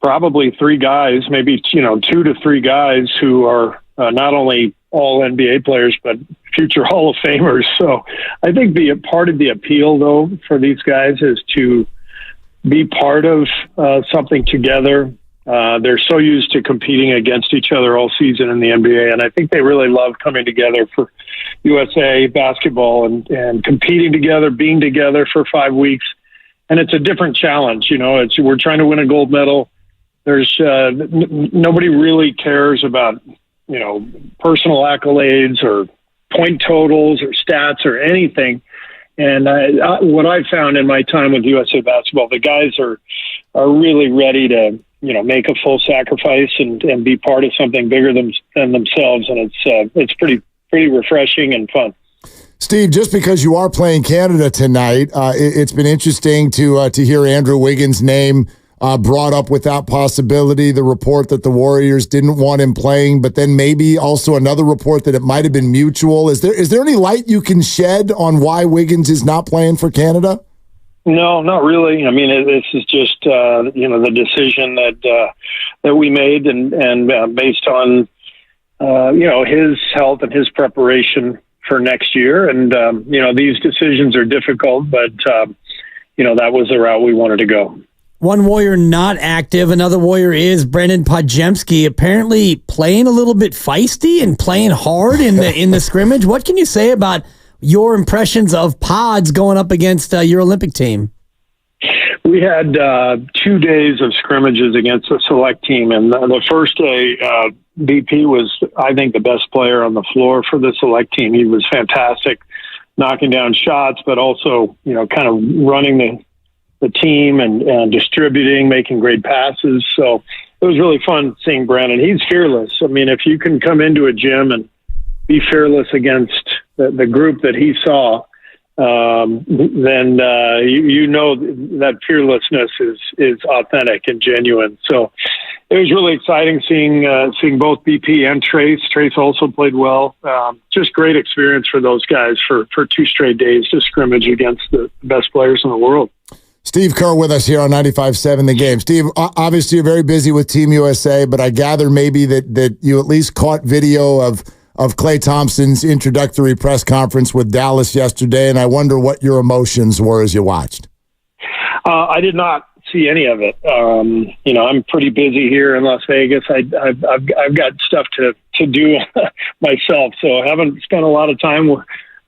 probably 3 guys, maybe 2 to 3 guys who are not only all NBA players but future Hall of Famers. So I think part of the appeal, though, for these guys is to be part of something together. They're so used to competing against each other all season in the NBA, and I think they really love coming together for USA basketball and competing together, being together for 5 weeks. And it's a different challenge. We're trying to win a gold medal. There's nobody really cares about, personal accolades or point totals or stats or anything. And what I've found in my time with USA basketball, the guys are really ready to, make a full sacrifice and be part of something bigger than themselves. And it's pretty refreshing and fun. Steve, just because you are playing Canada tonight, it's been interesting to hear Andrew Wiggins' name brought up with that possibility, the report that the Warriors didn't want him playing, but then maybe also another report that it might have been mutual. Is there any light you can shed on why Wiggins is not playing for Canada? No, not really. I mean, this is just the decision that we made, and based on his health and his preparation for next year. And these decisions are difficult, but that was the route we wanted to go. One Warrior not active. Another Warrior is Brendan Podziemski, apparently playing a little bit feisty and playing hard in the scrimmage. What can you say about your impressions of Pods going up against your Olympic team? We had 2 days of scrimmages against a select team, and the first day, BP was, I think, the best player on the floor for the select team. He was fantastic, knocking down shots, but also, kind of running the team and distributing, making great passes. So it was really fun seeing Brandon. He's fearless. I mean, if you can come into a gym and be fearless against the group that he saw, then that fearlessness is authentic and genuine. So it was really exciting seeing both BP and Trace. Trace also played well. Just great experience for those guys for 2 straight days to scrimmage against the best players in the world. Steve Kerr with us here on 95.7 The Game. Steve, obviously you're very busy with Team USA, but I gather maybe that you at least caught video of Klay Thompson's introductory press conference with Dallas yesterday, and I wonder what your emotions were as you watched. I did not see any of it. I'm pretty busy here in Las Vegas. I've got stuff to do myself, so I haven't spent a lot of time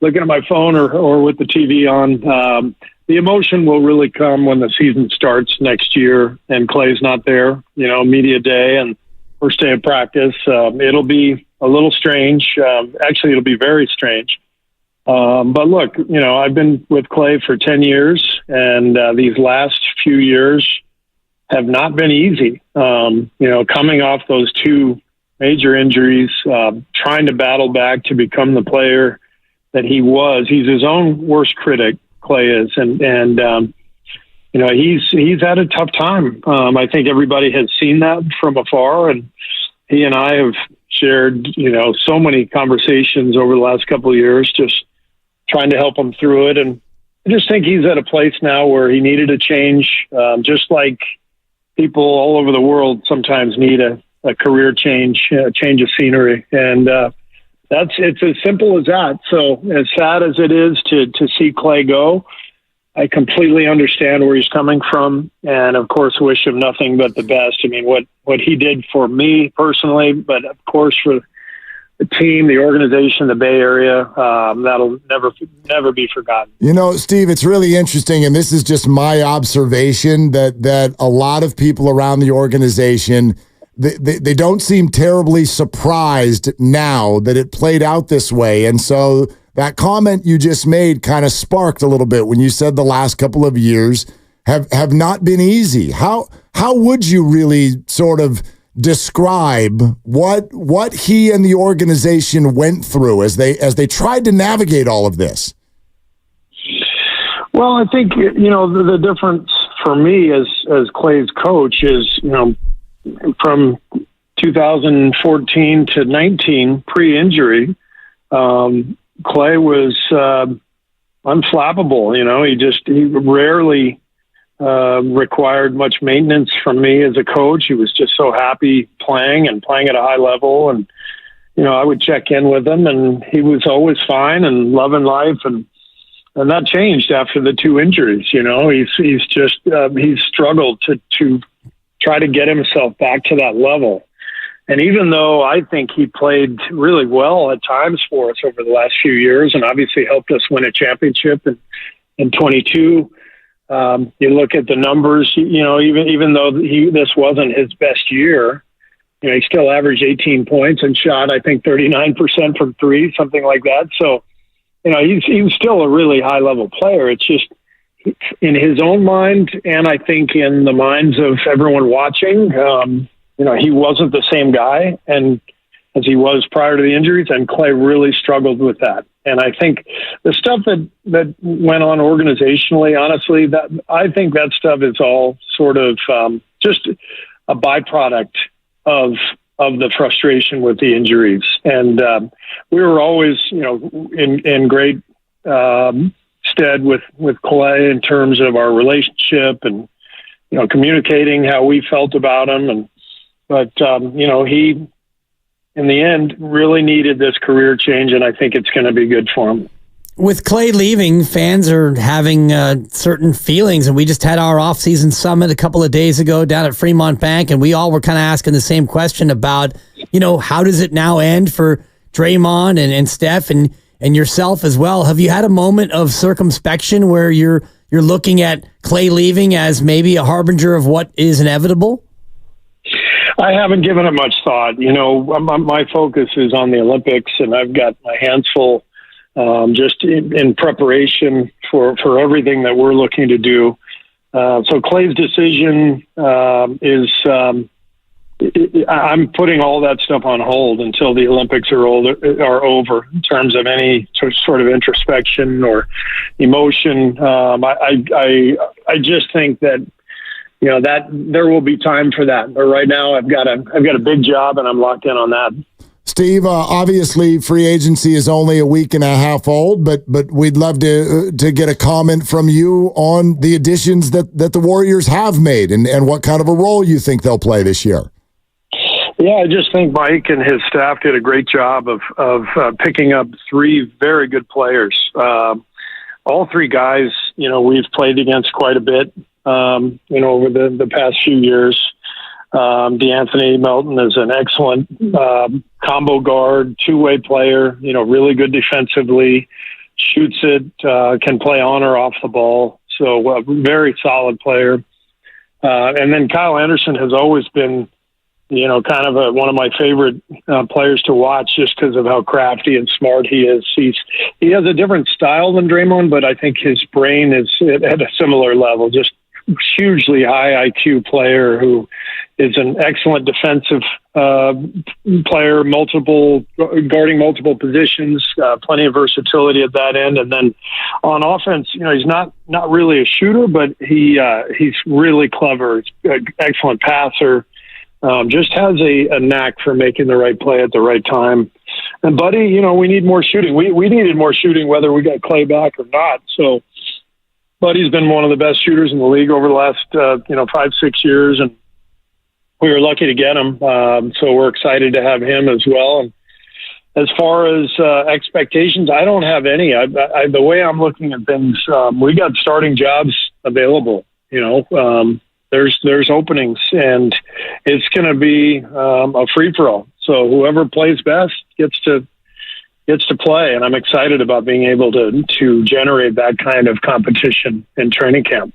looking at my phone or with the TV on. The emotion will really come when the season starts next year and Klay's not there, media day and first day of practice. It'll be a little strange. Actually, it'll be very strange. But look, I've been with Klay for 10 years, and these last few years have not been easy. Coming off those 2 major injuries, trying to battle back to become the player that he was. He's his own worst critic, Klay is, and he's had a tough time. I think everybody has seen that from afar, and he and I have shared, so many conversations over the last couple of years, just trying to help him through it. And I just think he's at a place now where he needed a change, just like people all over the world sometimes need a career change, a change of scenery. And it's as simple as that. So as sad as it is to see Klay go, I completely understand where he's coming from, and of course wish him nothing but the best. I mean, what he did for me personally, but of course for the team, the organization, the Bay Area, that'll never be forgotten. Steve, it's really interesting, and this is just my observation, that a lot of people around the organization, they don't seem terribly surprised now that it played out this way. And so that comment you just made kind of sparked a little bit when you said the last couple of years have not been easy. How would you really sort of describe what he and the organization went through as they tried to navigate all of this? Well, I think the difference for me as Klay's coach is from 2014 to 19 pre-injury, Klay was unflappable. He rarely required much maintenance from me as a coach. He was just so happy playing at a high level. And, I would check in with him and he was always fine and loving life. And that changed after the 2 injuries. He's struggled to try to get himself back to that level. And even though I think he played really well at times for us over the last few years and obviously helped us win a championship in 22, you look at the numbers, even though this wasn't his best year, he still averaged 18 points and shot, I think, 39% from 3, something like that. So, he's still a really high level player. It's just in his own mind, and I think in the minds of everyone watching, he wasn't the same guy and as he was prior to the injuries, and Klay really struggled with that. And I think the stuff that went on organizationally, honestly, I think that stuff is all sort of just a byproduct of the frustration with the injuries. And we were always, in great stead with Klay in terms of our relationship and, communicating how we felt about him. But he, in the end, really needed this career change, and I think it's going to be good for him. With Klay leaving, fans are having certain feelings, and we just had our off-season summit a couple of days ago down at Fremont Bank, and we all were kind of asking the same question about, how does it now end for Draymond and Steph and yourself as well? Have you had a moment of circumspection where you're looking at Klay leaving as maybe a harbinger of what is inevitable? I haven't given it much thought. My focus is on the Olympics, and I've got my hands full just in preparation for everything that we're looking to do. So Klay's decision is I'm putting all that stuff on hold until the Olympics are over in terms of any sort of introspection or emotion. I just think that that there will be time for that. But right now, I've got a big job, and I'm locked in on that. Steve, obviously free agency is only a week and a half old, but we'd love to get a comment from you on the additions that the Warriors have made and what kind of a role you think they'll play this year. Yeah, I just think Mike and his staff did a great job of picking up three very good players. All three guys, we've played against quite a bit, over the past few years. DeAnthony Melton is an excellent combo guard, two-way player, really good defensively, shoots it, can play on or off the ball. So a very solid player. And then Kyle Anderson has always been, kind of one of my favorite players to watch just because of how crafty and smart he is. He has a different style than Draymond, but I think his brain is at a similar level, just hugely high IQ player who is an excellent defensive player, guarding multiple positions, plenty of versatility at that end. And then on offense, he's not really a shooter, but he's really clever. He's an excellent passer. Just has a knack for making the right play at the right time. And Buddy, we need more shooting. We needed more shooting whether we got Klay back or not. So Buddy's been one of the best shooters in the league over the last 5-6 years, and we were lucky to get him. So we're excited to have him as well. And as far as expectations, I don't have any. The way I'm looking at things, we got starting jobs available. There's openings, and it's going to be a free for all. So whoever plays best gets to play, and I'm excited about being able to generate that kind of competition in training camp.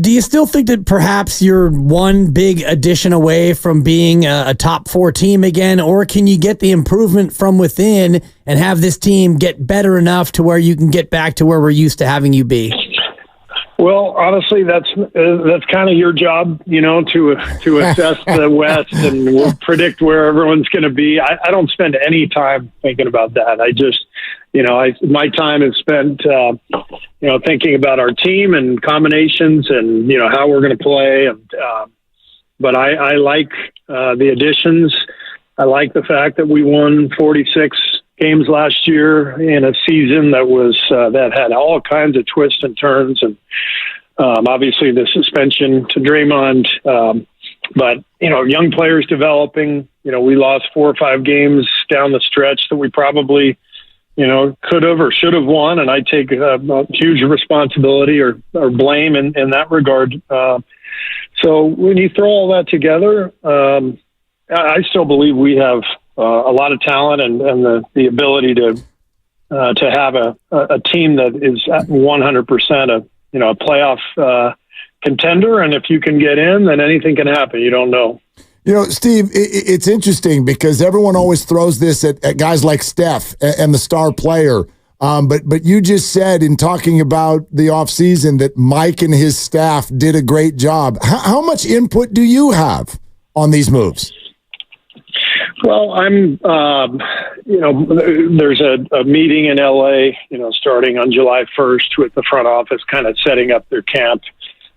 Do you still think that perhaps you're one big addition away from being a top 4 team again, or can you get the improvement from within and have this team get better enough to where you can get back to where we're used to having you be? Well, honestly, that's kind of your job, to assess the West and predict where everyone's going to be. I don't spend any time thinking about that. I just, my time is spent, thinking about our team and combinations and how we're going to play. And but I like the additions. I like the fact that we won 46 games last year in a season that had all kinds of twists and turns, and obviously the suspension to Draymond. But young players developing. We lost 4 or 5 games down the stretch that we probably could have or should have won, and I take a huge responsibility or blame in that regard. So when you throw all that together, I still believe we have a lot of talent and the ability to have a team that is at 100% a playoff contender. And if you can get in, then anything can happen. You don't know. Steve, it's interesting because everyone always throws this at guys like Steph and the star player. But you just said in talking about the offseason that Mike and his staff did a great job. How much input do you have on these moves? Well, I'm, there's a meeting in LA, starting on July 1st with the front office kind of setting up their camp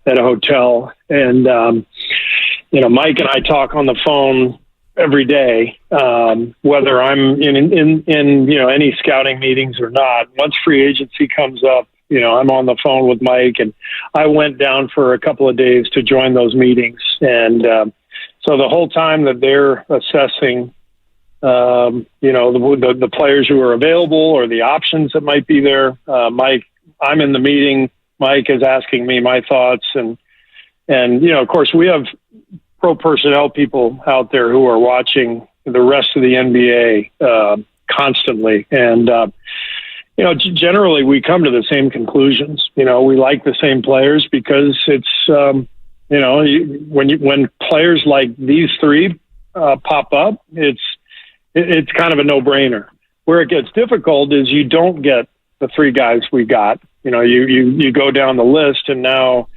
at a hotel. And, Mike and I talk on the phone every day, whether I'm in any scouting meetings or not. Once free agency comes up, I'm on the phone with Mike, and I went down for a couple of days to join those meetings. And, so the whole time that they're assessing, the players who are available or the options that might be there, Mike, I'm in the meeting. Mike is asking me my thoughts, and of course we have pro personnel people out there who are watching the rest of the NBA constantly, and generally we come to the same conclusions. We like the same players because it's. When players like these three pop up, it's kind of a no-brainer. Where it gets difficult is you don't get the 3 guys we got. You go down the list, and now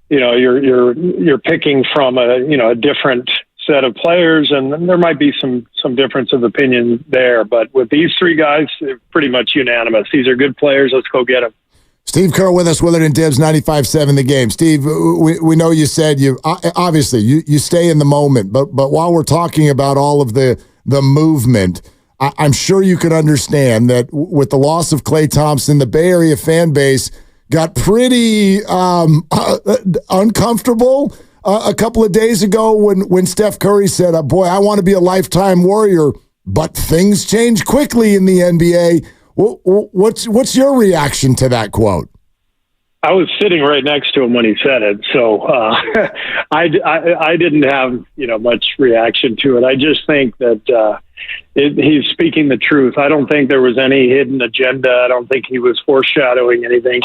you're picking from a different set of players, and there might be some difference of opinion there. But with these 3 guys, they're pretty much unanimous. These are good players. Let's go get them. Steve Kerr with us, Willard and Dibbs, 95.7 The Game. Steve, we know you said you obviously you stay in the moment, but while we're talking about all of the movement, I'm sure you could understand that with the loss of Klay Thompson, the Bay Area fan base got pretty uncomfortable a couple of days ago when Steph Curry said, boy, I want to be a lifetime Warrior, but things change quickly in the NBA. What's your reaction to that quote? I was sitting right next to him when he said it, so I didn't have much reaction to it. I just think that he's speaking the truth. I don't think there was any hidden agenda. I don't think he was foreshadowing anything.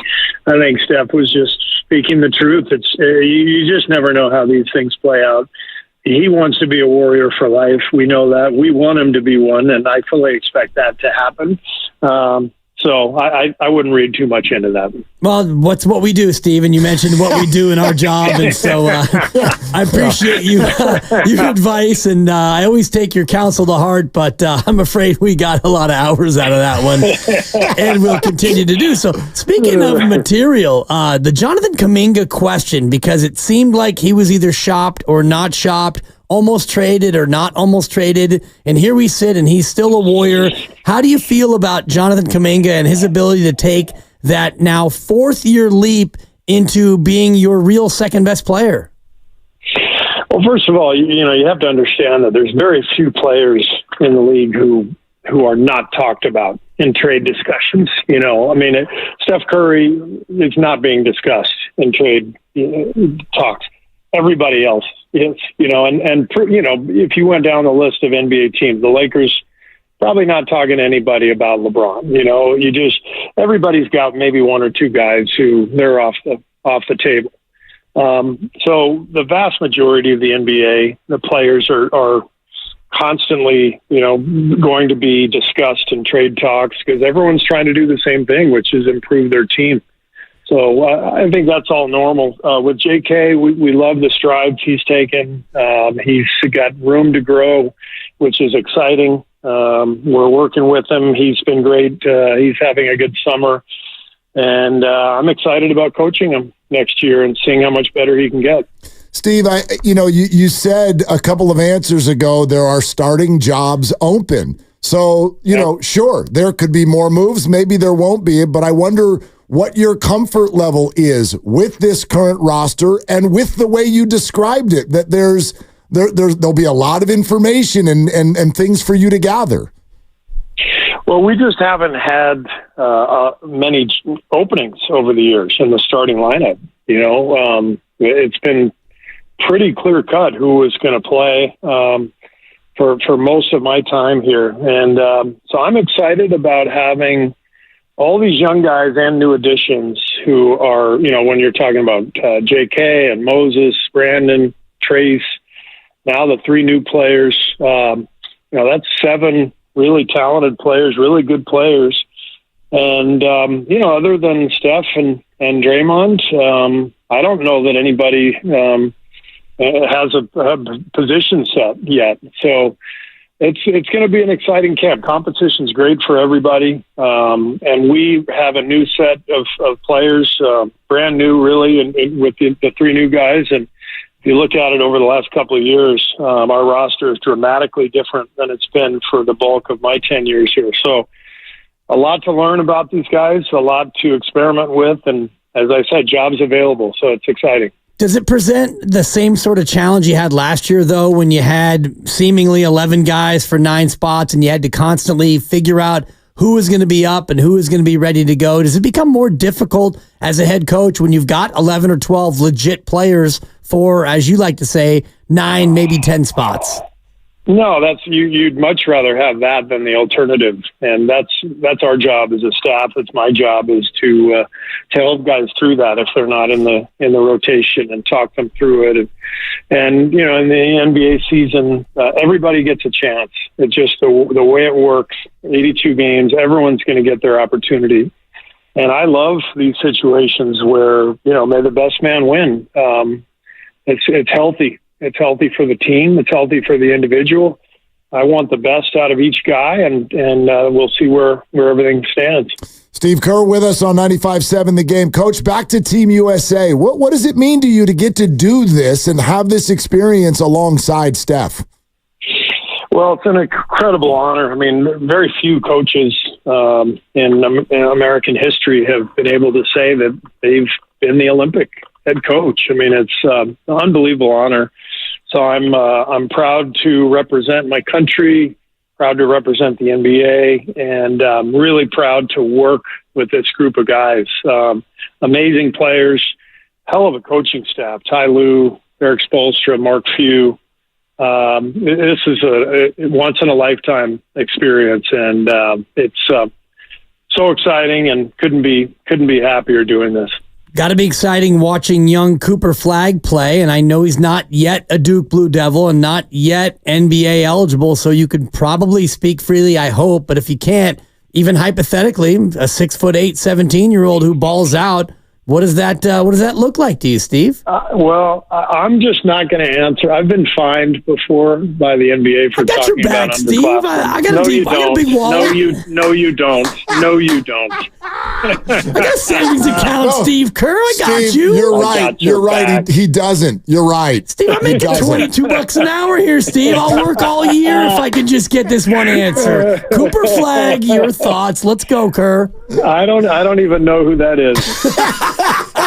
I think Steph was just speaking the truth. It's you just never know how these things play out. He wants to be a Warrior for life. We know that. We want him to be one, and I fully expect that to happen. So I wouldn't read too much into that. Well, what's what we do, Steve, and you mentioned what we do in our job, and so I appreciate your advice, and I always take your counsel to heart, but I'm afraid we got a lot of hours out of that one, and we'll continue to do so. Speaking of material, the Jonathan Kuminga question, because it seemed like he was either shopped or not shopped, almost traded or not almost traded, and here we sit, and he's still a Warrior. How do you feel about Jonathan Kuminga and his ability to take that now fourth-year leap into being your real second-best player? Well, first of all, you have to understand that there's very few players in the league who are not talked about in trade discussions. Steph Curry is not being discussed in trade talks. Everybody else is, and if you went down the list of NBA teams, the Lakers probably not talking to anybody about LeBron. Everybody's got maybe one or two guys who they're off the table. So the vast majority of the NBA, the players are constantly, going to be discussed in trade talks because everyone's trying to do the same thing, which is improve their team. So I think that's all normal. With JK, we love the strides he's taken. He's got room to grow, which is exciting. We're working with him. He's been great. He's having a good summer. And I'm excited about coaching him next year and seeing how much better he can get. Steve, you said a couple of answers ago there are starting jobs open. So, sure, there could be more moves. Maybe there won't be. But I wonder what your comfort level is with this current roster and with the way you described it, that there'll be a lot of information and things for you to gather. Well, we just haven't had many openings over the years in the starting lineup. It's been pretty clear cut who was going to play for most of my time here. And so I'm excited about having all these young guys and new additions who are, when you're talking about JK and Moses, Brandon, Trace, now the three new players, that's 7 really talented players, really good players. And, other than Steph and Draymond, I don't know that anybody has a position set yet. So it's going to be an exciting camp. Competition's great for everybody. And we have a new set of players, brand new, really, and with the 3 new guys. And if you look at it over the last couple of years, our roster is dramatically different than it's been for the bulk of my 10 years here. So a lot to learn about these guys, a lot to experiment with. And as I said, jobs available. So it's exciting. Does it present the same sort of challenge you had last year, though, when you had seemingly 11 guys for 9 spots and you had to constantly figure out who is going to be up and who is going to be ready to go? Does it become more difficult as a head coach when you've got 11 or 12 legit players for, as you like to say, 9, maybe 10 spots? No, you'd much rather have that than the alternative, and that's our job as a staff. It's my job is to help guys through that if they're not in the rotation and talk them through it. And in the NBA season, everybody gets a chance. It's just the way it works. 82 games, everyone's going to get their opportunity. And I love these situations where may the best man win. It's healthy. It's healthy for the team. It's healthy for the individual. I want the best out of each guy, and we'll see where everything stands. Steve Kerr with us on 95.7 The Game. Coach, back to Team USA. What does it mean to you to get to do this and have this experience alongside Steph? Well, it's an incredible honor. I mean, very few coaches in American history have been able to say that they've been the Olympic head coach. I mean, it's an unbelievable honor. So I'm proud to represent my country, proud to represent the NBA, and really proud to work with this group of guys. Amazing players, hell of a coaching staff. Ty Lue, Eric Spoelstra, Mark Few. This is a once-in-a-lifetime experience, and it's so exciting, and couldn't be happier doing this. Got to be exciting watching young Cooper Flagg play, and I know he's not yet a Duke Blue Devil and not yet NBA eligible, so you could probably speak freely, I hope, but if you can't, even hypothetically, a 6'8", 17-year-old who balls out, what does that look like to you, Steve? Well, I'm just not going to answer. I've been fined before by the NBA for talking about underclassmen. Steve. I got a big wallet. No, you don't. No, you don't. I got a savings account, Steve Kerr. I got Steve, you. You're right. You're right. He doesn't. You're right. Steve, I'm making $22 an hour here, Steve. I'll work all year if I can just get this one answer. Cooper Flagg, your thoughts. Let's go, Kerr. I don't even know who that is. All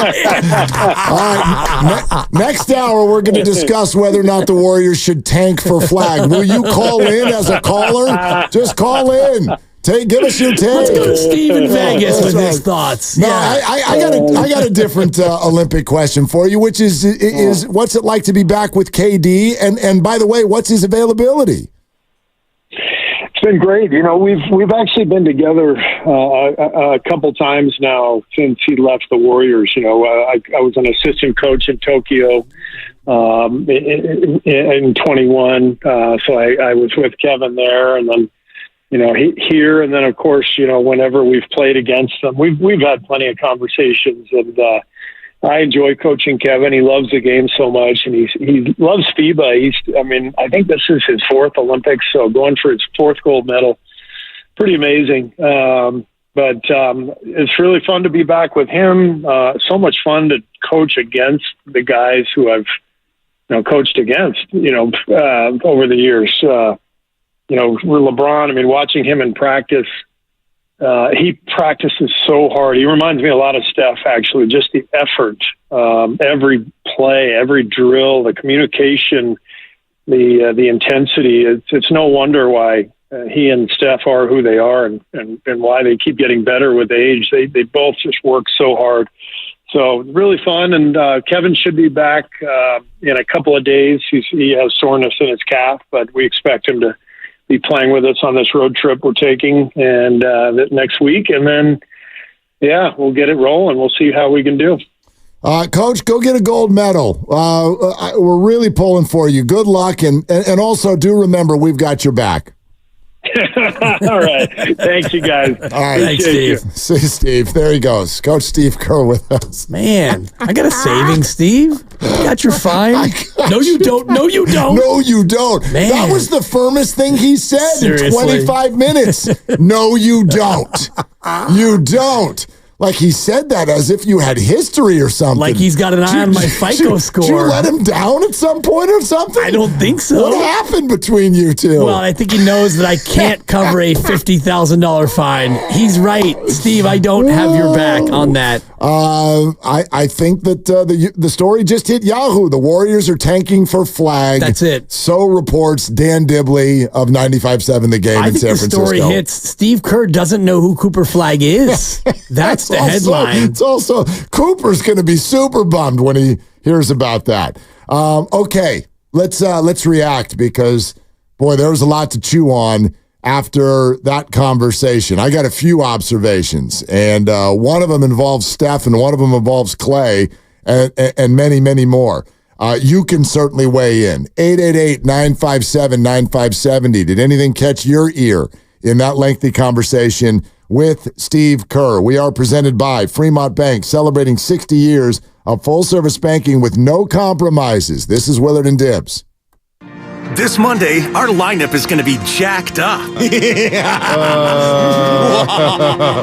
right. Next hour, we're going to discuss whether or not the Warriors should tank for Flagg. Will you call in as a caller? Just call in. Give us your take. Let's go to Steve in Vegas with his thoughts. No, I got a different Olympic question for you, which is what's it like to be back with KD? And by the way, what's his availability? It's been great. You know, we've actually been together a couple times now since he left the Warriors. You know, I was an assistant coach in Tokyo in 21, so I was with Kevin there, and then here, and then of course, whenever we've played against them, we've had plenty of conversations, and I enjoy coaching Kevin. He loves the game so much, and he loves FIBA. I think this is his fourth Olympics, so going for his fourth gold medal, pretty amazing. But it's really fun to be back with him. So much fun to coach against the guys who I've coached against over the years. LeBron. Watching him in practice. He practices so hard. He reminds me a lot of Steph, actually, just the effort, every play, every drill, the communication, the intensity. It's no wonder why he and Steph are who they are, and why they keep getting better with age. They both just work so hard. So really fun, and Kevin should be back in a couple of days. He has soreness in his calf, but we expect him to be playing with us on this road trip we're taking and next week. And then, we'll get it rolling. We'll see how we can do. Coach, go get a gold medal. We're really pulling for you. Good luck. And also do remember, we've got your back. All right. Thanks, you guys. All right. Thanks, Steve. See Steve. There he goes. Coach Steve Kerr with us. Man, I got a savings, Steve. I got your fine. No, you don't. No, you don't. No, you don't. Man. That was the firmest thing he said Seriously. in 25 minutes. No, you don't. You don't. Like he said that as if you had history or something. Like he's got an eye on my FICO score. Did you let him down at some point or something? I don't think so. What happened between you two? Well, I think he knows that I can't cover a $50,000 fine. He's right. Steve, I don't have your back on that. I think that the story just hit Yahoo. The Warriors are tanking for Flagg. That's it. So reports Dan Dibley of 95.7 The Game in San Francisco. The story hits. Steve Kerr doesn't know who Cooper Flagg is. That's the headline. It's also Cooper's going to be super bummed when he hears about that. Okay, let's react because boy, there was a lot to chew on after that conversation. I got a few observations, and one of them involves Steph, and one of them involves Klay, and many, many more. You can certainly weigh in. 888-957-9570. Did anything catch your ear in that lengthy conversation with Steve Kerr? We are presented by Fremont Bank, celebrating 60 years of full-service banking with no compromises. This is Willard and Dibbs. This Monday, our lineup is going to be jacked up.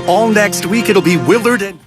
All next week, it'll be Willard and...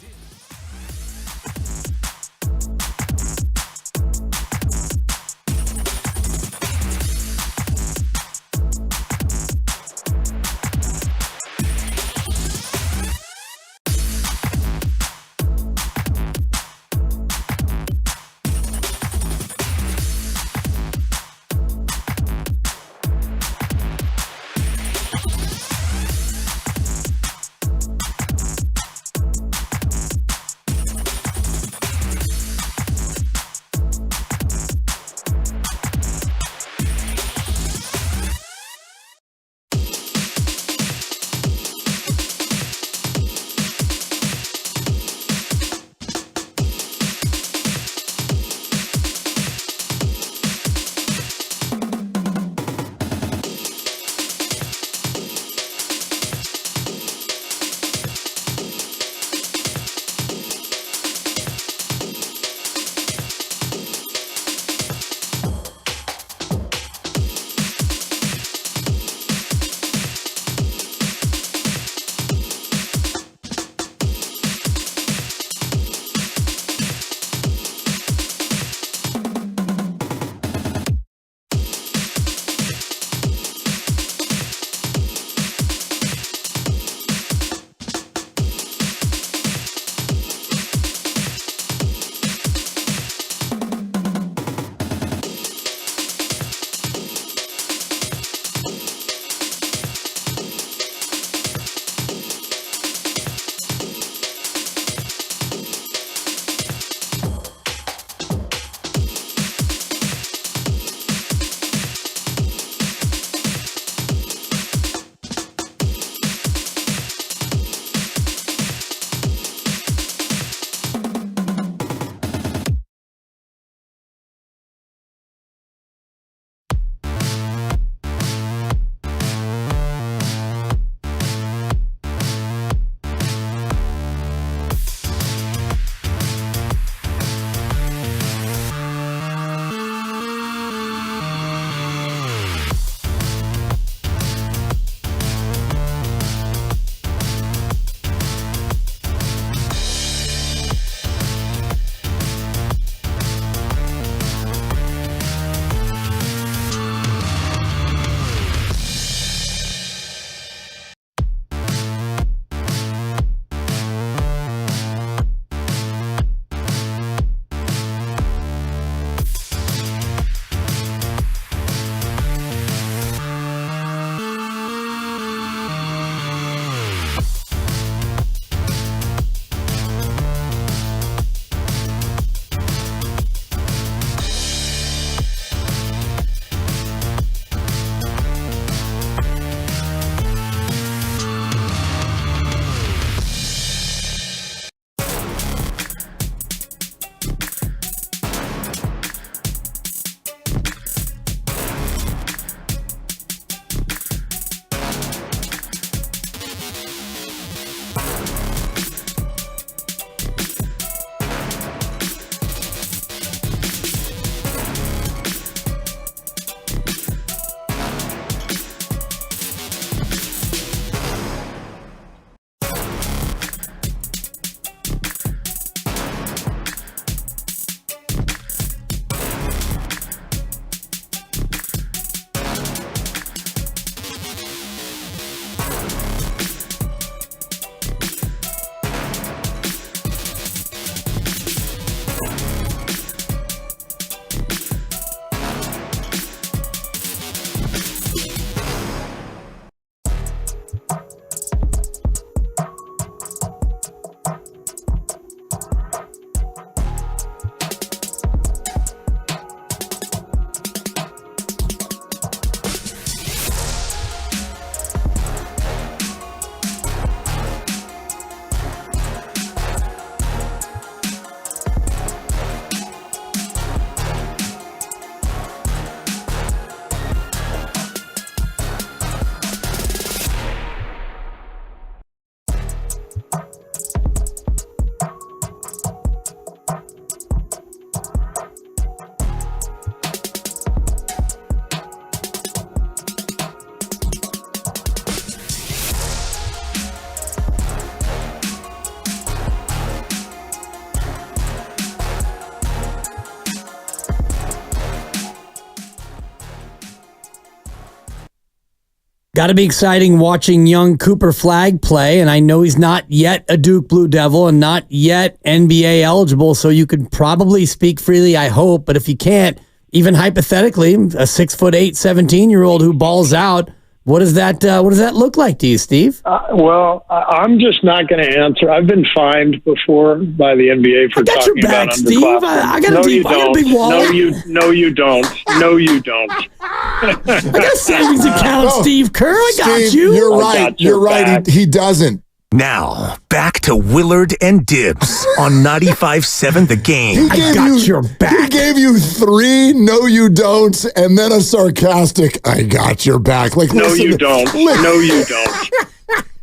Got to be exciting watching young Cooper Flagg play, and I know he's not yet a Duke Blue Devil and not yet NBA eligible, so you could probably speak freely, I hope, but if you can't, even hypothetically, a 6'8", 17-year-old who balls out, what does that look like to you, Steve? Well, I'm just not going to answer. I've been fined before by the NBA for talking about underclassmen. Steve. I got a big wallet. No, you don't. No, you don't. I got a savings account, Steve Kerr. I got Steve, you. You're right. You're right. He doesn't. Now, back to Willard and Dibs on 95.7 The Game. He gave you 3 no you don'ts and then a sarcastic I got your back. Like, no, you don't. No, you don't.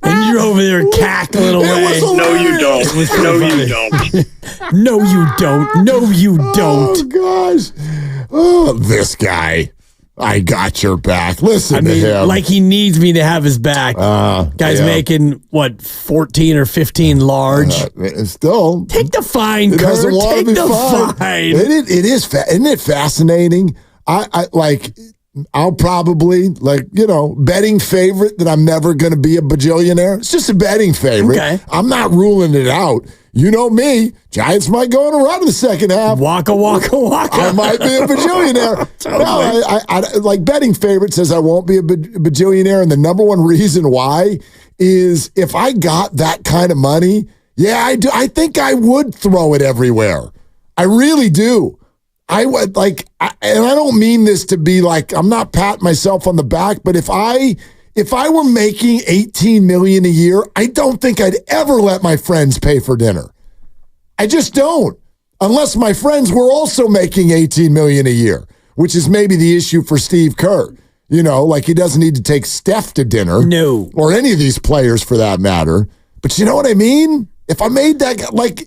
And you're over there cackling away. No, you don't. No, you don't. No, you don't. No, you don't. Oh, gosh. Oh, this guy. I got your back. Listen to him. Like he needs me to have his back. Guy's making, 14 or 15 large? Still. Take the fine, He Kerr. doesn't want Take to be the fine. fine. It is. Isn't it fascinating? I'll probably, betting favorite that I'm never going to be a bajillionaire. It's just a betting favorite. Okay. I'm not ruling it out. You know me. Giants might go on a run in the second half. Waka, waka, waka. I might be a bajillionaire. No, I betting favorite says I won't be a bajillionaire, and the number one reason why is if I got that kind of money, I do. I think I would throw it everywhere. I really do. I would and I don't mean this to be like, I'm not patting myself on the back, but if I were making $18 million a year, I don't think I'd ever let my friends pay for dinner. I just don't. Unless my friends were also making $18 million a year, which is maybe the issue for Steve Kerr. He doesn't need to take Steph to dinner. No. Or any of these players for that matter. But you know what I mean? If I made that,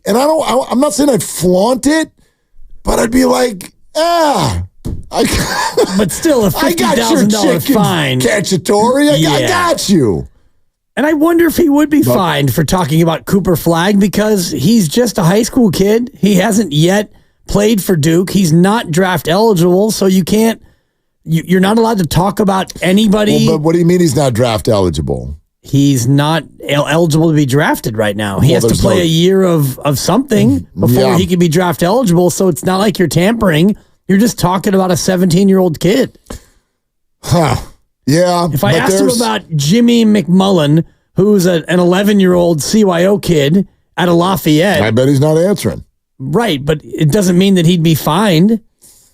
and I'm not saying I'd flaunt it, but I'd be like, but still, a $50,000 fine. Cacciatore, I got you. And I wonder if he would be fined for talking about Cooper Flagg because he's just a high school kid. He hasn't yet played for Duke. He's not draft eligible, so you can't. You're not allowed to talk about anybody. Well, but what do you mean he's not draft eligible? He's not eligible to be drafted right now. He has to play a year of something before he can be draft eligible. So it's not like you're tampering. You're just talking about a 17-year-old kid. Huh. Yeah. If I asked him about Jimmy McMullen, who's an 11-year-old CYO kid out of Lafayette. I bet he's not answering. Right, but it doesn't mean that he'd be fined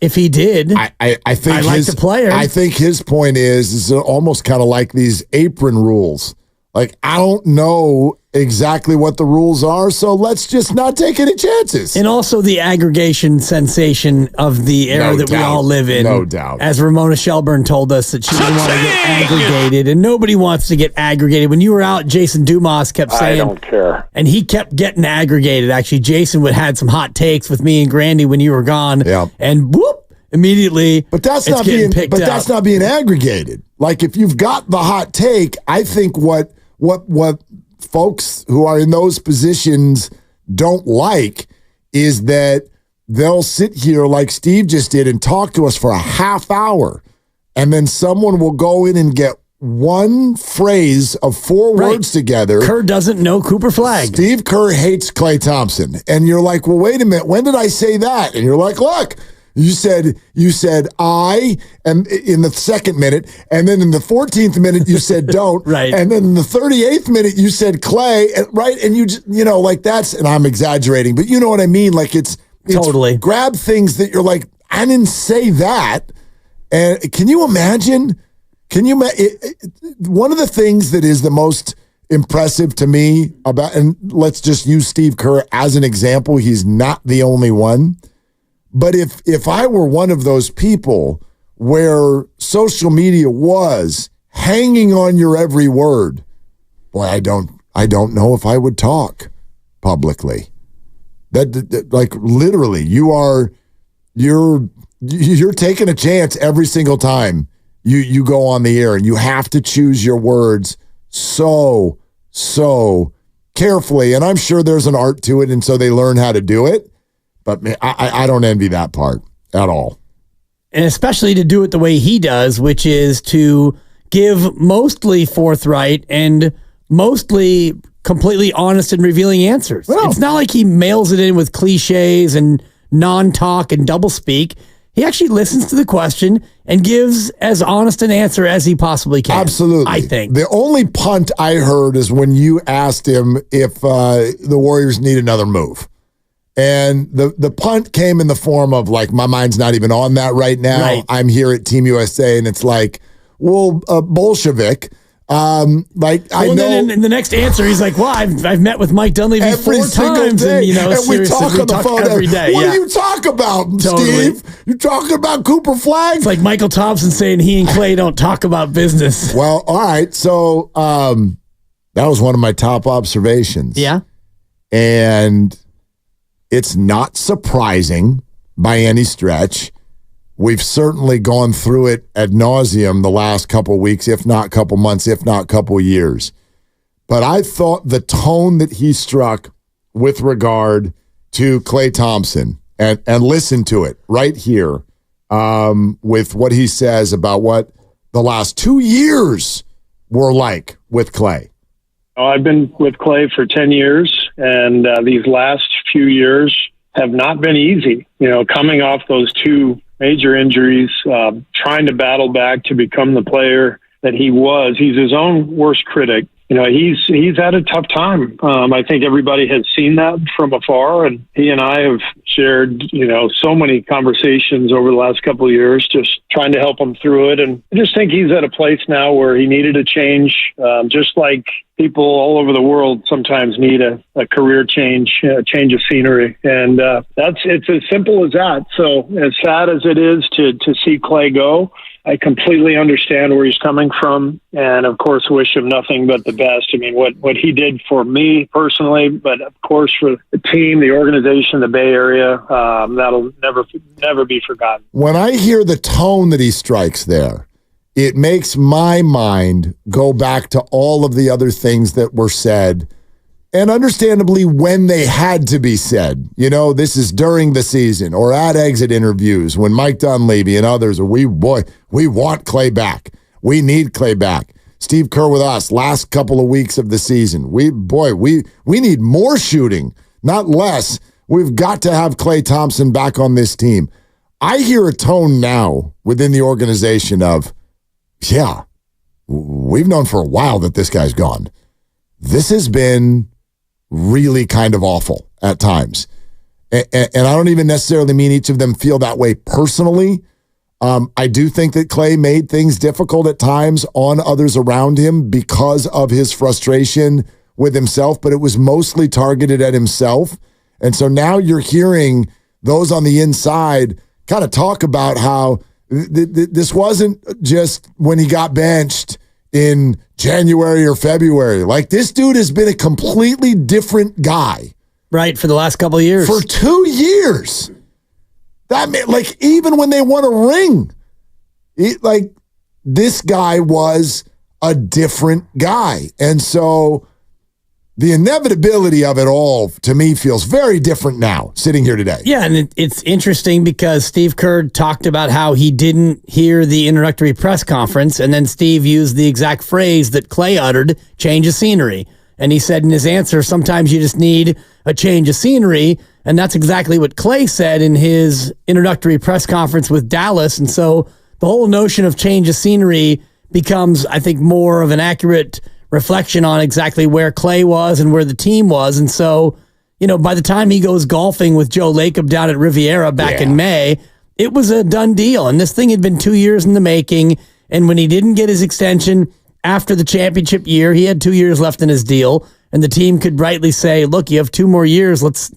if he did. I think I like the player. I think his point is almost kind of like these apron rules. Like, I don't know exactly what the rules are, so let's just not take any chances. And also the aggregation sensation of the era we all live in. No doubt. As Ramona Shelburne told us that she didn't want to get aggregated, and nobody wants to get aggregated. When you were out, Jason Dumas kept saying, I don't care. And he kept getting aggregated. Actually, Jason had some hot takes with me and Grandy when you were gone. Yeah. And whoop, immediately But that's not being aggregated. Like, if you've got the hot take, I think what folks who are in those positions don't like is that they'll sit here like Steve just did and talk to us for a half hour, and then someone will go in and get one phrase of 4 words together. Kerr doesn't know Cooper Flagg. Steve Kerr hates Klay Thompson. And you're like, well, wait a minute. When did I say that? And you're like, look, you said I, and in the second minute, and then in the 14th minute you said don't, right, and then in the 38th minute you said Klay, right, and that's, and I'm exaggerating, but you know what I mean, like it's totally grab things that you're like, I didn't say that, and can you imagine? One of the things that is the most impressive to me about, and let's just use Steve Kerr as an example, he's not the only one. But if I were one of those people where social media was hanging on your every word, boy, I don't know if I would talk publicly. That like literally, you're taking a chance every single time you go on the air, and you have to choose your words so carefully. And I'm sure there's an art to it, and so they learn how to do it. But man, I don't envy that part at all. And especially to do it the way he does, which is to give mostly forthright and mostly completely honest and revealing answers. It's not like he mails it in with cliches and non-talk and doublespeak. He actually listens to the question and gives as honest an answer as he possibly can. Absolutely. I think. The only punt I heard is when you asked him if the Warriors need another move. And the punt came in the form of like, my mind's not even on that right now. Right. I'm here at Team USA, and it's like, well, Bolshevik. I know. Then in the next answer, he's like, "Well, I've met with Mike Dunleavy every 4 times, day. and we talk on the phone every day." What do you talk about, Steve? You're talking about Cooper Flagg? It's like Michael Thompson saying he and Klay don't talk about business. Well, all right. So that was one of my top observations. Yeah, and it's not surprising by any stretch. We've certainly gone through it ad nauseum the last couple of weeks, if not couple months, if not couple years. But I thought the tone that he struck with regard to Klay Thompson, and listen to it right here with what he says about what the last 2 years were like with Klay. I've been with Klay for 10 years, and these last few years have not been easy. Coming off those 2 major injuries, trying to battle back to become the player that he was. He's his own worst critic. He's had a tough time. I think everybody has seen that from afar, and he and I have shared, so many conversations over the last couple of years, just trying to hhelp him through it. And I just think he's at a place now where he needed a change, just like people all over the world sometimes need a career change, a change of scenery. And it's as simple as that. So as sad as it is to see Klay go, I completely understand where he's coming from, and of course wish him nothing but the best. I mean, what he did for me personally, but of course for the team, the organization, the Bay Area, that'll never be forgotten. When I hear the tone that he strikes there, it makes my mind go back to all of the other things that were said, and understandably when they had to be said. This is during the season or at exit interviews when Mike Dunleavy and others are, we want Klay back. We need Klay back. Steve Kerr with us last couple of weeks of the season. We need more shooting, not less. We've got to have Klay Thompson back on this team. I hear a tone now within the organization of, yeah, we've known for a while that this guy's gone. This has been really kind of awful at times. And I don't even necessarily mean each of them feel that way personally. I do think that Klay made things difficult at times on others around him because of his frustration with himself, but it was mostly targeted at himself. And so now you're hearing those on the inside kind of talk about how this wasn't just when he got benched in January or February. Like, this dude has been a completely different guy. Right, for the last couple of years. For 2 years. That meant, like, even when they won a ring, this guy was a different guy. And so the inevitability of it all, to me, feels very different now, sitting here today. Yeah, and it's interesting because Steve Kerr talked about how he didn't hear the introductory press conference, and then Steve used the exact phrase that Klay uttered, change of scenery. And he said in his answer, sometimes you just need a change of scenery, and that's exactly what Klay said in his introductory press conference with Dallas. And so the whole notion of change of scenery becomes, I think, more of an accurate reflection on exactly where Klay was and where the team was. And so, by the time he goes golfing with Joe Lacob down at Riviera back in May, it was a done deal. And this thing had been 2 years in the making. And when he didn't get his extension after the championship year, he had 2 years left in his deal. And the team could rightly say, look, you have 2 more years. Let's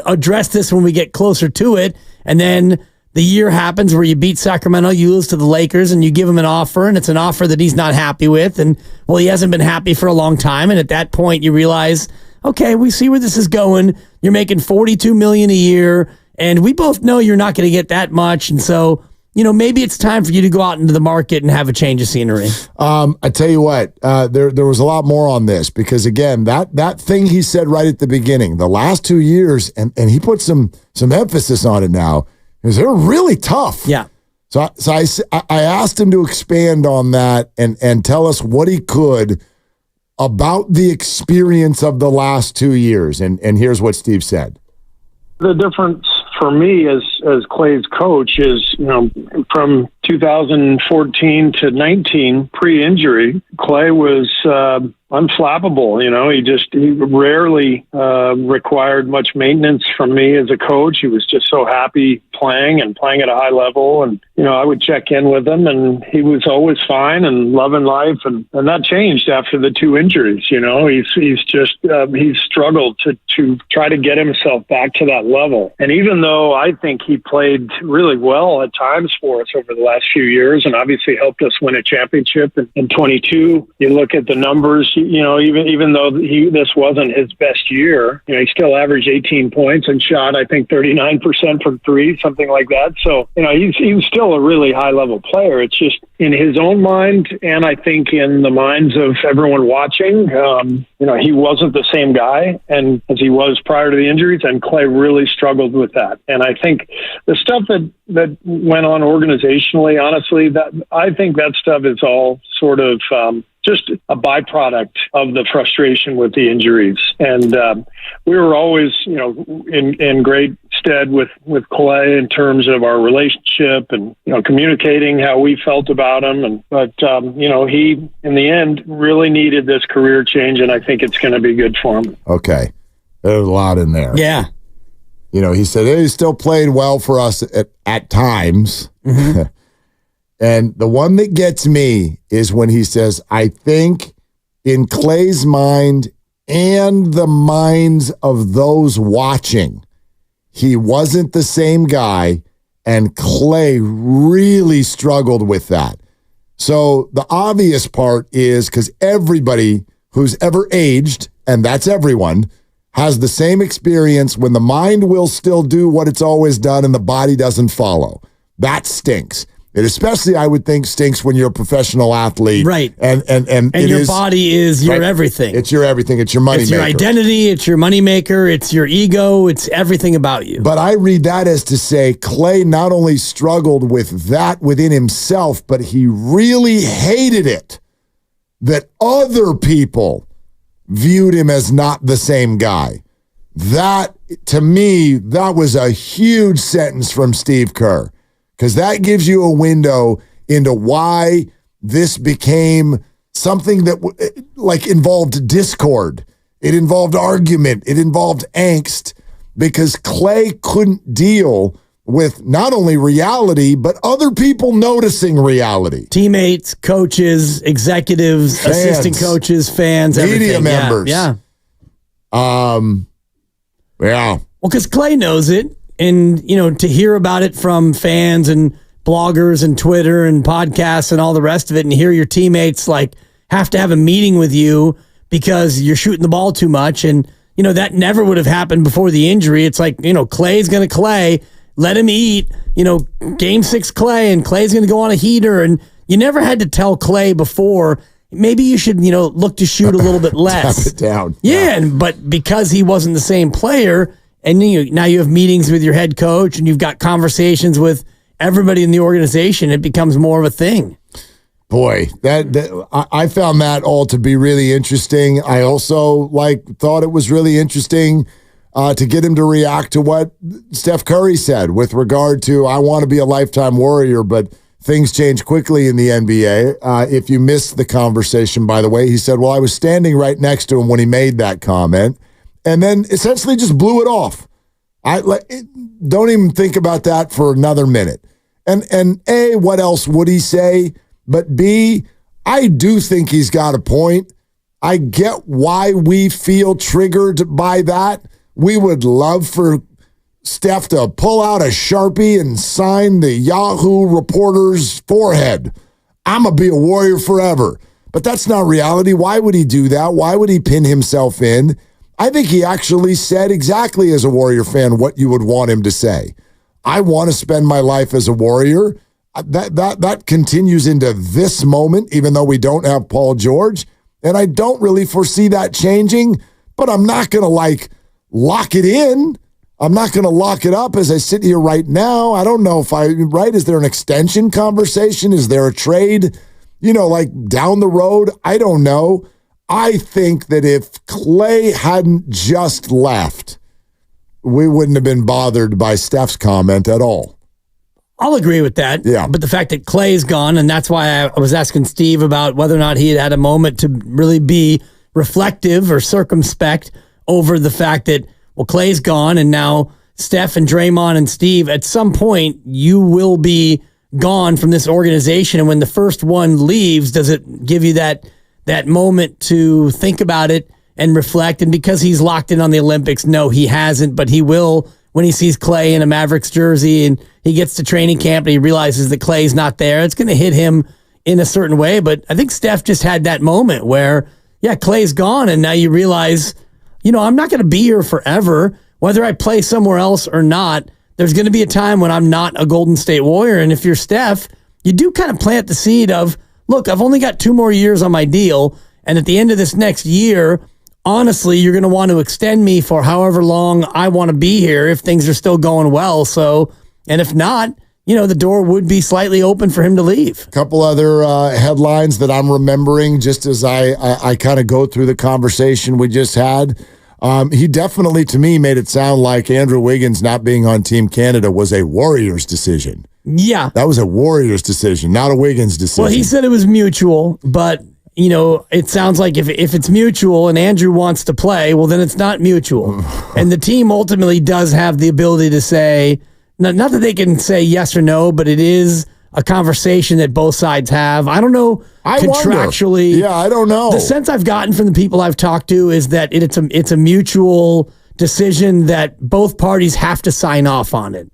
address this when we get closer to it. And then the year happens where you beat Sacramento, you lose to the Lakers, and you give him an offer, and it's an offer that he's not happy with. And, well, he hasn't been happy for a long time. And at that point, you realize, okay, we see where this is going. You're making $42 million a year, and we both know you're not going to get that much. And so, maybe it's time for you to go out into the market and have a change of scenery. I tell you what, there was a lot more on this because, again, that thing he said right at the beginning, the last 2 years, and he put some emphasis on it now, is they're really tough. Yeah. So I asked him to expand on that and tell us what he could about the experience of the last 2 years. And here's what Steve said. The difference for me as Klay's coach is, from 2014 to 19, pre-injury, Klay was unflappable. He rarely required much maintenance from me as a coach. He was just so happy playing at a high level. And, I would check in with him and he was always fine and loving life. And that changed after the 2 injuries. He's struggled to try to get himself back to that level. And even though I think he played really well at times for us over the last few years and obviously helped us win a championship in 22, you look at the numbers, even though this wasn't his best year, he still averaged 18 points and shot, I think, 39% from three, something like that. So, he's still a really high level player. It's just in his own mind, and I think in the minds of everyone watching, he wasn't the same guy and as he was prior to the injuries, and Klay really struggled with that. And I think the stuff that went on organizationally, honestly, I think that stuff is all sort of just a byproduct of the frustration with the injuries. And we were always, in great stead with Klay in terms of our relationship and, communicating how we felt about him. But he, in the end, really needed this career change, and I think it's going to be good for him. Okay. There's a lot in there. Yeah. He said he still played well for us at times. Mm-hmm. And the one that gets me is when he says, I think in Klay's mind and the minds of those watching, he wasn't the same guy, and Klay really struggled with that. So the obvious part is, because everybody who's ever aged, and that's everyone, has the same experience when the mind will still do what it's always done and the body doesn't follow. That stinks. It especially, I would think, stinks when you're a professional athlete. Right. And your body is your everything. It's your everything. It's your money maker. It's your identity. It's your money maker. It's your ego. It's everything about you. But I read that as to say Klay not only struggled with that within himself, but he really hated it that other people viewed him as not the same guy. That, to me, that was a huge sentence from Steve Kerr. Because that gives you a window into why this became something that involved discord. It involved argument. It involved angst, because Klay couldn't deal with not only reality, but other people noticing reality. Teammates, coaches, executives, fans, assistant coaches, fans, media everything. Members. Yeah. Yeah. Well, because Klay knows it. And, to hear about it from fans and bloggers and Twitter and podcasts and all the rest of it, and hear your teammates have to have a meeting with you because you're shooting the ball too much. And, that never would have happened before the injury. It's Klay's going to Klay, let him eat, game 6 Klay, and Klay's going to go on a heater. And you never had to tell Klay before, maybe you should, look to shoot a little bit less. Tap it down. Yeah. But because he wasn't the same player, and now you have meetings with your head coach and you've got conversations with everybody in the organization, it becomes more of a thing. Boy, that I found that all to be really interesting. I also thought it was really interesting to get him to react to what Steph Curry said with regard to, I want to be a lifetime Warrior, but things change quickly in the NBA. If you missed the conversation, by the way, he said, well, I was standing right next to him when he made that comment. And then essentially just blew it off. Don't even think about that for another minute. And A, what else would he say? But B, I do think he's got a point. I get why we feel triggered by that. We would love for Steph to pull out a Sharpie and sign the Yahoo reporter's forehead. I'm going to be a Warrior forever. But that's not reality. Why would he do that? Why would he pin himself in? I think he actually said exactly as a Warrior fan what you would want him to say. I want to spend my life as a Warrior. That continues into this moment, even though we don't have Paul George. And I don't really foresee that changing, but I'm not going to lock it in. I'm not going to lock it up as I sit here right now. I don't know right? Is there an extension conversation? Is there a trade, like down the road? I don't know. I think that if Klay hadn't just left, we wouldn't have been bothered by Steph's comment at all. I'll agree with that. Yeah. But the fact that Klay's gone, and that's why I was asking Steve about whether or not he had a moment to really be reflective or circumspect over the fact that, well, Klay's gone, and now Steph and Draymond and Steve, at some point, you will be gone from this organization. And when the first one leaves, does it give you that moment to think about it and reflect? And because he's locked in on the Olympics, no, he hasn't, but he will when he sees Klay in a Mavericks jersey and he gets to training camp and he realizes that Klay's not there. It's going to hit him in a certain way. But I think Steph just had that moment where, yeah, Klay's gone, and now you realize, I'm not going to be here forever. Whether I play somewhere else or not, there's going to be a time when I'm not a Golden State Warrior. And if you're Steph, you do kind of plant the seed of, look, I've only got 2 more years on my deal, and at the end of this next year, honestly, you're going to want to extend me for however long I want to be here if things are still going well. So, and if not, the door would be slightly open for him to leave. A couple other headlines that I'm remembering just as I kind of go through the conversation we just had. He definitely, to me, made it sound like Andrew Wiggins not being on Team Canada was a Warriors decision. Yeah. That was a Warriors decision, not a Wiggins decision. Well, he said it was mutual, but it sounds like if it's mutual and Andrew wants to play, well, then it's not mutual. And the team ultimately does have the ability to say, not that they can say yes or no, but it is a conversation that both sides have. I don't know contractually. Wonder. Yeah, I don't know. The sense I've gotten from the people I've talked to is that it's a mutual decision that both parties have to sign off on it.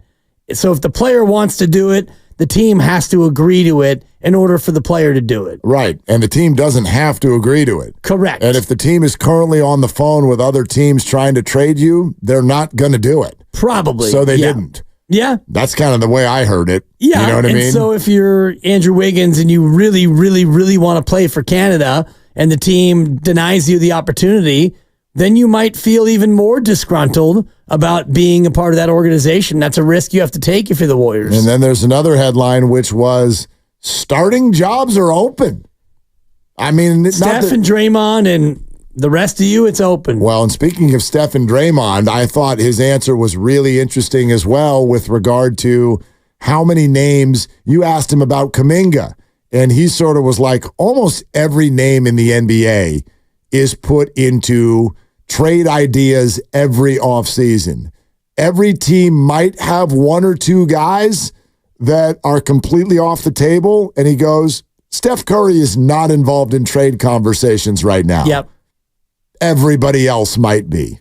So if the player wants to do it, the team has to agree to it in order for the player to do it. Right. And the team doesn't have to agree to it. Correct. And if the team is currently on the phone with other teams trying to trade you, they're not going to do it. Probably. So they didn't. Yeah. That's kind of the way I heard it. Yeah. You know what I mean? So if you're Andrew Wiggins and you really, really, really want to play for Canada and the team denies you the opportunity, then you might feel even more disgruntled about being a part of that organization. That's a risk you have to take if you're the Warriors. And then there's another headline, which was starting jobs are open. I mean, Steph and Draymond and the rest of you, it's open. Well, and speaking of Steph and Draymond, I thought his answer was really interesting as well with regard to how many names you asked him about Kuminga. And he sort of was like, almost every name in the NBA is put into trade ideas every offseason. Every team might have 1 or 2 guys that are completely off the table. And he goes, Steph Curry is not involved in trade conversations right now. Yep. Everybody else might be.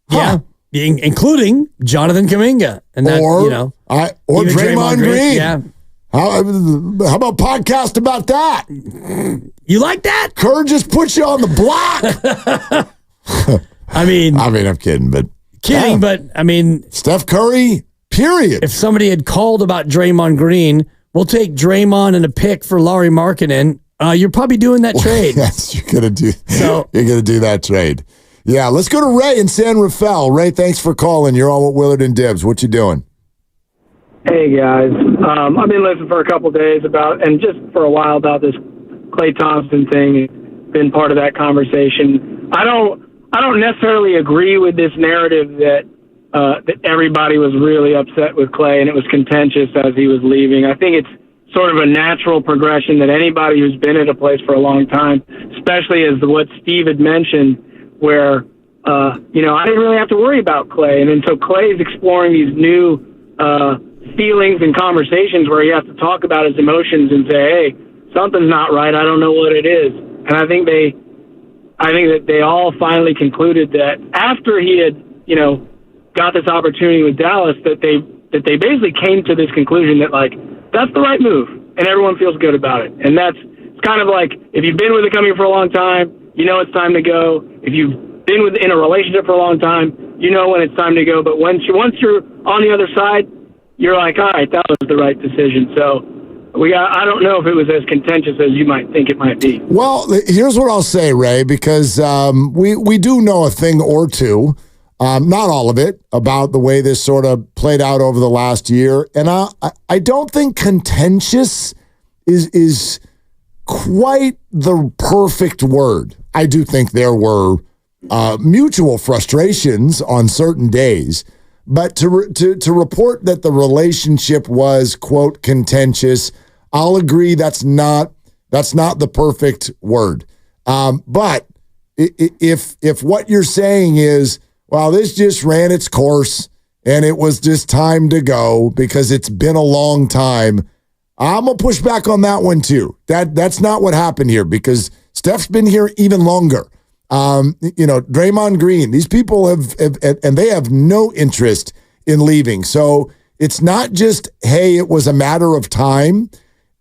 Yeah. Including Jonathan Kuminga. And that, or even Draymond Green. Yeah. How about podcast about that? You like that? Kerr just put you on the block. I mean, I'm kidding, but but I mean, Steph Curry, period. If somebody had called about Draymond Green, we'll take Draymond and a pick for Lauri Markkanen. You're probably doing that trade. Yes, you're gonna do that trade. Yeah, let's go to Ray in San Rafael. Ray, thanks for calling. You're on with Willard and Dibbs. What you doing? Hey guys, I've been listening for a couple of days and just for a while about this Klay Thompson thing. Been part of that conversation. I don't necessarily agree with this narrative that everybody was really upset with Klay and it was contentious as he was leaving. I think it's sort of a natural progression that anybody who's been at a place for a long time, especially as what Steve had mentioned, where I didn't really have to worry about Klay, and then so Klay is exploring these new feelings and conversations where he has to talk about his emotions and say, hey, something's not right. I don't know what it is. And I think that they all finally concluded that after he had, got this opportunity with Dallas, that they basically came to this conclusion that, like, that's the right move, and everyone feels good about it. And it's kind of like, if you've been with a company for a long time, it's time to go. If you've been in a relationship for a long time, when it's time to go. But once you're on the other side, you're like, all right, that was the right decision. So I don't know if it was as contentious as you might think it might be. Well, here's what I'll say, Ray, because we do know a thing or two not all of it, about the way this sort of played out over the last year. And I don't think contentious is quite the perfect word. I do think there were mutual frustrations on certain days, but to report that the relationship was, quote, contentious, I'll agree that's not the perfect word. But if what you're saying is, well, this just ran its course and it was just time to go because it's been a long time, I'm going to push back on that one too. That's not what happened here because Steph's been here even longer. Draymond Green, these people have and they have no interest in leaving. So it's not just, hey, it was a matter of time.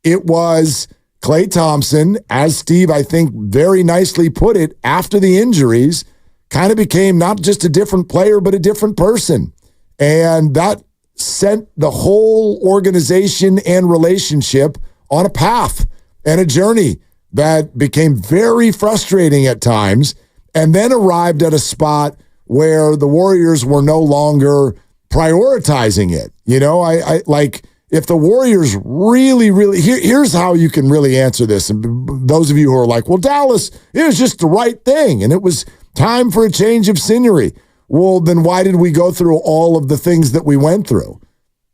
It was Klay Thompson, as Steve, I think, very nicely put it, after the injuries, kind of became not just a different player, but a different person. And that sent the whole organization and relationship on a path and a journey that became very frustrating at times, and then arrived at a spot where the Warriors were no longer prioritizing it. I like, if the Warriors really, here's how you can really answer this. And those of you who are like, well, Dallas, it was just the right thing, and it was time for a change of scenery. Well, then why did we go through all of the things that we went through?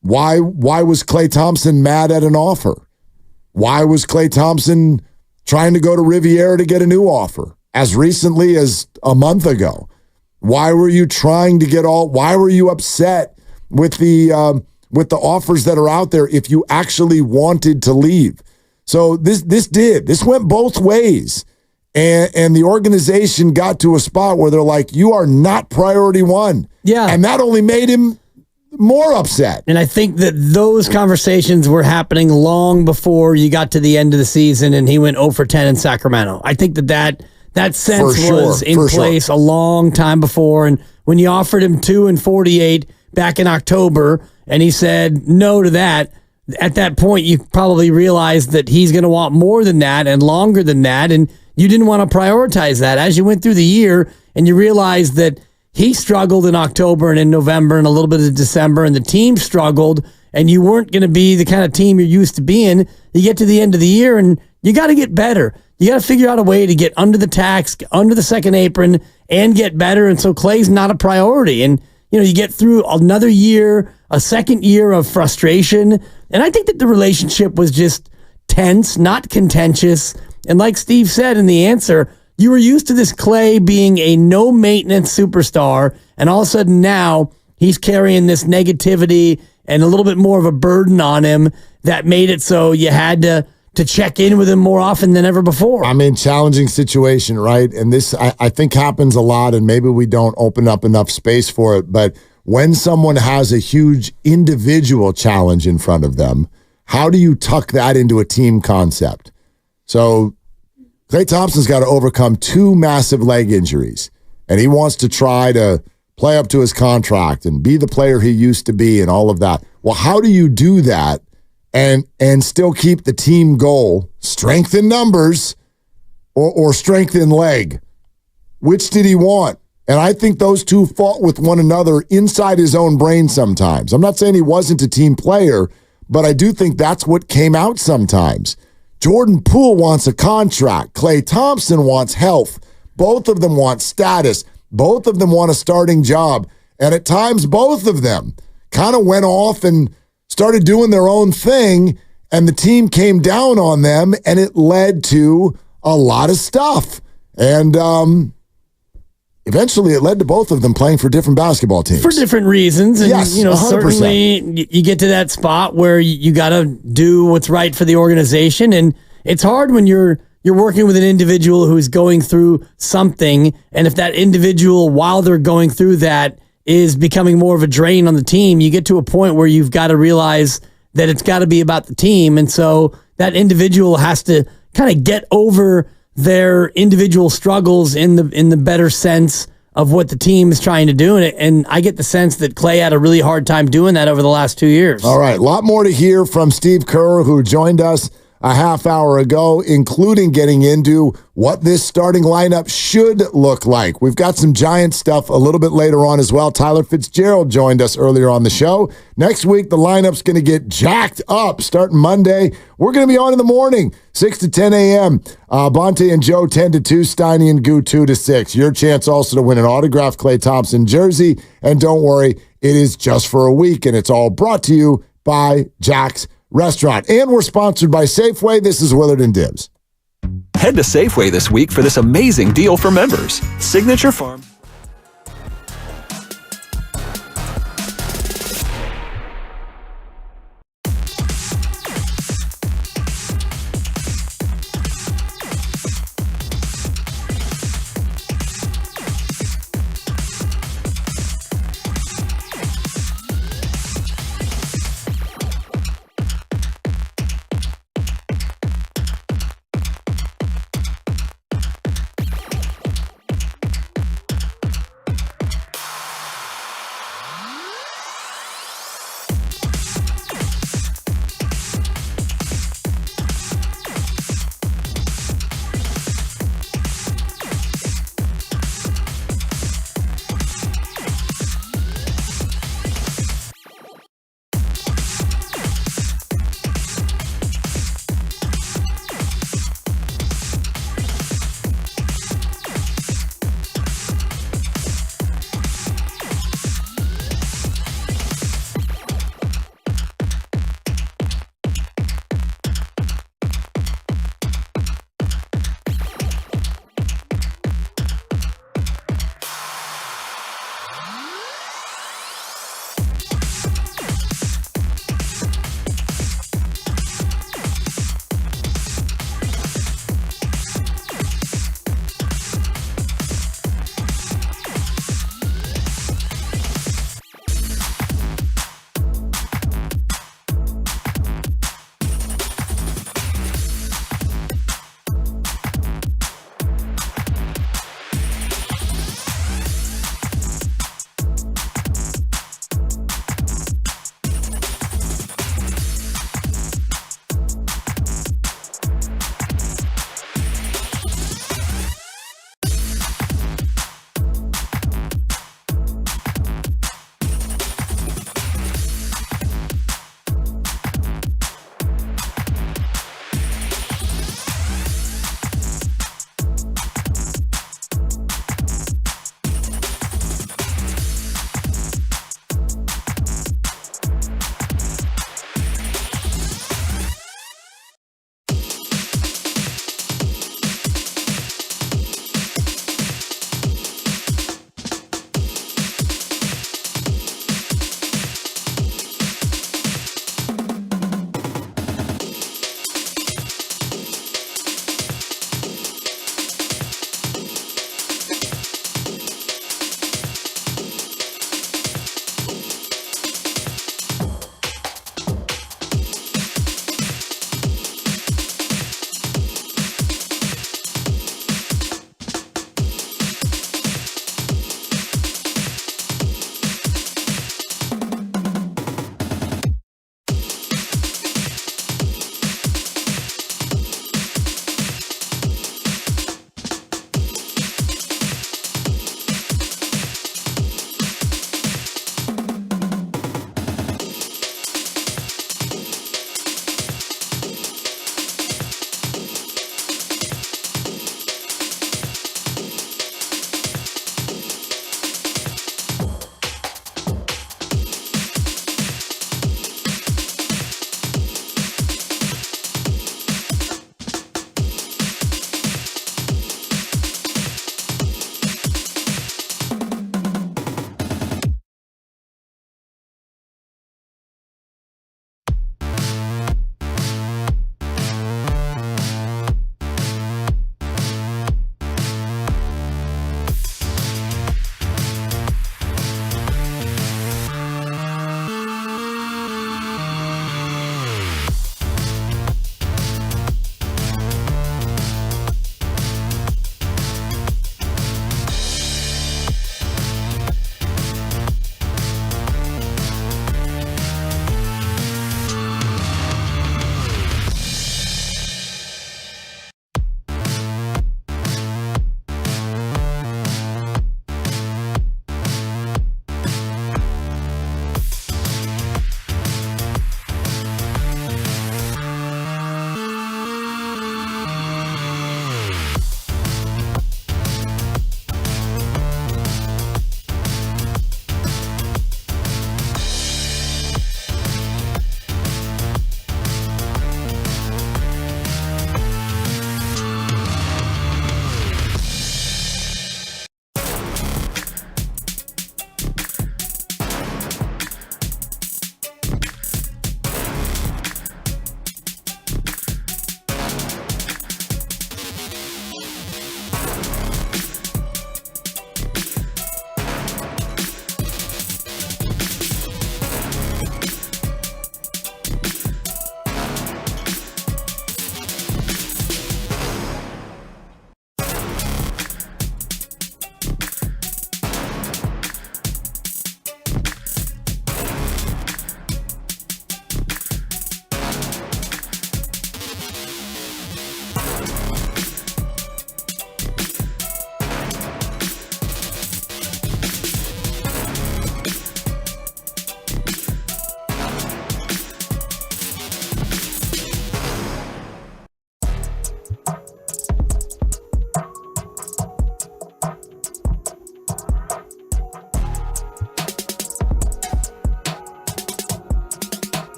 Why was Klay Thompson mad at an offer? Why was Klay Thompson trying to go to Riviera to get a new offer as recently as a month ago? Why were you why were you upset with the offers that are out there if you actually wanted to leave? So this went both ways. And the organization got to a spot where they're like, you are not priority one. Yeah. And that only made him more upset. And I think that those conversations were happening long before you got to the end of the season and he went 0 for 10 in Sacramento. I think that sense was in place a long time before. And when you offered him 2 and 48 back in October and he said no to that, at that point you probably realized that he's going to want more than that and longer than that. And you didn't want to prioritize that. As you went through the year and you realized that he struggled in October and in November and a little bit of December, and the team struggled, and you weren't going to be the kind of team you're used to being, you get to the end of the year and you got to get better. You got to figure out a way to get under the tax, under the second apron, and get better. And so Klay's not a priority. And, you get through another year, a second year of frustration. And I think that the relationship was just tense, not contentious. And like Steve said in the answer, you were used to this Klay being a no-maintenance superstar, and all of a sudden now he's carrying this negativity and a little bit more of a burden on him that made it so you had to check in with him more often than ever before. I mean, challenging situation, right? And this, I think, happens a lot, and maybe we don't open up enough space for it, but when someone has a huge individual challenge in front of them, how do you tuck that into a team concept? So Klay Thompson's got to overcome 2 massive leg injuries, and he wants to try to play up to his contract and be the player he used to be and all of that. Well, how do you do that and still keep the team goal, strength in numbers or strength in leg? Which did he want? And I think those two fought with one another inside his own brain sometimes. I'm not saying he wasn't a team player, but I do think that's what came out sometimes. Jordan Poole wants a contract. Klay Thompson wants health. Both of them want status. Both of them want a starting job. And at times, both of them kind of went off and started doing their own thing, and the team came down on them, and it led to a lot of stuff. And eventually it led to both of them playing for different basketball teams. For different reasons. And, yes, 100%. Certainly you get to that spot where you got to do what's right for the organization. And it's hard when you're working with an individual who's going through something. And if that individual, while they're going through that, is becoming more of a drain on the team, you get to a point where you've got to realize that it's got to be about the team. And so that individual has to kind of get over their individual struggles in the better sense of what the team is trying to do. And I get the sense that Klay had a really hard time doing that over the last 2 years. All right. A lot more to hear from Steve Kerr, who joined us a half hour ago, including getting into what this starting lineup should look like. We've got some Giant stuff a little bit later on as well. Tyler Fitzgerald joined us earlier on the show. Next week, the lineup's going to get jacked up starting Monday. We're going to be on in the morning, 6 to 10 a.m. Bonte and Joe 10 to 2, Steiny and Goo 2 to 6. Your chance also to win an autographed Klay Thompson jersey. And don't worry, it is just for a week, and it's all brought to you by Jack's Restaurant. And we're sponsored by Safeway. This is Willard and Dibs. Head to Safeway this week for this amazing deal for members. Signature Farm.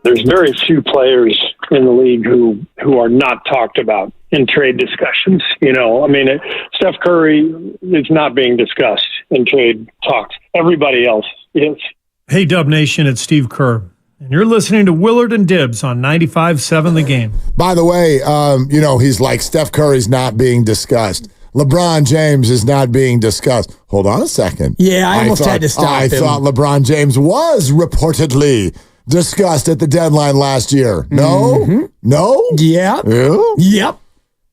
there's very few players in the league who are not talked about in trade discussions. Steph Curry is not being discussed in trade talks. Everybody else is. Hey, Dub Nation, it's Steve Kerr, and you're listening to Willard and Dibs on 95.7 The Game. By the way, he's like, Steph Curry's not being discussed. LeBron James is not being discussed. Hold on a second. Yeah, I almost had to stop I him. thought LeBron James was reportedly discussed at the deadline last year. No? Mm-hmm. No? Yeah. Yep.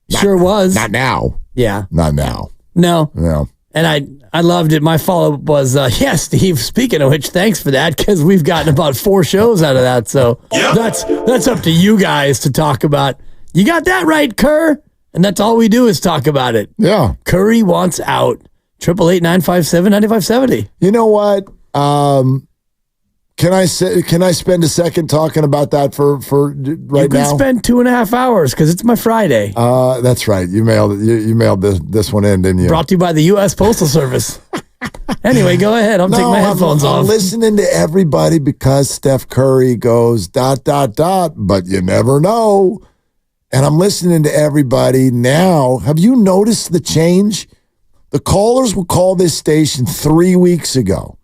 Sure was. Not now. Yeah. Not now. No. No. And I loved it. My follow-up was, Steve, speaking of which, thanks for that, because we've gotten about 4 shows out of that. So that's up to you guys to talk about. You got that right, Kerr. And that's all we do is talk about it. Yeah. Curry wants out. 888-957-9570. You know what? Can I spend a second talking about that for right now? You can spend 2.5 hours because it's my Friday. That's right. You mailed this one in, didn't you? Brought to you by the U.S. Postal Service. Anyway, go ahead. I'm taking my headphones off. I'm listening to everybody because Steph Curry goes ... but you never know. And I'm listening to everybody now. Have you noticed the change? The callers will call this station 3 weeks ago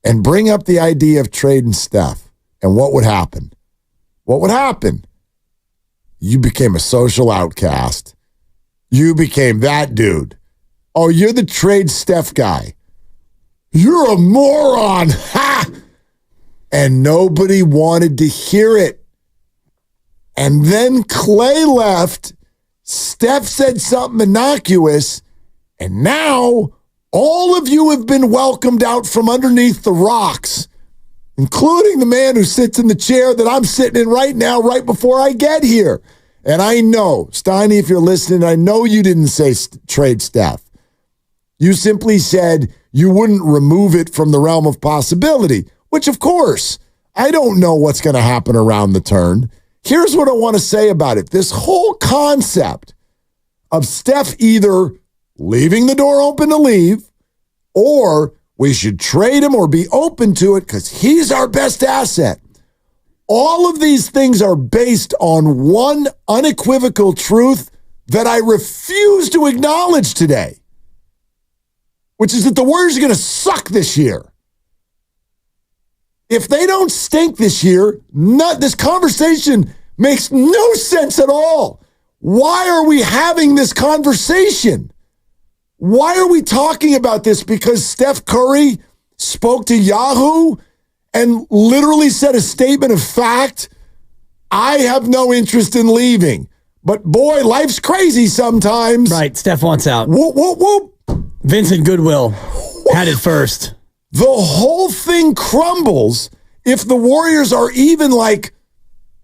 and bring up the idea of trading Steph. And what would happen? What would happen? You became a social outcast. You became that dude. Oh, you're the trade Steph guy. You're a moron. Ha! And nobody wanted to hear it. And then Klay left. Steph said something innocuous. And now all of you have been welcomed out from underneath the rocks, including the man who sits in the chair that I'm sitting in right now, right before I get here. And I know, Steiny, if you're listening, I know you didn't say trade Steph. You simply said you wouldn't remove it from the realm of possibility, which, of course, I don't know what's going to happen around the turn. Here's what I want to say about it. This whole concept of Steph either leaving the door open to leave, or we should trade him or be open to it because he's our best asset. All of these things are based on one unequivocal truth that I refuse to acknowledge today, which is that the Warriors are going to suck this year. If they don't stink this year, this conversation makes no sense at all. Why are we having this conversation? Why are we talking about this? Because Steph Curry spoke to Yahoo and literally said a statement of fact? I have no interest in leaving. But boy, life's crazy sometimes. Right, Steph wants out. Whoop, whoop, whoop. Vincent Goodwill had it first. The whole thing crumbles if the Warriors are even like,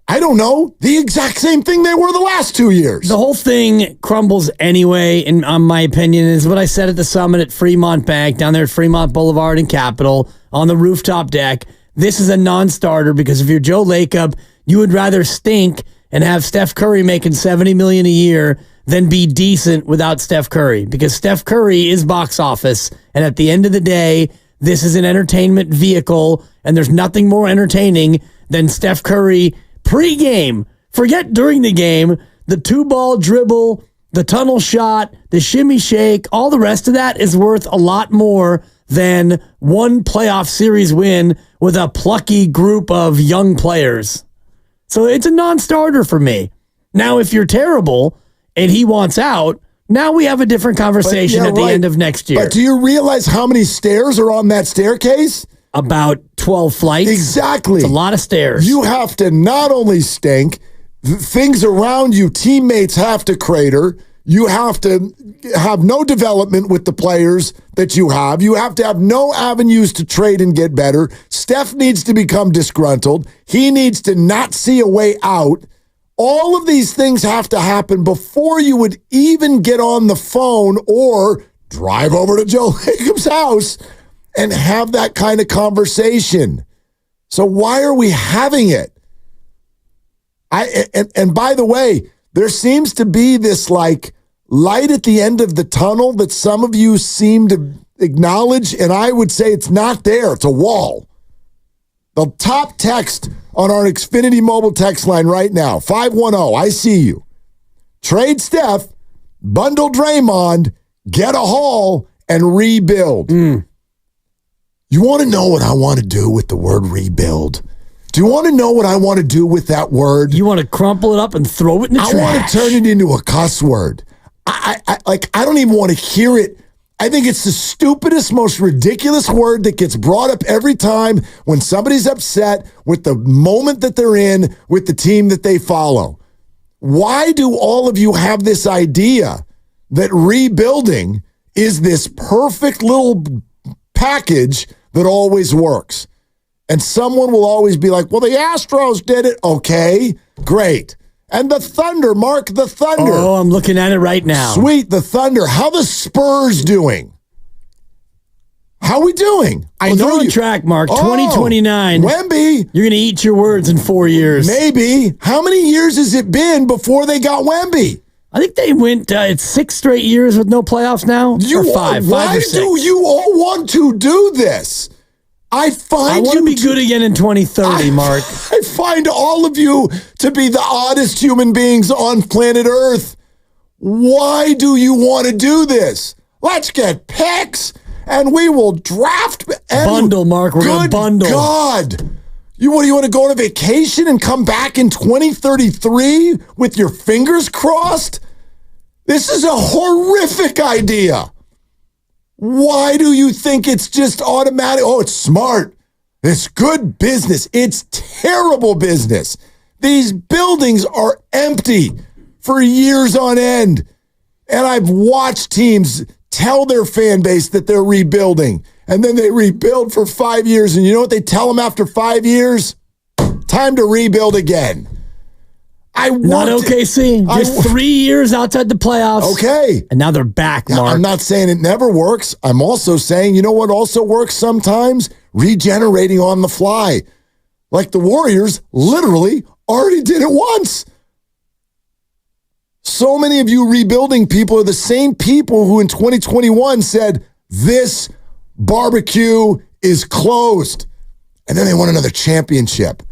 I don't know, the exact same thing they were the last 2 years. The whole thing crumbles anyway, in my opinion, is what I said at the summit at Fremont Bank, down there at Fremont Boulevard in Capitol, on the rooftop deck. This is a non-starter because if you're Joe Lacob, you would rather stink and have Steph Curry making $70 million a year than be decent without Steph Curry, because Steph Curry is box office, and at the end of the day, this is an entertainment vehicle, and there's nothing more entertaining than Steph Curry pre-game. Forget during the game, the 2-ball dribble, the tunnel shot, the shimmy shake, all the rest of that is worth a lot more than one playoff series win with a plucky group of young players. So it's a non-starter for me. Now, if you're terrible and he wants out, now we have a different conversation at the end of next year. But do you realize how many stairs are on that staircase? About 12 flights. Exactly. It's a lot of stairs. You have to not only stink, things around you, teammates have to crater. You have to have no development with the players that you have. You have to have no avenues to trade and get better. Steph needs to become disgruntled. He needs to not see a way out. All of these things have to happen before you would even get on the phone or drive over to Joe Lacob's house and have that kind of conversation. So why are we having it? And by the way, there seems to be this like light at the end of the tunnel that some of you seem to acknowledge, and I would say it's not there. It's a wall. The top text on our Xfinity mobile text line right now, 510, I see you. Trade Steph, bundle Draymond, get a haul, and rebuild. You want to know what I want to do with the word rebuild? Do you want to know what I want to do with that word? You want to crumple it up and throw it in the trash. I want to turn it into a cuss word. I don't even want to hear it. I think it's the stupidest, most ridiculous word that gets brought up every time when somebody's upset with the moment that they're in with the team that they follow. Why do all of you have this idea that rebuilding is this perfect little package that always works? And someone will always be like, well, the Astros did it. Okay, great. And the Thunder, Mark, the Thunder. Oh, I'm looking at it right now. Sweet, the Thunder. How the Spurs doing? How we doing? I know you. Track, Mark. 2029. Wemby. You're going to eat your words in 4 years. Maybe. How many years has it been before they got Wemby? I think they went, it's 6 straight years with no playoffs now. Or five. Why or six. do you all want to do this? I want to be good again in 2030, Mark. I find all of you to be the oddest human beings on planet Earth. Why do you want to do this? Let's get picks, and we will draft. Bundle, Mark. We're going to bundle. God. You want to go on a vacation and come back in 2033 with your fingers crossed? This is a horrific idea. Why do you think it's just automatic? Oh, it's smart. It's good business. It's terrible business. These buildings are empty for years on end. And I've watched teams tell their fan base that they're rebuilding. And then they rebuild for 5 years. And you know what they tell them after 5 years? Time to rebuild again. Not OKC. Just 3 years outside the playoffs. Okay. And now they're back, Mark. I'm not saying it never works. I'm also saying, you know what also works sometimes? Regenerating on the fly. Like the Warriors literally already did it once. So many of you rebuilding people are the same people who in 2021 said, this barbecue is closed. And then they won another championship.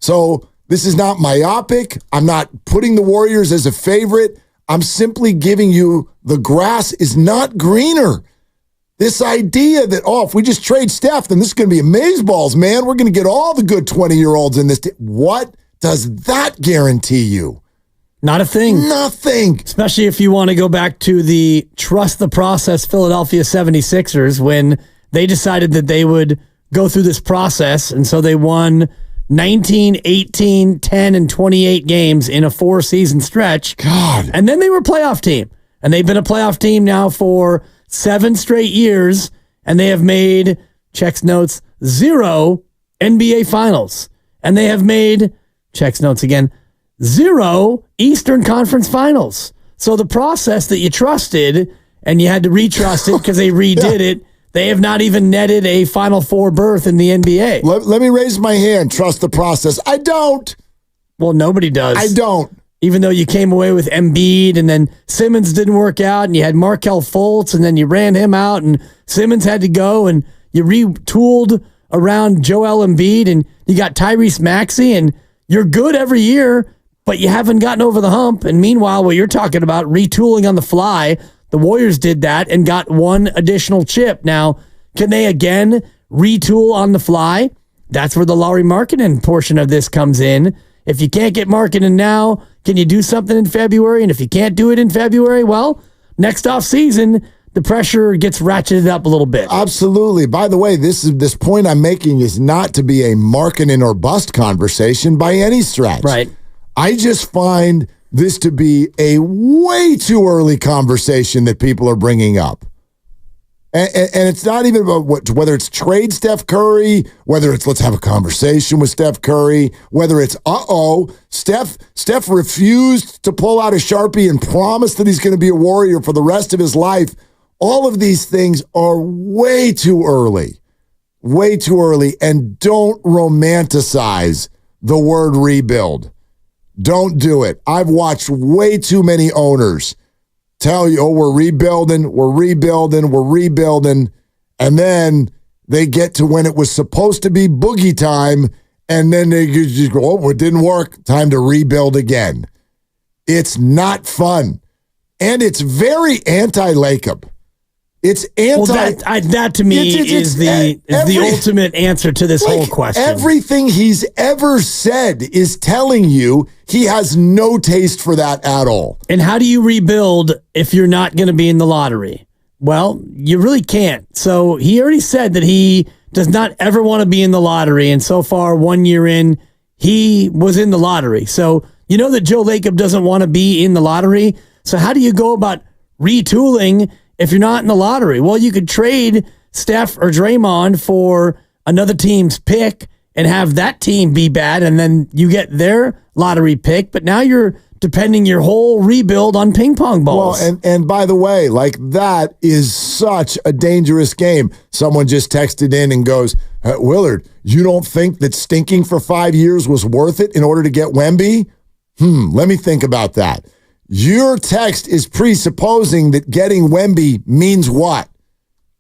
So this is not myopic. I'm not putting the Warriors as a favorite. I'm simply giving you the grass is not greener. This idea that, if we just trade Steph, then this is going to be amazeballs, man. We're going to get all the good 20-year-olds in this. What does that guarantee you? Not a thing. Nothing. Especially if you want to go back to the trust the process Philadelphia 76ers when they decided that they would go through this process. And so they won 19, 18, 10, and 28 games in a 4-season stretch. God. And then they were a playoff team. And they've been a playoff team now for 7 straight years. And they have made, checks notes, 0 NBA finals. And they have made, checks notes again, 0 Eastern Conference finals. So the process that you trusted and you had to retrust it because they redid it, they have not even netted a Final Four berth in the NBA. Let me raise my hand. Trust the process. I don't. Well, nobody does. I don't. Even though you came away with Embiid and then Simmons didn't work out and you had Markelle Fultz and then you ran him out and Simmons had to go and you retooled around Joel Embiid and you got Tyrese Maxey and you're good every year, but you haven't gotten over the hump. And meanwhile, what you're talking about, retooling on the fly, the Warriors did that and got 1 additional chip. Now, can they again retool on the fly? That's where the Lauri Markkanen portion of this comes in. If you can't get Markkanen now, can you do something in February? And if you can't do it in February, well, next offseason, the pressure gets ratcheted up a little bit. Absolutely. By the way, this point I'm making is not to be a Markkanen or bust conversation by any stretch. Right. I just find this to be a way too early conversation that people are bringing up. And it's not even about whether it's trade Steph Curry, whether it's let's have a conversation with Steph Curry, whether it's Steph refused to pull out a Sharpie and promise that he's going to be a Warrior for the rest of his life. All of these things are way too early. Way too early. And don't romanticize the word rebuild. Don't do it. I've watched way too many owners tell you, we're rebuilding. And then they get to when it was supposed to be boogie time, and then they just go, oh, it didn't work. Time to rebuild again. It's not fun. And it's very anti-Lacob. It's anti. Well, that to me is the ultimate answer to this whole question. Everything he's ever said is telling you he has no taste for that at all. And how do you rebuild if you're not going to be in the lottery? Well, you really can't. So he already said that he does not ever want to be in the lottery. And so far, 1 year in, he was in the lottery. So you know that Joe Lacob doesn't want to be in the lottery. So how do you go about retooling if you're not in the lottery? Well, you could trade Steph or Draymond for another team's pick and have that team be bad, and then you get their lottery pick. But now you're depending your whole rebuild on ping pong balls. Well, and by the way, like that is such a dangerous game. Someone just texted in and goes, Willard, you don't think that stinking for 5 years was worth it in order to get Wemby? Let me think about that. Your text is presupposing that getting Wemby means what?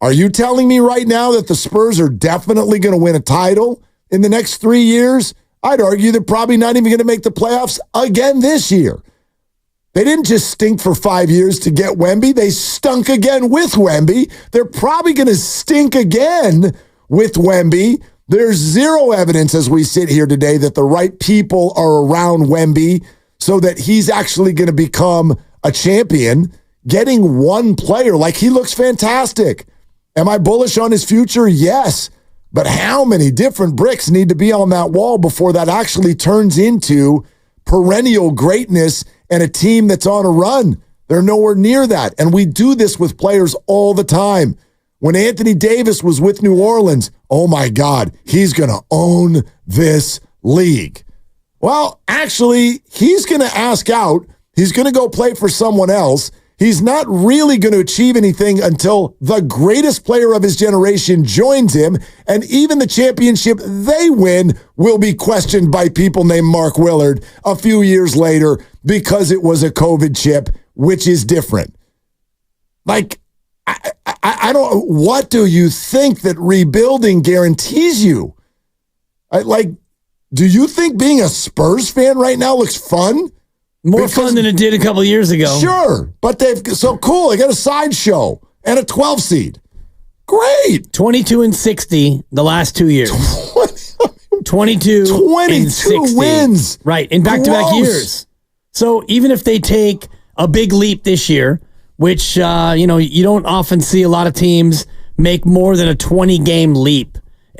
Are you telling me right now that the Spurs are definitely going to win a title in the next 3 years? I'd argue they're probably not even going to make the playoffs again this year. They didn't just stink for 5 years to get Wemby. They stunk again with Wemby. They're probably going to stink again with Wemby. There's zero evidence as we sit here today that the right people are around Wemby so that he's actually going to become a champion. Getting one player, like he looks fantastic. Am I bullish on his future? Yes. But how many different bricks need to be on that wall before that actually turns into perennial greatness and a team that's on a run? They're nowhere near that. And we do this with players all the time. When Anthony Davis was with New Orleans, oh my God, he's going to own this league. Well, actually, he's going to ask out. He's going to go play for someone else. He's not really going to achieve anything until the greatest player of his generation joins him, and even the championship they win will be questioned by people named Mark Willard a few years later because it was a COVID chip, which is different. Like, I don't, what do you think that rebuilding guarantees you? Do you think being a Spurs fan right now looks fun? More fun than it did a couple of years ago. Sure, but so cool. They got a sideshow and a 12 seed. Great. 22-60 the last 2 years. 22 wins. Right, in back-to-back years. So even if they take a big leap this year, which you don't often see a lot of teams make more than a 20-game leap.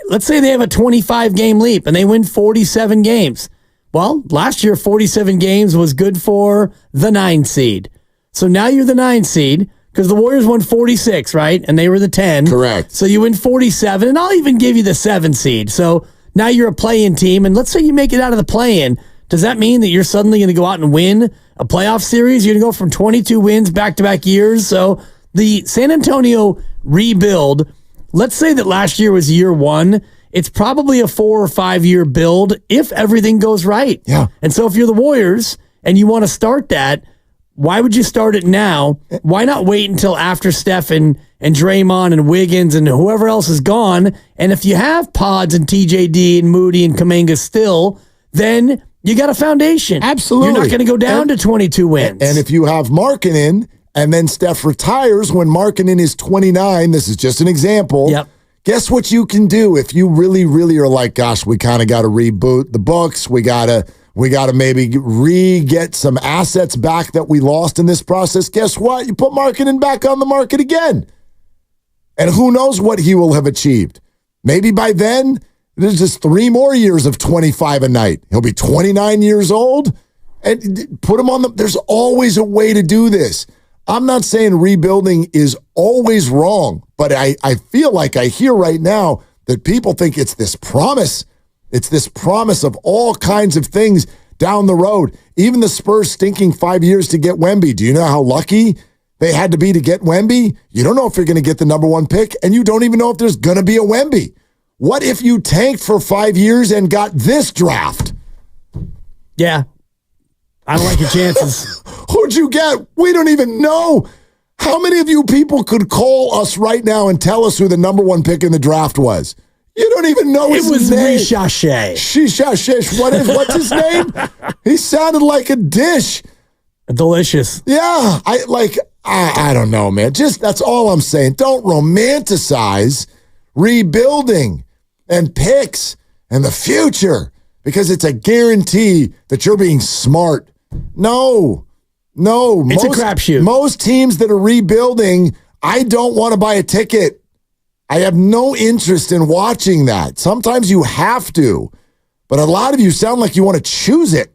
Let's say they have a 25-game leap and they win 47 games. Well, last year, 47 games was good for the 9 seed. So now you're the 9 seed because the Warriors won 46, right? And they were the 10. Correct. So you win 47, and I'll even give you the 7 seed. So now you're a play-in team, and let's say you make it out of the play-in. Does that mean that you're suddenly going to go out and win a playoff series? You're going to go from 22 wins back-to-back years. So the San Antonio rebuild, let's say that last year was year 1. It's probably a 4 or 5 year build if everything goes right. Yeah. And so if you're the Warriors and you want to start that, why would you start it now? Why not wait until after Steph and Draymond and Wiggins and whoever else is gone? And if you have Pods and TJD and Moody and Kuminga still, then you got a foundation. Absolutely. You're not going to go down to 22 wins. And if you have Markkanen and then Steph retires when Markkanen is 29, this is just an example. Yep. Guess what you can do if you really, really are like, gosh, we kind of got to reboot the books. We gotta maybe get some assets back that we lost in this process. Guess what? You put Markkanen back on the market again. And who knows what he will have achieved. Maybe by then, there's just 3 more years of 25 a night. He'll be 29 years old. And put him on there's always a way to do this. I'm not saying rebuilding is always wrong, but I feel like I hear right now that people think it's this promise. It's this promise of all kinds of things down the road. Even the Spurs stinking 5 years to get Wemby. Do you know how lucky they had to be to get Wemby? You don't know if you're going to get the number 1 pick, and you don't even know if there's going to be a Wemby. What if you tanked for 5 years and got this draft? Yeah. I don't like your chances. Who'd you get? We don't even know How many of you people could call us right now and tell us who the number 1 pick in the draft was? You don't even know his name. It was Rishache. Shishash. What's his name? He sounded like a dish. Delicious. Yeah. I don't know, man. Just that's all I'm saying. Don't romanticize rebuilding and picks and the future because it's a guarantee that you're being smart. No. It's a crapshoot. Most teams that are rebuilding, I don't want to buy a ticket. I have no interest in watching that. Sometimes you have to, but a lot of you sound like you want to choose it.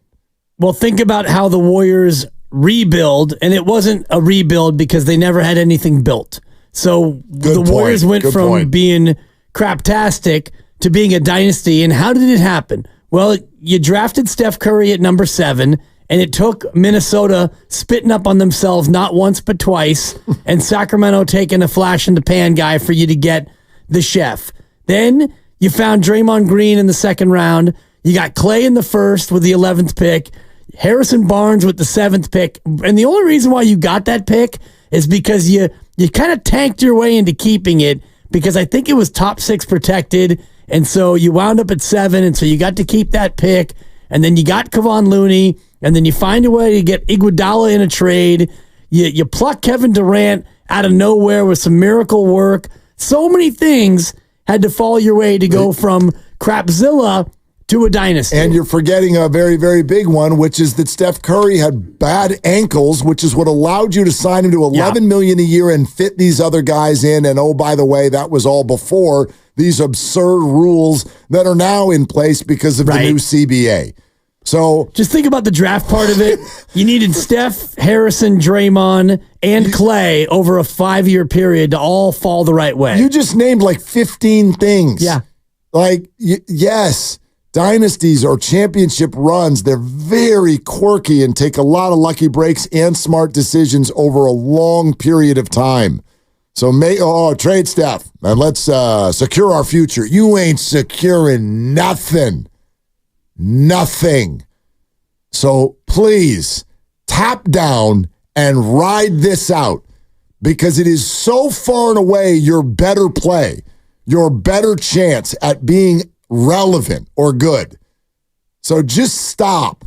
Well, think about how the Warriors rebuild, and it wasn't a rebuild because they never had anything built. So the Warriors went from being craptastic to being a dynasty, and how did it happen? Well, you drafted Steph Curry at number 7, and it took Minnesota spitting up on themselves not once but twice, and Sacramento taking a flash in the pan guy for you to get the chef. Then you found Draymond Green in the 2nd round. You got Klay in the 1st with the 11th pick, Harrison Barnes with the 7th pick. And the only reason why you got that pick is because you kind of tanked your way into keeping it because I think it was top 6 protected. And so you wound up at 7, and so you got to keep that pick. And then you got Kevon Looney, and then you find a way to get Iguodala in a trade. You pluck Kevin Durant out of nowhere with some miracle work. So many things had to fall your way to go from Crapzilla to a dynasty. And you're forgetting a very, very big one, which is that Steph Curry had bad ankles, which is what allowed you to sign him to $11 million a year and fit these other guys in. And oh, by the way, that was all before these absurd rules that are now in place because of the new CBA. So just think about the draft part of it. You needed Steph, Harrison, Draymond, and Klay over a 5-year period to all fall the right way. You just named like 15 things. Yeah. Yes, dynasties or championship runs, they're very quirky and take a lot of lucky breaks and smart decisions over a long period of time. So trade Steph and let's secure our future. You ain't securing nothing. Nothing. So please tap down and ride this out because it is so far and away your better play, your better chance at being relevant or good. So just stop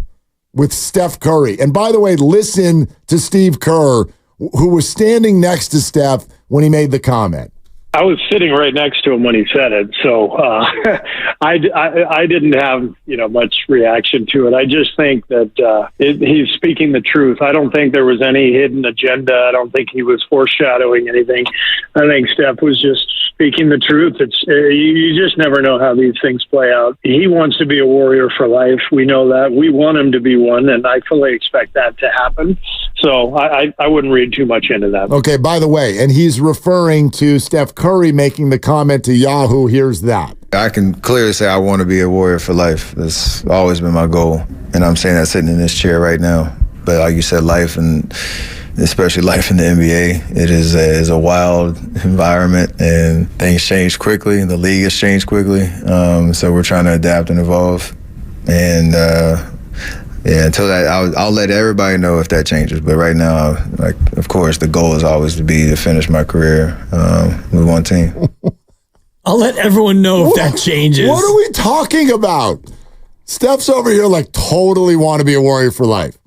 with Steph Curry. And by the way, listen to Steve Kerr, who was standing next to Steph when he made the comment. I was sitting right next to him when he said it, so I didn't have much reaction to it. I just think that he's speaking the truth. I don't think there was any hidden agenda. I don't think he was foreshadowing anything. I think Steph was just speaking the truth. It's you just never know how these things play out. He wants to be a Warrior for life. We know that. We want him to be one, and I fully expect that to happen. So I wouldn't read too much into that. Okay, by the way, and he's referring to Steph Curry making the comment to Yahoo. Here's that. I can clearly say I want to be a Warrior for life. That's always been my goal. And I'm saying that sitting in this chair right now. But like you said, life, and especially life in the NBA, it is a wild environment, and things change quickly, and the league has changed quickly. So we're trying to adapt and evolve. And until that, I'll let everybody know if that changes. But right now, of course, the goal is always to finish my career with one team. I'll let everyone know if that changes. What are we talking about? Steph's over here totally want to be a Warrior for life.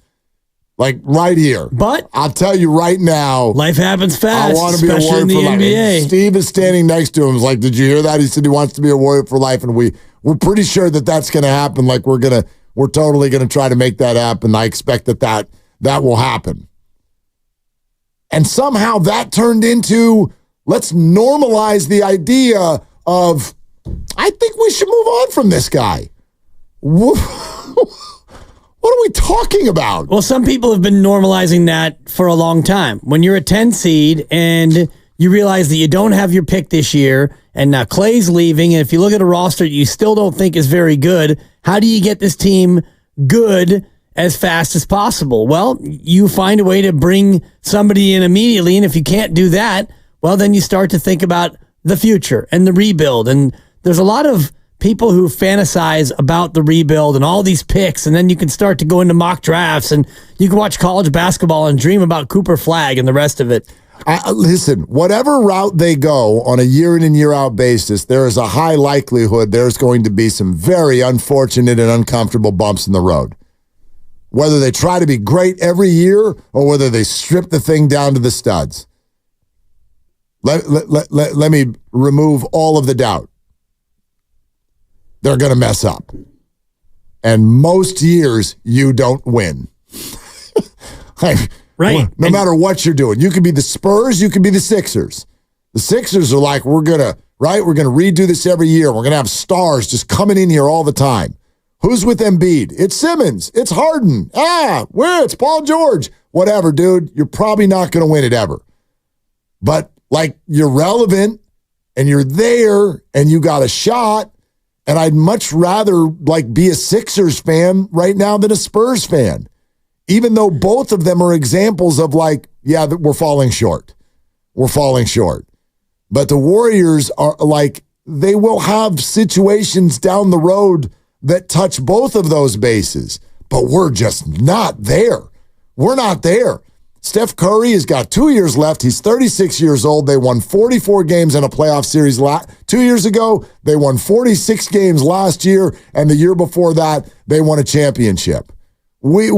Right here. But I'll tell you right now. Life happens fast, I want to be a Warrior in the for NBA. life. Steve is standing next to him. He's did you hear that? He said he wants to be a Warrior for life. And we're pretty sure that that's going to happen. We're totally going to try to make that happen. I expect that will happen. And somehow that turned into, let's normalize the idea of, I think we should move on from this guy. What are we talking about? Well, some people have been normalizing that for a long time. When you're a 10 seed and you realize that you don't have your pick this year, and now Klay's leaving, and if you look at a roster you still don't think is very good, how do you get this team good as fast as possible? Well, you find a way to bring somebody in immediately, and if you can't do that, well, then you start to think about the future and the rebuild. And there's a lot of people who fantasize about the rebuild and all these picks, and then you can start to go into mock drafts, and you can watch college basketball and dream about Cooper Flagg and the rest of it. Listen, whatever route they go on a year in and year out basis, there is a high likelihood there's going to be some very unfortunate and uncomfortable bumps in the road. Whether they try to be great every year or whether they strip the thing down to the studs. Let me remove all of the doubt. They're going to mess up. And most years, you don't win. Right. No matter what you're doing. You could be the Spurs, you could be the Sixers. The Sixers are like, we're going to redo this every year. We're going to have stars just coming in here all the time. Who's with Embiid? It's Simmons. It's Harden. It's Paul George. Whatever, dude. You're probably not going to win it ever. But, you're relevant, and you're there, and you got a shot, and I'd much rather, be a Sixers fan right now than a Spurs fan. Even though both of them are examples of we're falling short. We're falling short. But the Warriors are they will have situations down the road that touch both of those bases, but we're just not there. We're not there. Steph Curry has got 2 years left. He's 36 years old. They won 44 games in a playoff series 2 years ago. They won 46 games last year, and the year before that, they won a championship. We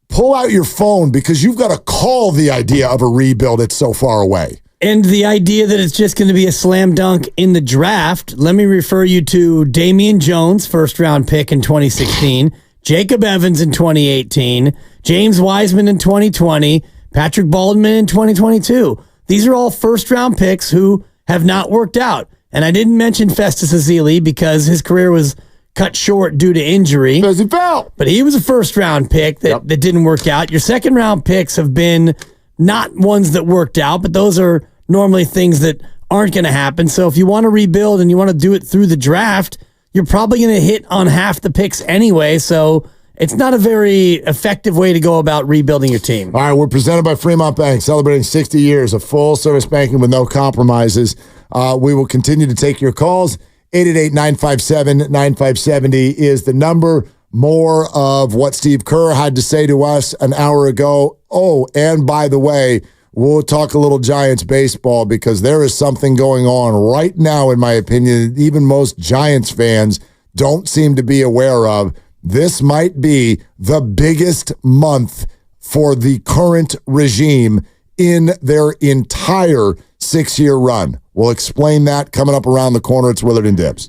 pull out your phone because you've got to call the idea of a rebuild. It's so far away. And the idea that it's just going to be a slam dunk in the draft, let me refer you to Damian Jones, first-round pick in 2016, Jacob Evans in 2018, James Wiseman in 2020, Patrick Baldwin in 2022. These are all first-round picks who have not worked out. And I didn't mention Festus Ezeli because his career was cut short due to injury. Because he fell. But he was a first-round pick that didn't work out. Your second-round picks have been not ones that worked out, but those are normally things that aren't going to happen. So if you want to rebuild and you want to do it through the draft, you're probably going to hit on half the picks anyway. So it's not a very effective way to go about rebuilding your team. All right, we're presented by Fremont Bank, celebrating 60 years of full-service banking with no compromises. We will continue to take your calls. 888-957-9570 is the number. More of what Steve Kerr had to say to us an hour ago. Oh, and by the way, we'll talk a little Giants baseball because there is something going on right now, in my opinion, that even most Giants fans don't seem to be aware of. This might be the biggest month for the current regime in their entire 6-year run. We'll explain that coming up around the corner. It's Willard and Dibs.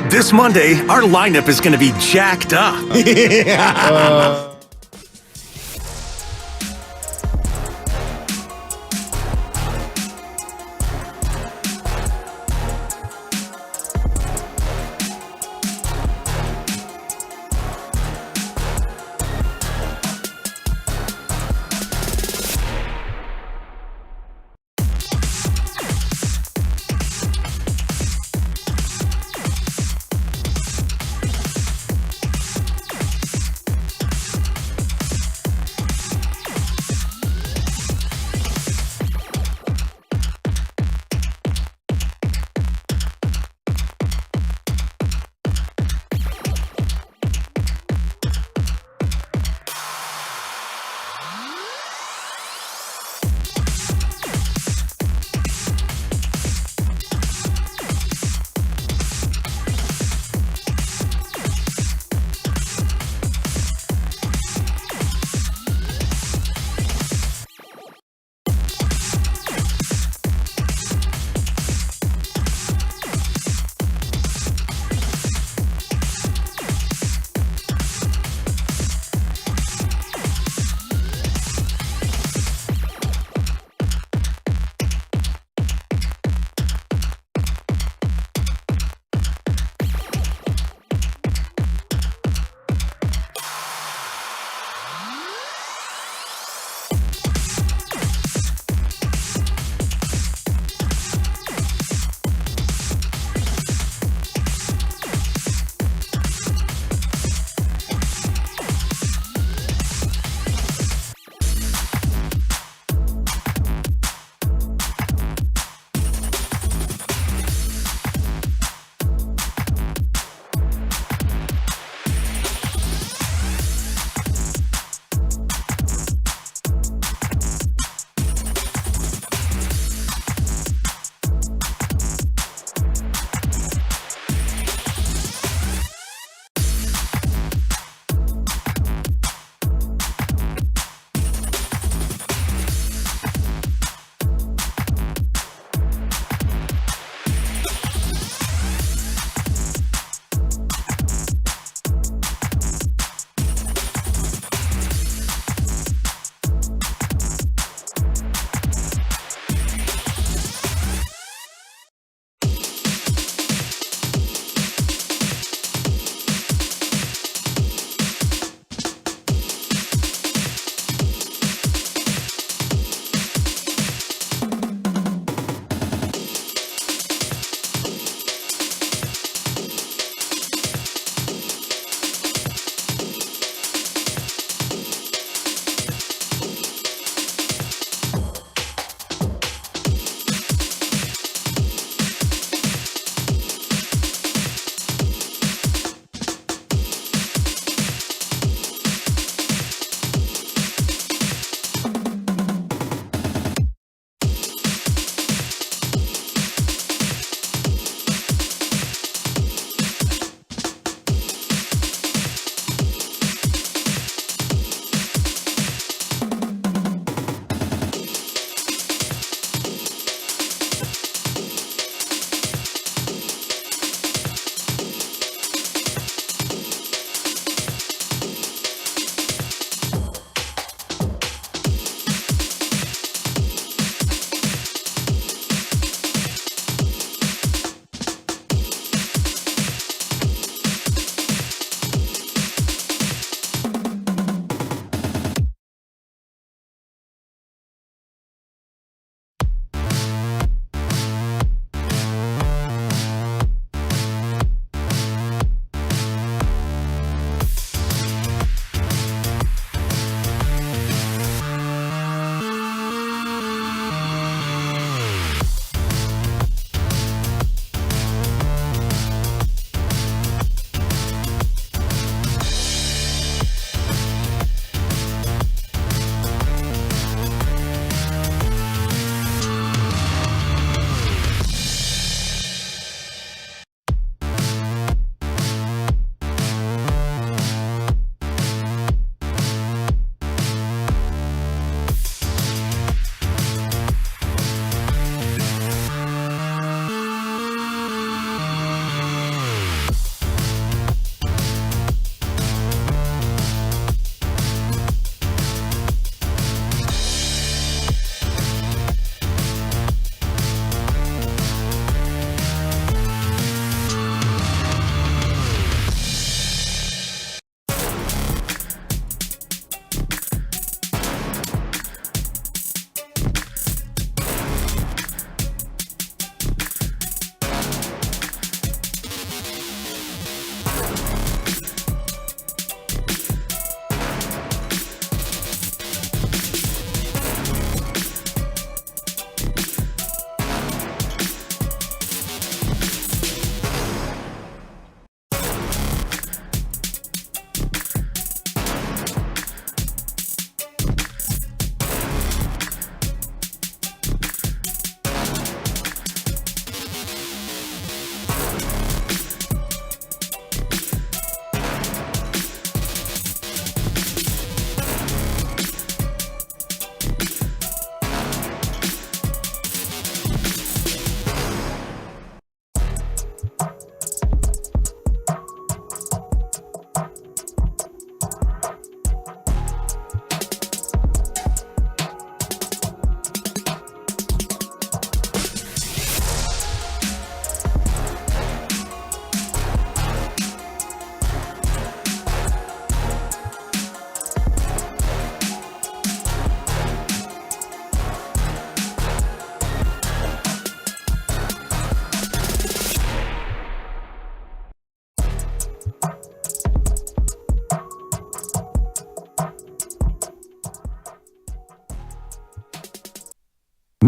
This Monday, our lineup is going to be jacked up.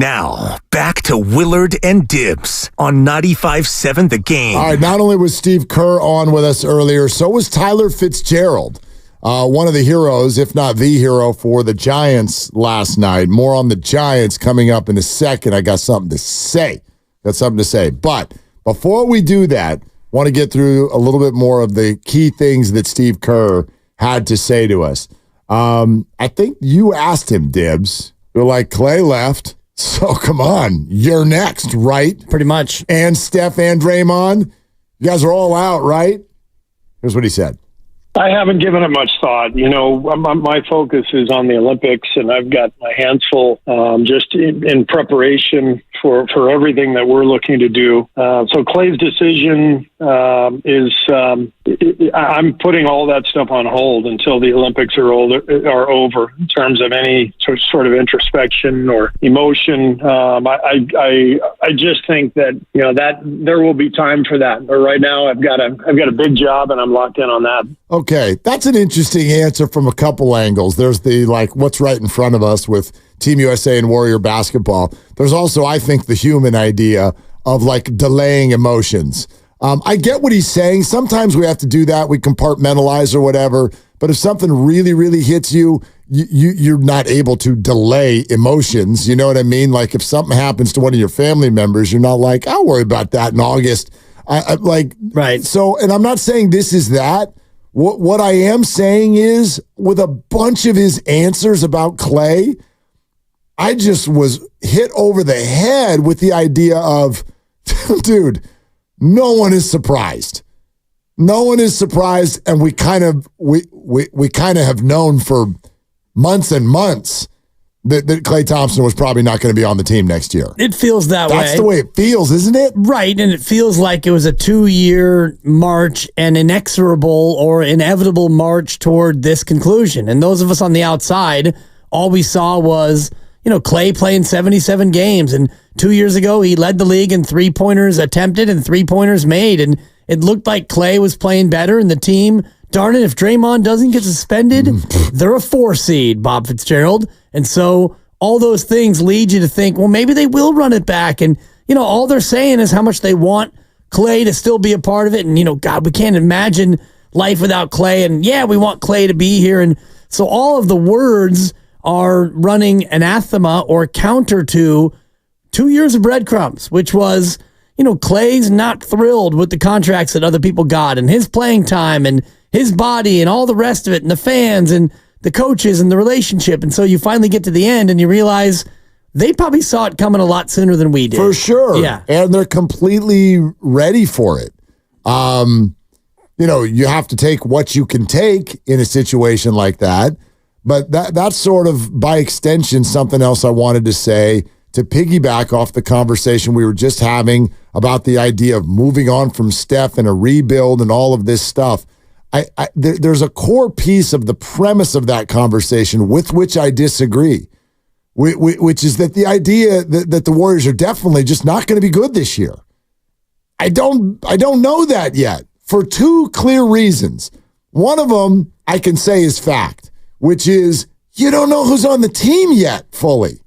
Now, back to Willard and Dibs on 95.7 The Game. All right, not only was Steve Kerr on with us earlier, so was Tyler Fitzgerald, one of the heroes, if not the hero, for the Giants last night. More on the Giants coming up in a second. I got something to say. But before we do that, want to get through a little bit more of the key things that Steve Kerr had to say to us. I think you asked him, Dibs. You're like, Klay left. So come on, you're next, right? Pretty much. And Steph and Draymond, you guys are all out, right? Here's what he said. I haven't given it much thought. You know, my focus is on the Olympics, and I've got my hands full just in preparation for everything that we're looking to do. So Klay's decision is I'm putting all that stuff on hold until the Olympics are over in terms of any sort of introspection or emotion. I just think that that there will be time for that. But right now, I've got a big job, and I'm locked in on that. Okay, that's an interesting answer from a couple angles. There's the, what's right in front of us with Team USA and Warrior basketball. There's also, I think, the human idea of, delaying emotions. I get what he's saying. Sometimes we have to do that. We compartmentalize or whatever. But if something really, really hits you, you're not able to delay emotions. You know what I mean? Like, if something happens to one of your family members, you're not like, I'll worry about that in August. Right. So, and I'm not saying this is that. What I am saying is, with a bunch of his answers about Klay, I just was hit over the head with the idea of, dude, no one is surprised. No one is surprised, and we kind of have known for months and months that Klay Thompson was probably not going to be on the team next year. It feels that way. That's the way it feels, isn't it? Right, and it feels like it was a 2-year march, an inexorable or inevitable march toward this conclusion. And those of us on the outside, all we saw was, Klay playing 77 games. And 2 years ago, he led the league in three-pointers attempted and three-pointers made. And it looked like Klay was playing better, and the team, darn it, if Draymond doesn't get suspended, they're a 4 seed, Bob Fitzgerald. And so all those things lead you to think, well, maybe they will run it back. And, all they're saying is how much they want Klay to still be a part of it. And, God, we can't imagine life without Klay. And, yeah, we want Klay to be here. And so all of the words are running anathema or counter to 2 years of breadcrumbs, which was, Klay's not thrilled with the contracts that other people got and his playing time and his body and all the rest of it and the fans and the coaches and the relationship. And so you finally get to the end and you realize they probably saw it coming a lot sooner than we did. For sure. Yeah. And they're completely ready for it. You have to take what you can take in a situation like that. But that's sort of, by extension, something else I wanted to say to piggyback off the conversation we were just having about the idea of moving on from Steph and a rebuild and all of this stuff. There's a core piece of the premise of that conversation with which I disagree, which is that the idea that the Warriors are definitely just not going to be good this year. I don't know that yet for two clear reasons. One of them I can say is fact, which is you don't know who's on the team yet fully.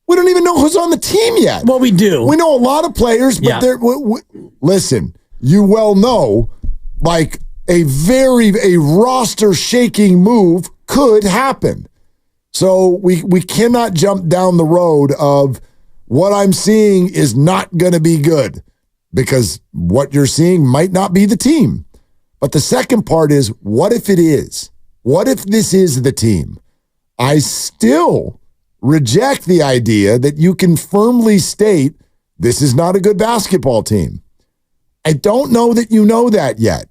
We don't even know who's on the team yet. Well, we do. We know a lot of players, but listen, you well know, a roster-shaking move could happen. So we cannot jump down the road of what I'm seeing is not going to be good because what you're seeing might not be the team. But the second part is, what if it is? What if this is the team? I still reject the idea that you can firmly state this is not a good basketball team. I don't know that you know that yet.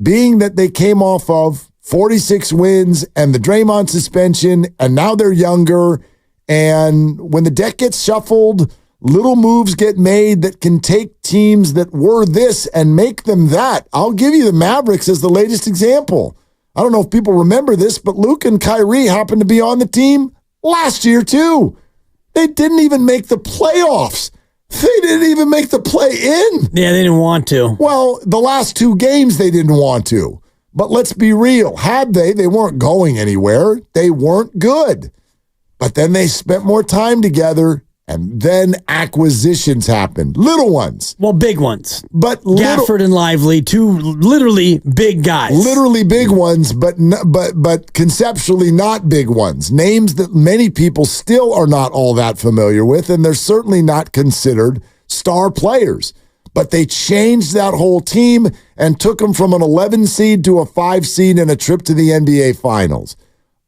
Being that they came off of 46 wins and the Draymond suspension, and now they're younger, and when the deck gets shuffled, little moves get made that can take teams that were this and make them that. I'll give you the Mavericks as the latest example. I don't know if people remember this, but Luke and Kyrie happened to be on the team last year too. They didn't even make the playoffs. They didn't even make the play-in. Yeah, they didn't want to. Well, the last 2 games they didn't want to. But let's be real. Had they weren't going anywhere. They weren't good. But then they spent more time together And then acquisitions happened. Little ones. Well, big ones. But Gafford and Lively, two literally big guys. Literally big ones, but conceptually not big ones. Names that many people still are not all that familiar with, and they're certainly not considered star players. But they changed that whole team and took them from an 11 seed to a 5 seed and a trip to the NBA Finals.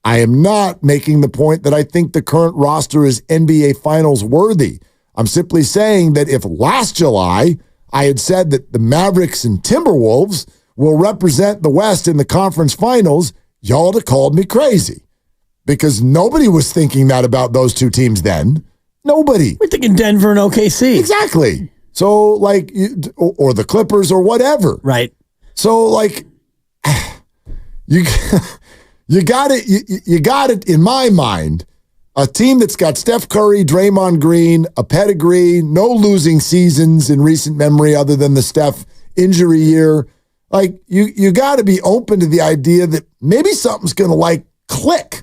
I am not making the point that I think the current roster is NBA Finals worthy. I'm simply saying that if last July I had said that the Mavericks and Timberwolves will represent the West in the conference finals, y'all would have called me crazy. Because nobody was thinking that about those two teams then. Nobody. We're thinking Denver and OKC. Exactly. So, like, or the Clippers or whatever. Right. So, like, You got it, in my mind, a team that's got Steph Curry, Draymond Green, a pedigree, no losing seasons in recent memory other than the Steph injury year. Like, you got to be open to the idea that maybe something's going to, like, click.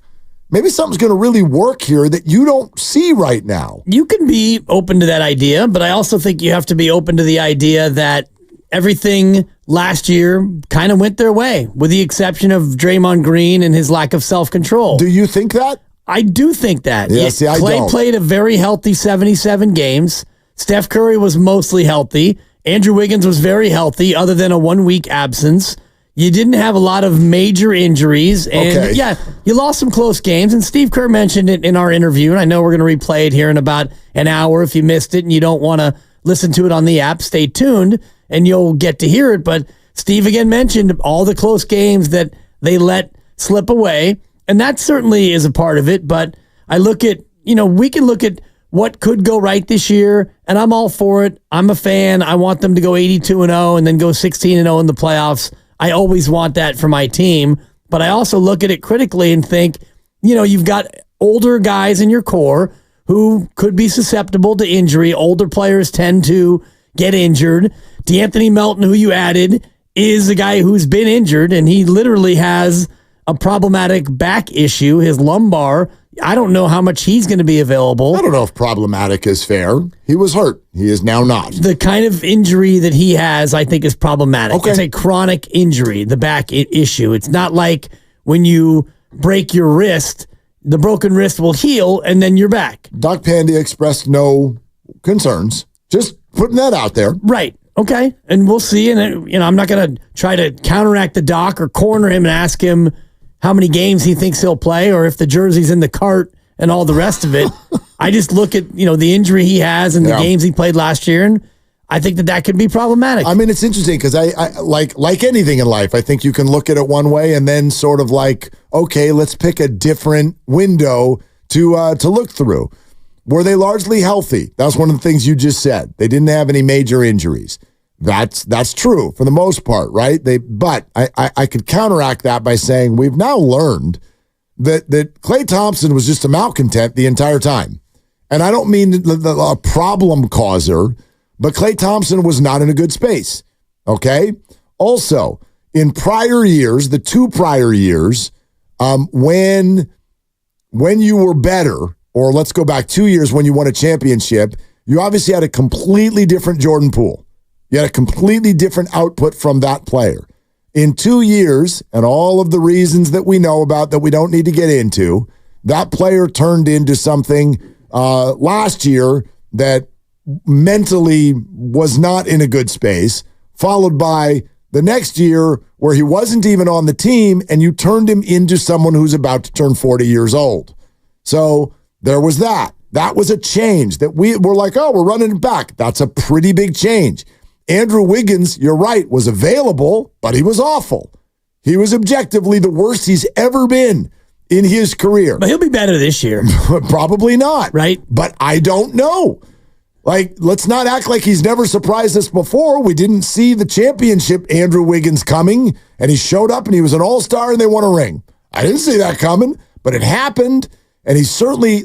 Maybe something's going to really work here that you don't see right now. You can be open to that idea, but I also think you have to be open to the idea that everything last year kind of went their way, with the exception of Draymond Green and his lack of self-control. Do you think that? I do think that. Yeah, see, I Klay don't. played a very healthy 77 games. Steph Curry was mostly healthy. Andrew Wiggins was very healthy, other than a 1-week absence. You didn't have a lot of major injuries. And yeah, you lost some close games. And Steve Kerr mentioned it in our interview. And I know we're going to replay it here in about an hour. If you missed it and you don't want to listen to it on the app, stay tuned and you'll get to hear it. But Steve again mentioned all the close games that they let slip away. And that certainly is a part of it. But I look at, we can look at what could go right this year, and I'm all for it. I'm a fan. I want them to go 82-0 and then go 16-0 in the playoffs. I always want that for my team. But I also look at it critically and think, you've got older guys in your core who could be susceptible to injury. Older players tend to get injured. D'Anthony Melton, who you added, is a guy who's been injured, and he literally has a problematic back issue, his lumbar. I don't know how much he's going to be available. I don't know if problematic is fair. He was hurt. He is now not. The kind of injury that he has, I think, is problematic. Okay. It's a chronic injury, the back issue. It's not like when you break your wrist, the broken wrist will heal, and then you're back. Doc Pandia expressed no concerns. Just putting that out there. Right. Okay. And we'll see. And, I'm not going to try to counteract the doc or corner him and ask him how many games he thinks he'll play or if the jersey's in the cart and all the rest of it. I just look at, the injury he has and the games he played last year, and I think that could be problematic. I mean, it's interesting because I like anything in life, I think you can look at it one way and then sort of like, okay, let's pick a different window to look through. Were they largely healthy? That was one of the things you just said. They didn't have any major injuries. That's true for the most part, right? But I could counteract that by saying we've now learned that Klay Thompson was just a malcontent the entire time. And I don't mean a problem causer, but Klay Thompson was not in a good space, okay? Also, in prior years, the 2 prior years, when you were better, or let's go back 2 years when you won a championship, you obviously had a completely different Jordan Poole. You had a completely different output from that player. In 2 years, and all of the reasons that we know about that we don't need to get into, that player turned into something last year that mentally was not in a good space, followed by the next year where he wasn't even on the team, and you turned him into someone who's about to turn 40 years old. So there was that. That was a change that we were like, oh, we're running it back. That's a pretty big change. Andrew Wiggins, you're right, was available, but he was awful. He was objectively the worst he's ever been in his career. But he'll be better this year. Probably not. Right. But I don't know. Like, let's not act like he's never surprised us before. We didn't see the championship Andrew Wiggins coming, and he showed up and he was an all-star and they won a ring. I didn't see that coming, but it happened, and he's certainly,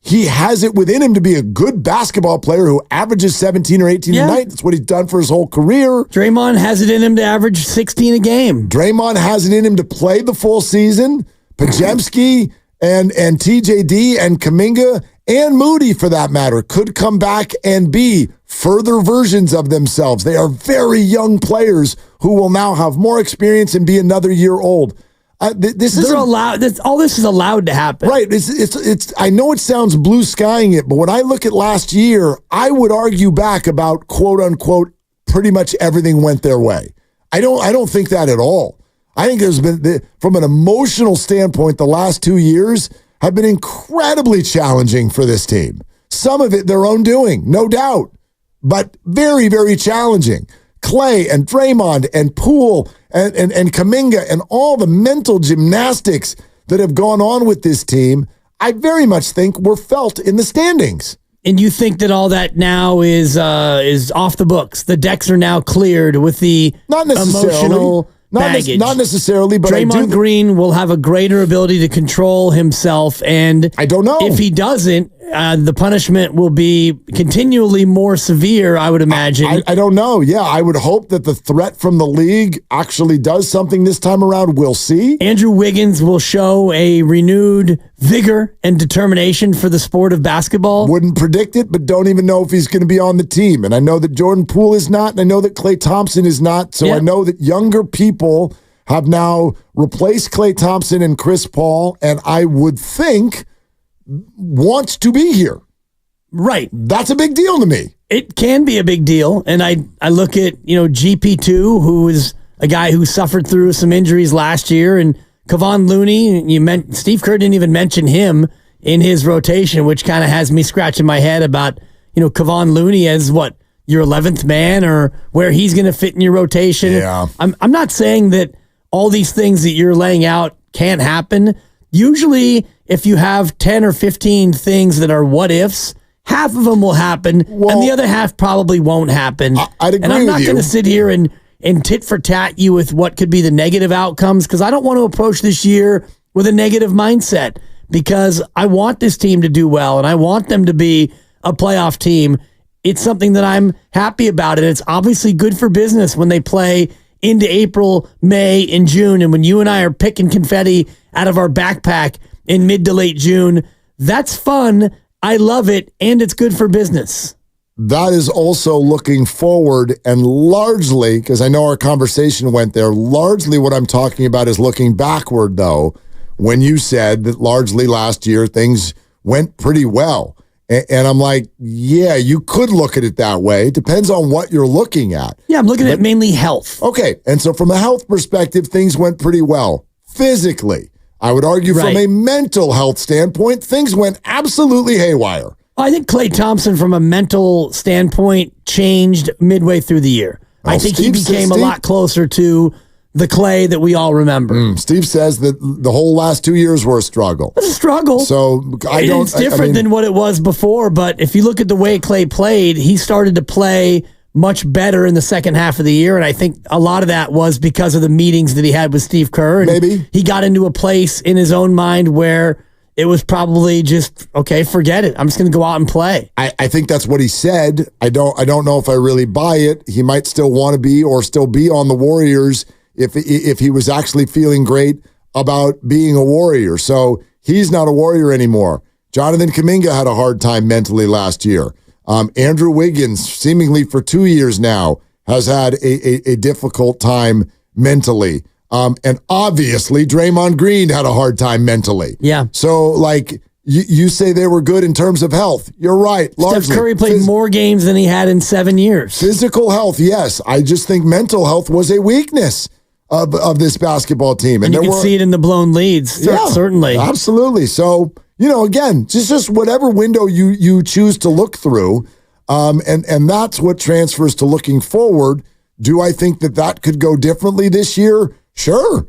he has it within him to be a good basketball player who averages 17 or 18 a night. That's what he's done for his whole career. Draymond has it in him to average 16 a game. Draymond has it in him to play the full season. Pajemski and TJD and Kuminga and Moody, for that matter, could come back and be further versions of themselves. They are very young players who will now have more experience and be another year old. This is allowed. All this is allowed to happen, right? It's. I know it sounds blue skying it, but when I look at last year, I would argue back about quote unquote pretty much everything went their way. I don't think that at all. I think there's been, from an emotional standpoint, the last 2 years have been incredibly challenging for this team. Some of it their own doing, no doubt, but very, very challenging. Klay and Draymond and Poole and Kuminga and all the mental gymnastics that have gone on with this team, I very much think were felt in the standings. And you think that all that now is off the books? The decks are now cleared with the emotional baggage. Not necessarily, but Draymond Green will have a greater ability to control himself, and I don't know if he doesn't. The punishment will be continually more severe, I would imagine. I don't know. Yeah, I would hope that the threat from the league actually does something this time around. We'll see. Andrew Wiggins will show a renewed vigor and determination for the sport of basketball. Wouldn't predict it, but don't even know if he's going to be on the team. And I know that Jordan Poole is not, and I know that Klay Thompson is not. So I know that younger people have now replaced Klay Thompson and Chris Paul, and I would think wants to be here. Right. That's a big deal to me. It can be a big deal. And I look at, GP2, who is a guy who suffered through some injuries last year, and Kevon Looney, Steve Kerr didn't even mention him in his rotation, which kind of has me scratching my head about, Kevon Looney as what, your 11th man, or where he's going to fit in your rotation. Yeah. I'm not saying that all these things that you're laying out can't happen. Usually, if you have 10 or 15 things that are what ifs, half of them will happen, and the other half probably won't happen. I'd agree and I'm not with you. going to sit here and tit for tat you with what could be the negative outcomes, because I don't want to approach this year with a negative mindset, because I want this team to do well, and I want them to be a playoff team. It's something that I'm happy about, and it's obviously good for business when they play into April, May, and June, and when you and I are picking confetti out of our backpack in mid to late June. That's fun. I love it, and it's good for business. That is also looking forward, and largely, because I know our conversation went there, largely what I'm talking about is looking backward, though, when you said that largely last year things went pretty well. And I'm like, yeah, you could look at it that way. It depends on what you're looking at. Yeah, I'm looking at mainly health. Okay, and so from a health perspective, things went pretty well. Physically, I would argue from a mental health standpoint, things went absolutely haywire. I think Klay Thompson, from a mental standpoint, changed midway through the year. I think he became a lot closer to the Klay that we all remember. Steve says that the whole last 2 years were a struggle. It's a struggle. So it's different than what it was before, but if you look at the way Klay played, he started to play much better in the second half of the year, and I think a lot of that was because of the meetings that he had with Steve Kerr. And maybe he got into a place in his own mind where it was probably just, okay, forget it. I'm just going to go out and play. I think that's what he said. I don't know if I really buy it. He might still want to be or still be on the Warriors if he was actually feeling great about being a Warrior. So he's not a Warrior anymore. Jonathan Kuminga had a hard time mentally last year. Andrew Wiggins, seemingly for 2 years now, has had a difficult time mentally. And obviously, Draymond Green had a hard time mentally. Yeah. So, like, you say they were good in terms of health. You're right. Largely. Steph Curry played more games than he had in 7 years. Physical health, yes. I just think mental health was a weakness of this basketball team. And you can see it in the blown leads, certainly. Absolutely. So, again, just whatever window you choose to look through, and that's what transfers to looking forward. Do I think that could go differently this year? Sure,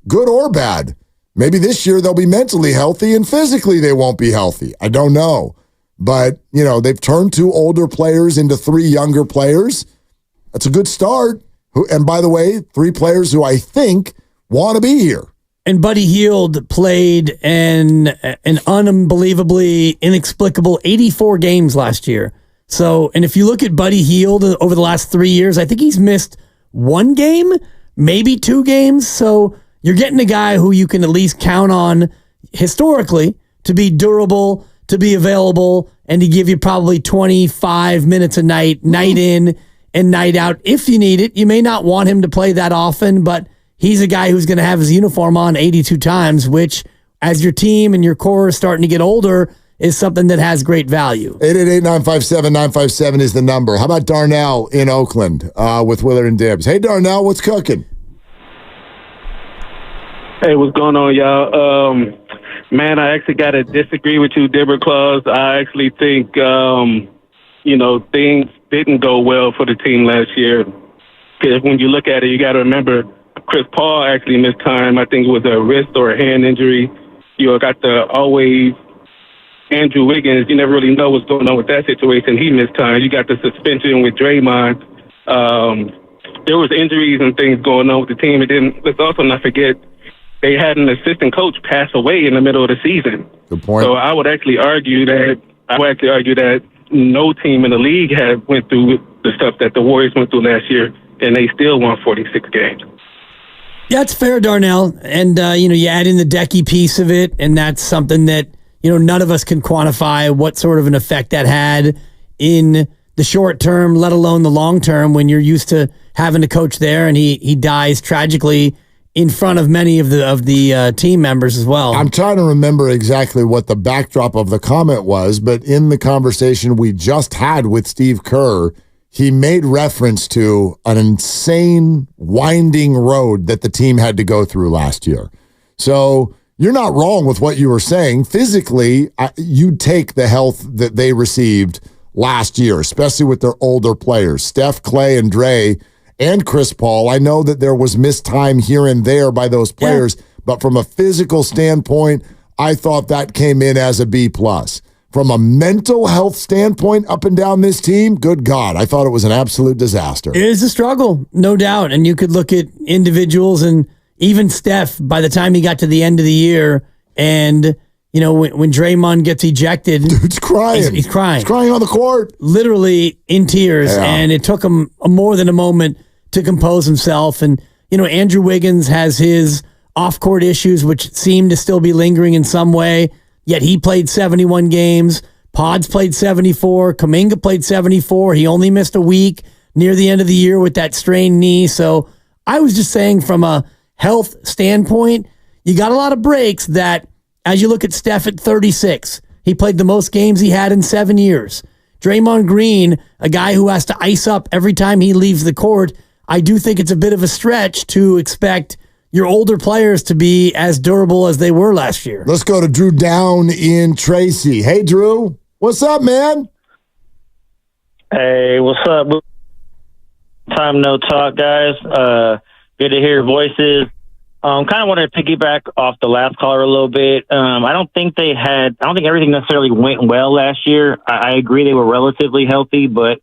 good or bad. Maybe this year they'll be mentally healthy and physically they won't be healthy. I don't know. But, they've turned 2 older players into 3 younger players. That's a good start. And by the way, 3 players who I think want to be here. And Buddy Hield played an unbelievably inexplicable 84 games last year. So, and if you look at Buddy Hield over the last 3 years, I think he's missed 1 game, maybe 2 games. So you're getting a guy who you can at least count on historically to be durable, to be available and to give you probably 25 minutes a night, night in and night out if you need it. You may not want him to play that often, but he's a guy who's going to have his uniform on 82 times, which as your team and your core is starting to get older is something that has great value. 888-957-957 is the number. How about Darnell in Oakland with Willard and Dibbs? Hey, Darnell, what's cooking? Hey, what's going on, y'all? Man, I actually got to disagree with you, Dibber Claus. I actually think, things didn't go well for the team last year. Because when you look at it, you got to remember Chris Paul actually missed time. I think it was a wrist or a hand injury. You got the always Andrew Wiggins. You never really know what's going on with that situation. He missed time. You got the suspension with Draymond. There was injuries and things going on with the team. And then let's also not forget they had an assistant coach pass away in the middle of the season. Good point. So I would actually argue that no team in the league had went through the stuff that the Warriors went through last year, and they still won 46 games. Yeah, it's fair, Darnell. And, you add in the Decky piece of it, and that's something that, none of us can quantify what sort of an effect that had in the short term, let alone the long term, when you're used to having a coach there and he dies tragically in front of many of the team members as well. I'm trying to remember exactly what the backdrop of the comment was, but in the conversation we just had with Steve Kerr, he made reference to an insane winding road that the team had to go through last year. So you're not wrong with what you were saying. Physically, you'd take the health that they received last year, especially with their older players, Steph, Klay, and Dre, and Chris Paul. I know that there was missed time here and there by those players, but from a physical standpoint, I thought that came in as a B+. From a mental health standpoint, up and down this team, good God, I thought it was an absolute disaster. It is a struggle, no doubt. And you could look at individuals and even Steph by the time he got to the end of the year and, when Draymond gets ejected. Dude's crying. He's crying. He's crying on the court. Literally in tears. Yeah. And it took him more than a moment to compose himself. And, Andrew Wiggins has his off-court issues, which seem to still be lingering in some way. Yet he played 71 games. Pods played 74. Kuminga played 74. He only missed a week near the end of the year with that strained knee. So I was just saying from a health standpoint, you got a lot of breaks that, as you look at Steph at 36, he played the most games he had in 7 years. Draymond Green, a guy who has to ice up every time he leaves the court, I do think it's a bit of a stretch to expect your older players to be as durable as they were last year. Let's go to Drew Down in Tracy. Hey, Drew. What's up, man? Hey, what's up? Time no talk, guys. Good to hear your voices. Kind of wanted to piggyback off the last caller a little bit. I don't think everything necessarily went well last year. I agree they were relatively healthy, but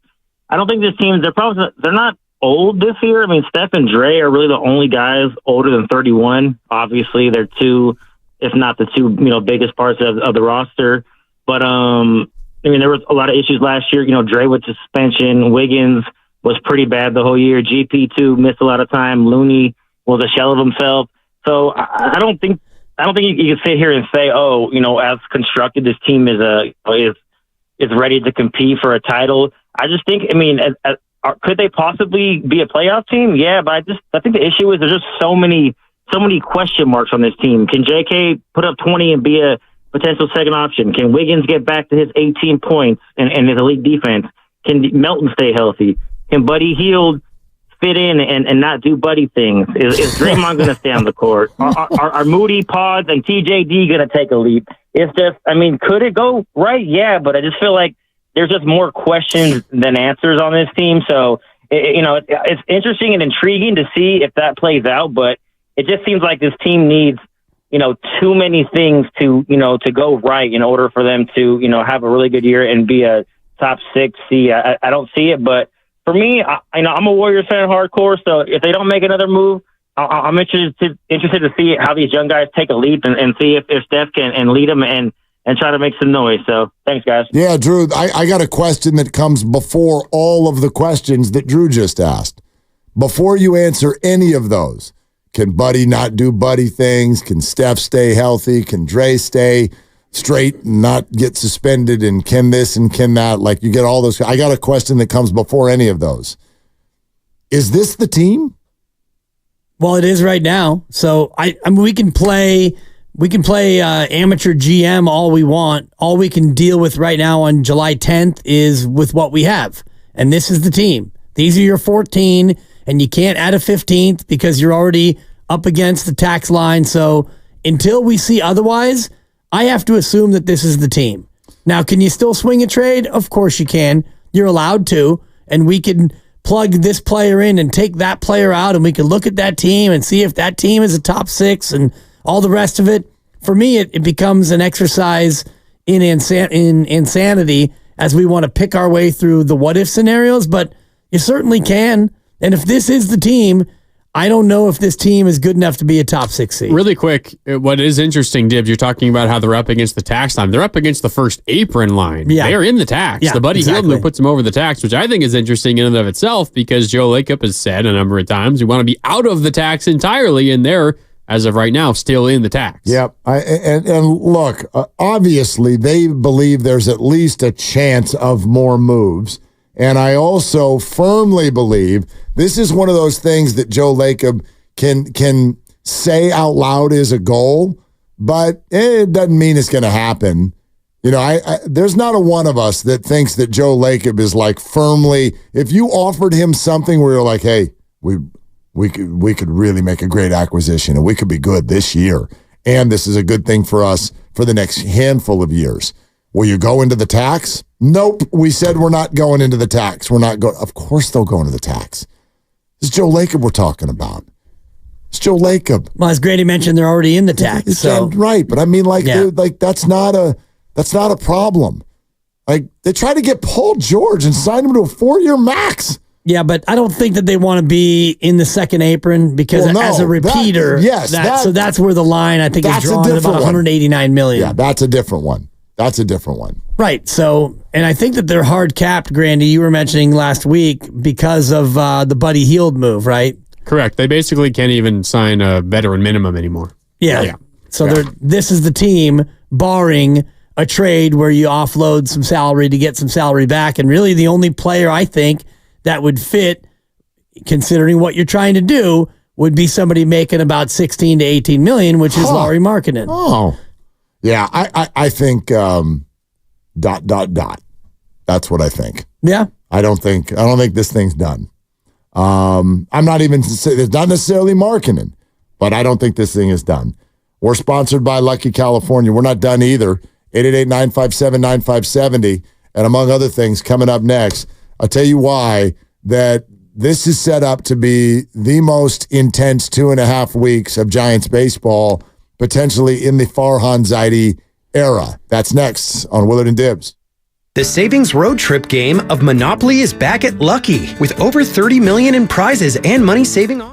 I don't think this team, they're not old this year. I mean, Steph and Dre are really the only guys older than 31. Obviously, they're two, if not the two, biggest parts of the roster. But, there was a lot of issues last year. Dre with suspension. Wiggins was pretty bad the whole year. GP2 missed a lot of time. Looney was a shell of himself. So I don't think you can sit here and say, as constructed, this team is ready to compete for a title. I just think, could they possibly be a playoff team? Yeah, but I think the issue is there's just so many question marks on this team. Can JK put up 20 and be a potential second option? Can Wiggins get back to his 18 points and his elite defense? Can Melton stay healthy? Can Buddy Hield fit in and not do Buddy things? Is Draymond going to stay on the court? Are Moody, Pods, and TJD going to take a leap? Could it go right? Yeah, but I just feel like there's just more questions than answers on this team. So, it's interesting and intriguing to see if that plays out, but it just seems like this team needs, too many things to go right in order for them to, have a really good year and be a top 6 seed. I don't see it, but for me, I'm a Warriors fan hardcore, so if they don't make another move, I'm interested to see how these young guys take a leap and see if Steph can lead them and try to make some noise. So thanks, guys. Yeah, Drew, I got a question that comes before all of the questions that Drew just asked. Before you answer any of those, can Buddy not do Buddy things? Can Steph stay healthy? Can Dre stay straight and not get suspended, and can this and can that. Like, you get all those. I got a question that comes before any of those. Is this the team? Well, it is right now. So I mean, we can play amateur GM all we want. All we can deal with right now on July 10th is with what we have. And this is the team. These are your 14, and you can't add a 15th because you're already up against the tax line. So until we see otherwise, I have to assume that this is the team. Now, can you still swing a trade? Of course you can. You're allowed to. And we can plug this player in and take that player out, and we can look at that team and see if that team is a top 6 and all the rest of it. For me, it becomes an exercise in insanity as we want to pick our way through the what-if scenarios, but you certainly can. And if this is the team, I don't know if this team is good enough to be a top 6 seed. Really quick, what is interesting, Dibs, you're talking about how they're up against the tax line. They're up against the first apron line. Yeah. They're in the tax. Yeah, the Buddy Hield exactly. move puts them over the tax, which I think is interesting in and of itself because Joe Lacob has said a number of times we want to be out of the tax entirely, and they're, as of right now, still in the tax. Yep. And look, obviously they believe there's at least a chance of more moves. And I also firmly believe this is one of those things that Joe Lacob can say out loud is a goal, but it doesn't mean it's going to happen. You know, there's not a one of us that thinks that Joe Lacob is like firmly, if you offered him something where you're like, hey, we could really make a great acquisition and we could be good this year, and this is a good thing for us for the next handful of years. Will you go into the tax? Nope. We said we're not going into the tax. We're not going. Of course they'll go into the tax. This is Joe Lacob we're talking about. It's Joe Lacob. Well, as Grady mentioned, they're already in the tax. Right, but I mean, like that's not a problem. Like, they tried to get Paul George and sign him to a 4-year max. Yeah, but I don't think that they want to be in the second apron because as a repeater, so that's where the line I think is drawn at about $189 million. Yeah, that's a different one. Right. So, and I think that they're hard capped, Grandy. You were mentioning last week because of the Buddy Hield move, right? Correct. They basically can't even sign a veteran minimum anymore. Yeah. So this is the team, barring a trade where you offload some salary to get some salary back, and really the only player I think that would fit, considering what you're trying to do, would be somebody making about 16 to 18 million, which is Lauri Markkanen. Oh, yeah. I think ... That's what I think. Yeah. I don't think this thing's done. I'm not even saying it's not necessarily Markkanen, but I don't think this thing is done. We're sponsored by Lucky California. We're not done either. 888-957-9570. And among other things, coming up next, I'll tell you why that this is set up to be the most intense 2.5 weeks of Giants baseball, potentially in the Farhan Zaidi era. That's next on Willard and Dibs. The savings road trip game of Monopoly is back at Lucky with over $30 million in prizes and money-saving offers.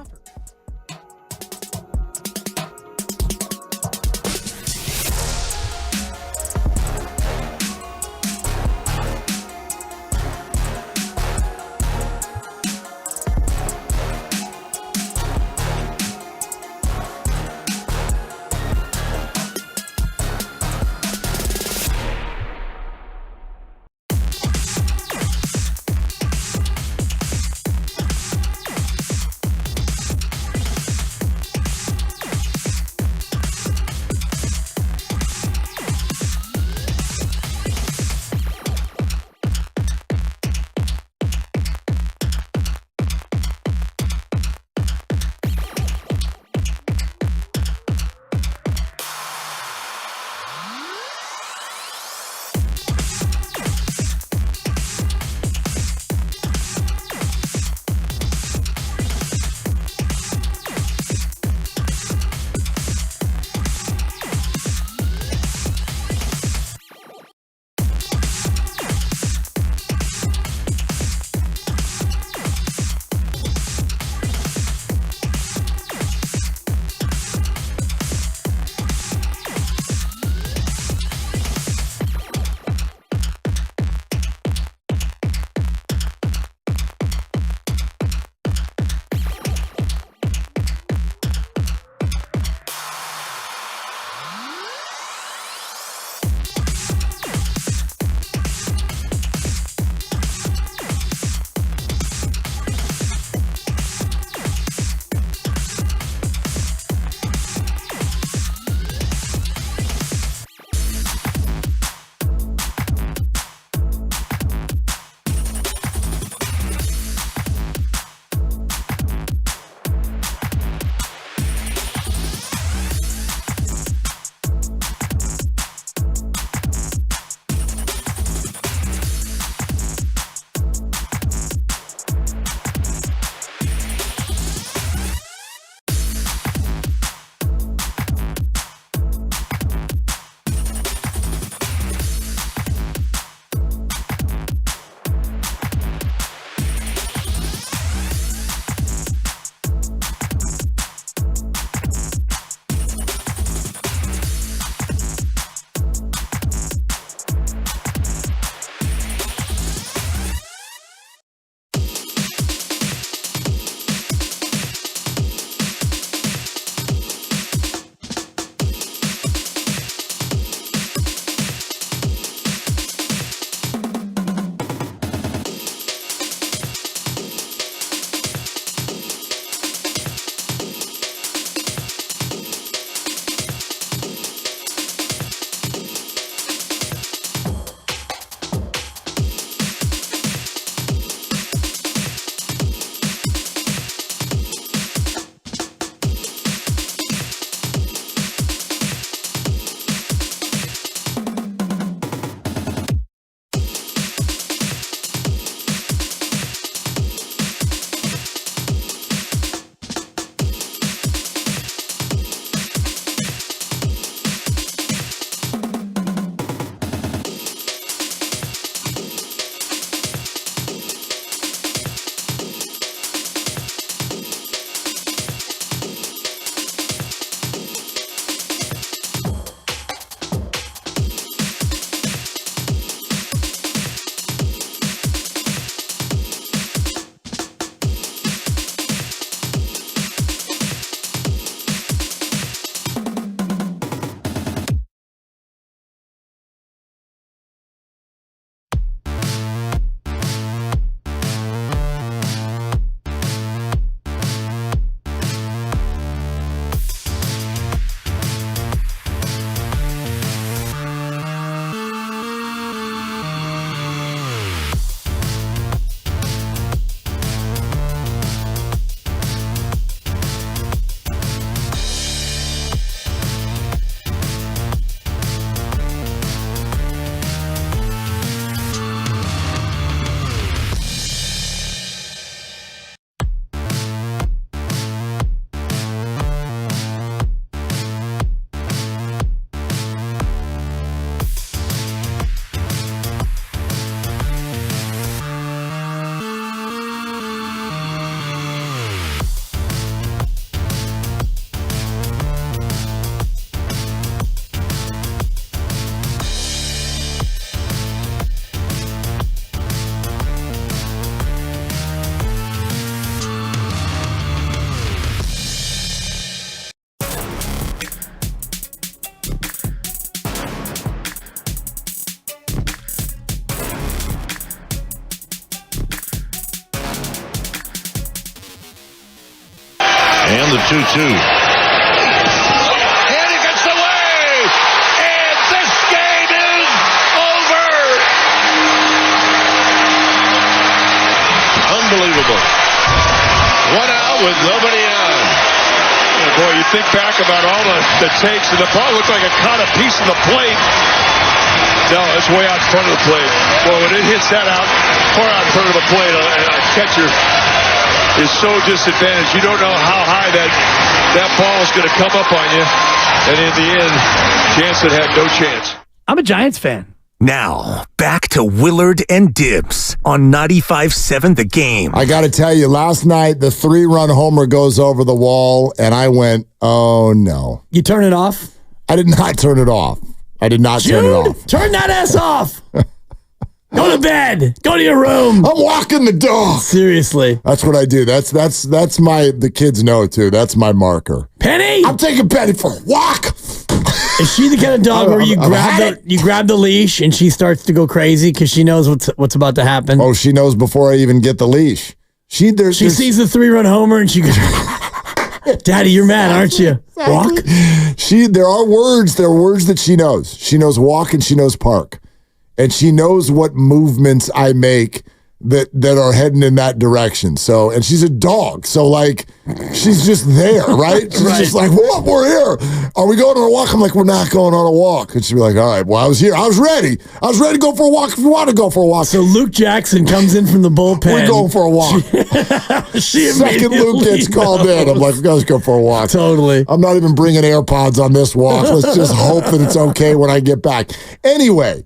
the 2-2. And he gets away! And this game is over! Unbelievable. 1 out with nobody on. Boy, you think back about all the takes, and the ball looked like it caught a piece of the plate. No, it's way out in front of the plate. Boy, when it hits that out, far out in front of the plate, a catcher is so disadvantaged. You don't know how high that ball is going to come up on you. And in the end, Jansen had no chance. I'm a Giants fan. Now, back to Willard and Dibbs on 95.7 The Game. I got to tell you, last night, the 3-run homer goes over the wall, and I went, oh, no. You turn it off? I did not turn it off. I did not turn it off. Turn that ass off. Go to bed. Go to your room. I'm walking the dog. Seriously. That's what I do. That's the kids know, too. That's my marker. Penny? I'm taking Penny for a walk. Is she the kind of dog where you grab the leash and she starts to go crazy because she knows what's about to happen? Oh, she knows before I even get the leash. She sees the 3-run homer and she goes, Daddy, you're mad, aren't you? Walk? There are words that she knows. She knows walk and she knows park. And she knows what movements I make that are heading in that direction. So, and she's a dog. So, like, she's just there, right? She's just like, what? We're here. Are we going on a walk? I'm like, we're not going on a walk. And she'd be like, all right, well, I was here. I was ready. I was ready to go for a walk if you want to go for a walk. So Luke Jackson comes in from the bullpen. We're going for a walk. Second Luke gets called in. I'm like, let's go for a walk. Totally. I'm not even bringing AirPods on this walk. Let's just hope that it's okay when I get back. Anyway,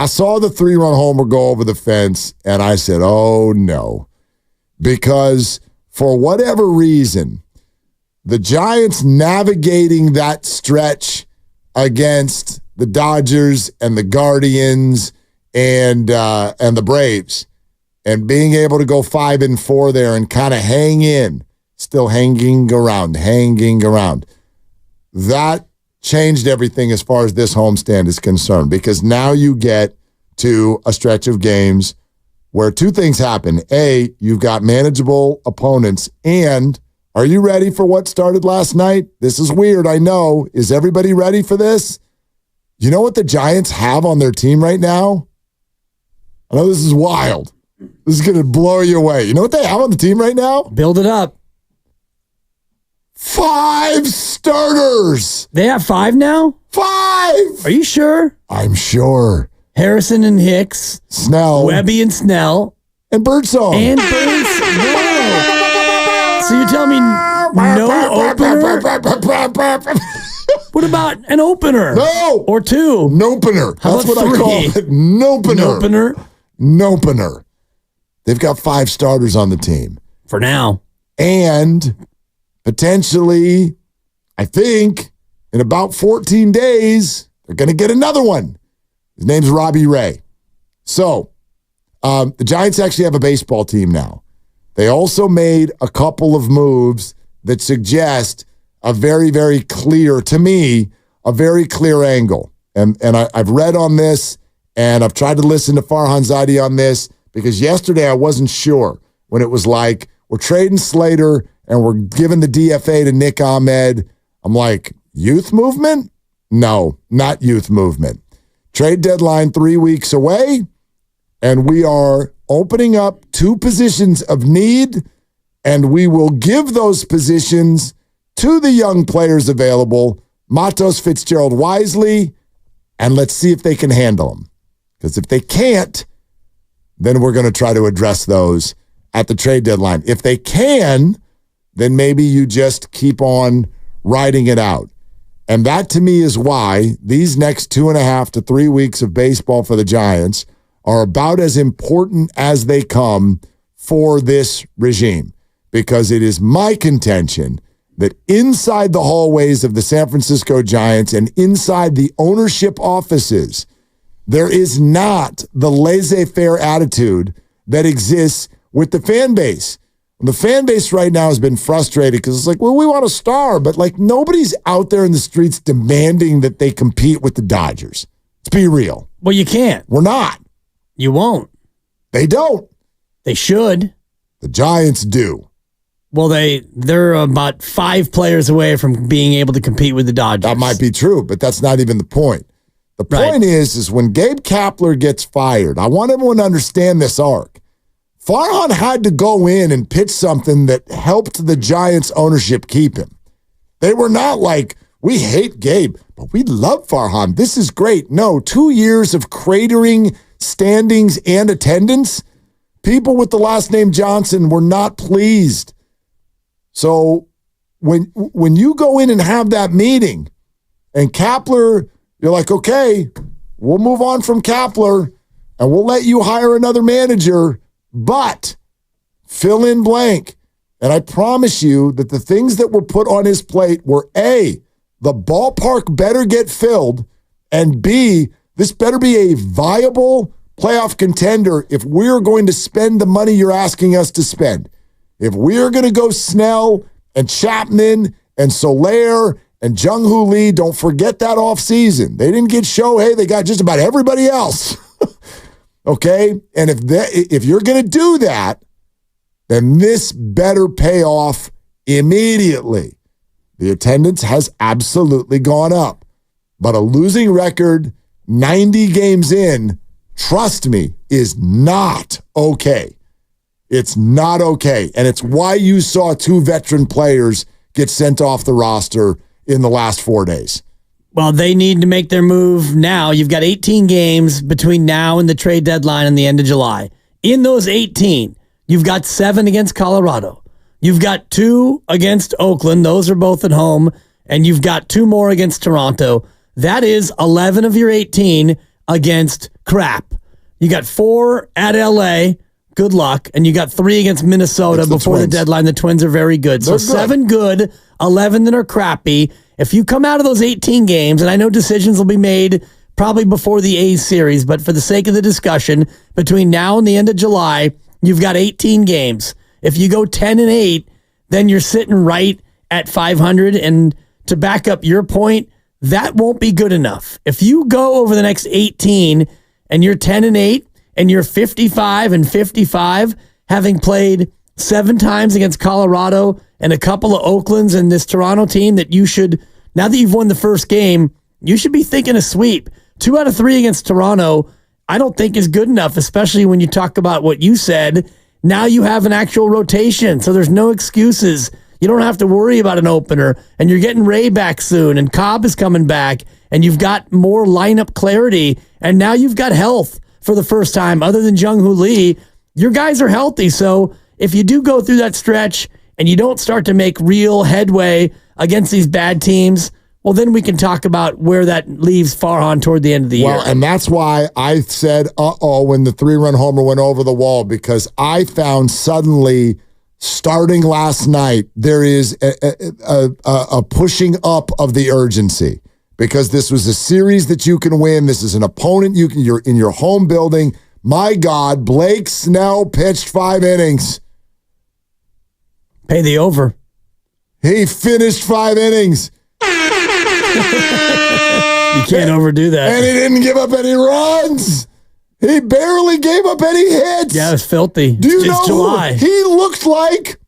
I saw the 3-run homer go over the fence, and I said, oh, no. Because for whatever reason, the Giants navigating that stretch against the Dodgers and the Guardians and the Braves, and being able to go 5-4 there and kind of hang in, still hanging around. That changed everything as far as this homestand is concerned, because now you get to a stretch of games where two things happen. A, you've got manageable opponents, and are you ready for what started last night? This is weird, I know. Is everybody ready for this? You know what the Giants have on their team right now? I know this is wild. This is going to blow you away. You know what they have on the team right now? Build it up. 5 starters. They have 5 now? 5. Are you sure? I'm sure. Harrison and Hicks. Snell. Webby and Snell. And Birdsong. So you're telling me no opener? What about an opener? No. Or 2? Nopener. That's what 3? I call it. Nopener. They've got 5 starters on the team. For now. And potentially, I think, in about 14 days, they're going to get another one. His name's Robbie Ray. So, the Giants actually have a baseball team now. They also made a couple of moves that suggest a very, very clear, to me, a very clear angle. And I've read on this, and I've tried to listen to Farhan Zaidi on this, because yesterday I wasn't sure when it was like, we're trading Slater and we're giving the DFA to Nick Ahmed. I'm like, youth movement? No, not youth movement. Trade deadline 3 weeks away, and we are opening up 2 positions of need, and we will give those positions to the young players available, Matos, Fitzgerald, Wisely, and let's see if they can handle them. Because if they can't, then we're going to try to address those at the trade deadline. If they can, then maybe you just keep on riding it out. And that, to me, is why these next 2.5 to 3 weeks of baseball for the Giants are about as important as they come for this regime. Because it is my contention that inside the hallways of the San Francisco Giants and inside the ownership offices, there is not the laissez-faire attitude that exists with the fan base. The fan base right now has been frustrated because it's like, well, we want a star, but like nobody's out there in the streets demanding that they compete with the Dodgers. Let's be real. Well, you can't. We're not. You won't. They don't. They should. The Giants do. Well, they're about 5 players away from being able to compete with the Dodgers. That might be true, but that's not even the point. The point is when Gabe Kapler gets fired, I want everyone to understand this arc. Farhan had to go in and pitch something that helped the Giants ownership keep him. They were not like, we hate Gabe, but we love Farhan. This is great. No, 2 years of cratering standings and attendance. People with the last name Johnson were not pleased. So when you go in and have that meeting and Kapler, you're like, okay, we'll move on from Kapler and we'll let you hire another manager, but fill in blank. And I promise you that the things that were put on his plate were A, the ballpark better get filled, and B, this better be a viable playoff contender if we're going to spend the money you're asking us to spend. If we're going to go Snell and Chapman and Soler and Jung-Hoo Lee, don't forget that offseason. They didn't get Shohei. They got just about everybody else. Okay? And if you're going to do that, then this better pay off immediately. The attendance has absolutely gone up. But a losing record 90 games in, trust me, is not okay. It's not okay. And it's why you saw 2 veteran players get sent off the roster in the last 4 days. Well, they need to make their move now. You've got 18 games between now and the trade deadline and the end of July. In those 18, you've got 7 against Colorado. You've got 2 against Oakland. Those are both at home. And you've got 2 more against Toronto. That is 11 of your 18 against crap. You got 4 at LA. Good luck. And you got 3 against Minnesota before the deadline. The Twins are very good. So 7 good, 11 that are crappy. If you come out of those 18 games, and I know decisions will be made probably before the A's series, but for the sake of the discussion, between now and the end of July, you've got 18 games. If you go 10-8, then you're sitting right at 500. And to back up your point, that won't be good enough. If you go over the next 18 and you're 10-8 and you're 55-55, having played 7 times against Colorado and a couple of Oaklands and this Toronto team that you should, now that you've won the first game, you should be thinking a sweep. 2 out of 3 against Toronto, I don't think is good enough, especially when you talk about what you said. Now you have an actual rotation, so there's no excuses. You don't have to worry about an opener, and you're getting Ray back soon, and Cobb is coming back, and you've got more lineup clarity, and now you've got health for the first time other than Jung-Hoo Lee. Your guys are healthy, so if you do go through that stretch and you don't start to make real headway against these bad teams, well, then we can talk about where that leaves Farhan toward the end of the year. Well, and that's why I said, when the 3-run homer went over the wall, because I found suddenly, starting last night, there is a pushing up of the urgency, because this was a series that you can win. This is an opponent you're in your home building. My God, Blake Snell pitched 5 innings. Pay the over. He finished 5 innings. You can't overdo that. And he didn't give up any runs. He barely gave up any hits. Yeah, it was filthy. Do you it's know July. Who he looked like?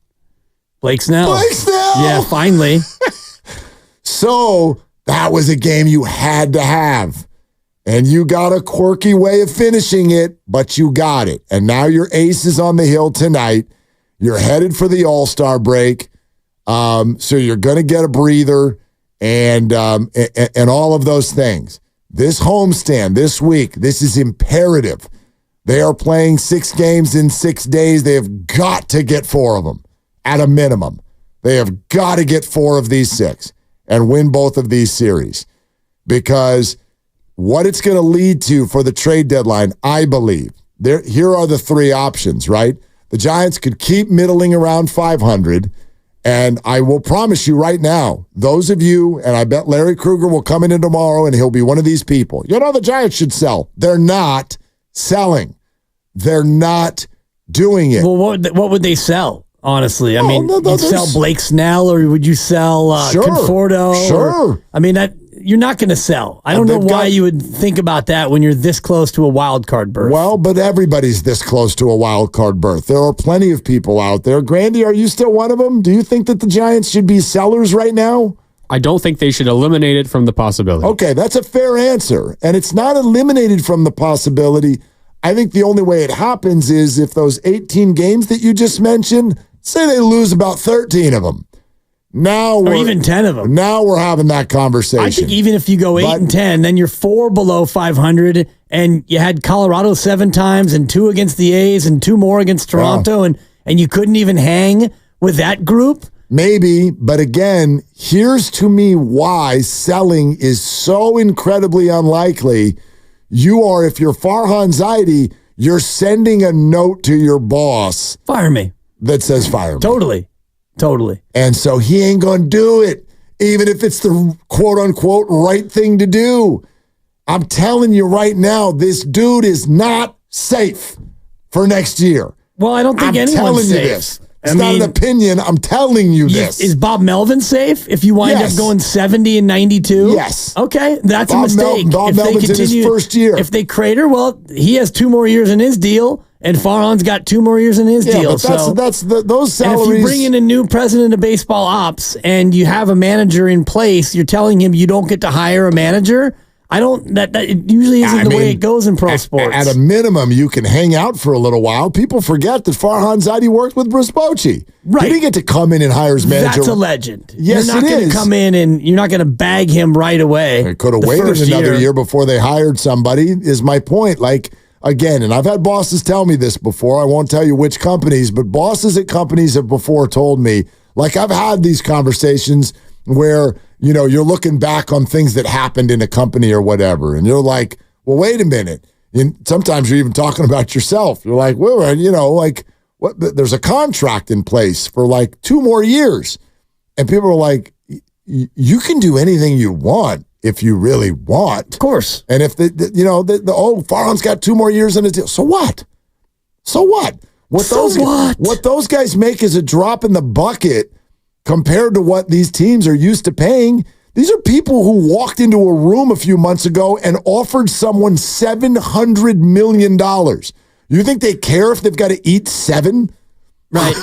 Blake Snell. Blake Snell. Yeah, finally. So that was a game you had to have. And you got a quirky way of finishing it, but you got it. And now your ace is on the hill tonight. You're headed for the All-Star break. So you're going to get a breather and all of those things. This homestand this week, this is imperative. They are playing 6 games in 6 days. They have got to get 4 of them at a minimum. They have got to get 4 of these 6 and win both of these series, because what it's going to lead to for the trade deadline, I believe, here are the 3 options, right? The Giants could keep middling around 500, and I will promise you right now, those of you, and I bet Larry Krueger will come in tomorrow and he'll be one of these people. You know, the Giants should sell. They're not selling. They're not doing it. Well, what would they sell? Honestly, I mean, you'd sell Blake Snell, or would you sell Conforto? Sure. I mean, that you're not going to sell. I don't know why you would think about that when you're this close to a wild card berth. Well, but everybody's this close to a wild card berth. There are plenty of people out there. Grandy, are you still one of them? Do you think that the Giants should be sellers right now? I don't think they should eliminate it from the possibility. Okay, that's a fair answer. And it's not eliminated from the possibility. I think the only way it happens is if those 18 games that you just mentioned, say they lose about 13 of them. Or even 10 of them. Now we're having that conversation. I think even if you go 8-10, then you're 4 below 500, and you had Colorado 7 times and 2 against the A's and 2 more against Toronto, and you couldn't even hang with that group. Maybe, but again, here's to me why selling is so incredibly unlikely. If you're Farhan Zaidi, you're sending a note to your boss. Fire me. That says fire me. Totally. And so he ain't going to do it, even if it's the quote-unquote right thing to do. I'm telling you right now, this dude is not safe for next year. Well, I don't think anyone's safe. You this. It's not an opinion. I'm telling you this. Is Bob Melvin safe if you wind up going 70 and 92? Yes. Okay, that's a mistake. Bob Melvin's in his first year. If they crater, well, he has 2 more years in his deal, and Farhan's got 2 more years in his deal. But that's those salaries. And if you bring in a new president of baseball ops and you have a manager in place, you're telling him you don't get to hire a manager. That it usually isn't the way it goes in pro sports. At a minimum, you can hang out for a little while. People forget that Farhan Zaidi worked with Bruce Bochy. Right. He didn't get to come in and hire his manager. That's a legend. Yes, you're not going to come in and you're not going to bag him right away. They could have waited another year before they hired somebody, is my point. Again, and I've had bosses tell me this before. I won't tell you which companies, but bosses at companies have before told me, I've had these conversations where, you're looking back on things that happened in a company or whatever, and you're like, well, wait a minute. And sometimes you're even talking about yourself. You're like, well, what? There's a contract in place for 2 more years. And people are like, you can do anything you want if you really want. Of course. And if Farhan's got 2 more years in his deal. So what? What those guys make is a drop in the bucket compared to what these teams are used to paying. These are people who walked into a room a few months ago and offered someone $700 million. You think they care if they've got to eat 7? Right.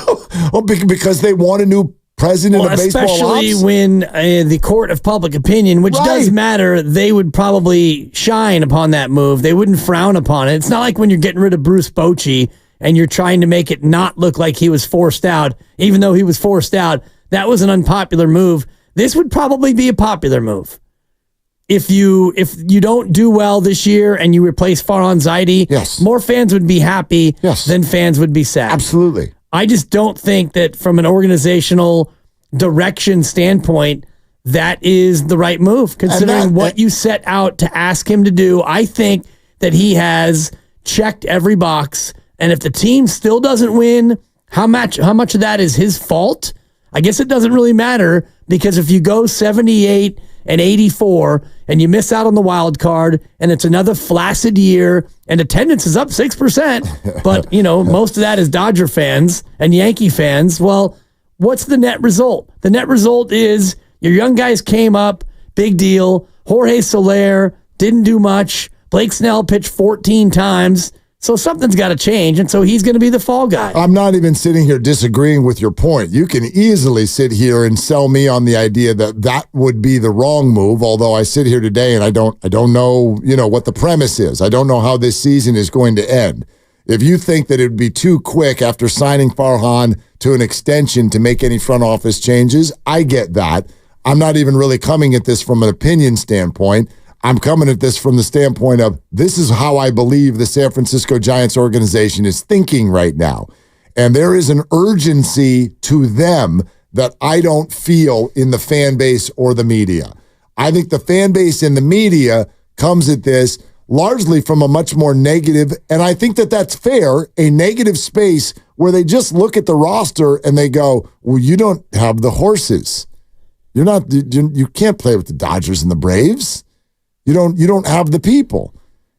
Because they want a new president of baseball especially ops? When the court of public opinion, which does matter, they would probably shine upon that move. They wouldn't frown upon it. It's not like when you're getting rid of Bruce Bochy and you're trying to make it not look like he was forced out, even though he was forced out. That was an unpopular move. This would probably be a popular move. If you don't do well this year and you replace Farhan Zaidi, more fans would be happy than fans would be sad. Absolutely. I just don't think that from an organizational direction standpoint, that is the right move, considering what you set out to ask him to do. I think that he has checked every box, and if the team still doesn't win, how much of that is his fault? I guess it doesn't really matter, because if you go 78 and 84 and you miss out on the wild card and it's another flaccid year and attendance is up 6%, but most of that is Dodger fans and Yankee fans. Well, what's the net result? The net result is your young guys came up, big deal. Jorge Soler didn't do much. Blake Snell pitched 14 times. So something's got to change, and so he's going to be the fall guy. I'm not even sitting here disagreeing with your point. You can easily sit here and sell me on the idea that would be the wrong move, although I sit here today and I don't know, what the premise is. I don't know how this season is going to end. If you think that it would be too quick after signing Farhan to an extension to make any front office changes, I get that. I'm not even really coming at this from an opinion standpoint. I'm coming at this from the standpoint of this is how I believe the San Francisco Giants organization is thinking right now. And there is an urgency to them that I don't feel in the fan base or the media. I think the fan base and the media comes at this largely from a much more negative, and I think that that's fair, a negative space where they just look at the roster and they go, well, you don't have the horses. You can't play with the Dodgers and the Braves. You don't have the people.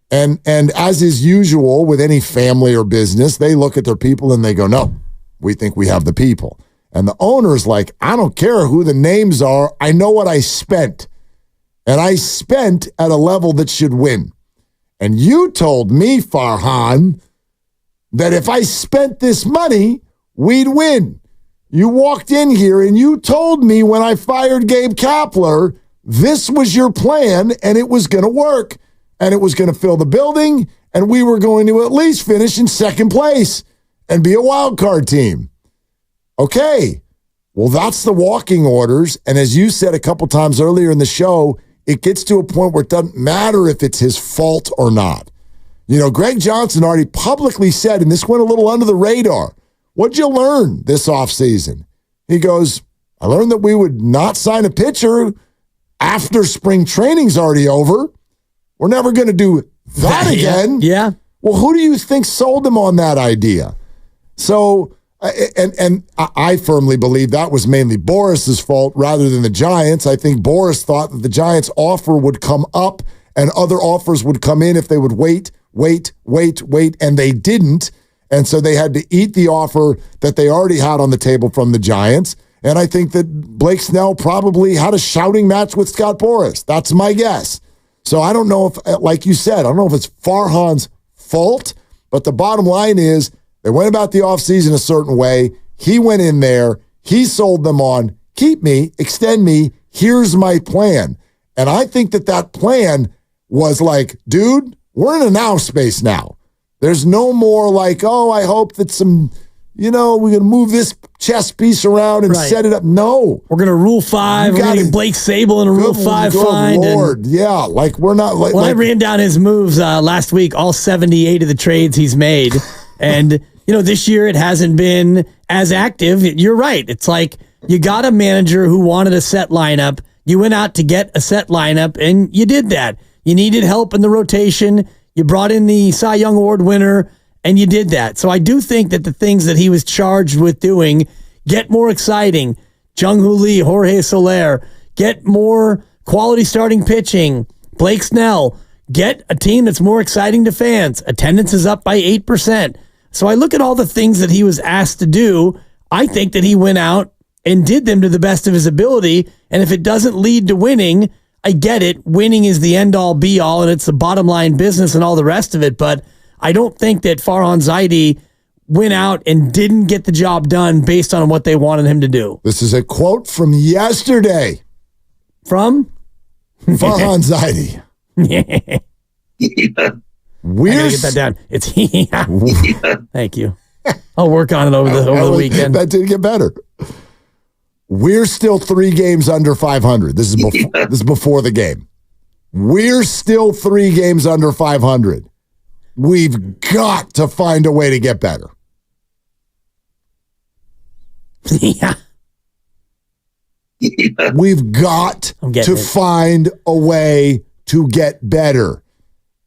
And as is usual with any family or business, they look at their people and they go, no, we think we have the people. And the owner's like, I don't care who the names are. I know what I spent. and I spent at a level that should win. And you told me, Farhan, that if I spent this money, we'd win. You walked in here and you told me when I fired Gabe Kapler, this was your plan and it was going to work and it was going to fill the building and we were going to at least finish in second place and be a wild card team. Okay, well, that's the walking orders. And as you said a couple times earlier in the show, it gets to a point where it doesn't matter if it's his fault or not. You know, Greg Johnson already publicly said, and this went a little under the radar, what'd you learn this offseason? He goes, I learned that we would not sign a pitcher after spring training's already over. We're never going to do that again. Yeah. Well, who do you think sold him on that idea? So, and I firmly believe that was mainly Boris's fault rather than the Giants. I think Boris thought that the Giants' offer would come up and other offers would come in if they would wait, and they didn't. And so they had to eat the offer that they already had on the table from the Giants. And I think that Blake Snell probably had a shouting match with Scott Boras. That's my guess. So I don't know if, like you said, I don't know if it's Farhan's fault, but the bottom line is they went about the offseason a certain way. He went in there. He sold them on, keep me, extend me, here's my plan. And I think that plan was like, dude, we're in a now space now. There's no more like, oh, I hope that we're going to move this chess piece around and set it up. No. We're going to Rule 5. We're going to get Blake Sable in a Rule 5 find. Lord, yeah. Like, we're not like... Well, I ran down his moves last week, all 78 of the trades he's made. And, this year it hasn't been as active. You're right. It's like you got a manager who wanted a set lineup. You went out to get a set lineup, and you did that. You needed help in the rotation. You brought in the Cy Young Award winner, and you did that. So I do think that the things that he was charged with doing get more exciting. Jung-Hoo Lee, Jorge Soler, get more quality starting pitching. Blake Snell, get a team that's more exciting to fans. Attendance is up by 8%. So I look at all the things that he was asked to do. I think that he went out and did them to the best of his ability. And if it doesn't lead to winning, I get it. Winning is the end-all, be-all, and it's the bottom-line business and all the rest of it. But I don't think that Farhan Zaidi went out and didn't get the job done based on what they wanted him to do. This is a quote from yesterday. From? Farhan Zaidi. I gotta get that down. It's Thank you. I'll work on it over the weekend. That did get better. We're still 3 games under 500. This is before the game. We're still 3 games under 500. We've got to find a way to get better. Yeah. We've got to find a way to get better.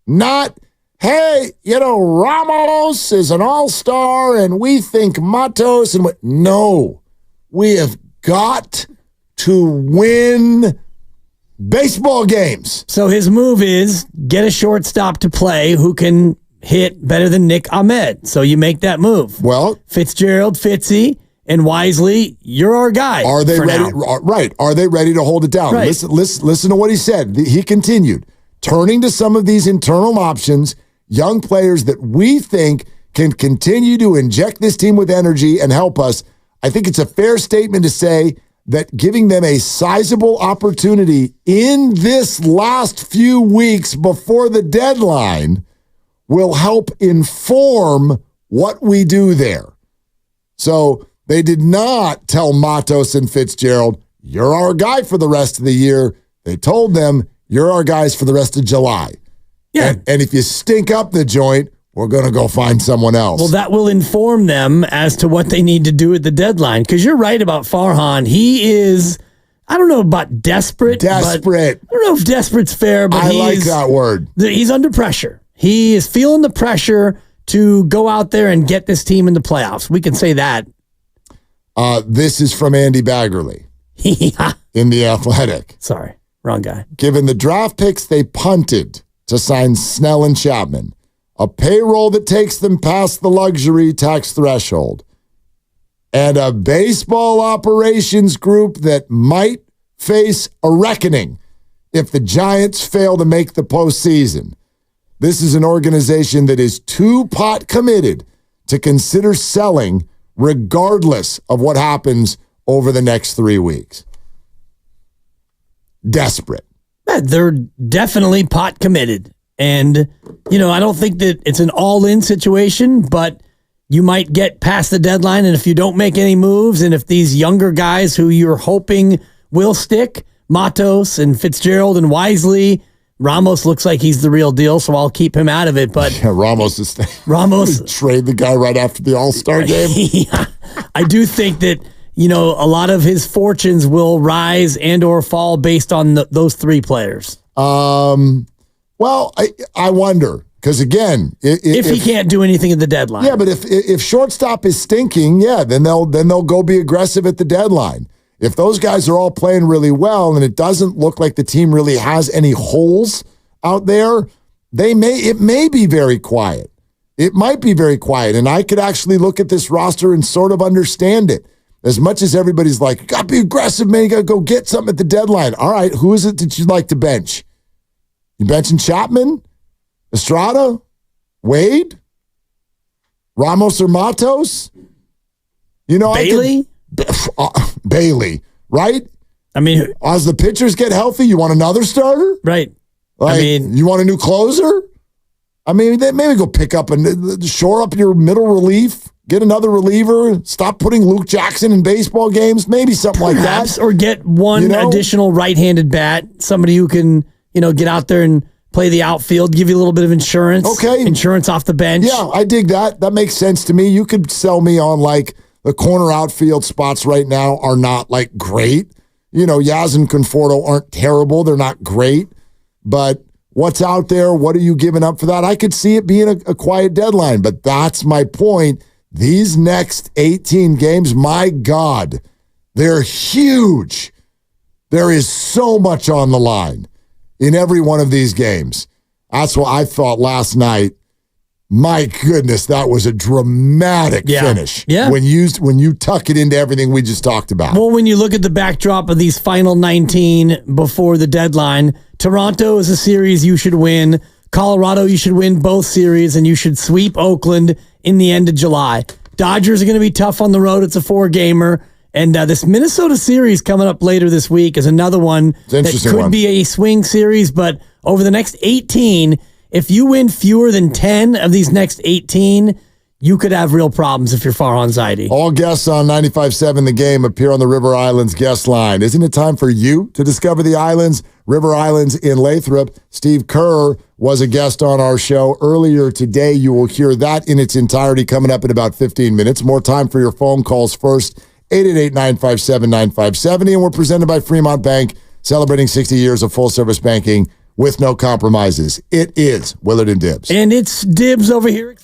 Not, hey, Ramos is an all-star and we think Matos and what. No, we have got to win baseball games. So his move is get a shortstop to play who can hit better than Nick Ahmed. So you make that move. Well, Fitzgerald, Fitzy, and Wisely, you're our guy. Are they ready? Right. Are they ready to hold it down? Right. Listen to what he said. He continued, turning to some of these internal options, young players that we think can continue to inject this team with energy and help us. I think it's a fair statement to say that giving them a sizable opportunity in this last few weeks before the deadline will help inform what we do there. So they did not tell Matos and Fitzgerald, you're our guy for the rest of the year. They told them, you're our guys for the rest of July. Yeah. And if you stink up the joint, we're going to go find someone else. Well, that will inform them as to what they need to do at the deadline. Because you're right about Farhan. He is, I don't know about desperate. Desperate. I don't know if desperate's fair, but I like that word. He's under pressure. He is feeling the pressure to go out there and get this team in the playoffs. We can say that. This is from Andy Baggerly in The Athletic. Sorry, wrong guy. Given the draft picks they punted to sign Snell and Chapman, a payroll that takes them past the luxury tax threshold, and a baseball operations group that might face a reckoning if the Giants fail to make the postseason, this is an organization that is too pot committed to consider selling regardless of what happens over the next 3 weeks. Desperate. They're definitely pot committed. And, I don't think that it's an all-in situation, but you might get past the deadline, and if you don't make any moves, and if these younger guys who you're hoping will stick, Matos and Fitzgerald and Wisely, Ramos looks like he's the real deal, so I'll keep him out of it. But yeah, Ramos trade the guy right after the All-Star game. Yeah, I do think that a lot of his fortunes will rise and or fall based on those three players. Well, I wonder because again, if he can't do anything at the deadline, yeah. But if shortstop is stinking, yeah, then they'll go be aggressive at the deadline. If those guys are all playing really well and it doesn't look like the team really has any holes out there, it may be very quiet. It might be very quiet. And I could actually look at this roster and sort of understand it. As much as everybody's like, you got to be aggressive, man. You got to go get something at the deadline. All right, who is it that you'd like to bench? You benching Chapman? Estrada? Wade? Ramos or Matos? Bailey? Bailey, right? I mean, as the pitchers get healthy, you want another starter? Right. You want a new closer? Maybe go pick up and shore up your middle relief, get another reliever, stop putting Luke Jackson in baseball games, maybe something like that. Or get one additional right-handed bat, somebody who can, get out there and play the outfield, give you a little bit of insurance. Okay. Insurance off the bench. Yeah, I dig that. That makes sense to me. You could sell me on the corner outfield spots right now are not great. Yaz and Conforto aren't terrible. They're not great. But what's out there? What are you giving up for that? I could see it being a quiet deadline, but that's my point. These next 18 games, my God, they're huge. There is so much on the line in every one of these games. That's what I thought last night. My goodness, that was a dramatic finish. Yeah. When you tuck it into everything we just talked about. Well, when you look at the backdrop of these final 19 before the deadline, Toronto is a series you should win. Colorado, you should win both series, and you should sweep Oakland in the end of July. Dodgers are going to be tough on the road. It's a 4-gamer. And this Minnesota series coming up later this week is another one that could be a swing series, but over the next 18, if you win fewer than 10 of these next 18, you could have real problems if you're Farhan Zaidi. All guests on 95.7 The Game appear on the River Islands guest line. Isn't it time for you to discover the islands? River Islands in Lathrop. Steve Kerr was a guest on our show earlier today. You will hear that in its entirety coming up in about 15 minutes. More time for your phone calls first. 888-957-9570. And we're presented by Fremont Bank, celebrating 60 years of full-service banking with no compromises. It is Willard and Dibs. And it's Dibs over here.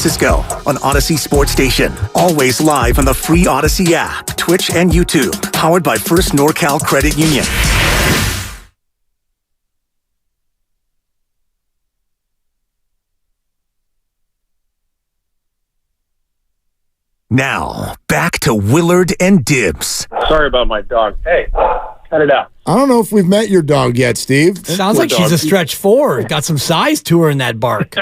Francisco on Odyssey Sports Station. Always live on the free Odyssey app, Twitch, and YouTube. Powered by First NorCal Credit Union. Now, back to Willard and Dibbs. Sorry about my dog. Hey, cut it out. I don't know if we've met your dog yet, Steve. Sounds like she's a stretch 4. Got some size to her in that bark.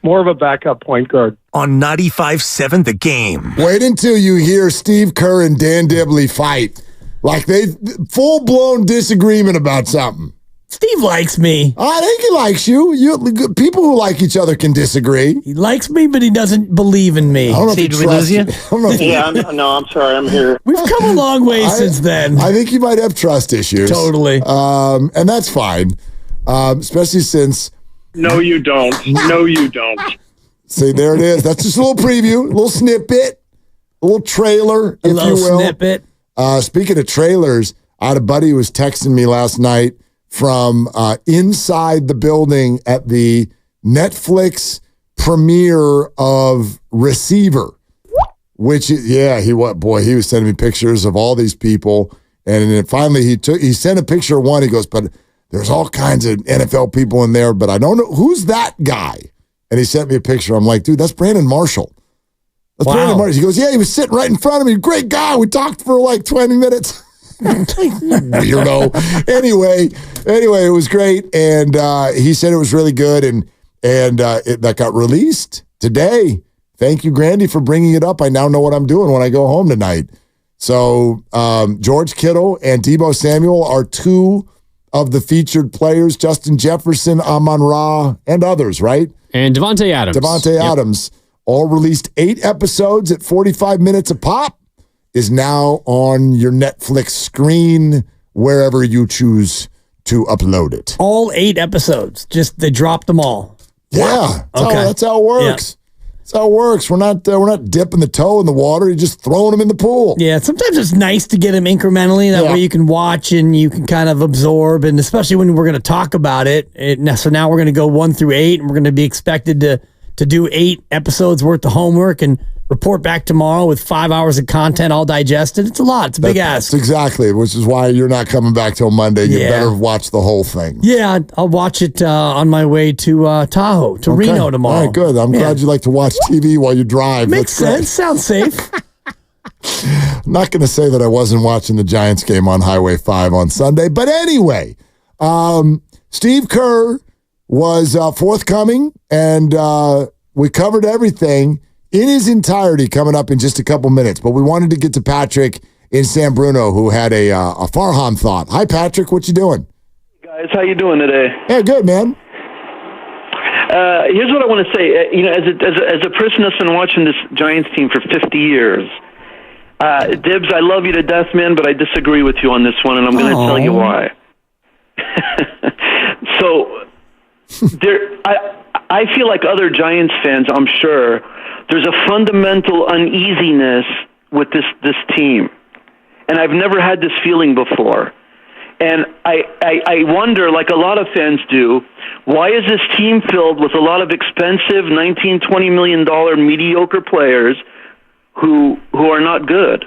More of a backup point guard. On 95.7 The Game. Wait until you hear Steve Kerr and Dan Dibley fight. Like they full-blown disagreement about something. Steve likes me. I think he likes you. People who like each other can disagree. He likes me, but he doesn't believe in me. I don't know Steve, if he trusts you. I'm sorry. I'm here. We've come a long way since then. I think you might have trust issues. Totally. And that's fine. Especially since... No, you don't. No, you don't. See, there it is. That's just a little preview, a little snippet, a little trailer, if you will. Snippet. Speaking of trailers, I had a buddy who was texting me last night from inside the building at the Netflix premiere of Receiver, which, he was sending me pictures of all these people. And then finally he sent a picture of one. He goes, but there's all kinds of NFL people in there, but I don't know. Who's that guy? And he sent me a picture. I'm like, dude, that's Brandon Marshall. That's Brandon Marshall. He goes, yeah, he was sitting right in front of me. Great guy. We talked for like 20 minutes. Weirdo. Anyway, it was great, and he said it was really good, and that got released today. Thank you, Grandy, for bringing it up. I now know what I'm doing when I go home tonight. So George Kittle and Deebo Samuel are two of the featured players. Justin Jefferson, Amon-Ra, and others, right? And Devontae Adams. Adams. All released 8 episodes at 45 minutes a pop. Is now on your Netflix screen, wherever you choose to upload it. All 8 episodes. Just they dropped them all. Yeah, that's how it works. Yeah. That's how it works. We're not dipping the toe in the water. You're just throwing them in the pool. Yeah, sometimes it's nice to get them incrementally. That way you can watch and you can kind of absorb, and especially when we're going to talk about it. So now we're going to go 1 through 8, and we're going to be expected to do 8 episodes worth of homework and report back tomorrow with 5 hours of content all digested. It's a lot. It's a big ask. That's exactly, which is why you're not coming back till Monday. You better watch the whole thing. Yeah, I'll watch it on my way to Tahoe, to Reno tomorrow. All right, good. I'm glad you like to watch TV while you drive. Makes sense. Sounds safe. I'm not going to say that I wasn't watching the Giants game on Highway 5 on Sunday. But anyway, Steve Kerr was forthcoming, and we covered everything in his entirety coming up in just a couple minutes. But we wanted to get to Patrick in San Bruno, who had a Farhan thought. Hi, Patrick. What you doing? Guys, how you doing today? Yeah, good, man. Here's what I want to say. As a person that's been watching this Giants team for 50 years, Dibbs, I love you to death, man, but I disagree with you on this one, and I'm going to tell you why. So, I feel like other Giants fans, I'm sure, there's a fundamental uneasiness with this team. And I've never had this feeling before. And I wonder, like a lot of fans do, why is this team filled with a lot of expensive $19, $20 million mediocre players who are not good?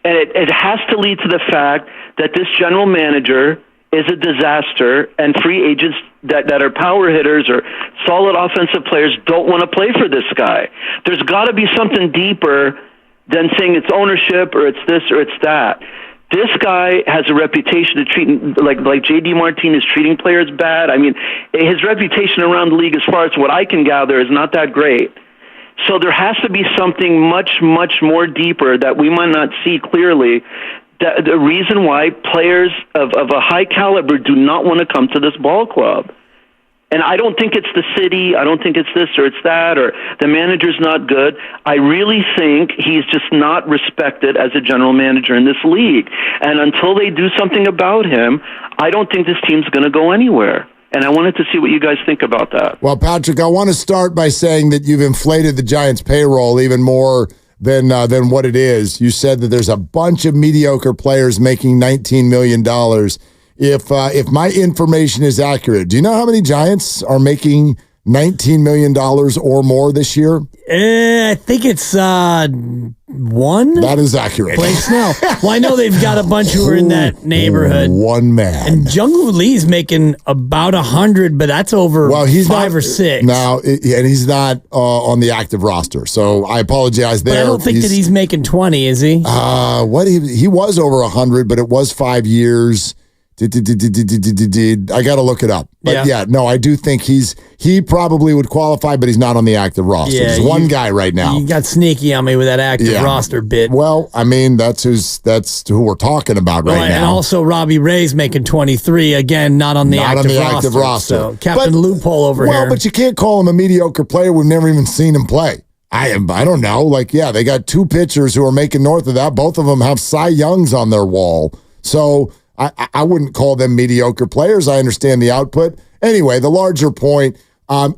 And it has to lead to the fact that this general manager is a disaster, and free agents that are power hitters or solid offensive players don't want to play for this guy. There's got to be something deeper than saying it's ownership or it's this or it's that. This guy has a reputation of treating, like J.D. Martinez treating players bad. I mean, his reputation around the league, as far as what I can gather, is not that great. So there has to be something much, much more deeper that we might not see clearly. The reason why players of a high caliber do not want to come to this ball club. And I don't think it's the city. I don't think it's this or it's that, or the manager's not good. I really think he's just not respected as a general manager in this league. And until they do something about him, I don't think this team's going to go anywhere. And I wanted to see what you guys think about that. Well, Patrick, I want to start by saying that you've inflated the Giants' payroll even more than what it is. You said that there's a bunch of mediocre players making $19 million. If my information is accurate, do you know how many Giants are making $19 million or more this year? I think it's one. That is accurate. Blake Snell. Well, I know they've got a bunch who are in that neighborhood. One man. And Jungwoo Lee's making about 100, but that's over he's 5 or 6. Now, and he's not on the active roster, so I apologize there. But I don't think that he's making 20, is he? He was over 100, but it was 5 years. I got to look it up. But I do think he probably would qualify, but he's not on the active roster. There's one guy right now. You got sneaky on me with that active roster bit. Well, I mean, that's who we're talking about right now. And also Robbie Ray's making 23, again, not on the active roster. So Captain Loophole over here. Well, but you can't call him a mediocre player. We've never even seen him play. I don't know. They got 2 pitchers who are making north of that. Both of them have Cy Youngs on their wall. So I wouldn't call them mediocre players. I understand the output. Anyway, the larger point,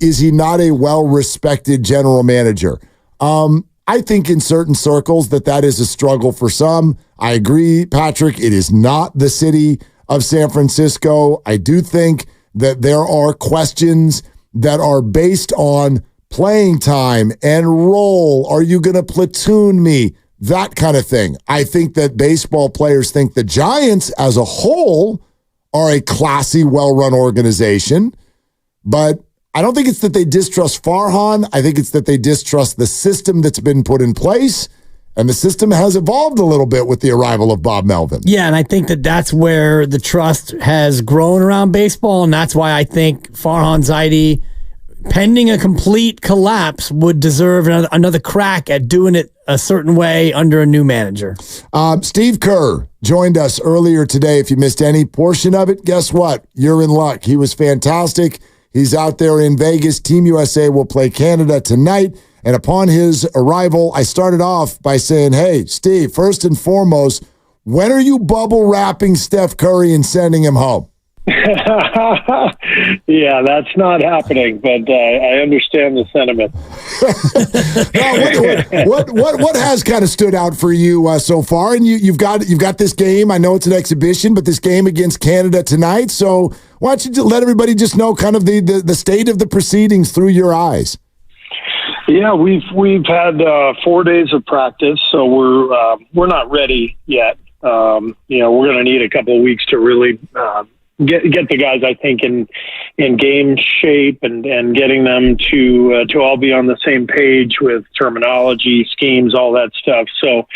is he not a well-respected general manager? I think in certain circles that is a struggle for some. I agree, Patrick. It is not the city of San Francisco. I do think that there are questions that are based on playing time and role. Are you going to platoon me? That kind of thing. I think that baseball players think the Giants as a whole are a classy, well-run organization, but I don't think it's that they distrust Farhan. I think it's that they distrust the system that's been put in place, and the system has evolved a little bit with the arrival of Bob Melvin. Yeah, and I think that's where the trust has grown around baseball, and that's why I think Farhan Zaidi, pending a complete collapse, would deserve another crack at doing it a certain way under a new manager. Steve Kerr joined us earlier today. If you missed any portion of it, guess what? You're in luck. He was fantastic. He's out there in Vegas. Team USA will play Canada tonight. And upon his arrival, I started off by saying, hey, Steve, first and foremost, when are you bubble wrapping Steph Curry and sending him home? Yeah, that's not happening, but I understand the sentiment. What has kind of stood out for you so far? And you've got this game. I know it's an exhibition, but this game against Canada tonight. So why don't you let everybody just know kind of the state of the proceedings through your eyes? Yeah, we've had 4 days of practice, so we're not ready yet. We're going to need a couple of weeks to really get the guys, I think, in game shape and getting them to all be on the same page with terminology, schemes, all that stuff. So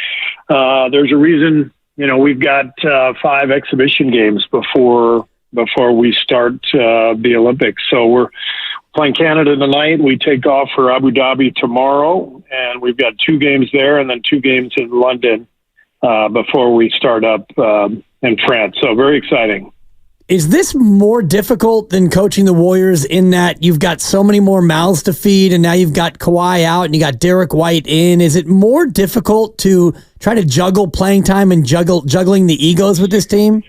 there's a reason, we've got 5 exhibition games before we start the Olympics. So we're playing Canada tonight. We take off for Abu Dhabi tomorrow, and we've got 2 games there and then 2 games in London before we start up in France. So very exciting. Is this more difficult than coaching the Warriors in that you've got so many more mouths to feed and now you've got Kawhi out and you got Derek White in? Is it more difficult to try to juggle playing time and juggling the egos with this team?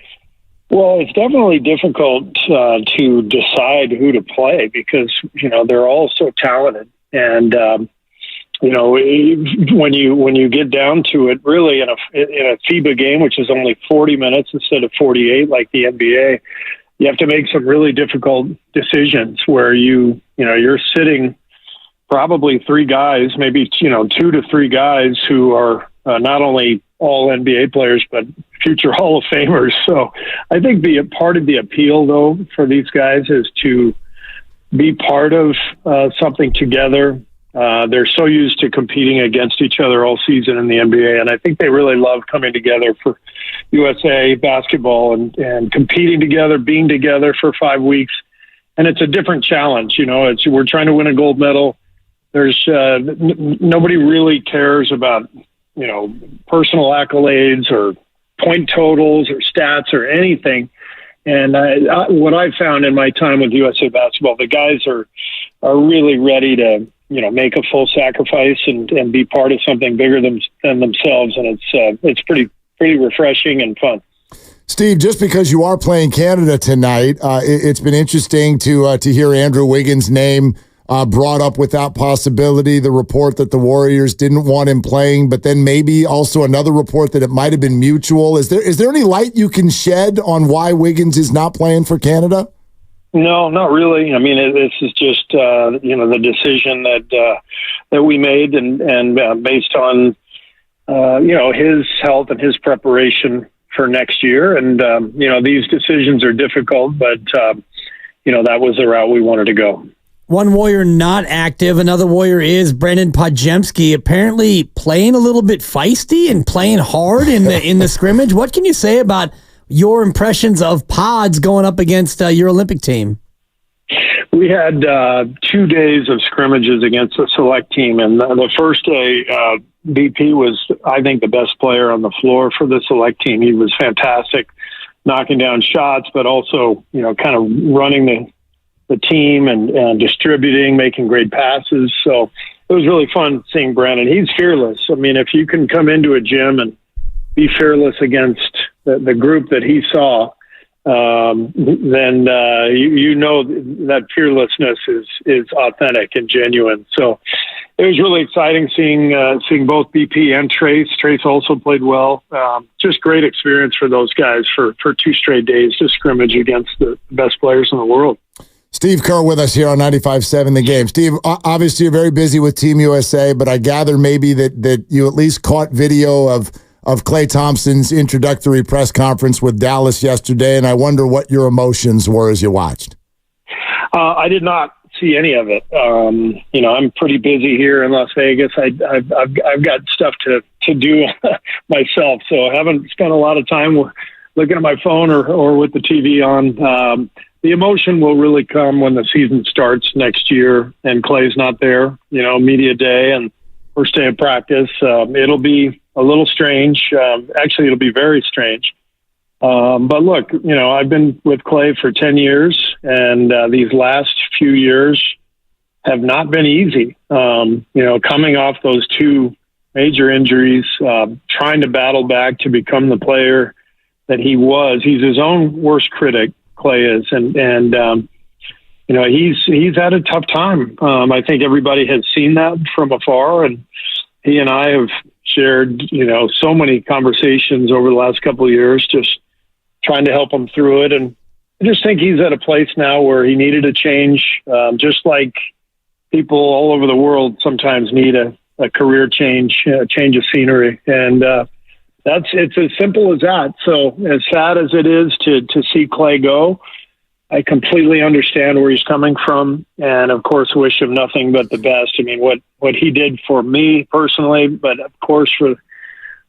Well, it's definitely difficult to decide who to play because, they're all so talented. And, when you get down to it, really in a FIBA game, which is only 40 minutes instead of 48 like the NBA, you have to make some really difficult decisions where you're sitting probably 3 guys, maybe 2 to 3 guys who are not only all NBA players but future Hall of Famers. So I think part of the appeal though for these guys is to be part of something together. They're so used to competing against each other all season in the NBA, and I think they really love coming together for USA basketball and competing together, being together for 5 weeks. And it's a different challenge. We're trying to win a gold medal. There's nobody really cares about, personal accolades or point totals or stats or anything. And what I've found in my time with USA basketball, the guys are really ready to, make a full sacrifice and be part of something bigger than themselves. And it's pretty refreshing and fun. Steve, just because you are playing Canada tonight, it's been interesting to hear Andrew Wiggins' name brought up with that possibility, the report that the Warriors didn't want him playing, but then maybe also another report that it might have been mutual. Is there any light you can shed on why Wiggins is not playing for Canada? No, not really. I mean, this is just the decision that we made, and based on his health and his preparation for next year. And these decisions are difficult, but that was the route we wanted to go. One Warrior not active. Another Warrior is Brendan Podziemski, apparently playing a little bit feisty and playing hard in the scrimmage. What can you say about your impressions of Pods going up against your Olympic team? We had 2 days of scrimmages against a select team, and the first day, BP was, I think, the best player on the floor for the select team. He was fantastic, knocking down shots, but also, kind of running the team and distributing, making great passes. So it was really fun seeing Brandon. He's fearless. I mean, if you can come into a gym and be fearless against the group that he saw, then that fearlessness is authentic and genuine. So it was really exciting seeing both BP and Trace. Trace also played well. Just great experience for those guys for 2 straight days to scrimmage against the best players in the world. Steve Kerr with us here on 95.7 The Game. Steve, obviously you're very busy with Team USA, but I gather maybe that you at least caught video of Klay Thompson's introductory press conference with Dallas yesterday, and I wonder what your emotions were as you watched. I did not see any of it. I'm pretty busy here in Las Vegas. I've got stuff to do myself, so I haven't spent a lot of time looking at my phone or with the TV on. The emotion will really come when the season starts next year and Klay's not there, media day and first day of practice. It'll be a little strange. Actually, it'll be very strange. But look, I've been with Klay for 10 years, and these last few years have not been easy. Coming off those 2 major injuries, trying to battle back to become the player that he was. He's his own worst critic, Klay is, and he's had a tough time. I think everybody has seen that from afar, and he and I have shared, so many conversations over the last couple of years, just trying to help him through it. And I just think he's at a place now where he needed a change, just like people all over the world sometimes need a career change, a change of scenery. And it's as simple as that. So as sad as it is to see Klay go, I completely understand where he's coming from, and of course wish him nothing but the best. I mean, what he did for me personally, but of course for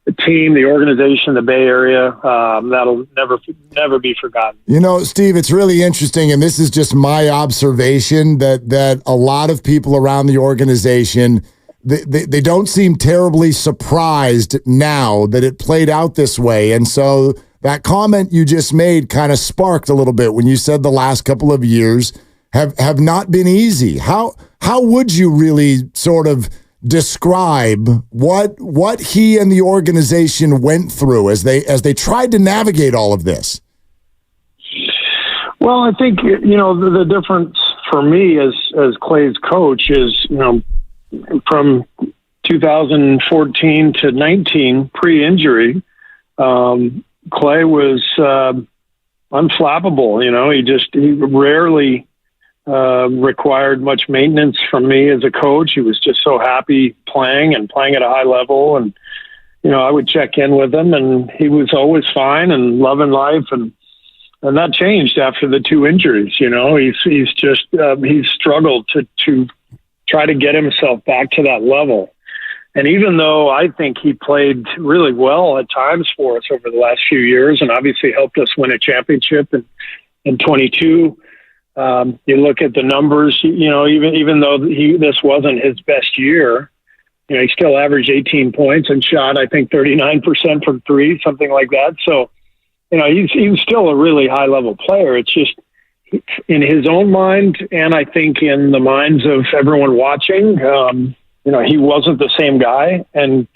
the team, the organization, the Bay Area, that'll never be forgotten. Steve, it's really interesting, and this is just my observation, that a lot of people around the organization, they don't seem terribly surprised now that it played out this way. And so that comment you just made kind of sparked a little bit when you said the last couple of years have not been easy. How would you really sort of describe what he and the organization went through as they tried to navigate all of this? Well, I think the difference for me as Klay's coach is from 2014 to 19 pre-injury. Klay was unflappable. He rarely required much maintenance from me as a coach. He was just so happy playing at a high level. And, I would check in with him, and he was always fine and loving life. And that changed after the 2 injuries. He's struggled to try to get himself back to that level. And even though I think he played really well at times for us over the last few years and obviously helped us win a championship in 22, you look at the numbers, even though this wasn't his best year, he still averaged 18 points and shot, I think, 39% from 3, something like that. So, he's still a really high-level player. It's just in his own mind, and I think in the minds of everyone watching, he wasn't the same guy and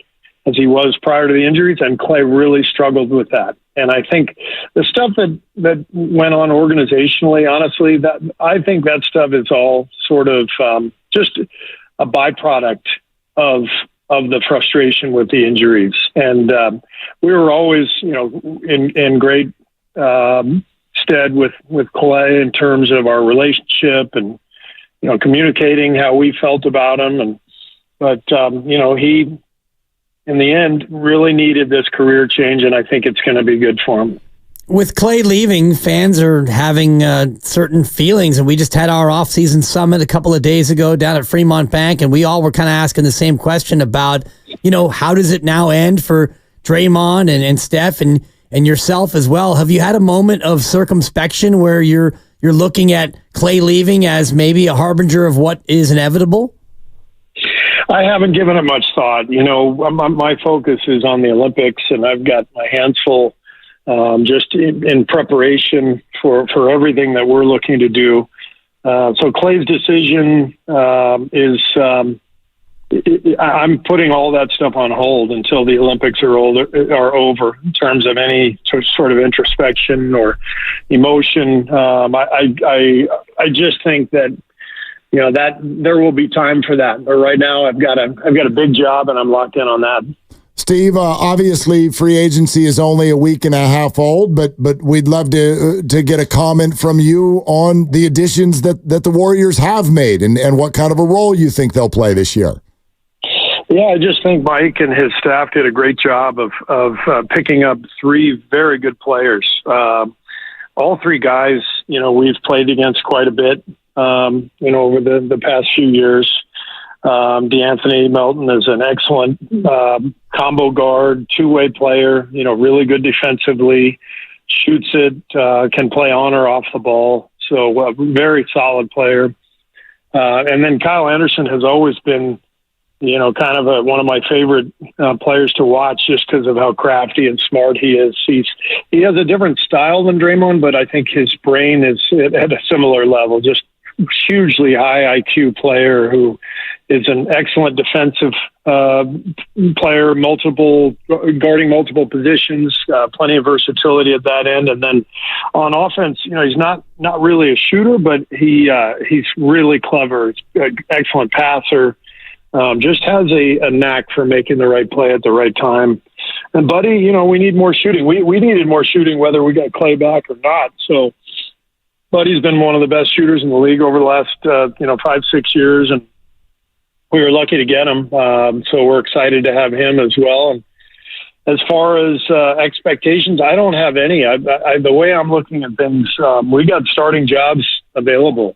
as he was prior to the injuries, and Klay really struggled with that. And I think the stuff that went on organizationally, honestly, I think that stuff is all sort of just a byproduct of the frustration with the injuries. And we were always, in great stead with Klay in terms of our relationship and, communicating how we felt about him. But he, in the end, really needed this career change, and I think it's going to be good for him. With Klay leaving, fans are having certain feelings, and we just had our off-season summit a couple of days ago down at Fremont Bank, and we all were kind of asking the same question about, how does it now end for Draymond and Steph and yourself as well? Have you had a moment of circumspection where you're looking at Klay leaving as maybe a harbinger of what is inevitable? I haven't given it much thought. My focus is on the Olympics, and I've got my hands full just in preparation for everything that we're looking to do. So Klay's decision is I'm putting all that stuff on hold until the Olympics are over in terms of any sort of introspection or emotion. I just think that that there will be time for that. But right now I've got a big job and I'm locked in on that. Steve, obviously free agency is only a week and a half old, but we'd love to get a comment from you on the additions that the Warriors have made and what kind of a role you think they'll play this year. Yeah, I just think Mike and his staff did a great job of picking up three very good players. All three guys, we've played against quite a bit, over the past few years. DeAnthony Melton is an excellent combo guard, two-way player, really good defensively, shoots it, can play on or off the ball. So a very solid player. And then Kyle Anderson has always been, kind of one of my favorite players to watch just because of how crafty and smart he is. He has a different style than Draymond, but I think his brain is at a similar level, just hugely high IQ player who is an excellent defensive player, guarding multiple positions, plenty of versatility at that end. And then on offense, he's not really a shooter, but he's really clever. He's an excellent passer. Just has a knack for making the right play at the right time. And Buddy, we need more shooting. We needed more shooting whether we got Klay back or not. So Buddy's been one of the best shooters in the league over the last 5-6 years, and we were lucky to get him. So we're excited to have him as well. And as far as expectations, I don't have any. The way I'm looking at things, we got starting jobs available.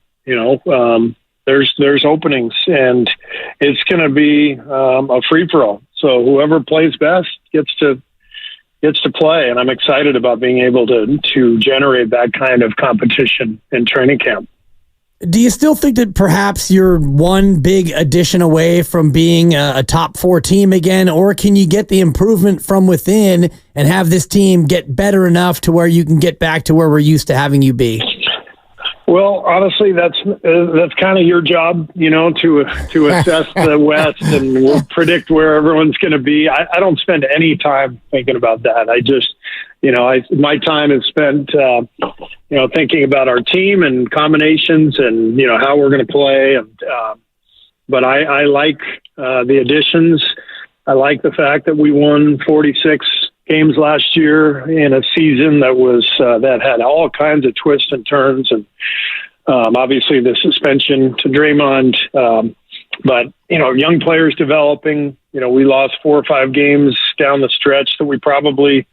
There's openings, and it's going to be a free-for-all. So whoever plays best gets to play, and I'm excited about being able to generate that kind of competition in training camp. Do you still think that perhaps you're one big addition away from being a top 4 team again, or can you get the improvement from within and have this team get better enough to where you can get back to where we're used to having you be? Well, honestly, that's kind of your job, to assess the West and predict where everyone's going to be. I don't spend any time thinking about that. I just, my time is spent, thinking about our team and combinations and how we're going to play. And but I like the additions. I like the fact that we won 46 games last year in a season that had all kinds of twists and turns, and obviously the suspension to Draymond. But young players developing. We lost 4 or 5 games down the stretch that we probably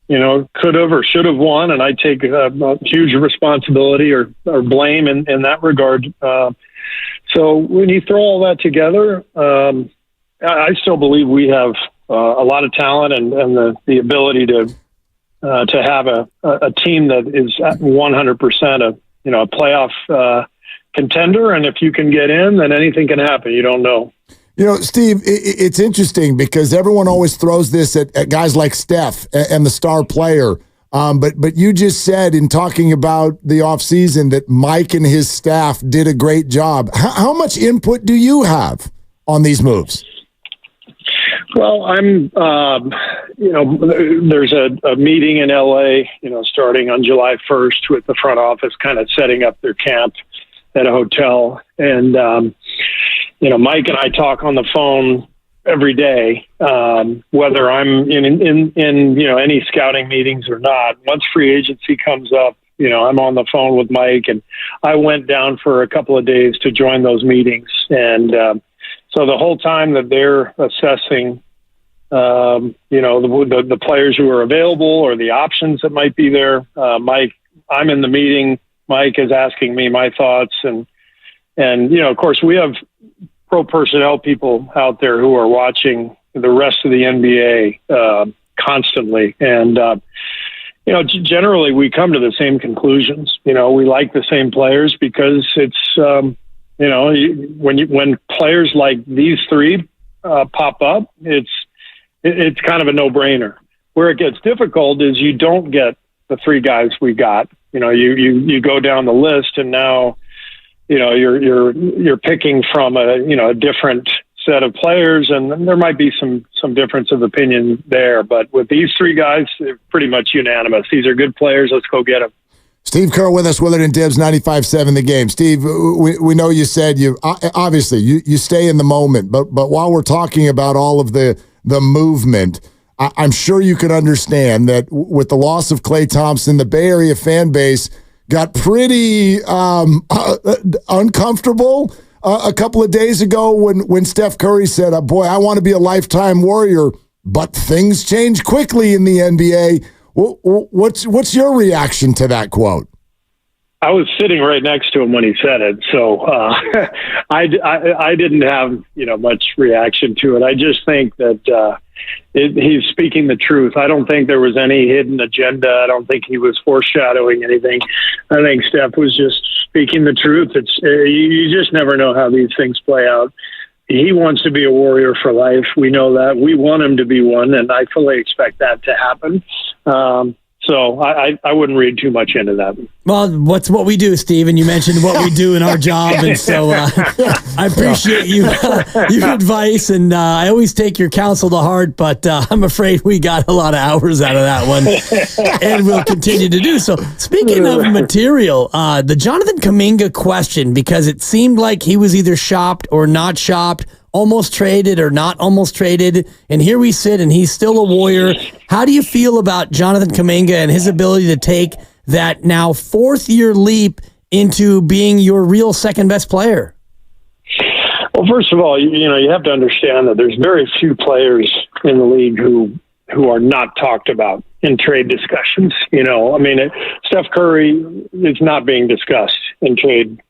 could have or should have won, and I take a huge responsibility or blame in that regard. So when you throw all that together, I still believe we have a lot of talent and the ability to have a team that is 100% a playoff contender. And if you can get in, then anything can happen. You don't know. Steve, it's interesting because everyone always throws this at guys like Steph and the star player. But you just said in talking about the offseason that Mike and his staff did a great job. How much input do you have on these moves? Well, I'm, there's a meeting in LA, starting on July 1st with the front office kind of setting up their camp at a hotel. And, Mike and I talk on the phone every day, whether I'm in any scouting meetings or not. Once free agency comes up, I'm on the phone with Mike, and I went down for a couple of days to join those meetings. And so the whole time that they're assessing, the players who are available or the options that might be there, Mike, I'm in the meeting. Mike is asking me my thoughts, and of course we have pro personnel people out there who are watching the rest of the NBA constantly, and generally we come to the same conclusions. We like the same players because it's when players like these three pop up, it's kind of a no-brainer. Where it gets difficult is you don't get the three guys we got. You go down the list, and now you're picking from a different set of players, and there might be some difference of opinion there. But with these three guys, they're pretty much unanimous. These are good players. Let's go get them. Steve Kerr with us, Willard and Dibs, 95.7 The Game. Steve, we know you said you obviously you stay in the moment, but while we're talking about all of the movement, I'm sure you could understand that with the loss of Klay Thompson, the Bay Area fan base got pretty uncomfortable a couple of days ago when Steph Curry said, boy, I want to be a lifetime Warrior, but things change quickly in the NBA. What's your reaction to that quote? I was sitting right next to him when he said it, so I didn't have much reaction to it. I just think that he's speaking the truth. I don't think there was any hidden agenda. I don't think he was foreshadowing anything. I think Steph was just speaking the truth. It's you just never know how these things play out. He wants to be a Warrior for life. We know that. We want him to be one, and I fully expect that to happen. So I wouldn't read too much into that. Well, what's what we do, Steve, and you mentioned what we do in our job, and so I appreciate your advice, and I always take your counsel to heart, but I'm afraid we got a lot of hours out of that one, and we'll continue to do so. Speaking of material, the Jonathan Kuminga question, because it seemed like he was either shopped or not shopped, almost traded or not almost traded, and here we sit, and he's still a Warrior. How do you feel about Jonathan Kuminga and his ability to take that now fourth-year leap into being your real second-best player? Well, first of all, you have to understand that there's very few players in the league who are not talked about in trade discussions. Steph Curry is not being discussed in trade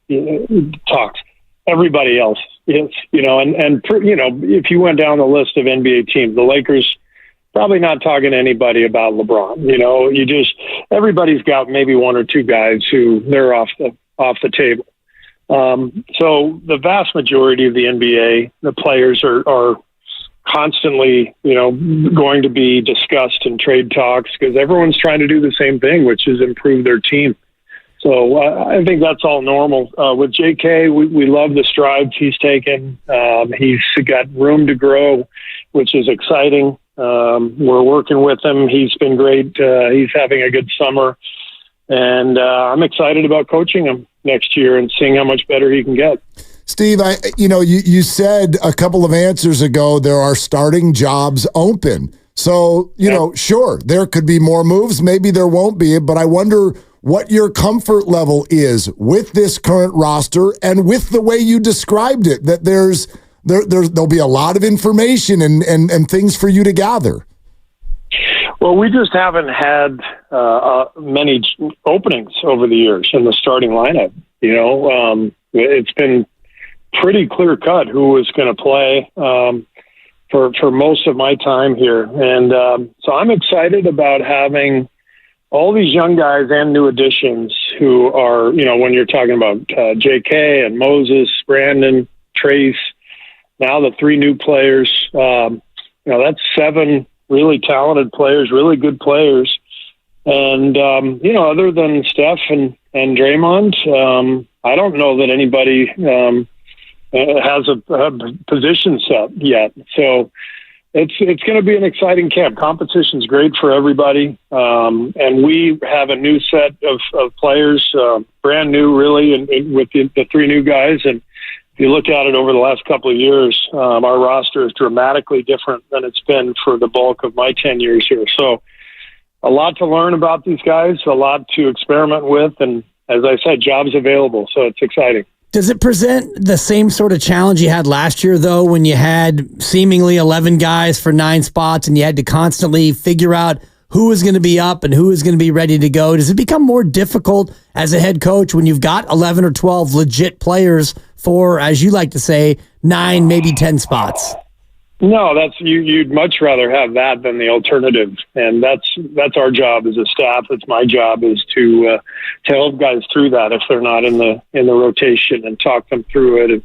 talks. Everybody else is, if you went down the list of NBA teams, the Lakers probably not talking to anybody about LeBron. Everybody's got maybe one or two guys who they're off the table. So the vast majority of the NBA, the players are constantly, going to be discussed in trade talks because everyone's trying to do the same thing, which is improve their team. So I think that's all normal. With JK, we love the strides he's taken. He's got room to grow, which is exciting. We're working with him. He's been great. He's having a good summer. And I'm excited about coaching him next year and seeing how much better he can get. Steve, you said a couple of answers ago there are starting jobs open. So, sure, there could be more moves. Maybe there won't be, but I wonder what your comfort level is with this current roster and with the way you described it, that there'll be a lot of information and things for you to gather. Well, we just haven't had many openings over the years in the starting lineup. It's been pretty clear cut who was going to play for most of my time here. And so I'm excited about having all these young guys and new additions who are, when you're talking about JK and Moses, Brandon, Trace, now the three new players, that's 7 really talented players, really good players. And, other than Steph and Draymond, I don't know that anybody has a position set yet. So it's going to be an exciting camp. Competition's great for everybody. And we have a new set of players, brand new, really, and with the 3 new guys. And if you look at it over the last couple of years, our roster is dramatically different than it's been for the bulk of my 10 years here. So a lot to learn about these guys, a lot to experiment with, and as I said, jobs available, so it's exciting. Does it present the same sort of challenge you had last year, though, when you had seemingly 11 guys for 9 spots and you had to constantly figure out who is going to be up and who is going to be ready to go? Does it become more difficult as a head coach when you've got 11 or 12 legit players for, as you like to say, 9, maybe 10 spots? No, you'd much rather have that than the alternative, and that's our job as a staff. It's my job is to help guys through that if they're not in the rotation and talk them through it.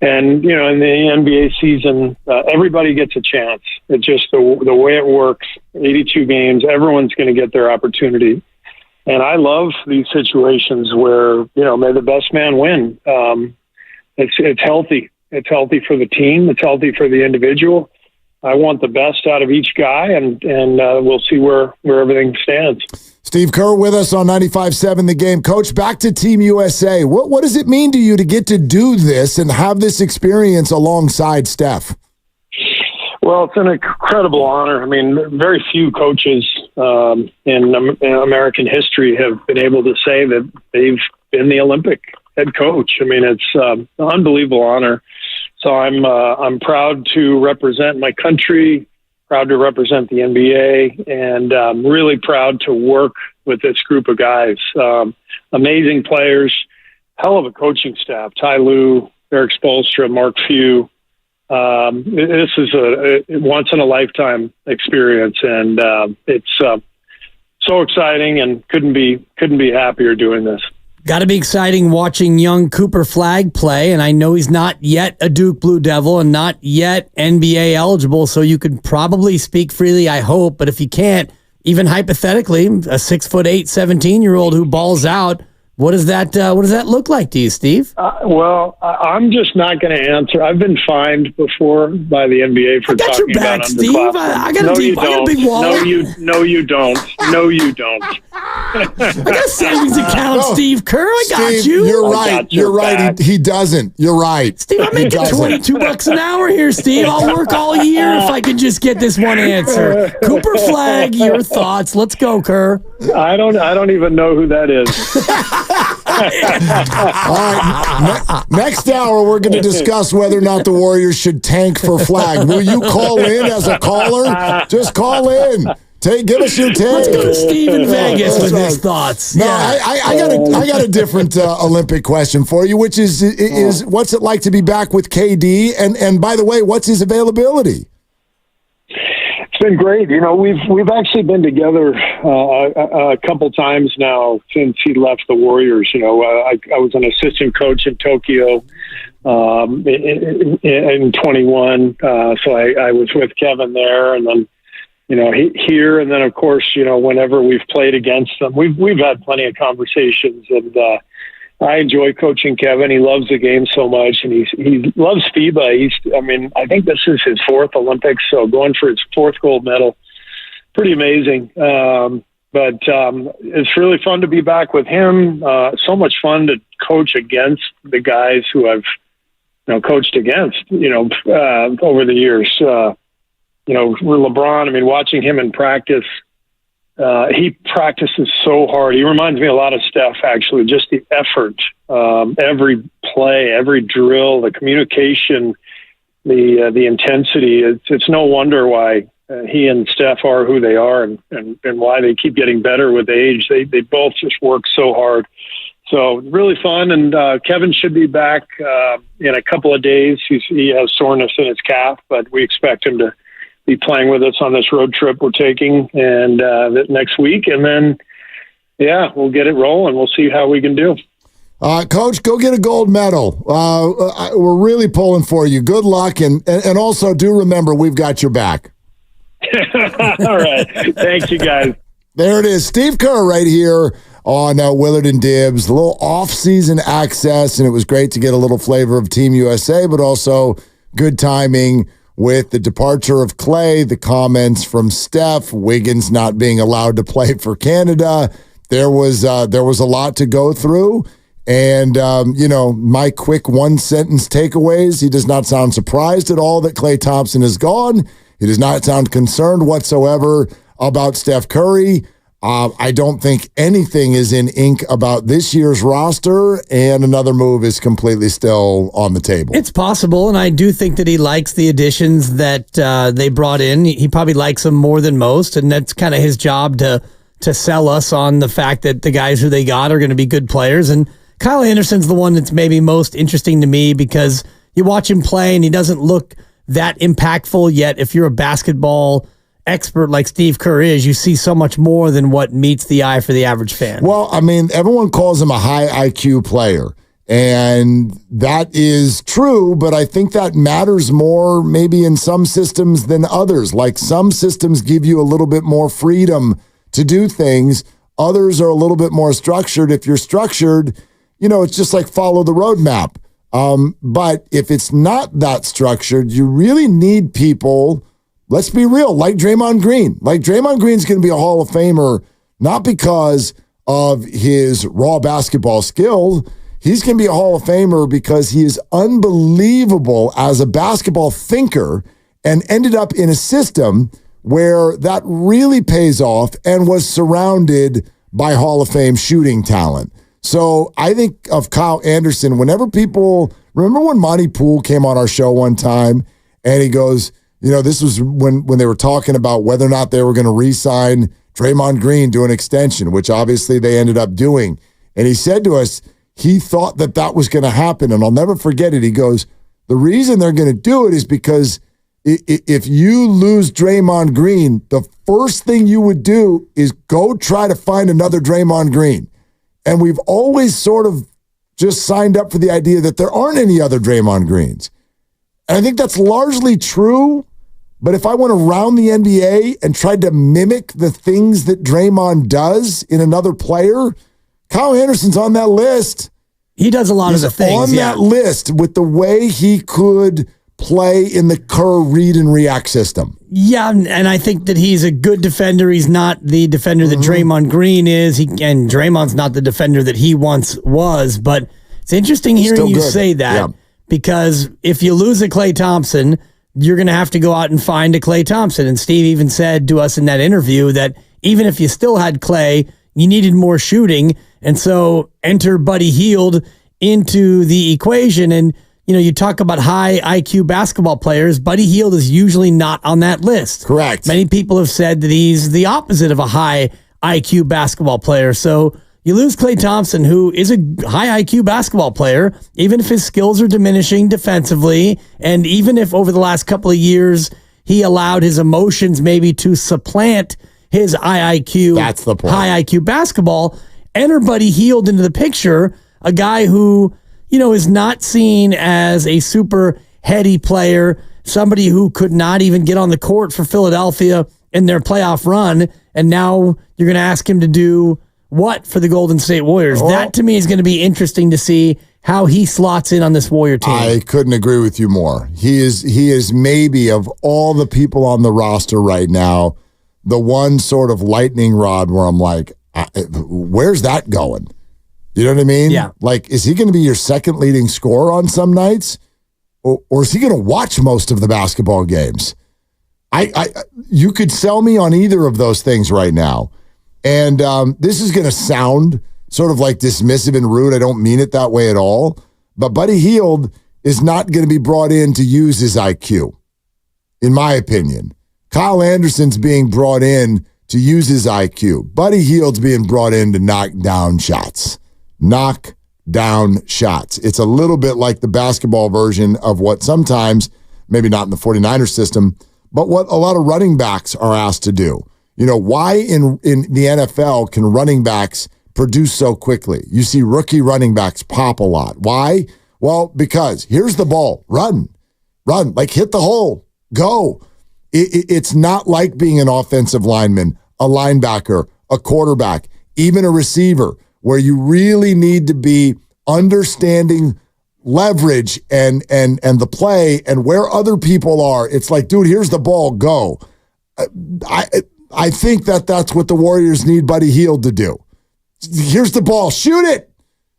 And you know, in the NBA season, everybody gets a chance. It's just the way it works. 82 games, everyone's going to get their opportunity. And I love these situations where, you know, may the best man win. It's healthy. It's healthy for the team. It's healthy for the individual. I want the best out of each guy, and we'll see where everything stands. Steve Kerr with us on 95.7 The Game. Coach, back to Team USA. What does it mean to you to get to do this and have this experience alongside Steph? Well, it's an incredible honor. I mean, very few coaches in American history have been able to say that they've been the Olympic head coach. I mean, it's an unbelievable honor. So I'm proud to represent my country, proud to represent the NBA, and really proud to work with this group of guys. Amazing players, hell of a coaching staff. Ty Lue, Eric Spoelstra, Mark Few. This is a once-in-a-lifetime experience, and it's so exciting, and couldn't be happier doing this. Got to be exciting watching young Cooper Flagg play, and I know he's not yet a Duke Blue Devil and not yet NBA eligible, so you could probably speak freely, I hope, but if you can't, even hypothetically, a 6'8", 17-year-old who balls out, what does that look like to you, Steve? Well, I'm just not going to answer. I've been fined before by the NBA for talking about underclassmen. I got a big wallet. No, you don't. No, you don't. I got a savings account, Steve Kerr. I got Steve, you. You're right. You're right. He doesn't. You're right. Steve, I'm making $22 an hour here, Steve. I'll work all year if I can just get this one answer. Cooper Flagg, your thoughts. Let's go, Kerr. I don't even know who that is. All right. Next hour, we're going to discuss whether or not the Warriors should tank for Flagg. Will you call in as a caller? Just call in. Give us your take. Let's go to Steve in Vegas with his thoughts. No, yeah. I got a different Olympic question for you, which is what's it like to be back with KD? And by the way, what's his availability? It's been great. You know, we've actually been together a couple times now since he left the Warriors. You know, I was an assistant coach in Tokyo in 21, so I was with Kevin there, and then you know here, and then of course you know whenever we've played against them, we've had plenty of conversations, and I enjoy coaching Kevin. He loves the game so much, and he loves FIBA. I think this is his 4th Olympics, so going for his 4th gold medal, pretty amazing. But it's really fun to be back with him. So much fun to coach against the guys who I've coached against, over the years. LeBron. I mean, watching him in practice. He practices so hard. He reminds me a lot of Steph, actually, just the effort, every play, every drill, the communication, the intensity. It's no wonder why he and Steph are who they are and why they keep getting better with age. They both just work so hard. So really fun. And Kevin should be back in a couple of days. He has soreness in his calf, but we expect him to be playing with us on this road trip we're taking and next week. And then, we'll get it rolling. We'll see how we can do. Coach, go get a gold medal. We're really pulling for you. Good luck. And also do remember, we've got your back. All right. Thank you, guys. There it is. Steve Kerr right here on Willard and Dibs. A little off-season access, and it was great to get a little flavor of Team USA, but also good timing with the departure of Klay, the comments from Steph, Wiggins not being allowed to play for Canada. There was a lot to go through. And, my quick one-sentence takeaways, he does not sound surprised at all that Klay Thompson is gone. He does not sound concerned whatsoever about Steph Curry. I don't think anything is in ink about this year's roster, and another move is completely still on the table. It's possible, and I do think that he likes the additions that they brought in. He probably likes them more than most, and that's kind of his job to sell us on the fact that the guys who they got are going to be good players. And Kyle Anderson's the one that's maybe most interesting to me because you watch him play, and he doesn't look that impactful yet. If you're a basketball expert like Steve Kerr is, you see so much more than what meets the eye for the average fan. Well, I mean, everyone calls him a high IQ player, and that is true, but I think that matters more maybe in some systems than others. Like some systems give you a little bit more freedom to do things. Others are a little bit more structured. If you're structured, it's just like follow the roadmap. But if it's not that structured, you really need people. Let's be real, like Draymond Green. Like Draymond Green's going to be a Hall of Famer, not because of his raw basketball skill. He's going to be a Hall of Famer because he is unbelievable as a basketball thinker and ended up in a system where that really pays off and was surrounded by Hall of Fame shooting talent. So I think of Kyle Anderson, whenever people, remember when Monty Poole came on our show one time and he goes, this was when they were talking about whether or not they were going to re-sign Draymond Green to an extension, which obviously they ended up doing. And he said to us, he thought that was going to happen. And I'll never forget it. He goes, the reason they're going to do it is because if you lose Draymond Green, the first thing you would do is go try to find another Draymond Green. And we've always sort of just signed up for the idea that there aren't any other Draymond Greens. And I think that's largely true. But if I went around the NBA and tried to mimic the things that Draymond does in another player, Kyle Anderson's on that list. He does a lot of the things. On that list with the way he could play in the Kerr read and react system. Yeah, and I think that he's a good defender. He's not the defender that Draymond Green is. And Draymond's not the defender that he once was. But it's interesting hearing you say that because if you lose a Klay Thompson, you're going to have to go out and find a Klay Thompson. And Steve even said to us in that interview that even if you still had Klay, you needed more shooting. And so enter Buddy Hield into the equation. And, you talk about high IQ basketball players. Buddy Hield is usually not on that list. Correct. Many people have said that he's the opposite of a high IQ basketball player. So you lose Klay Thompson, who is a high IQ basketball player, even if his skills are diminishing defensively, and even if over the last couple of years he allowed his emotions maybe to supplant his high IQ, that's the point. High IQ basketball. Enter Buddy Hield into the picture, a guy who, is not seen as a super heady player, somebody who could not even get on the court for Philadelphia in their playoff run, and now you're going to ask him to do what for the Golden State Warriors? That to me is going to be interesting to see how he slots in on this Warrior team. I couldn't agree with you more. He is maybe of all the people on the roster right now, the one sort of lightning rod where I'm like, where's that going? You know what I mean? Yeah. Like, is he going to be your second leading scorer on some nights? Or is he going to watch most of the basketball games? You could sell me on either of those things right now. And this is going to sound sort of like dismissive and rude. I don't mean it that way at all. But Buddy Hield is not going to be brought in to use his IQ, in my opinion. Kyle Anderson's being brought in to use his IQ. Buddy Hield's being brought in to knock down shots. Knock down shots. It's a little bit like the basketball version of what sometimes, maybe not in the 49ers system, but what a lot of running backs are asked to do. Why in the NFL can running backs produce so quickly? You see rookie running backs pop a lot. Why? Well, because here's the ball. Run. Like hit the hole. Go. It's not like being an offensive lineman, a linebacker, a quarterback, even a receiver, where you really need to be understanding leverage and the play and where other people are. It's like, dude, here's the ball. Go. I think that's what the Warriors need Buddy Hield to do. Here's the ball. Shoot it.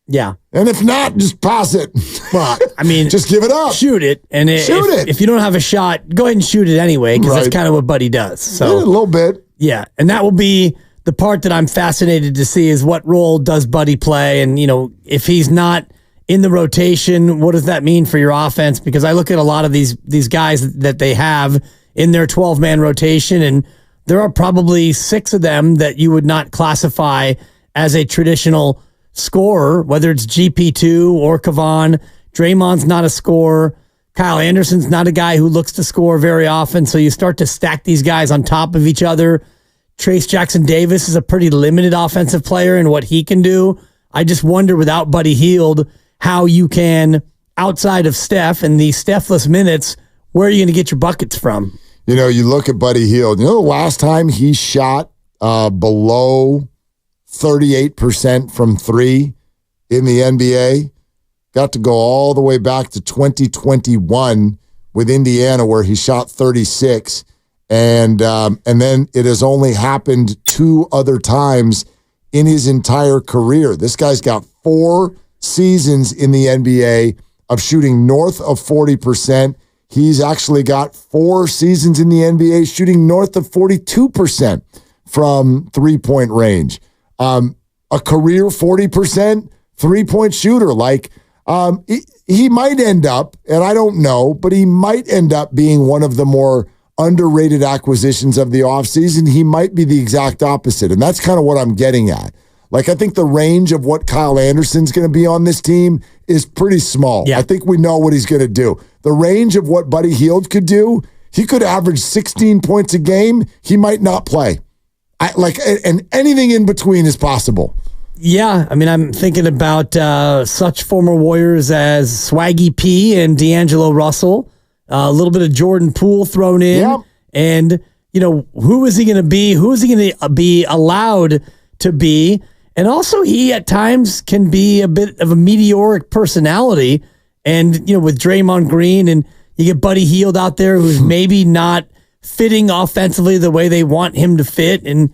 Yeah. And if not, just pass it. I mean, just give it up. Shoot it. And if you don't have a shot, go ahead and shoot it anyway, because that's kind of what Buddy does. So a little bit. Yeah, and that will be the part that I'm fascinated to see is what role does Buddy play? And, if he's not in the rotation, what does that mean for your offense? Because I look at a lot of these guys that they have in their 12-man rotation, and there are probably 6 of them that you would not classify as a traditional scorer, whether it's GP2 or Kevon. Draymond's not a scorer. Kyle Anderson's not a guy who looks to score very often, so you start to stack these guys on top of each other. Trace Jackson-Davis is a pretty limited offensive player in what he can do. I just wonder, without Buddy Hield, how you can, outside of Steph and the Steph-less minutes, where are you going to get your buckets from? You look at Buddy Hield. The last time he shot below 38% from 3 in the NBA? Got to go all the way back to 2021 with Indiana, where he shot 36, and then it has only happened 2 other times in his entire career. This guy's got 4 seasons in the NBA of shooting north of 40%. He's actually got 4 seasons in the NBA shooting north of 42% from three-point range. A career 40% three-point shooter, he might end up, and I don't know, but he might end up being one of the more underrated acquisitions of the offseason. He might be the exact opposite, and that's kind of what I'm getting at. I think the range of what Kyle Anderson's going to be on this team is pretty small. Yeah. I think we know what he's going to do. The range of what Buddy Hield could do, he could average 16 points a game. He might not play. And anything in between is possible. Yeah, I'm thinking about such former Warriors as Swaggy P and D'Angelo Russell, a little bit of Jordan Poole thrown in, yep. And who is he going to be? Who is he going to be allowed to be? And also, he at times can be a bit of a meteoric personality. And with Draymond Green, and you get Buddy Hield out there who's maybe not fitting offensively the way they want him to fit, and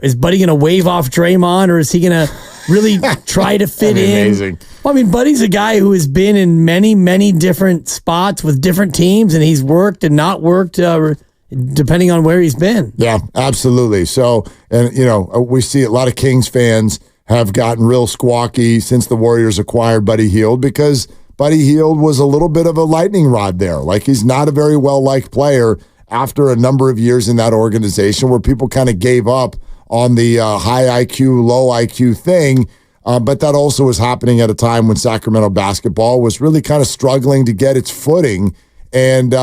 is Buddy going to wave off Draymond, or is he going to really try to fit in? Amazing. Well, Buddy's a guy who has been in many, many different spots with different teams, and he's worked and not worked depending on where he's been. Yeah, absolutely. So, and we see a lot of Kings fans have gotten real squawky since the Warriors acquired Buddy Hield, because Buddy Hield was a little bit of a lightning rod there. He's not a very well-liked player after a number of years in that organization, where people kind of gave up on the high IQ, low IQ thing. But that also was happening at a time when Sacramento basketball was really kind of struggling to get its footing. And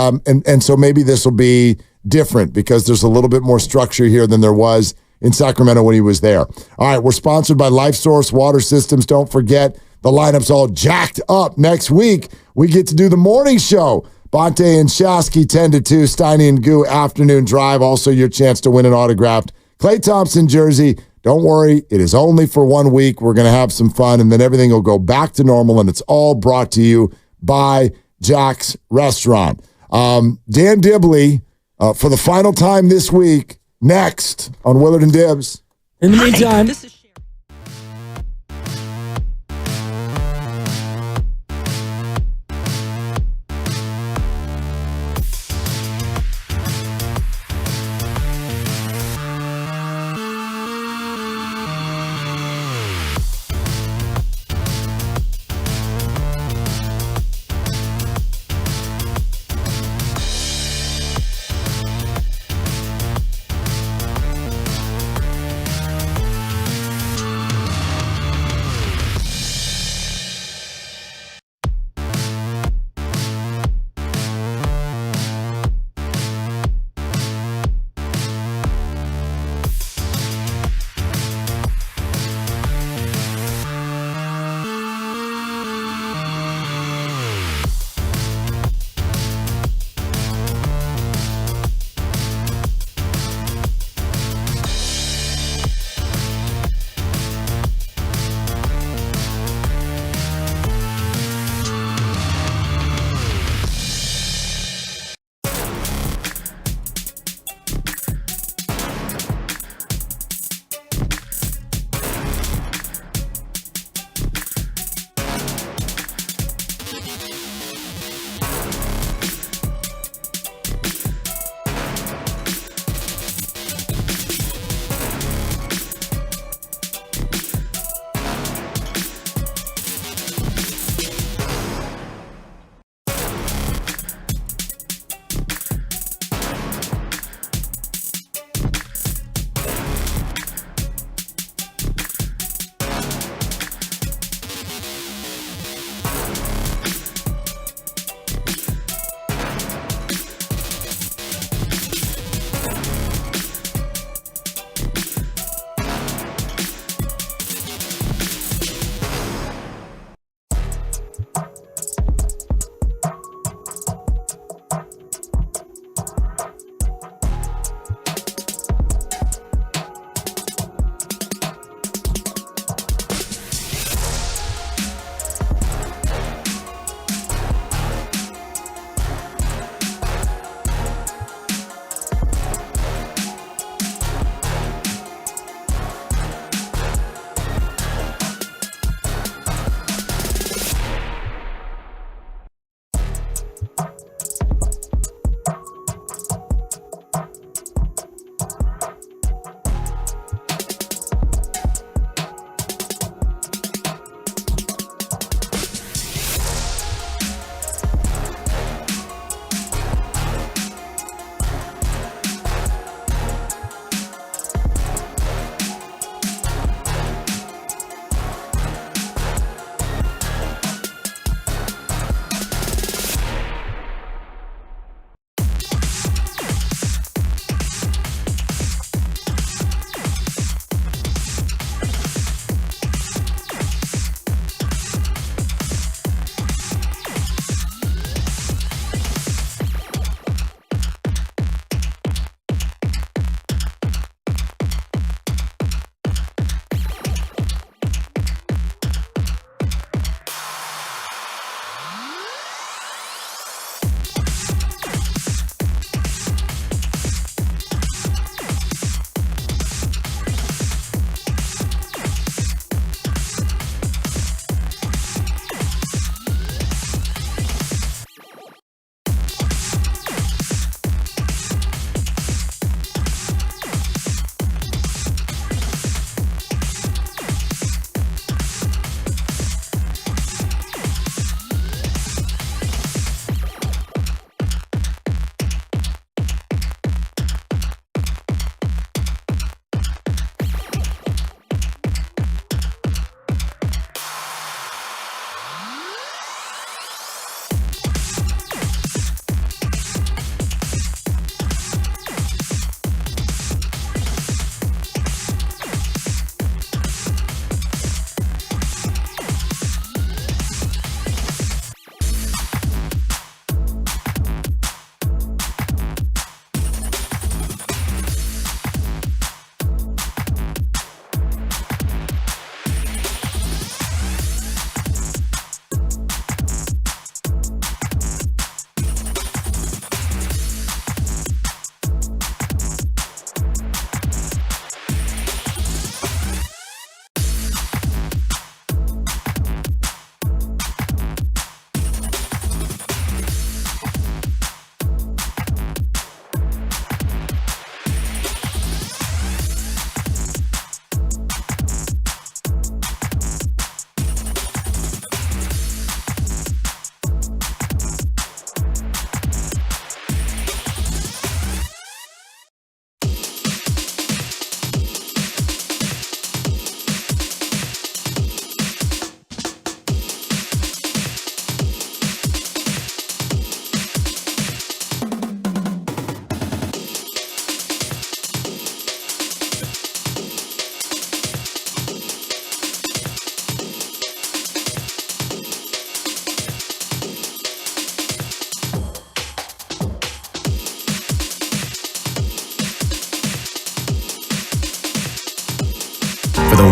so maybe this will be different, because there's a little bit more structure here than there was in Sacramento when he was there. All right, we're sponsored by LifeSource Water Systems. Don't forget, the lineup's all jacked up. Next week, we get to do the morning show. Bonte and Shasky 10 to 2, Steiny and Goo afternoon drive. Also, your chance to win an autographed Klay Thompson jersey. Don't worry, it is only for 1 week. We're going to have some fun, and then everything will go back to normal, and it's all brought to you by Jack's Restaurant. Dan Dibley, for the final time this week, next on Willard and Dibs. In the meantime,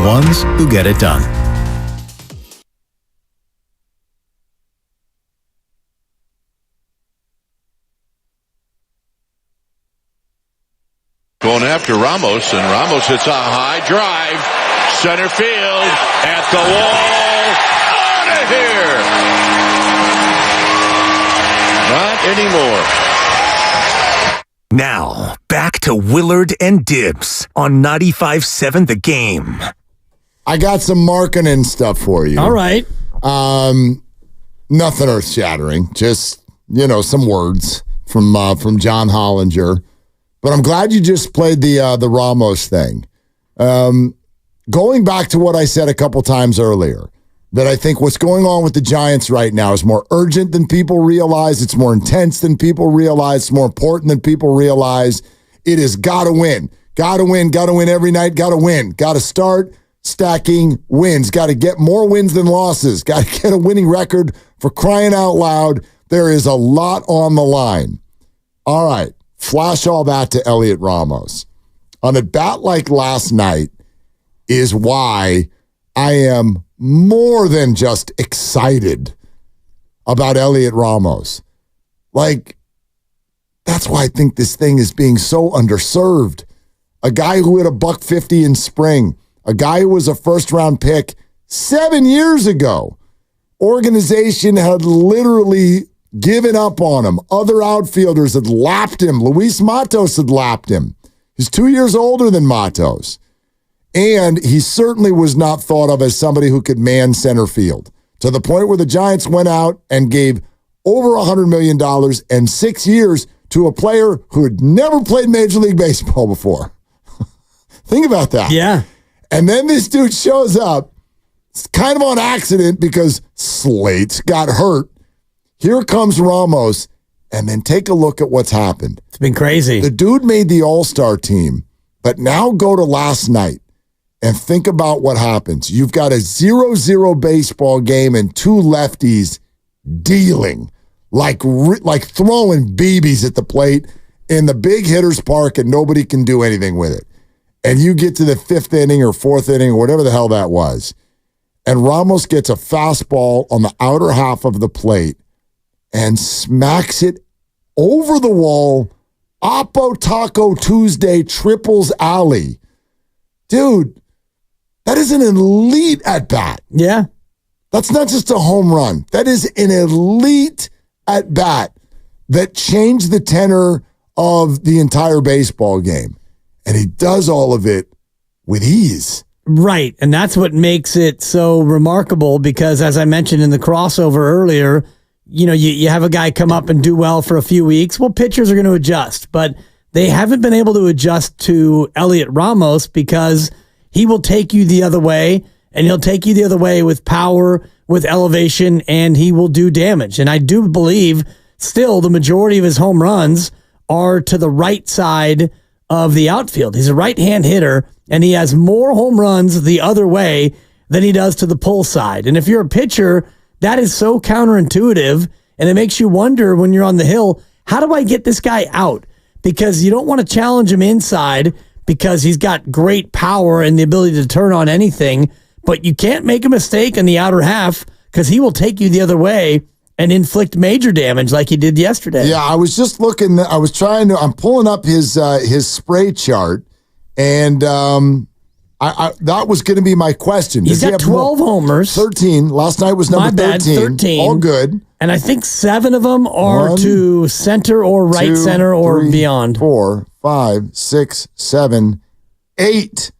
ones who get it done. Going after Ramos, and Ramos hits a high drive. Center field, at the wall. Out of here. Not anymore. Now, back to Willard and Dibs on 95.7 The Game. I got some Markkanen stuff for you. All right. Nothing earth-shattering. Just, some words from John Hollinger. But I'm glad you just played the Ramos thing. Going back to what I said a couple times earlier, that I think what's going on with the Giants right now is more urgent than people realize. It's more intense than people realize. It's more important than people realize. It is got to win. Got to win. Got to win every night. Got to win. Got to start stacking wins. Got to get more wins than losses. Got to get a winning record, for crying out loud. There is a lot on the line. All right. Flash all that to Elliot Ramos. On a bat like last night is why I am more than just excited about Elliot Ramos. That's why I think this thing is being so underserved. A guy who hit $150 in spring, a guy who was a first-round pick 7 years ago. Organization had literally given up on him. Other outfielders had lapped him. Luis Matos had lapped him. He's 2 years older than Matos. And he certainly was not thought of as somebody who could man center field, to the point where the Giants went out and gave over $100 million and 6 years to a player who had never played Major League Baseball before. Think about that. Yeah. And then this dude shows up. It's kind of on accident because Slate got hurt. Here comes Ramos, and then take a look at what's happened. It's been crazy. The dude made the All-Star team, but now go to last night and think about what happens. You've got a 0-0 baseball game and two lefties dealing, like throwing BBs at the plate in the big hitter's park, and nobody can do anything with it. And you get to the fifth inning or fourth inning or whatever the hell that was, and Ramos gets a fastball on the outer half of the plate and smacks it over the wall. Oppo Taco Tuesday triples alley. Dude, that is an elite at-bat. Yeah. That's not just a home run. That is an elite at-bat that changed the tenor of the entire baseball game. And he does all of it with ease. Right. And that's what makes it so remarkable because, as I mentioned in the crossover earlier, you have a guy come up and do well for a few weeks. Well, pitchers are going to adjust, but they haven't been able to adjust to Elliot Ramos because he will take you the other way, and he'll take you the other way with power, with elevation, and he will do damage. And I do believe still the majority of his home runs are to the right side of the outfield. He's a right-hand hitter, and he has more home runs the other way than he does to the pull side. And if you're a pitcher, that is so counterintuitive, and it makes you wonder when you're on the hill, how do I get this guy out? Because you don't want to challenge him inside because he's got great power and the ability to turn on anything, but you can't make a mistake in the outer half because he will take you the other way and inflict major damage like he did yesterday. Yeah, I was just looking. I'm pulling up his spray chart, and that was going to be my question. He's got 12 homers. 13. Last night was number 13. All good. And I think 7 of them are to center or right center or beyond. 4, 5, 6, 7, 8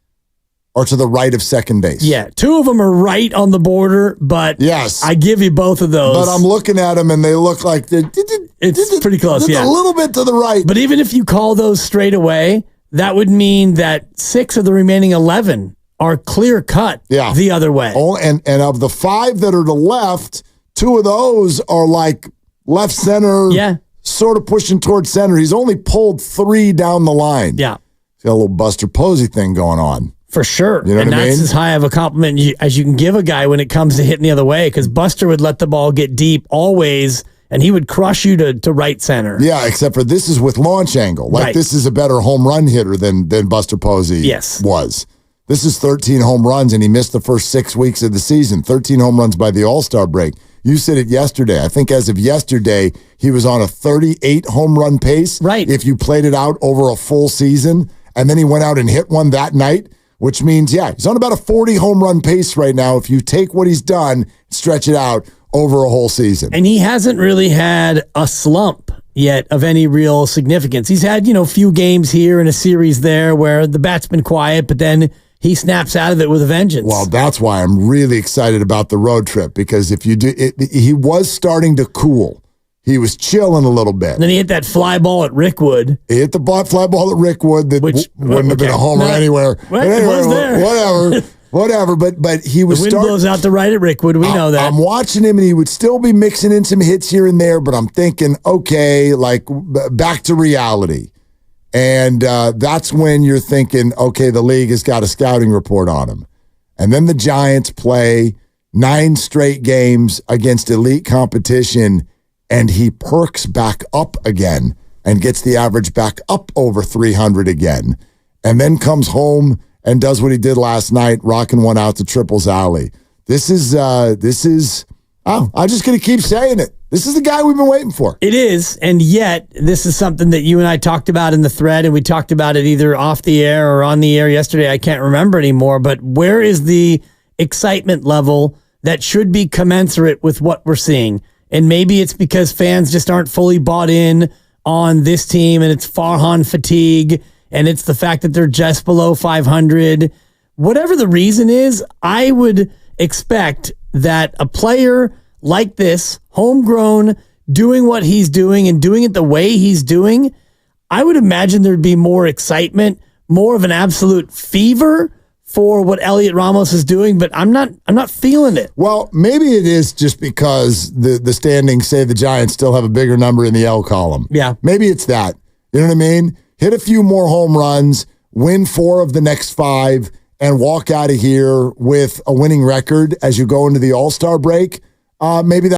are to the right of second base. Yeah, 2 of them are right on the border, but yes, I give you both of those. But I'm looking at them, and they look like it's pretty close, yeah. A little bit to the right. But even if you call those straight away, that would mean that 6 of the remaining 11 are clear cut the other way. Oh, and of the 5 that are to left, 2 of those are like left center, sort of pushing towards center. He's only pulled 3 down the line. Yeah. He's got a little Buster Posey thing going on. For sure. You know what I mean? That's as high of a compliment as you can give a guy when it comes to hitting the other way, because Buster would let the ball get deep always, and he would crush you to right center. Yeah, except for this is with launch angle. This is a better home run hitter than Buster Posey was. This is 13 home runs, and he missed the first 6 weeks of the season. 13 home runs by the All-Star break. You said it yesterday. I think as of yesterday, he was on a 38 home run pace. Right. If you played it out over a full season, and then he went out and hit one that night, which means, he's on about a 40 home run pace right now if you take what he's done, stretch it out over a whole season. And he hasn't really had a slump yet of any real significance. He's had, a few games here and a series there where the bat's been quiet, but then he snaps out of it with a vengeance. Well, that's why I'm really excited about the road trip, because if you do, he was starting to cool. He was chilling a little bit. And then he hit that fly ball at Rickwood. He hit the fly ball at Rickwood that wouldn't have been a homer anywhere. Well, it was there. Whatever. But he was the wind blows out the right at Rickwood. We know that. I'm watching him, and he would still be mixing in some hits here and there. But I'm thinking, okay, like back to reality. And that's when you're thinking, okay, the league has got a scouting report on him. And then the Giants play 9 straight games against elite competition, and he perks back up again and gets the average back up over 300 again, and then comes home and does what he did last night, rocking one out to Triples Alley. I'm just going to keep saying it. This is the guy we've been waiting for. It is, and yet this is something that you and I talked about in the thread, and we talked about it either off the air or on the air yesterday. I can't remember anymore, but where is the excitement level that should be commensurate with what we're seeing? And maybe it's because fans just aren't fully bought in on this team, and it's Farhan fatigue, and it's the fact that they're just below 500. Whatever the reason is, I would expect that a player like this, homegrown, doing what he's doing and doing it the way he's doing, I would imagine thered be more excitement, more of an absolute fever for what Elliot Ramos is doing, but I'm not feeling it. Well, maybe it is just because the standings say the Giants still have a bigger number in the L column. Yeah. Maybe it's that. You know what I mean? Hit a few more home runs, win 4 of the next 5, and walk out of here with a winning record as you go into the All-Star break. Maybe that